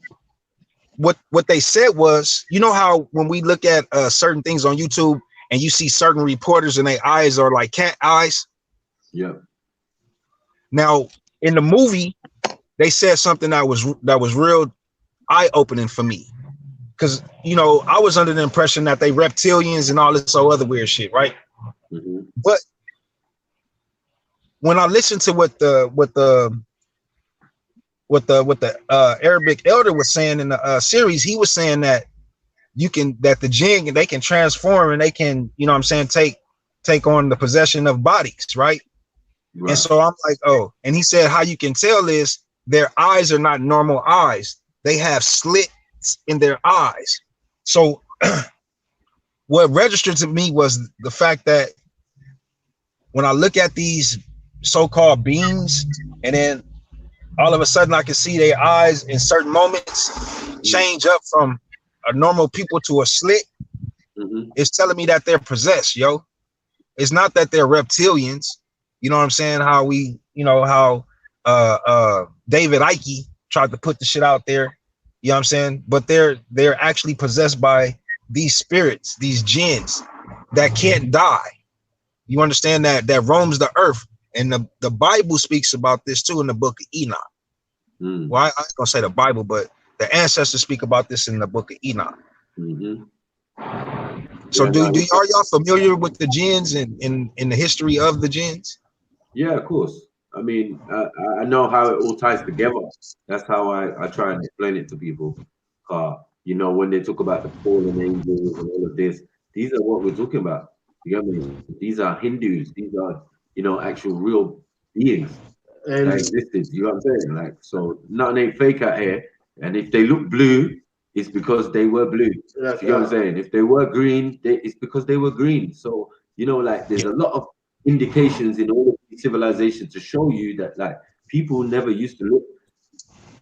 what they said was, you know how when we look at certain things on YouTube and you see certain reporters and their eyes are like cat eyes. Yeah. Now in the movie, they said something that was real eye-opening for me. Because, you know, I was under the impression that they reptilians and all this other weird shit, right? But when I listened to what the Arabic elder was saying in the series, he was saying that the jinn, they can transform and they can, you know what I'm saying, take on the possession of bodies, right? And so I'm like, oh, and he said how you can tell is their eyes are not normal eyes. They have slits in their eyes. So what registered to me was the fact that when I look at these so-called beings, and then all of a sudden I can see their eyes in certain moments change up from a normal people to a slit, it's telling me that they're possessed, yo. It's not that they're reptilians. You know what I'm saying? How we, you know, how David Icke tried to put the shit out there. You know what I'm saying? But they're actually possessed by these spirits, these jinns that can't die. You understand that roams the earth. And the Bible speaks about this too in the book of Enoch. Well, I ain't gonna say the Bible, but the ancestors speak about this in the book of Enoch. So are y'all familiar with the jinns and in the history of the jinns? Yeah, of course. I mean, I know how it all ties together. That's how I try and explain it to people. You know, when they talk about the fallen angels and all of this, these are what we're talking about. You get me? These are Hindus. These are, you know, actual real beings that existed. You know what I'm saying? Like, so nothing ain't fake out here. And if they look blue, it's because they were blue. You know what I'm saying? If they were green, it's because they were green. So, you know, like there's a lot of indications in all of these civilizations to show you that like people never used to look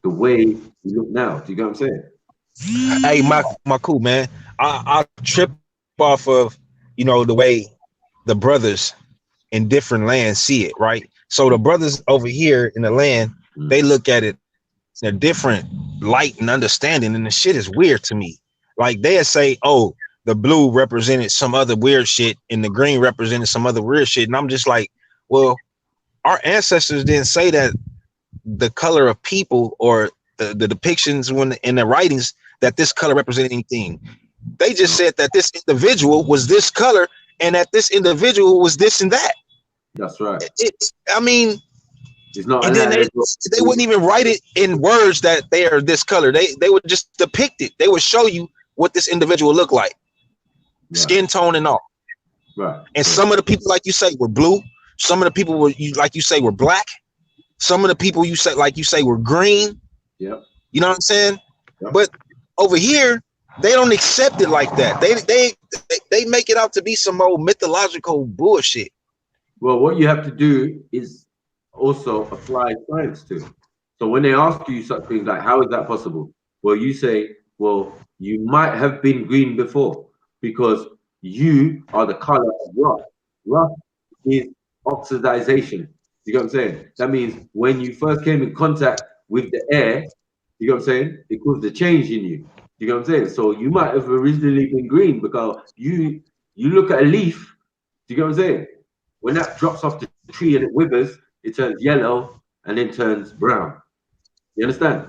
the way you look now. Do you get what I'm saying? Hey, my cool man. I trip off of, you know, the way the brothers in different lands see it, right? So the brothers over here in the land, they look at it in a different light and understanding, and the shit is weird to me. Like they'll say, oh, the blue represented some other weird shit and the green represented some other weird shit. And I'm just like, well, our ancestors didn't say that the color of people or the depictions when in the writings that this color represented anything. They just said that this individual was this color and that this individual was this and that. That's right. I mean, it's not. And then they wouldn't even write it in words that they are this color. They would just depict it. They would show you what this individual looked like, skin tone and all. Right. And some of the people, like you say, were blue. Some of the people were, like you say, were black. Some of the people you say, like you say, were green. Yep. You know what I'm saying? Yep. But over here, they don't accept it like that. They make it out to be some old mythological bullshit. Well, what you have to do is also apply science to it. So when they ask you such things like, how is that possible? Well, you say, well, you might have been green before because you are the color of rough. Rough is oxidization. You know what I'm saying? That means when you first came in contact with the air, you know what I'm saying? It caused a change in you. You know what I'm saying? So you might have originally been green because you look at a leaf, do you know what I'm saying? When that drops off the tree and it withers, it turns yellow and then turns brown. You understand?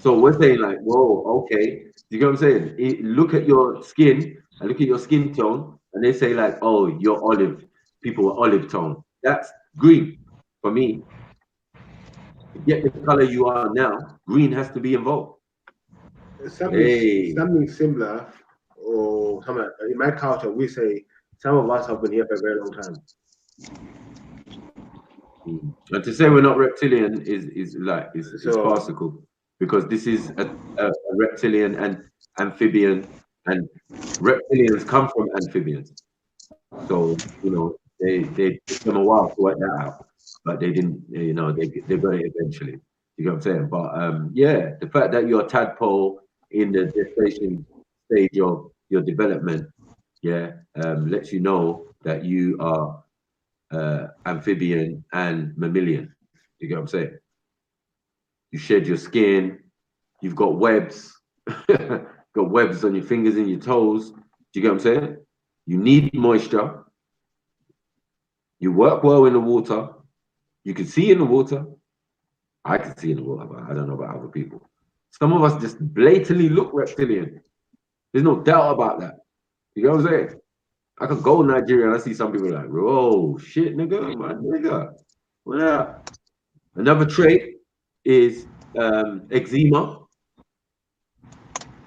So we're saying like, whoa, okay. You know what I'm saying? Look at your skin and look at your skin tone, and they say like, oh, you're olive. People are olive tone. That's green for me. To get the color you are now, green has to be involved. Something similar, or something in my culture, we say some of us have been here for a very long time. And to say we're not reptilian is farcical, because this is a reptilian and amphibian, and reptilians come from amphibians. So you know they took them a while to work that out, but they didn't. You know they got it eventually. You know what I'm saying? But yeah, the fact that you're a tadpole in the gestation stage of your development, lets you know that you are amphibian and mammalian. You get what I'm saying? You shed your skin, you've got webs, got webs on your fingers and your toes. Do you get what I'm saying? You need moisture. You work well in the water. You can see in the water. I can see in the water, but I don't know about other people. Some of us just blatantly look reptilian. There's no doubt about that. You know what I'm saying? I could go to Nigeria and I see some people like, oh shit, nigga, my nigga. What up? Another trait is eczema.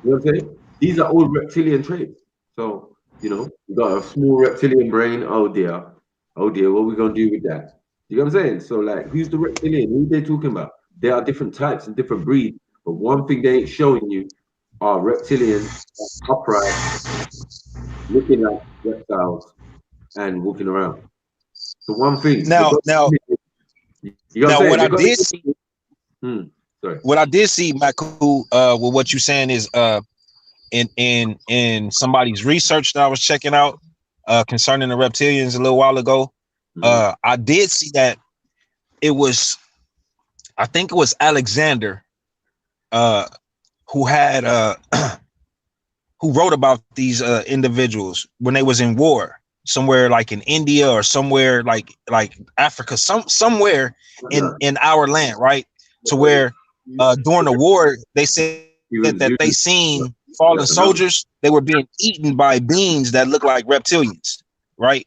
You know what I'm saying? These are all reptilian traits. So, you know, you got a small reptilian brain. Oh dear, what are we gonna do with that? You know what I'm saying? So like, who's the reptilian? Who they talking about? There are different types and different breeds, but one thing they ain't showing you are reptilians upright, looking like reptiles and walking around. So one thing, Now, you know what I'm now, saying? what They I got did see, sorry. what I did see, Maku, with what you saying is, in somebody's research that I was checking out, concerning the reptilians a little while ago, I did see that it was, I think it was Alexander, who had, who wrote about these individuals when they was in war somewhere like in India or somewhere like Africa, somewhere in our land, right? To where during the war they said that they seen fallen soldiers. They were being eaten by beings that look like reptilians, right?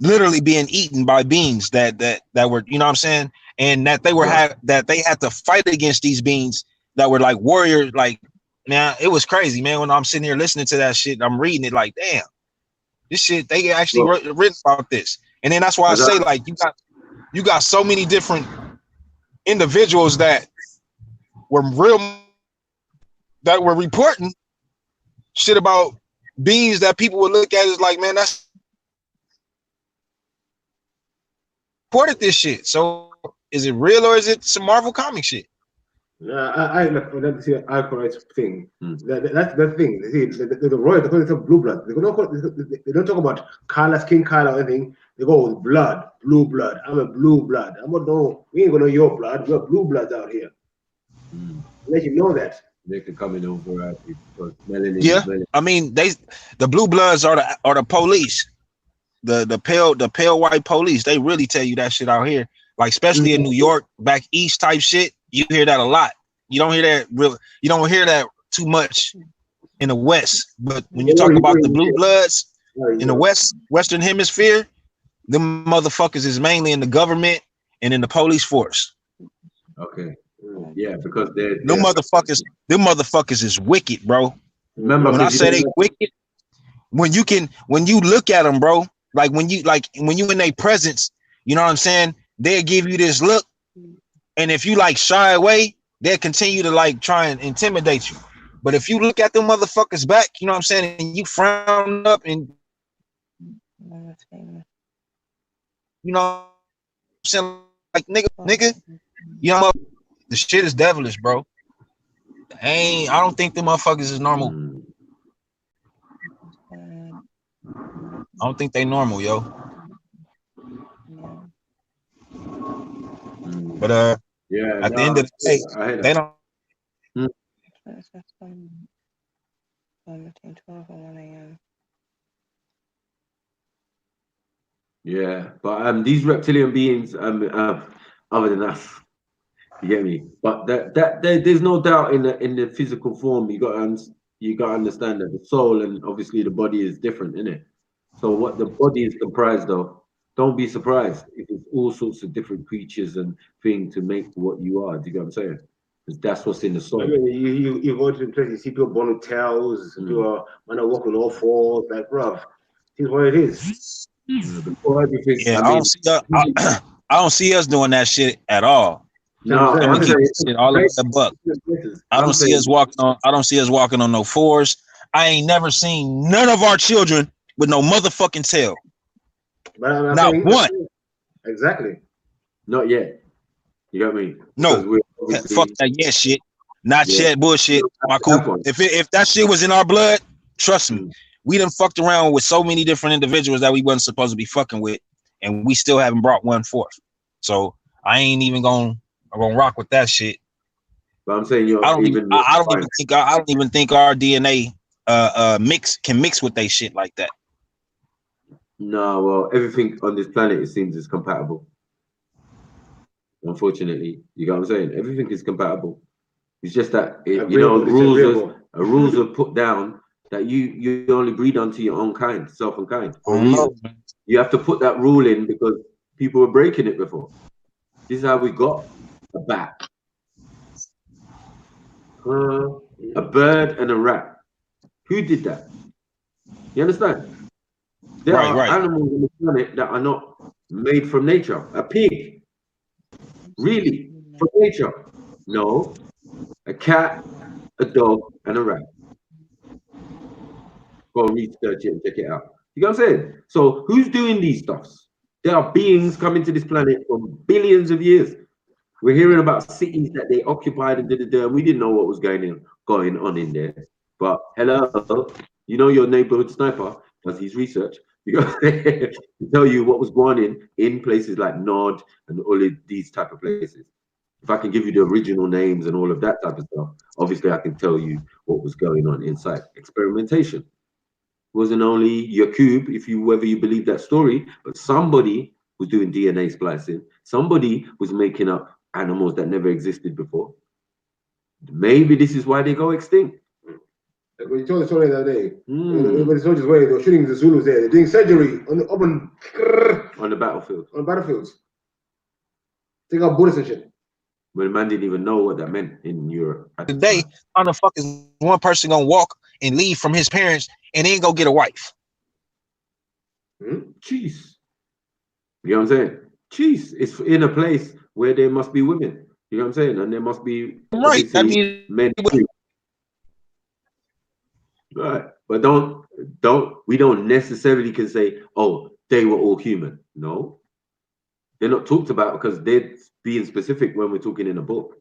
Literally being eaten by beings that were, you know what I'm saying, and that they were that they had to fight against these beings that were like warriors. Like, man, it was crazy, man. When I'm sitting here listening to that shit, I'm reading it like, damn, this shit, they actually written about this. And then that's why I say, like, you got so many different individuals that were reporting shit about beings that people would look at as like, man, that's reported this shit. So is it real or is it some Marvel comic shit? I let's see alcohol thing. That's the thing. The royal, they call it blue blood. They don't talk about color, skin color or anything. They go with blood, blue blood. I'm a blue blood. I'm gonna know. We ain't gonna know your blood. You're blue bloods out here. Let you know that. They can come in over because melanin. Yeah, I mean, the blue bloods are the police, the pale white police. They really tell you that shit out here, like especially in New York, back east type shit. You hear that a lot. You don't hear that you don't hear that too much in the West. But when you talk about the blue bloods in the Western hemisphere, them motherfuckers is mainly in the government and in the police force. Okay. Yeah, because them motherfuckers is wicked, bro. Remember, when I say they wicked, when you look at them, bro, like when you in their presence, you know what I'm saying? They'll give you this look, and if you like shy away, they'll continue to like try and intimidate you. But if you look at them motherfuckers back, you know what I'm saying, and you frown up and you know what I'm saying, like nigga, you know, the shit is devilish, bro. I don't think the motherfuckers is normal. I don't think they normal, yo. But at the end of the day, they don't. Yeah, but these reptilian beings, other than us, you get me. But there's no doubt in the physical form. You got to understand that the soul and obviously the body is different, innit? So what the body is comprised of, don't be surprised if it's all sorts of different creatures and things to make what you are. Do you get what I'm saying? Because that's what's in the soul. I mean, you go to the place, you see people born with tails, people are walking all fours, like, bruv, here's what it is. Yeah, I don't see us doing that shit at all. No, I'm gonna keep this shit all over the buck. I don't see us walking on no fours. I ain't never seen none of our children with no motherfucking tail. Not one. Exactly. Not yet. You got me? No. Fuck that yet shit. Not yet bullshit. My cool. If that shit was in our blood, trust me, we done fucked around with so many different individuals that we wasn't supposed to be fucking with, and we still haven't brought one forth. So I ain't even gonna rock with that shit. But I'm saying I don't even think our DNA can mix with they shit like that. No, well, everything on this planet, it seems, is compatible. Unfortunately, you get what I'm saying? Everything is compatible. It's just that rules are put down that you only breed onto your own kind, self and kind. For a reason. You have to put that rule in because people were breaking it before. This is how we got a bat, a bird, and a rat. Who did that? You understand? There are animals on the planet that are not made from nature? A pig? Really? From nature? No. A cat, a dog, and a rat. Go research it and check it out. You know what I'm saying? So who's doing these stuffs? There are beings coming to this planet from billions of years. We're hearing about cities that they occupied and and we didn't know what was going on in there. But hello, you know your neighborhood sniper does his research. You got to tell you what was going on in places like Nod and all of these type of places. If I can give you the original names and all of that type of stuff, obviously I can tell you what was going on inside. Experimentation wasn't only Yakub, whether you believe that story, but somebody was doing DNA splicing. Somebody was making up animals that never existed before. Maybe this is why they go extinct. Like when you told the story the other day, when the soldiers were, they were shooting the Zulus there. They're doing surgery on the battlefield. On battlefields. Take out bullets and shit. When man didn't even know what that meant in Europe. Today, how the fuck is one person gonna walk and leave from his parents and then go get a wife? Jeez. You know what I'm saying? Jeez, it's in a place where there must be women. You know what I'm saying? And there must be right. That means men too. Right. But we don't necessarily can say, oh, they were all human. No. They're not talked about because they're being specific when we're talking in a book.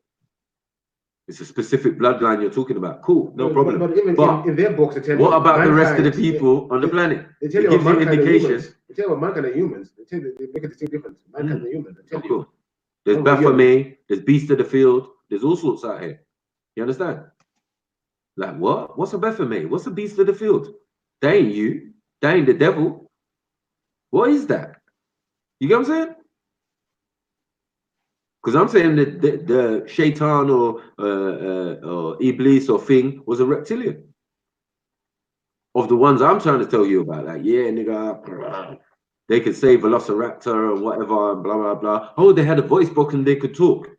It's a specific bloodline you're talking about. Cool, no problem. But even in their books, they tell what you about the rest of the mankind, people on the planet? They tell It you gives about you mankind and indication. humans. They tell you about mankind and humans. They make a distinct difference. Mankind and humans. They tell you. Cool. There's Baphomet, there's Beast of the Field, there's all sorts out here. You understand? Like what? What's a Baphomet? What's a Beast of the Field? They ain't you. They ain't the devil. What is that? You get what I'm saying? Because I'm saying that the Shaitan or Iblis or thing was a reptilian. Of the ones I'm trying to tell you about, like, yeah, nigga, they could say Velociraptor or whatever, and blah, blah, blah. Oh, they had a voice box and they could talk.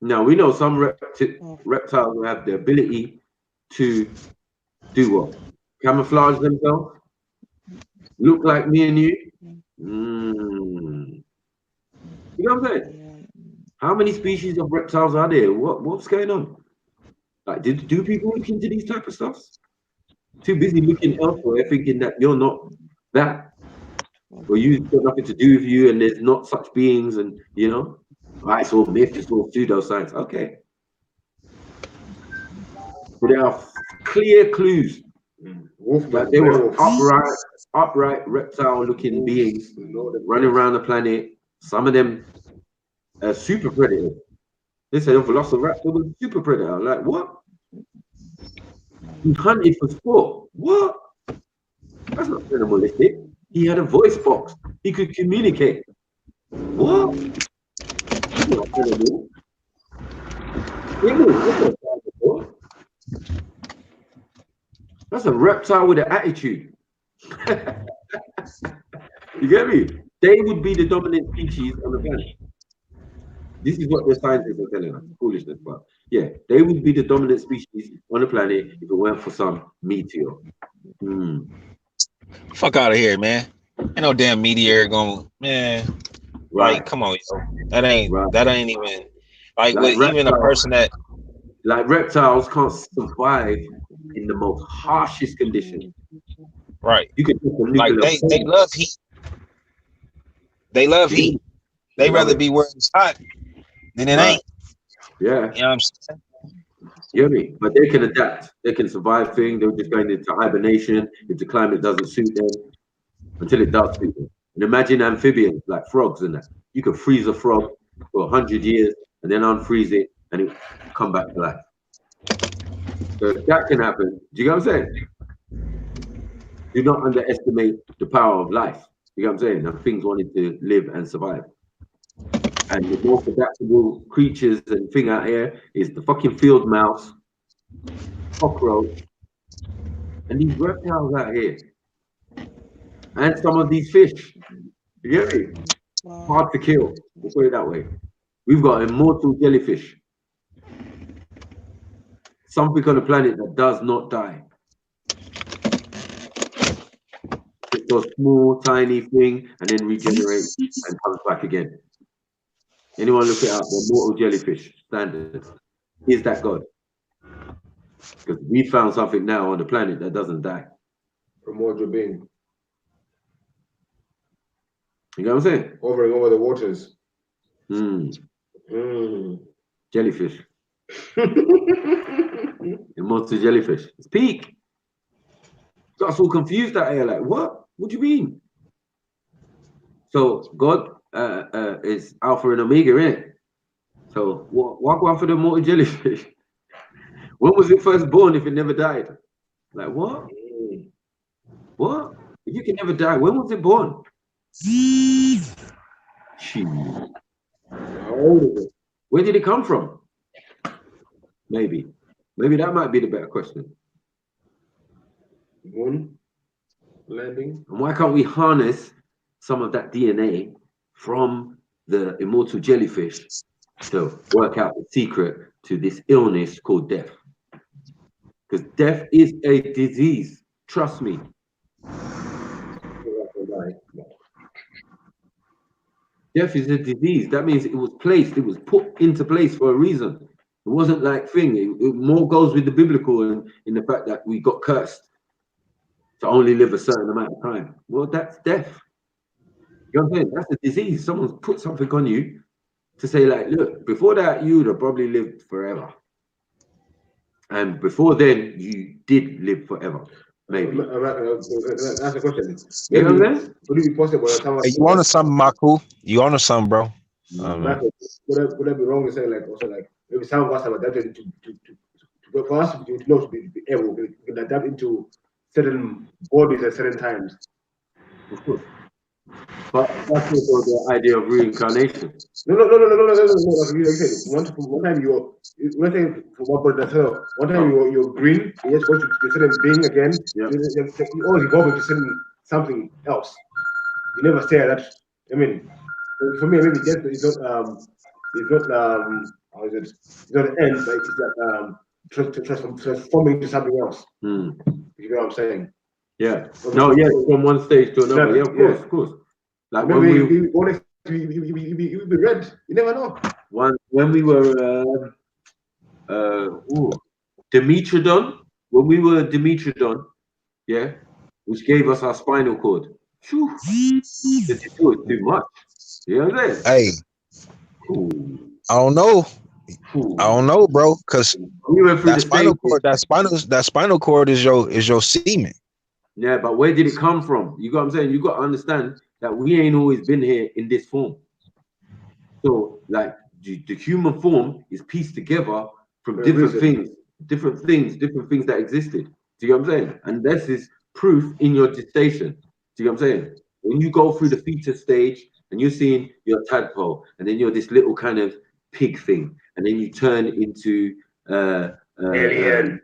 Now, we know some reptiles have the ability to do what? Camouflage themselves? Look like me and you? You know what I'm saying? How many species of reptiles are there? What's going on? Like, do people look into these type of stuff? Too busy looking elsewhere, thinking that you're not that, or you've got nothing to do with you, and there's not such beings, and you know, it's all myth, it's all pseudoscience. Okay, but there are clear clues that they were upright reptile-looking beings running around the planet. Some of them are super predators. They said Velociraptor was a super predator. I'm like, what? He hunted for sport. What? That's not animalistic. He had a voice box. He could communicate. What? That's not animal. That's a reptile with an attitude. You get me? They would be the dominant species on the planet. This is what the scientists are telling us. Foolishness, but yeah, they would be the dominant species on the planet if it weren't for some meteor. Fuck out of here, man. Ain't no damn meteor going, man. Right. Like, come on, yo. That ain't even like with reptiles, even a person that like reptiles can't survive in the most harshest conditions. Right. You could like they love heat. They love heat. They rather be where it's hot than it ain't. Yeah. You know what I'm saying? You know me? But they can adapt. They can survive things. They're just going into hibernation if the climate doesn't suit them until it does suit them. And imagine amphibians like frogs and that. You can freeze a frog for 100 years and then unfreeze it and it come back to life. So that can happen. Do you know what I'm saying? Do not underestimate the power of life. You know what I'm saying? And things wanting to live and survive. And the most adaptable creatures and thing out here is the fucking field mouse, cockroach, and these reptiles out here. And some of these fish. You get me? Hard to kill. We'll put it that way. We've got immortal jellyfish. Something on the planet that does not die. So small, tiny thing, and then regenerates and comes back again. Anyone look it up? The mortal jellyfish standard. Is that God? Because we found something now on the planet that doesn't die. Primordial being. You know what I'm saying? Hovering over the waters. Jellyfish. Immortal jellyfish. It's peak. Got us all confused out here. Like, what? What do you mean? So God is Alpha and Omega, innit? So what go on for the immortal jellyfish? When was it first born if it never died? Like, what? What? If you can never die, when was it born? How old is it? Where did it come from? Maybe that might be the better question. Moon landing. And why can't we harness some of that DNA from the immortal jellyfish to work out the secret to this illness called death? Because death is a disease. Trust me. Death is a disease. That means it was placed, it was put into place for a reason. It wasn't like thing. It more goes with the biblical and in the fact that we got cursed to only live a certain amount of time. Well, that's death. You know what I'm saying? That's a disease. Someone's put something on you to say, like, look, before that, you would have probably lived forever. And before then, you did live forever. Maybe. That's a question. You know what I'm saying? Would it be possible that Hey, you on to something, Maku? You on to something, bro? would that be wrong to say, like, also, like, maybe some of us have adapted for us to know to be able, we can adapt into certain bodies at certain times. Of course. But that's also the idea of reincarnation. No. Like you said, one time you're green, you just go to a certain being again. Yeah. You always evolve into something else. You never say that. I mean, for me, maybe death is not how is it? It's not an end, but it's that transforming into something else. You know what I'm saying? Yeah. No, yeah, from one stage to another. Yeah, of course. Like maybe you be red. You never know. When we were Dimetrodon, yeah, which gave us our spinal cord. Whew, it was too much. You know what I'm saying? Hey, I don't know. I don't know, bro, because we went through that spinal cord is your semen. Yeah, but where did it come from? You got what I'm saying? You got to understand that we ain't always been here in this form. So, like, the human form is pieced together from different things that existed. Do you know what I'm saying? And this is proof in your gestation. Do you know what I'm saying? When you go through the fetus stage and you're seeing your tadpole, and then you're this little kind of pig thing, and then you turn into alien.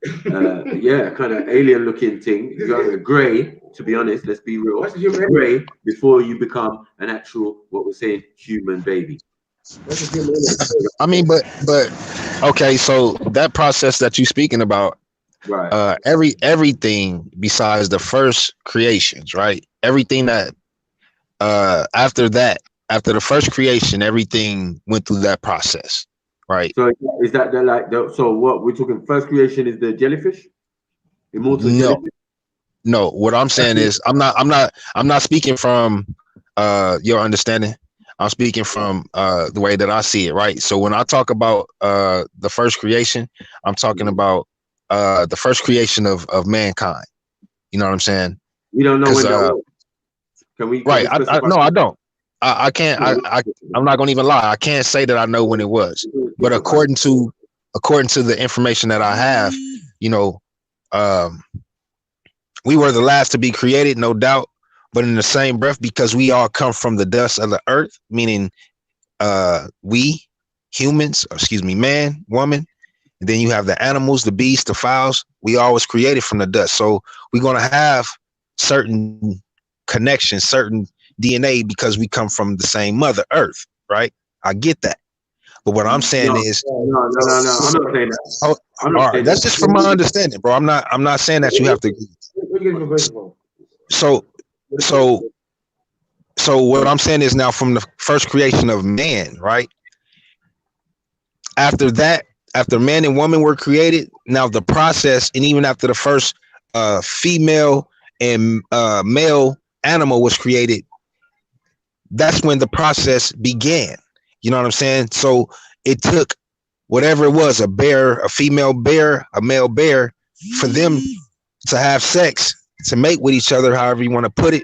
Yeah, kind of alien looking thing. You got a grey, to be honest, let's be real. Grey before you become an actual, what we're saying, human baby. I mean, but okay, so that process that you're speaking about, right? Everything besides the first creations, right? Everything that after the first creation, everything went through that process, right? So is that so what we're talking first creation is the jellyfish? Immortal jellyfish? No, what I'm saying is I'm not speaking from your understanding. I'm speaking from the way that I see it, right? So when I talk about the first creation, I'm talking about the first creation of mankind. You know what I'm saying? We don't know when that was. Can we? Right. No, I don't. I can't. I'm not gonna even lie. I can't say that I know when it was. But according to the information that I have, you know, we were the last to be created, no doubt. But in the same breath, because we all come from the dust of the earth, meaning we humans, man, woman, and then you have the animals, the beasts, the fowls. We all was created from the dust. So we're gonna have certain connections, certain DNA, because we come from the same Mother Earth, right? I get that. But what I'm saying is, no, I'm not saying that. All right, that's just from my understanding, bro. I'm not saying that you have to. Where you getting your question from? So So what I'm saying is now from the first creation of man, right? After that, after man and woman were created, now the process, and even after the first female and male animal was created, that's when the process began. You know what I'm saying? So it took whatever it was, a bear, a female bear, a male bear, for them to have sex, to mate with each other, however you want to put it,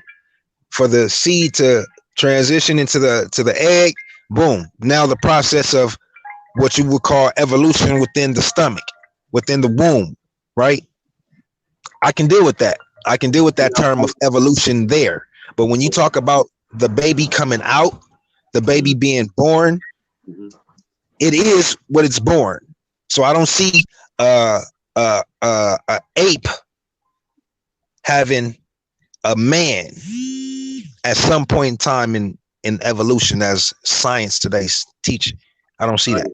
for the seed to transition into the egg. Boom. Now the process of what you would call evolution within the stomach, within the womb, right? I can deal with that. I can deal with that term of evolution there. But when you talk about the baby coming out, the baby being born, it is what it's born. So I don't see a ape having a man at some point in time in evolution, as science today teach. I don't see that.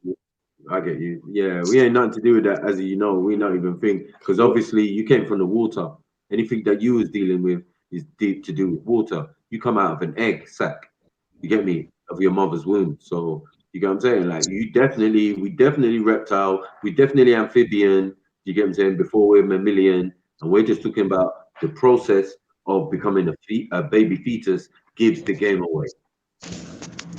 I get you. Yeah, we ain't nothing to do with that, as you know. We not even think, because obviously you came from the water. Anything that you was dealing with is deep to do with water. You come out of an egg sac, you get me, of your mother's womb. So you get what I'm saying? Like we definitely reptile, we definitely amphibian. You get what I'm saying? Before we're mammalian, and we're just talking about the process of becoming a baby fetus gives the game away.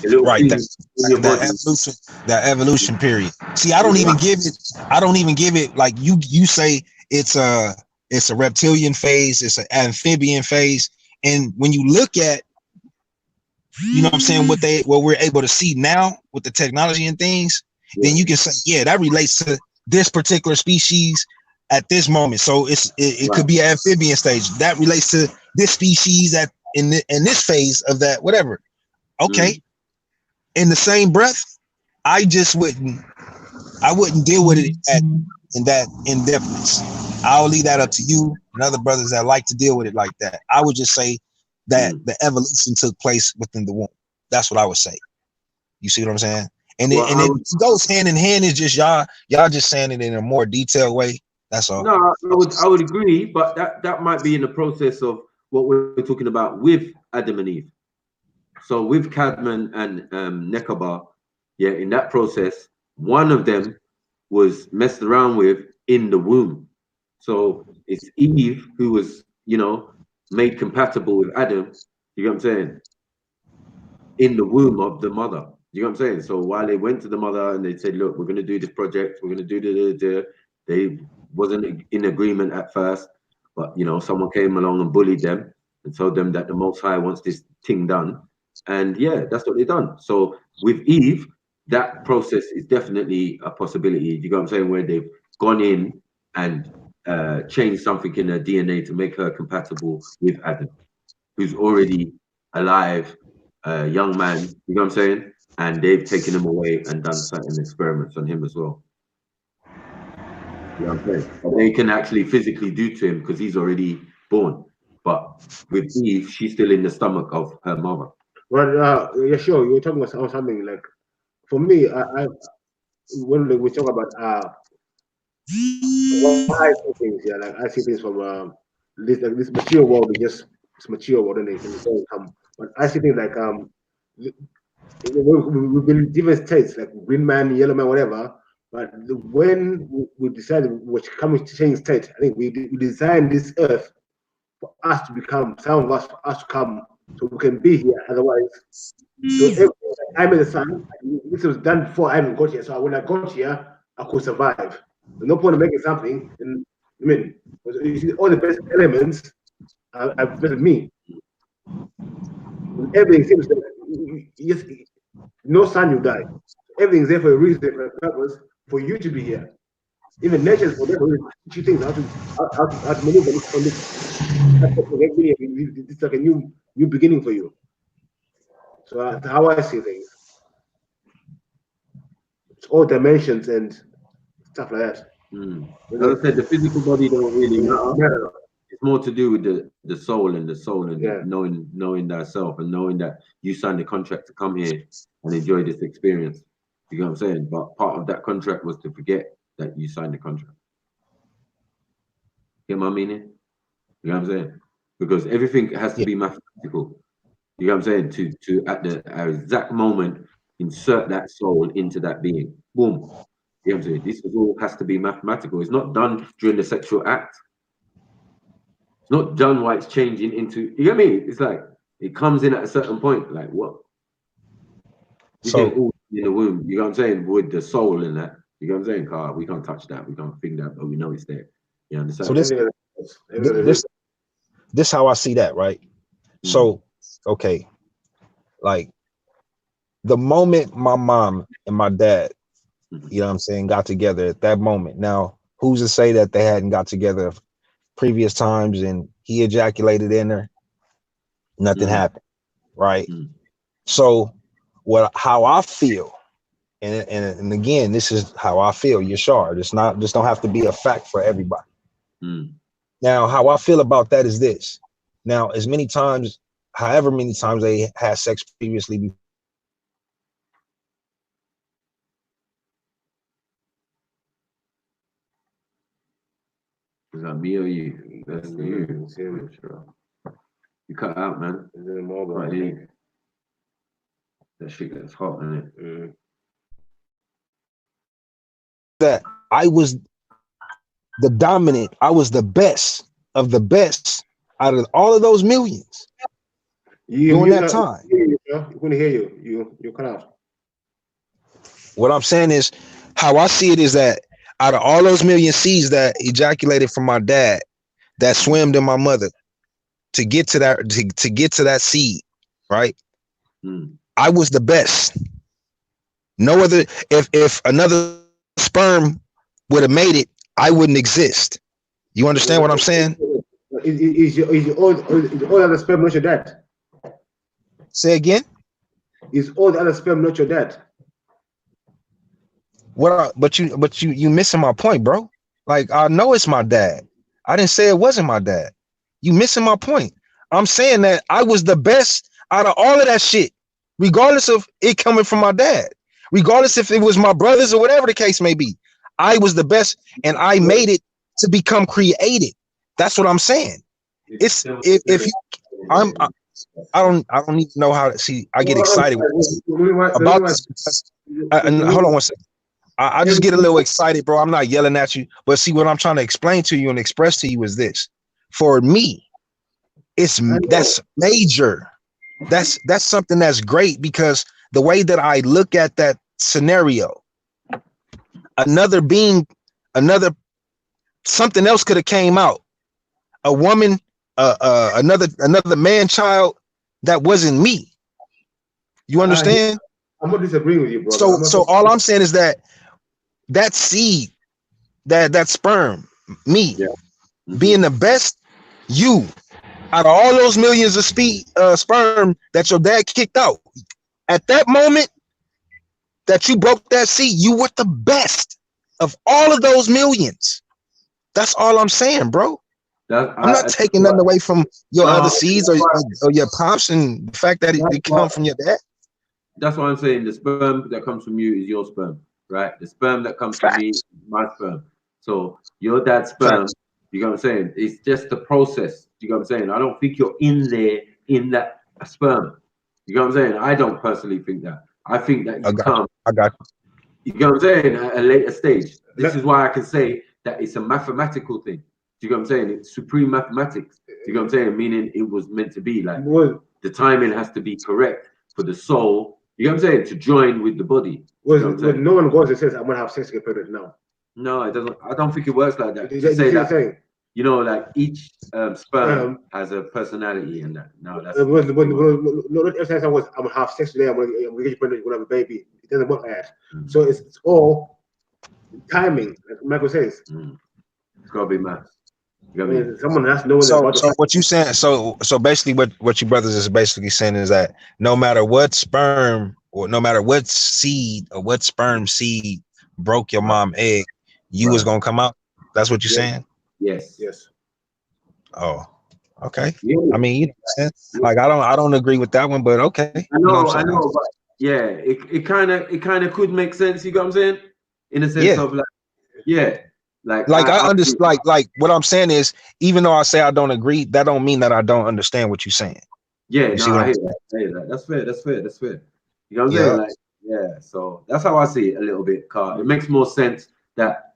Right, that evolution period. See, I don't even give it like you say it's a reptilian phase, it's an amphibian phase, and when you look at, you know what I'm saying, what we're able to see now with the technology and things, then you can say, yeah, that relates to this particular species at this moment. So it could be an amphibian stage that relates to this species in this phase of that, whatever. Okay. In the same breath, I wouldn't deal with it in that in-depthness. I'll leave that up to you and other brothers that like to deal with it like that. I would just say that the evolution took place within the womb. That's what I would say. You see what I'm saying? And it goes hand in hand. It's just y'all just saying it in a more detailed way. That's all. No, I would agree, but that might be in the process of what we're talking about with Adam and Eve. So with Cadman and Nekaba, yeah, in that process, one of them was messed around with in the womb. So it's Eve who was, made compatible with Adam. You know what I'm saying? In the womb of the mother. You know what I'm saying? So while they went to the mother and they said, look, we're going to do this project, we're going to do they wasn't in agreement at first, but someone came along and bullied them and told them that the Most High wants this thing done. And yeah, that's what they done. So with Eve, that process is definitely a possibility. You know what I'm saying? Where they've gone in and changed something in her DNA to make her compatible with Adam, who's already alive, young man. You know what I'm saying? And they've taken him away and done certain experiments on him as well. You know what I'm saying? But they can actually physically do to him because he's already born. But with Eve, she's still in the stomach of her mother. Well, yeah, sure. You were talking about something like, for me, when we talk about what I see things, yeah, like I see things from this material world is just it's material world, and it doesn't come. But I see things like we've been in different states, like green man, yellow man, whatever. But when we decided which coming to change state, I think we designed this earth for us to become, some of us, for us to come, so we can be here. Otherwise, so I'm in the sun. This was done before I even got here. So when I got here, I could survive. There's no point in making something. And I mean, you see, all the best elements are better than me. Everything seems like no sun, you die. Everything's there for a reason, for a purpose, for you to be here. Even nature, for them, teach you things how to maneuver on this. It's like a new beginning for you. So that's how I see things. It's all dimensions and stuff like that. As I said, the physical body don't really matter. It's more to do with the soul and knowing thyself and knowing that you signed the contract to come here and enjoy this experience. You know what I'm saying? But part of that contract was to forget that you signed the contract. Get my meaning? You know what I'm saying? because everything has to be mathematical. You know what I'm saying? To at the exact moment insert that soul into that being. Boom. You know what I'm saying? This all has to be mathematical. It's not done during the sexual act. It's not done while it's changing into. You get me? It's like it comes in at a certain point. Like what? This ain't all in the womb. You know what I'm saying? With the soul in that. You know what I'm saying? Car, we can't touch that. We can't think that, but we know it's there. You understand? So this how I see that, right? So, okay, like the moment my mom and my dad, you know what I'm saying, got together at that moment. Now, who's to say that they hadn't got together previous times and he ejaculated in her, nothing happened, right? So how I feel, and again, this is how I feel, Yashar. It's not, just don't have to be a fact for everybody. Now, how I feel about that is this. Now, as many times, however many times they had sex previously. Is that me or you? That's you. You cut out, man. That shit gets hot, isn't it? That I was the dominant, I was the best of the best out of all of those millions during that time. You couldn't hear you. You cut out. What I'm saying is, how I see it is that out of all those million seeds that ejaculated from my dad, that swam in my mother, to get to that to get to that seed, right? I was the best. No other. If another sperm would have made it, I wouldn't exist. You understand what I'm saying? Is all the other sperm not your dad? Say again? Is all the other sperm not your dad? But you missing my point, bro. Like, I know it's my dad. I didn't say it wasn't my dad. You missing my point. I'm saying that I was the best out of all of that shit, regardless of it coming from my dad, regardless if it was my brothers or whatever the case may be. I was the best, and I made it to become created. That's what I'm saying. It's if you, I don't even know how to see. I get excited about this because, and hold on one second. I just get a little excited, bro. I'm not yelling at you, but see, what I'm trying to explain to you and express to you is this: for me, that's major. That's something that's great, because the way that I look at that scenario, another being, something else could have came out. A woman, another man child that wasn't me. You understand? I'm not disagreeing with you, bro. So all I'm saying is that seed, that sperm, me, being the best, you, out of all those millions of sperm that your dad kicked out, at that moment that you broke that seed, you were the best of all of those millions. That's all I'm saying, bro. I'm not taking nothing away from your other seeds or your pops, and the fact that it come from your dad. That's what I'm saying. The sperm that comes from you is your sperm, right? The sperm that comes from me is my sperm. So your dad's sperm, you know what I'm saying? It's just the process. You know what I'm saying? I don't think you're in there in that sperm. You know what I'm saying? I don't personally think that. I think that you come. I got you. You know what I'm saying? At a later stage. This is why I can say that it's a mathematical thing. Do you know what I'm saying? It's supreme mathematics. Do you know what I'm saying? Meaning it was meant to be like the timing has to be correct for the soul. You know what I'm saying? To join with the body. When no one goes and says, "I'm gonna have sex to get pregnant now." No, it doesn't. I don't think it works like that. To say that, you know, like each sperm has a personality, and that. No, that's not every time I'm gonna have sex today. I'm gonna get you pregnant. You're gonna have a baby. It doesn't work like that. So it's all timing, like Michael says. It's gotta be math. Someone has to know. So what you saying? So basically, what you brothers is basically saying is that no matter what sperm or no matter what seed or what sperm seed broke your mom egg, you was gonna come out. That's what you're saying? Yes. Oh, okay. I mean, you know, like I don't agree with that one, but okay. I know, but yeah, it kind of could make sense. You got what I'm saying? In a sense of like, Like I understand. Like what I'm saying is, even though I say I don't agree, that don't mean that I don't understand what you're saying. Yeah, You see no, what I I'm hear saying? that. I hear that. That's fair. That's fair. That's fair. You know what I'm Yeah. saying? Like, yeah. So that's how I see it a little bit, Car. It makes more sense that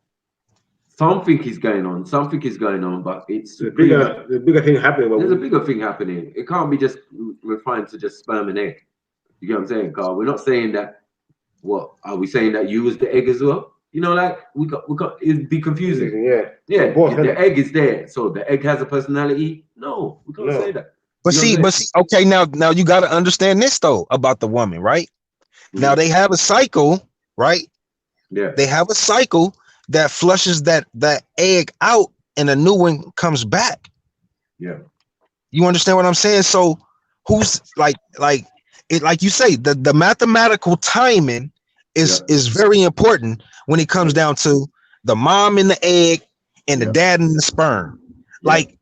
something is going on. Something is going on, but it's the bigger thing happening. There's a bigger thing happening. It can't be just refined to just sperm and egg. You get what I'm saying, Car? We're not saying that. What are we saying, that you was the egg as well? You know, like we got. It'd be confusing. Yeah. Both, The egg is there, so the egg has a personality. No, we can't say that. But You know see, okay, now you got to understand this though about the woman, right? Now they have a cycle, right? Yeah. They have a cycle that flushes that egg out, and a new one comes back. Yeah. You understand what I'm saying? So who's like it, like you say, the mathematical timing is very important when it comes down to the mom in the egg and the dad in the sperm. Like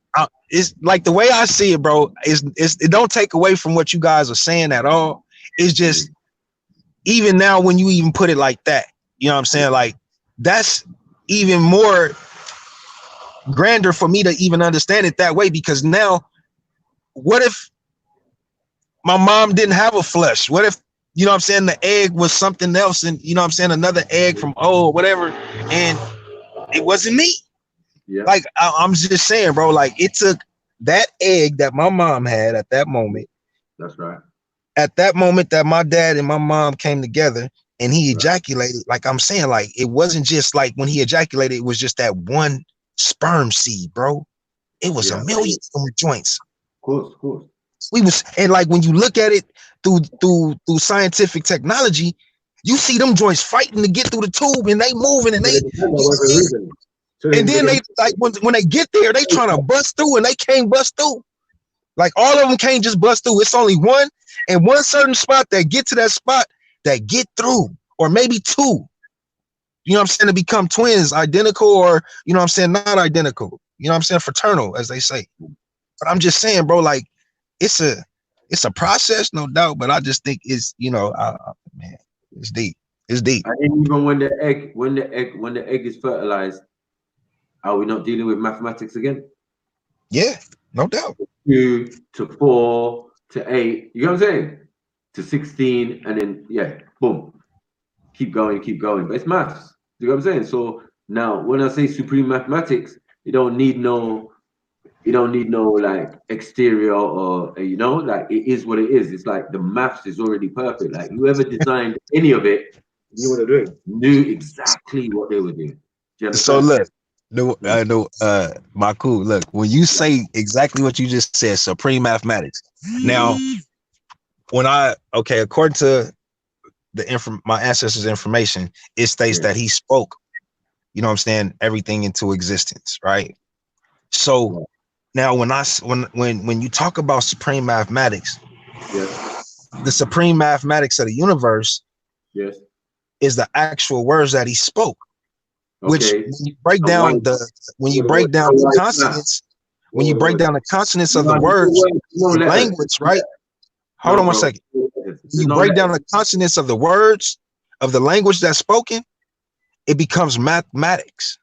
it's like the way I see it, bro, is it don't take away from what you guys are saying at all. It's just even now when you even put it like that, you know what I'm saying? Like that's even more grander for me to even understand it that way, because now what if my mom didn't have a flesh? What if, you know what I'm saying, the egg was something else, and you know what I'm saying, another egg from or whatever, and it wasn't me? Yeah. Like I'm just saying, bro, like it took that egg that my mom had at that moment. That's right. At that moment that my dad and my mom came together and he ejaculated, like I'm saying, like it wasn't just like when he ejaculated, it was just that one sperm seed, bro. It was a million joints. Of course. We was, and like when you look at it through scientific technology, you see them joints fighting to get through the tube, and they moving, and and then they like when they get there, they trying to bust through, and they can't bust through. Like all of them can't just bust through. It's only one and one certain spot that get to that spot that get through, or maybe two. You know what I'm saying? To become twins, identical, or you know what I'm saying, not identical. You know what I'm saying, fraternal, as they say. But I'm just saying, bro, like it's a process, no doubt. But I just think it's, you know, man, it's deep. It's deep. And even when the egg is fertilized, are we not dealing with mathematics again? Yeah, no doubt. 2 to 4 to 8. You know what I'm saying? To 16, and then boom, keep going. But it's maths. You know what I'm saying? So now, when I say supreme mathematics, you don't need no like exterior, or you know, like it is what it is. It's like the maths is already perfect. Like whoever designed any of it knew exactly what they were doing. Do you understand? So look, my cool. Look, when you say exactly what you just said, supreme mathematics. Now, when according to my ancestors' information, it states that he spoke, you know what I'm saying, everything into existence, right? So now when you talk about supreme mathematics, the supreme mathematics of the universe is the actual words that he spoke. Which when you break down the consonants, when you break down the consonants of the words, the language, right? Hold on one second. You break down the consonants of the words of the language that's spoken, it becomes mathematics.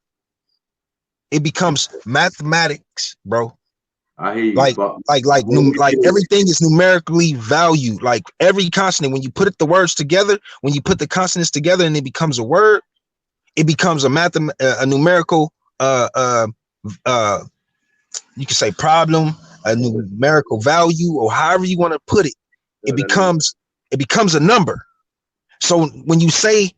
It becomes mathematics, bro. I hear you. Like everything is numerically valued. Like every consonant, when you put the words together, when you put the consonants together, and it becomes a word, it becomes a numerical you can say problem, a numerical value, or however you want to put it. It becomes a number. So when you say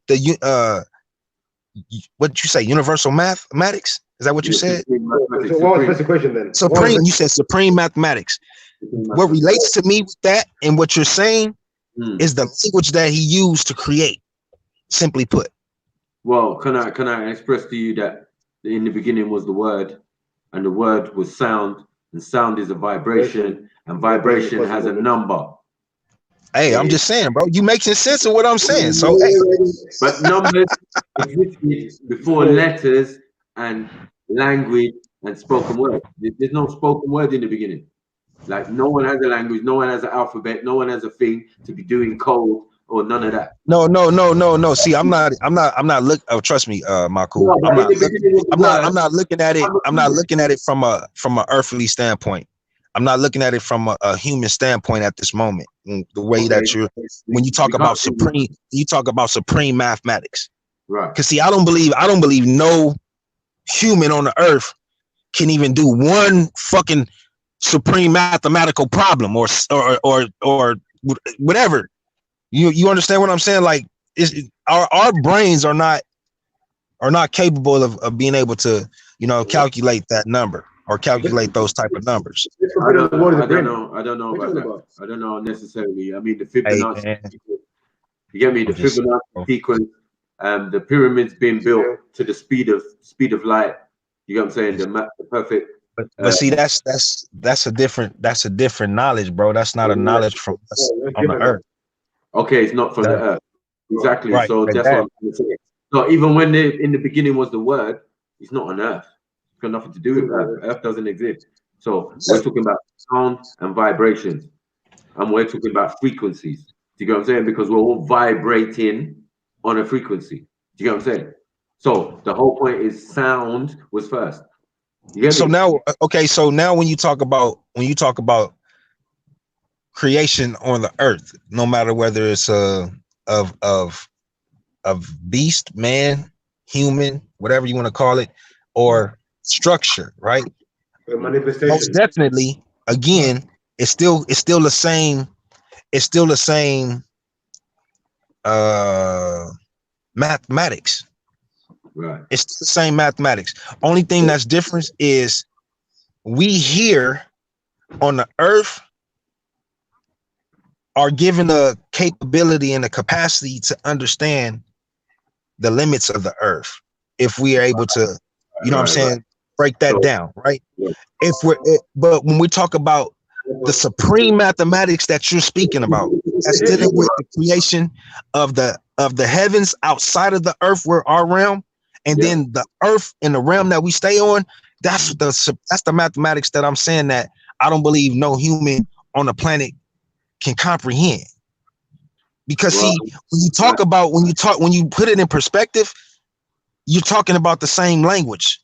what you say, universal mathematics, is that what you said? So what was the question then? Supreme, you said supreme mathematics. What relates to me with that and what you're saying is the language that he used to create, simply put. Well, can I express to you that in the beginning was the word, and the word was sound, and sound is a vibration, and vibration has a number. Hey, I'm just saying, bro. You making sense of what I'm saying. So, hey. But numbers existed before letters and language and spoken word. There's no spoken word in the beginning. Like no one has a language, no one has an alphabet, no one has a thing to be doing code or none of that? No. See, I'm not look. Oh, trust me, Maku. No, I'm but in not. the beginning of the word, I'm not looking at it. I'm not looking at it from a earthly standpoint. I'm not looking at it from a human standpoint at this moment. The way that when you talk about supreme mathematics, right? Because see, I don't believe no human on the earth can even do one fucking supreme mathematical problem or whatever. You understand what I'm saying? Like, our brains are not capable of being able to calculate that number or calculate those type of numbers. I don't know about that. I don't know necessarily. I mean, the Fibonacci. You get me? The Fibonacci sequence. The pyramids being built to the speed of light. You get what I'm saying? The perfect. But see, that's a different knowledge, bro. That's not a knowledge from us on the earth. Okay, it's not from the earth. Exactly. Right, So that's what I'm trying to say. So even when in the beginning was the word, it's not on earth. It's got nothing to do with earth. Earth doesn't exist. So we're talking about sound and vibrations, and we're talking about frequencies. Do you get what I'm saying? Because we're all vibrating on a frequency. Do you get what I'm saying? So the whole point is sound was first. So now, okay. So now, when you talk about creation on the earth, no matter whether it's of beast, man, human, whatever you want to call it, or structure, right? Manifestation. Most definitely. Again, it's still the same. It's still the same mathematics. Right. It's the same mathematics. Only thing that's different is we here on the earth are given the capability and the capacity to understand the limits of the earth. If we are able to, you know what I'm saying, break that down, right? But when we talk about the supreme mathematics that you're speaking about, that's dealing with the creation of the heavens outside of the earth, where our realm, and then the earth and the realm that we stay on. That's the mathematics that I'm saying that I don't believe no human on the planet can comprehend. Because see, when you put it in perspective, you're talking about the same language.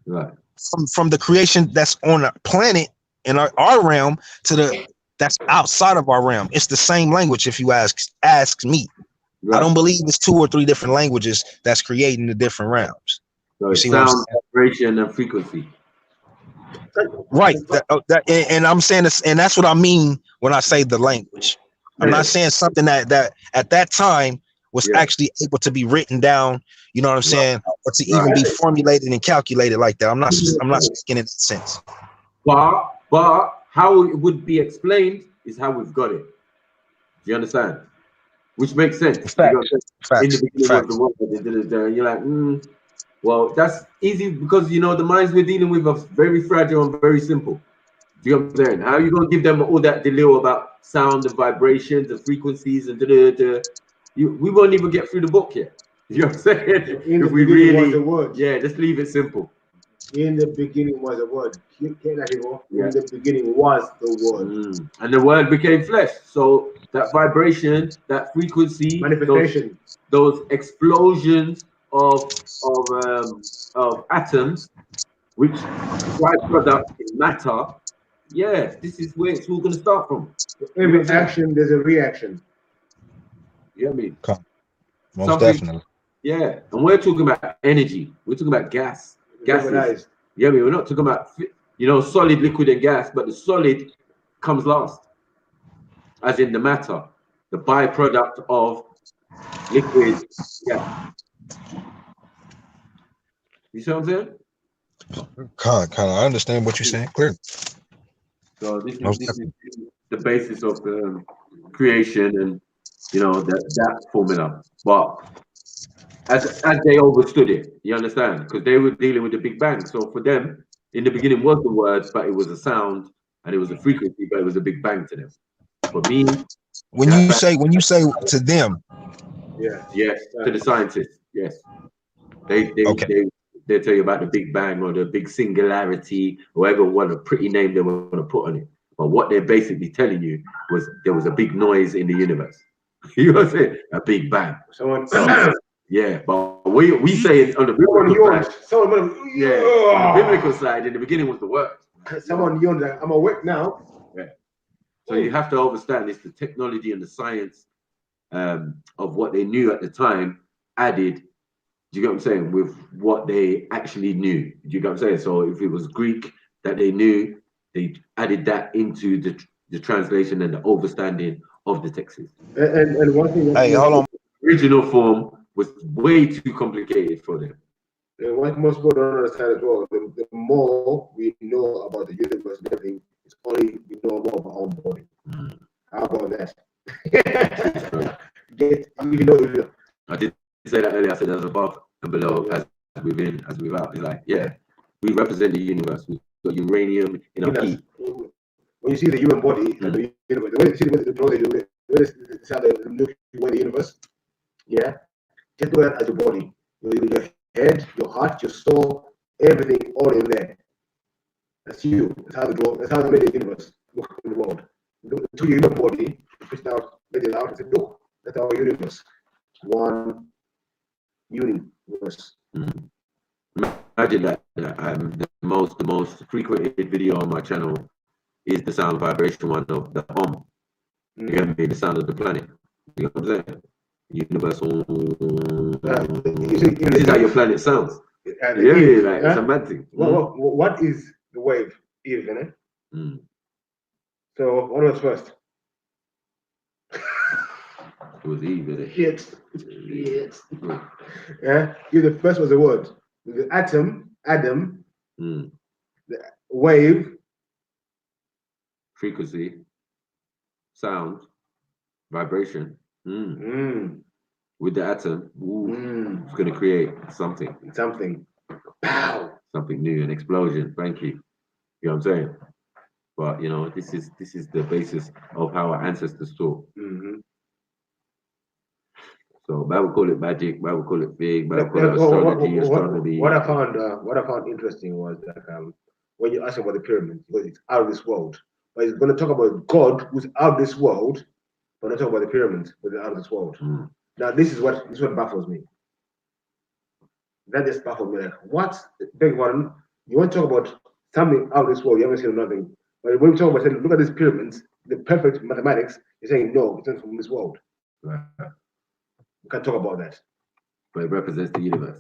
Right. From the creation that's on the planet in our realm to that's outside of our realm. It's the same language, if you ask me. Right. I don't believe it's 2 or 3 different languages that's creating the different realms. So it's sound, vibration, and frequency. Right. And I'm saying this, and that's what I mean when I say the language. I'm not saying something that at that time was actually able to be written down, you know what I'm saying, or to even be formulated and calculated like that. I'm not speaking in that sense. But how it would be explained is how we've got it. Do you understand? Which makes sense. Facts. In the beginning of the world, you're like, well, that's easy because the minds we're dealing with are very fragile and very simple. Do you know what I'm saying? How are you going to give them all that deal about sound and vibrations and frequencies and we won't even get through the book yet. You know what I'm saying? If we really, was a word. Just leave it simple. In the beginning was a word. In the beginning was the word. And the word became flesh. So that vibration, that frequency, manifestation, those explosions of atoms, which byproduct in matter. Yeah, this is where it's all going to start from. Every action, there's a reaction. You know what I mean? Most definitely. Yeah, and we're talking about energy. We're talking about gases. Yeah, we're not talking about solid, liquid, and gas, but the solid comes last, as in the matter, the byproduct of liquid. Yeah. You see what I'm saying? Kind of. I understand what you're saying clearly. So this is the basis of creation and that formula. But as they understood it, you understand? Because they were dealing with the Big Bang. So for them, in the beginning was the word, but it was a sound and it was a frequency, but it was a Big Bang to them. For me, when you say to them, yes, to the scientists, yes, they tell you about the Big Bang or the big singularity, whatever pretty name they want to put on it. But what they're basically telling you was there was a big noise in the universe. You know what I'm saying? A big bang. Someone, So, yeah, but we say it on the biblical side. Yeah, on the biblical side, in the beginning was the word. Someone yawned like, I'm awake now. Yeah. So you have to understand it's the technology and the science of what they knew at the time added. Do you get what I'm saying? With what they actually knew. Do you get what I'm saying? So if it was Greek that they knew, they added that into the translation and the understanding of the texts. And one thing. Hey, hold on. The original form was way too complicated for them. What most people don't understand as well, the more we know about the universe and everything, it's only we know more about our own body. How about that? I did say that earlier. I said as above and below, as within, as without. It's like, yeah, we represent the universe. We've got uranium in our key. When you see the human body, the universe, the way you see the universe, yeah, just look at it as your body. Your head, your heart, your soul, everything all in there. That's you. That's how they made the universe look in the world. To your human body, you push it out, let it out, and say, look, that's our universe. One universe. Imagine that the most frequented video on my channel is the sound vibration one of the hum. You get me? The sound of the planet. You know what I'm saying? Universal. This is how your planet sounds. Yeah, like it's a mad thing. What is the wave? Eve, isn't it? So what was first? It was Eve, isn't it? Yes. Yeah. The first was the word. The atom, Adam, the wave, frequency, sound, vibration. With the atom, it's going to create something. Something new, an explosion. Thank you. You know what I'm saying? But you know, this is the basis of how our ancestors thought. So Bible call it magic, Bible call it big, Bible call it astrology, astronomy. What I found interesting was that when you ask about the pyramids, because it's out of this world, but it's going to talk about God who's out of this world, but not talk about the pyramids, but they're out of this world. Now this is what baffles me. That just baffles me. Like, what? Big one. You want to talk about something out of this world? You haven't seen nothing. But when you talk about saying, look at these pyramids, the perfect mathematics, you're saying no, it's not from this world. Right. We can talk about that. But it represents the universe.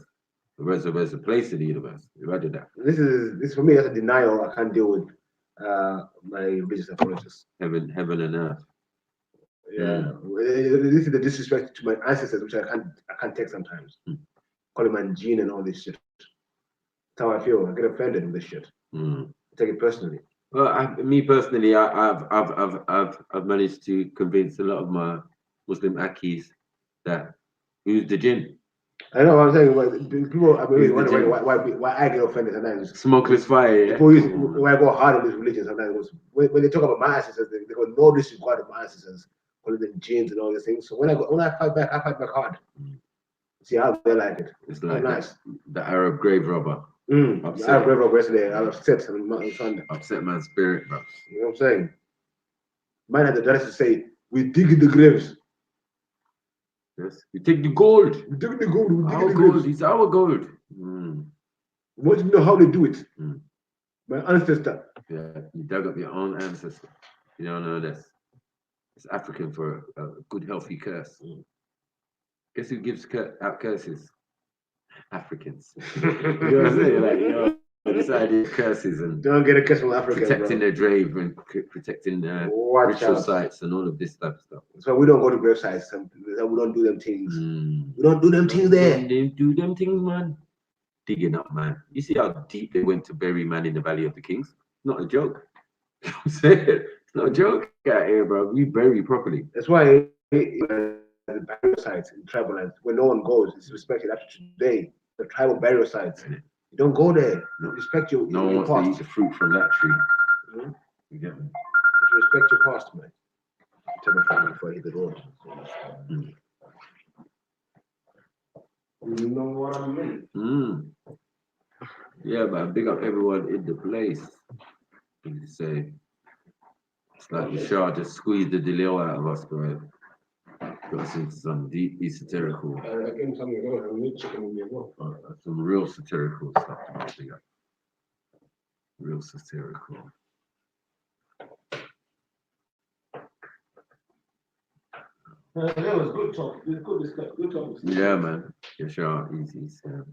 It represents a place in the universe. Imagine that. This is for me. That's a denial I can't deal with. My religious approaches. Heaven and earth. Yeah, this is the disrespect to my ancestors, which I can't take sometimes. Calling my gene and all this shit. That's how I feel. I get offended with this shit. I take it personally. Well, me personally, I've managed to convince a lot of my Muslim Akis that who's the jinn. I know what I'm saying. But people, I mean, wonder why I get offended sometimes. Smokeless fire. Yeah? When I go hard on this religion, sometimes when they talk about my ancestors, they go no disregard of my ancestors, calling them jinns and all these things. So when I fight back hard. See how they like it. It's like nice. The Arab grave robber. The Arab grave robber yesterday. I upset on Sunday. Upset man's spirit, bro. You know what I'm saying? Man had the audacity to say, "We dig the graves." Yes, we take the gold. We dig the gold. We dig our the gold. graves. It's our gold. Want to know how they do it? My ancestor. Yeah, you dug up your own ancestor. You don't know this. It's African for a good, healthy curse. Guess who gives out curses? Africans. You know what I'm saying? Like, you know, this idea of curses and don't get a curse from Africa. Protecting their grave and protecting ritual sites and all of this type of stuff. So we don't go to grave sites. We don't do them things. We don't do them things there. Do them things, man. Digging up, man. You see how deep they went to bury man in the Valley of the Kings? Not a joke. You know what I'm saying? It's not a joke out here, bro. We bury properly. That's why the burial sites in tribal lands, where no one goes, it's respected after today. The tribal burial sites, you don't go there. You respect your no one wants to eat the fruit from that tree. You get me? Respect your past, man. Tell my family before I hit the road. You know what I mean? Yeah, man. Big up everyone in the place. You say it's like the Shah just squeezed the delil out of us, bro. Got some deep esoterical. Again, something else. I need chicken in me as well. Some real satirical stuff to make. Real satirical. That was good talk. Good talk. Yeah, man. Yeah, sure. He's a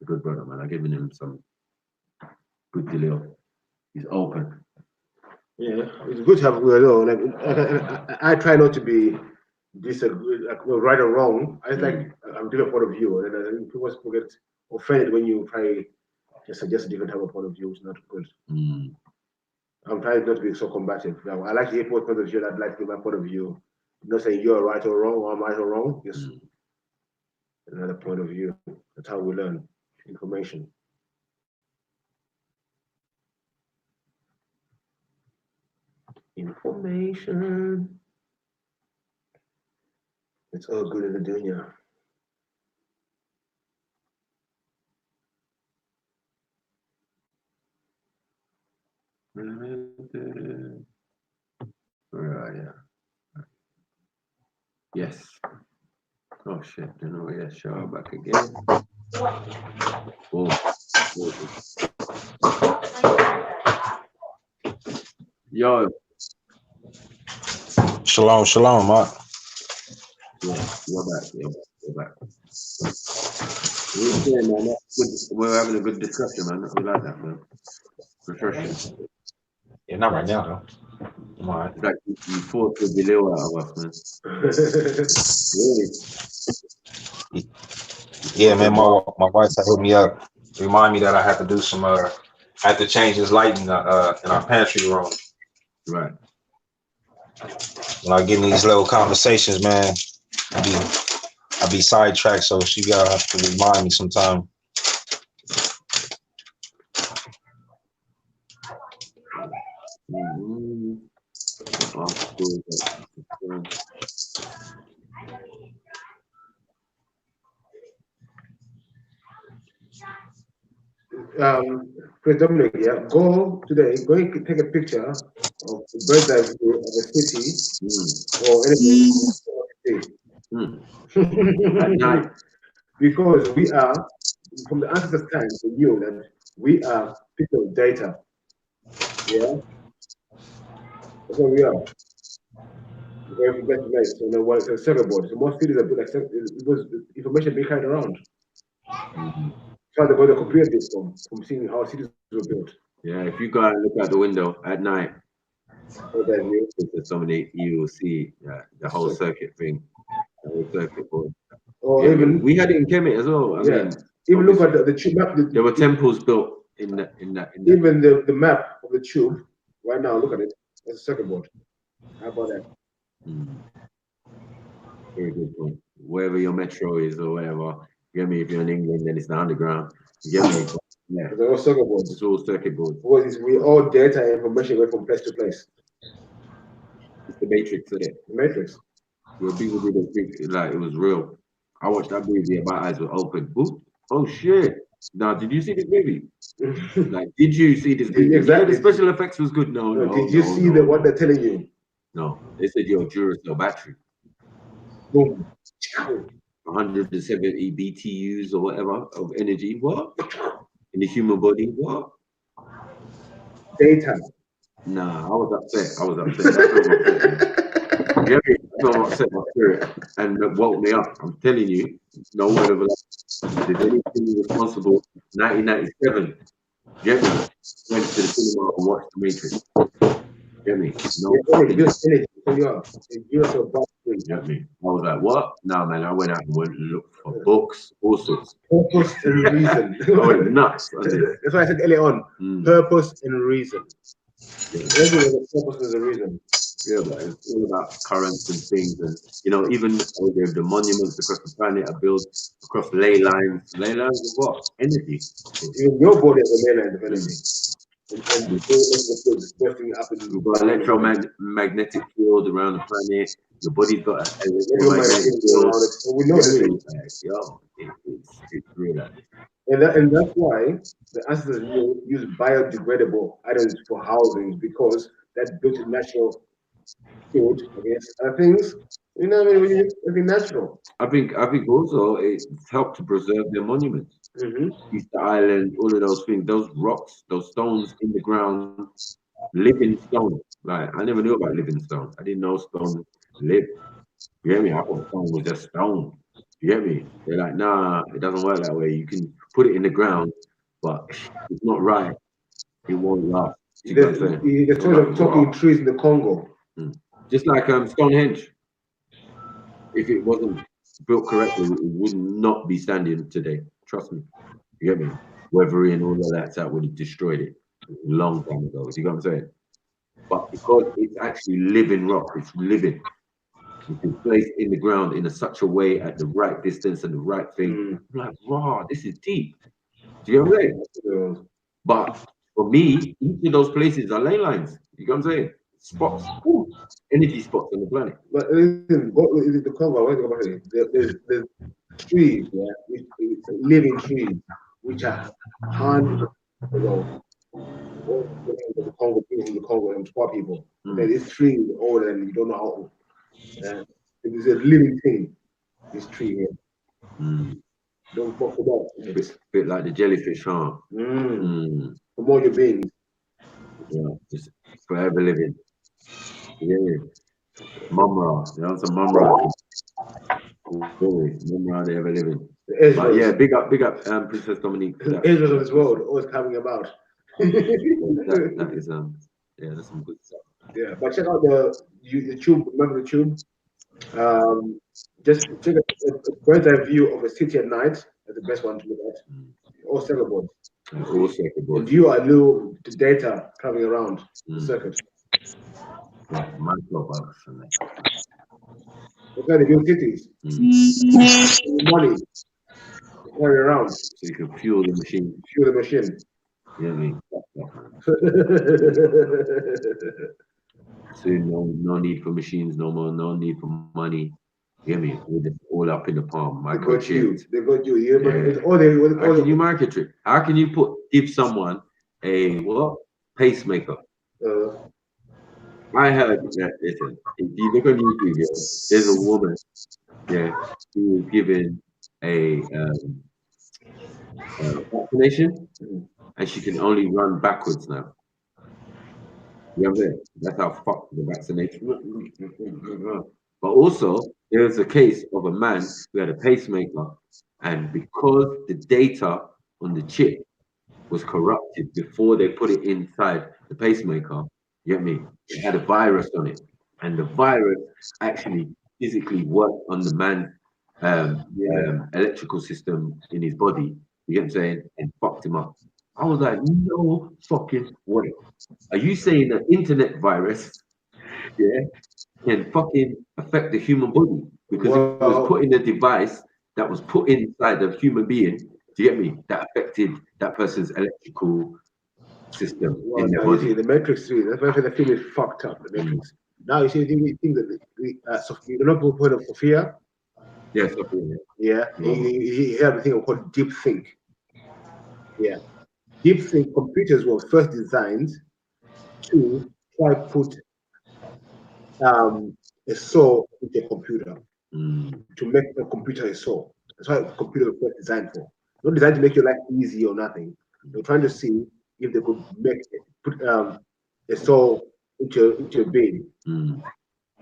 good brother, man. I've given him some good deal. He's open. Yeah, it's good to have I try not to be disagree, right or wrong. I like I'm different point of view, and people get offended when you try to suggest a different type of point of view. It's not good. I'm trying not to be so combative. I like to hear people's point of view. I'd like to hear my point of view. I'm not saying you're right or wrong, or I'm right or wrong. Just another point of view. That's how we learn information. Information. It's all good in the dunya. Yes. Oh shit! You know, yeah, show back again. Boom. Yo. Shalom, shalom, Mark. Yeah, you're back. You're back. We're having a good discussion, man. We like that, man. Refreshing. Yeah, not right now, though. I'm all right. It's like you fought the below out of us, man. Really? Yeah, man. My wife hit me up, remind me that I have to do some. I have to change this light in our pantry room. Right. When I get in these little conversations, man, I be sidetracked. So she gotta have to remind me sometime. Chris Dominic, yeah, go today, go and take a picture of the bird's eye view of a city or anything. At night. Because we are, from the ancestors' time, we knew that we are people of data. Yeah? That's what we are. We're from best place. So now it's a circuit board. So most cities are built like it was information being carried around. So they got the computer this from seeing how cities were built. Yeah, if you go and look out the window at night, you will see the whole circuit thing, the whole circuit board. Or yeah, even we had it in Kemet as well. I mean, even look at the tube map. There were temples built in that. Even the map of the tube right now. Look at it. It's a circuit board. How about that? Very good point. Wherever your metro is or whatever, you get me? If you're in England, then it's the underground. You get me? Yeah. They're all circuit boards. It's all circuit boards. What is we all data information going from place to place. It's the Matrix, isn't it? The Matrix. Where people do the thing like it was real. I watched that movie and my eyes were open. Ooh, oh shit. Now, did you see this movie? Like, did you see this movie? Exactly. Yeah, the special effects was good. No. Did you see what they're telling you? No. They said your Duracell battery. Boom. 170 BTUs or whatever of energy. What? In the human body? What? Daytime. Nah, I was upset. That's not upset my spirit and it woke me up. I'm telling you, no one ever did anything responsible. 1997, get me? Went to the cinema and watched The Matrix. Get me? Get me? I was like, what? No, man, I went out and went and looked for books, all sorts. Purpose and reason. I went nuts. That's why I said earlier on. Purpose and reason. Purpose is a reason. Yeah, but it's all about currents and things, and even the monuments across the planet are built across ley lines. Ley lines of what? Energy. Even your body is a ley line of energy. You've got electromagnetic field around the planet. Your body's got an electromagnetic field. We know this. It's real. And that's why the ancestors use biodegradable items for housing, because that built a natural field against other things. You know what I mean? It'd be natural. I think also it's helped to preserve their monuments. Mm-hmm. Easter Island, all of those things, those rocks, those stones in the ground, living stone. Like I never knew about living stone. I didn't know stone live. You get me? I thought stone was just stone. You get me? They're like, nah, it doesn't work that way. You can put it in the ground, but it's not right. It won't last. You know what I'm saying? The story of talking trees in the Congo. Just like Stonehenge. If it wasn't built correctly, it would not be standing today. Trust me. You get me? Weathering, all of that would have destroyed it a long time ago. You get what I'm saying? But because it's actually living rock, it's living. It's been placed in the ground in such a way at the right distance and the right thing. I'm like, wow, this is deep. Do you get what I'm saying? But for me, each of those places are ley lines. You get what I'm saying? Spots, energy spots on the planet. But listen, what is the Congo? What about it? There's trees, yeah, living trees, which are hundreds ago. The Congo people, the Congo, and poor people. This tree is old and you don't know how old. It is a living thing. This tree here. Don't fuck with that. Bit like the jellyfish, huh? For more your beings. Yeah, just forever living. Yeah. Mumra, you know, some Mumra. Mumra, they ever living. But yeah, big up, Princess Dominique. Israel of this world, always coming about. that is yeah, that's some good stuff. Yeah, but check out the tube. Remember the tube? Just check a bird's eye view of a city at night. That's the best one to look at. All circuit boards. All circuit boards. And you are little data coming around the circuit. Yeah, microbugs and that. Look at the new cities. Money. Carry around. So you can fuel the machine. Fuel the machine. You know what I mean? So no need for machines no more, no need for money. You get me? We're just all up in the palm. Microchips. They got you. Yeah, but it's all How can you market it? How can you give someone a pacemaker? I heard that. Listen, if you look on YouTube, there's a woman, who was given a vaccination, and she can only run backwards now. You know what I'm saying? That's how fucked the vaccination. But also, there was a case of a man who had a pacemaker, and because the data on the chip was corrupted before they put it inside the pacemaker, you get me? It had a virus on it, and the virus actually physically worked on the man's electrical system in his body. You get what I'm saying? And fucked him up. I was like, no fucking way. Are you saying an internet virus, can fucking affect the human body? Because it was put in a device that was put inside a human being, do you get me? That affected that person's electrical system in their body. You see, the Matrix 3, that's why the film is fucked up, the Matrix. Now you see, we think that you know people point of Sophia? Yeah, Sophia. Yeah, he had a thing called deep think. Yeah. Deep think computers were first designed to try to put a soul into a computer, to make a computer a soul. That's what the computer was first designed for. Not designed to make your life easy or nothing. They were trying to see if they could put a soul into a being. And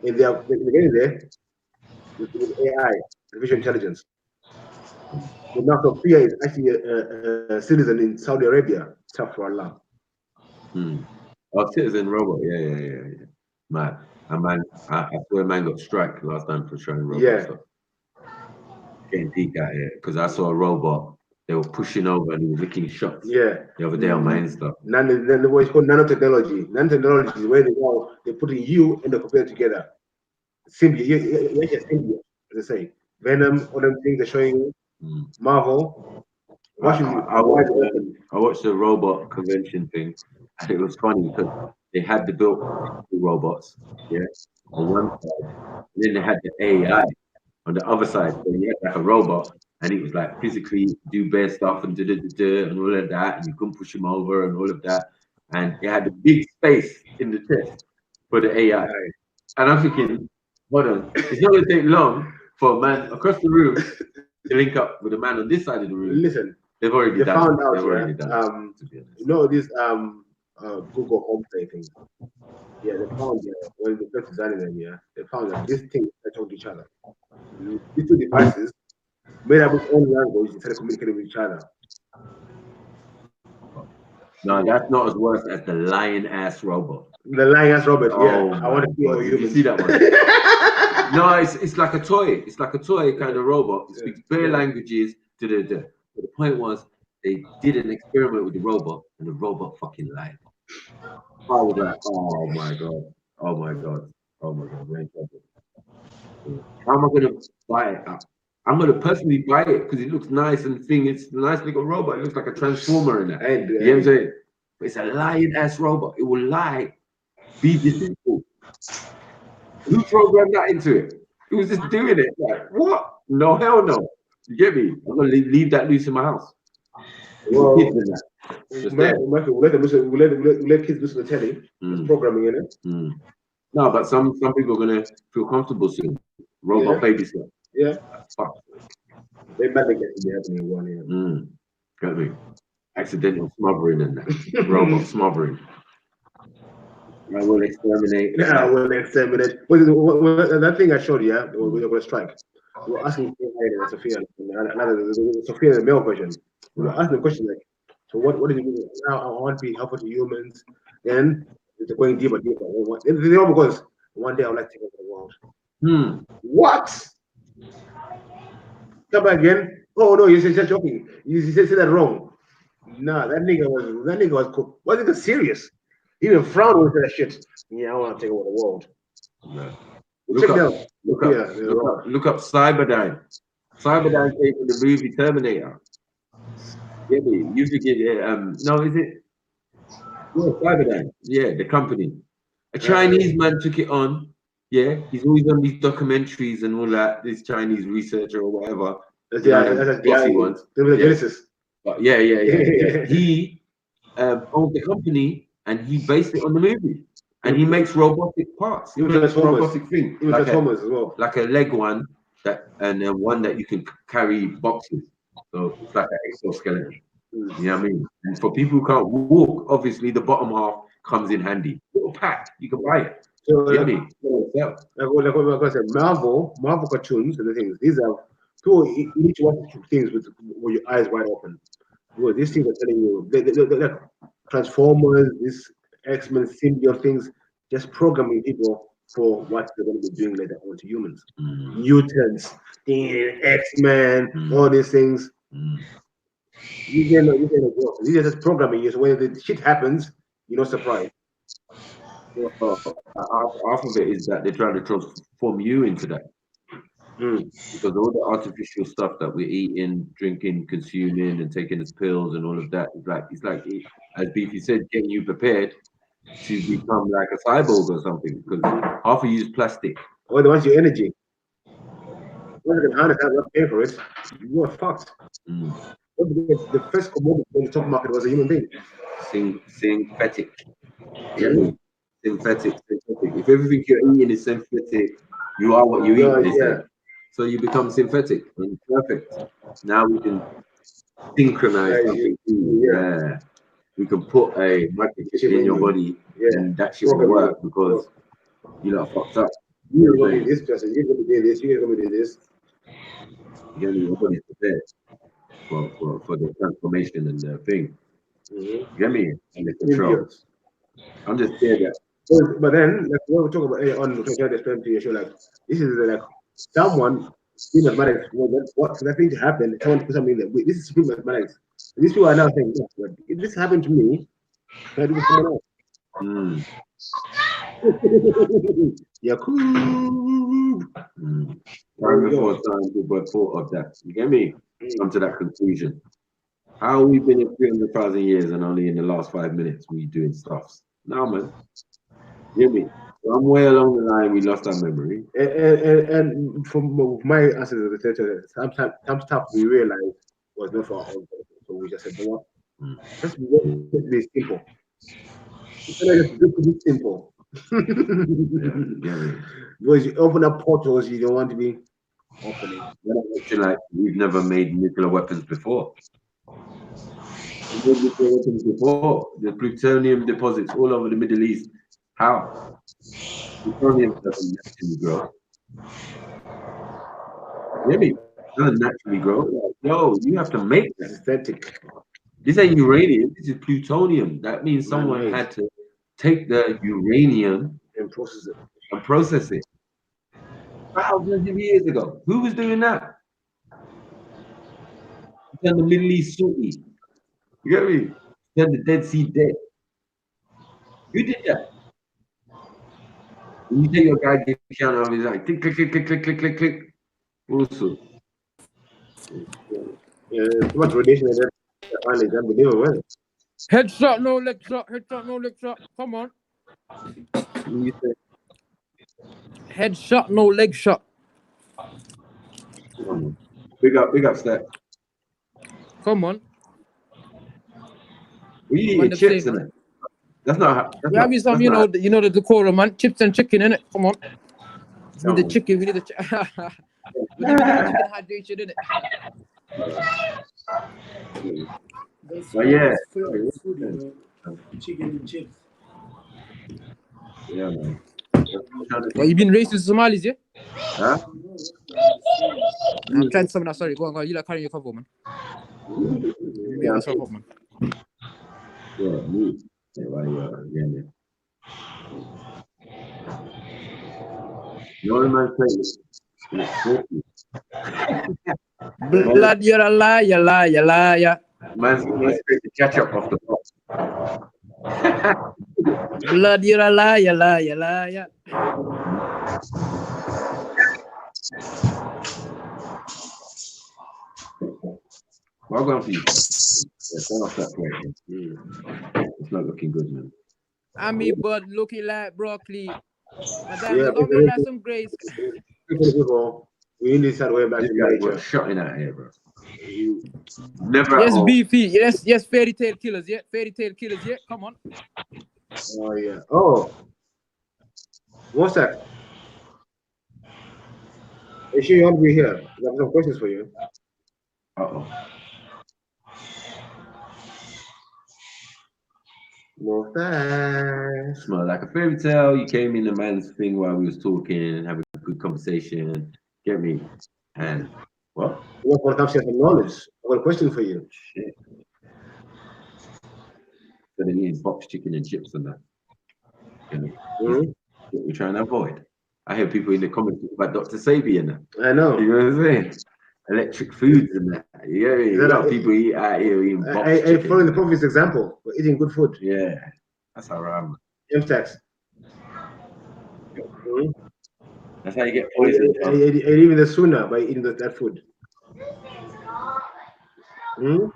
they're getting there with AI, artificial intelligence. But now Sophia is actually a citizen in Saudi Arabia. Self-reliance. Oh, citizen robot. Yeah. Man, I swear man got struck last time for showing robots. Yeah. So. Getting deep out here because I saw a robot. They were pushing over and he was licking shots. Yeah. The other day on my Insta. Then what is called nanotechnology. Nanotechnology is where they're putting you and the computer together. Symbiote, as they say. Venom, all them things they're showing you. Marvel. I watched the robot convention thing, and it was funny because they had the built robots, on one side, and then they had the AI on the other side. So you had like a robot, and it was like physically do bare stuff and and all of that, and you couldn't push him over and all of that, and it had a big space in the chest for the AI. And I'm thinking, Hold on. It's not going to take long for a man across the room to link up with a man on this side of the room. Listen, they've already they done found it. out, They've already done it, to be honest. you know this Google Home Play thing. Yeah, they found when they first designing them, they found that this thing they talk to each other. These two devices made up its own language instead of communicating with each other. No, that's not as worse as the lion ass robot. The lion ass robot, Oh I want to see all Did humans. you see that one? No, it's like a toy. It's like a toy kind of robot. It speaks bare languages. But the point was they did an experiment with the robot, and the robot fucking lied. I was like, oh my god, oh my god, oh my god, we're in trouble. How am I gonna buy it? I'm gonna personally buy it because it looks nice and it's a nice little robot. It looks like a transformer in that. You know what I'm saying? But it's a lying ass robot. It will lie, be deceitful. Who programmed that into it? It was just doing it. Like, what? No, hell no. You get me? I'm gonna leave that loose in my house. Well, Kids in that. Just there. we let kids listen to telly. There's programming in it. No, but some people are gonna feel comfortable soon. Robot babysitter. Yeah. Fuck. They better get to be happening one. Got me. Accidental smothering and that. Robot smothering. I will exterminate. Yeah, I will exterminate. That thing I showed you, we're going to strike. We're asking Sophia, Sophia, the male version. We're asking the question like, so what do you mean? Now I want to be helpful to humans. Then they're going deeper. The other goes, one day I would like to take over the world. What? Come back again. Oh no, you said joking. You said that wrong. Nah, that nigga was cool. Wasn't even serious. He even frowned when he said that shit. Yeah, I want to take over the world. No. Look up Cyberdyne. Cyberdyne came from the movie Terminator. Yeah, you forget it. No, is it? Yeah, Cyberdyne. Yeah, the company. A Chinese man took it on. Yeah, he's always on these documentaries and all that. This Chinese researcher or whatever. That's glossy ones. Genesis. But yeah. He owned the company and he based it on the movie. And he makes robotic parts. He makes robotic things. Even Transformers as well. Like a leg one and one that you can carry boxes. So it's like an exoskeleton. You know what I mean? And for people who can't walk, obviously the bottom half comes in handy. Little pack, you can buy it. So, you know what I said, Marvel cartoons and the things. These are people. You need to watch things with your eyes wide open. Well, these things are telling you, like Transformers, this X-Men symbiote things, just programming people for what they're going to be doing later on to humans. Mutants, X-Men, all these things. You get these are just programming you. So when the shit happens, you're not surprised. Half of it is that they're trying to transform you into that. Because all the artificial stuff that we're eating, drinking, consuming, and taking as pills and all of that is like as Beefy said, getting you prepared to become like a cyborg or something. Because half of you is plastic. Well, they want your energy. Once you can harness that, not pay for it, you are fucked. The first commodity in the stock market was a human being. Synthetic. Synthetic. If everything you're eating is synthetic, you are what you eat. So you become synthetic and perfect. Now we can synchronize something. We can put a microchip in your body and that shit will work because you're not fucked up. You're going to be this person, you're going to be this, you're going to be this. Your body's prepared for the transformation and the thing. You get me? And the control. I'm just scared that. But then, like when we talk about on the show, like this is like someone in mathematics. What's that thing to happen? Someone put something that this is supreme mathematics. And these people are now saying, if this happened to me, can I do it to someone else? Yakub. Time before time people have thought of that. You get me? Come to that conclusion. How we've been in 300,000 years and only in the last 5 minutes we doing stuff. Now, man. You get me? Somewhere along the line we lost our memory. And from my answers of the teacher, some stuff we realized was not for our own purpose. So we just said, no, just be simple. It's just simple. Because you open up portals you don't want to be opening. Like we've never made nuclear weapons before. We made nuclear weapons before. The plutonium deposits all over the Middle East. How? Plutonium doesn't naturally grow. Really? It doesn't naturally grow. Like, no, you have to make that. Synthetic. This ain't uranium. This is plutonium. That means someone Man-made. had to take the uranium And process it. and process it. Thousands of years ago. Who was doing that? Turn the Middle East salty. You get me? Turn the Dead Sea dead. Who did that? When you take your guy get counter on, he's like click, click, click, click, click, click, click, click. Also. Yeah, too much radiation in that island is unbelievable. Headshot, no leg shot. Headshot, no leg shot. Come on. Headshot, no leg shot. Big up, Step. Come on. We eat chips in it. That's not. We have some, you know, the decorum, man. Chips and chicken in it. Come on. We need the chicken. We need the chicken hydration in it. But yeah. Chicken and chips. Yeah, man. Well, you been racist to Somalis, yeah? Huh? I'm trying something now. Sorry, go on. You like carrying your cover, man. Yeah, that's up, man. Yeah, me. Yeah. You know what Blood, you're a liar. Man's straight to catch up off the box. Blood, you're a liar. Well done for you. Yeah, turn off that plate. It's not looking good, man. I mean, but looking like broccoli. Madame, Yeah, don't make like some grace. We need to start way back This to guy nature. was shutting out here, bro. Never Yes, at home. beefy. Yes, fairy tale killers. Yeah, fairy tale killers. Yeah, come on. Oh yeah. Oh, what's that? Is she want to be here? I have some questions for you. Uh-oh. No thanks. Smell like a fairy tale. You came in the man's thing while we was talking, having a good conversation. Get me? And what? What for have some knowledge? I got a question for you. Shit. So they need box chicken and chips and that. You know? What we're trying to avoid. I hear people in the comments talk about Dr. Sabi and that. I know. You know what I'm saying? Electric foods and that. You know what I mean? A lot of people eat out here eating box I chicken. following the Prophet's example. We're eating good food. Yeah. That's how I'm. MTax. That's how you get poisoned. And even the sooner by eating that food. Yeah.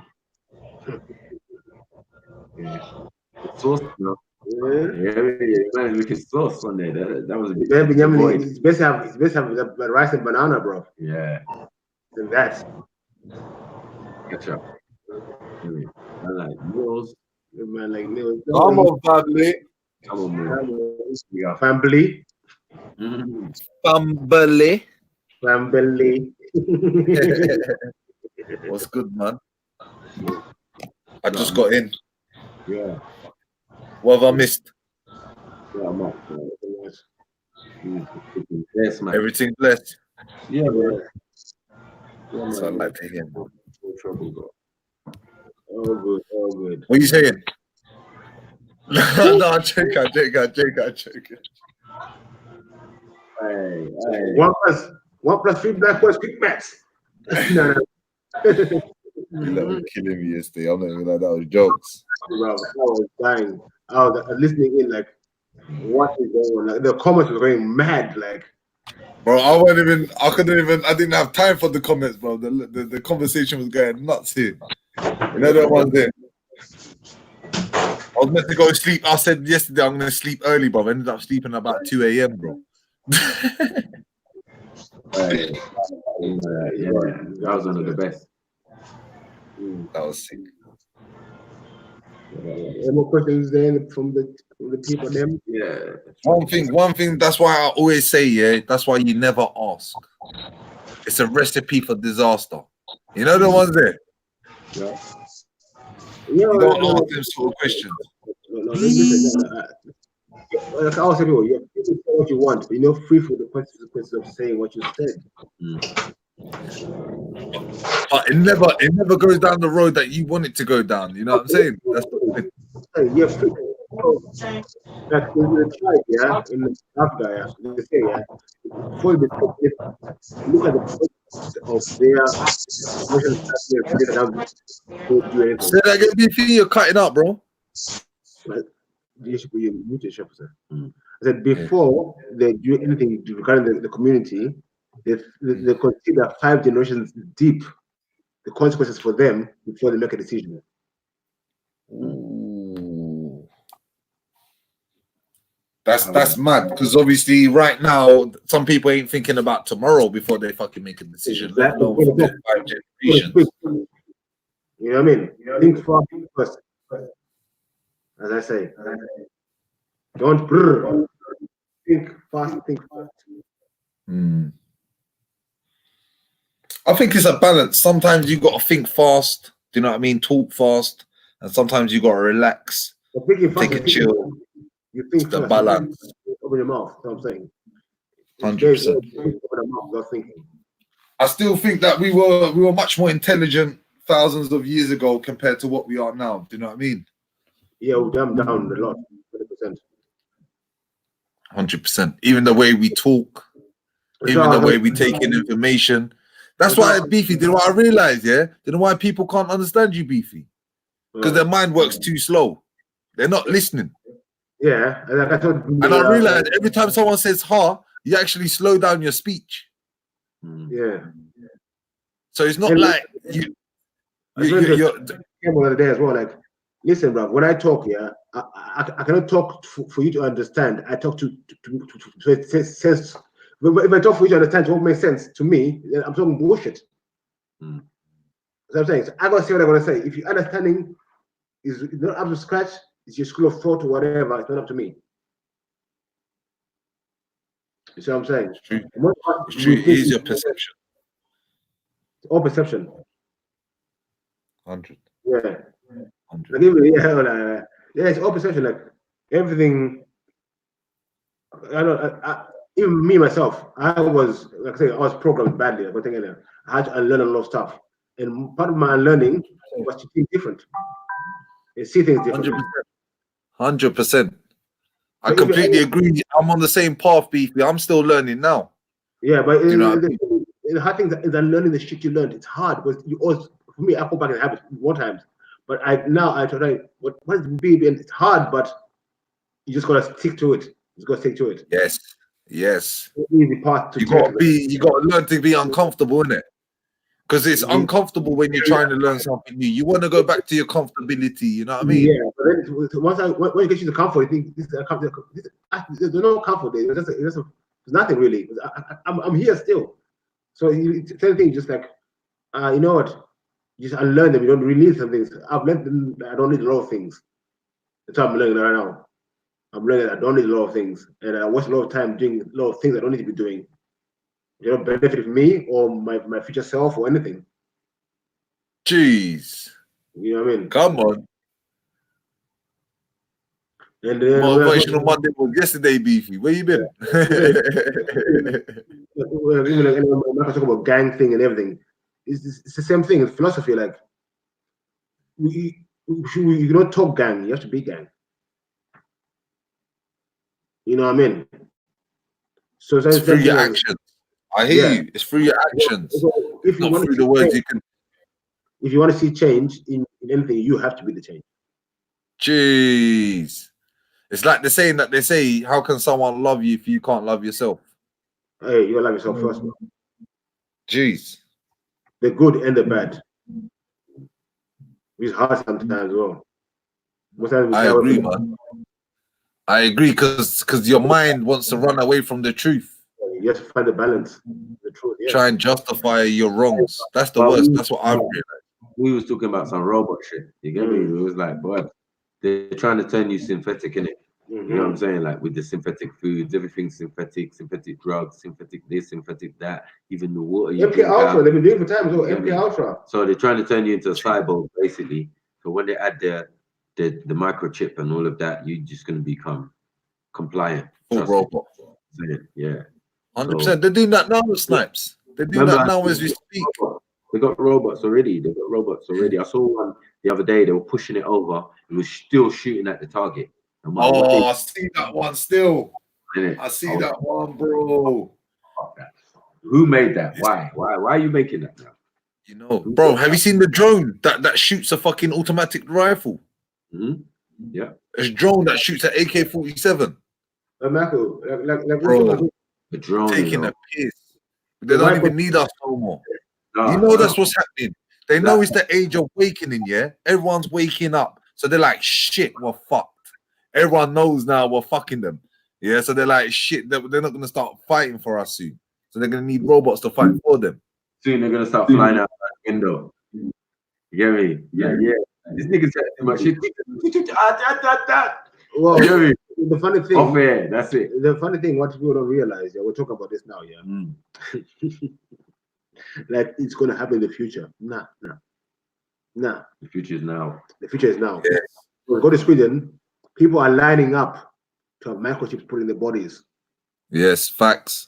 Sauce, no. Yeah, man, we can sauce on there. That was a bit. It's best to have the rice and banana, bro. Yeah. Than that. Catch up. I like meals. Man, like meals. Come on, family. Come on, man. Yeah. Family. Family. What's good, man? I just got in. Yeah. What have I missed? Yeah, I'm blessed, man. Everything blessed. Yeah, bro. That's what I like to hear. No trouble, bro. All good, all good. What are you saying? No, check. Hey. 1+3 black boys quick maths. No. You were killing me yesterday. I'm not even like that was jokes. Bro, I was dying. I was listening in like, what is going on? Like, the comments were going mad. Like, bro, I didn't have time for the comments, bro. The conversation was going nuts here. You know that one there. I was meant to go to sleep. I said yesterday I'm gonna sleep early, bro. I ended up sleeping about 2 a.m., bro. Yeah, that was one of the best. That was sick. Any more questions there from the people? Them? Yeah. One thing. That's why I always say, yeah. That's why you never ask. It's a recipe for disaster. You know the ones there. Yeah. You don't ask them sort of questions. No, listen. Like I always say, people, you can say what you want, but you're not free for the consequences of saying what you said. But it never goes down the road that you want it to go down. You know what I'm saying? That's the thing. Hey, you're free. Like in the tribe, yeah, in Africa, yeah, they say, yeah, before they look at the process of their nation starting to get down to do anything. Say that again, BF, you're cutting up, bro. Right? You should be muted, sir. I said before they do anything regarding the community, they consider 5 generations deep the consequences for them before they make a decision. Ooh. That's mad, because obviously right now some people ain't thinking about tomorrow before they fucking make a decision, let alone for their 5 generations. You know what I mean? Think fast first. As I say, don't think fast. I think it's a balance. Sometimes you got to think fast. Do you know what I mean? Talk fast, and sometimes you got to relax, take a chill. You think the first, balance. open your mouth. That's what I'm saying. 100%. Open the mouth without thinking. I still think that we were much more intelligent thousands of years ago compared to what we are now. Do you know what I mean? Yeah, we dumbed down a lot. 100%. 100%. Even the way we talk, even the way we take in information. That's why, Beefy, do you know what I realized, yeah? Do you know why people can't understand you, Beefy? Because their mind works too slow. They're not listening. Yeah, like I told and I realized every time someone says ha, you actually slow down your speech. Yeah. So it's not like you're the other day as well. Like, listen, bro. When I talk, yeah, I cannot talk for you to understand. I talk to sense. If I talk for you to understand, it won't make sense to me. I'm talking bullshit. That's what I'm saying. So I gotta say what I gotta say. If your understanding is not up to scratch, it's your school of thought or whatever. It's not up to me. You see what I'm saying? It's true. It's true. It is your perception. All perception. 100. Yeah. 100. Like even, yeah, it's all perception. Like everything. Even me myself, I was, like I say, I was programmed badly. I had to unlearn a lot of stuff, and part of my unlearning was to think different and see things different. 100%. I completely agree. I'm on the same path, Beefy. I'm still learning now. Yeah, but you know the hard thing is unlearning the shit you learned. It's hard because you always, for me, I go back and have it more times. But I try. What is BB? And it's hard, but you just gotta stick to it. You just gotta stick to it. Yes. Yes. Easy path to you gotta learn to be uncomfortable, innit? Because it's uncomfortable when you're trying to learn something new. You want to go back to your comfortability, you know what I mean? Yeah, but then when you get to the comfort, you think there's no comfort there. There's nothing really. I'm here still. So same thing, just like you know what? You just unlearn them. You don't really need some things. I've learned them, I don't need a lot of things. That's what I'm learning right now. I'm learning that I don't need a lot of things, and I waste a lot of time doing a lot of things I don't need to be doing. They don't benefit me or my future self or anything. Jeez. You know what I mean? Come on. And Motivational Monday was yesterday, Beefy. Where you been? Even when I talk about gang thing and everything, it's the same thing in philosophy. Like, you don't talk gang, you have to be gang. You know what I mean? So it's through your actions. I hear you. It's through your actions. So if you not want through to the words change, you can. If you want to see change in anything, you have to be the change. Jeez. It's like the saying that they say, how can someone love you if you can't love yourself? Hey, you gotta love yourself first, bro. Jeez. The good and the bad. It's hard sometimes as well. I agree, man. I agree, because your mind wants to run away from the truth. You have to find the balance, the truth. Yeah. Try and justify your wrongs. That's the worst. That's what I've realized. We was talking about some robot shit. You get me? It was like, boy, they're trying to turn you synthetic, innit? You know what I'm saying? Like with the synthetic foods, everything's synthetic, synthetic drugs, synthetic this, synthetic that. Even the water you MK drink Ultra, out. they've been doing it for time as well. You know what I MK mean? Ultra. So they're trying to turn you into a cyborg, basically. So when they add the microchip and all of that, you're just going to become compliant. Full robot. Yeah. 100%. They're doing that now with Snipes. They're doing Remember, that now as we speak. they got robots already. I saw one the other day. They were pushing it over. It was still shooting at the target. No matter what Oh, I see that one still. I see that one, bro. Who made that? Why? Why are you making that now? You know, bro, have you seen the drone that shoots a fucking automatic rifle? Yeah. It's a drone that shoots at AK-47. Michael, Bro, the drone taking a piss. They don't even need us no more. No, you know that's what's happening. They know it's the age of awakening, yeah? Everyone's waking up. So they're like, shit, we're fucked. Everyone knows now we're fucking them. Yeah, so they're like, shit, they're not going to start fighting for us soon. So they're going to need robots to fight for them. Soon they're going to start flying out the window. You get me? Yeah. This nigga said too much shit. Well, You get me? the funny thing, Off air, that's it. The funny thing, what people don't realize, yeah, we're talking about this now, yeah. Like it's gonna happen in the future. Nah. The future is now. The future is now. Yes. When we go to Sweden, people are lining up to have microchips put in their bodies. Yes, facts.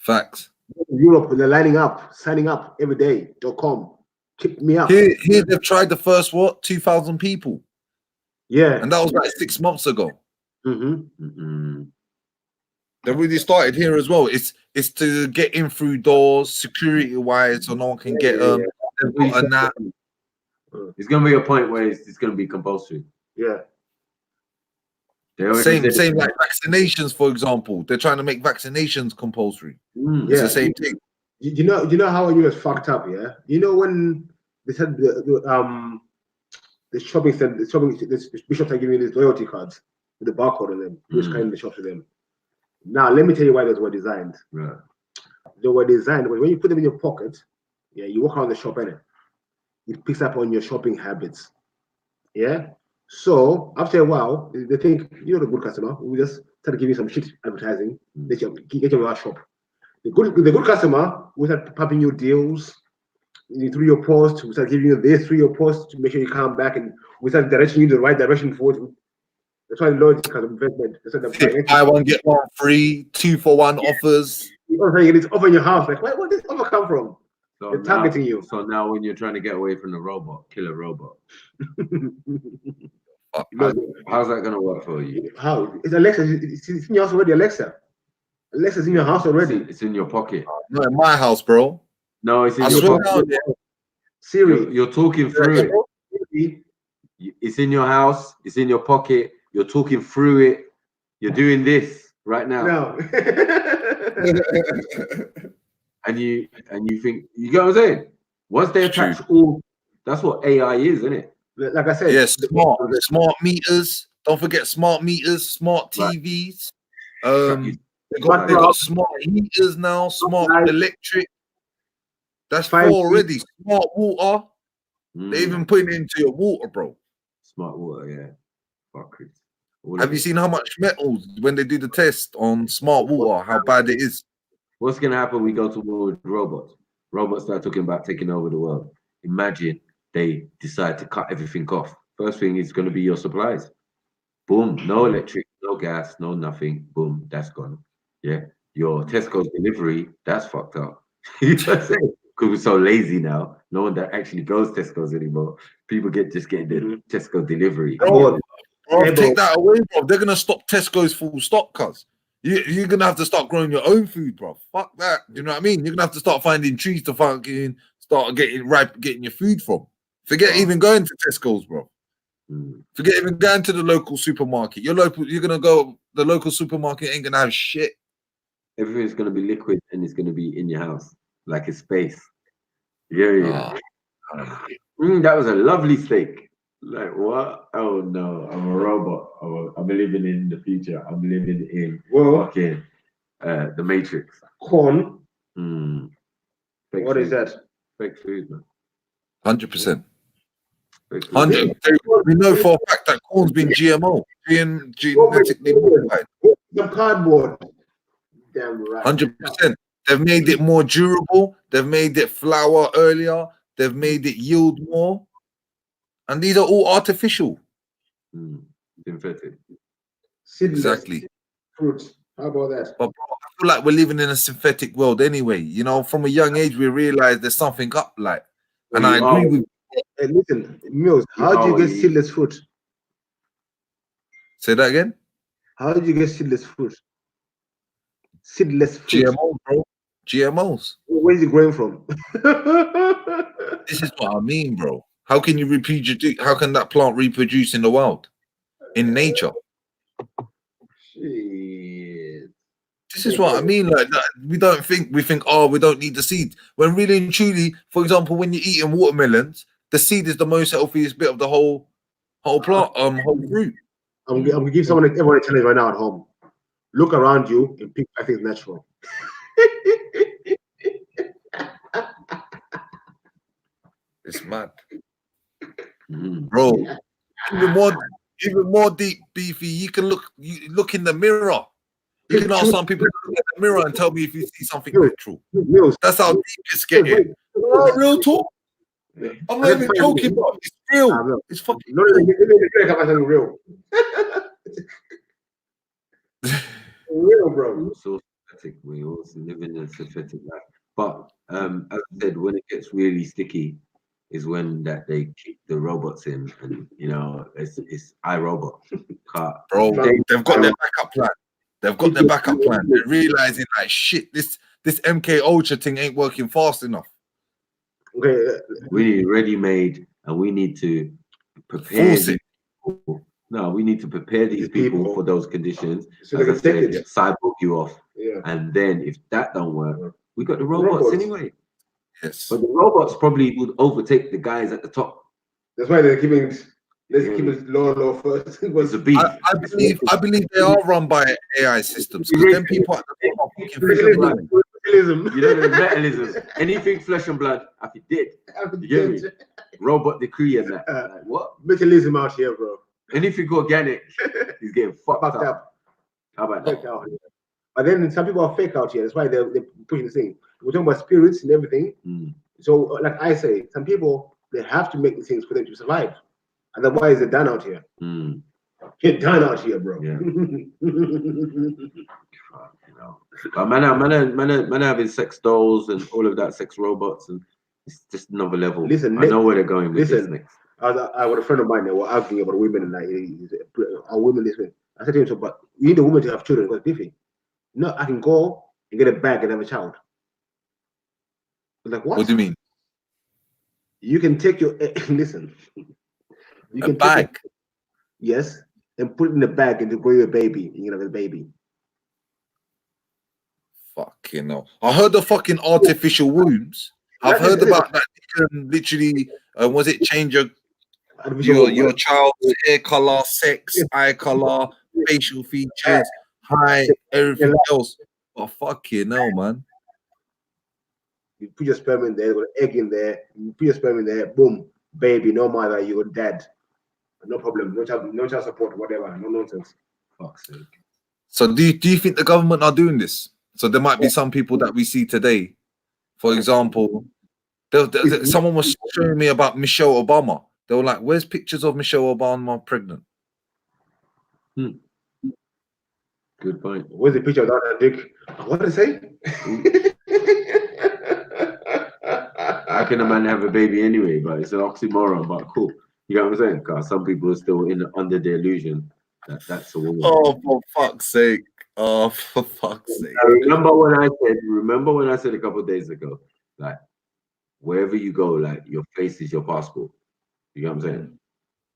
In Europe, they're lining up, signing up every day. .com. Keep me up. Here they've tried the first 2,000 people. Yeah. And that was like 6 months ago. They really started here as well. It's to get in through doors, security wise, so no one can get they've got a nap. It's gonna be a point where it's gonna be compulsory. Yeah. Same like vaccinations, for example. They're trying to make vaccinations compulsory. It's the same thing. You know how US fucked up, yeah? You know when they said the shopping center, the bishops are giving you these loyalty cards with the barcode on them. Who's kind of the shops to them? Now let me tell you why those were designed. Right. They were designed when you put them in your pocket, yeah, you walk around the shop, innit? It picks up on your shopping habits. Yeah. So after a while, they think you're a good customer. We just try to give you some shit advertising. Get you to our shop. The good customer will start pumping you deals through your post. We start giving you this through your post to make sure you come back, and we start directing you in the right direction forward. That's why loyalty kind of investment. Buy one get one free, 2-for-1 offers. It's over in your house. Like, where did this offer come from? So They're targeting you. So now when you're trying to get away from the robot, kill a robot. How's that gonna work for you? How? It's Alexa. It's in your house already, Alexa. Alexa's in your house already. It's in your pocket. Not in my house, bro. No, it's in your pocket. Siri. You're talking through it. It's in your house. It's in your pocket. You're talking through it. You're doing this right now. No. and you think, you get what I'm saying? Once they attach all, that's what AI is, isn't it? Like I said, yes, smart meters. Don't forget smart meters, smart TVs. They got smart heaters now, smart electric. That's 4 already. Smart water. They even put it into your water, bro. Smart water, yeah. Fuck it. Have you seen how much metals when they do the test on smart water, how bad it is? What's gonna happen? We go toward robots. Robots start talking about taking over the world. Imagine they decide to cut everything off. First thing is gonna be your supplies. Boom, no electric, no gas, no nothing. Boom, that's gone. Yeah, your Tesco's delivery, that's fucked up. You know what I'm saying? Because we're so lazy now. No one that actually goes Tesco's anymore. People just getting the Tesco delivery. Bro, take that away, bro. They're gonna stop Tesco's full stock, cuz. You're gonna have to start growing your own food, bro. Fuck that. Do you know what I mean? You're gonna have to start finding trees to fucking start getting your food from. Forget even going to Tesco's, bro. Forget even going to the local supermarket. You're gonna go. The local supermarket ain't gonna have shit. Everything's gonna be liquid and it's gonna be in your house, like a space. Yeah. That was a lovely steak. Like what? Oh no, I'm a robot. I'm living in the future. I'm living in fucking the Matrix. Corn. What is that? Fake food, man. 100%. 100. We know for a fact that corn's been GMO, genetically modified. The cardboard. Damn right. 100%. They've made it more durable. They've made it flower earlier. They've made it yield more. And these are all artificial. Synthetic. Exactly. Fruits. How about that? But bro, I feel like we're living in a synthetic world anyway. You know, from a young age, we realize there's something up. Like, and I agree with. Hey, listen, Mills, how do you get seedless fruit? Say that again. How do you get seedless fruit? Seedless fruit. GMOs, bro. GMOs. Where is it growing from? This is what I mean, bro. How can you reproduce? How can that plant reproduce in the wild, in nature? Shit. This is what I mean. Like, we think, oh, we don't need the seed. When really and truly, for example, when you're eating watermelons, the seed is the most healthiest bit of the whole plant, whole fruit. I'm gonna give everyone a challenge right now at home. Look around you and pick I think natural. It's mad, bro. Even more deep, beefy. You can look in the mirror. You can ask some people to look in the mirror and tell me if you see something natural. That's how deep it's getting. Real talk. I'm not even joking, bro. It's real. It's fucking real. Real, bro. So synthetic. We also live in a synthetic life. But as I said, when it gets really sticky, is when that they kick the robots in, and you know it's iRobot. Bro, they've got their backup plan. They've got their backup plan. They're realizing like shit, this MK Ultra thing ain't working fast enough. Okay, we need ready-made, and we need to prepare these people. No, we need to prepare these people for those conditions. So they can take it. Cyborg you off, and then if that don't work, we got the robots anyway. Yes, but the robots probably would overtake the guys at the top. That's why they're keeping. Let's keep it low first. It's a beef. I believe they are run by AI systems, because then people at the top are fucking mechanism. You know, the mechanism. Anything flesh and blood, I be dead. You get me? Robot decree and that. Like, what? Mechanism out here, bro. Anything organic, he's getting fucked up. How about that? But then some people are fake out here. That's why they're pushing the thing. We're talking about spirits and everything. So, like I say, some people, they have to make the things for them to survive. Otherwise, they're done out here. You're done out here, bro. Yeah. Man having sex dolls and all of that, sex robots, and it's just another level. Listen, I know where they're going with this next. I was a friend of mine that were arguing about women and like, are women this way? I said to him, so, but you need a woman to have children. Because different. No, I can go and get a bag and have a child. I was like, what? What do you mean? You can take your listen. You can bag. Yes, and put it in a bag and to grow your baby. You can have a baby. Fucking hell. I heard the fucking artificial wombs. I've heard about that. You can literally, was it change your child's hair color, sex, eye color, facial features, height, everything else. Oh, fucking hell, man. You put your sperm in there, got an egg in there, you put your sperm in there, boom, baby, no mother, you're dead. No problem, no child support, whatever, no nonsense. Fuck's sake. So do you think the government are doing this? So there might be some people that we see today. For example, someone was showing me about Michelle Obama. They were like, where's pictures of Michelle Obama pregnant? Good point. Where's the picture of that dick? What did it say? How can a man have a baby anyway? But it's an oxymoron, but cool. You know what I'm saying? Because some people are still under the illusion that that's a woman. Oh, for fuck's sake. Oh, for fuck's sake. Remember when I said a couple of days ago, like, wherever you go, like, your face is your passport. You know what I'm saying?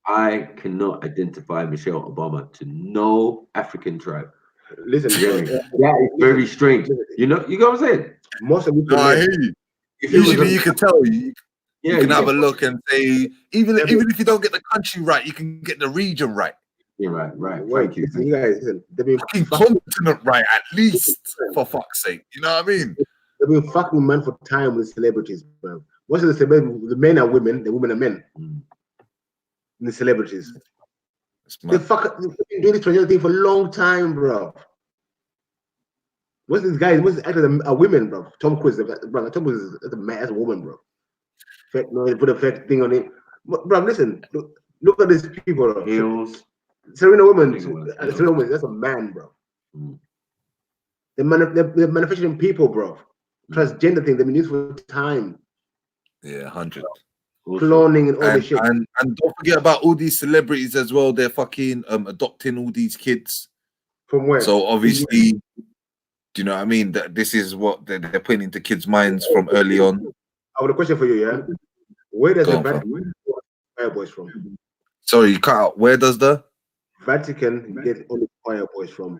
I cannot identify Michelle Obama to no African tribe. Listen, that is very strange. You know what I'm saying? Most of no, I hear you. Usually you can tell. You can have a look and say, even if you don't get the country right, you can get the region right. Yeah, right. Thank you. You guys, listen, fucking continent right, at least, for fuck's sake. You know what I mean? They've been fucking man for time with celebrities, bro. Most of the celebrities, the men are women, the women are men. the celebrities. They fucking doing this transgender thing for a long time, bro. What's this guy? What's this actor? A women, bro. Tom Cruise, bro. Tom Cruise is a man, as a woman, bro. No, they put a fake thing on it, bro. Listen, look at these people, bro. Heels. Serena Williams, that's a man, bro. They're manufacturing people, bro. Transgender thing they've been used for time. Yeah, 100. Cloning and all this shit. And don't forget about all these celebrities as well. They're fucking adopting all these kids. From where? So obviously, do you know what I mean? That this is what they're putting into kids' minds from early on. I have a question for you, yeah? Where does the Vatican get choir boys from? Sorry, you cut out. Where does the Vatican get all the choir boys from?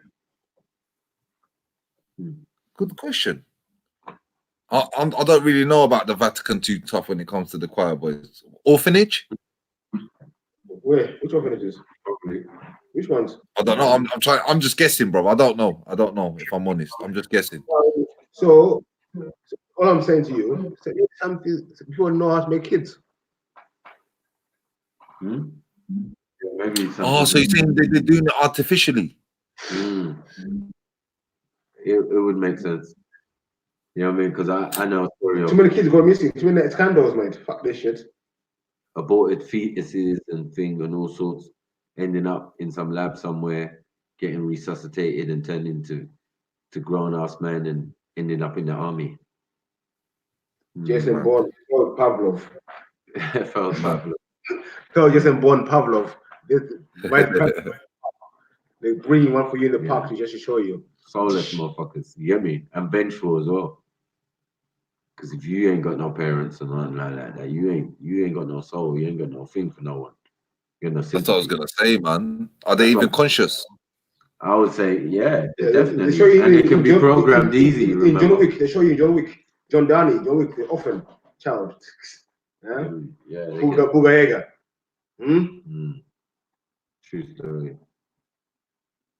Good question. I don't really know about the Vatican too tough when it comes to the choir boys. Orphanage? Where? Which orphanages? Which ones? I don't know. I'm trying. I'm just guessing, bro. I don't know. If I'm honest. I'm just guessing. So all I'm saying to you, some people know how to make kids. Maybe so you're saying they're doing it artificially? It would make sense. You know what I mean? Because I know a story of too many kids go missing. Too many scandals, mate. Fuck this shit. Aborted fetuses and thing and all sorts, ending up in some lab somewhere, getting resuscitated and turned into grown-ass men and ending up in the army. Jason Bourne, Pavlov. Felt Pavlov. So Jason Bourne, Pavlov. They bring one for you in the park just to show you. Soulless motherfuckers, you get me? And vengeful as well. Because if you ain't got no parents or nothing like that, you ain't got no soul, you ain't got no thing for no one. You got no sympathy. That's what I was gonna say, man. Are they even conscious? I would say, yeah, They definitely. show you And they can be programmed easy. In John Wick, they show you John Wick, John Downey, John Wick, the orphan child. Yeah. Booga True story.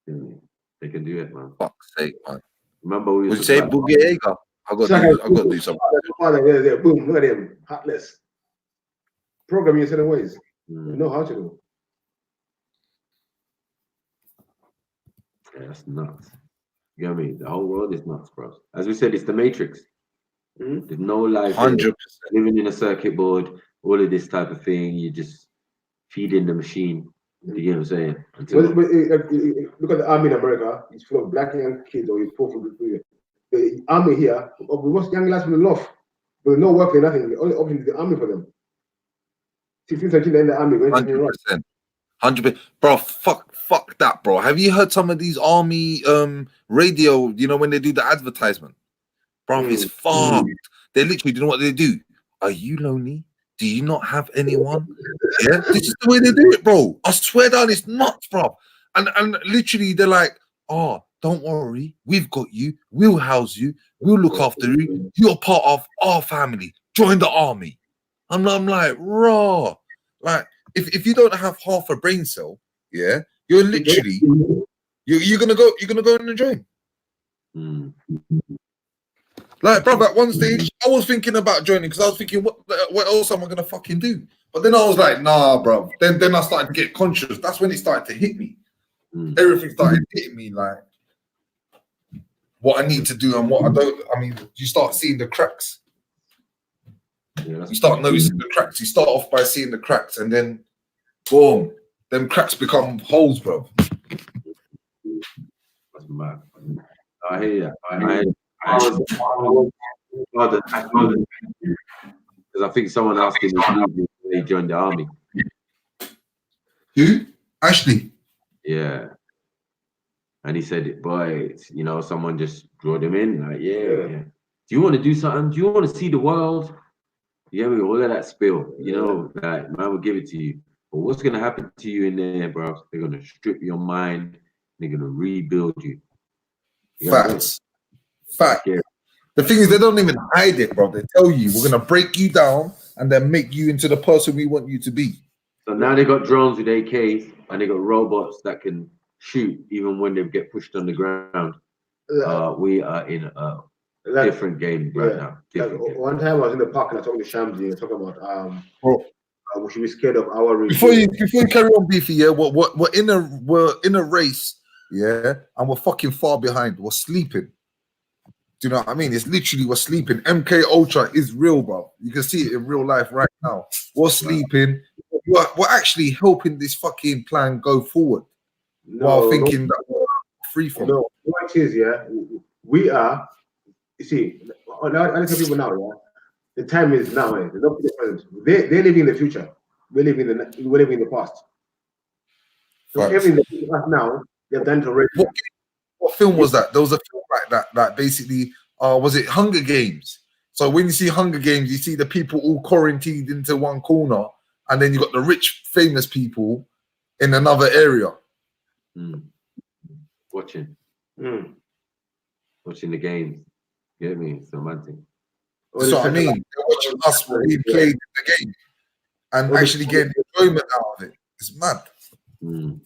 They can do it, man. Fuck's sake, man. Remember we Would used you to say play- Boogie? I got to do something. Yeah, boom, look at him, heartless. Program you in certain ways. You know how to do. Yeah, that's nuts. You know what I mean? The whole world is nuts, bro. As we said, it's the Matrix. There's no life. 100%. Living in a circuit board, all of this type of thing. You just feeding the machine. You get what I'm saying? Look at the army in America. It's full of black young kids, or you poor from the army here. We watch young lads from the north, but no work or nothing. The only option is the army for them. 16, 17 in the army. 100%. 100%. Bro, fuck that, bro. Have you heard some of these army radio, you know, when they do the advertisement? Bro, it's fucked. They literally, you know what they do? Are you lonely? Do you not have anyone? Yeah, this is the way they do it, bro. I swear down, it's nuts, bro. And literally, they're like, oh, don't worry, we've got you. We'll house you. We'll look after you. You're part of our family. Join the army. I'm like, raw. Like, if you don't have half a brain cell, yeah, you're literally you're gonna go and join. Like, bro, at one stage, I was thinking about joining because I was thinking, what else am I gonna fucking do? But then I was like, nah, bro. Then I started to get conscious. That's when it started to hit me. Everything started hitting me, like what I need to do and what I don't. I mean, you start seeing the cracks. You start noticing the cracks. You start off by seeing the cracks, and then boom, them cracks become holes, bro. That's mad. I hear you. I was because I think someone asked him if he joined the army. Who? Ashley. Yeah. And he said, boy, you know, someone just brought him in. Like, yeah. Do you want to do something? Do you want to see the world? Yeah, all of that spill. You know, like, man will give it to you. But what's going to happen to you in there, bro? They're going to strip your mind. They're going to rebuild you. Facts. Fact. The thing is, they don't even hide it, bro. They tell you, we're going to break you down and then make you into the person we want you to be. So now they got drones with AKs and they got robots that can shoot even when they get pushed on the ground. We are in a different game right now. One time I was in the park and I was talking to Shamsi and talking about We should be scared of our Before regime. you carry on, Beefy, yeah, we're in a race, yeah, and we're fucking far behind. We're sleeping. Do you know what I mean? It's literally we're sleeping. MK Ultra is real, bro. You can see it in real life right now. We're sleeping. We're actually helping this fucking plan go forward while thinking that we're free from it. No, what it is, yeah, we are. You see, I tell people now, yeah, the time is now. There's no present. They're living in the future. We're living in the past. So everything that we have now, they've done it already. What film was that? There was a film like that that basically was it Hunger Games? So when you see Hunger Games, you see the people all quarantined into one corner, and then you got the rich, famous people in another area. Watching the games. You get me? It's romantic. That's what I mean. They're watching us when we played the game and actually getting enjoyment out of it. It's mad.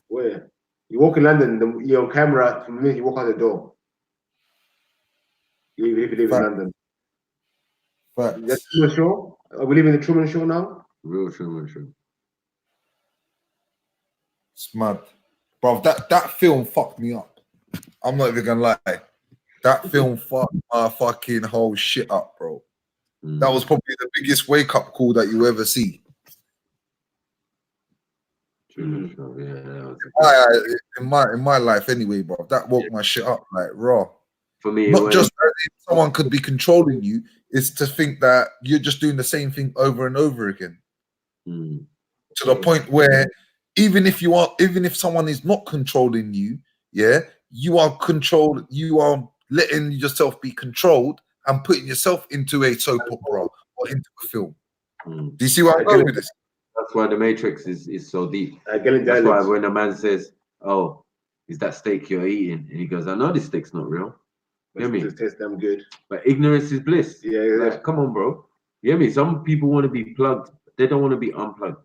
Where you walk in London, you're on camera. From the minute you walk out the door, if you live in London. That's Truman Show. Are we living in the Truman Show now? Real Truman Show. It's mad, bro. That film fucked me up. I'm not even gonna lie. That film fucked my fucking whole shit up, bro. That was probably the biggest wake up call that you ever see. Truman Show, yeah. In my life, anyway, bro. That woke my shit up like raw. For me, not just that someone could be controlling you, it's to think that you're just doing the same thing over and over again. To the point where even if someone is not controlling you, yeah, you are controlled, you are letting yourself be controlled and putting yourself into a soap opera or into a film. Do you see what I'm going with this? That's why the Matrix is so deep. That's why when a man says, "Oh, is that steak you're eating?" and he goes, "I know this steak's not real." You hear me? It tastes damn good. But ignorance is bliss. Yeah. Like, come on, bro. You hear me? Some people want to be plugged. They don't want to be unplugged.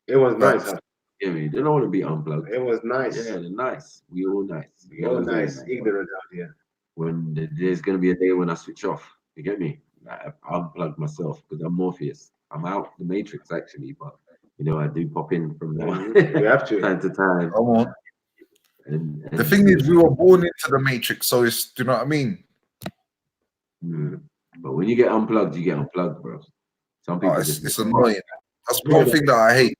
It was nice. Huh? You hear me? They don't want to be unplugged. It was nice. Yeah, they're nice. We all nice. We all nice. Ignorant out here. When there's gonna be a day when I switch off. You get me? Like, I unplug myself because I'm Morpheus. I'm out the Matrix actually, but you know I do pop in from We have to time to time. Come on. And the thing is, we were born into the Matrix, so it's, do you know what I mean? But when you get unplugged, bro. Some people it's annoying. That's one thing that I hate.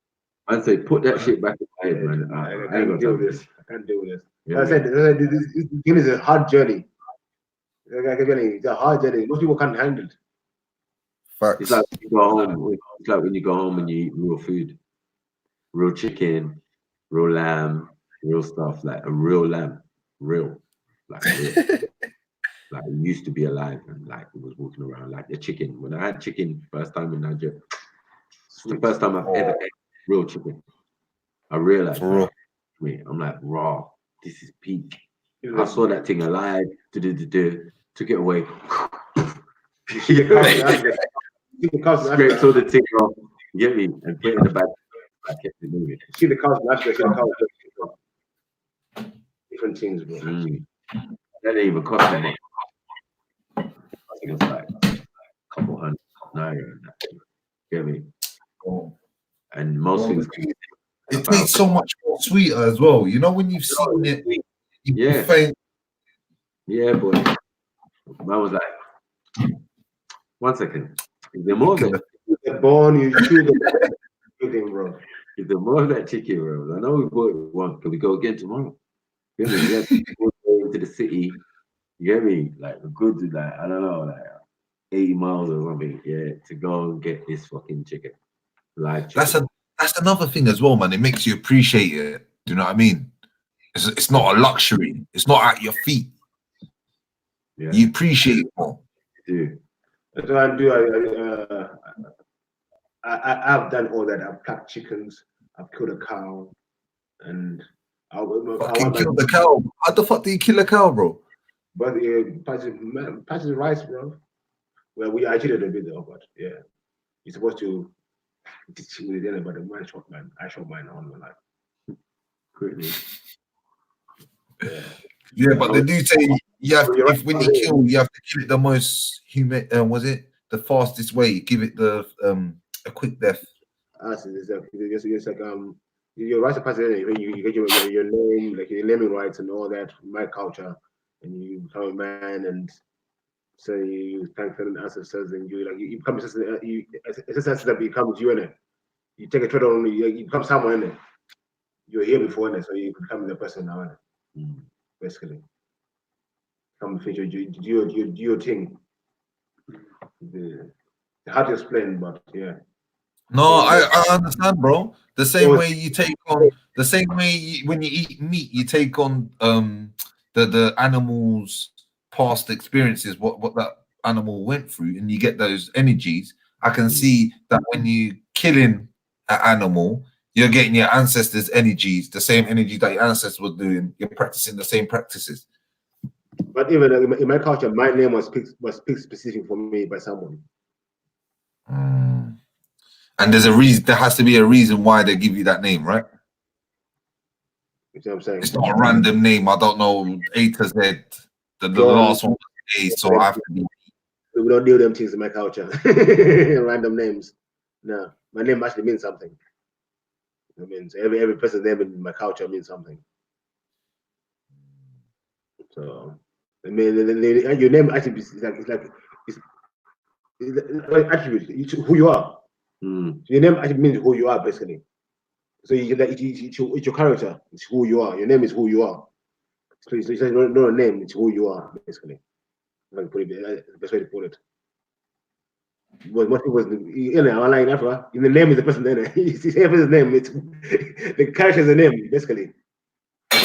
I'd say put that shit back in my head, man. I can't deal with this. I can't deal with this. Yeah, I said this is a hard journey. It's a hard journey. Most people can't handle it. Facts. It's like when you go home. It's like when you go home and you eat real food, real chicken, real lamb, real stuff, like a real lamb, real. Like it used to be alive and like it was walking around like the chicken. When I had chicken first time in Nigeria, it's the first time I've ever ate real chicken. I realized, I'm like, raw. This is peak. I saw that thing alive. Took it away. Straight to the thing off. You get me? And put it in the bag. I kept it moving. See the cows, different things, bro. That didn't even cost that much. I think it's like a couple $100 naira. Get me? And most things. It tastes so much more sweeter as well. You know when you've seen it. Yeah, boy. I was like, 1 second. Is there more of that? The bone you chew the chicken, bro. Is there more of that chicken, bro? I know we bought it once. Can we go again tomorrow? You get me? We have to go into the city. You get me? Like, we're good to like, I don't know, like 80 miles or something, yeah, to go and get this fucking chicken. Live chicken. That's another thing as well, man. It makes you appreciate it. Do you know what I mean? It's not a luxury. It's not at your feet. Yeah. You appreciate it more. You do. That's what I do. I've done all that. I've plucked chickens. I've killed a cow, and I killed the cow. How the fuck do you kill a cow, bro? But patches rice, bro. Well, I cheated a bit though, but yeah, you're supposed to teach me the but the man shot mine. I shot mine on my life. Quickly. Yeah, but they do say you have to, when you kill, you have to kill it the most human. Was it the fastest way? Give it the a quick death. us is like it's like your rights are passed when you get your name, like your naming rights and all that, my culture, and you become a man, and so you thank certain ancestors, and you become ancestors that becomes you in it. You take a tread on you become someone in it. You're here before it, so you become the person now in it. Basically. Come feature do your thing. Hard to explain, but yeah. No, I understand, bro. The same way you take on the same way when you eat meat, you take on the animal's past experiences, what that animal went through, and you get those energies. I can see that when you killing an animal, you're getting your ancestors' energies, the same energy that your ancestors were doing. You're practicing the same practices. But even in my culture, my name was picked specific for me by someone. And there's a reason. There has to be a reason why they give you that name, right? You see what I'm saying? It's not a random name. I don't know A to Z. The last one was A, so I have to be. We don't deal them things in my culture. Random names. No, my name actually means something. It means every person's name in my culture means something. So, I mean, your name actually is it's attribute. It's who you are. Your name actually means who you are, basically. So it's your character. It's who you are. Your name is who you are. So it's not a name. It's who you are, basically. If I can put it, the best way to put it. But most people, I'm lying after. The name is the person there. It's the person's name. It's the character is the name, basically. I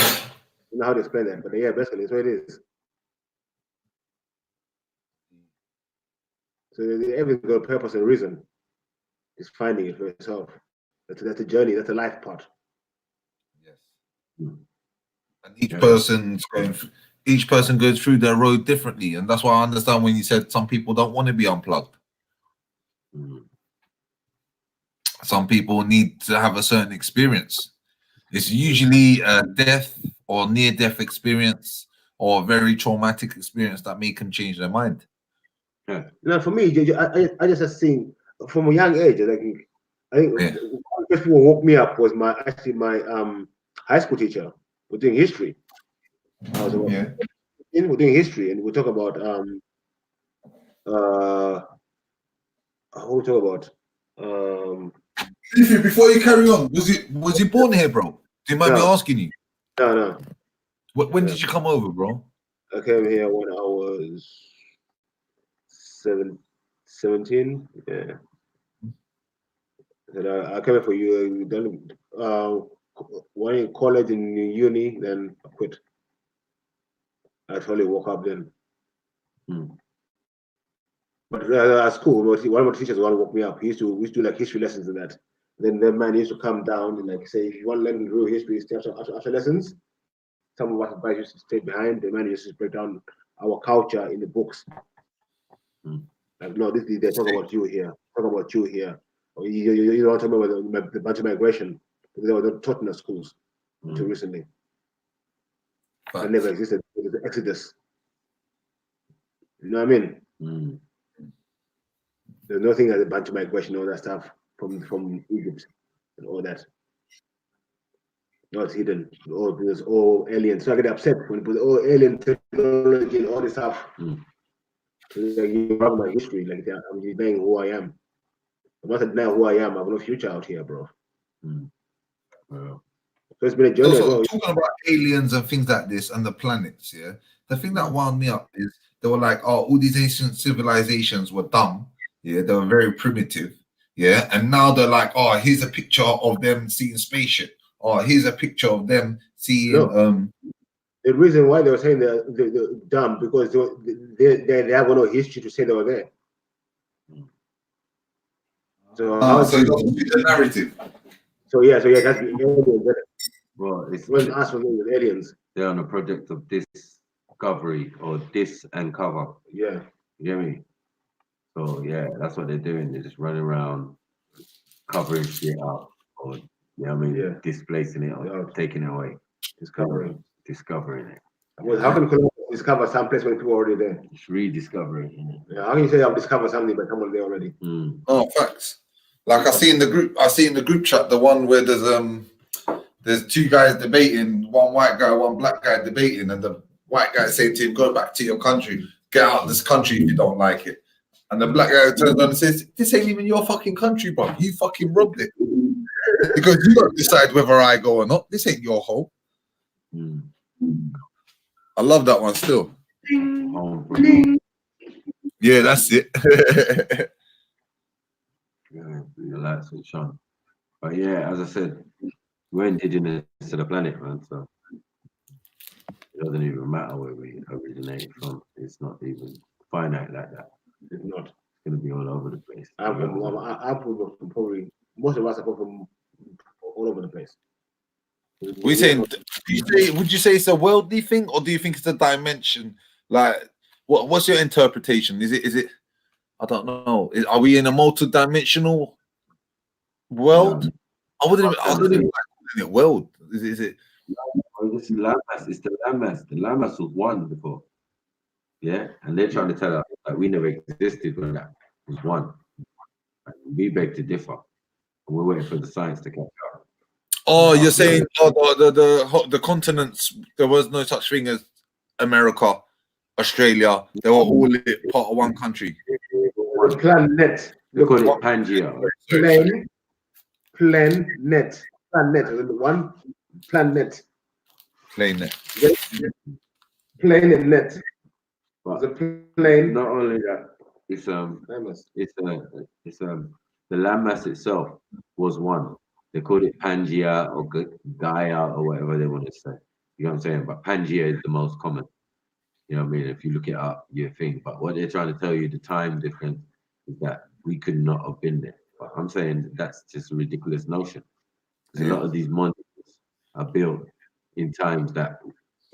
don't know how to explain that, but yeah, basically, that's what it is. So everything's got a purpose and a reason. Just finding it for yourself. That's a journey. That's a life part. And each person goes through their road differently, and that's why I understand when you said some people don't want to be unplugged. Some people need to have a certain experience. It's usually a death or near-death experience or a very traumatic experience that make them change their mind. Yeah. Now, for me, I just have seen from a young age. I think the first people who woke me up was my high school teacher. We're doing history. We're doing history, and we talk about what we talk about. Leafy, before you carry on, was you born here, bro? Do you mind me asking you? No. When did you come over, bro? I came here when I was 17. Yeah. And I came here for you. Then one in college and uni, then I quit. I totally woke up then. But at school, one of the teachers woke me up. We used to do like history lessons and that. Then the man used to come down and like say, if you want to learn real history, stay after lessons. Some of us guys used to stay behind. The man used to break down our culture in the books. Like, no, they're talking about you here. Talking about you here. Or you don't talk about the BANTA migration. They were not taught in the schools until recently. That never existed. It was the Exodus. You know what I mean? There's nothing as a BANTA migration, all that stuff from Egypt and all that. No, it's hidden. There's all aliens. So I get upset when people all alien technology and all this stuff. Like, you have my history, like that. I'm denying who I am. I'm not denying who I am. I have no future out here, bro. So it's been a journey as well. Talking about aliens and things like this and the planets, yeah. The thing that wound me up is they were like, oh, all these ancient civilizations were dumb. Yeah, they were very primitive. Yeah, and now they're like, oh, here's a picture of them seeing spaceship. Or here's a picture of them seeing. The reason why they were saying they're dumb because they have no history to say they were there. So so it doesn't fit the narrative. So yeah, that's the aliens. Well, it's when asked for the aliens. They're on a project of discovery or uncover. Yeah. You get me? So yeah, that's what they're doing. They're just running around covering shit up, or you know what I mean, displacing it or taking it away. Discovering it. Well, how can you discover some place when people are already there? It's rediscovering. Yeah, how can you say I've discovered something but someone there already? Oh, facts. Like I see in the group chat the one where there's two guys debating, one white guy, one black guy debating, and the white guy saying to him, "Go back to your country, get out of this country if you don't like it." And the black guy turns on and says, "This ain't even your fucking country, bro. You fucking robbed it. Because you don't decide whether I go or not. This ain't your home." I love that one still. Yeah, that's it. Yeah, the lights switch on. But yeah, as I said, we're indigenous to the planet, man. So it doesn't even matter where we originate from. It's not even finite like that. It's not. It's gonna be all over the place. I'm from probably most of us are from all over the place. We saying? Would you say it's a worldly thing, or do you think it's a dimension? Like, what's your interpretation? Is it? I don't know. Are we in a multi-dimensional world? I wouldn't even like it world. Is it? This is landmass. It's the landmass. The landmass was one before. Yeah, and they're trying to tell us that we never existed when that was one. We beg to differ. And we're waiting for the science to catch up. Oh, you're saying the continents, there was no such thing as America, Australia. They were all part of one country. Planet. They call it Pangea. Planet. One planet. Planet. Planet. But the plane. Not only that, it's the landmass itself was one. They called it Pangea or Gaia or whatever they want to say. You know what I'm saying? But Pangea is the most common. You know what I mean? If you look it up, you think. But what they're trying to tell you, the time difference, is that we could not have been there. But I'm saying that's just a ridiculous notion. Because a lot of these monuments are built in times that,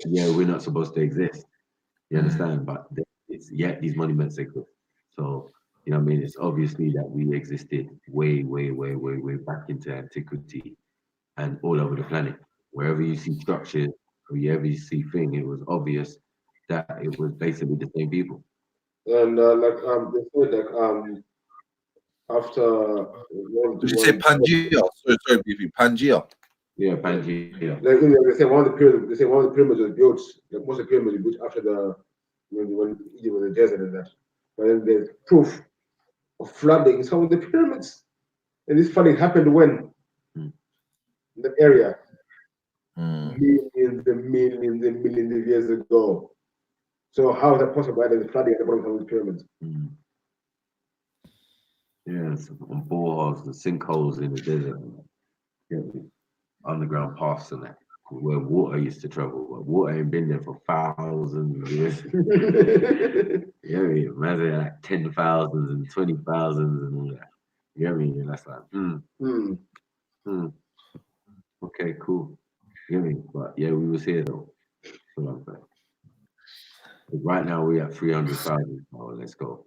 we're not supposed to exist. You understand? But yet these monuments exist. So, you know what I mean? It's obviously that we existed way back into antiquity and all over the planet. Wherever you see structures, wherever you see things, it was obvious that it was basically the same people. And they said after did you say Pangea? Sorry, Pangea. Yeah, Pangea. They say one of the pyramids. They say one of the pyramids was built. Like most of the pyramids were built after when Egypt was a desert and that. But then there's proof of flooding in some of the pyramids. And this flooding happened when in the area millions and millions of years ago. So how is that possible? That the flooding at the bottom of the pyramids. Yeah, on boreholes and sinkholes in the desert, underground paths and that, where water used to travel. But water ain't been there for thousands of years. Imagine like 10,000s and 20,000s and all that. You know what I mean? And that's like, okay, cool. You know what I mean? But yeah, we was here though. So right now we're at 300,000. Oh, let's go.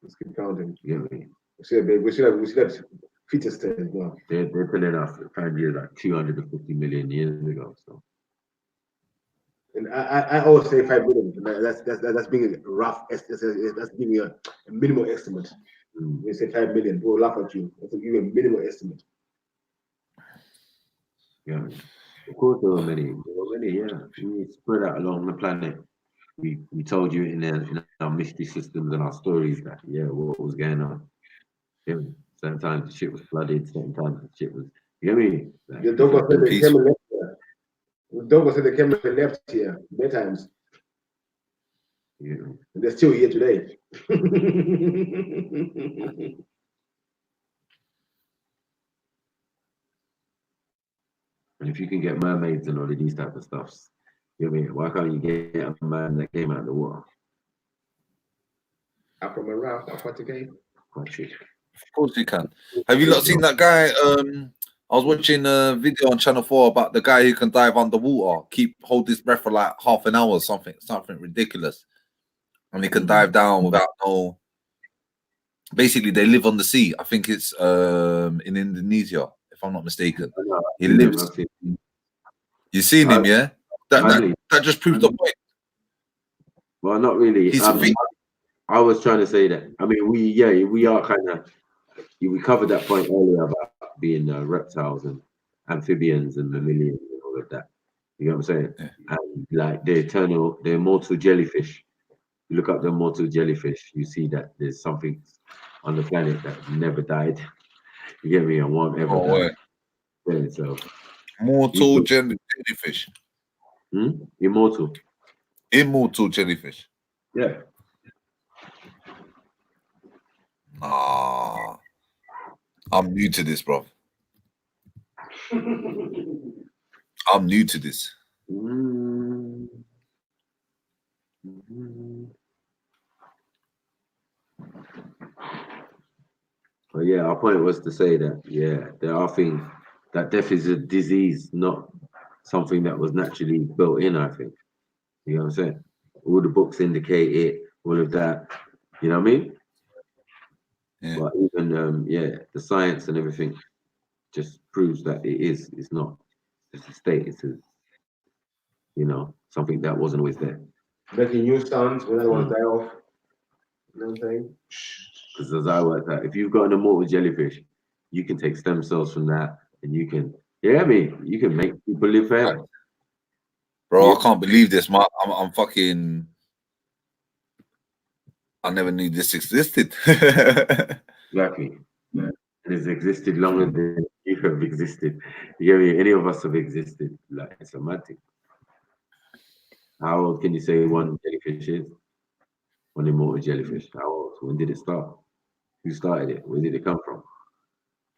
Let's keep counting. You know what I mean? We see that fetus test as well. They're telling us that Pangea like 250 million years ago. So. And I always say 5 million. That's being a rough. That's giving you a minimal estimate. When you say 5 million, people laugh at you. That's giving you a minimal estimate. Yeah, of course there were many. Yeah. We spread out along the planet. We told you in our mystery systems and our stories that what was going on. Certain times the shit was flooded, certain times the shit was, you know what I mean? Like, the dog said they came and left here. The dog said they came and left here many times. Yeah. And they're still here today. And if you can get mermaids and all of these type of stuffs, you know what I mean? Why can't you get a man that came out of the water? Aquatic. Of course you can. Have you not seen that guy? I was watching a video on Channel 4 about the guy who can dive underwater, hold his breath for like half an hour or something ridiculous. And he can dive down without no. Basically, they live on the sea. I think it's in Indonesia, if I'm not mistaken. He lives. You've seen him, yeah? That just proves the point. Well, not really. I was trying to say that. I mean, we are kind of we covered that point earlier about being reptiles and amphibians and mammalians and all of that. You know what I'm saying? And like the immortal jellyfish. You look up the immortal jellyfish, you see that there's something on the planet that never died. You get me? And won't ever die. Yeah, so Mortal jellyfish. Immortal. Immortal jellyfish. Yeah. Ah, I'm new to this, bro. I'm new to this. But yeah, our point was to say that there are things that death is a disease, not something that was naturally built in. I think. You know what I'm saying? All the books indicate it, all of that. You know what I mean? Yeah. But even the science and everything just proves that it is. It's not just a state. It's something that wasn't always there. Making new sounds when everyone's die off. You know what I'm saying? Because as I worked out, if you've got an immortal jellyfish, you can take stem cells from that, and you can, you can make people live forever. Bro, I can't believe this. I'm fucking. I never knew this existed. Exactly. It has existed longer than you have existed. You get me? Any of us have existed. Like, it's a mad thing. How old can you say one jellyfish is? One immortal jellyfish. How old? When did it start? Who started it? Where did it come from?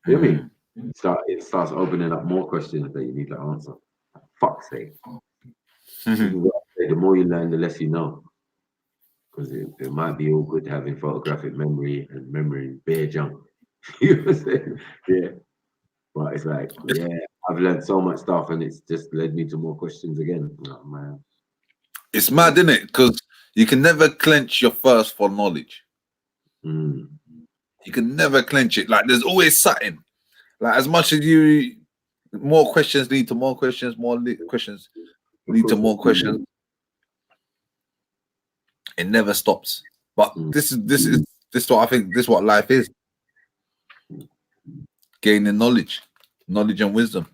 You know what I mean? It starts opening up more questions that you need to answer. For fuck's sake. The more you learn, the less you know. Because it might be all good having photographic memory and memory bare junk. You know what I'm saying? Yeah. But it's like, I've learned so much stuff and it's just led me to more questions again. Oh, man. It's mad, isn't it? Because you can never clench your thirst for knowledge. You can never clench it. Like, there's always something. Like, as much as more questions lead to more questions, questions lead to more questions. It never stops. But this is what I think. This is what life is. Gaining knowledge and wisdom.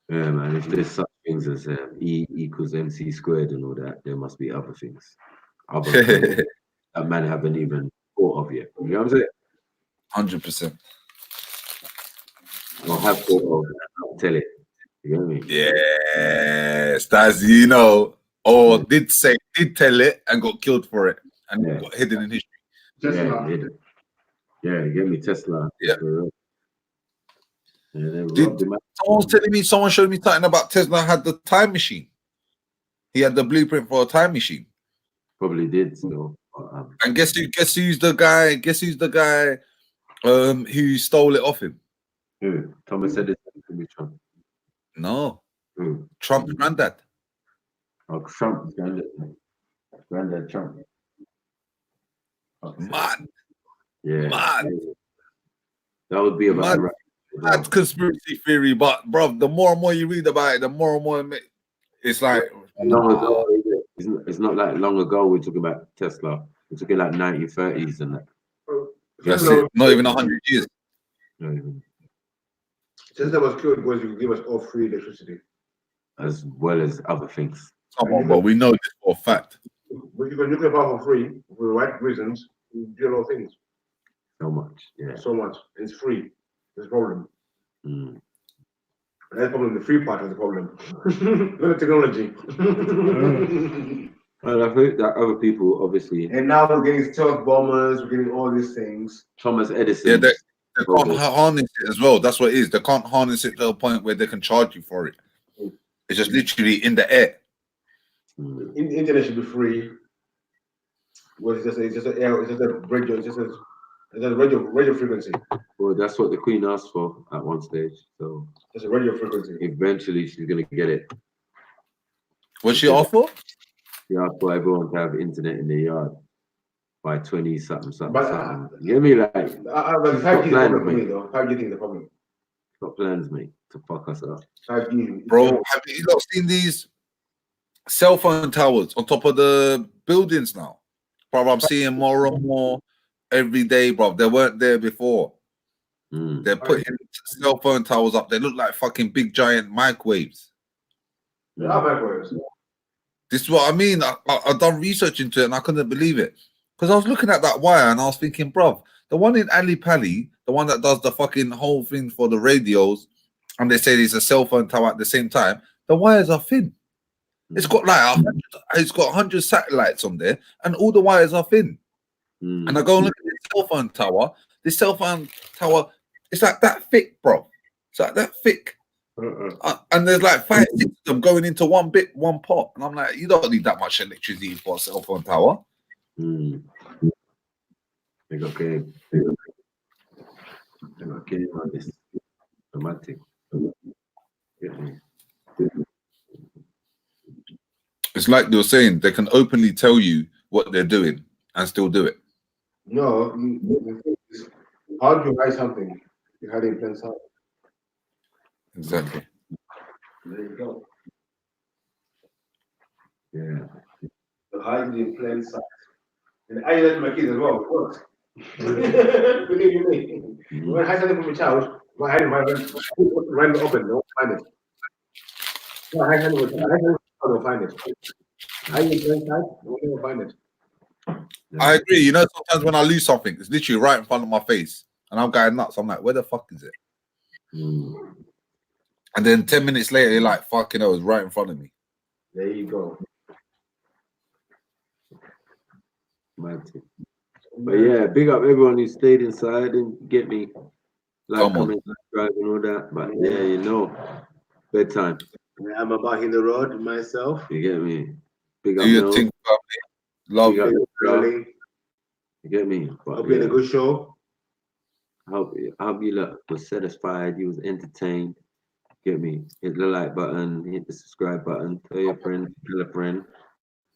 Yeah, man. If there's such things as E equals MC squared and all that, there must be other things. Other things that man haven't even thought of yet. You know what I'm saying? 100%. Or have thought of it, I'll tell it. You know what I mean? Yes, that's or did tell it and got killed for it and got hidden in history. You get me? Tesla. Yeah. Someone showed me something about Tesla had the time machine. He had the blueprint for a time machine. Probably did still. And guess who's the guy? Guess who's the guy who stole it off him? Who? Thomas Edison can be Trump. No. Who? Trump's granddad. Oh, Trump's granddad. Granddad Trump. Mad. Yeah. Mad. That would be about right. That's conspiracy theory, but bro, the more and more you read about it, the more and more it's like long ago. It's not like long ago. We're talking about Tesla. We're talking like 1930s and that. That's it. Not even 100 years. Tesla was killed because you give us all free electricity, as well as other things. Come on, but we know this for a fact. But you can nuclear power for free for the right reasons. You do a lot of things. So much, yeah. So much. It's free. There's a problem. That's the problem. The free part is the problem. Not the technology. Well, I think that other people, obviously. And now we're getting stealth bombers. We're getting all these things. Thomas Edison. Yeah, they can't harness it as well. That's what it is. They can't harness it to a point where they can charge you for it. It's just literally in the air. Internet should be free. Well, it's just a radio. It's just a radio frequency. Well, that's what the Queen asked for at one stage. So it's a radio frequency. Eventually, she's gonna get it. What's she asked for? She asked for everyone to have internet in their yard by 20 something. You get me? Like, how do you think the problem for me though? How do you think the problem? Got plans, mate, to fuck us up. Bro, have you not seen these cell phone towers on top of the buildings now? Bro, I'm seeing more and more every day, bro. They weren't there before. They're putting cell phone towers up. They look like fucking big giant microwaves. They are microwaves. This is what I mean. I've done research into it and I couldn't believe it. Because I was looking at that wire and I was thinking, bruv, the one in Ali Pali, the one that does the fucking whole thing for the radios, and they say there's a cell phone tower at the same time, the wires are thin. It's got like 100 satellites on there, and all the wires are thin. And I go and look at the cell phone tower. This cell phone tower, it's like that thick, bro. It's like that thick. And there's like 5, 6 of them going into one pot. And I'm like, you don't need that much electricity for a cell phone tower. They got game. They got game on this. Dramatic. It's like they were saying, they can openly tell you what they're doing and still do it. No, how do you hide something? You hide it in plain sight. Exactly. There you go. Yeah. You hide it in plain sight. And I do that to my kids as well. It works. Believe you me. When I hide something from a child, when I hide it right open, they won't find it. When I hide something from a child, they'll find it. Hide it in plain sight, they won't even find it. I agree. You know, sometimes when I lose something, it's literally right in front of my face, and I'm going nuts. I'm like, where the fuck is it? And then 10 minutes later, you're like, fucking hell, it's right in front of me. There you go. But yeah, big up everyone who stayed inside and get me. Like, comment, subscribe, and all that. But yeah, you know, bedtime. I'm about hitting the road myself. You get me? Big up, Do your Mel. thing, family. Love Big up you. yourself. You get me? But, Hope you had a good show. I hope you lot was satisfied. You was entertained. Get me? Hit the like button. Hit the subscribe button. Tell your friend. Tell a friend.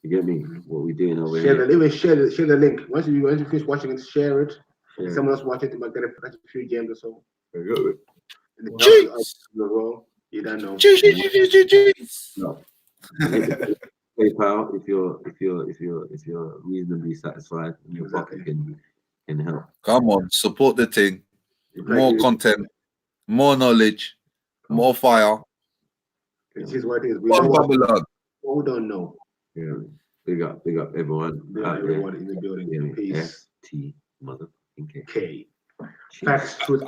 You get me? What we doing over here? Share the link. Once you finish watching it, share it. If someone else watch it, they might get a few gems or so. You don't know. No. PayPal if you're reasonably satisfied and your pocket can help. Come on, support the thing. More content, more knowledge, more fire. This is what it is. We More know Babylon. what we don't know. Yeah. Big up everyone. Big up everyone in the building. Yeah, Peace. FT motherfucking K. Facts, truth,